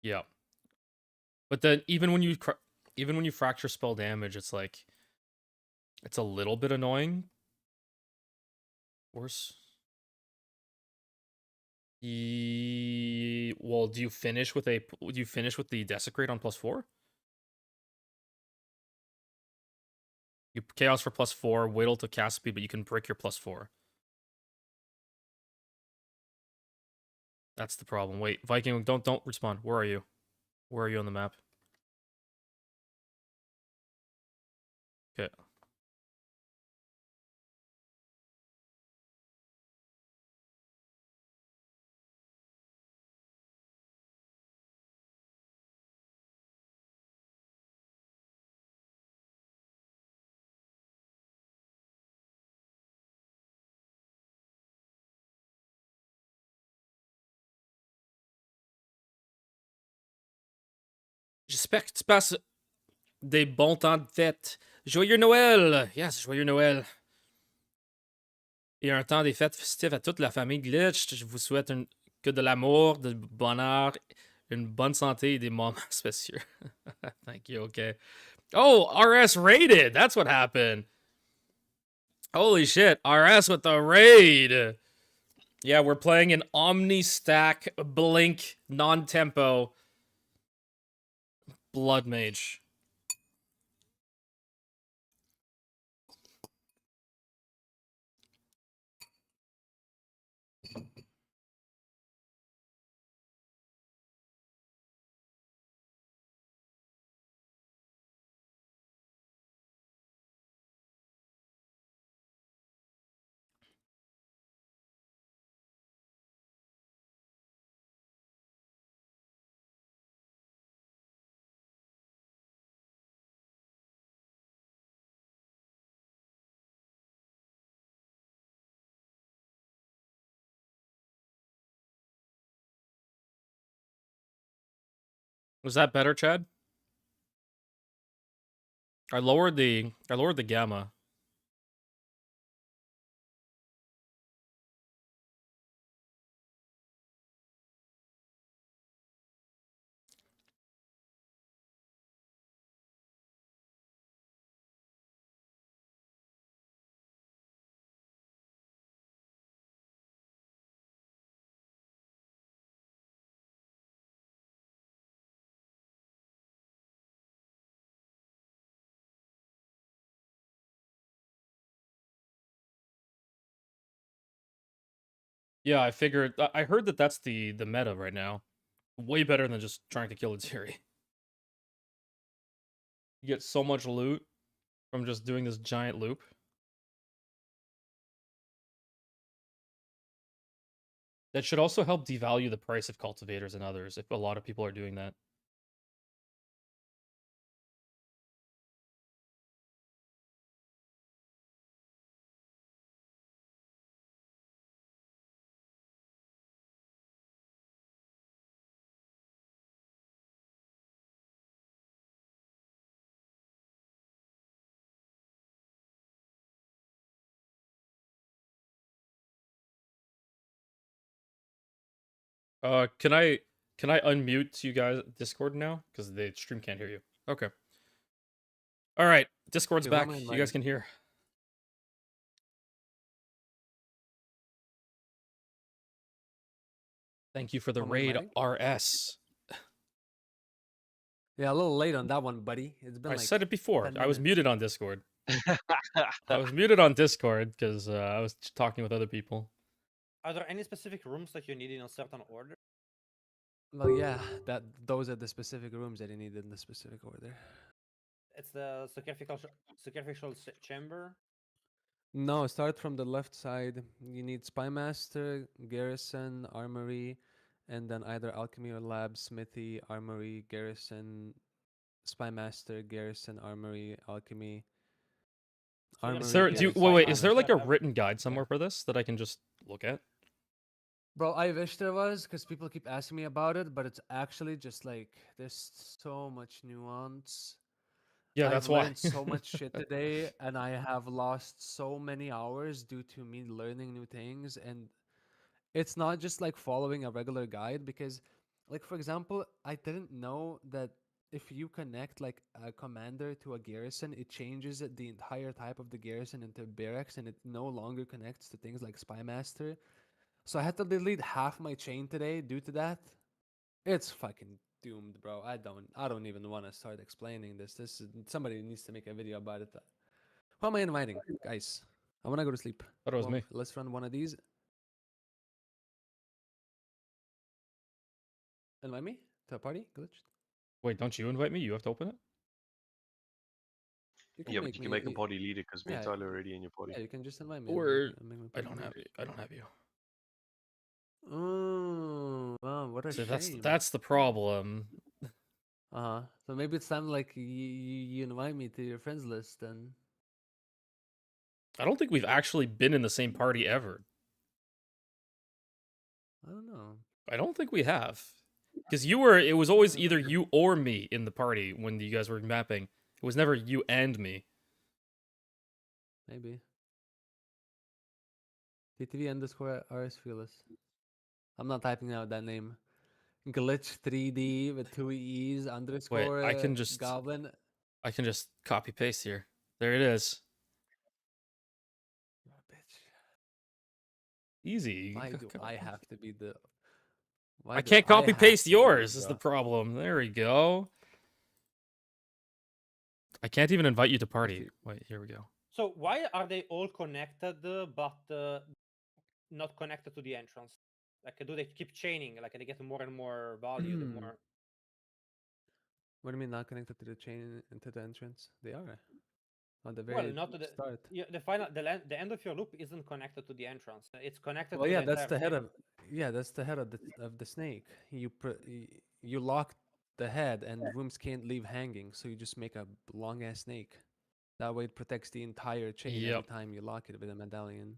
[SPEAKER 1] Yeah. But then even when you fracture spell damage, it's like, it's a little bit annoying. Worse. Well, do you finish with the Desecrate on +4? You chaos for +4, wait till cast speed, but you can break your +4. That's the problem. Wait, Viking, don't respawn. Where are you? Where are you on the map? Okay. J'espère que tu passes des bons temps de fête. Joyeux Noël! Yes, joyeux Noël. Et un temps des fêtes festives à toute la famille Glitch. Je vous souhaite que de l'amour, du bonheur, une bonne santé et des moments spéciaux. Thank you, okay. Oh, RS raided! That's what happened. Holy shit, RS with the raid! Yeah, we're playing an Omni Stack Blink non-tempo Blood Mage. Was that better, Chad? I lowered the gamma. Yeah, I figured. I heard that that's the meta right now. Way better than just trying to kill a Tiri. You get so much loot from just doing this giant loop. That should also help devalue the price of cultivators and others if a lot of people are doing that. Can I unmute you guys Discord now? Because the stream can't hear you. Okay. All right, Discord's
[SPEAKER 19] Okay,
[SPEAKER 1] back.
[SPEAKER 19] what am I
[SPEAKER 1] You guys
[SPEAKER 19] inviting?
[SPEAKER 1] can hear. Thank you for the
[SPEAKER 19] What am I
[SPEAKER 1] raid,
[SPEAKER 19] inviting?
[SPEAKER 1] RS.
[SPEAKER 19] Yeah, a little late on that one, buddy. It's been
[SPEAKER 1] I
[SPEAKER 19] like
[SPEAKER 1] said it before.
[SPEAKER 19] 10
[SPEAKER 1] I was
[SPEAKER 19] minutes.
[SPEAKER 1] muted on Discord. I was muted on Discord because I was talking with other people.
[SPEAKER 16] Are there any specific rooms that you need in a certain order?
[SPEAKER 19] Well, yeah, those are the specific rooms that you need in the specific order.
[SPEAKER 16] It's the sacrificial chamber.
[SPEAKER 19] No, start from the left side. You need Spymaster, Garrison, Armory, and then either Alchemy or Lab, Smithy, Armory, Garrison, Spymaster, Garrison, Armory, Alchemy. Armory,
[SPEAKER 1] Is there?
[SPEAKER 19] Garrison,
[SPEAKER 1] Wait. Is there like a
[SPEAKER 19] Spymaster.
[SPEAKER 1] written guide somewhere for this that I can just look at?
[SPEAKER 19] Bro, I wish there was, because people keep asking me about it, but it's actually just like there's so much nuance.
[SPEAKER 1] Yeah,
[SPEAKER 19] I've
[SPEAKER 1] that's why.
[SPEAKER 19] learned so much shit today, and I have lost so many hours due to me learning new things. And it's not just like following a regular guide, because, like, for example, I didn't know that if you connect like a commander to a garrison, it changes the entire type of the garrison into barracks, and it no longer connects to things like Spymaster. So I had to delete half my chain today due to that. It's fucking doomed, bro. I don't even want to start explaining this. Somebody needs to make a video about it. Who am I inviting, guys? I want to go to sleep.
[SPEAKER 1] Thought it was me.
[SPEAKER 19] Let's run one of these. Invite me to a party, glitched.
[SPEAKER 1] Wait, don't you invite me? You have to open it.
[SPEAKER 18] Yeah, but you can make a party leader because me and Tyler are already in your party.
[SPEAKER 19] Yeah, you can just invite me.
[SPEAKER 1] Or
[SPEAKER 19] make me
[SPEAKER 1] I
[SPEAKER 19] party
[SPEAKER 1] don't have
[SPEAKER 19] leader.
[SPEAKER 1] you. I don't have you.
[SPEAKER 19] Oh, wow, what a
[SPEAKER 1] So
[SPEAKER 19] shame.
[SPEAKER 1] that's the problem.
[SPEAKER 19] So maybe it's time like you invite me to your friends list then.
[SPEAKER 1] I don't think we've actually been in the same party ever.
[SPEAKER 19] I don't know.
[SPEAKER 1] I don't think we have. Because it was always either you or me in the party when you guys were mapping. It was never you and me.
[SPEAKER 19] Maybe. TTV underscore RS Fearless. I'm not typing out that name. Glitch 3D with 2 E's underscore
[SPEAKER 1] Wait, I can just
[SPEAKER 19] Goblin.
[SPEAKER 1] I can just copy paste here. There it is. Easy.
[SPEAKER 19] Why do I have to be the...
[SPEAKER 1] I can't copy paste yours is the problem. There we go. I can't even invite you to party. Wait, here we go.
[SPEAKER 16] So why are they all connected, but not connected to the entrance? Like, do they keep chaining? Like, they get more and more value the more.
[SPEAKER 19] What do you mean not connected to the chain into the entrance? They are. On the very
[SPEAKER 16] Well, not to the
[SPEAKER 19] start.
[SPEAKER 16] Yeah, the end of your loop isn't connected to the entrance. It's connected.
[SPEAKER 19] Well,
[SPEAKER 16] to
[SPEAKER 19] yeah,
[SPEAKER 16] the
[SPEAKER 19] that's
[SPEAKER 16] entire
[SPEAKER 19] the head
[SPEAKER 16] chain.
[SPEAKER 19] of... Yeah, that's the head of the snake. You lock the head, and rooms can't leave hanging, so you just make a long ass snake. That way, it protects the entire chain every
[SPEAKER 1] Yep.
[SPEAKER 19] time you lock it with a medallion.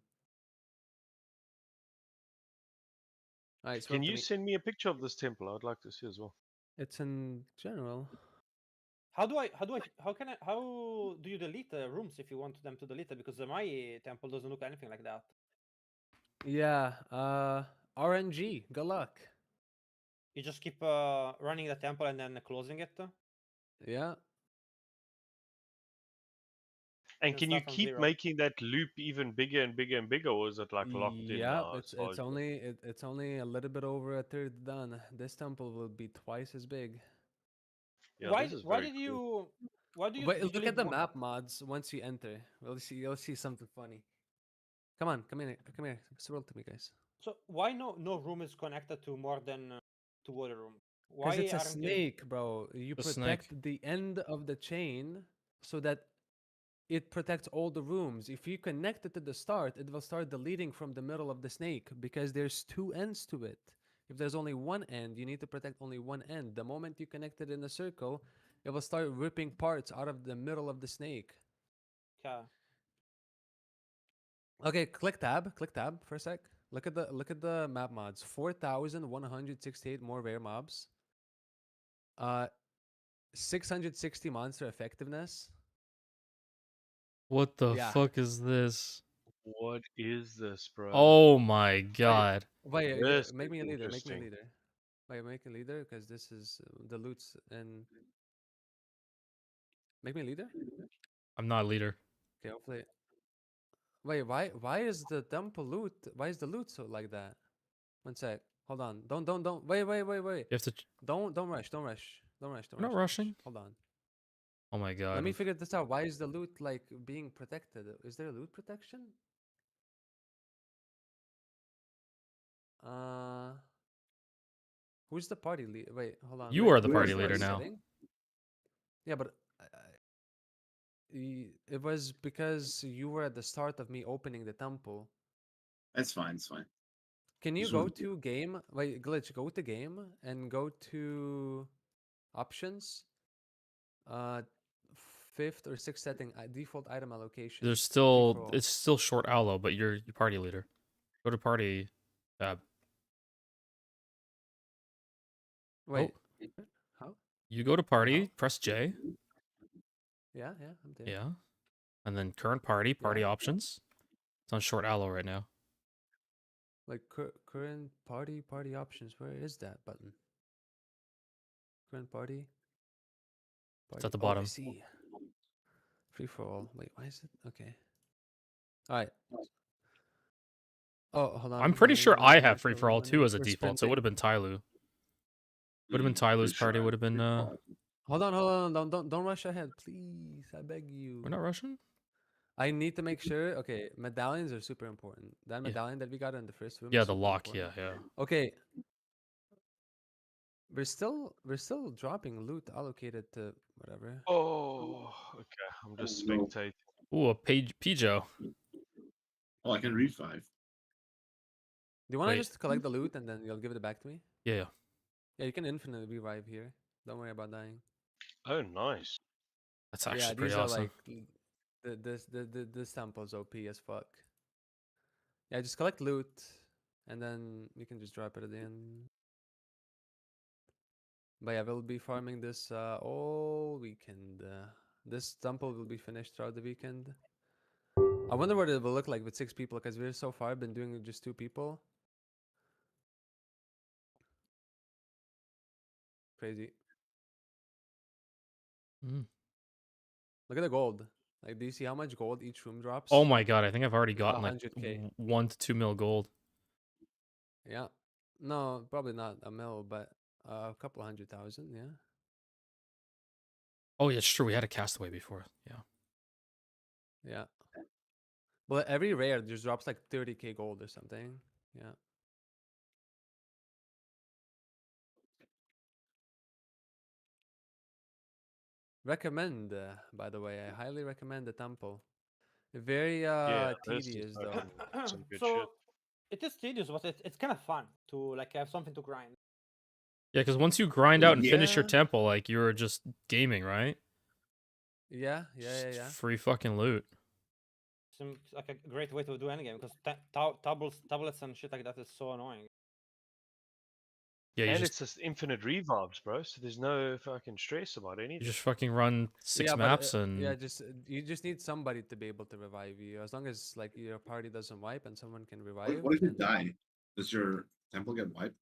[SPEAKER 19] Alright,
[SPEAKER 18] Can you send me a picture of this temple? I'd like to see as well.
[SPEAKER 19] It's in general.
[SPEAKER 16] How do you delete the rooms if you want them to delete it? Because my temple doesn't look anything like that.
[SPEAKER 19] Yeah, RNG. Good luck.
[SPEAKER 16] You just keep running the temple and then closing it.
[SPEAKER 19] Yeah.
[SPEAKER 18] And can you
[SPEAKER 16] start from
[SPEAKER 18] keep
[SPEAKER 16] 0.
[SPEAKER 18] making that loop even bigger and bigger and bigger, or is it like locked in?
[SPEAKER 19] Yeah,
[SPEAKER 18] now as
[SPEAKER 19] it's
[SPEAKER 18] far as the-
[SPEAKER 19] it's only a little bit over a third done. This temple will be twice as big.
[SPEAKER 18] Yeah,
[SPEAKER 16] why
[SPEAKER 18] this is
[SPEAKER 16] why
[SPEAKER 18] very
[SPEAKER 16] did
[SPEAKER 18] cool.
[SPEAKER 16] you why do you
[SPEAKER 19] Wait, look
[SPEAKER 16] delete
[SPEAKER 19] at the
[SPEAKER 16] one-
[SPEAKER 19] map mods once you enter. You'll see something funny. Come on, come here. Swirl to me, guys.
[SPEAKER 16] So why no room is connected to more than 2 other rooms?
[SPEAKER 19] Because
[SPEAKER 16] Why
[SPEAKER 19] it's a
[SPEAKER 16] aren't you-
[SPEAKER 19] snake, bro. You
[SPEAKER 1] The
[SPEAKER 19] protect the end of the chain so that it protects all the rooms. If you connect it to the start, it will start deleting from the middle of the snake because there's 2 ends to it. If there's only one end, you need to protect only one end. The moment you connect it in a circle, it will start ripping parts out of the middle of the snake.
[SPEAKER 16] Okay.
[SPEAKER 19] Okay, click tab for a sec. Look at the map mods. 4,168 more rare mobs. 660 monster effectiveness.
[SPEAKER 1] What the
[SPEAKER 19] Yeah.
[SPEAKER 1] fuck is this?
[SPEAKER 18] What is this, bro?
[SPEAKER 1] Oh my god.
[SPEAKER 19] Wait,
[SPEAKER 18] This
[SPEAKER 19] make me a
[SPEAKER 18] is
[SPEAKER 19] leader. Make me a
[SPEAKER 18] interesting.
[SPEAKER 19] leader. Wait, make a leader because this is the loots and. Make me a leader.
[SPEAKER 1] I'm not a leader.
[SPEAKER 19] Okay, hopefully. Wait, why is the temple loot? Why is the loot so like that? One sec. Hold on. Don't. Wait.
[SPEAKER 1] You have to.
[SPEAKER 19] Don't rush. Don't rush.
[SPEAKER 1] We're not rushing.
[SPEAKER 19] Hold on.
[SPEAKER 1] Oh my god.
[SPEAKER 19] Let me figure this out. Why is the loot like being protected? Is there loot protection? Who's the party leader? Wait, hold on.
[SPEAKER 1] You
[SPEAKER 19] wait,
[SPEAKER 1] are the
[SPEAKER 19] wait,
[SPEAKER 1] party
[SPEAKER 19] wait,
[SPEAKER 1] leader now.
[SPEAKER 19] setting? Yeah, but it was because you were at the start of me opening the temple.
[SPEAKER 17] That's fine. It's fine.
[SPEAKER 19] Can you
[SPEAKER 17] Just
[SPEAKER 19] go
[SPEAKER 17] wanted
[SPEAKER 19] to game? Wait, glitch. Go to game and go to options. Fifth or sixth setting, default item allocation.
[SPEAKER 1] There's
[SPEAKER 19] free for
[SPEAKER 1] still
[SPEAKER 19] all.
[SPEAKER 1] it's still short aloe, but you're party leader. Go to party tab.
[SPEAKER 19] Wait,
[SPEAKER 1] Oh,
[SPEAKER 19] how?
[SPEAKER 1] you go to party, press J.
[SPEAKER 19] Yeah, yeah, I'm there.
[SPEAKER 1] Yeah. And then current party, party options. It's on short aloe right now.
[SPEAKER 19] Like current party options. Where is that button? Current party.
[SPEAKER 1] It's at the
[SPEAKER 19] Oh, I
[SPEAKER 1] bottom.
[SPEAKER 19] see. Free for all. Wait, why is it? Okay. All right. Oh, hold on.
[SPEAKER 1] I'm pretty sure I have free
[SPEAKER 19] Wait,
[SPEAKER 1] for all
[SPEAKER 19] when
[SPEAKER 1] too as a
[SPEAKER 19] we're
[SPEAKER 1] default, so it would have been Tyloo. Would have been Tyloo's party, would have been
[SPEAKER 19] Hold on. Don't rush ahead, please. I beg you.
[SPEAKER 1] We're not rushing?
[SPEAKER 19] I need to make sure. Okay, medallions are super important. That
[SPEAKER 1] Yeah.
[SPEAKER 19] medallion that we got in the first room.
[SPEAKER 1] Yeah,
[SPEAKER 19] is
[SPEAKER 1] the
[SPEAKER 19] super
[SPEAKER 1] lock,
[SPEAKER 19] important.
[SPEAKER 1] yeah.
[SPEAKER 19] Okay. We're still dropping loot allocated to whatever.
[SPEAKER 18] Oh, okay. I'm just spectating.
[SPEAKER 1] Ooh, a Pijo.
[SPEAKER 17] Oh, I can revive.
[SPEAKER 19] Do you want to
[SPEAKER 1] Wait.
[SPEAKER 19] just collect the loot and then you'll give it back to me?
[SPEAKER 1] Yeah.
[SPEAKER 19] Yeah, you can infinitely revive here. Don't worry about dying.
[SPEAKER 18] Oh, nice.
[SPEAKER 1] That's actually
[SPEAKER 19] Yeah,
[SPEAKER 1] pretty
[SPEAKER 19] these are
[SPEAKER 1] awesome.
[SPEAKER 19] like this temple's OP as fuck. Yeah, just collect loot and then you can just drop it at the end. But yeah, we'll be farming this all weekend. This temple will be finished throughout the weekend. I wonder what it will look like with 6 people, because we're so far been doing it just 2 people. Crazy.
[SPEAKER 1] Mm.
[SPEAKER 19] Look at the gold. Like, do you see how much gold each room drops?
[SPEAKER 1] Oh my god, I think I've already gotten like
[SPEAKER 19] 100K.
[SPEAKER 1] 1 to 2 mil gold.
[SPEAKER 19] Yeah. No, probably not a mil, but a couple 100,000, yeah.
[SPEAKER 1] Oh yeah, it's true. We had a castaway before. Yeah.
[SPEAKER 19] Yeah. Well, every rare just drops like 30K gold or something. Yeah. Recommend, by the way, I highly recommend the temple. Very
[SPEAKER 18] Yeah, this is
[SPEAKER 19] tedious
[SPEAKER 18] fucking
[SPEAKER 19] though.
[SPEAKER 18] some good
[SPEAKER 16] So
[SPEAKER 18] shit.
[SPEAKER 16] it is tedious, but it's kind of fun to like have something to grind.
[SPEAKER 1] Yeah, because once you grind out and finish your
[SPEAKER 19] Yeah.
[SPEAKER 1] temple, like you're just gaming, right?
[SPEAKER 19] Yeah.
[SPEAKER 1] Just free fucking loot.
[SPEAKER 16] Seems like a great way to do any game because tablets and shit like that is so annoying.
[SPEAKER 1] Yeah, you
[SPEAKER 18] And
[SPEAKER 1] just
[SPEAKER 18] it's just infinite revives, bro. So there's no fucking stress about anything.
[SPEAKER 1] you just fucking run 6
[SPEAKER 19] Yeah,
[SPEAKER 1] maps
[SPEAKER 19] but,
[SPEAKER 1] and
[SPEAKER 19] yeah, you just need somebody to be able to revive you. As long as like your party doesn't wipe and someone can revive.
[SPEAKER 17] What if you
[SPEAKER 19] then-
[SPEAKER 17] die? Does your temple get wiped?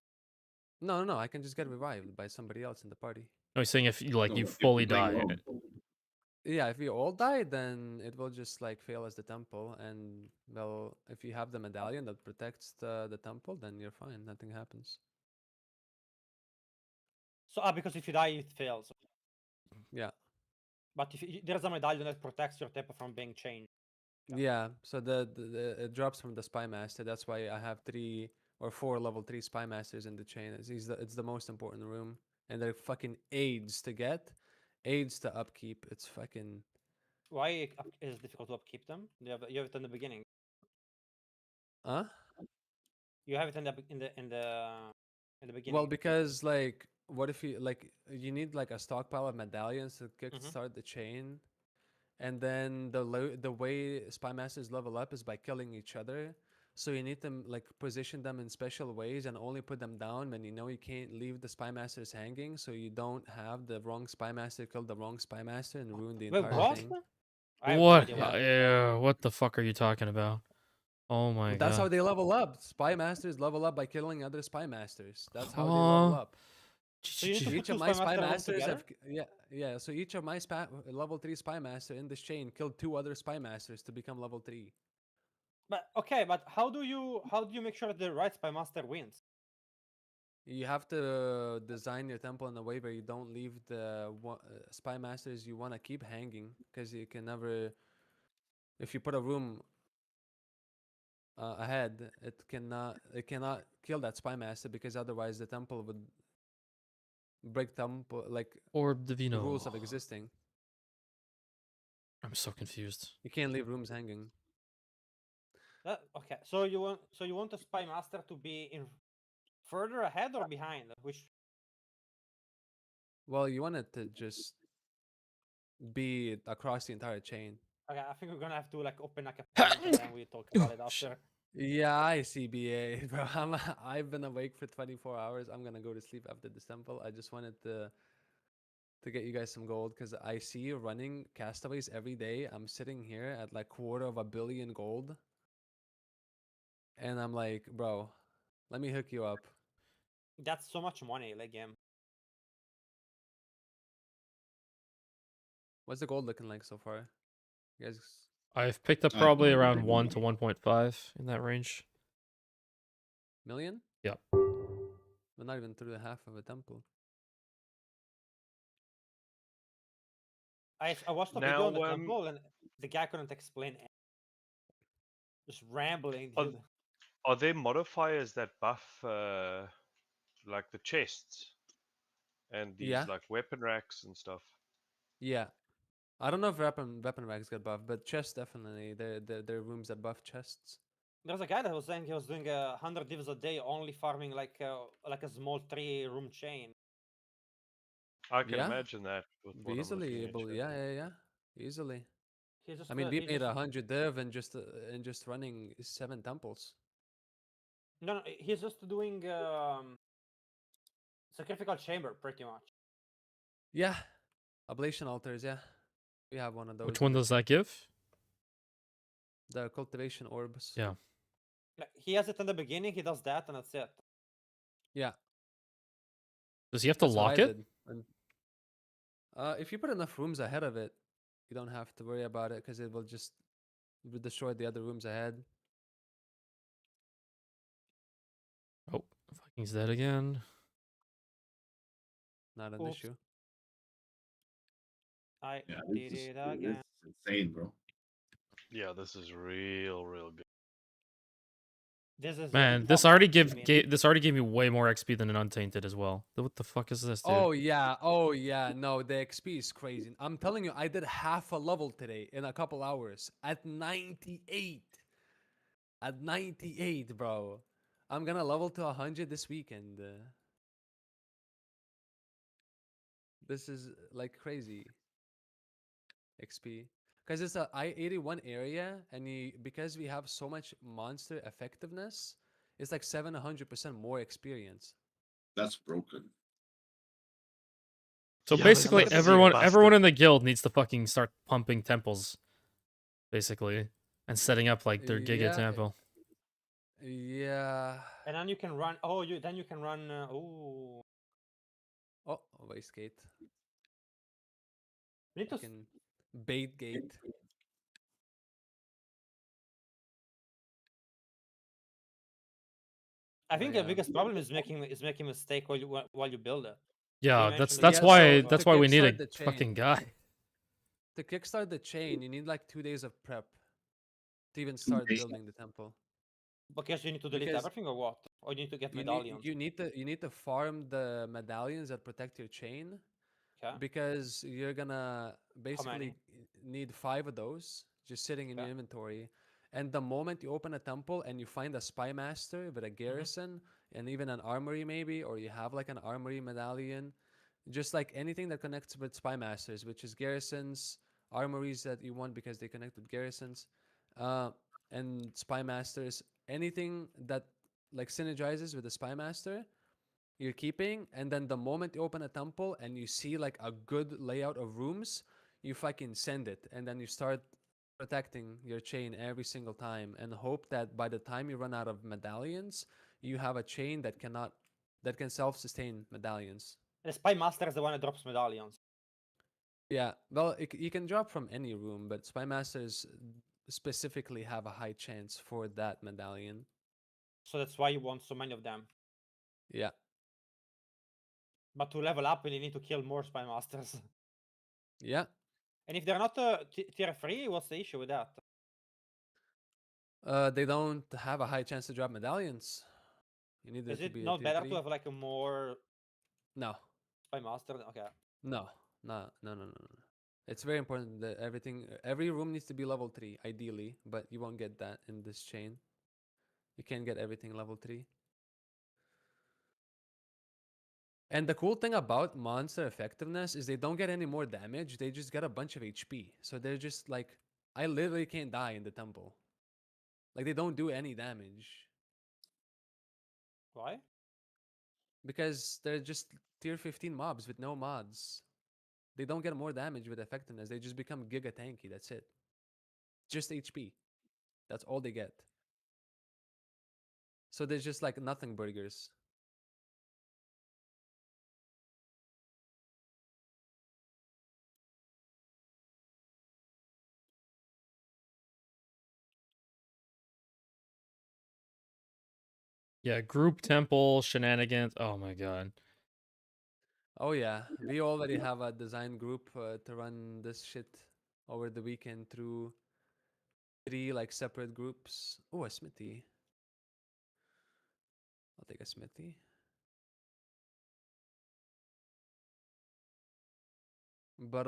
[SPEAKER 19] No. I can just get revived by somebody else in the party.
[SPEAKER 1] no, he's saying if you like
[SPEAKER 17] No,
[SPEAKER 1] you
[SPEAKER 17] if
[SPEAKER 1] fully
[SPEAKER 17] you're playing
[SPEAKER 1] die.
[SPEAKER 17] alone.
[SPEAKER 19] Yeah, if we all die, then it will just like fail as the temple. And well, if you have the medallion that protects the temple, then you're fine. Nothing happens.
[SPEAKER 16] So because if you die, it fails.
[SPEAKER 19] Yeah.
[SPEAKER 16] But if there's a medallion that protects your temple from being changed.
[SPEAKER 19] Yeah. So the it drops from the spy master. That's why I have 3 or 4 level 3 spy masters in the chain. It's the most important room, and they're fucking aids to get, aids to upkeep. It's fucking.
[SPEAKER 16] Why is it difficult to upkeep them? You have it in the beginning.
[SPEAKER 19] Huh?
[SPEAKER 16] You have it in the beginning.
[SPEAKER 19] Well, because like, what if you need like a stockpile of medallions to kickstart the chain, and then the way spy masters level up is by killing each other. So you need to like position them in special ways and only put them down when you know you can't leave the spy masters hanging, so you don't have the wrong spy master kill the wrong spy master and ruin the
[SPEAKER 16] Wait,
[SPEAKER 19] entire
[SPEAKER 16] what?
[SPEAKER 19] thing.
[SPEAKER 1] What? Yeah, what the fuck are you talking about? Oh my
[SPEAKER 19] That's
[SPEAKER 1] god.
[SPEAKER 19] how they level up. Spy masters level up by killing other spy masters. That's how they
[SPEAKER 1] Huh?
[SPEAKER 19] level up.
[SPEAKER 16] So you need to put
[SPEAKER 19] Each of
[SPEAKER 16] two
[SPEAKER 19] my
[SPEAKER 16] spy
[SPEAKER 19] spy
[SPEAKER 16] masters
[SPEAKER 19] masters
[SPEAKER 16] together?
[SPEAKER 19] yeah. So each of my level 3 spy master in this chain killed 2 other spy masters to become level 3.
[SPEAKER 16] But okay, but how do you make sure that the right spy master wins?
[SPEAKER 19] You have to design your temple in a way where you don't leave the spy masters you want to keep hanging, because you can never. If you put a room ahead, it cannot kill that spy master, because otherwise the temple would break temple like
[SPEAKER 1] Orb
[SPEAKER 19] the
[SPEAKER 1] Divino.
[SPEAKER 19] rules of existing.
[SPEAKER 1] I'm so confused.
[SPEAKER 19] You can't leave rooms hanging.
[SPEAKER 16] Okay, so you want the spy master to be in further ahead or behind? Which
[SPEAKER 19] Well, you want it to just be across the entire chain.
[SPEAKER 16] okay, I think we're gonna have to like open like a point and then we talk about it after.
[SPEAKER 19] Yeah, I CBA, bro. I've been awake for 24 hours. I'm gonna go to sleep after this temple. I just wanted to get you guys some gold because I see you running castaways every day. I'm sitting here at like $250 million gold, and I'm like, bro, let me hook you up.
[SPEAKER 16] That's so much money, like game.
[SPEAKER 19] What's the gold looking like so far? You guys,
[SPEAKER 1] I've picked up probably around 1 to 1.5 in that range.
[SPEAKER 19] million?
[SPEAKER 1] Yep.
[SPEAKER 19] We're not even through the half of a temple.
[SPEAKER 16] I watched the video on the temple and the guy couldn't explain anything. Just rambling. Dude.
[SPEAKER 18] Are there modifiers that buff like the chests and these
[SPEAKER 19] Yeah.
[SPEAKER 18] like weapon racks and stuff?
[SPEAKER 19] Yeah. I don't know if weapon racks get buffed, but chests definitely. There are rooms that buff chests.
[SPEAKER 16] There's a guy that was saying he was doing 100 divs a day, only farming like a small 3-room chain.
[SPEAKER 18] I can
[SPEAKER 19] Yeah.
[SPEAKER 18] imagine that. With what I'm
[SPEAKER 19] Easily
[SPEAKER 18] looking at
[SPEAKER 19] able,
[SPEAKER 18] here.
[SPEAKER 19] yeah. Easily.
[SPEAKER 16] He's just,
[SPEAKER 19] I mean, we
[SPEAKER 16] he
[SPEAKER 19] made
[SPEAKER 16] just-
[SPEAKER 19] 100 div and just running 7 temples.
[SPEAKER 16] No, he's just doing sacrificial chamber pretty much.
[SPEAKER 19] Yeah, ablation altars. Yeah, we have one of those.
[SPEAKER 1] Which one does that give?
[SPEAKER 19] The cultivation orbs.
[SPEAKER 1] Yeah.
[SPEAKER 16] Like, he has it in the beginning. He does that, and that's it.
[SPEAKER 19] Yeah.
[SPEAKER 1] Does he have to
[SPEAKER 19] That's what
[SPEAKER 1] lock
[SPEAKER 19] I
[SPEAKER 1] it?
[SPEAKER 19] did. And, if you put enough rooms ahead of it, you don't have to worry about it because it will just destroy the other rooms ahead.
[SPEAKER 1] Oh, Viking's dead again.
[SPEAKER 19] Not an
[SPEAKER 16] Oops.
[SPEAKER 19] issue.
[SPEAKER 16] I
[SPEAKER 17] Yeah,
[SPEAKER 16] did it again.
[SPEAKER 17] It's insane, bro.
[SPEAKER 18] Yeah, this is real good.
[SPEAKER 16] This is
[SPEAKER 1] Man, this already gave me way more XP than an Untainted as well. What the fuck is this, dude?
[SPEAKER 19] Oh yeah, no, the XP is crazy. I'm telling you, I did half a level today in a couple hours at 98. At 98, bro. I'm gonna level to 100 this weekend. This is like crazy XP. Because it's a I-81 area, and because we have so much monster effectiveness, it's like 700% more experience.
[SPEAKER 17] That's broken.
[SPEAKER 1] So
[SPEAKER 17] Yeah,
[SPEAKER 1] basically,
[SPEAKER 17] that's
[SPEAKER 1] everyone in the guild needs to fucking start pumping temples, basically, and setting up like their Giga
[SPEAKER 19] Yeah.
[SPEAKER 1] temple.
[SPEAKER 19] Yeah.
[SPEAKER 16] And then you can run. Oh, then you can run. Oh,
[SPEAKER 19] waste gate.
[SPEAKER 16] we need to.
[SPEAKER 19] Fucking bait gate.
[SPEAKER 16] I think the biggest problem is making mistake while you build it.
[SPEAKER 1] Yeah,
[SPEAKER 16] You
[SPEAKER 1] that's
[SPEAKER 16] mentioned
[SPEAKER 1] why we need
[SPEAKER 19] kickstart
[SPEAKER 1] a
[SPEAKER 19] the chain-
[SPEAKER 1] fucking guy.
[SPEAKER 19] To kickstart the chain, you need like 2 days of prep to even start
[SPEAKER 17] days?
[SPEAKER 19] building the temple.
[SPEAKER 16] Because you need to delete
[SPEAKER 19] Because
[SPEAKER 16] everything or what? Or you need to get
[SPEAKER 19] You
[SPEAKER 16] medallions.
[SPEAKER 19] you need to farm the medallions that protect your chain.
[SPEAKER 16] Okay.
[SPEAKER 19] Because you're gonna basically
[SPEAKER 16] many?
[SPEAKER 19] need 5 of those just sitting in your
[SPEAKER 16] Okay.
[SPEAKER 19] inventory. And the moment you open a temple and you find a spy master with a garrison and even an armory maybe, or you have like an armory medallion, just like anything that connects with spy masters, which is garrisons, armories that you want because they connect with garrisons, and spy masters, anything that like synergizes with the spy master, you're keeping. And then the moment you open a temple and you see like a good layout of rooms, you fucking send it, and then you start protecting your chain every single time and hope that by the time you run out of medallions, you have a chain that can self-sustain medallions.
[SPEAKER 16] The spy master is the one that drops medallions.
[SPEAKER 19] Yeah, well, you can drop from any room, but spy masters specifically have a high chance for that medallion.
[SPEAKER 16] So that's why you want so many of them.
[SPEAKER 19] Yeah.
[SPEAKER 16] But to level up, you need to kill more spy masters.
[SPEAKER 19] Yeah.
[SPEAKER 16] And if they're not tier 3, what's the issue with that?
[SPEAKER 19] They don't have a high chance to drop medallions. You need
[SPEAKER 16] Is
[SPEAKER 19] to
[SPEAKER 16] it
[SPEAKER 19] be a
[SPEAKER 16] not
[SPEAKER 19] tier
[SPEAKER 16] better
[SPEAKER 19] 3.
[SPEAKER 16] to have like a more?
[SPEAKER 19] No.
[SPEAKER 16] Spy Master. Okay.
[SPEAKER 19] No, no. It's very important that every room needs to be level 3, ideally, but you won't get that in this chain. You can't get everything level 3. And the cool thing about monster effectiveness is they don't get any more damage, they just get a bunch of HP. So they're just like, I literally can't die in the temple. Like, they don't do any damage.
[SPEAKER 16] Why?
[SPEAKER 19] Because they're just tier 15 mobs with no mods. They don't get more damage with effectiveness, they just become giga tanky, that's it. Just HP. That's all they get. So they're just like nothing burgers.
[SPEAKER 1] Yeah, group temple shenanigans. Oh my god.
[SPEAKER 19] Oh yeah, we already have a design group to run this shit over the weekend through 3 like separate groups. Oh, a smithy. I'll take a smithy. But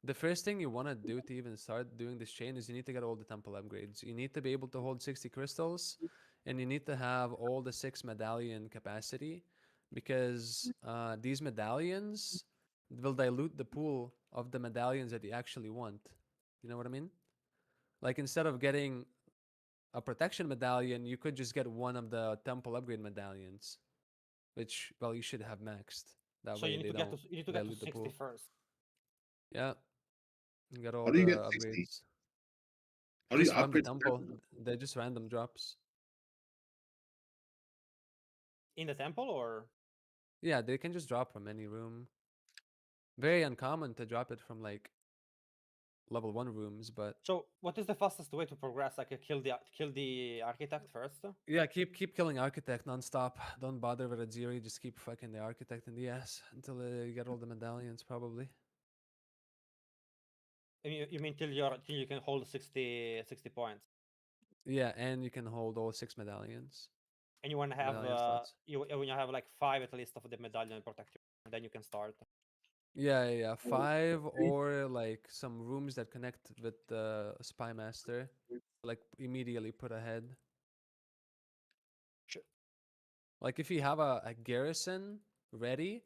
[SPEAKER 19] the first thing you want to do to even start doing this chain is you need to get all the temple upgrades. You need to be able to hold 60 crystals, and you need to have all the 6 medallion capacity, because these medallions will dilute the pool of the medallions that you actually want. You know what I mean? Like, instead of getting a protection medallion, you could just get one of the temple upgrade medallions, which, well, you should have maxed. That
[SPEAKER 16] So
[SPEAKER 19] way
[SPEAKER 16] you need
[SPEAKER 19] they
[SPEAKER 16] to get
[SPEAKER 19] don't
[SPEAKER 16] to you need to get to
[SPEAKER 19] dilute the
[SPEAKER 16] 60
[SPEAKER 19] pool.
[SPEAKER 16] first.
[SPEAKER 19] Yeah. You get all
[SPEAKER 17] How do you
[SPEAKER 19] the
[SPEAKER 17] get 60?
[SPEAKER 19] upgrades.
[SPEAKER 17] How do you
[SPEAKER 19] Just from the
[SPEAKER 17] upgrade to
[SPEAKER 19] temple.
[SPEAKER 17] temple?
[SPEAKER 19] They're just random drops.
[SPEAKER 16] In the temple, or
[SPEAKER 19] Yeah, they can just drop from any room. Very uncommon to drop it from like level 1 rooms, but
[SPEAKER 16] so what is the fastest way to progress? Like kill the architect first?
[SPEAKER 19] yeah, keep killing architect nonstop. Don't bother with a Ziri, just keep fucking the architect in the ass until you get all the medallions, probably.
[SPEAKER 16] You mean till you can hold 60 points?
[SPEAKER 19] Yeah, and you can hold all 6 medallions.
[SPEAKER 16] And you want to have
[SPEAKER 19] Medallion slots.
[SPEAKER 16] when you have like 5 at least of the medallion protect you, and then you can start.
[SPEAKER 19] Yeah. 5 or like some rooms that connect with the spy master, like immediately put ahead.
[SPEAKER 16] Sure.
[SPEAKER 19] Like, if you have a garrison ready,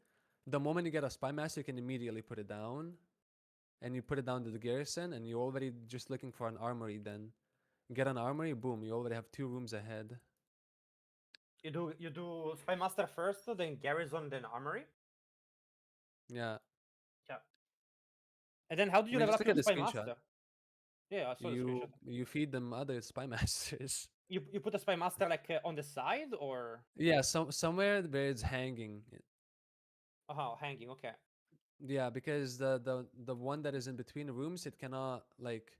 [SPEAKER 19] the moment you get a spy master, you can immediately put it down, and you put it down to the garrison, and you're already just looking for an armory. Then get an armory, boom, you already have 2 rooms ahead.
[SPEAKER 16] You do spy master first, then garrison, then armory.
[SPEAKER 19] Yeah.
[SPEAKER 16] Yeah. And then how do you
[SPEAKER 19] I mean,
[SPEAKER 16] level
[SPEAKER 19] just
[SPEAKER 16] up
[SPEAKER 19] look
[SPEAKER 16] your
[SPEAKER 19] at the
[SPEAKER 16] spy
[SPEAKER 19] screenshot.
[SPEAKER 16] master? Yeah, I saw the screenshot.
[SPEAKER 19] You feed them other spy masters.
[SPEAKER 16] You put the spy master like on the side, or
[SPEAKER 19] Yeah, somewhere where it's hanging.
[SPEAKER 16] hanging. Okay.
[SPEAKER 19] Yeah, because the one that is in between the rooms, it cannot like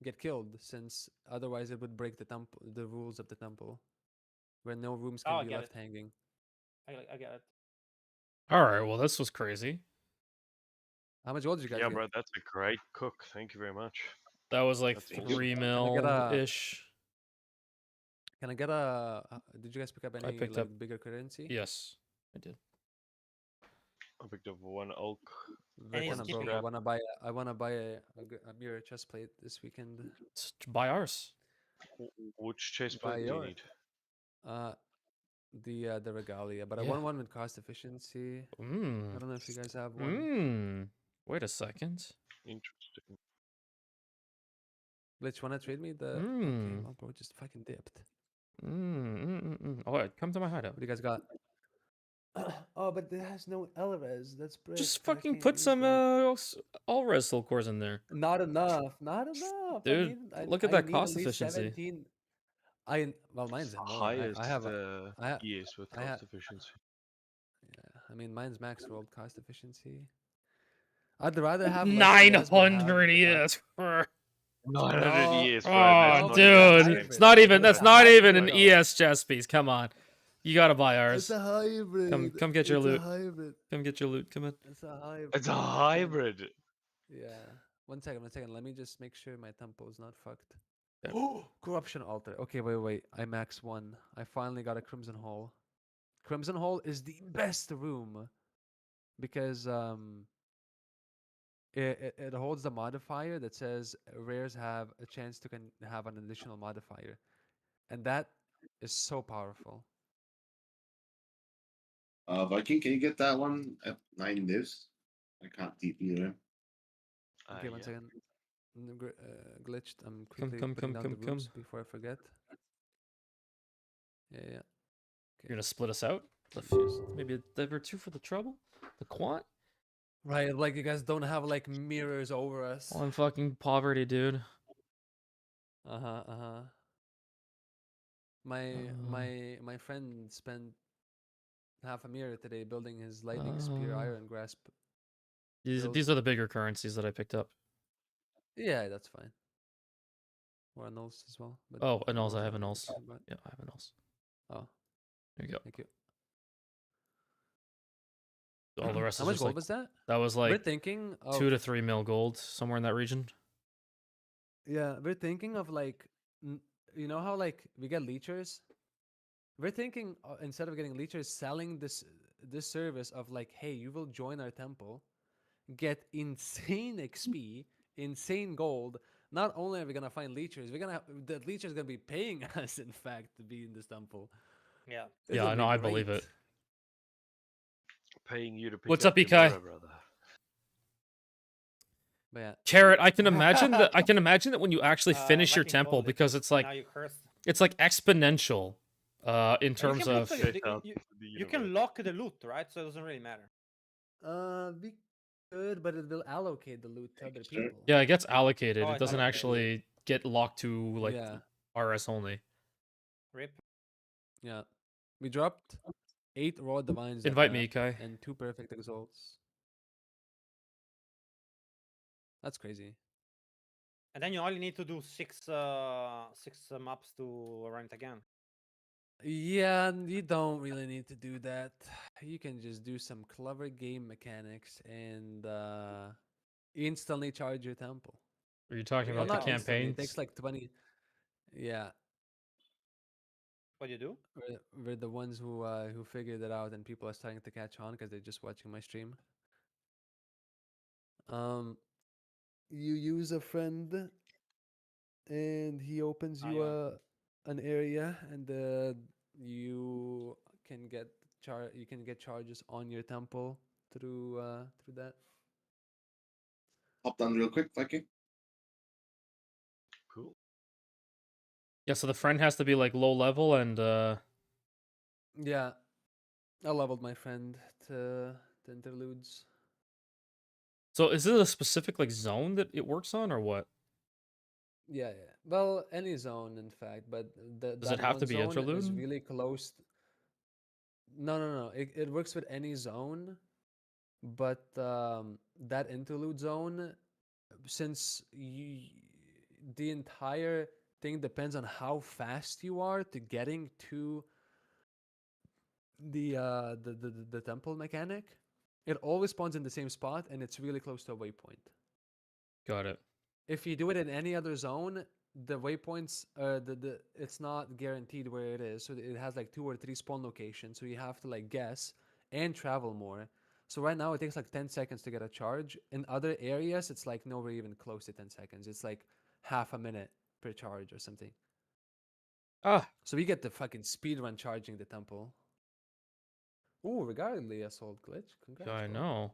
[SPEAKER 19] get killed, since otherwise it would break the rules of the temple, where no rooms can
[SPEAKER 16] I
[SPEAKER 19] be
[SPEAKER 16] get
[SPEAKER 19] left
[SPEAKER 16] it.
[SPEAKER 19] hanging.
[SPEAKER 16] I get it.
[SPEAKER 1] All right, well, this was crazy.
[SPEAKER 19] How much gold did you guys
[SPEAKER 18] Yeah,
[SPEAKER 19] get?
[SPEAKER 18] bro, that's a great cook. Thank you very much.
[SPEAKER 1] That was like
[SPEAKER 18] That's awesome.
[SPEAKER 1] 3
[SPEAKER 19] Can I get a
[SPEAKER 1] mil-ish.
[SPEAKER 19] Can I get a? Did you guys pick up any
[SPEAKER 1] picked
[SPEAKER 19] like
[SPEAKER 1] up-
[SPEAKER 19] bigger currency?
[SPEAKER 1] Yes, I did.
[SPEAKER 18] I picked up 1 oak.
[SPEAKER 16] And
[SPEAKER 19] Kind
[SPEAKER 16] he's
[SPEAKER 19] of
[SPEAKER 16] keeping
[SPEAKER 19] broke. I
[SPEAKER 16] up.
[SPEAKER 19] wanna buy a mirror chest plate this weekend.
[SPEAKER 1] Buy ours.
[SPEAKER 18] Which chase
[SPEAKER 19] Buy
[SPEAKER 18] plate do you
[SPEAKER 19] yours.
[SPEAKER 18] need?
[SPEAKER 19] The regalia, but I
[SPEAKER 1] Yeah.
[SPEAKER 19] want one with cost efficiency. I don't know if you guys have one.
[SPEAKER 1] Wait a second.
[SPEAKER 18] Interesting.
[SPEAKER 19] Blitz, wanna trade me the? Okay,
[SPEAKER 1] Mm.
[SPEAKER 19] well, bro, just fucking dipped.
[SPEAKER 1] All right, come to my hideout.
[SPEAKER 19] What do you guys got? Oh, but it has no Elres. That's brick.
[SPEAKER 1] Just
[SPEAKER 19] I
[SPEAKER 1] fucking
[SPEAKER 19] can't
[SPEAKER 1] put
[SPEAKER 19] use
[SPEAKER 1] some
[SPEAKER 19] that.
[SPEAKER 1] all res soul cores in there.
[SPEAKER 19] Not enough. Not enough.
[SPEAKER 1] Dude, look at
[SPEAKER 19] I
[SPEAKER 1] that
[SPEAKER 19] need
[SPEAKER 1] cost
[SPEAKER 19] at least
[SPEAKER 1] efficiency.
[SPEAKER 19] 17. Well, mine's more.
[SPEAKER 18] Highest
[SPEAKER 19] I have
[SPEAKER 18] ES with
[SPEAKER 19] I
[SPEAKER 18] cost efficiency.
[SPEAKER 19] Yeah, I mean, mine's max world cost efficiency. I'd rather have less ES, but have
[SPEAKER 1] 900 ES.
[SPEAKER 18] 900 ES, bro.
[SPEAKER 1] Oh,
[SPEAKER 18] that's
[SPEAKER 1] dude,
[SPEAKER 18] not
[SPEAKER 1] it's not even.
[SPEAKER 19] But it's
[SPEAKER 1] That's
[SPEAKER 19] a
[SPEAKER 1] not even an
[SPEAKER 19] hybrid.
[SPEAKER 1] ES chess piece. Come on, you gotta buy ours.
[SPEAKER 19] It's a hybrid.
[SPEAKER 1] Come get your
[SPEAKER 19] It's a
[SPEAKER 1] loot.
[SPEAKER 19] hybrid.
[SPEAKER 1] Come get your loot. Come on.
[SPEAKER 19] It's a hybrid.
[SPEAKER 18] It's a hybrid.
[SPEAKER 19] Yeah. One second. Let me just make sure my tempo is not fucked.
[SPEAKER 1] Yeah.
[SPEAKER 19] Oh, corruption altar. Okay, wait. I max 1. I finally got a Crimson Hall. Crimson Hall is the best room because it holds the modifier that says rares have a chance to have an additional modifier, and that is so powerful.
[SPEAKER 17] Viking, can you get that one at 9 divs? I can't TP there.
[SPEAKER 19] Okay, one
[SPEAKER 18] yeah.
[SPEAKER 19] second. Glitched. I'm quickly
[SPEAKER 1] come,
[SPEAKER 19] putting down
[SPEAKER 1] come,
[SPEAKER 19] the
[SPEAKER 1] come.
[SPEAKER 19] rules before I forget. Yeah.
[SPEAKER 1] You're gonna split us out? The fuse? Maybe a div or two for the trouble? The quant?
[SPEAKER 19] Right, like you guys don't have like mirrors over us.
[SPEAKER 1] Oh, I'm fucking poverty, dude.
[SPEAKER 19] Uh-huh. My friend spent half a mirror today building his lightning spear iron grasp. build.
[SPEAKER 1] These are the bigger currencies that I picked up.
[SPEAKER 19] Yeah, that's fine. Or annulls as well. But
[SPEAKER 1] Oh, annulls. I have
[SPEAKER 19] I'm not
[SPEAKER 1] annulls.
[SPEAKER 19] concerned about.
[SPEAKER 1] Yeah, I have annulls.
[SPEAKER 19] Oh,
[SPEAKER 1] There you go.
[SPEAKER 19] thank you.
[SPEAKER 1] All the rest
[SPEAKER 19] How
[SPEAKER 1] is
[SPEAKER 19] much
[SPEAKER 1] just
[SPEAKER 19] gold
[SPEAKER 1] like
[SPEAKER 19] was that?
[SPEAKER 1] that was
[SPEAKER 19] We're
[SPEAKER 1] like
[SPEAKER 19] thinking of
[SPEAKER 1] 2 to 3 mil gold, somewhere in that region.
[SPEAKER 19] Yeah, we're thinking of like, you know how like we get leechers. We're thinking instead of getting leechers, selling this service of like, hey, you will join our temple, get insane XP, insane gold. Not only are we gonna find leechers, the leechers gonna be paying us, in fact, to be in this temple.
[SPEAKER 16] Yeah.
[SPEAKER 19] It's
[SPEAKER 1] Yeah,
[SPEAKER 19] gonna
[SPEAKER 1] no,
[SPEAKER 19] be
[SPEAKER 1] I believe
[SPEAKER 19] great.
[SPEAKER 1] it.
[SPEAKER 18] Paying you to pick
[SPEAKER 1] What's
[SPEAKER 18] up
[SPEAKER 1] up,
[SPEAKER 18] your
[SPEAKER 1] Ikai?
[SPEAKER 18] murder, brother.
[SPEAKER 19] But yeah.
[SPEAKER 1] Carrot, I can imagine that. I can imagine that when you actually finish your
[SPEAKER 16] Viking
[SPEAKER 1] temple,
[SPEAKER 16] gold,
[SPEAKER 1] because it's like
[SPEAKER 16] now you cursed.
[SPEAKER 1] it's like exponential, in
[SPEAKER 16] You
[SPEAKER 1] terms
[SPEAKER 16] can
[SPEAKER 1] of.
[SPEAKER 16] put you can lock the loot, right? So it doesn't really matter.
[SPEAKER 19] We could, but it will allocate the loot to other people.
[SPEAKER 1] Yeah, it gets allocated.
[SPEAKER 16] Oh,
[SPEAKER 1] It
[SPEAKER 16] it's
[SPEAKER 1] doesn't
[SPEAKER 16] allocated.
[SPEAKER 1] actually get locked to like
[SPEAKER 19] Yeah.
[SPEAKER 1] RS only.
[SPEAKER 16] Rip.
[SPEAKER 19] Yeah. We dropped 8 raw divines.
[SPEAKER 1] Invite
[SPEAKER 19] at
[SPEAKER 1] me,
[SPEAKER 19] that,
[SPEAKER 1] Kai.
[SPEAKER 19] And 2 perfect exalts. That's crazy.
[SPEAKER 16] And then you only need to do 6 maps to run it again.
[SPEAKER 19] Yeah, you don't really need to do that. You can just do some clever game mechanics and instantly charge your temple.
[SPEAKER 1] Are you talking
[SPEAKER 19] Well,
[SPEAKER 1] about the
[SPEAKER 19] not instantly,
[SPEAKER 1] campaigns?
[SPEAKER 19] It takes like 20. Yeah,
[SPEAKER 16] What do you do?
[SPEAKER 19] we're the ones who figured it out, and people are starting to catch on because they're just watching my stream. You use a friend, and he opens you an area, and you can get charges on your temple through that.
[SPEAKER 17] Hop down real quick, Viking.
[SPEAKER 18] Cool.
[SPEAKER 1] Yeah, so the friend has to be like low level and
[SPEAKER 19] Yeah, I leveled my friend to interludes.
[SPEAKER 1] So is it a specific like zone that it works on or what?
[SPEAKER 19] Yeah. Well, any zone, in fact, but
[SPEAKER 1] Does it have to be
[SPEAKER 19] zone
[SPEAKER 1] interlude?
[SPEAKER 19] is really close. No. It works with any zone, but that interlude zone, since the entire thing depends on how fast you are to getting to the temple mechanic, it always spawns in the same spot, and it's really close to a waypoint.
[SPEAKER 1] Got it.
[SPEAKER 19] If you do it in any other zone, the waypoints, it's not guaranteed where it is. So it has like 2 or 3 spawn locations. So you have to like guess and travel more. So right now it takes like 10 seconds to get a charge. In other areas, it's like nowhere even close to 10 seconds. It's like half a minute per charge or something.
[SPEAKER 1] Ah.
[SPEAKER 19] So we get the fucking speedrun charging the temple. Ooh, Regalia sold glitch. Congrats.
[SPEAKER 1] I
[SPEAKER 19] bro.
[SPEAKER 1] know.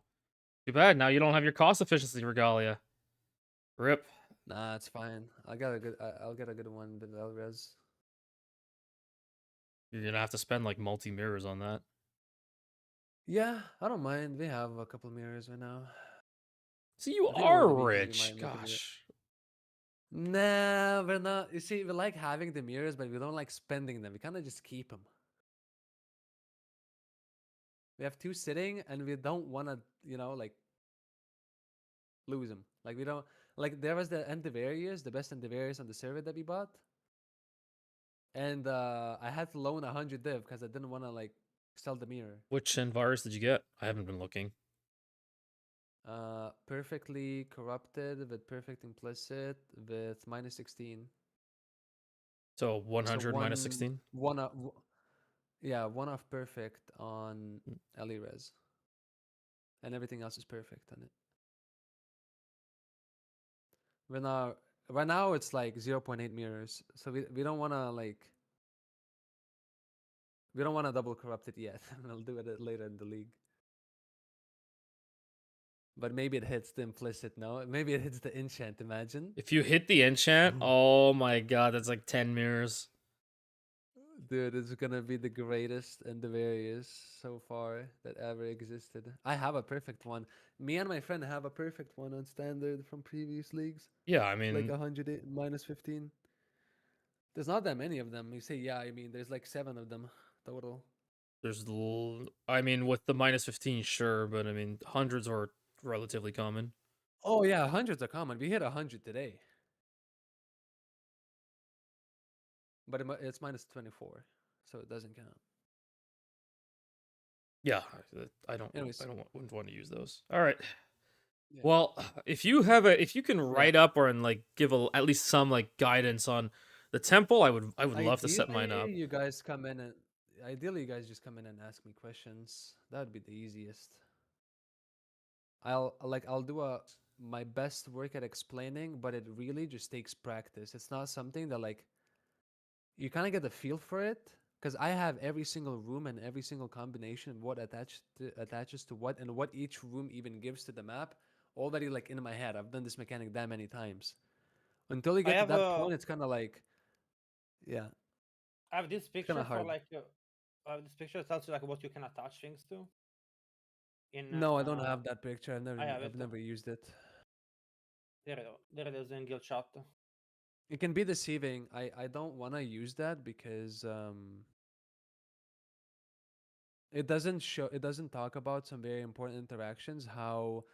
[SPEAKER 1] Too bad. Now you don't have your cost efficiency regalia. Rip.
[SPEAKER 19] Nah, it's fine. I'll get a good one with Elrez.
[SPEAKER 1] You're gonna have to spend like multi mirrors on that.
[SPEAKER 19] Yeah, I don't mind. We have a couple mirrors right now.
[SPEAKER 1] See, you
[SPEAKER 19] I think
[SPEAKER 1] are
[SPEAKER 19] over the weekend we
[SPEAKER 1] rich.
[SPEAKER 19] might make a bit-
[SPEAKER 1] Gosh.
[SPEAKER 19] Nah, we're not. You see, we like having the mirrors, but we don't like spending them. We kind of just keep them. We have 2 sitting, and we don't want to, like, lose them. Like, we don't. Like, there was the antivarius, the best antivarius on the server that we bought. And I had to loan 100 div because I didn't want to, like, sell the mirror.
[SPEAKER 1] Which virus did you get? I haven't been looking.
[SPEAKER 19] Perfectly corrupted with perfect implicit with -16.
[SPEAKER 1] So 100 minus 16?
[SPEAKER 19] Yeah, 1 off perfect on Elirez. and everything else is perfect on it. Right now it's like 0.8 mirrors, so we don't want to like we don't want to double corrupt it yet. We'll do it later in the league. But maybe it hits the implicit, no? Maybe it hits the enchant, imagine.
[SPEAKER 1] If you hit the enchant, oh my god, that's like 10 mirrors.
[SPEAKER 19] Dude, it's gonna be the greatest and the various so far that ever existed. I have a perfect one. Me and my friend have a perfect one on standard from previous leagues.
[SPEAKER 1] Yeah, I
[SPEAKER 19] Like
[SPEAKER 1] mean,
[SPEAKER 19] 100 minus 15. There's not that many of them. You say, yeah, I mean, there's like 7 of them total.
[SPEAKER 1] I mean, with the minus 15, sure, but I mean, hundreds are relatively common.
[SPEAKER 19] Oh, yeah, hundreds are common. We hit 100 today. But it's minus 24, so it doesn't count.
[SPEAKER 1] Yeah, I
[SPEAKER 19] Anyways.
[SPEAKER 1] wouldn't want to use those. All right.
[SPEAKER 19] Yeah.
[SPEAKER 1] Well, if you can write up or and like give at least some like guidance on the temple, I would love to set mine up.
[SPEAKER 19] Ideally, you guys come in and ideally you guys just come in and ask me questions. That would be the easiest. I'll do my best work at explaining, but it really just takes practice. It's not something that like you kind of get the feel for it because I have every single room and every single combination of what attaches to what and what each room even gives to the map already like in my head. I've done this mechanic that many times. Until you
[SPEAKER 16] I
[SPEAKER 19] get to
[SPEAKER 16] have
[SPEAKER 19] that point, it's kind of like, yeah.
[SPEAKER 16] I have this
[SPEAKER 19] kinda
[SPEAKER 16] picture for
[SPEAKER 19] hard.
[SPEAKER 16] like I have this picture that tells you like what you can attach things to.
[SPEAKER 19] No, I don't have that picture.
[SPEAKER 16] I have
[SPEAKER 19] I've
[SPEAKER 16] it.
[SPEAKER 19] never used it.
[SPEAKER 16] There it is in guild chat.
[SPEAKER 19] It can be deceiving. I don't want to use that because it doesn't talk about some very important interactions, how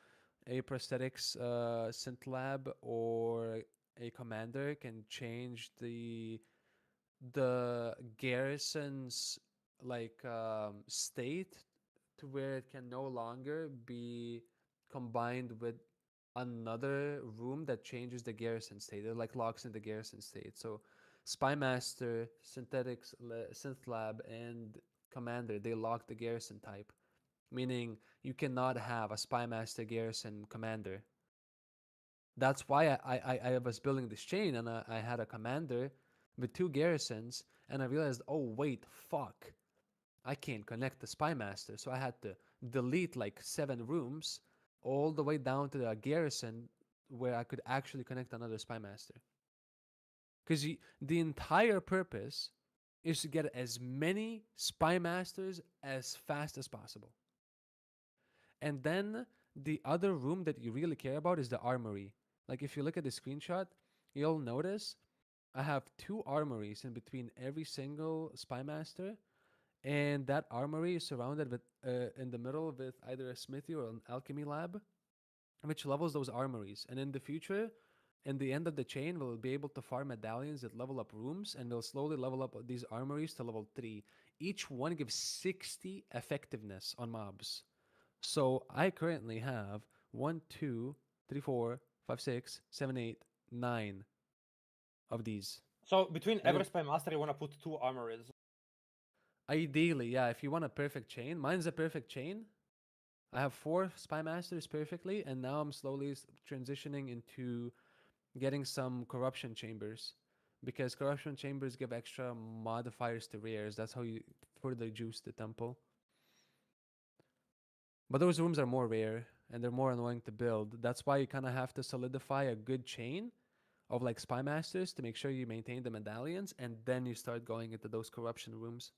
[SPEAKER 19] a prosthetics synth lab or a commander can change the garrison's like state to where it can no longer be combined with another room that changes the garrison state. It like locks in the garrison state. So Spymaster, Synth Lab, and Commander, they lock the garrison type, meaning you cannot have a Spymaster Garrison Commander. That's why I was building this chain and I had a commander with 2 garrisons and I realized, oh wait, fuck. I can't connect the Spymaster. So I had to delete like 7 rooms all the way down to the garrison where I could actually connect another Spymaster. Because the entire purpose is to get as many Spymasters as fast as possible. And then the other room that you really care about is the armory. Like if you look at the screenshot, you'll notice I have 2 armories in between every single Spymaster, and that armory is surrounded with in the middle with either a smithy or an alchemy lab, which levels those armories. And in the future, in the end of the chain, we'll be able to farm medallions that level up rooms, and we'll slowly level up these armories to level 3. Each one gives 60 effectiveness on mobs. So I currently have 1, 2, 3, 4, 5, 6, 7, 8, 9 of these.
[SPEAKER 16] So between every spy master, you want to put 2 armories.
[SPEAKER 19] Ideally, yeah. If you want a perfect chain, mine's a perfect chain. I have 4 spy masters perfectly, and now I'm slowly transitioning into getting some corruption chambers, because corruption chambers give extra modifiers to rares. That's how you further juice the temple. But those rooms are more rare and they're more annoying to build. That's why you kind of have to solidify a good chain of like spy masters to make sure you maintain the medallions, and then you start going into those corruption rooms.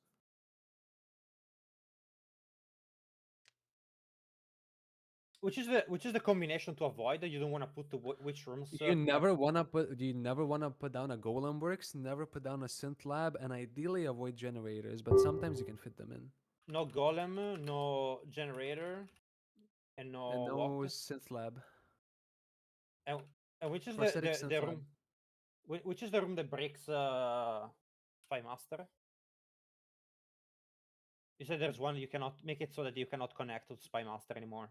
[SPEAKER 16] Which is the combination to avoid that you don't want to put which rooms?
[SPEAKER 19] You never want to put down a golem works, never put down a synth lab, and ideally avoid generators, but sometimes you can fit them in.
[SPEAKER 16] No golem, no generator, and no
[SPEAKER 19] synth lab.
[SPEAKER 16] And which is the room? Which is the room that breaks Spy Master? You said there's one you cannot make it so that you cannot connect to Spy Master anymore.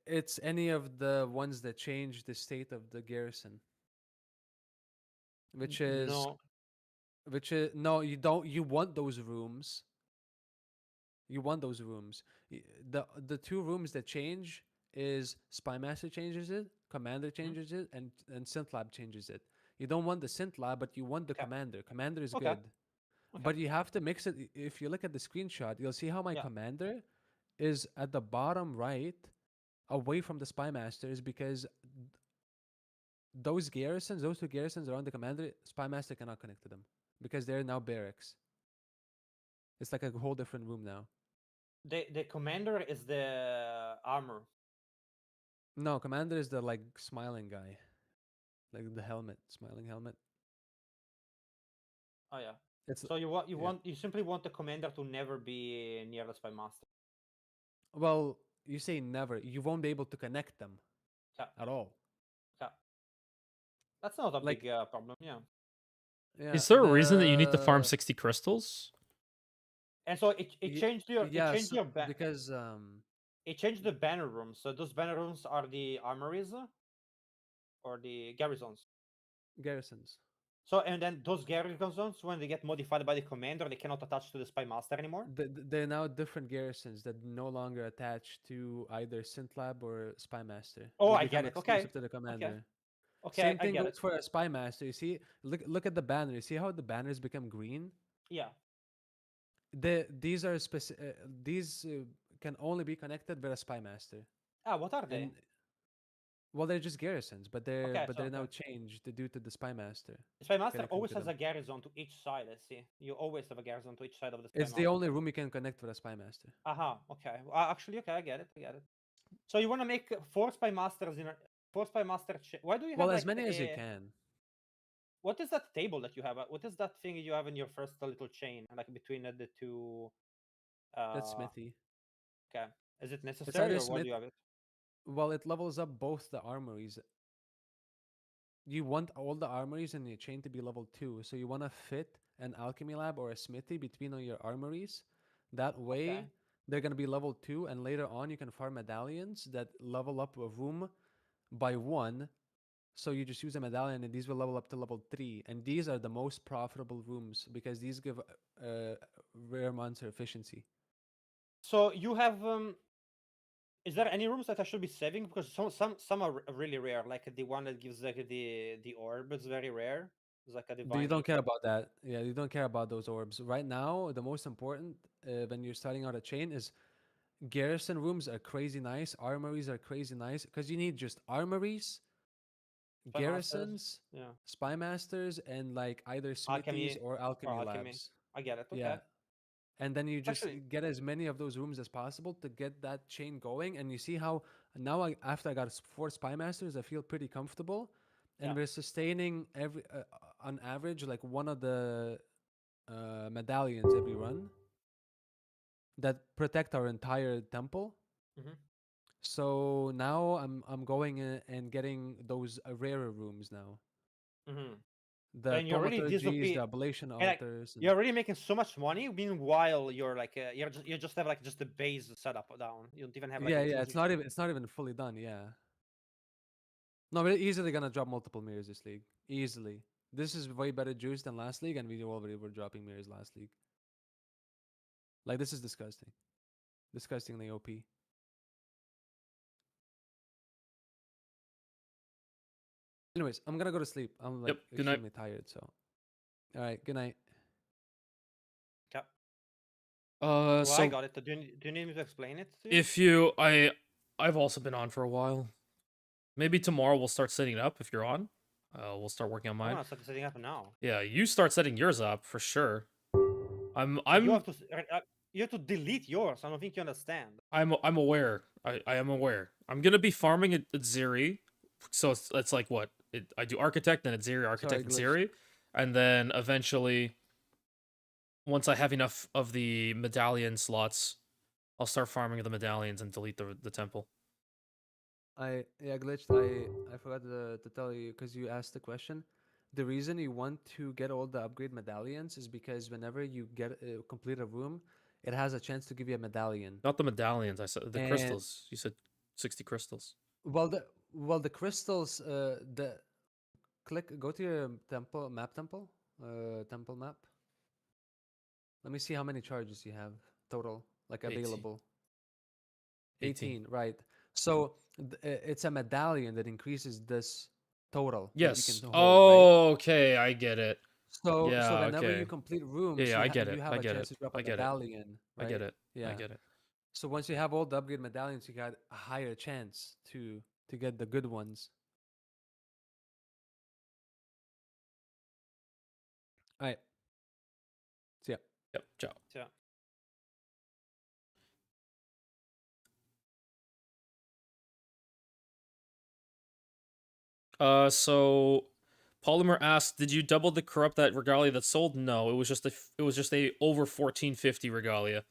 [SPEAKER 19] It's any of the ones that change the state of the garrison. Which is no, you don't. You want those rooms You want those rooms. The two rooms that change is Spy Master changes it, Commander changes it, and Synth Lab changes it. You don't want the Synth Lab, but you want the Commander. Commander is
[SPEAKER 16] Okay.
[SPEAKER 19] good. But you have to mix it. If you look at the screenshot, you'll see how my Commander is at the bottom right, away from the Spy Masters, because those garrisons, those two garrisons around the Commander, Spy Master cannot connect to them because they're now barracks. It's like a whole different room now.
[SPEAKER 16] The commander is the armor.
[SPEAKER 19] No, Commander is the like smiling guy, like the helmet, smiling helmet.
[SPEAKER 16] Oh yeah.
[SPEAKER 19] It's
[SPEAKER 16] So you simply want the commander to never be near the spy master.
[SPEAKER 19] well, you say never. You won't be able to connect them at all.
[SPEAKER 16] Yeah. That's not a
[SPEAKER 19] Like-
[SPEAKER 16] big problem. Yeah.
[SPEAKER 19] Yeah,
[SPEAKER 1] Is there a reason that you need to farm 60 crystals?
[SPEAKER 16] And so it changed your
[SPEAKER 19] because
[SPEAKER 16] it changed the banner rooms. So those banner rooms are the armories or the garrisons.
[SPEAKER 19] garrisons.
[SPEAKER 16] So and then those garrisons, when they get modified by the commander, they cannot attach to the spy master anymore.
[SPEAKER 19] They're now different garrisons that no longer attach to either Synth Lab or Spy Master.
[SPEAKER 16] Oh,
[SPEAKER 19] They
[SPEAKER 16] I
[SPEAKER 19] become
[SPEAKER 16] get it. Okay.
[SPEAKER 19] exclusive to the commander.
[SPEAKER 16] Okay,
[SPEAKER 19] Same
[SPEAKER 16] I
[SPEAKER 19] thing
[SPEAKER 16] get
[SPEAKER 19] goes
[SPEAKER 16] it.
[SPEAKER 19] for a Spy Master. You see, look at the banner. You see how the banners become green?
[SPEAKER 16] Yeah.
[SPEAKER 19] These are specific. These can only be connected with a Spy Master.
[SPEAKER 16] Ah, what are they?
[SPEAKER 19] Well, they're just garrisons, but they're
[SPEAKER 16] Okay,
[SPEAKER 19] but
[SPEAKER 16] so-
[SPEAKER 19] they're now
[SPEAKER 16] okay.
[SPEAKER 19] changed due to the Spy Master.
[SPEAKER 16] The spy master
[SPEAKER 19] connecting
[SPEAKER 16] always
[SPEAKER 19] to
[SPEAKER 16] has
[SPEAKER 19] them.
[SPEAKER 16] a garrison to each side. I see. You always have a garrison to each side of the spy
[SPEAKER 19] It's
[SPEAKER 16] master.
[SPEAKER 19] the only room you can connect with a Spy Master.
[SPEAKER 16] Aha. Okay. Actually, okay, I get it. I get it. So you want to make 4 spy masters in a 4 spy master. Why do you have
[SPEAKER 19] Well,
[SPEAKER 16] like,
[SPEAKER 19] as many as you can.
[SPEAKER 16] What is that table that you have? What is that thing you have in your first little chain, like between the two?
[SPEAKER 19] That's Smithy.
[SPEAKER 16] Okay. Is it
[SPEAKER 19] It's
[SPEAKER 16] necessary
[SPEAKER 19] either
[SPEAKER 16] or why do you
[SPEAKER 19] Smith.
[SPEAKER 16] have it?
[SPEAKER 19] Well, it levels up both the armories. You want all the armories in your chain to be level 2, so you want to fit an alchemy lab or a smithy between all your armories. That way,
[SPEAKER 16] Okay.
[SPEAKER 19] they're gonna be level 2, and later on you can farm medallions that level up a room by 1. So you just use a medallion, and these will level up to level 3. And these are the most profitable rooms because these give rare monster efficiency.
[SPEAKER 16] So you have is there any rooms that I should be saving? Because some are really rare, like the one that gives like the orb is very rare. It's like a divine.
[SPEAKER 19] You don't care about that. Yeah, you don't care about those orbs. Right now, the most important when you're starting out a chain is garrison rooms are crazy nice, armories are crazy nice, because you need just armories,
[SPEAKER 16] Spy masters,
[SPEAKER 19] garrisons,
[SPEAKER 16] yeah.
[SPEAKER 19] spy masters, and like either smithies or alchemy labs.
[SPEAKER 16] I get it. Okay.
[SPEAKER 19] Yeah. And then you just
[SPEAKER 16] Actually-
[SPEAKER 19] get as many of those rooms as possible to get that chain going. And you see how now after I got 4 spy masters, I feel pretty comfortable. And
[SPEAKER 16] Yeah.
[SPEAKER 19] we're sustaining every on average like one of the medallions every run that protect our entire temple.
[SPEAKER 16] Mhm.
[SPEAKER 19] So now I'm going and getting those rarer rooms now.
[SPEAKER 16] Mhm.
[SPEAKER 19] The
[SPEAKER 16] And you're already
[SPEAKER 19] thaumaturgies,
[SPEAKER 16] DSOP,
[SPEAKER 19] the ablation
[SPEAKER 16] and, like,
[SPEAKER 19] altars.
[SPEAKER 16] you're already making so much money. Meanwhile, you're like you just have like just the base set up down. You don't even have like
[SPEAKER 19] yeah,
[SPEAKER 16] a
[SPEAKER 19] yeah.
[SPEAKER 16] transition.
[SPEAKER 19] It's not even fully done. Yeah. No, we're easily gonna drop multiple mirrors this league. Easily. This is way better juice than last league, and we already were dropping mirrors last league. Like this is disgusting. Disgustingly OP. Anyways, I'm gonna go to sleep. I'm like
[SPEAKER 1] Yep, good night.
[SPEAKER 19] extremely tired, so. Alright, good night.
[SPEAKER 16] Yeah.
[SPEAKER 1] So
[SPEAKER 16] I got it. Do you need me to explain it to you?
[SPEAKER 1] if I've also been on for a while. Maybe tomorrow we'll start setting it up if you're on. We'll start working on
[SPEAKER 16] I'm
[SPEAKER 1] mine.
[SPEAKER 16] gonna start setting up now.
[SPEAKER 1] Yeah, you start setting yours up for sure. I'm
[SPEAKER 16] You have to delete yours. I don't think you understand.
[SPEAKER 1] I'm aware. I am aware. I'm gonna be farming at Ziri, so it's like what I do architect, then it's Ziri, architect, and
[SPEAKER 19] glitched.
[SPEAKER 1] Ziri, and then eventually, once I have enough of the medallion slots, I'll start farming the medallions and delete the temple.
[SPEAKER 19] Glitched. I forgot to tell you because you asked the question. The reason you want to get all the upgrade medallions is because whenever you get complete a room, it has a chance to give you a medallion.
[SPEAKER 1] Not the medallions. I said the
[SPEAKER 19] And-
[SPEAKER 1] crystals. You said 60 crystals.
[SPEAKER 19] Well, the crystals. Go to your temple temple map. Let me see how many charges you have total. like
[SPEAKER 1] 18.
[SPEAKER 19] available?
[SPEAKER 1] 18.
[SPEAKER 19] 18, right. So it's a medallion that increases this total that you
[SPEAKER 1] Yes.
[SPEAKER 19] can hold, right?
[SPEAKER 1] Okay, I get it.
[SPEAKER 19] So
[SPEAKER 1] Yeah,
[SPEAKER 19] whenever you
[SPEAKER 1] okay.
[SPEAKER 19] complete
[SPEAKER 1] Yeah,
[SPEAKER 19] rooms,
[SPEAKER 1] yeah, I get
[SPEAKER 19] you
[SPEAKER 1] it.
[SPEAKER 19] have
[SPEAKER 1] I
[SPEAKER 19] a
[SPEAKER 1] get
[SPEAKER 19] chance
[SPEAKER 1] it.
[SPEAKER 19] to drop a
[SPEAKER 1] I get it.
[SPEAKER 19] medallion,
[SPEAKER 1] I get
[SPEAKER 19] right?
[SPEAKER 1] it. I
[SPEAKER 19] Yeah.
[SPEAKER 1] get it.
[SPEAKER 19] So once you have all the upgrade medallions, you got a higher chance to get the good ones. All right. So yeah.
[SPEAKER 1] Yep. Ciao.
[SPEAKER 16] Yeah.
[SPEAKER 1] So Polymer asked, "Did you double the corrupt that regalia that sold?" No, it was just a over 1450 regalia.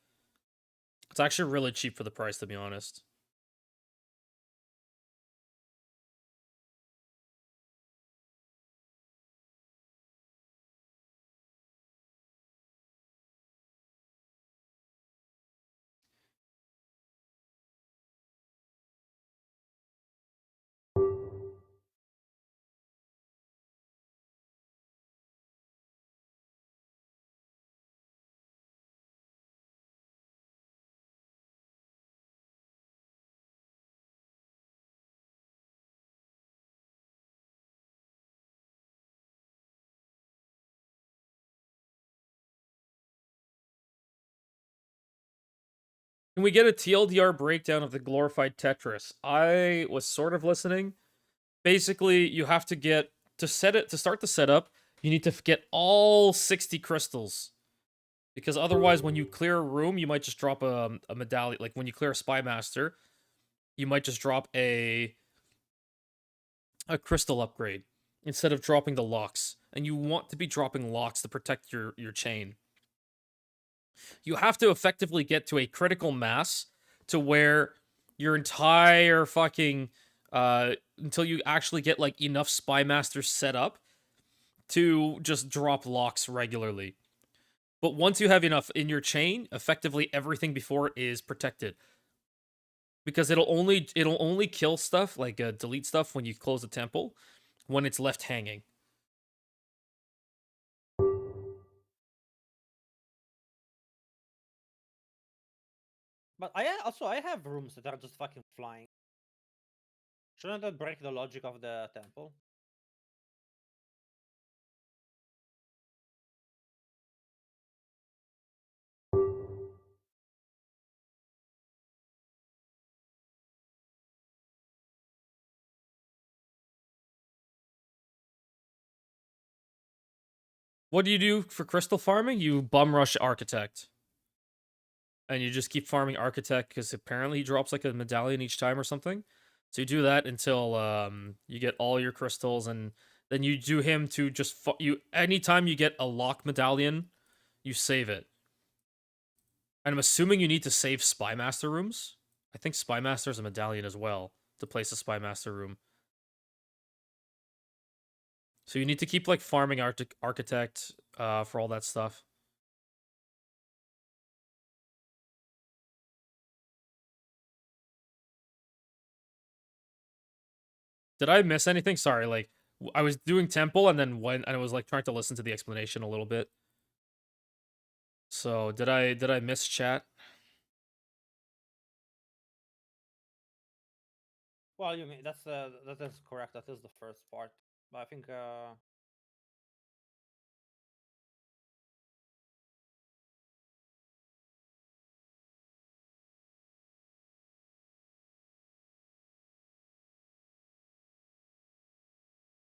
[SPEAKER 1] It's actually really cheap for the price, to be honest. Can we get a TLDR breakdown of the glorified Tetris? I was sort of listening. Basically, you have to get to start the setup. You need to get all 60 crystals, because otherwise, when you clear a room, you might just drop a medallion. Like when you clear a Spy Master, you might just drop a crystal upgrade instead of dropping the locks. And you want to be dropping locks to protect your chain. You have to effectively get to a critical mass to where your entire fucking until you actually get like enough Spy Masters set up to just drop locks regularly. But once you have enough in your chain, effectively everything before it is protected. Because it'll only kill stuff, like delete stuff when you close the temple, when it's left hanging.
[SPEAKER 16] But I have rooms that are just fucking flying. Shouldn't that break the logic of the temple?
[SPEAKER 1] What do you do for crystal farming? You bum rush Architect. And you just keep farming Architect because apparently he drops like a medallion each time or something. So you do that until you get all your crystals, and then you do him to just anytime you get a lock medallion, you save it. And I'm assuming you need to save Spy Master rooms. I think Spy Master is a medallion as well to place a Spy Master room. So you need to keep like farming Architect for all that stuff. Did I miss anything? Sorry, like I was doing temple and then I was like trying to listen to the explanation a little bit. So did I miss chat?
[SPEAKER 16] Well, you mean that is correct. That is the first part. But I think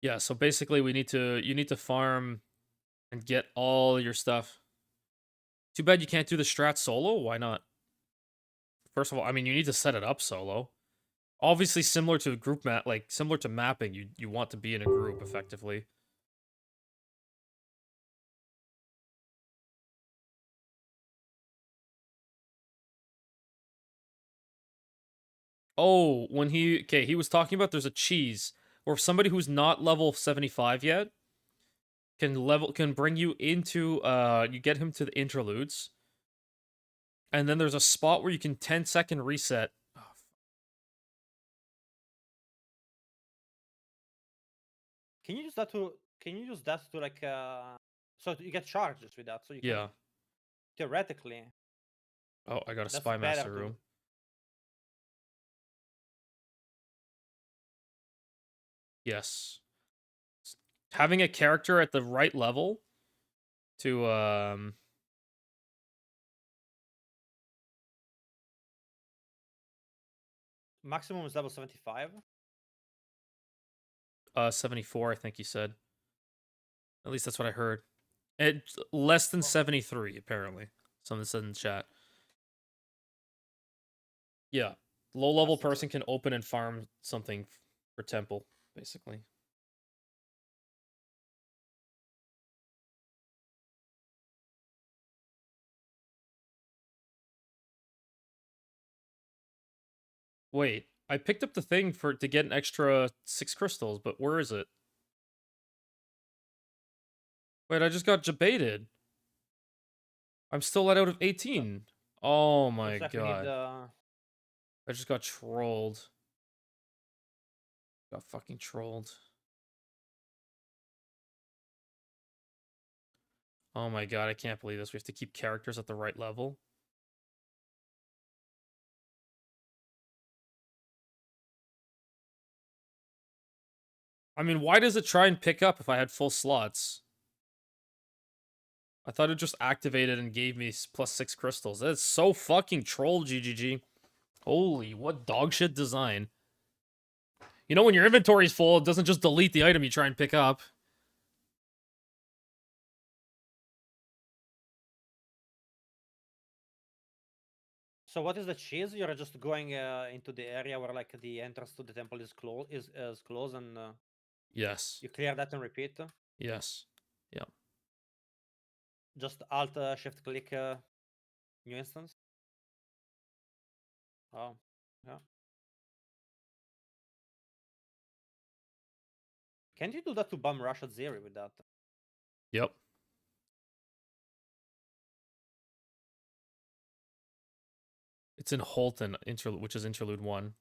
[SPEAKER 1] Yeah, so basically you need to farm and get all your stuff. Too bad you can't do the strat solo. Why not? First of all, I mean, you need to set it up solo. Obviously, similar to group map, like similar to mapping, you want to be in a group effectively. Oh, when he was talking about there's a cheese where somebody who's not level 75 yet can bring you into you get him to the interludes. And then there's a spot where you can 10-second reset.
[SPEAKER 16] can you use that to like so you get charges with that, so you can
[SPEAKER 1] Yeah.
[SPEAKER 16] theoretically
[SPEAKER 1] Oh, I got a
[SPEAKER 16] That's
[SPEAKER 1] spy
[SPEAKER 16] better
[SPEAKER 1] master
[SPEAKER 16] to-
[SPEAKER 1] room. Yes. Having a character at the right level to
[SPEAKER 16] Maximum is level 75.
[SPEAKER 1] 74, I think you said. At least that's what I heard. Less than 73, apparently. Something said in the chat. Yeah. Low level person can open and farm something for temple, basically. Wait, I picked up the thing to get an extra 6 crystals, but where is it? Wait, I just got jebaited. I'm still let out of 18. Oh my
[SPEAKER 16] Looks like we
[SPEAKER 1] god.
[SPEAKER 16] need,
[SPEAKER 1] I just got trolled. Got fucking trolled. Oh my god, I can't believe this. We have to keep characters at the right level. I mean, why does it try and pick up if I had full slots? I thought it just activated and gave me +6 crystals. That's so fucking troll, GGG. Holy, what dogshit design. You know when your inventory's full, it doesn't just delete the item you try and pick up.
[SPEAKER 16] So what is the cheese? You're just going into the area where like the entrance to the temple is closed and
[SPEAKER 1] Yes.
[SPEAKER 16] you clear that and repeat.
[SPEAKER 1] Yes. Yeah.
[SPEAKER 16] Just Alt Shift click new instance. Oh, yeah. Can't you do that to Bum Rush at Zeri with that?
[SPEAKER 1] Yep. It's in Holton, which is Interlude 1.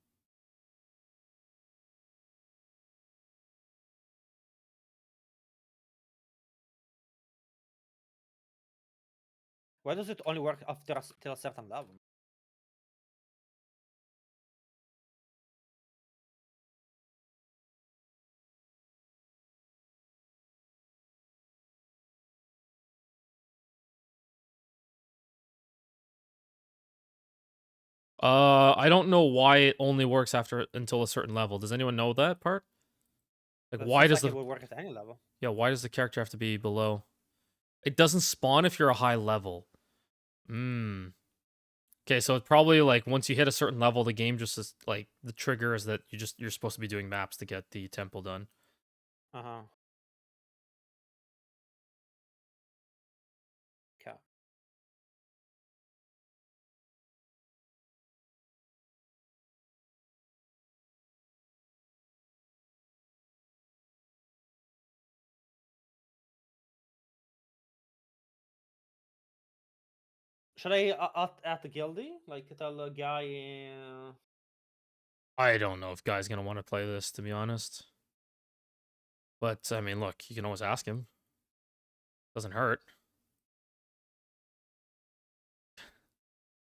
[SPEAKER 16] Why does it only work after till a certain level?
[SPEAKER 1] I don't know why it only works until a certain level. Does anyone know that part? Like,
[SPEAKER 16] But it
[SPEAKER 1] why
[SPEAKER 16] seems
[SPEAKER 1] does
[SPEAKER 16] like
[SPEAKER 1] the
[SPEAKER 16] it will work at any level?
[SPEAKER 1] Yeah, why does the character have to be below? It doesn't spawn if you're a high level. Okay, so it's probably like once you hit a certain level, the game just is like the trigger is that you're supposed to be doing maps to get the temple done.
[SPEAKER 16] Uh-huh. Okay. Should I at the guildy? Like tell a guy
[SPEAKER 1] I don't know if Guy's gonna want to play this, to be honest. But I mean, look, you can always ask him. Doesn't hurt.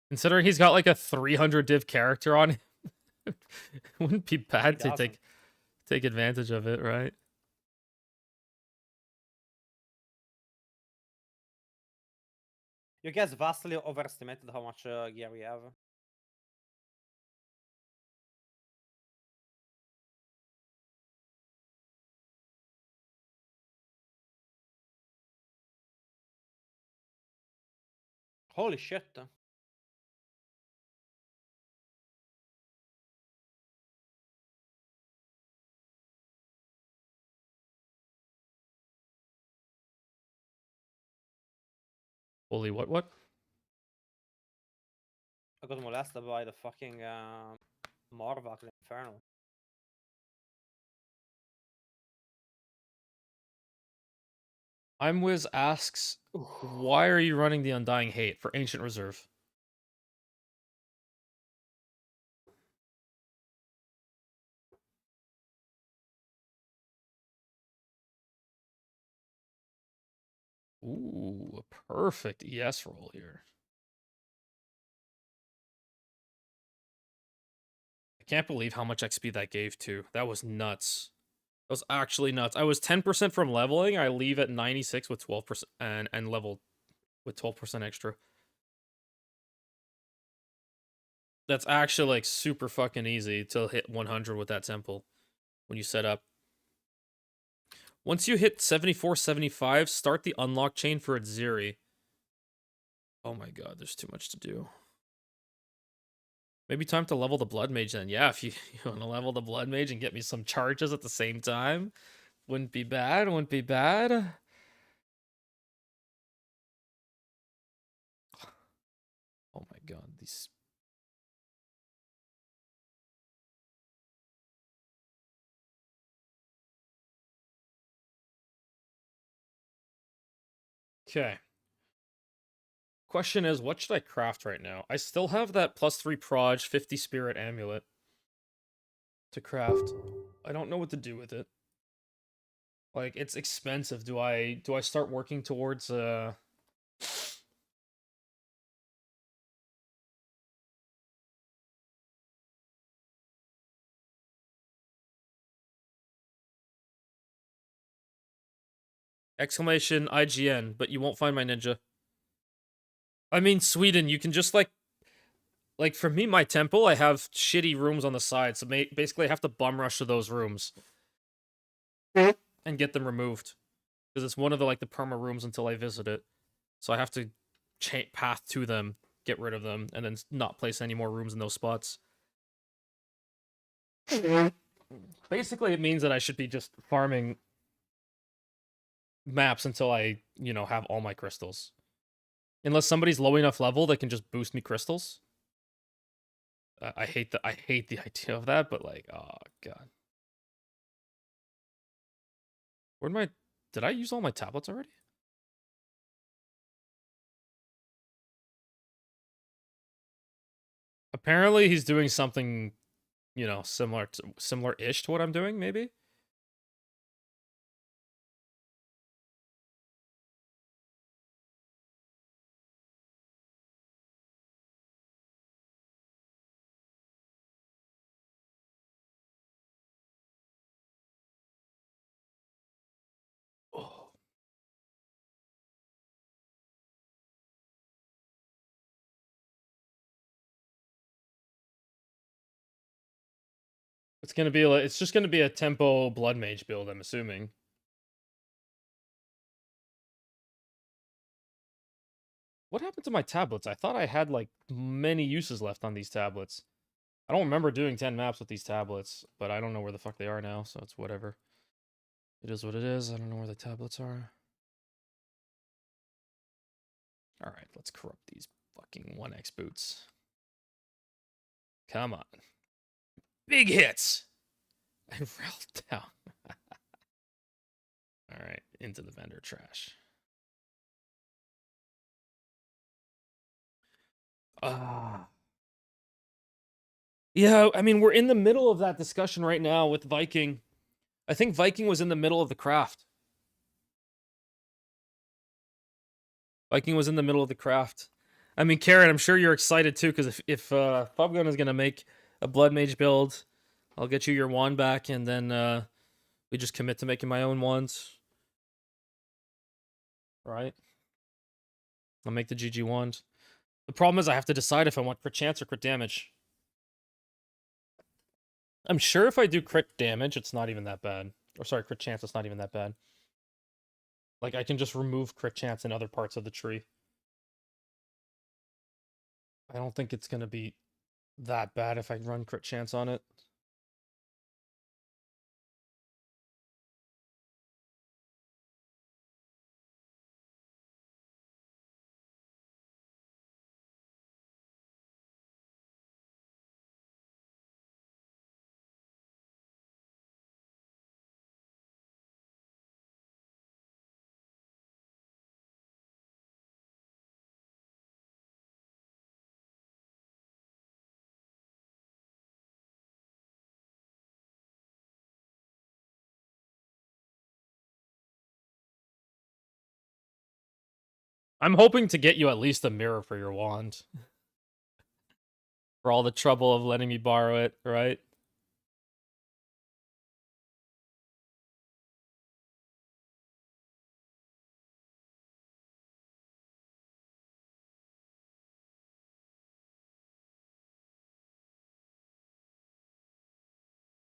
[SPEAKER 1] Considering he's got like a 300 div character on him, it wouldn't be bad to take advantage of it, right?
[SPEAKER 16] You guys vastly overestimated how much gear we have. Holy shit.
[SPEAKER 1] Holy what?
[SPEAKER 16] I got molested by the fucking Marvak Infernal.
[SPEAKER 1] I'mWiz asks, why are you running the Undying Hate for Ancient Reserve? Ooh, a perfect ES roll here. I can't believe how much XP that gave too. That was nuts. That was actually nuts. I was 10% from leveling. I leave at 96 with 12% and level with 12% extra. That's actually like super fucking easy to hit 100 with that temple when you set up. Once you hit 74, 75, start the unlock chain for Atziri. Oh my god, there's too much to do. Maybe time to level the Blood Mage then. Yeah, if you want to level the Blood Mage and get me some charges at the same time, wouldn't be bad, wouldn't be bad. Oh my god, these... Okay. Question is, what should I craft right now? I still have that +3 proj 50 spirit amulet to craft. I don't know what to do with it. Like, it's expensive. Do I start working towards exclamation IGN, but you won't find my ninja. I mean, Sweden, you can just like for me, my temple, I have shitty rooms on the side, so basically I have to bum rush to those rooms and get them removed because it's one of the like the perma rooms until I visit it. So I have to path to them, get rid of them, and then not place any more rooms in those spots. Basically, it means that I should be just farming maps until I, have all my crystals. Unless somebody's low enough level that can just boost me crystals. I hate the idea of that, but like, oh god. Did I use all my tablets already? Apparently he's doing something, similar-ish to what I'm doing, maybe? It's just gonna be a tempo blood mage build, I'm assuming. What happened to my tablets? I thought I had like many uses left on these tablets. I don't remember doing 10 maps with these tablets, but I don't know where the fuck they are now, so it's whatever. It is what it is. I don't know where the tablets are. Alright, let's corrupt these fucking 1x boots. Come on. Big hits! And rolled down. Alright, into the vendor trash. Yeah, I mean, we're in the middle of that discussion right now with Viking. I think Viking was in the middle of the craft. Viking was in the middle of the craft. I mean, Karen, I'm sure you're excited too, because if Fubgun is going to make a Blood Mage build, I'll get you your wand back, and then we just commit to making my own wands. Right? I'll make the GG wand. The problem is I have to decide if I want crit chance or crit damage. I'm sure if I do crit damage, it's not even that bad. Or sorry, crit chance, it's not even that bad. Like, I can just remove crit chance in other parts of the tree. I don't think it's going to be that bad if I run crit chance on it. I'm hoping to get you at least a mirror for your wand. For all the trouble of letting me borrow it, right?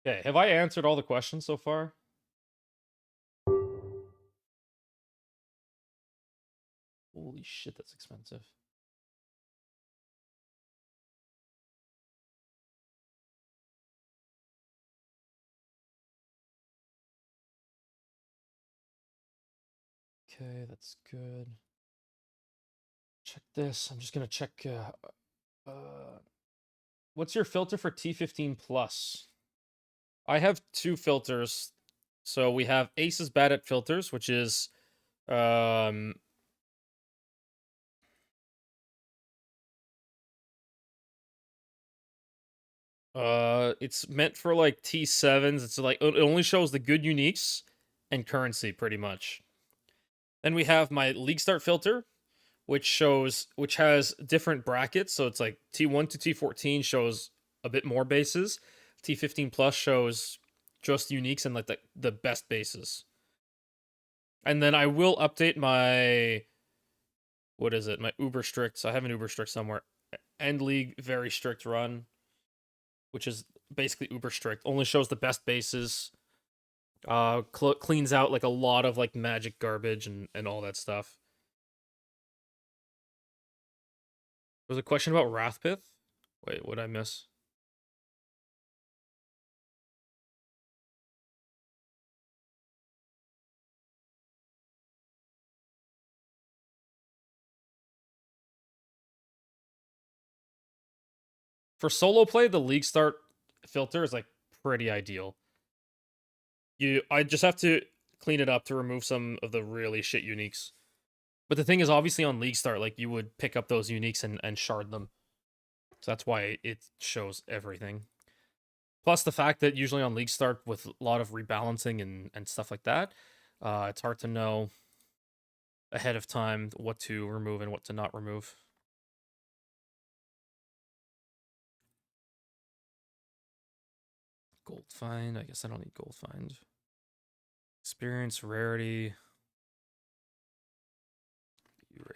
[SPEAKER 1] Okay, have I answered all the questions so far? Holy shit, that's expensive. Okay, that's good. Check this. I'm just gonna check. What's your filter for T15 plus? I have two filters. So we have Ace is bad at filters, which is it's meant for like T7s. It's like it only shows the good uniques and currency pretty much. Then we have my League Start filter, which has different brackets. So it's like T1 to T14 shows a bit more bases. T15 plus shows just uniques and like the best bases. And then I will update my my Uber strict. So I have an Uber strict somewhere. End League very strict run, which is basically Uber strict. Only shows the best bases. Cleans out like a lot of like magic garbage and all that stuff. There was a question about Wrathpith. Wait, what did I miss? For solo play, the League Start filter is like pretty ideal. I just have to clean it up to remove some of the really shit uniques. But the thing is, obviously on League Start, like you would pick up those uniques and shard them. So that's why it shows everything. Plus the fact that usually on League Start with a lot of rebalancing and stuff like that, it's hard to know ahead of time what to remove and what to not remove. Gold find. I guess I don't need gold find. Experience, rarity. Rate.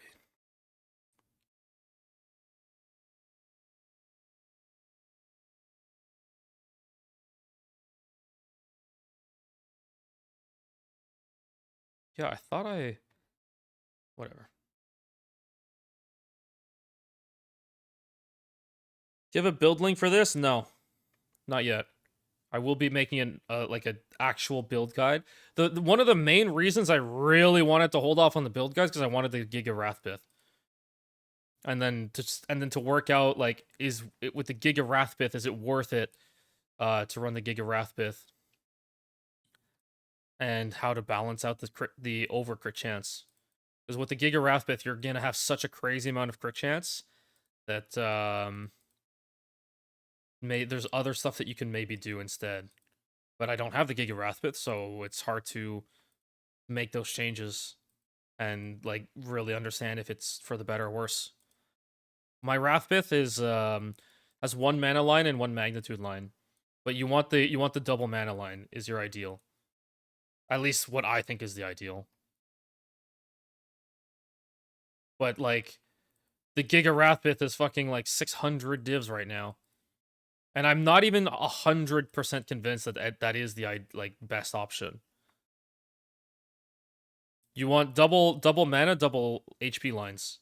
[SPEAKER 1] Yeah, I thought whatever. Do you have a build link for this? No. Not yet. I will be making like an actual build guide. The one of the main reasons I really wanted to hold off on the build guides because I wanted the Giga Wrathpith. And then to work out like with the Giga Wrathpith, is it worth it to run the Giga Wrathpith? And how to balance out the over crit chance. Because with the Giga Wrathpith, you're gonna have such a crazy amount of crit chance that there's other stuff that you can maybe do instead. But I don't have the Giga Wrathpith, so it's hard to make those changes and like really understand if it's for the better or worse. My Wrathpith is has 1 mana line and 1 magnitude line. But you want the double mana line is your ideal. At least what I think is the ideal. But like the Giga Wrathpith is fucking like 600 divs right now. And I'm not even 100% convinced that that is the like best option. You want double mana, double HP lines.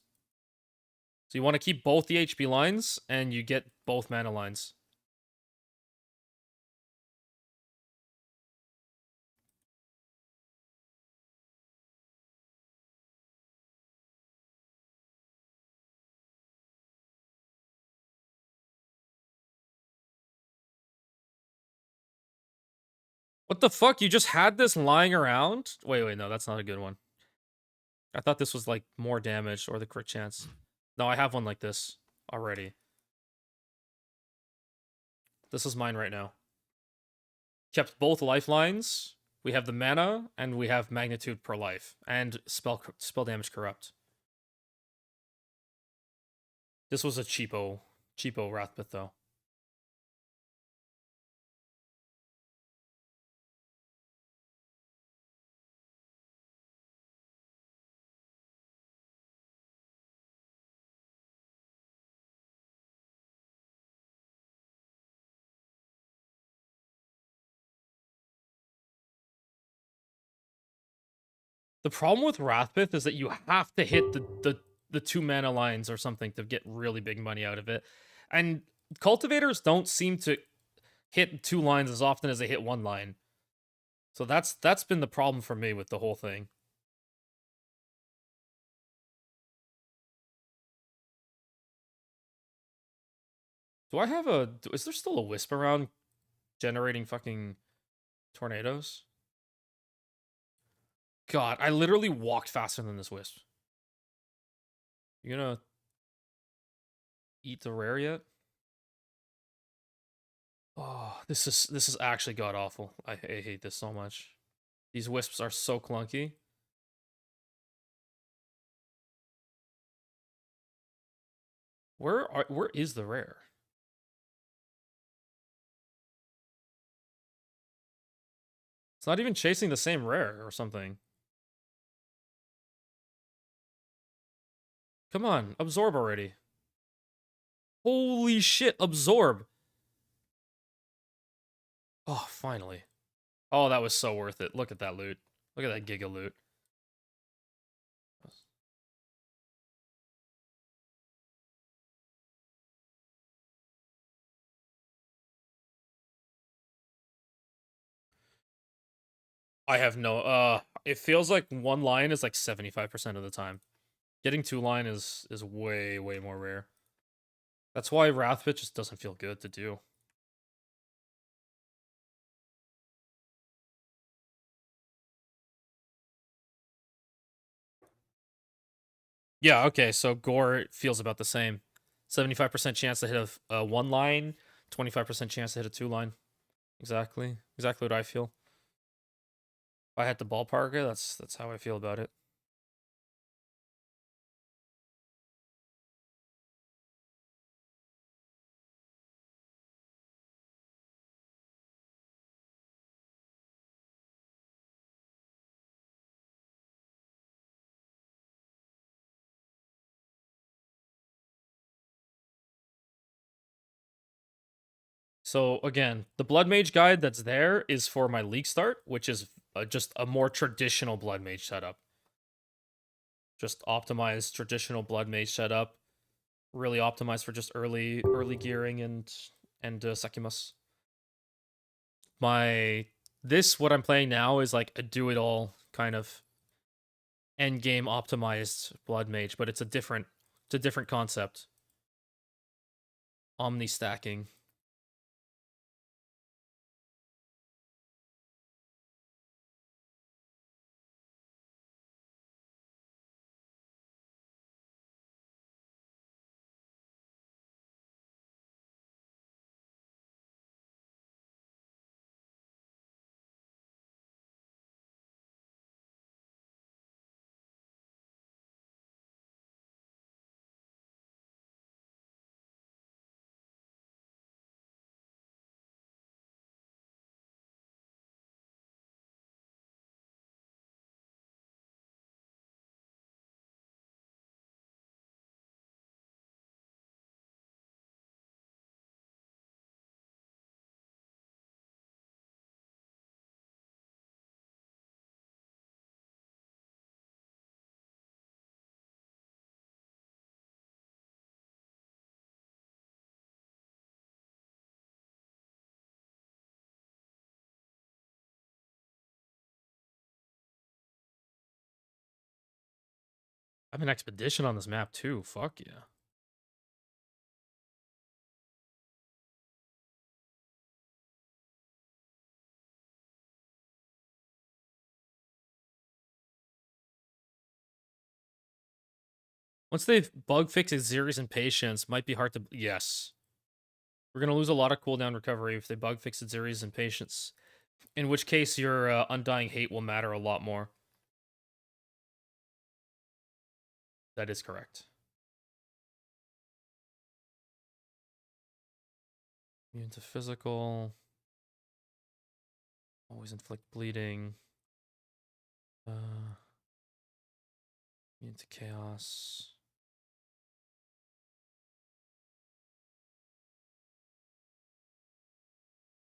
[SPEAKER 1] So you want to keep both the HP lines and you get both mana lines. What the fuck? You just had this lying around? Wait, no, that's not a good one. I thought this was like more damage or the crit chance. No, I have one like this already. This is mine right now. Kept both lifelines. We have the mana and we have magnitude per life and spell damage corrupt. This was a cheapo Cheapo Wrathpith, though. The problem with Wrathpith is that you have to hit the 2 mana lines or something to get really big money out of it. And cultivators don't seem to hit 2 lines as often as they hit 1 line. So that's been the problem for me with the whole thing. Do I have a... Is there still a Wisp around generating fucking tornadoes? God, I literally walked faster than this Wisp. You gonna eat the rare yet? Oh, this is actually god awful. I hate this so much. These Wisps are so clunky. Where is the rare? It's not even chasing the same rare or something. Come on, absorb already. Holy shit, absorb. Oh, finally. Oh, that was so worth it. Look at that loot. Look at that giga loot. I have no it feels like 1 line is like 75% of the time. Getting 2 line is way more rare. That's why Wrathpit just doesn't feel good to do. Yeah, okay, so Gore feels about the same. 75% chance to hit a 1 line, 25% chance to hit a 2 line. Exactly what I feel. If I had to ballpark it, that's how I feel about it. So again, the Blood Mage guide that's there is for my League start, which is just a more traditional Blood Mage setup. Just optimized traditional Blood Mage setup, really optimized for just early gearing and Secumus. What I'm playing now is like a do it all kind of end game optimized Blood Mage, but it's a different concept. Omni stacking. I have an expedition on this map too. Fuck yeah. Once they've bug fixed Xeris and Patience, might be hard to... Yes. We're going to lose a lot of cooldown recovery if they bug fix Xeris and Patience. In which case, your Undying Hate will matter a lot more. That is correct. Immune to physical. Always inflict bleeding. Immune to chaos.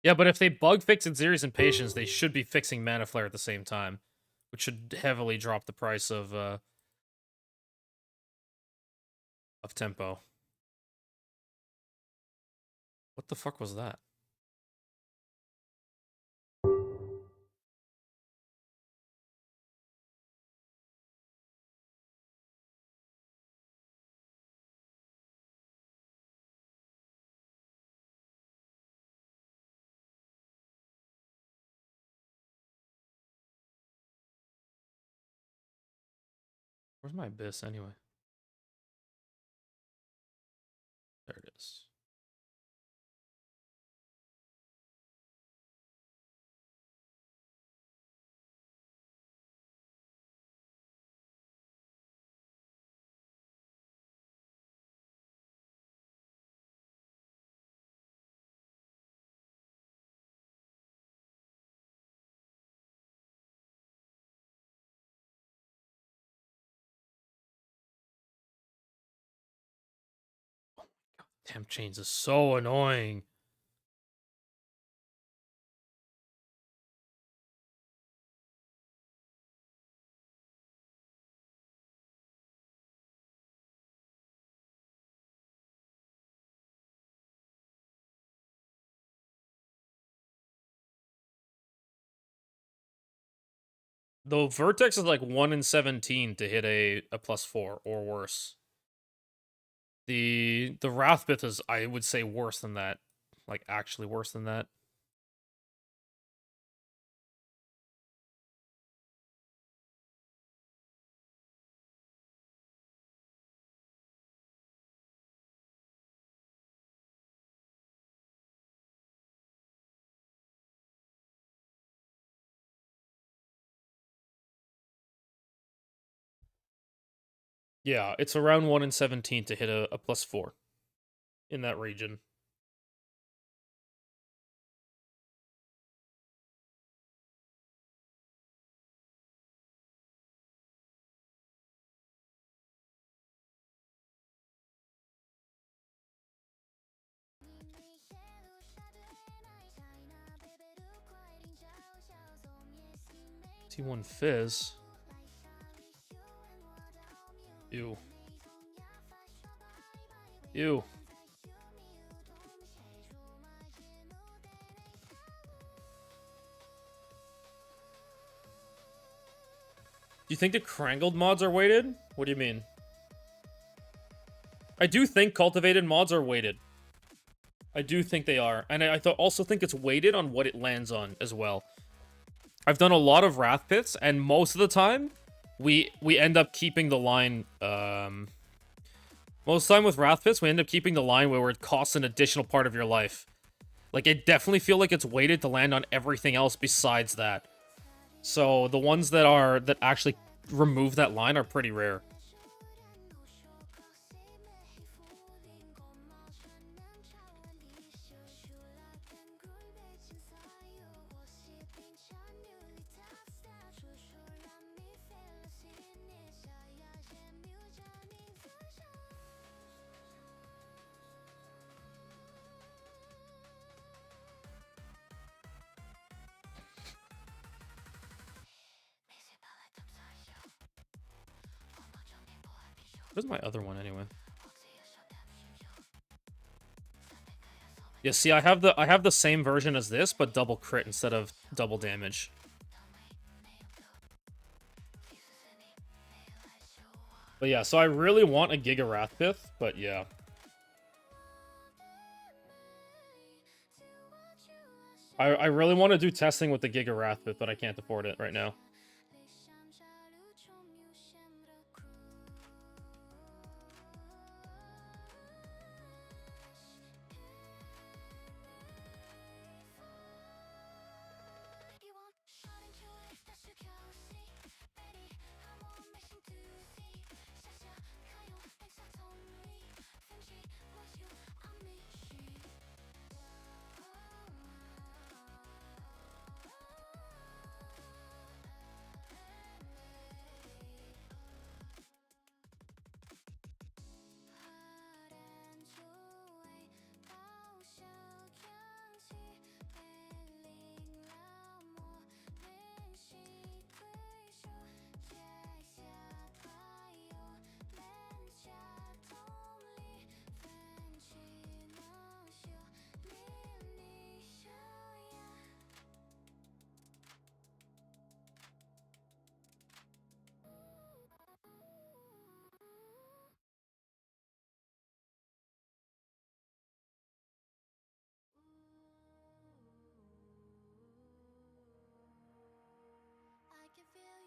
[SPEAKER 1] Yeah, but if they bug fix Inziri's Impatience, they should be fixing Mana Flare at the same time, which should heavily drop the price of tempo. What the fuck was that? Where's my Abyss anyway? There it is. Temp chains is so annoying. The Vertex is like 1 in 17 to hit a +4 or worse. The Wrathbith is, I would say, worse than that. Like, actually worse than that. Yeah, it's around 1 in 17 to hit a +4 in that region. T1 Fizz. Ew. Ew. Do you think the Crangled mods are weighted? What do you mean? I do think cultivated mods are weighted. I do think they are. And I also think it's weighted on what it lands on as well. I've done a lot of Wrathpiths, and most of the time, we end up keeping the line, most of the time with Wrathpiths, we end up keeping the line where it costs an additional part of your life. Like, I definitely feel like it's weighted to land on everything else besides that. So, the ones that actually remove that line are pretty rare. Where's my other one anyway? Yeah, see, I have the same version as this, but double crit instead of double damage. But yeah, so I really want a Giga Wrathpith, but yeah. I really want to do testing with the Giga Wrathpith, but I can't afford it right now.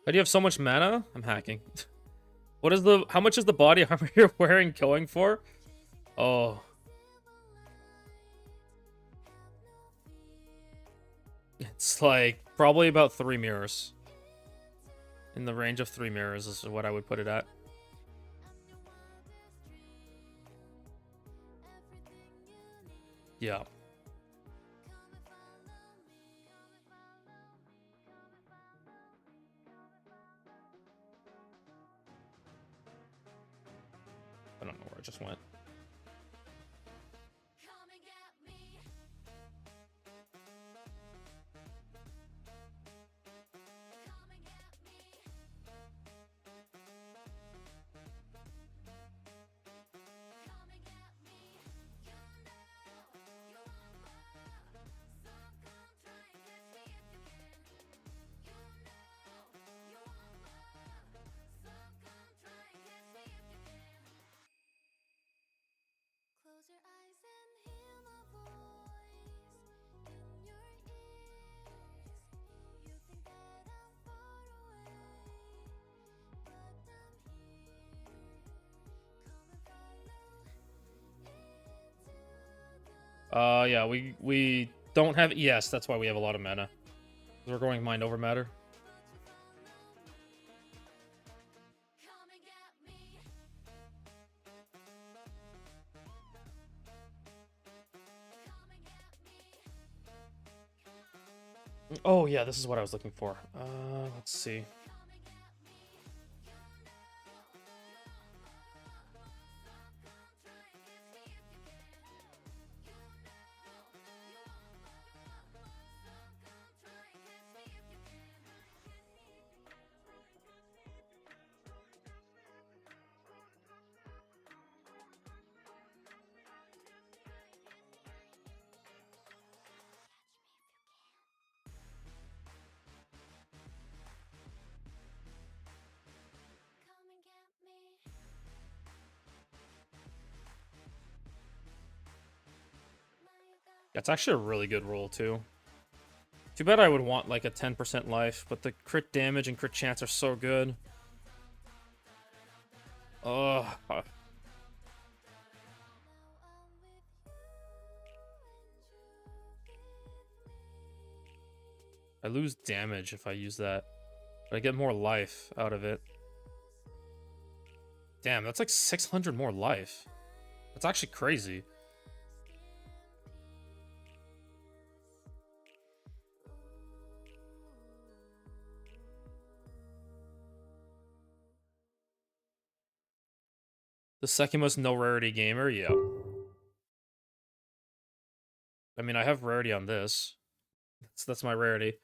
[SPEAKER 1] How do you have so much mana? I'm hacking. What is the... How much is the body armor you're wearing going for? Oh. It's like probably about 3 mirrors. In the range of 3 mirrors is what I would put it at. Yeah. I don't know where I just went.
[SPEAKER 10] Close your eyes and hear my voice in your ears. You think that I'm far away, but I'm here. Come and follow into the
[SPEAKER 1] Yeah, we don't have... Yes, that's why we have a lot of mana. We're going mind over matter. Oh, yeah, this is what I was looking for. Let's see. That's actually a really good roll, too. Too bad I would want, like, a 10% life, but the crit damage and crit chance are so good. Ugh. I lose damage if I use that, but I get more life out of it. Damn, that's like 600 more life. That's actually crazy. The second most no rarity gamer, yeah. I mean, I have rarity on this. That's my rarity.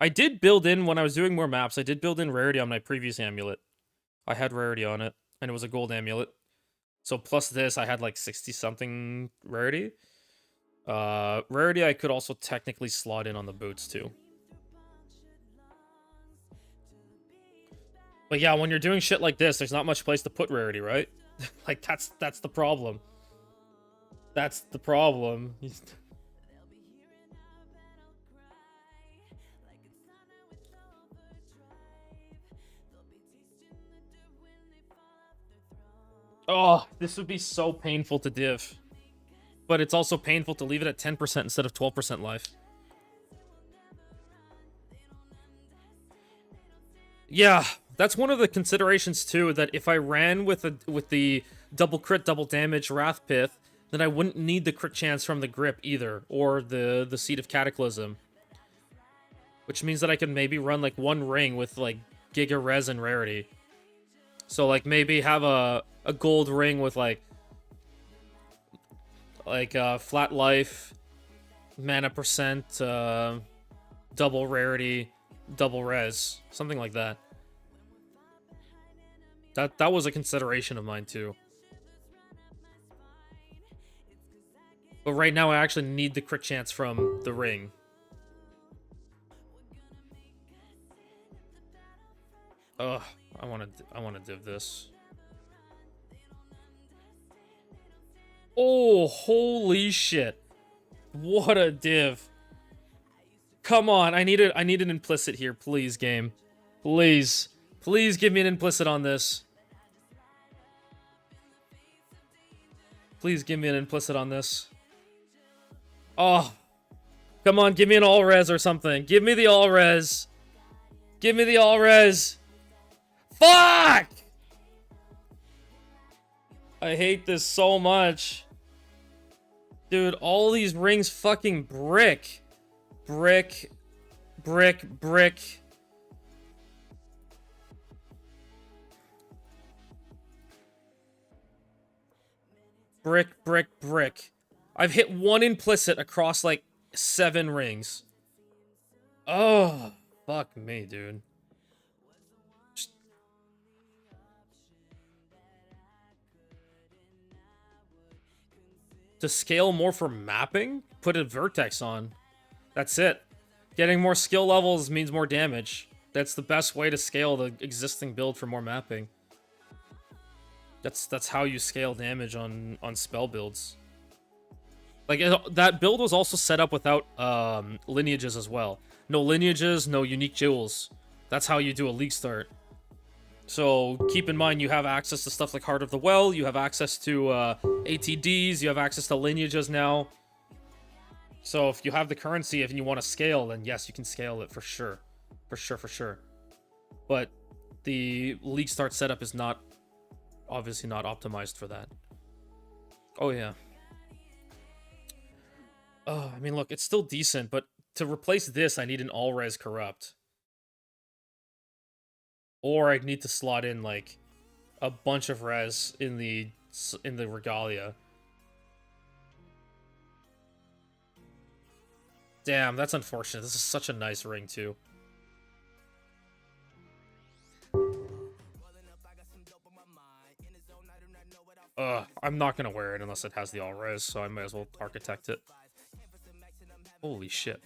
[SPEAKER 1] I did build in, when I was doing more maps, I did build in rarity on my previous amulet. I had rarity on it, and it was a gold amulet. So plus this, I had like 60-something rarity. Rarity I could also technically slot in on the boots, too. But yeah, when you're doing shit like this, there's not much place to put rarity, right? Like, that's the problem. That's the problem. Oh, this would be so painful to div. But it's also painful to leave it at 10% instead of 12% life. Yeah, that's one of the considerations too, that if I ran with the double crit, double damage Wrath Pith, then I wouldn't need the crit chance from the grip either, or the Seed of Cataclysm. Which means that I can maybe run like one ring with like Giga Res and Rarity. So like maybe have a gold ring with like flat life, mana percent, double rarity, double res, something like that. That was a consideration of mine too. But right now I actually need the crit chance from the ring. Ugh, I want to div this. Oh, holy shit. What a div. Come on, I need an implicit here, please, game. Please. Please give me an implicit on this. Please give me an implicit on this. Oh. Come on, give me an all-res or something. Give me the all-res. Give me the all-res. Fuck! I hate this so much. Dude, all these rings fucking brick. Brick. Brick. Brick. Brick, brick, brick. I've hit one implicit across like 7 rings. Oh, fuck me, dude. Just... To scale more for mapping, put a vertex on. That's it. Getting more skill levels means more damage. That's the best way to scale the existing build for more mapping. That's how you scale damage on spell builds. Like, that build was also set up without lineages as well. No lineages, no unique jewels. That's how you do a league start. So keep in mind you have access to stuff like Heart of the Well, you have access to ATDs, you have access to lineages now. So if you have the currency, if you want to scale, then yes, you can scale it for sure. For sure, for sure. But the league start setup is not, obviously not optimized for that. Oh yeah. Oh, I mean, look, it's still decent, but to replace this, I need an all-res corrupt. Or I'd need to slot in, like, a bunch of res in the regalia. Damn, that's unfortunate. This is such a nice ring, too. I'm not gonna wear it unless it has the all-res, so I might as well architect it. Holy shit.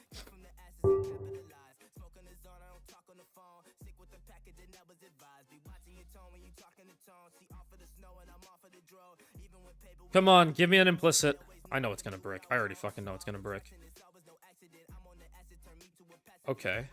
[SPEAKER 1] Come on, give me an implicit. I know it's gonna brick. I already fucking know it's gonna brick. Okay.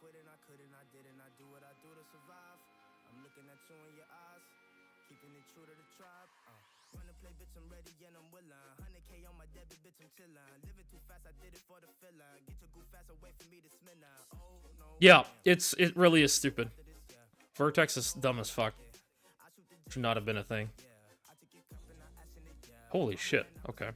[SPEAKER 6] Quitting, I couldn't, I didn't, I do what I do to survive. I'm looking at you in your eyes, keeping it true to the tribe. Run and play, bitch, I'm ready and I'm willing. 100K on my debit, bitch, I'm chillin'. Living too fast, I did it for the feeling. Get your goof fast away from me to smell now. Oh no.
[SPEAKER 1] Yeah, it really is stupid. Vertex is dumb as fuck. Should not have been a thing. Holy shit. Okay.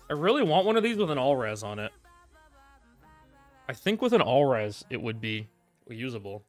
[SPEAKER 1] I really want one of these with an all-res on it. I think with an all-res, it would be usable.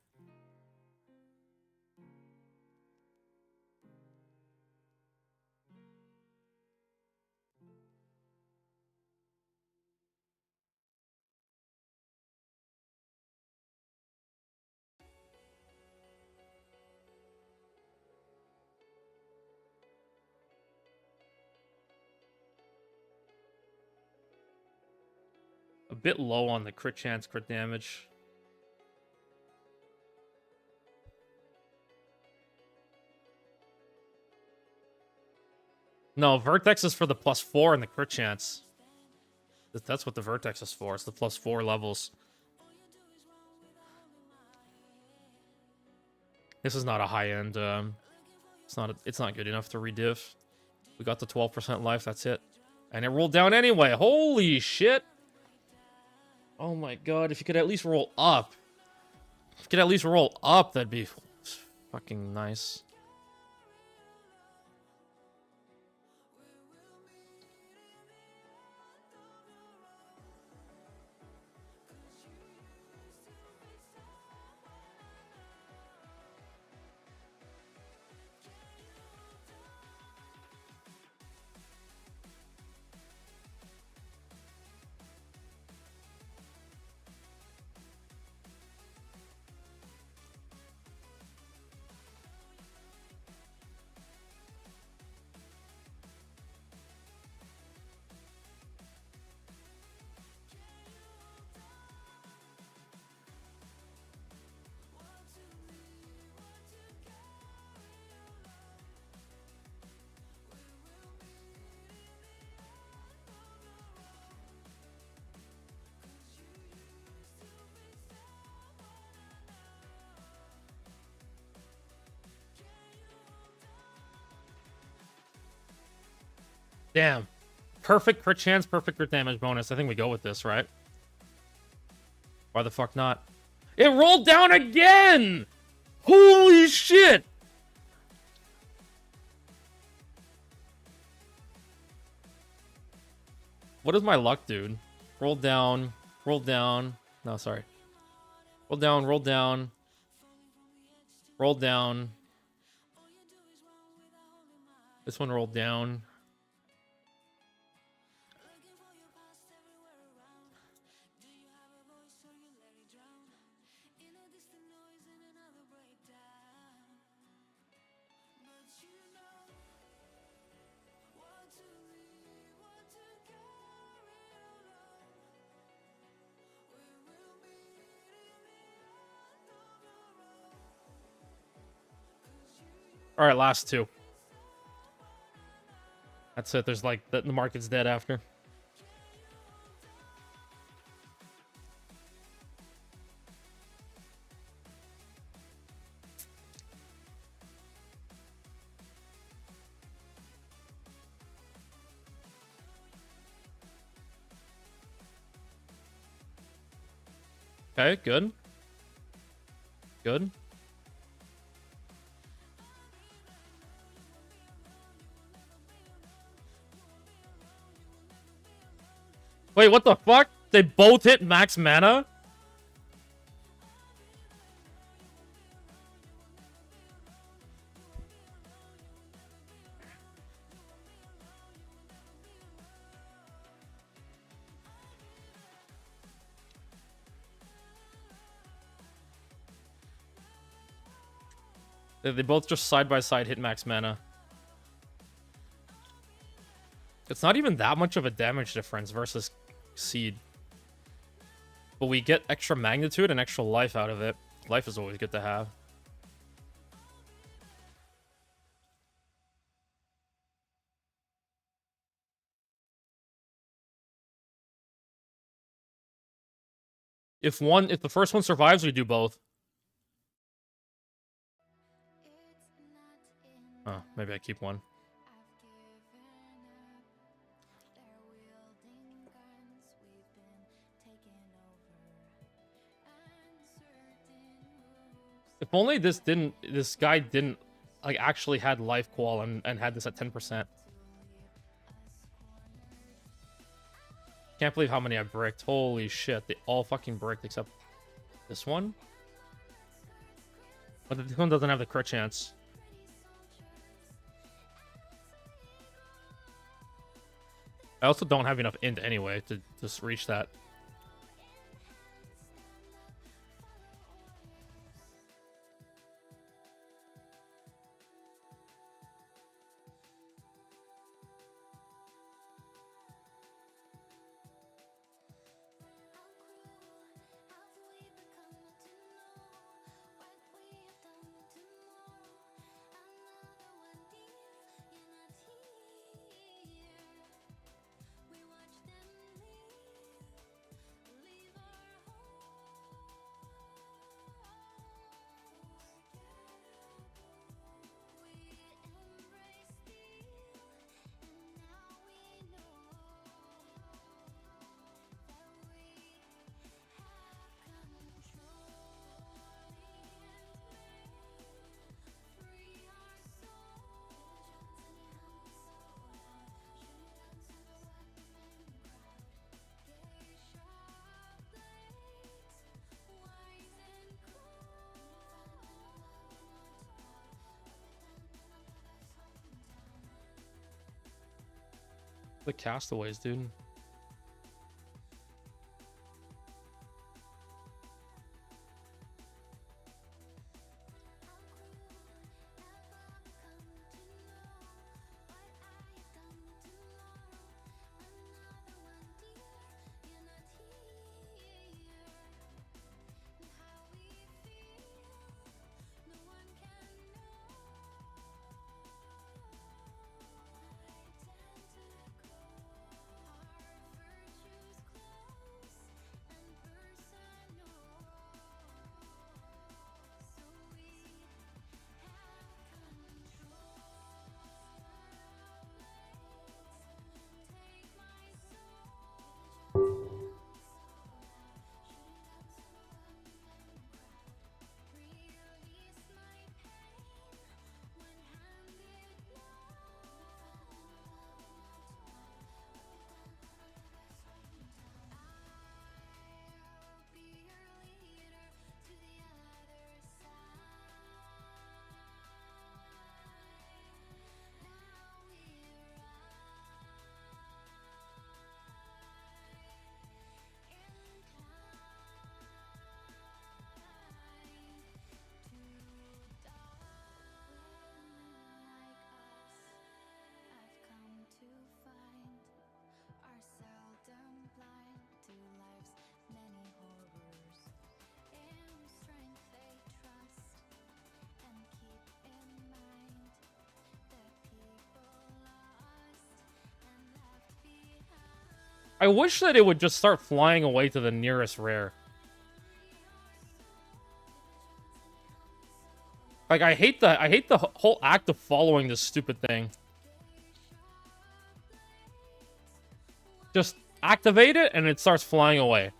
[SPEAKER 1] bit low on the crit chance, crit damage. No, Vertex is for the +4 and the crit chance. That's what the Vertex is for. It's the +4 levels. This is not a high end. It's not good enough to rediff. We got the 12% life. That's it, and it rolled down anyway. Holy shit! Oh my god! If you could at least roll up, that'd be fucking nice. Damn. Perfect crit chance, perfect crit damage bonus. I think we go with this, right? Why the fuck not? It rolled down again! Holy shit! What is my luck, dude? Roll down, roll down. No, sorry. Roll down, roll down. Roll down. This one rolled down. All right, last two. That's it. There's like the market's dead after. Okay, good. Good. Wait, what the fuck? They both hit max mana? They both just side by side hit max mana. It's not even that much of a damage difference versus Seed. But we get extra magnitude and extra life out of it. Life is always good to have. If the first one survives, we do both. Oh, maybe I keep one. If only this guy didn't like actually had life qual and had this at 10%. Can't believe how many I bricked. Holy shit, they all fucking bricked except this one. But this one doesn't have the crit chance. I also don't have enough int anyway to just reach that. The castaways, dude. I wish that it would just start flying away to the nearest rare. Like, I hate the whole act of following this stupid thing. Just activate it and it starts flying away.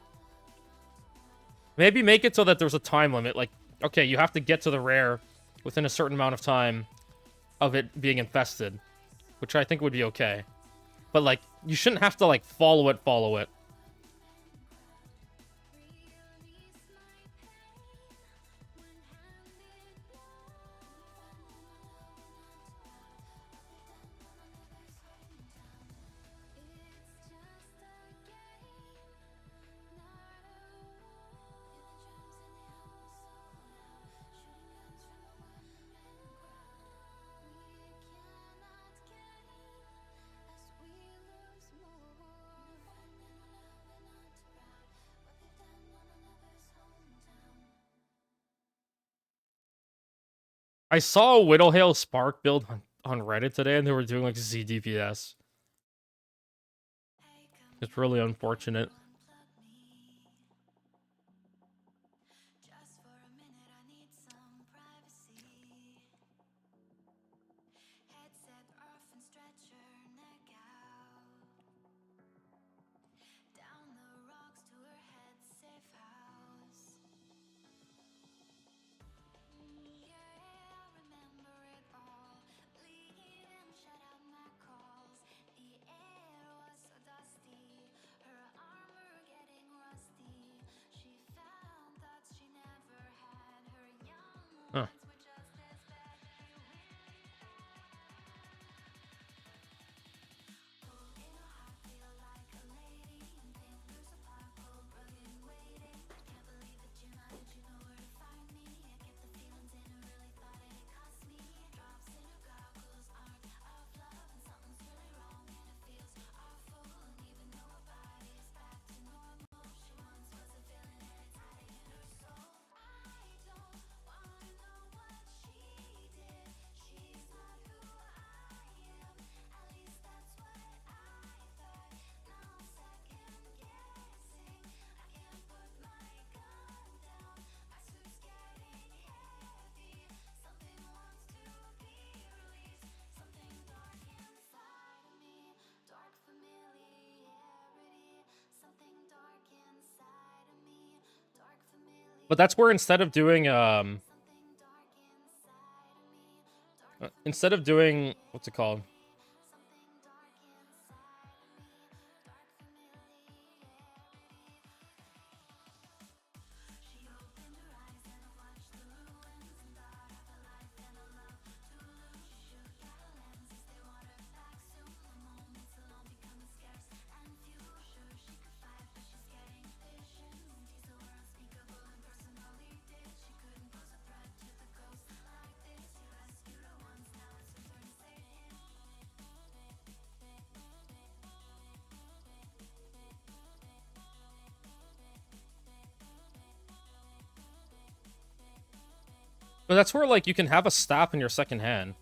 [SPEAKER 1] Maybe make it so that there's a time limit. Like, okay, you have to get to the rare within a certain amount of time of it being infested, which I think would be okay. But, like, you shouldn't have to, like, follow it. I saw a Widowhail Spark build on Reddit today, and they were doing, like, Z DPS. It's really unfortunate. Huh. But that's where instead of doing what's it called? But that's where, like, you can have a staff in your second hand.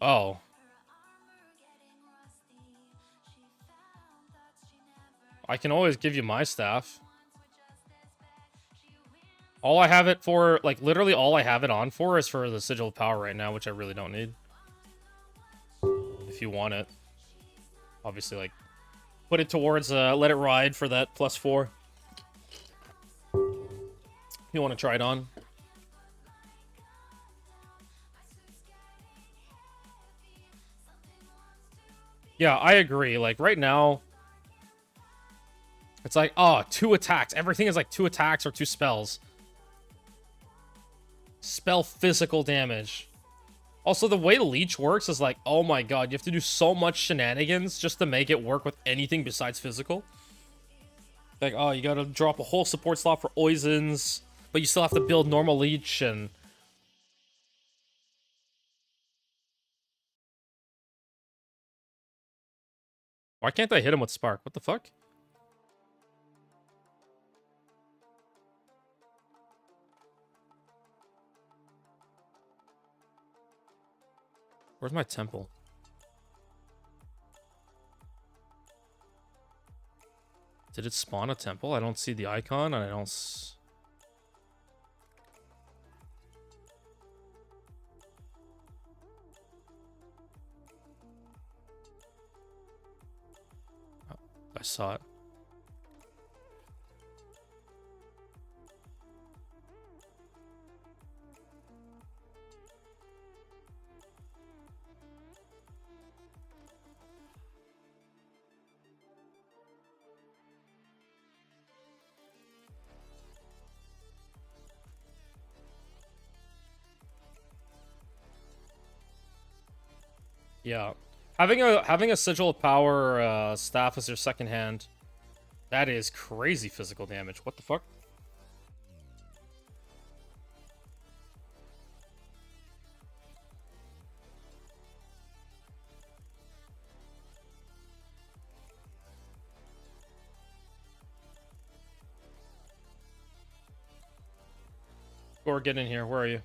[SPEAKER 1] Oh. I can always give you my staff. All I have it for, like, literally all I have it on for is for the Sigil of Power right now, which I really don't need. If you want it. Obviously, like, put it towards, let it ride for that +4. You want to try it on. Yeah, I agree. Like, right now, it's like, oh, 2 attacks. Everything is like 2 attacks or 2 spells. Spell physical damage. Also, the way Leech works is like, oh my god, you have to do so much shenanigans just to make it work with anything besides physical. Like, oh, you gotta drop a whole support slot for Oizons, but you still have to build normal Leech and... Why can't I hit him with Spark? What the fuck? Where's my temple? Did it spawn a temple? I don't see the icon, and I don't... Oh, I saw it. Yeah. Having a Sigil of Power staff as your second hand, that is crazy physical damage. What the fuck? Or get in here. Where are you?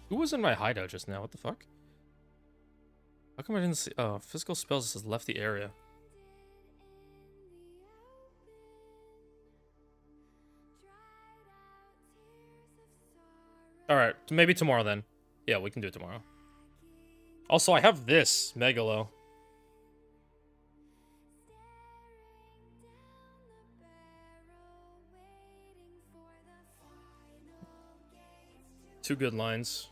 [SPEAKER 1] Who was in my hideout just now? What the fuck? How come I didn't see... Oh, physical spells says left the area. Alright, maybe tomorrow then. Yeah, we can do it tomorrow. Also, I have this Megalo. Two good lines.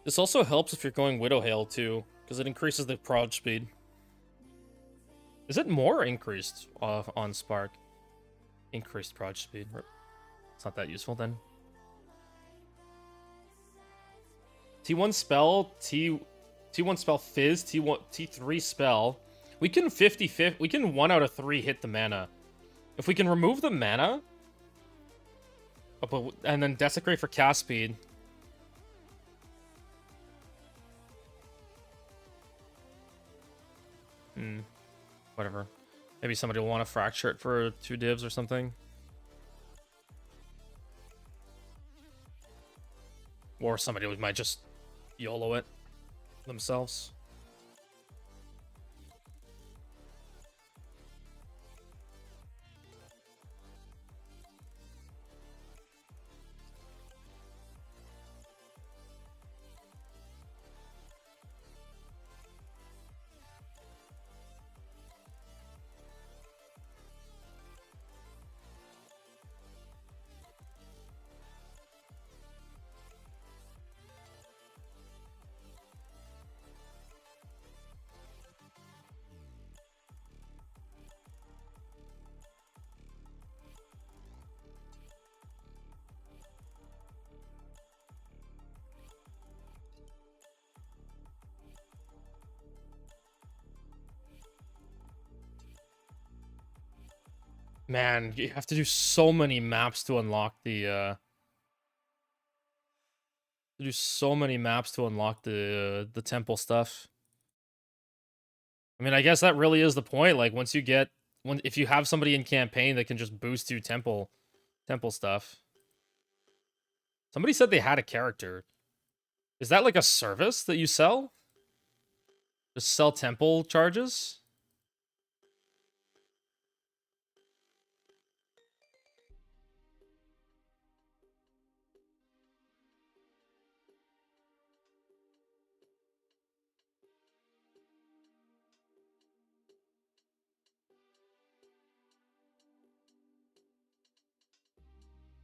[SPEAKER 1] This also helps if you're going Widow Hail too, because it increases the prod speed. Is it more or increased on Spark? Increased prod speed. It's not that useful then. T1 spell, T1 spell fizz, T3 spell. We can 50-50. We can 1 out of 3 hit the mana. If we can remove the mana, and then desecrate for cast speed. Whatever. Maybe somebody will want to fracture it for 2 divs or something. Or somebody might just YOLO it themselves. Man, you have to do so many maps to unlock the the temple stuff. I mean, I guess that really is the point. Like once you get if you have somebody in campaign that can just boost you temple stuff. Somebody said they had a character. Is that like a service that you sell? Just sell temple charges?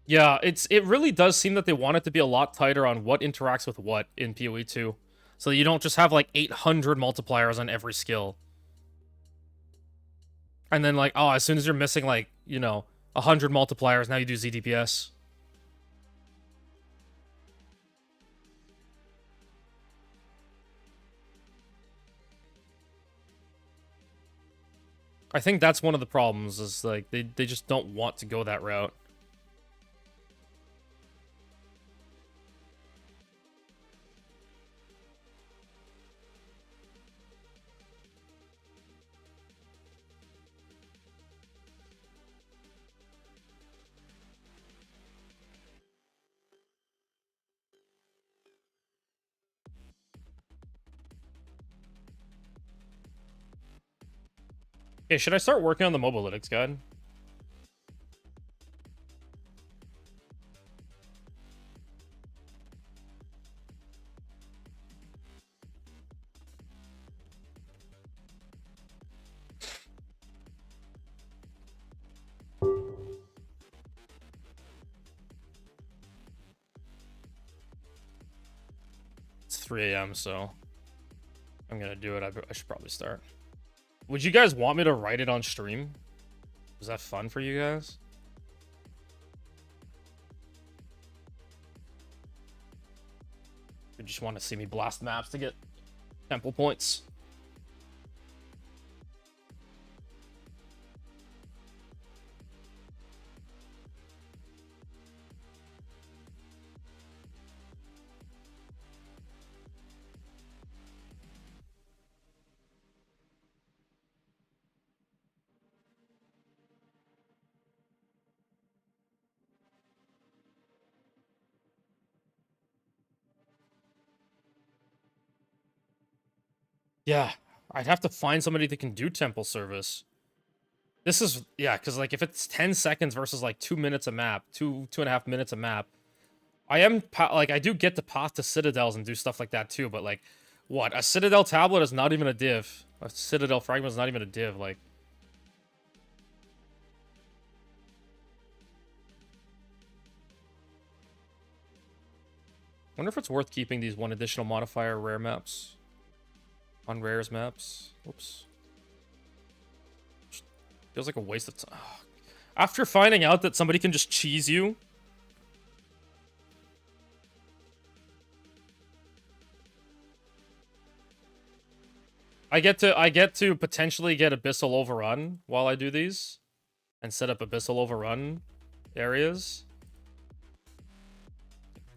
[SPEAKER 1] Yeah, it really does seem that they want it to be a lot tighter on what interacts with what in PoE 2. So you don't just have like 800 multipliers on every skill. And then like, oh, as soon as you're missing like, 100 multipliers, now you do ZDPS. I think that's one of the problems is like they just don't want to go that route. Okay, should I start working on the Mobalytics guide? It's 3 a.m., so I'm gonna do it. I should probably start. Would you guys want me to write it on stream? Is that fun for you guys? You just want to see me blast maps to get temple points? Yeah, I'd have to find somebody that can do temple service. This is, yeah, because like if it's 10 seconds versus like 2 minutes a map, 2.5 minutes a map, I do get the path to citadels and do stuff like that too, but like, what? A citadel tablet is not even a div. A citadel fragment is not even a div, like. Wonder if it's worth keeping these one additional modifier rare maps. On rares maps. Oops. Feels like a waste of time. After finding out that somebody can just cheese you. I get to potentially get Abyssal Overrun while I do these. And set up Abyssal Overrun areas.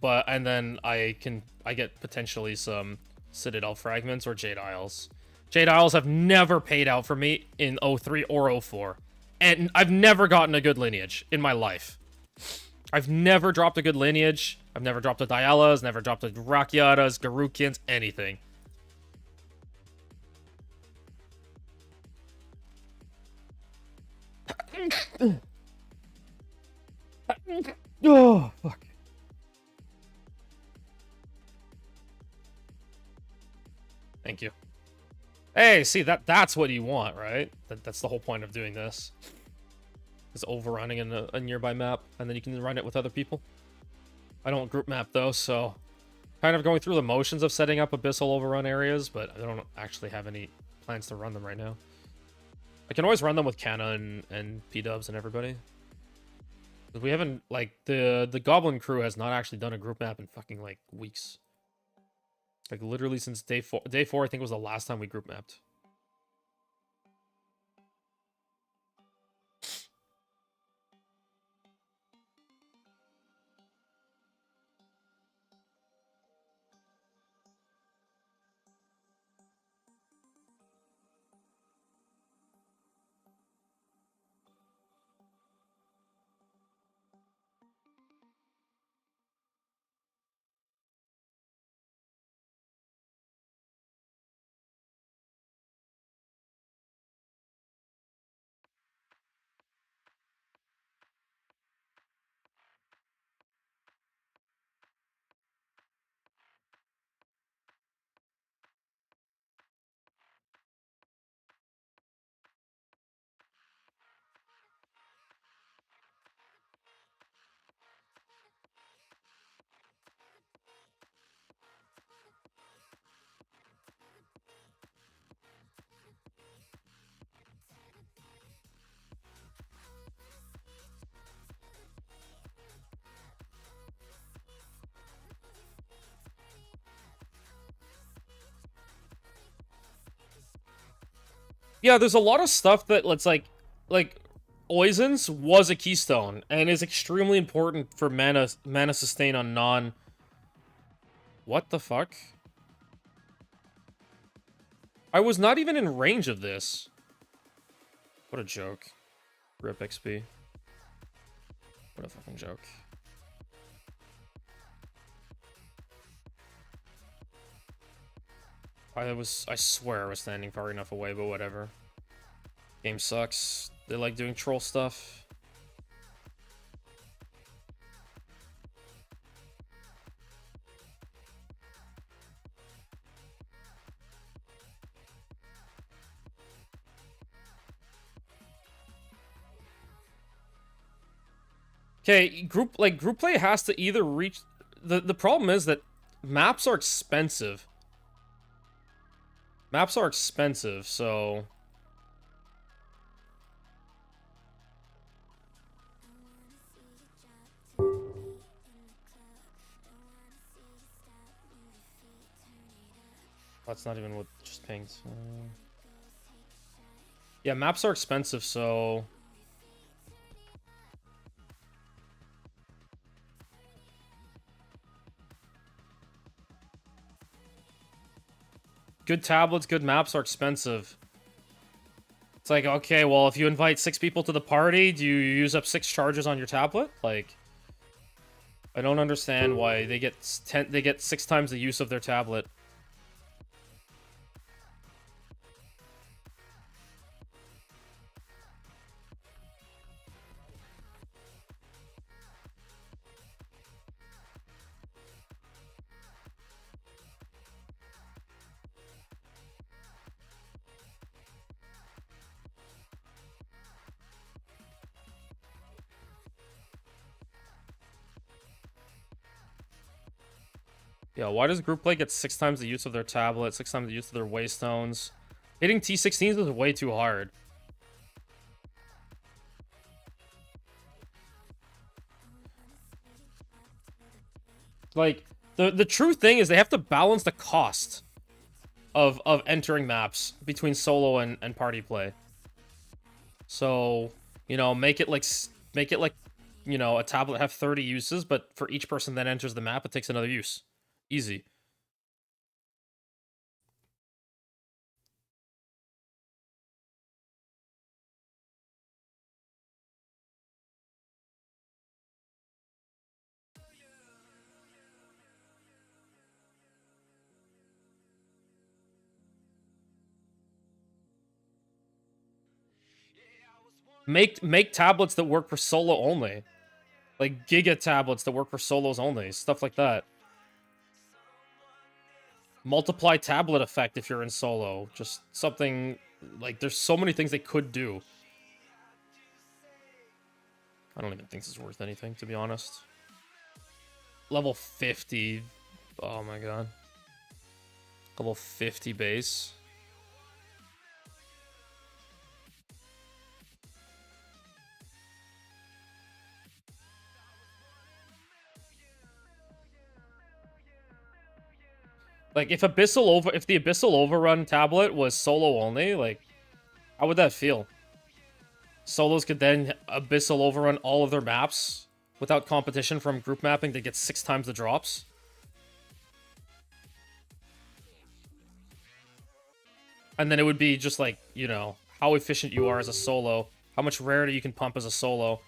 [SPEAKER 1] And then I get potentially some Citadel Fragments or Jade Isles. Jade Isles have never paid out for me in 03 or 04. And I've never gotten a good lineage in my life. I've never dropped a good lineage. I've never dropped a Dialas, never dropped a Rakiatas, Garukians, anything. Oh, fuck. Thank you. Hey, see, that's what you want, right? That's the whole point of doing this. Is overrunning in a nearby map, and then you can run it with other people. I don't group map, though, so... Kind of going through the motions of setting up Abyssal Overrun areas, but I don't actually have any plans to run them right now. I can always run them with Canna and P-dubs and everybody. But we haven't, like, the Goblin crew has not actually done a group map in fucking, like, weeks. Like, literally since day 4. Day 4, I think, was the last time we group mapped. Yeah, there's a lot of stuff that let's like Oisins was a keystone and is extremely important for mana sustain on non. What the fuck? I was not even in range of this. What a joke. Rip XP. What a fucking joke. I swear I was standing far enough away, but whatever. Game sucks. They like doing troll stuff. Okay, group play has to either reach the problem is that maps are expensive. Maps are expensive, so that's not even what just pinged. Yeah, maps are expensive, so good tablets, good maps are expensive. It's like, okay, well, if you invite 6 people to the party, do you use up 6 charges on your tablet? Like, I don't understand why they get 6 times the use of their tablet. Yeah, why does group play get 6 times the use of their tablet, 6 times the use of their waystones? Hitting T16s is way too hard. Like, the true thing is they have to balance the cost of entering maps between solo and party play. So, you know, make it like, you know, a tablet have 30 uses, but for each person that enters the map, it takes another use. Easy. Make tablets that work for solo only. Like Giga tablets that work for solos only. Stuff like that. Multiply tablet effect if you're in solo. Just something like there's so many things they could do. I don't even think this is worth anything, to be honest. Level 50. Oh my god. Level 50 base. Like, if the Abyssal Overrun tablet was solo only, like, how would that feel? Solos could then Abyssal Overrun all of their maps without competition from group mapping to get 6 times the drops. And then it would be just like, you know, how efficient you are as a solo, how much rarity you can pump as a solo.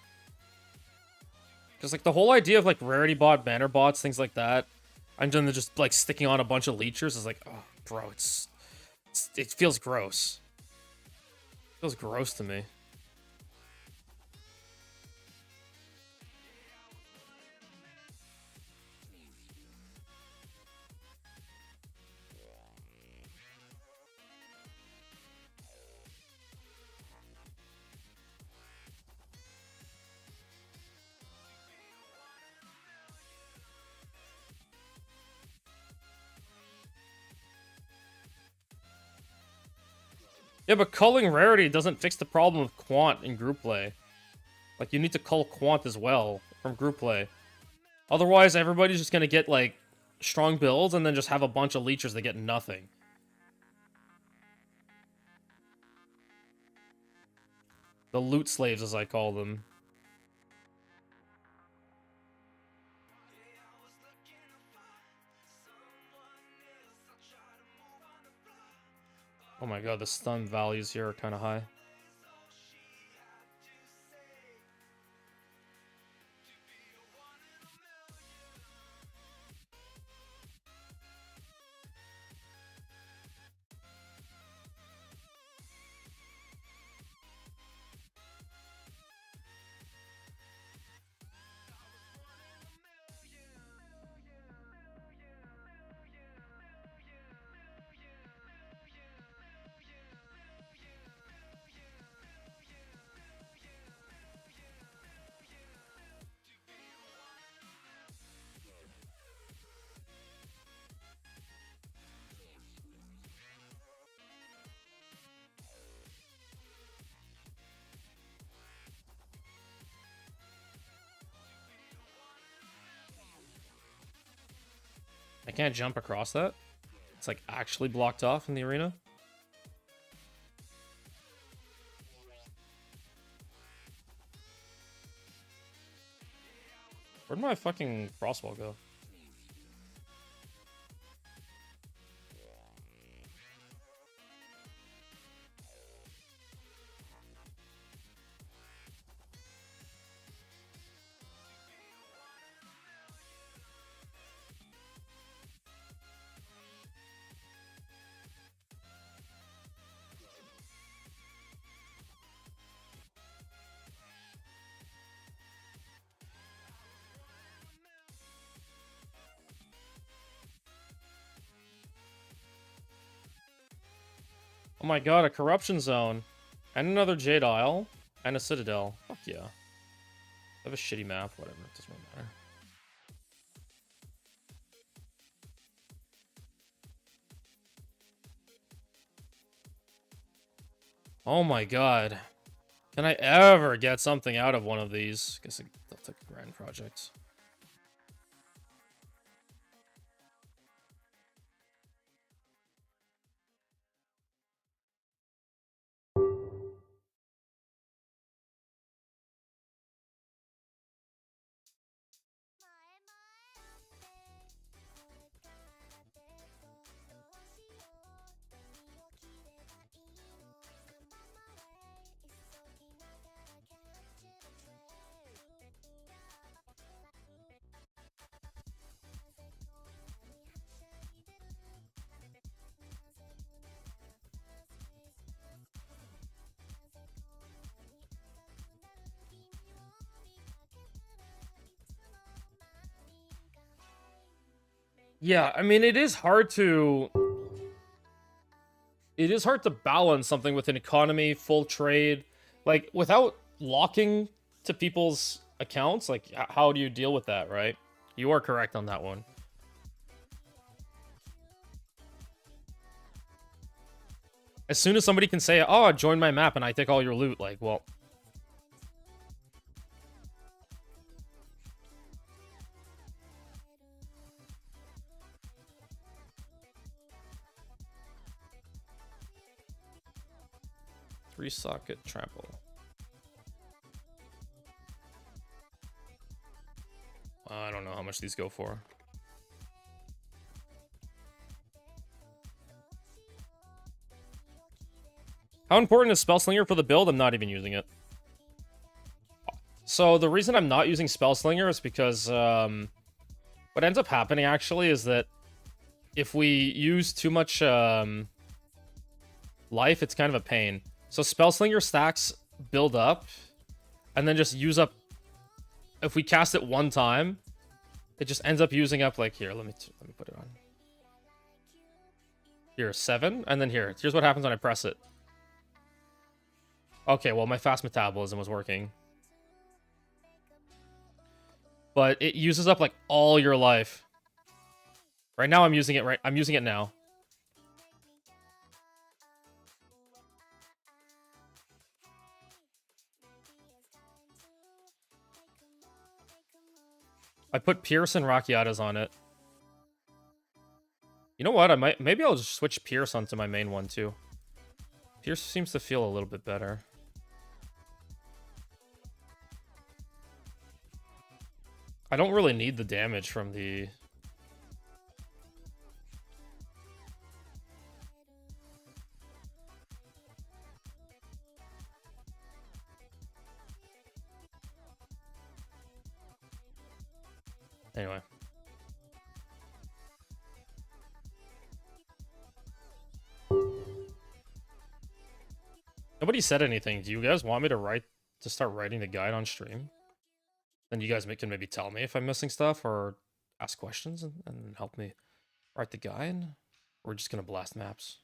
[SPEAKER 1] Just like the whole idea of like rarity bot, banner bots, things like that. And then just like sticking on a bunch of leechers is like, oh, bro, it feels gross. It feels gross to me. Yeah, but culling rarity doesn't fix the problem of quant in group play. Like, you need to cull quant as well from group play. Otherwise, everybody's just gonna get, like, strong builds and then just have a bunch of leechers that get nothing. The loot slaves, as I call them. Oh my god, the stun values here are kind of high. I can't jump across that. It's like actually blocked off in the arena. Where'd my fucking crossbow go? Oh my god, a corruption zone. And another Jade Isle. And a Citadel. Fuck yeah. I have a shitty map, whatever, it doesn't really matter. Oh my god. Can I ever get something out of one of these? Guess I'll take a grand project. Yeah, I mean, it is hard to balance something with an economy, full trade, like without locking to people's accounts. Like, how do you deal with that, right? You are correct on that one. As soon as somebody can say, "Oh, join my map," and I take all your loot, like, well. Three-socket trample. I don't know how much these go for. How important is Spellslinger for the build? I'm not even using it. So the reason I'm not using Spellslinger is because what ends up happening actually is that if we use too much life, it's kind of a pain. So Spellslinger stacks build up and then just use up. If we cast it one time, it just ends up using up, like, here, let me put it on. Here, 7, and then here's what happens when I press it. Okay, well, my fast metabolism was working. But it uses up, like, all your life. Right now I'm using it now. I put Pierce and Rakiatas on it. You know what? Maybe I'll just switch Pierce onto my main one too. Pierce seems to feel a little bit better. I don't really need the damage from the... Anyway. Nobody said anything. Do you guys want me to start writing the guide on stream? Then you guys can maybe tell me if I'm missing stuff or ask questions and help me write the guide. Or we're just gonna blast maps.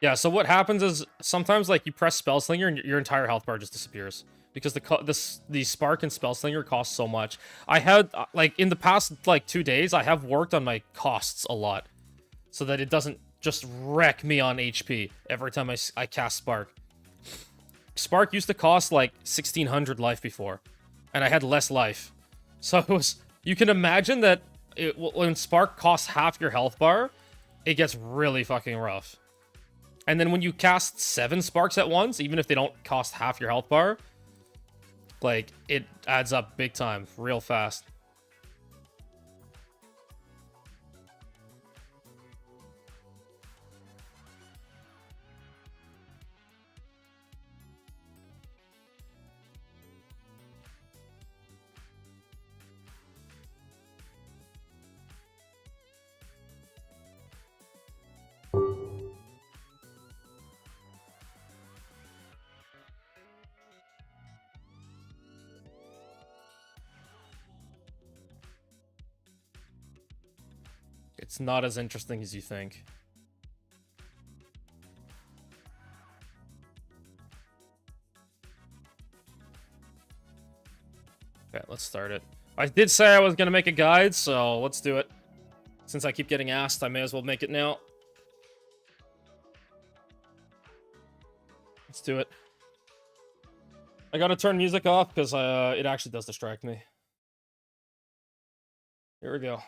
[SPEAKER 1] Yeah, so what happens is sometimes like you press Spellslinger and your entire health bar just disappears because the Spark and Spellslinger cost so much. I had like in the past like 2 days I have worked on my costs a lot so that it doesn't just wreck me on HP every time I cast Spark. Spark used to cost like 1600 life before, and I had less life. So it was, you can imagine that when Spark costs half your health bar, it gets really fucking rough. And then when you cast 7 Sparks at once, even if they don't cost half your health bar, like, it adds up big time, real fast. It's not as interesting as you think. Okay, let's start it. I did say I was gonna make a guide, so let's do it. Since I keep getting asked, I may as well make it now. Let's do it. I gotta turn music off because it actually does distract me. Here we go.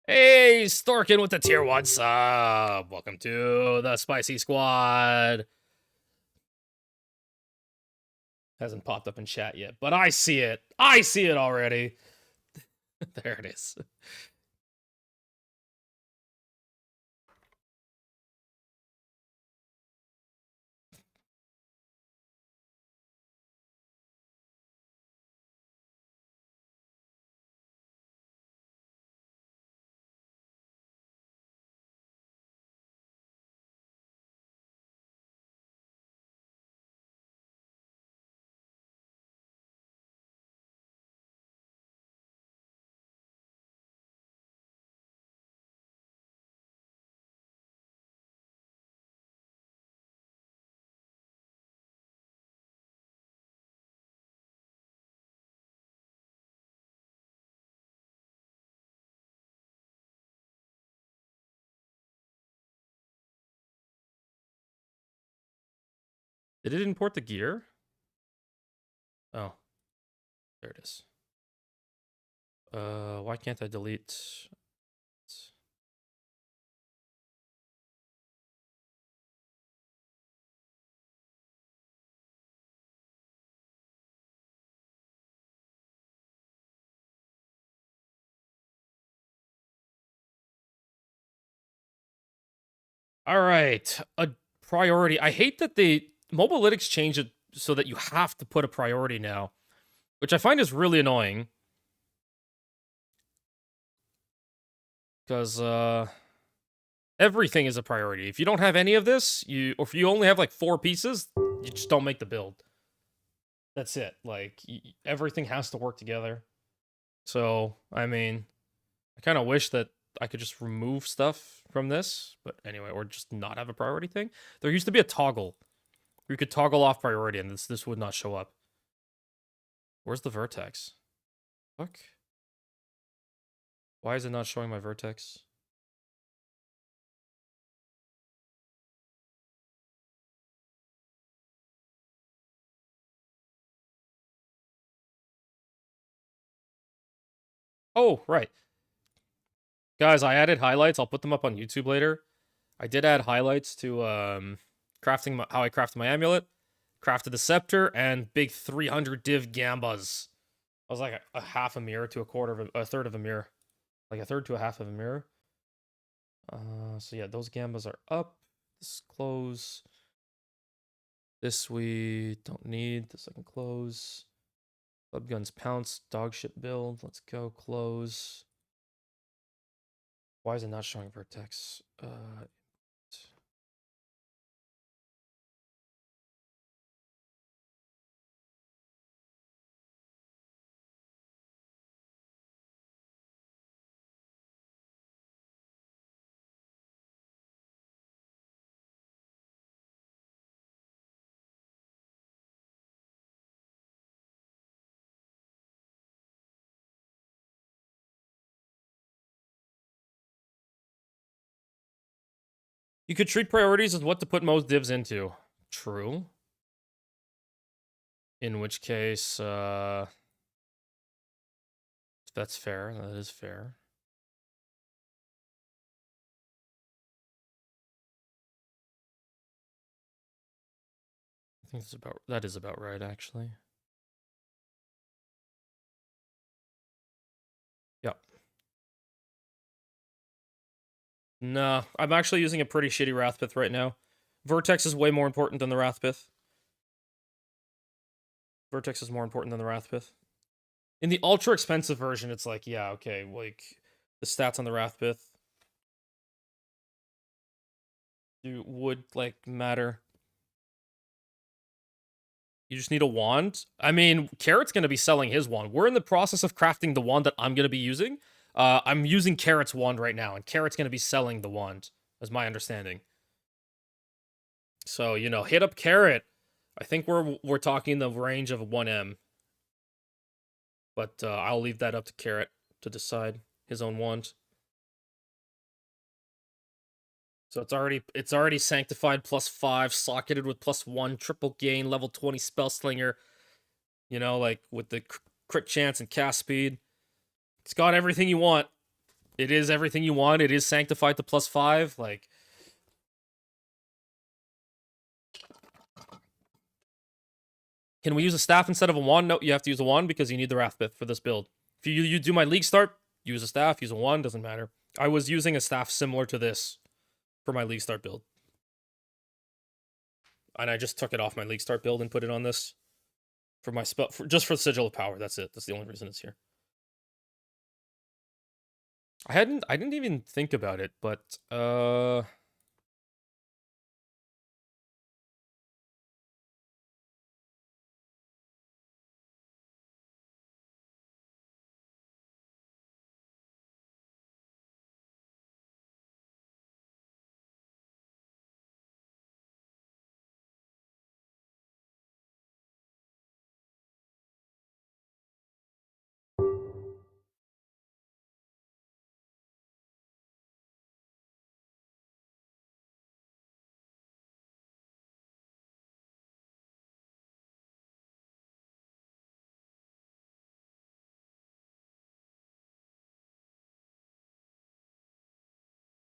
[SPEAKER 1] Hey, Storkin with the tier 1 sub. Welcome to the Spicy Squad. Hasn't popped up in chat yet, but I see it. I see it already. There it is. Did it import the gear? Oh. There it is. Why can't I delete? All right, a priority. I hate that Mobalytics changed it so that you have to put a priority now, which I find is really annoying. Because everything is a priority. If you don't have any of this, or if you only have like 4 pieces, you just don't make the build. That's it. Like, everything has to work together. So, I mean, I kind of wish that I could just remove stuff from this, but anyway, or just not have a priority thing. There used to be a toggle. You could toggle off priority and this would not show up. Where's the vertex? Fuck. Why is it not showing my vertex? Oh, right. Guys, I added highlights. I'll put them up on YouTube later. I did add highlights to crafting how I crafted my amulet, crafted the scepter, and big 300 div gambas. I was like a half a mirror to a third of a mirror, like a third to a half of a mirror. So yeah, those gambas are up. This close. This we don't need. This I can close. Club guns pounce. Dog shit build. Let's go close. Why is it not showing vertex? You could treat priorities as what to put most divs into. True. In which case, that's fair. That is fair. I think that is about right, actually. Yep. Nah, I'm actually using a pretty shitty Wrathpith right now. Vertex is way more important than the Wrathpith. Vertex is more important than the Wrathpith. In the ultra expensive version, it's like, yeah, okay, like the stats on the Wrathpith would like matter. You just need a wand. I mean, Carrot's gonna be selling his wand. We're in the process of crafting the wand that I'm gonna be using. I'm using Carrot's wand right now, and Carrot's gonna be selling the wand, as my understanding. So, you know, hit up Carrot. I think we're talking the range of 1M. But I'll leave that up to Carrot to decide his own wand. So it's already sanctified +5, socketed with +1, triple gain, level 20 spell slinger. You know, like with the crit chance and cast speed. It's got everything you want. It is everything you want. It is sanctified to +5. Like, can we use a staff instead of a wand? No, you have to use a wand because you need the Wrathpith for this build. If you do my league start, use a staff, use a wand, doesn't matter. I was using a staff similar to this for my league start build. And I just took it off my league start build and put it on this for my spell, just for the Sigil of Power. That's it. That's the only reason it's here. I didn't even think about it, but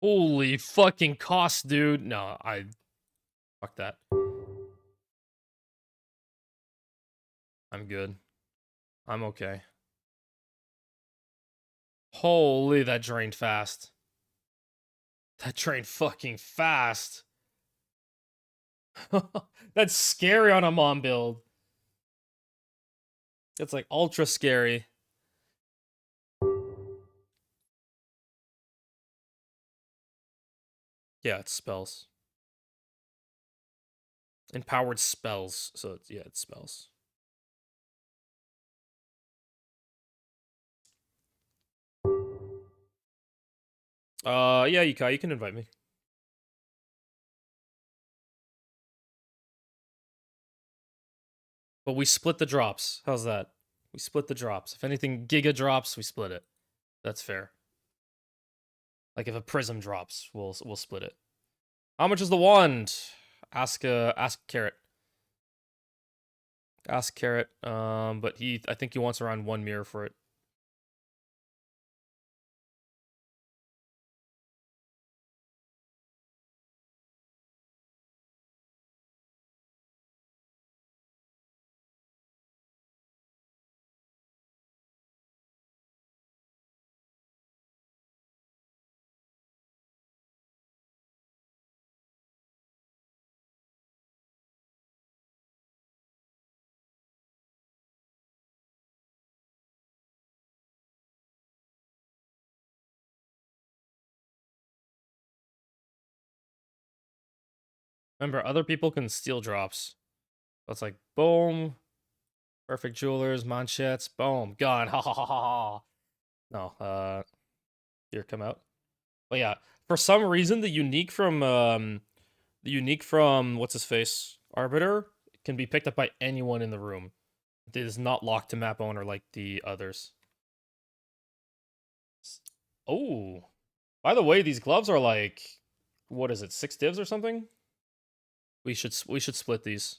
[SPEAKER 1] holy fucking cost, dude. No, fuck that. I'm good. I'm okay. Holy, that drained fast. That drained fucking fast. That's scary on a mom build. It's like ultra scary. Yeah, it's spells. Empowered spells. So, yeah, it's spells. Yeah, Yukai, you can invite me. But we split the drops. How's that? We split the drops. If anything Giga drops, we split it. That's fair. Like if a Prism drops, we'll split it. How much is the wand? Ask Carrot. Ask Carrot. But I think he wants around 1 mirror for it. Remember, other people can steal drops. So it's like, boom. Perfect Jewelers, Manchettes, boom, gone. Ha ha ha ha ha. No, here, come out. But yeah, for some reason, the unique from what's his face, Arbiter, can be picked up by anyone in the room. It is not locked to map owner like the others. Oh, by the way, these gloves are like, what is it, 6 divs or something? We should split these.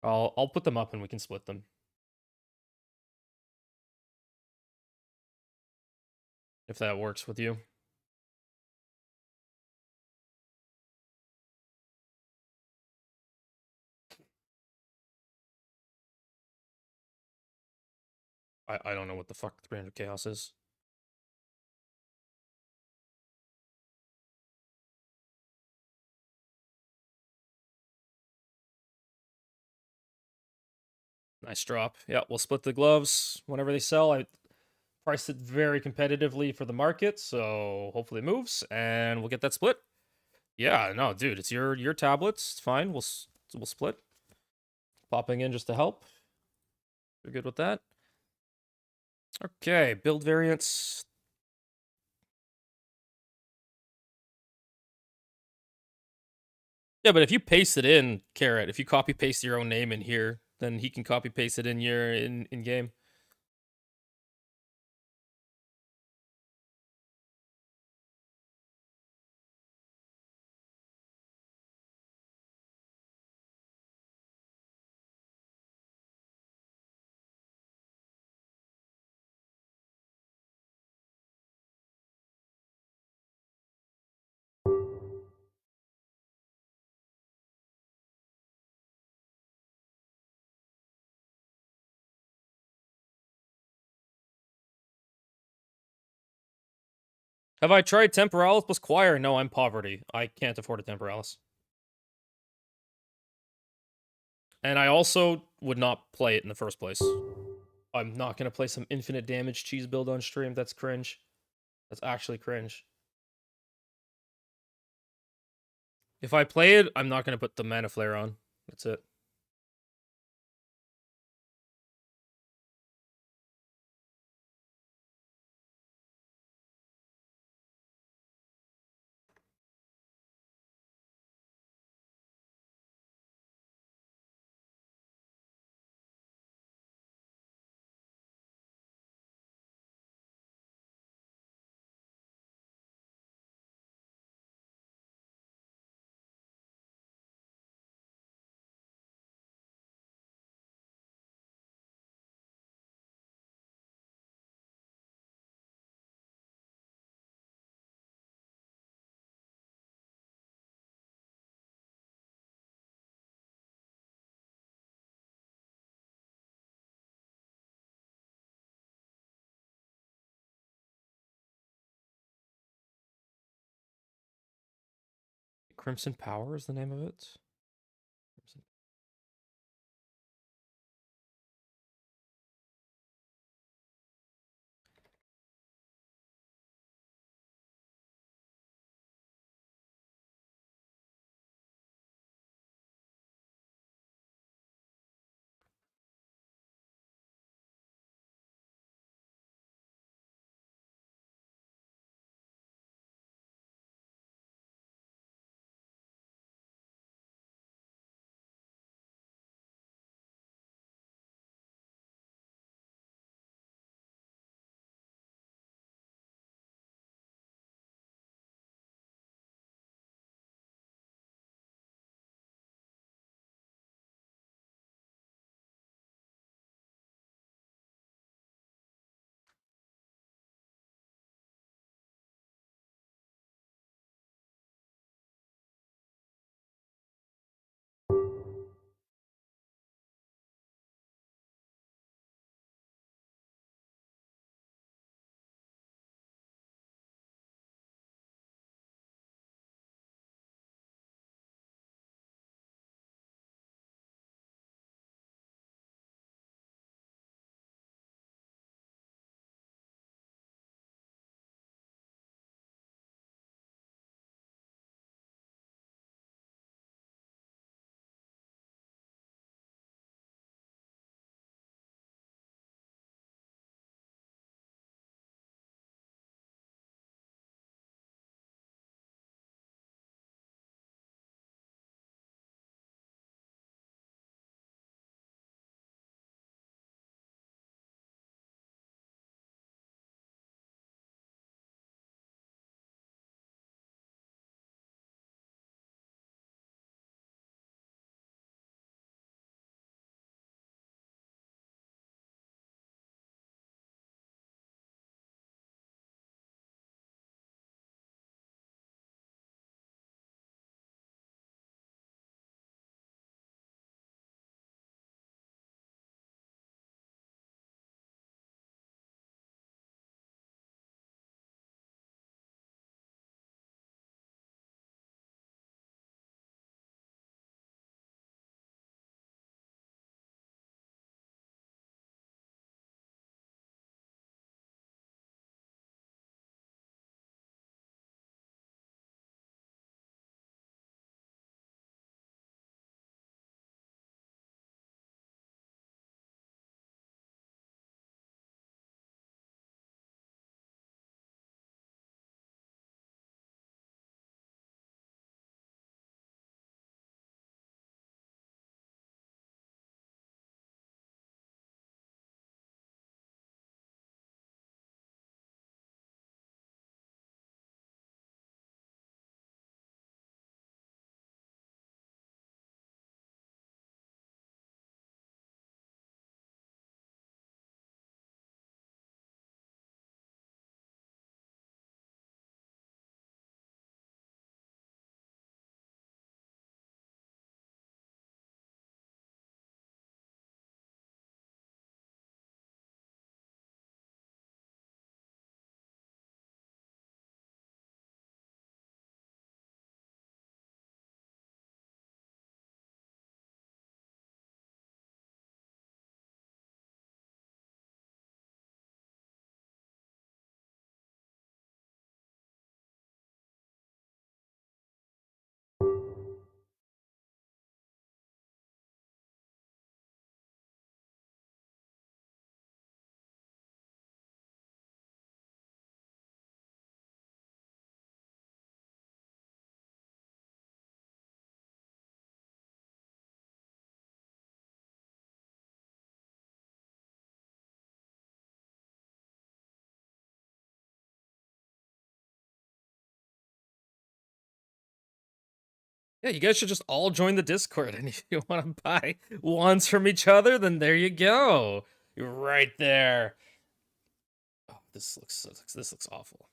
[SPEAKER 1] I'll put them up and we can split them. If that works with you. I don't know what the fuck 300 Chaos is. Nice drop. Yeah, we'll split the gloves whenever they sell. I priced it very competitively for the market, so hopefully it moves, and we'll get that split. Yeah, no, dude, it's your tablets. It's fine. We'll split. Popping in just to help. You're good with that. Okay, build variants. Yeah, but if you paste it in, Carrot, if you copy paste your own name in here, then he can copy paste it in your in game. Have I tried Temporalis plus Choir? No, I'm poverty. I can't afford a Temporalis. And I also would not play it in the first place. I'm not going to play some infinite damage cheese build on stream. That's cringe. That's actually cringe. If I play it, I'm not going to put the Mana Flare on. That's it. Crimson Power is the name of it. Crimson Yeah, you guys should just all join the Discord, and if you want to buy wands from each other, then there you go. You're right there. Oh, this looks awful.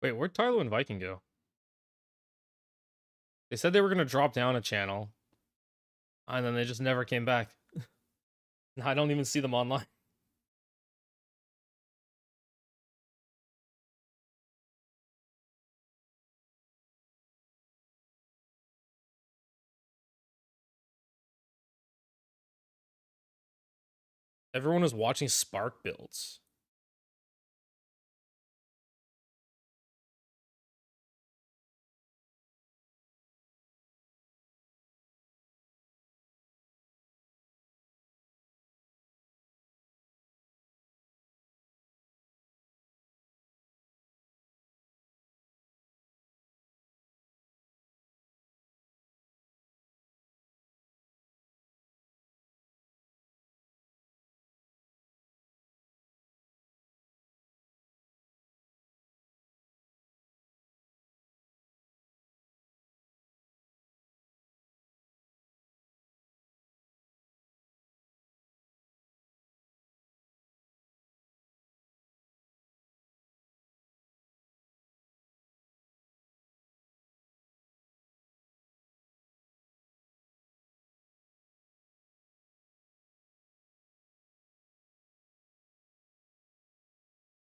[SPEAKER 1] Wait, where'd Tylo and Viking go? They said they were gonna drop down a channel, and then they just never came back. I don't even see them online. Everyone was watching Spark builds.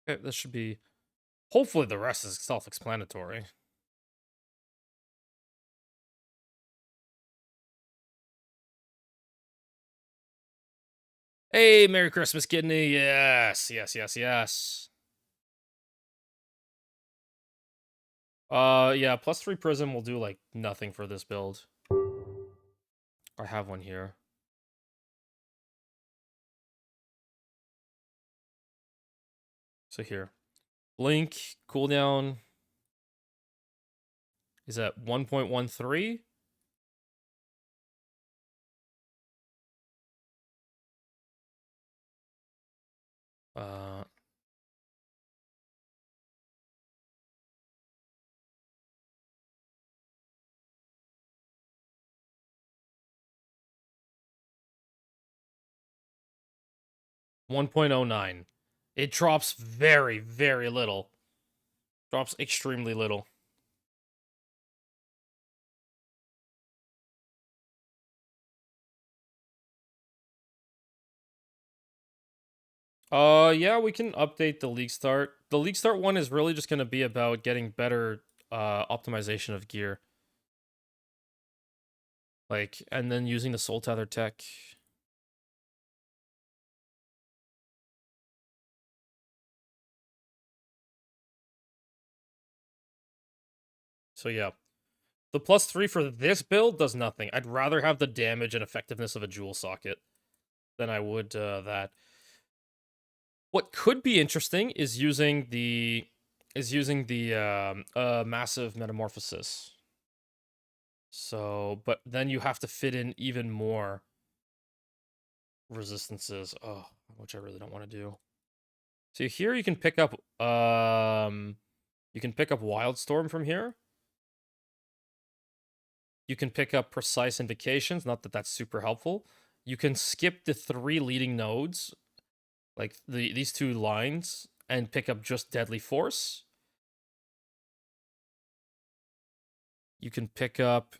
[SPEAKER 1] Okay, this should be... Hopefully the rest is self-explanatory. Hey, Merry Christmas, Kidney. Yes, yes, yes, yes. Yeah, +3 Prism will do, like, nothing for this build. I have one here. So here. Blink, cooldown is at 1.13. Uh... 1.09. It drops very, very little. Drops extremely little. Yeah, we can update the League Start. The League Start one is really just going to be about getting better optimization of gear. Like, and then using the Soul Tether tech. So yeah. The +3 for this build does nothing. I'd rather have the damage and effectiveness of a Jewel Socket than I would that. What could be interesting is using the massive metamorphosis. So, but then you have to fit in even more resistances. Oh, which I really don't want to do. So here you can pick up Wildstorm from here. You can pick up Precise Indications, not that that's super helpful. You can skip the 3 leading nodes, like these 2 lines, and pick up just Deadly Force. You can pick up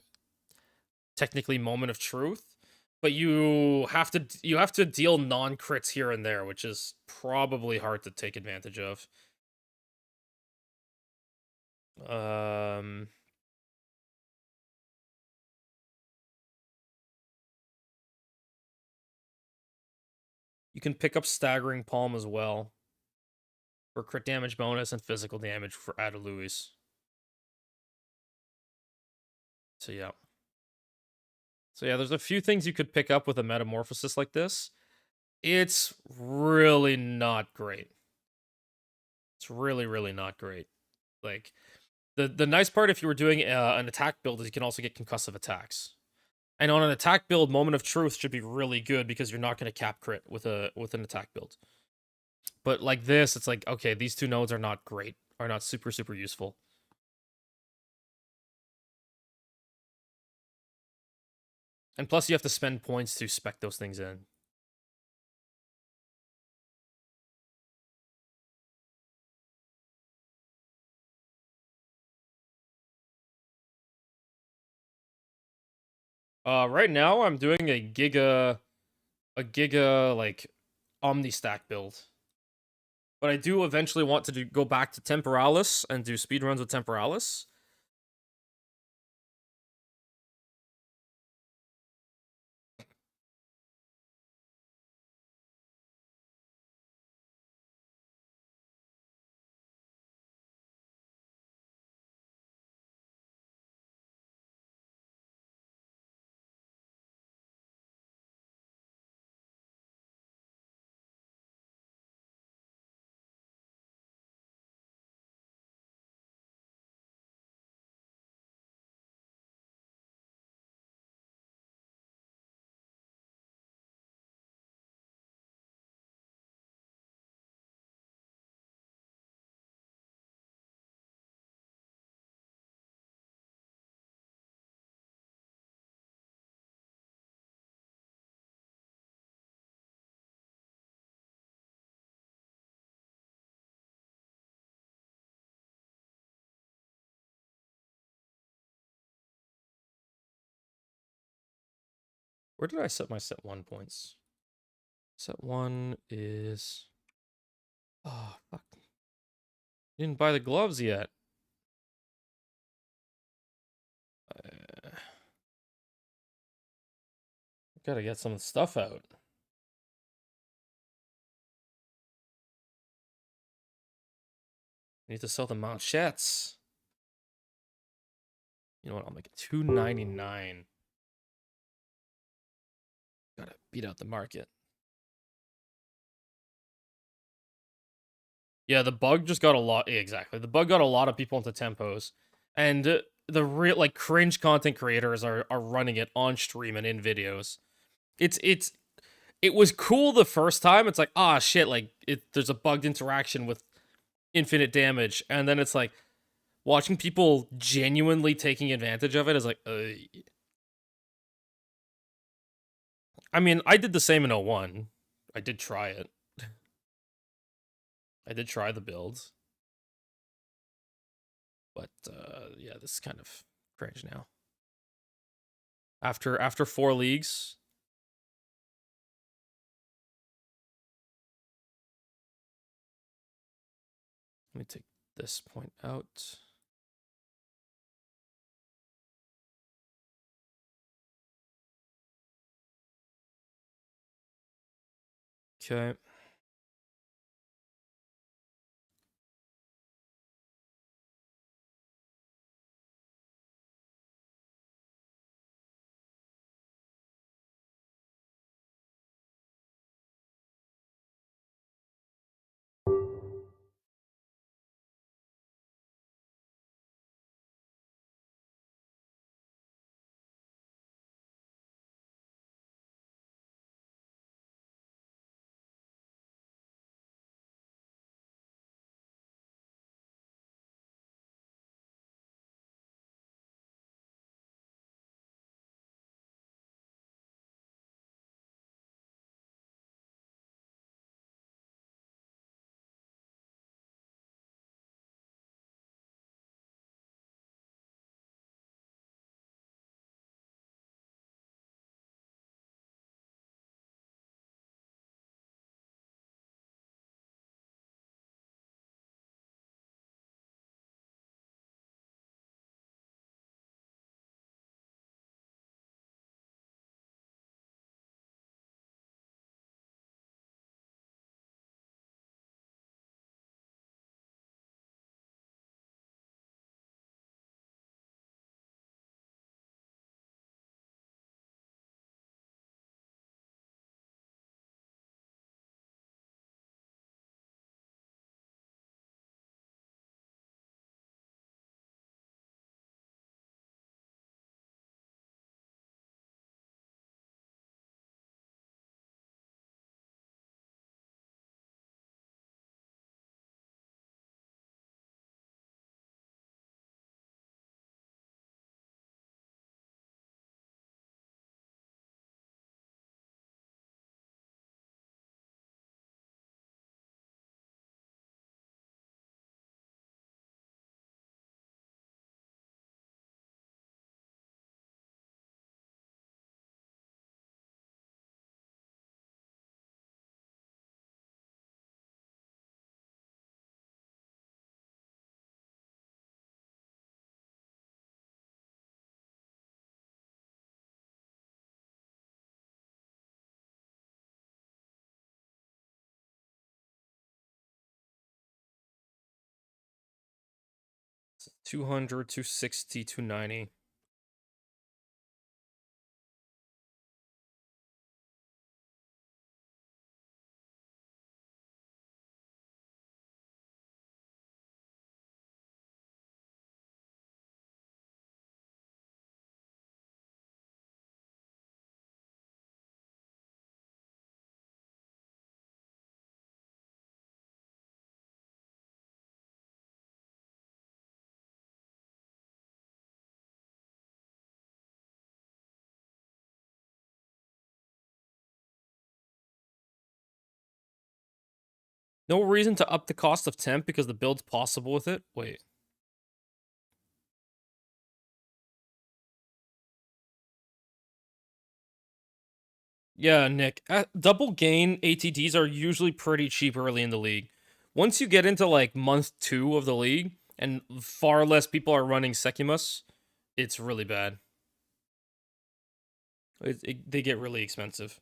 [SPEAKER 1] technically Moment of Truth, but you have to deal non-crits here and there, which is probably hard to take advantage of. You can pick up Staggering Palm as well for crit damage bonus and physical damage for Adeluis. So yeah. So yeah, there's a few things you could pick up with a metamorphosis like this. It's really not great. It's really, really not great. Like, the nice part if you were doing an attack build is you can also get concussive attacks. And on an attack build, Moment of Truth should be really good because you're not going to cap crit with an attack build. But like this, it's like, okay, these 2 nodes are not great, are not super, super useful. And plus you have to spend points to spec those things in. Right now I'm doing a giga like Omni stack build. But I do eventually want to go back to Temporalis and do speedruns with Temporalis. Where did I set my set 1 points? Set 1 is... Oh, fuck. Didn't buy the gloves yet. Gotta get some of the stuff out. Need to sell the manchettes. You know what? I'll make it $2.99. Gotta beat out the market. Yeah, the bug just got a lot. Exactly. The bug got a lot of people into tempos. And the real, like, cringe content creators are running it on stream and in videos. It was cool the first time. It's like, ah, shit, like, there's a bugged interaction with infinite damage. And then it's like, watching people genuinely taking advantage of it is like, I mean, I did the same in 01. I did try it. I did try the build. But, yeah, this is kind of cringe now. After 4 leagues... Let me take this point out. Okay. 200, 260, 290. No reason to up the cost of temp because the build's possible with it. Wait. Yeah, Nick. Double gain ATDs are usually pretty cheap early in the league. Once you get into like month 2 of the league and far less people are running Sekimus, it's really bad. They get really expensive.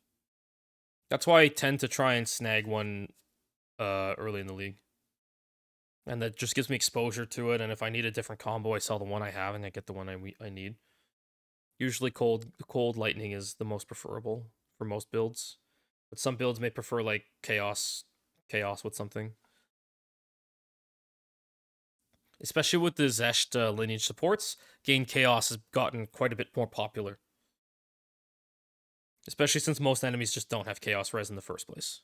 [SPEAKER 1] That's why I tend to try and snag one early in the league. And that just gives me exposure to it, and if I need a different combo, I sell the one I have and I get the one I need. Usually cold lightning is the most preferable for most builds. But some builds may prefer like chaos with something. Especially with the Zesht lineage supports, Gain Chaos has gotten quite a bit more popular. Especially since most enemies just don't have Chaos Res in the first place.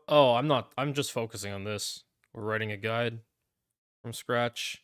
[SPEAKER 1] Oh, I'm not. I'm just focusing on this. We're writing a guide from scratch.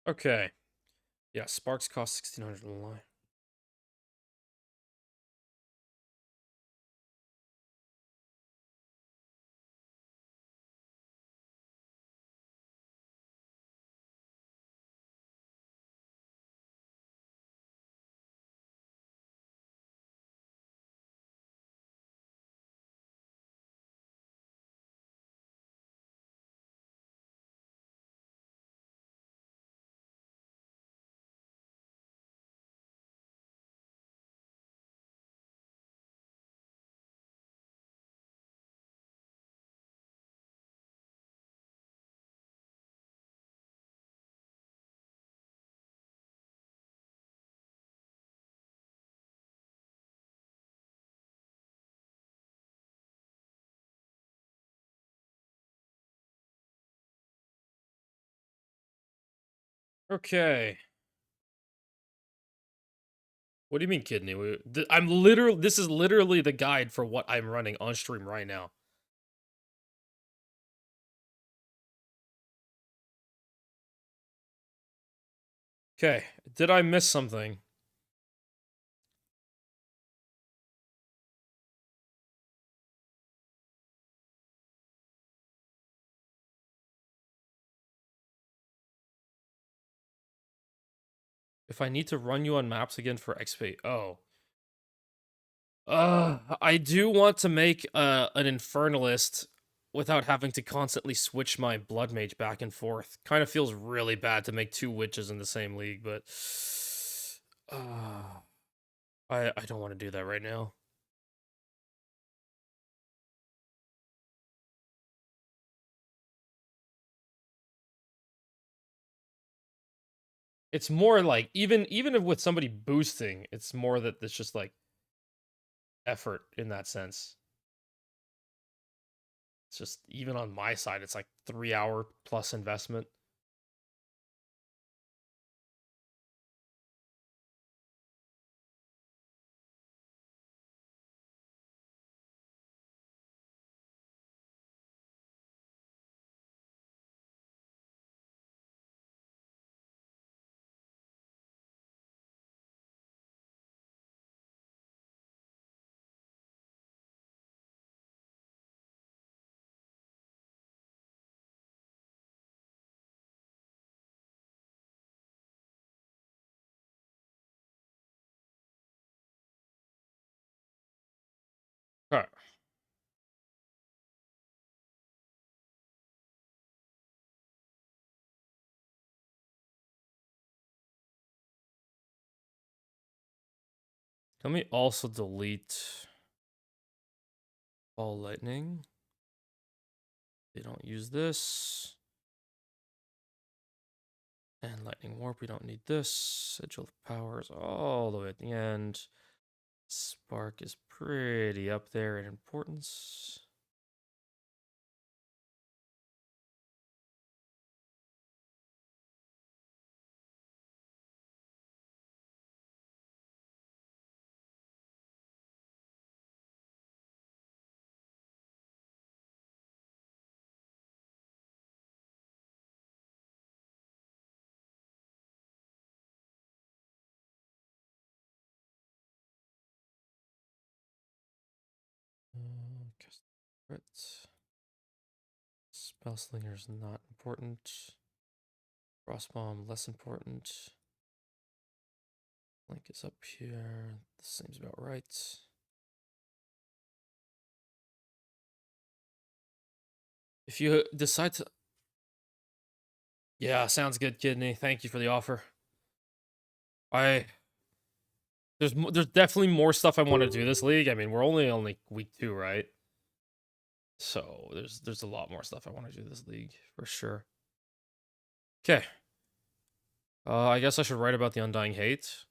[SPEAKER 1] Okay. Yeah, sparks cost 1,600 in line. Okay. What do you mean, kidney? I'm literally. This is literally the guide for what I'm running on stream right now. Okay. Did I miss something? If I need to run you on maps again for XP. Oh. I do want to make an Infernalist without having to constantly switch my Blood Mage back and forth. Kind of feels really bad to make two witches in the same league, but I don't want to do that right now. It's more like even if with somebody boosting, it's more that it's just like effort in that sense. It's just even on my side, it's like 3-hour plus investment. Huh. Let me also delete Ball Lightning. we don't use this. And Lightning Warp, we don't need this. Sigil of Power is all the way at the end. Spark is pretty up there in importance. Cast crit. Spellslinger is not important. Frostbomb less important. Link is up here. This seems about right. If you decide to... Yeah, sounds good, Kidney. Thank you for the offer. There's definitely more stuff I want to do this league. I mean, we're only week 2, right? So there's a lot more stuff I want to do this league for sure. Okay. I guess I should write about the Undying Hate.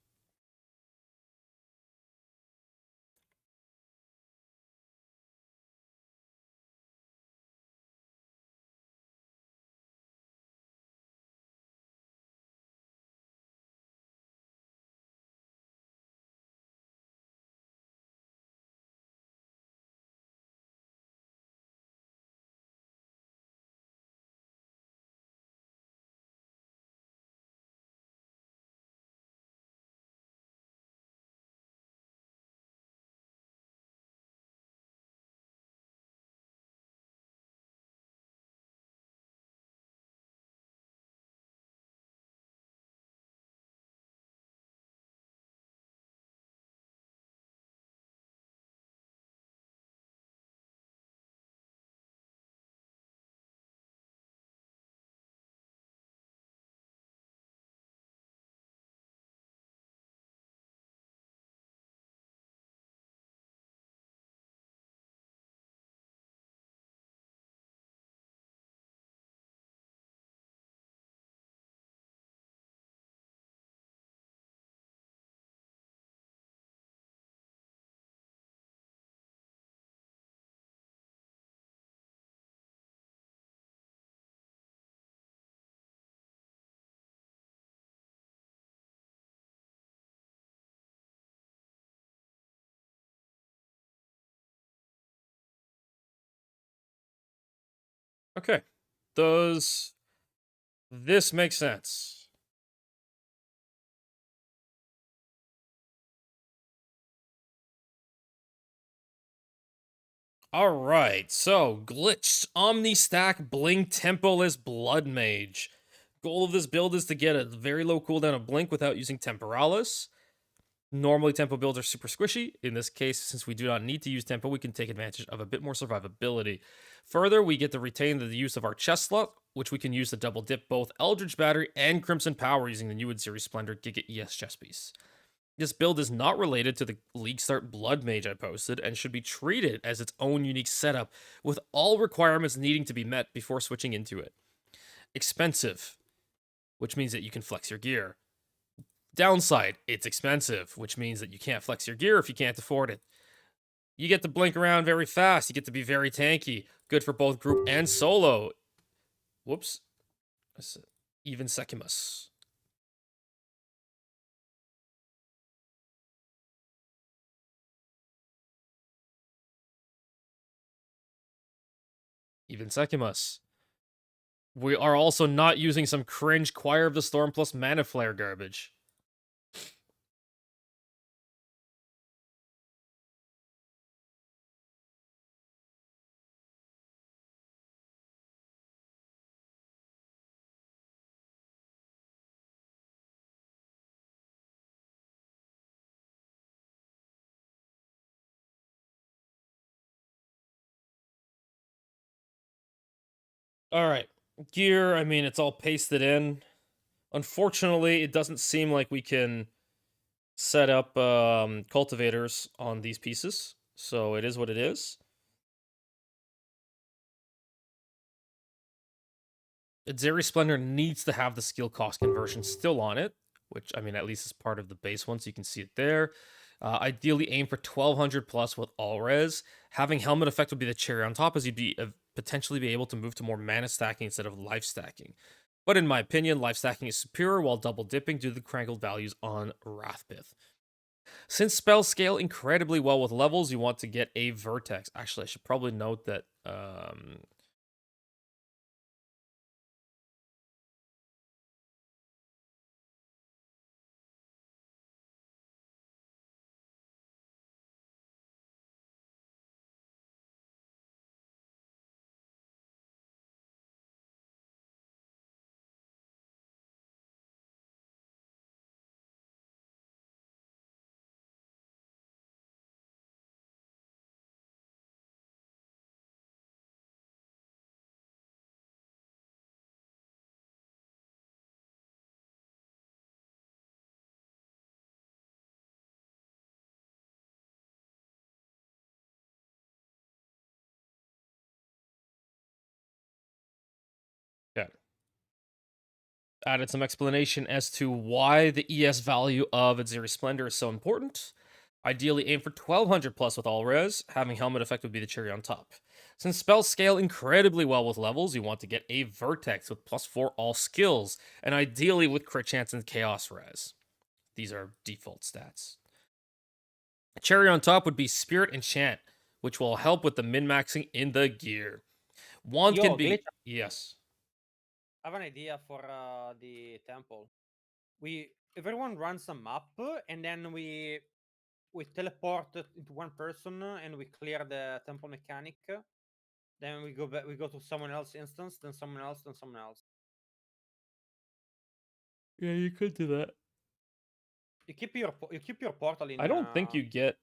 [SPEAKER 1] Okay. Does this make sense? Alright, so glitched Omni Stack Blink Temporalist Blood Mage. Goal of this build is to get a very low cooldown of Blink without using Temporalis. Normally, tempo builds are super squishy. In this case, since we do not need to use tempo, we can take advantage of a bit more survivability. Further, we get to retain the use of our chest slot, which we can use to double dip both Eldritch Battery and Crimson Power using the new Series Splendor Giga ES chest piece. This build is not related to the League Start Blood Mage I posted and should be treated as its own unique setup, with all requirements needing to be met before switching into it. Expensive, which means that you can flex your gear. Downside, it's expensive, which means that you can't flex your gear if you can't afford it. You get to blink around very fast, you get to be very tanky, good for both group and solo. Whoops. Even Sekimus. Even Sekimus. We are also not using some cringe Choir of the Storm plus Mana Flare garbage. Alright. Gear, I mean, it's all pasted in. Unfortunately, it doesn't seem like we can set up cultivators on these pieces. So it is what it is. Zeri Splendor needs to have the skill cost conversion still on it, which, I mean, at least is part of the base one, so you can see it there. Ideally, aim for 1200 plus with all res. Having Helmet Effect would be the cherry on top, as you'd be potentially be able to move to more mana stacking instead of life stacking. But in my opinion, life stacking is superior while double dipping due to the crankled values on Wrathpith. Since spells scale incredibly well with levels, you want to get a Vertex. Actually, I should probably note that added some explanation as to why the ES value of Zeri Splendor is so important. Ideally, aim for 1200 plus with all res. Having Helmet Effect would be the cherry on top. Since spells scale incredibly well with levels, you want to get a Vertex with +4 all skills, and ideally with crit chance and chaos res. These are default stats. A cherry on top would be Spirit Enchant, which will help with the min-maxing in the gear. Wand
[SPEAKER 16] Yo,
[SPEAKER 1] can be...
[SPEAKER 16] Glitch,
[SPEAKER 1] Yes.
[SPEAKER 16] I have an idea for the temple. Everyone runs a map, and then we teleport into one person, and we clear the temple mechanic. Then we go back. We go to someone else's instance, then someone else, then someone else.
[SPEAKER 1] Yeah, you could do that.
[SPEAKER 16] You keep your portal in.
[SPEAKER 1] I don't think you get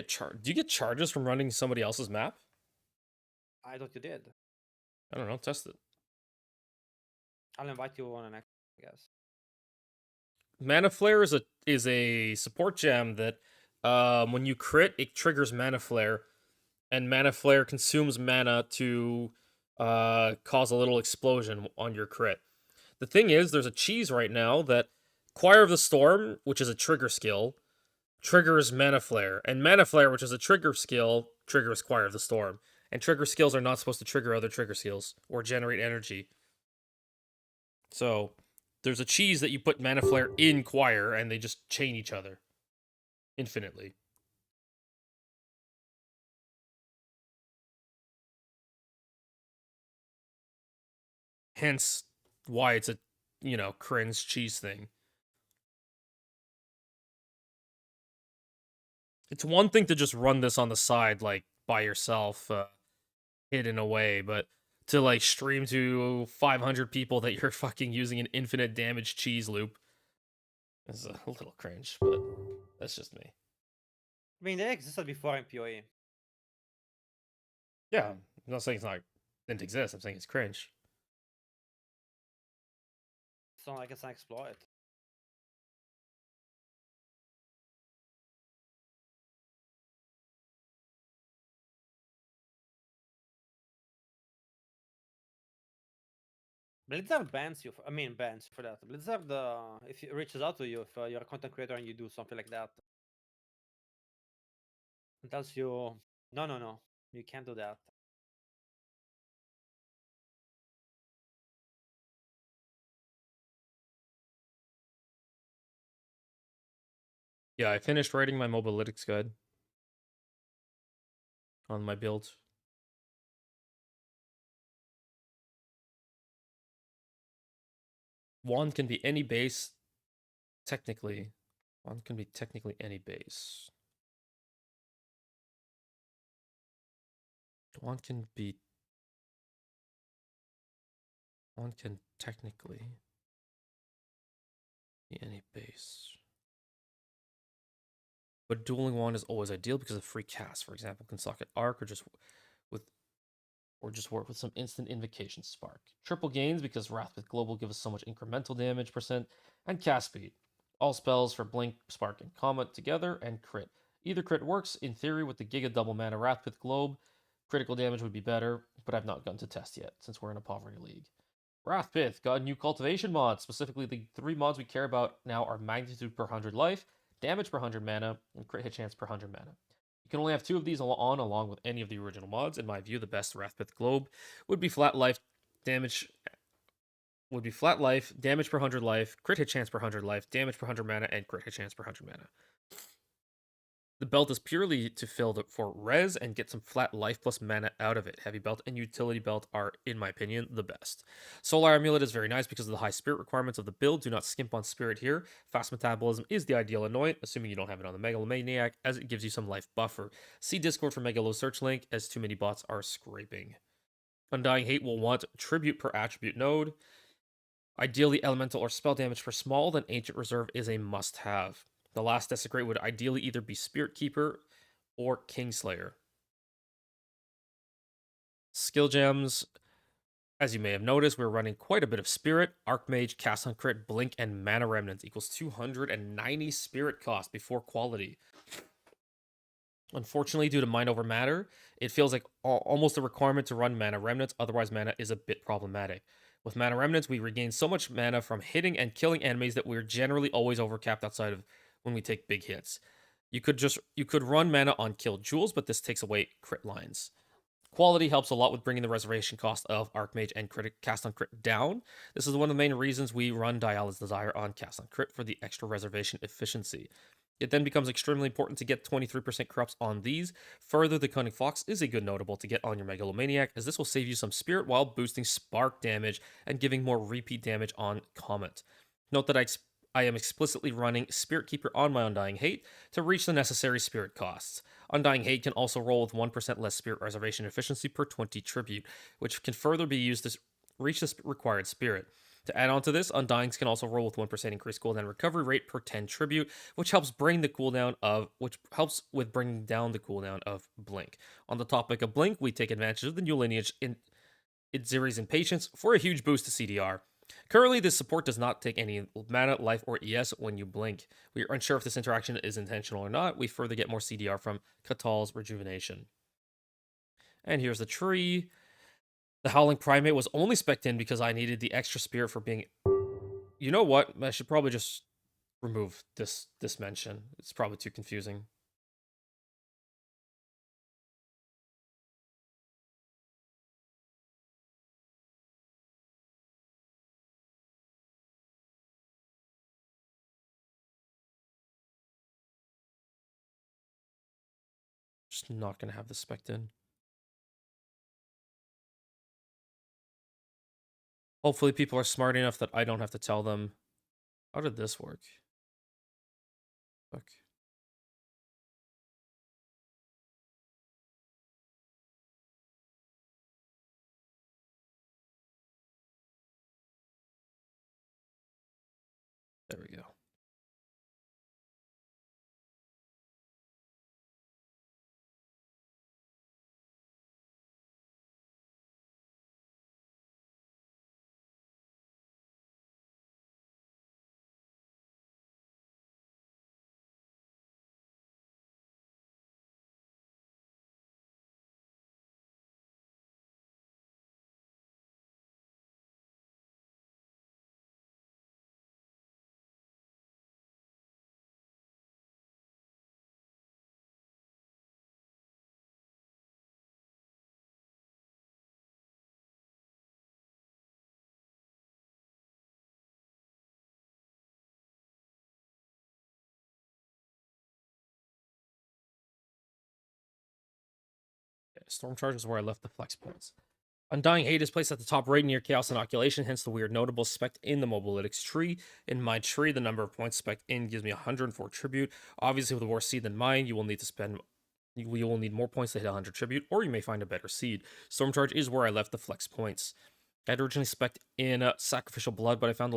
[SPEAKER 1] charged. Do you get charges from running somebody else's map?
[SPEAKER 16] I thought you did.
[SPEAKER 1] I don't know. Test it.
[SPEAKER 16] I'll invite you on an next, I guess.
[SPEAKER 1] Mana Flare is a support gem that when you crit, it triggers Mana Flare, and Mana Flare consumes mana to cause a little explosion on your crit. The thing is, there's a cheese right now that Choir of the Storm, which is a trigger skill, triggers Mana Flare, and Mana Flare, which is a trigger skill, triggers Choir of the Storm. And trigger skills are not supposed to trigger other trigger skills or generate energy. So there's a cheese that you put Mana Flare in Choir, and they just chain each other infinitely. Hence why it's a, cringe cheese thing. It's one thing to just run this on the side, like, by yourself, hidden away, but to, like, stream to 500 people that you're fucking using an infinite damage cheese loop is a little cringe, but that's just me.
[SPEAKER 16] I mean, they existed before in PoE.
[SPEAKER 1] Yeah, I'm not saying didn't exist, I'm saying it's cringe.
[SPEAKER 16] It's not like it's an exploit. Blizzard bans you. Bans for that. Blizzard, if it reaches out to you, if you're a content creator and you do something like that, it tells you, no, you can't do that.
[SPEAKER 1] Yeah, I finished writing my Mobalytics guide on my build. Wand can be any base, technically. Wand can be technically any base. Wand can technically be any base. But dueling wand is always ideal because of free cast. For example, can socket arc or just work with some instant invocation spark. Triple gains because Wrathpith Global gives us so much incremental damage %, and cast speed. All spells for Blink, Spark, and Comet together, and crit. Either crit works, in theory, with the Giga Double Mana Wrathpith Globe. Critical damage would be better, but I've not gotten to test yet, since we're in a Poverty League. Wrathpith got a new cultivation mod. Specifically, the 3 mods we care about now are magnitude per 100 life, damage per 100 mana, and crit hit chance per 100 mana. You can only have 2 of these on along with any of the original mods. In my view, the best Wrathpith globe would be flat life, damage damage per 100 life, crit hit chance per 100 life, damage per 100 mana, and crit hit chance per 100 mana. The belt is purely to fill for res and get some flat life plus mana out of it. Heavy belt and utility belt are, in my opinion, the best. Solar Amulet is very nice because of the high spirit requirements of the build. Do not skimp on spirit here. Fast metabolism is the ideal anoint, assuming you don't have it on the Megalomaniac, as it gives you some life buffer. See Discord for Megalo search link, as too many bots are scraping. Undying Hate will want tribute per attribute node. Ideally, elemental or spell damage for small, then Ancient Reserve is a must-have. The last Desecrate would ideally either be Spirit Keeper or Kingslayer. Skill gems. As you may have noticed, we're running quite a bit of Spirit, Archmage, Cast on Crit, Blink, and Mana Remnants equals 290 Spirit cost before quality. Unfortunately, due to Mind Over Matter, it feels like almost a requirement to run Mana Remnants, otherwise mana is a bit problematic. With Mana Remnants, we regain so much mana from hitting and killing enemies that we're generally always overcapped outside of when we take big hits. You could run mana on Kill Jewels, but this takes away crit lines. Quality helps a lot with bringing the reservation cost of Archmage and Cast on Crit down. This is one of the main reasons we run Diala's Desire on Cast on Crit for the extra reservation efficiency. It then becomes extremely important to get 23% corrupts on these. Further, the Cunning Fox is a good notable to get on your Megalomaniac, as this will save you some spirit while boosting spark damage and giving more repeat damage on Comet. Note that I am explicitly running Spirit Keeper on my Undying Hate to reach the necessary spirit costs. Undying Hate can also roll with 1% less spirit reservation efficiency per 20 tribute, which can further be used to reach the required spirit. To add on to this, Undyings can also roll with 1% increased cooldown recovery rate per 10 tribute, which helps with bringing down the cooldown of Blink. On the topic of Blink, we take advantage of the new lineage in Itziri's Impatience for a huge boost to CDR. Currently, this support does not take any mana, life, or ES when you blink. We are unsure if this interaction is intentional or not. We further get more CDR from Katal's Rejuvenation. And here's the tree. The Howling Primate was only spec'd in because I needed the extra spirit for being... You know what? I should probably just remove this mention. It's probably too confusing. Just not going to have this spec'd in. Hopefully people are smart enough that I don't have to tell them. How did this work? Fuck. There we go. Storm Charge is where I left the flex points. Undying Hate is placed at the top right near Chaos Inoculation, hence the weird notable spec in the Mobalytics tree. In my tree, the number of points spec in gives me 104 tribute. Obviously, with a worse seed than mine, you will need more points to hit 100 tribute, or you may find a better seed. Storm Charge is where I left the flex points. I had originally spec'd in Sacrificial Blood, but I found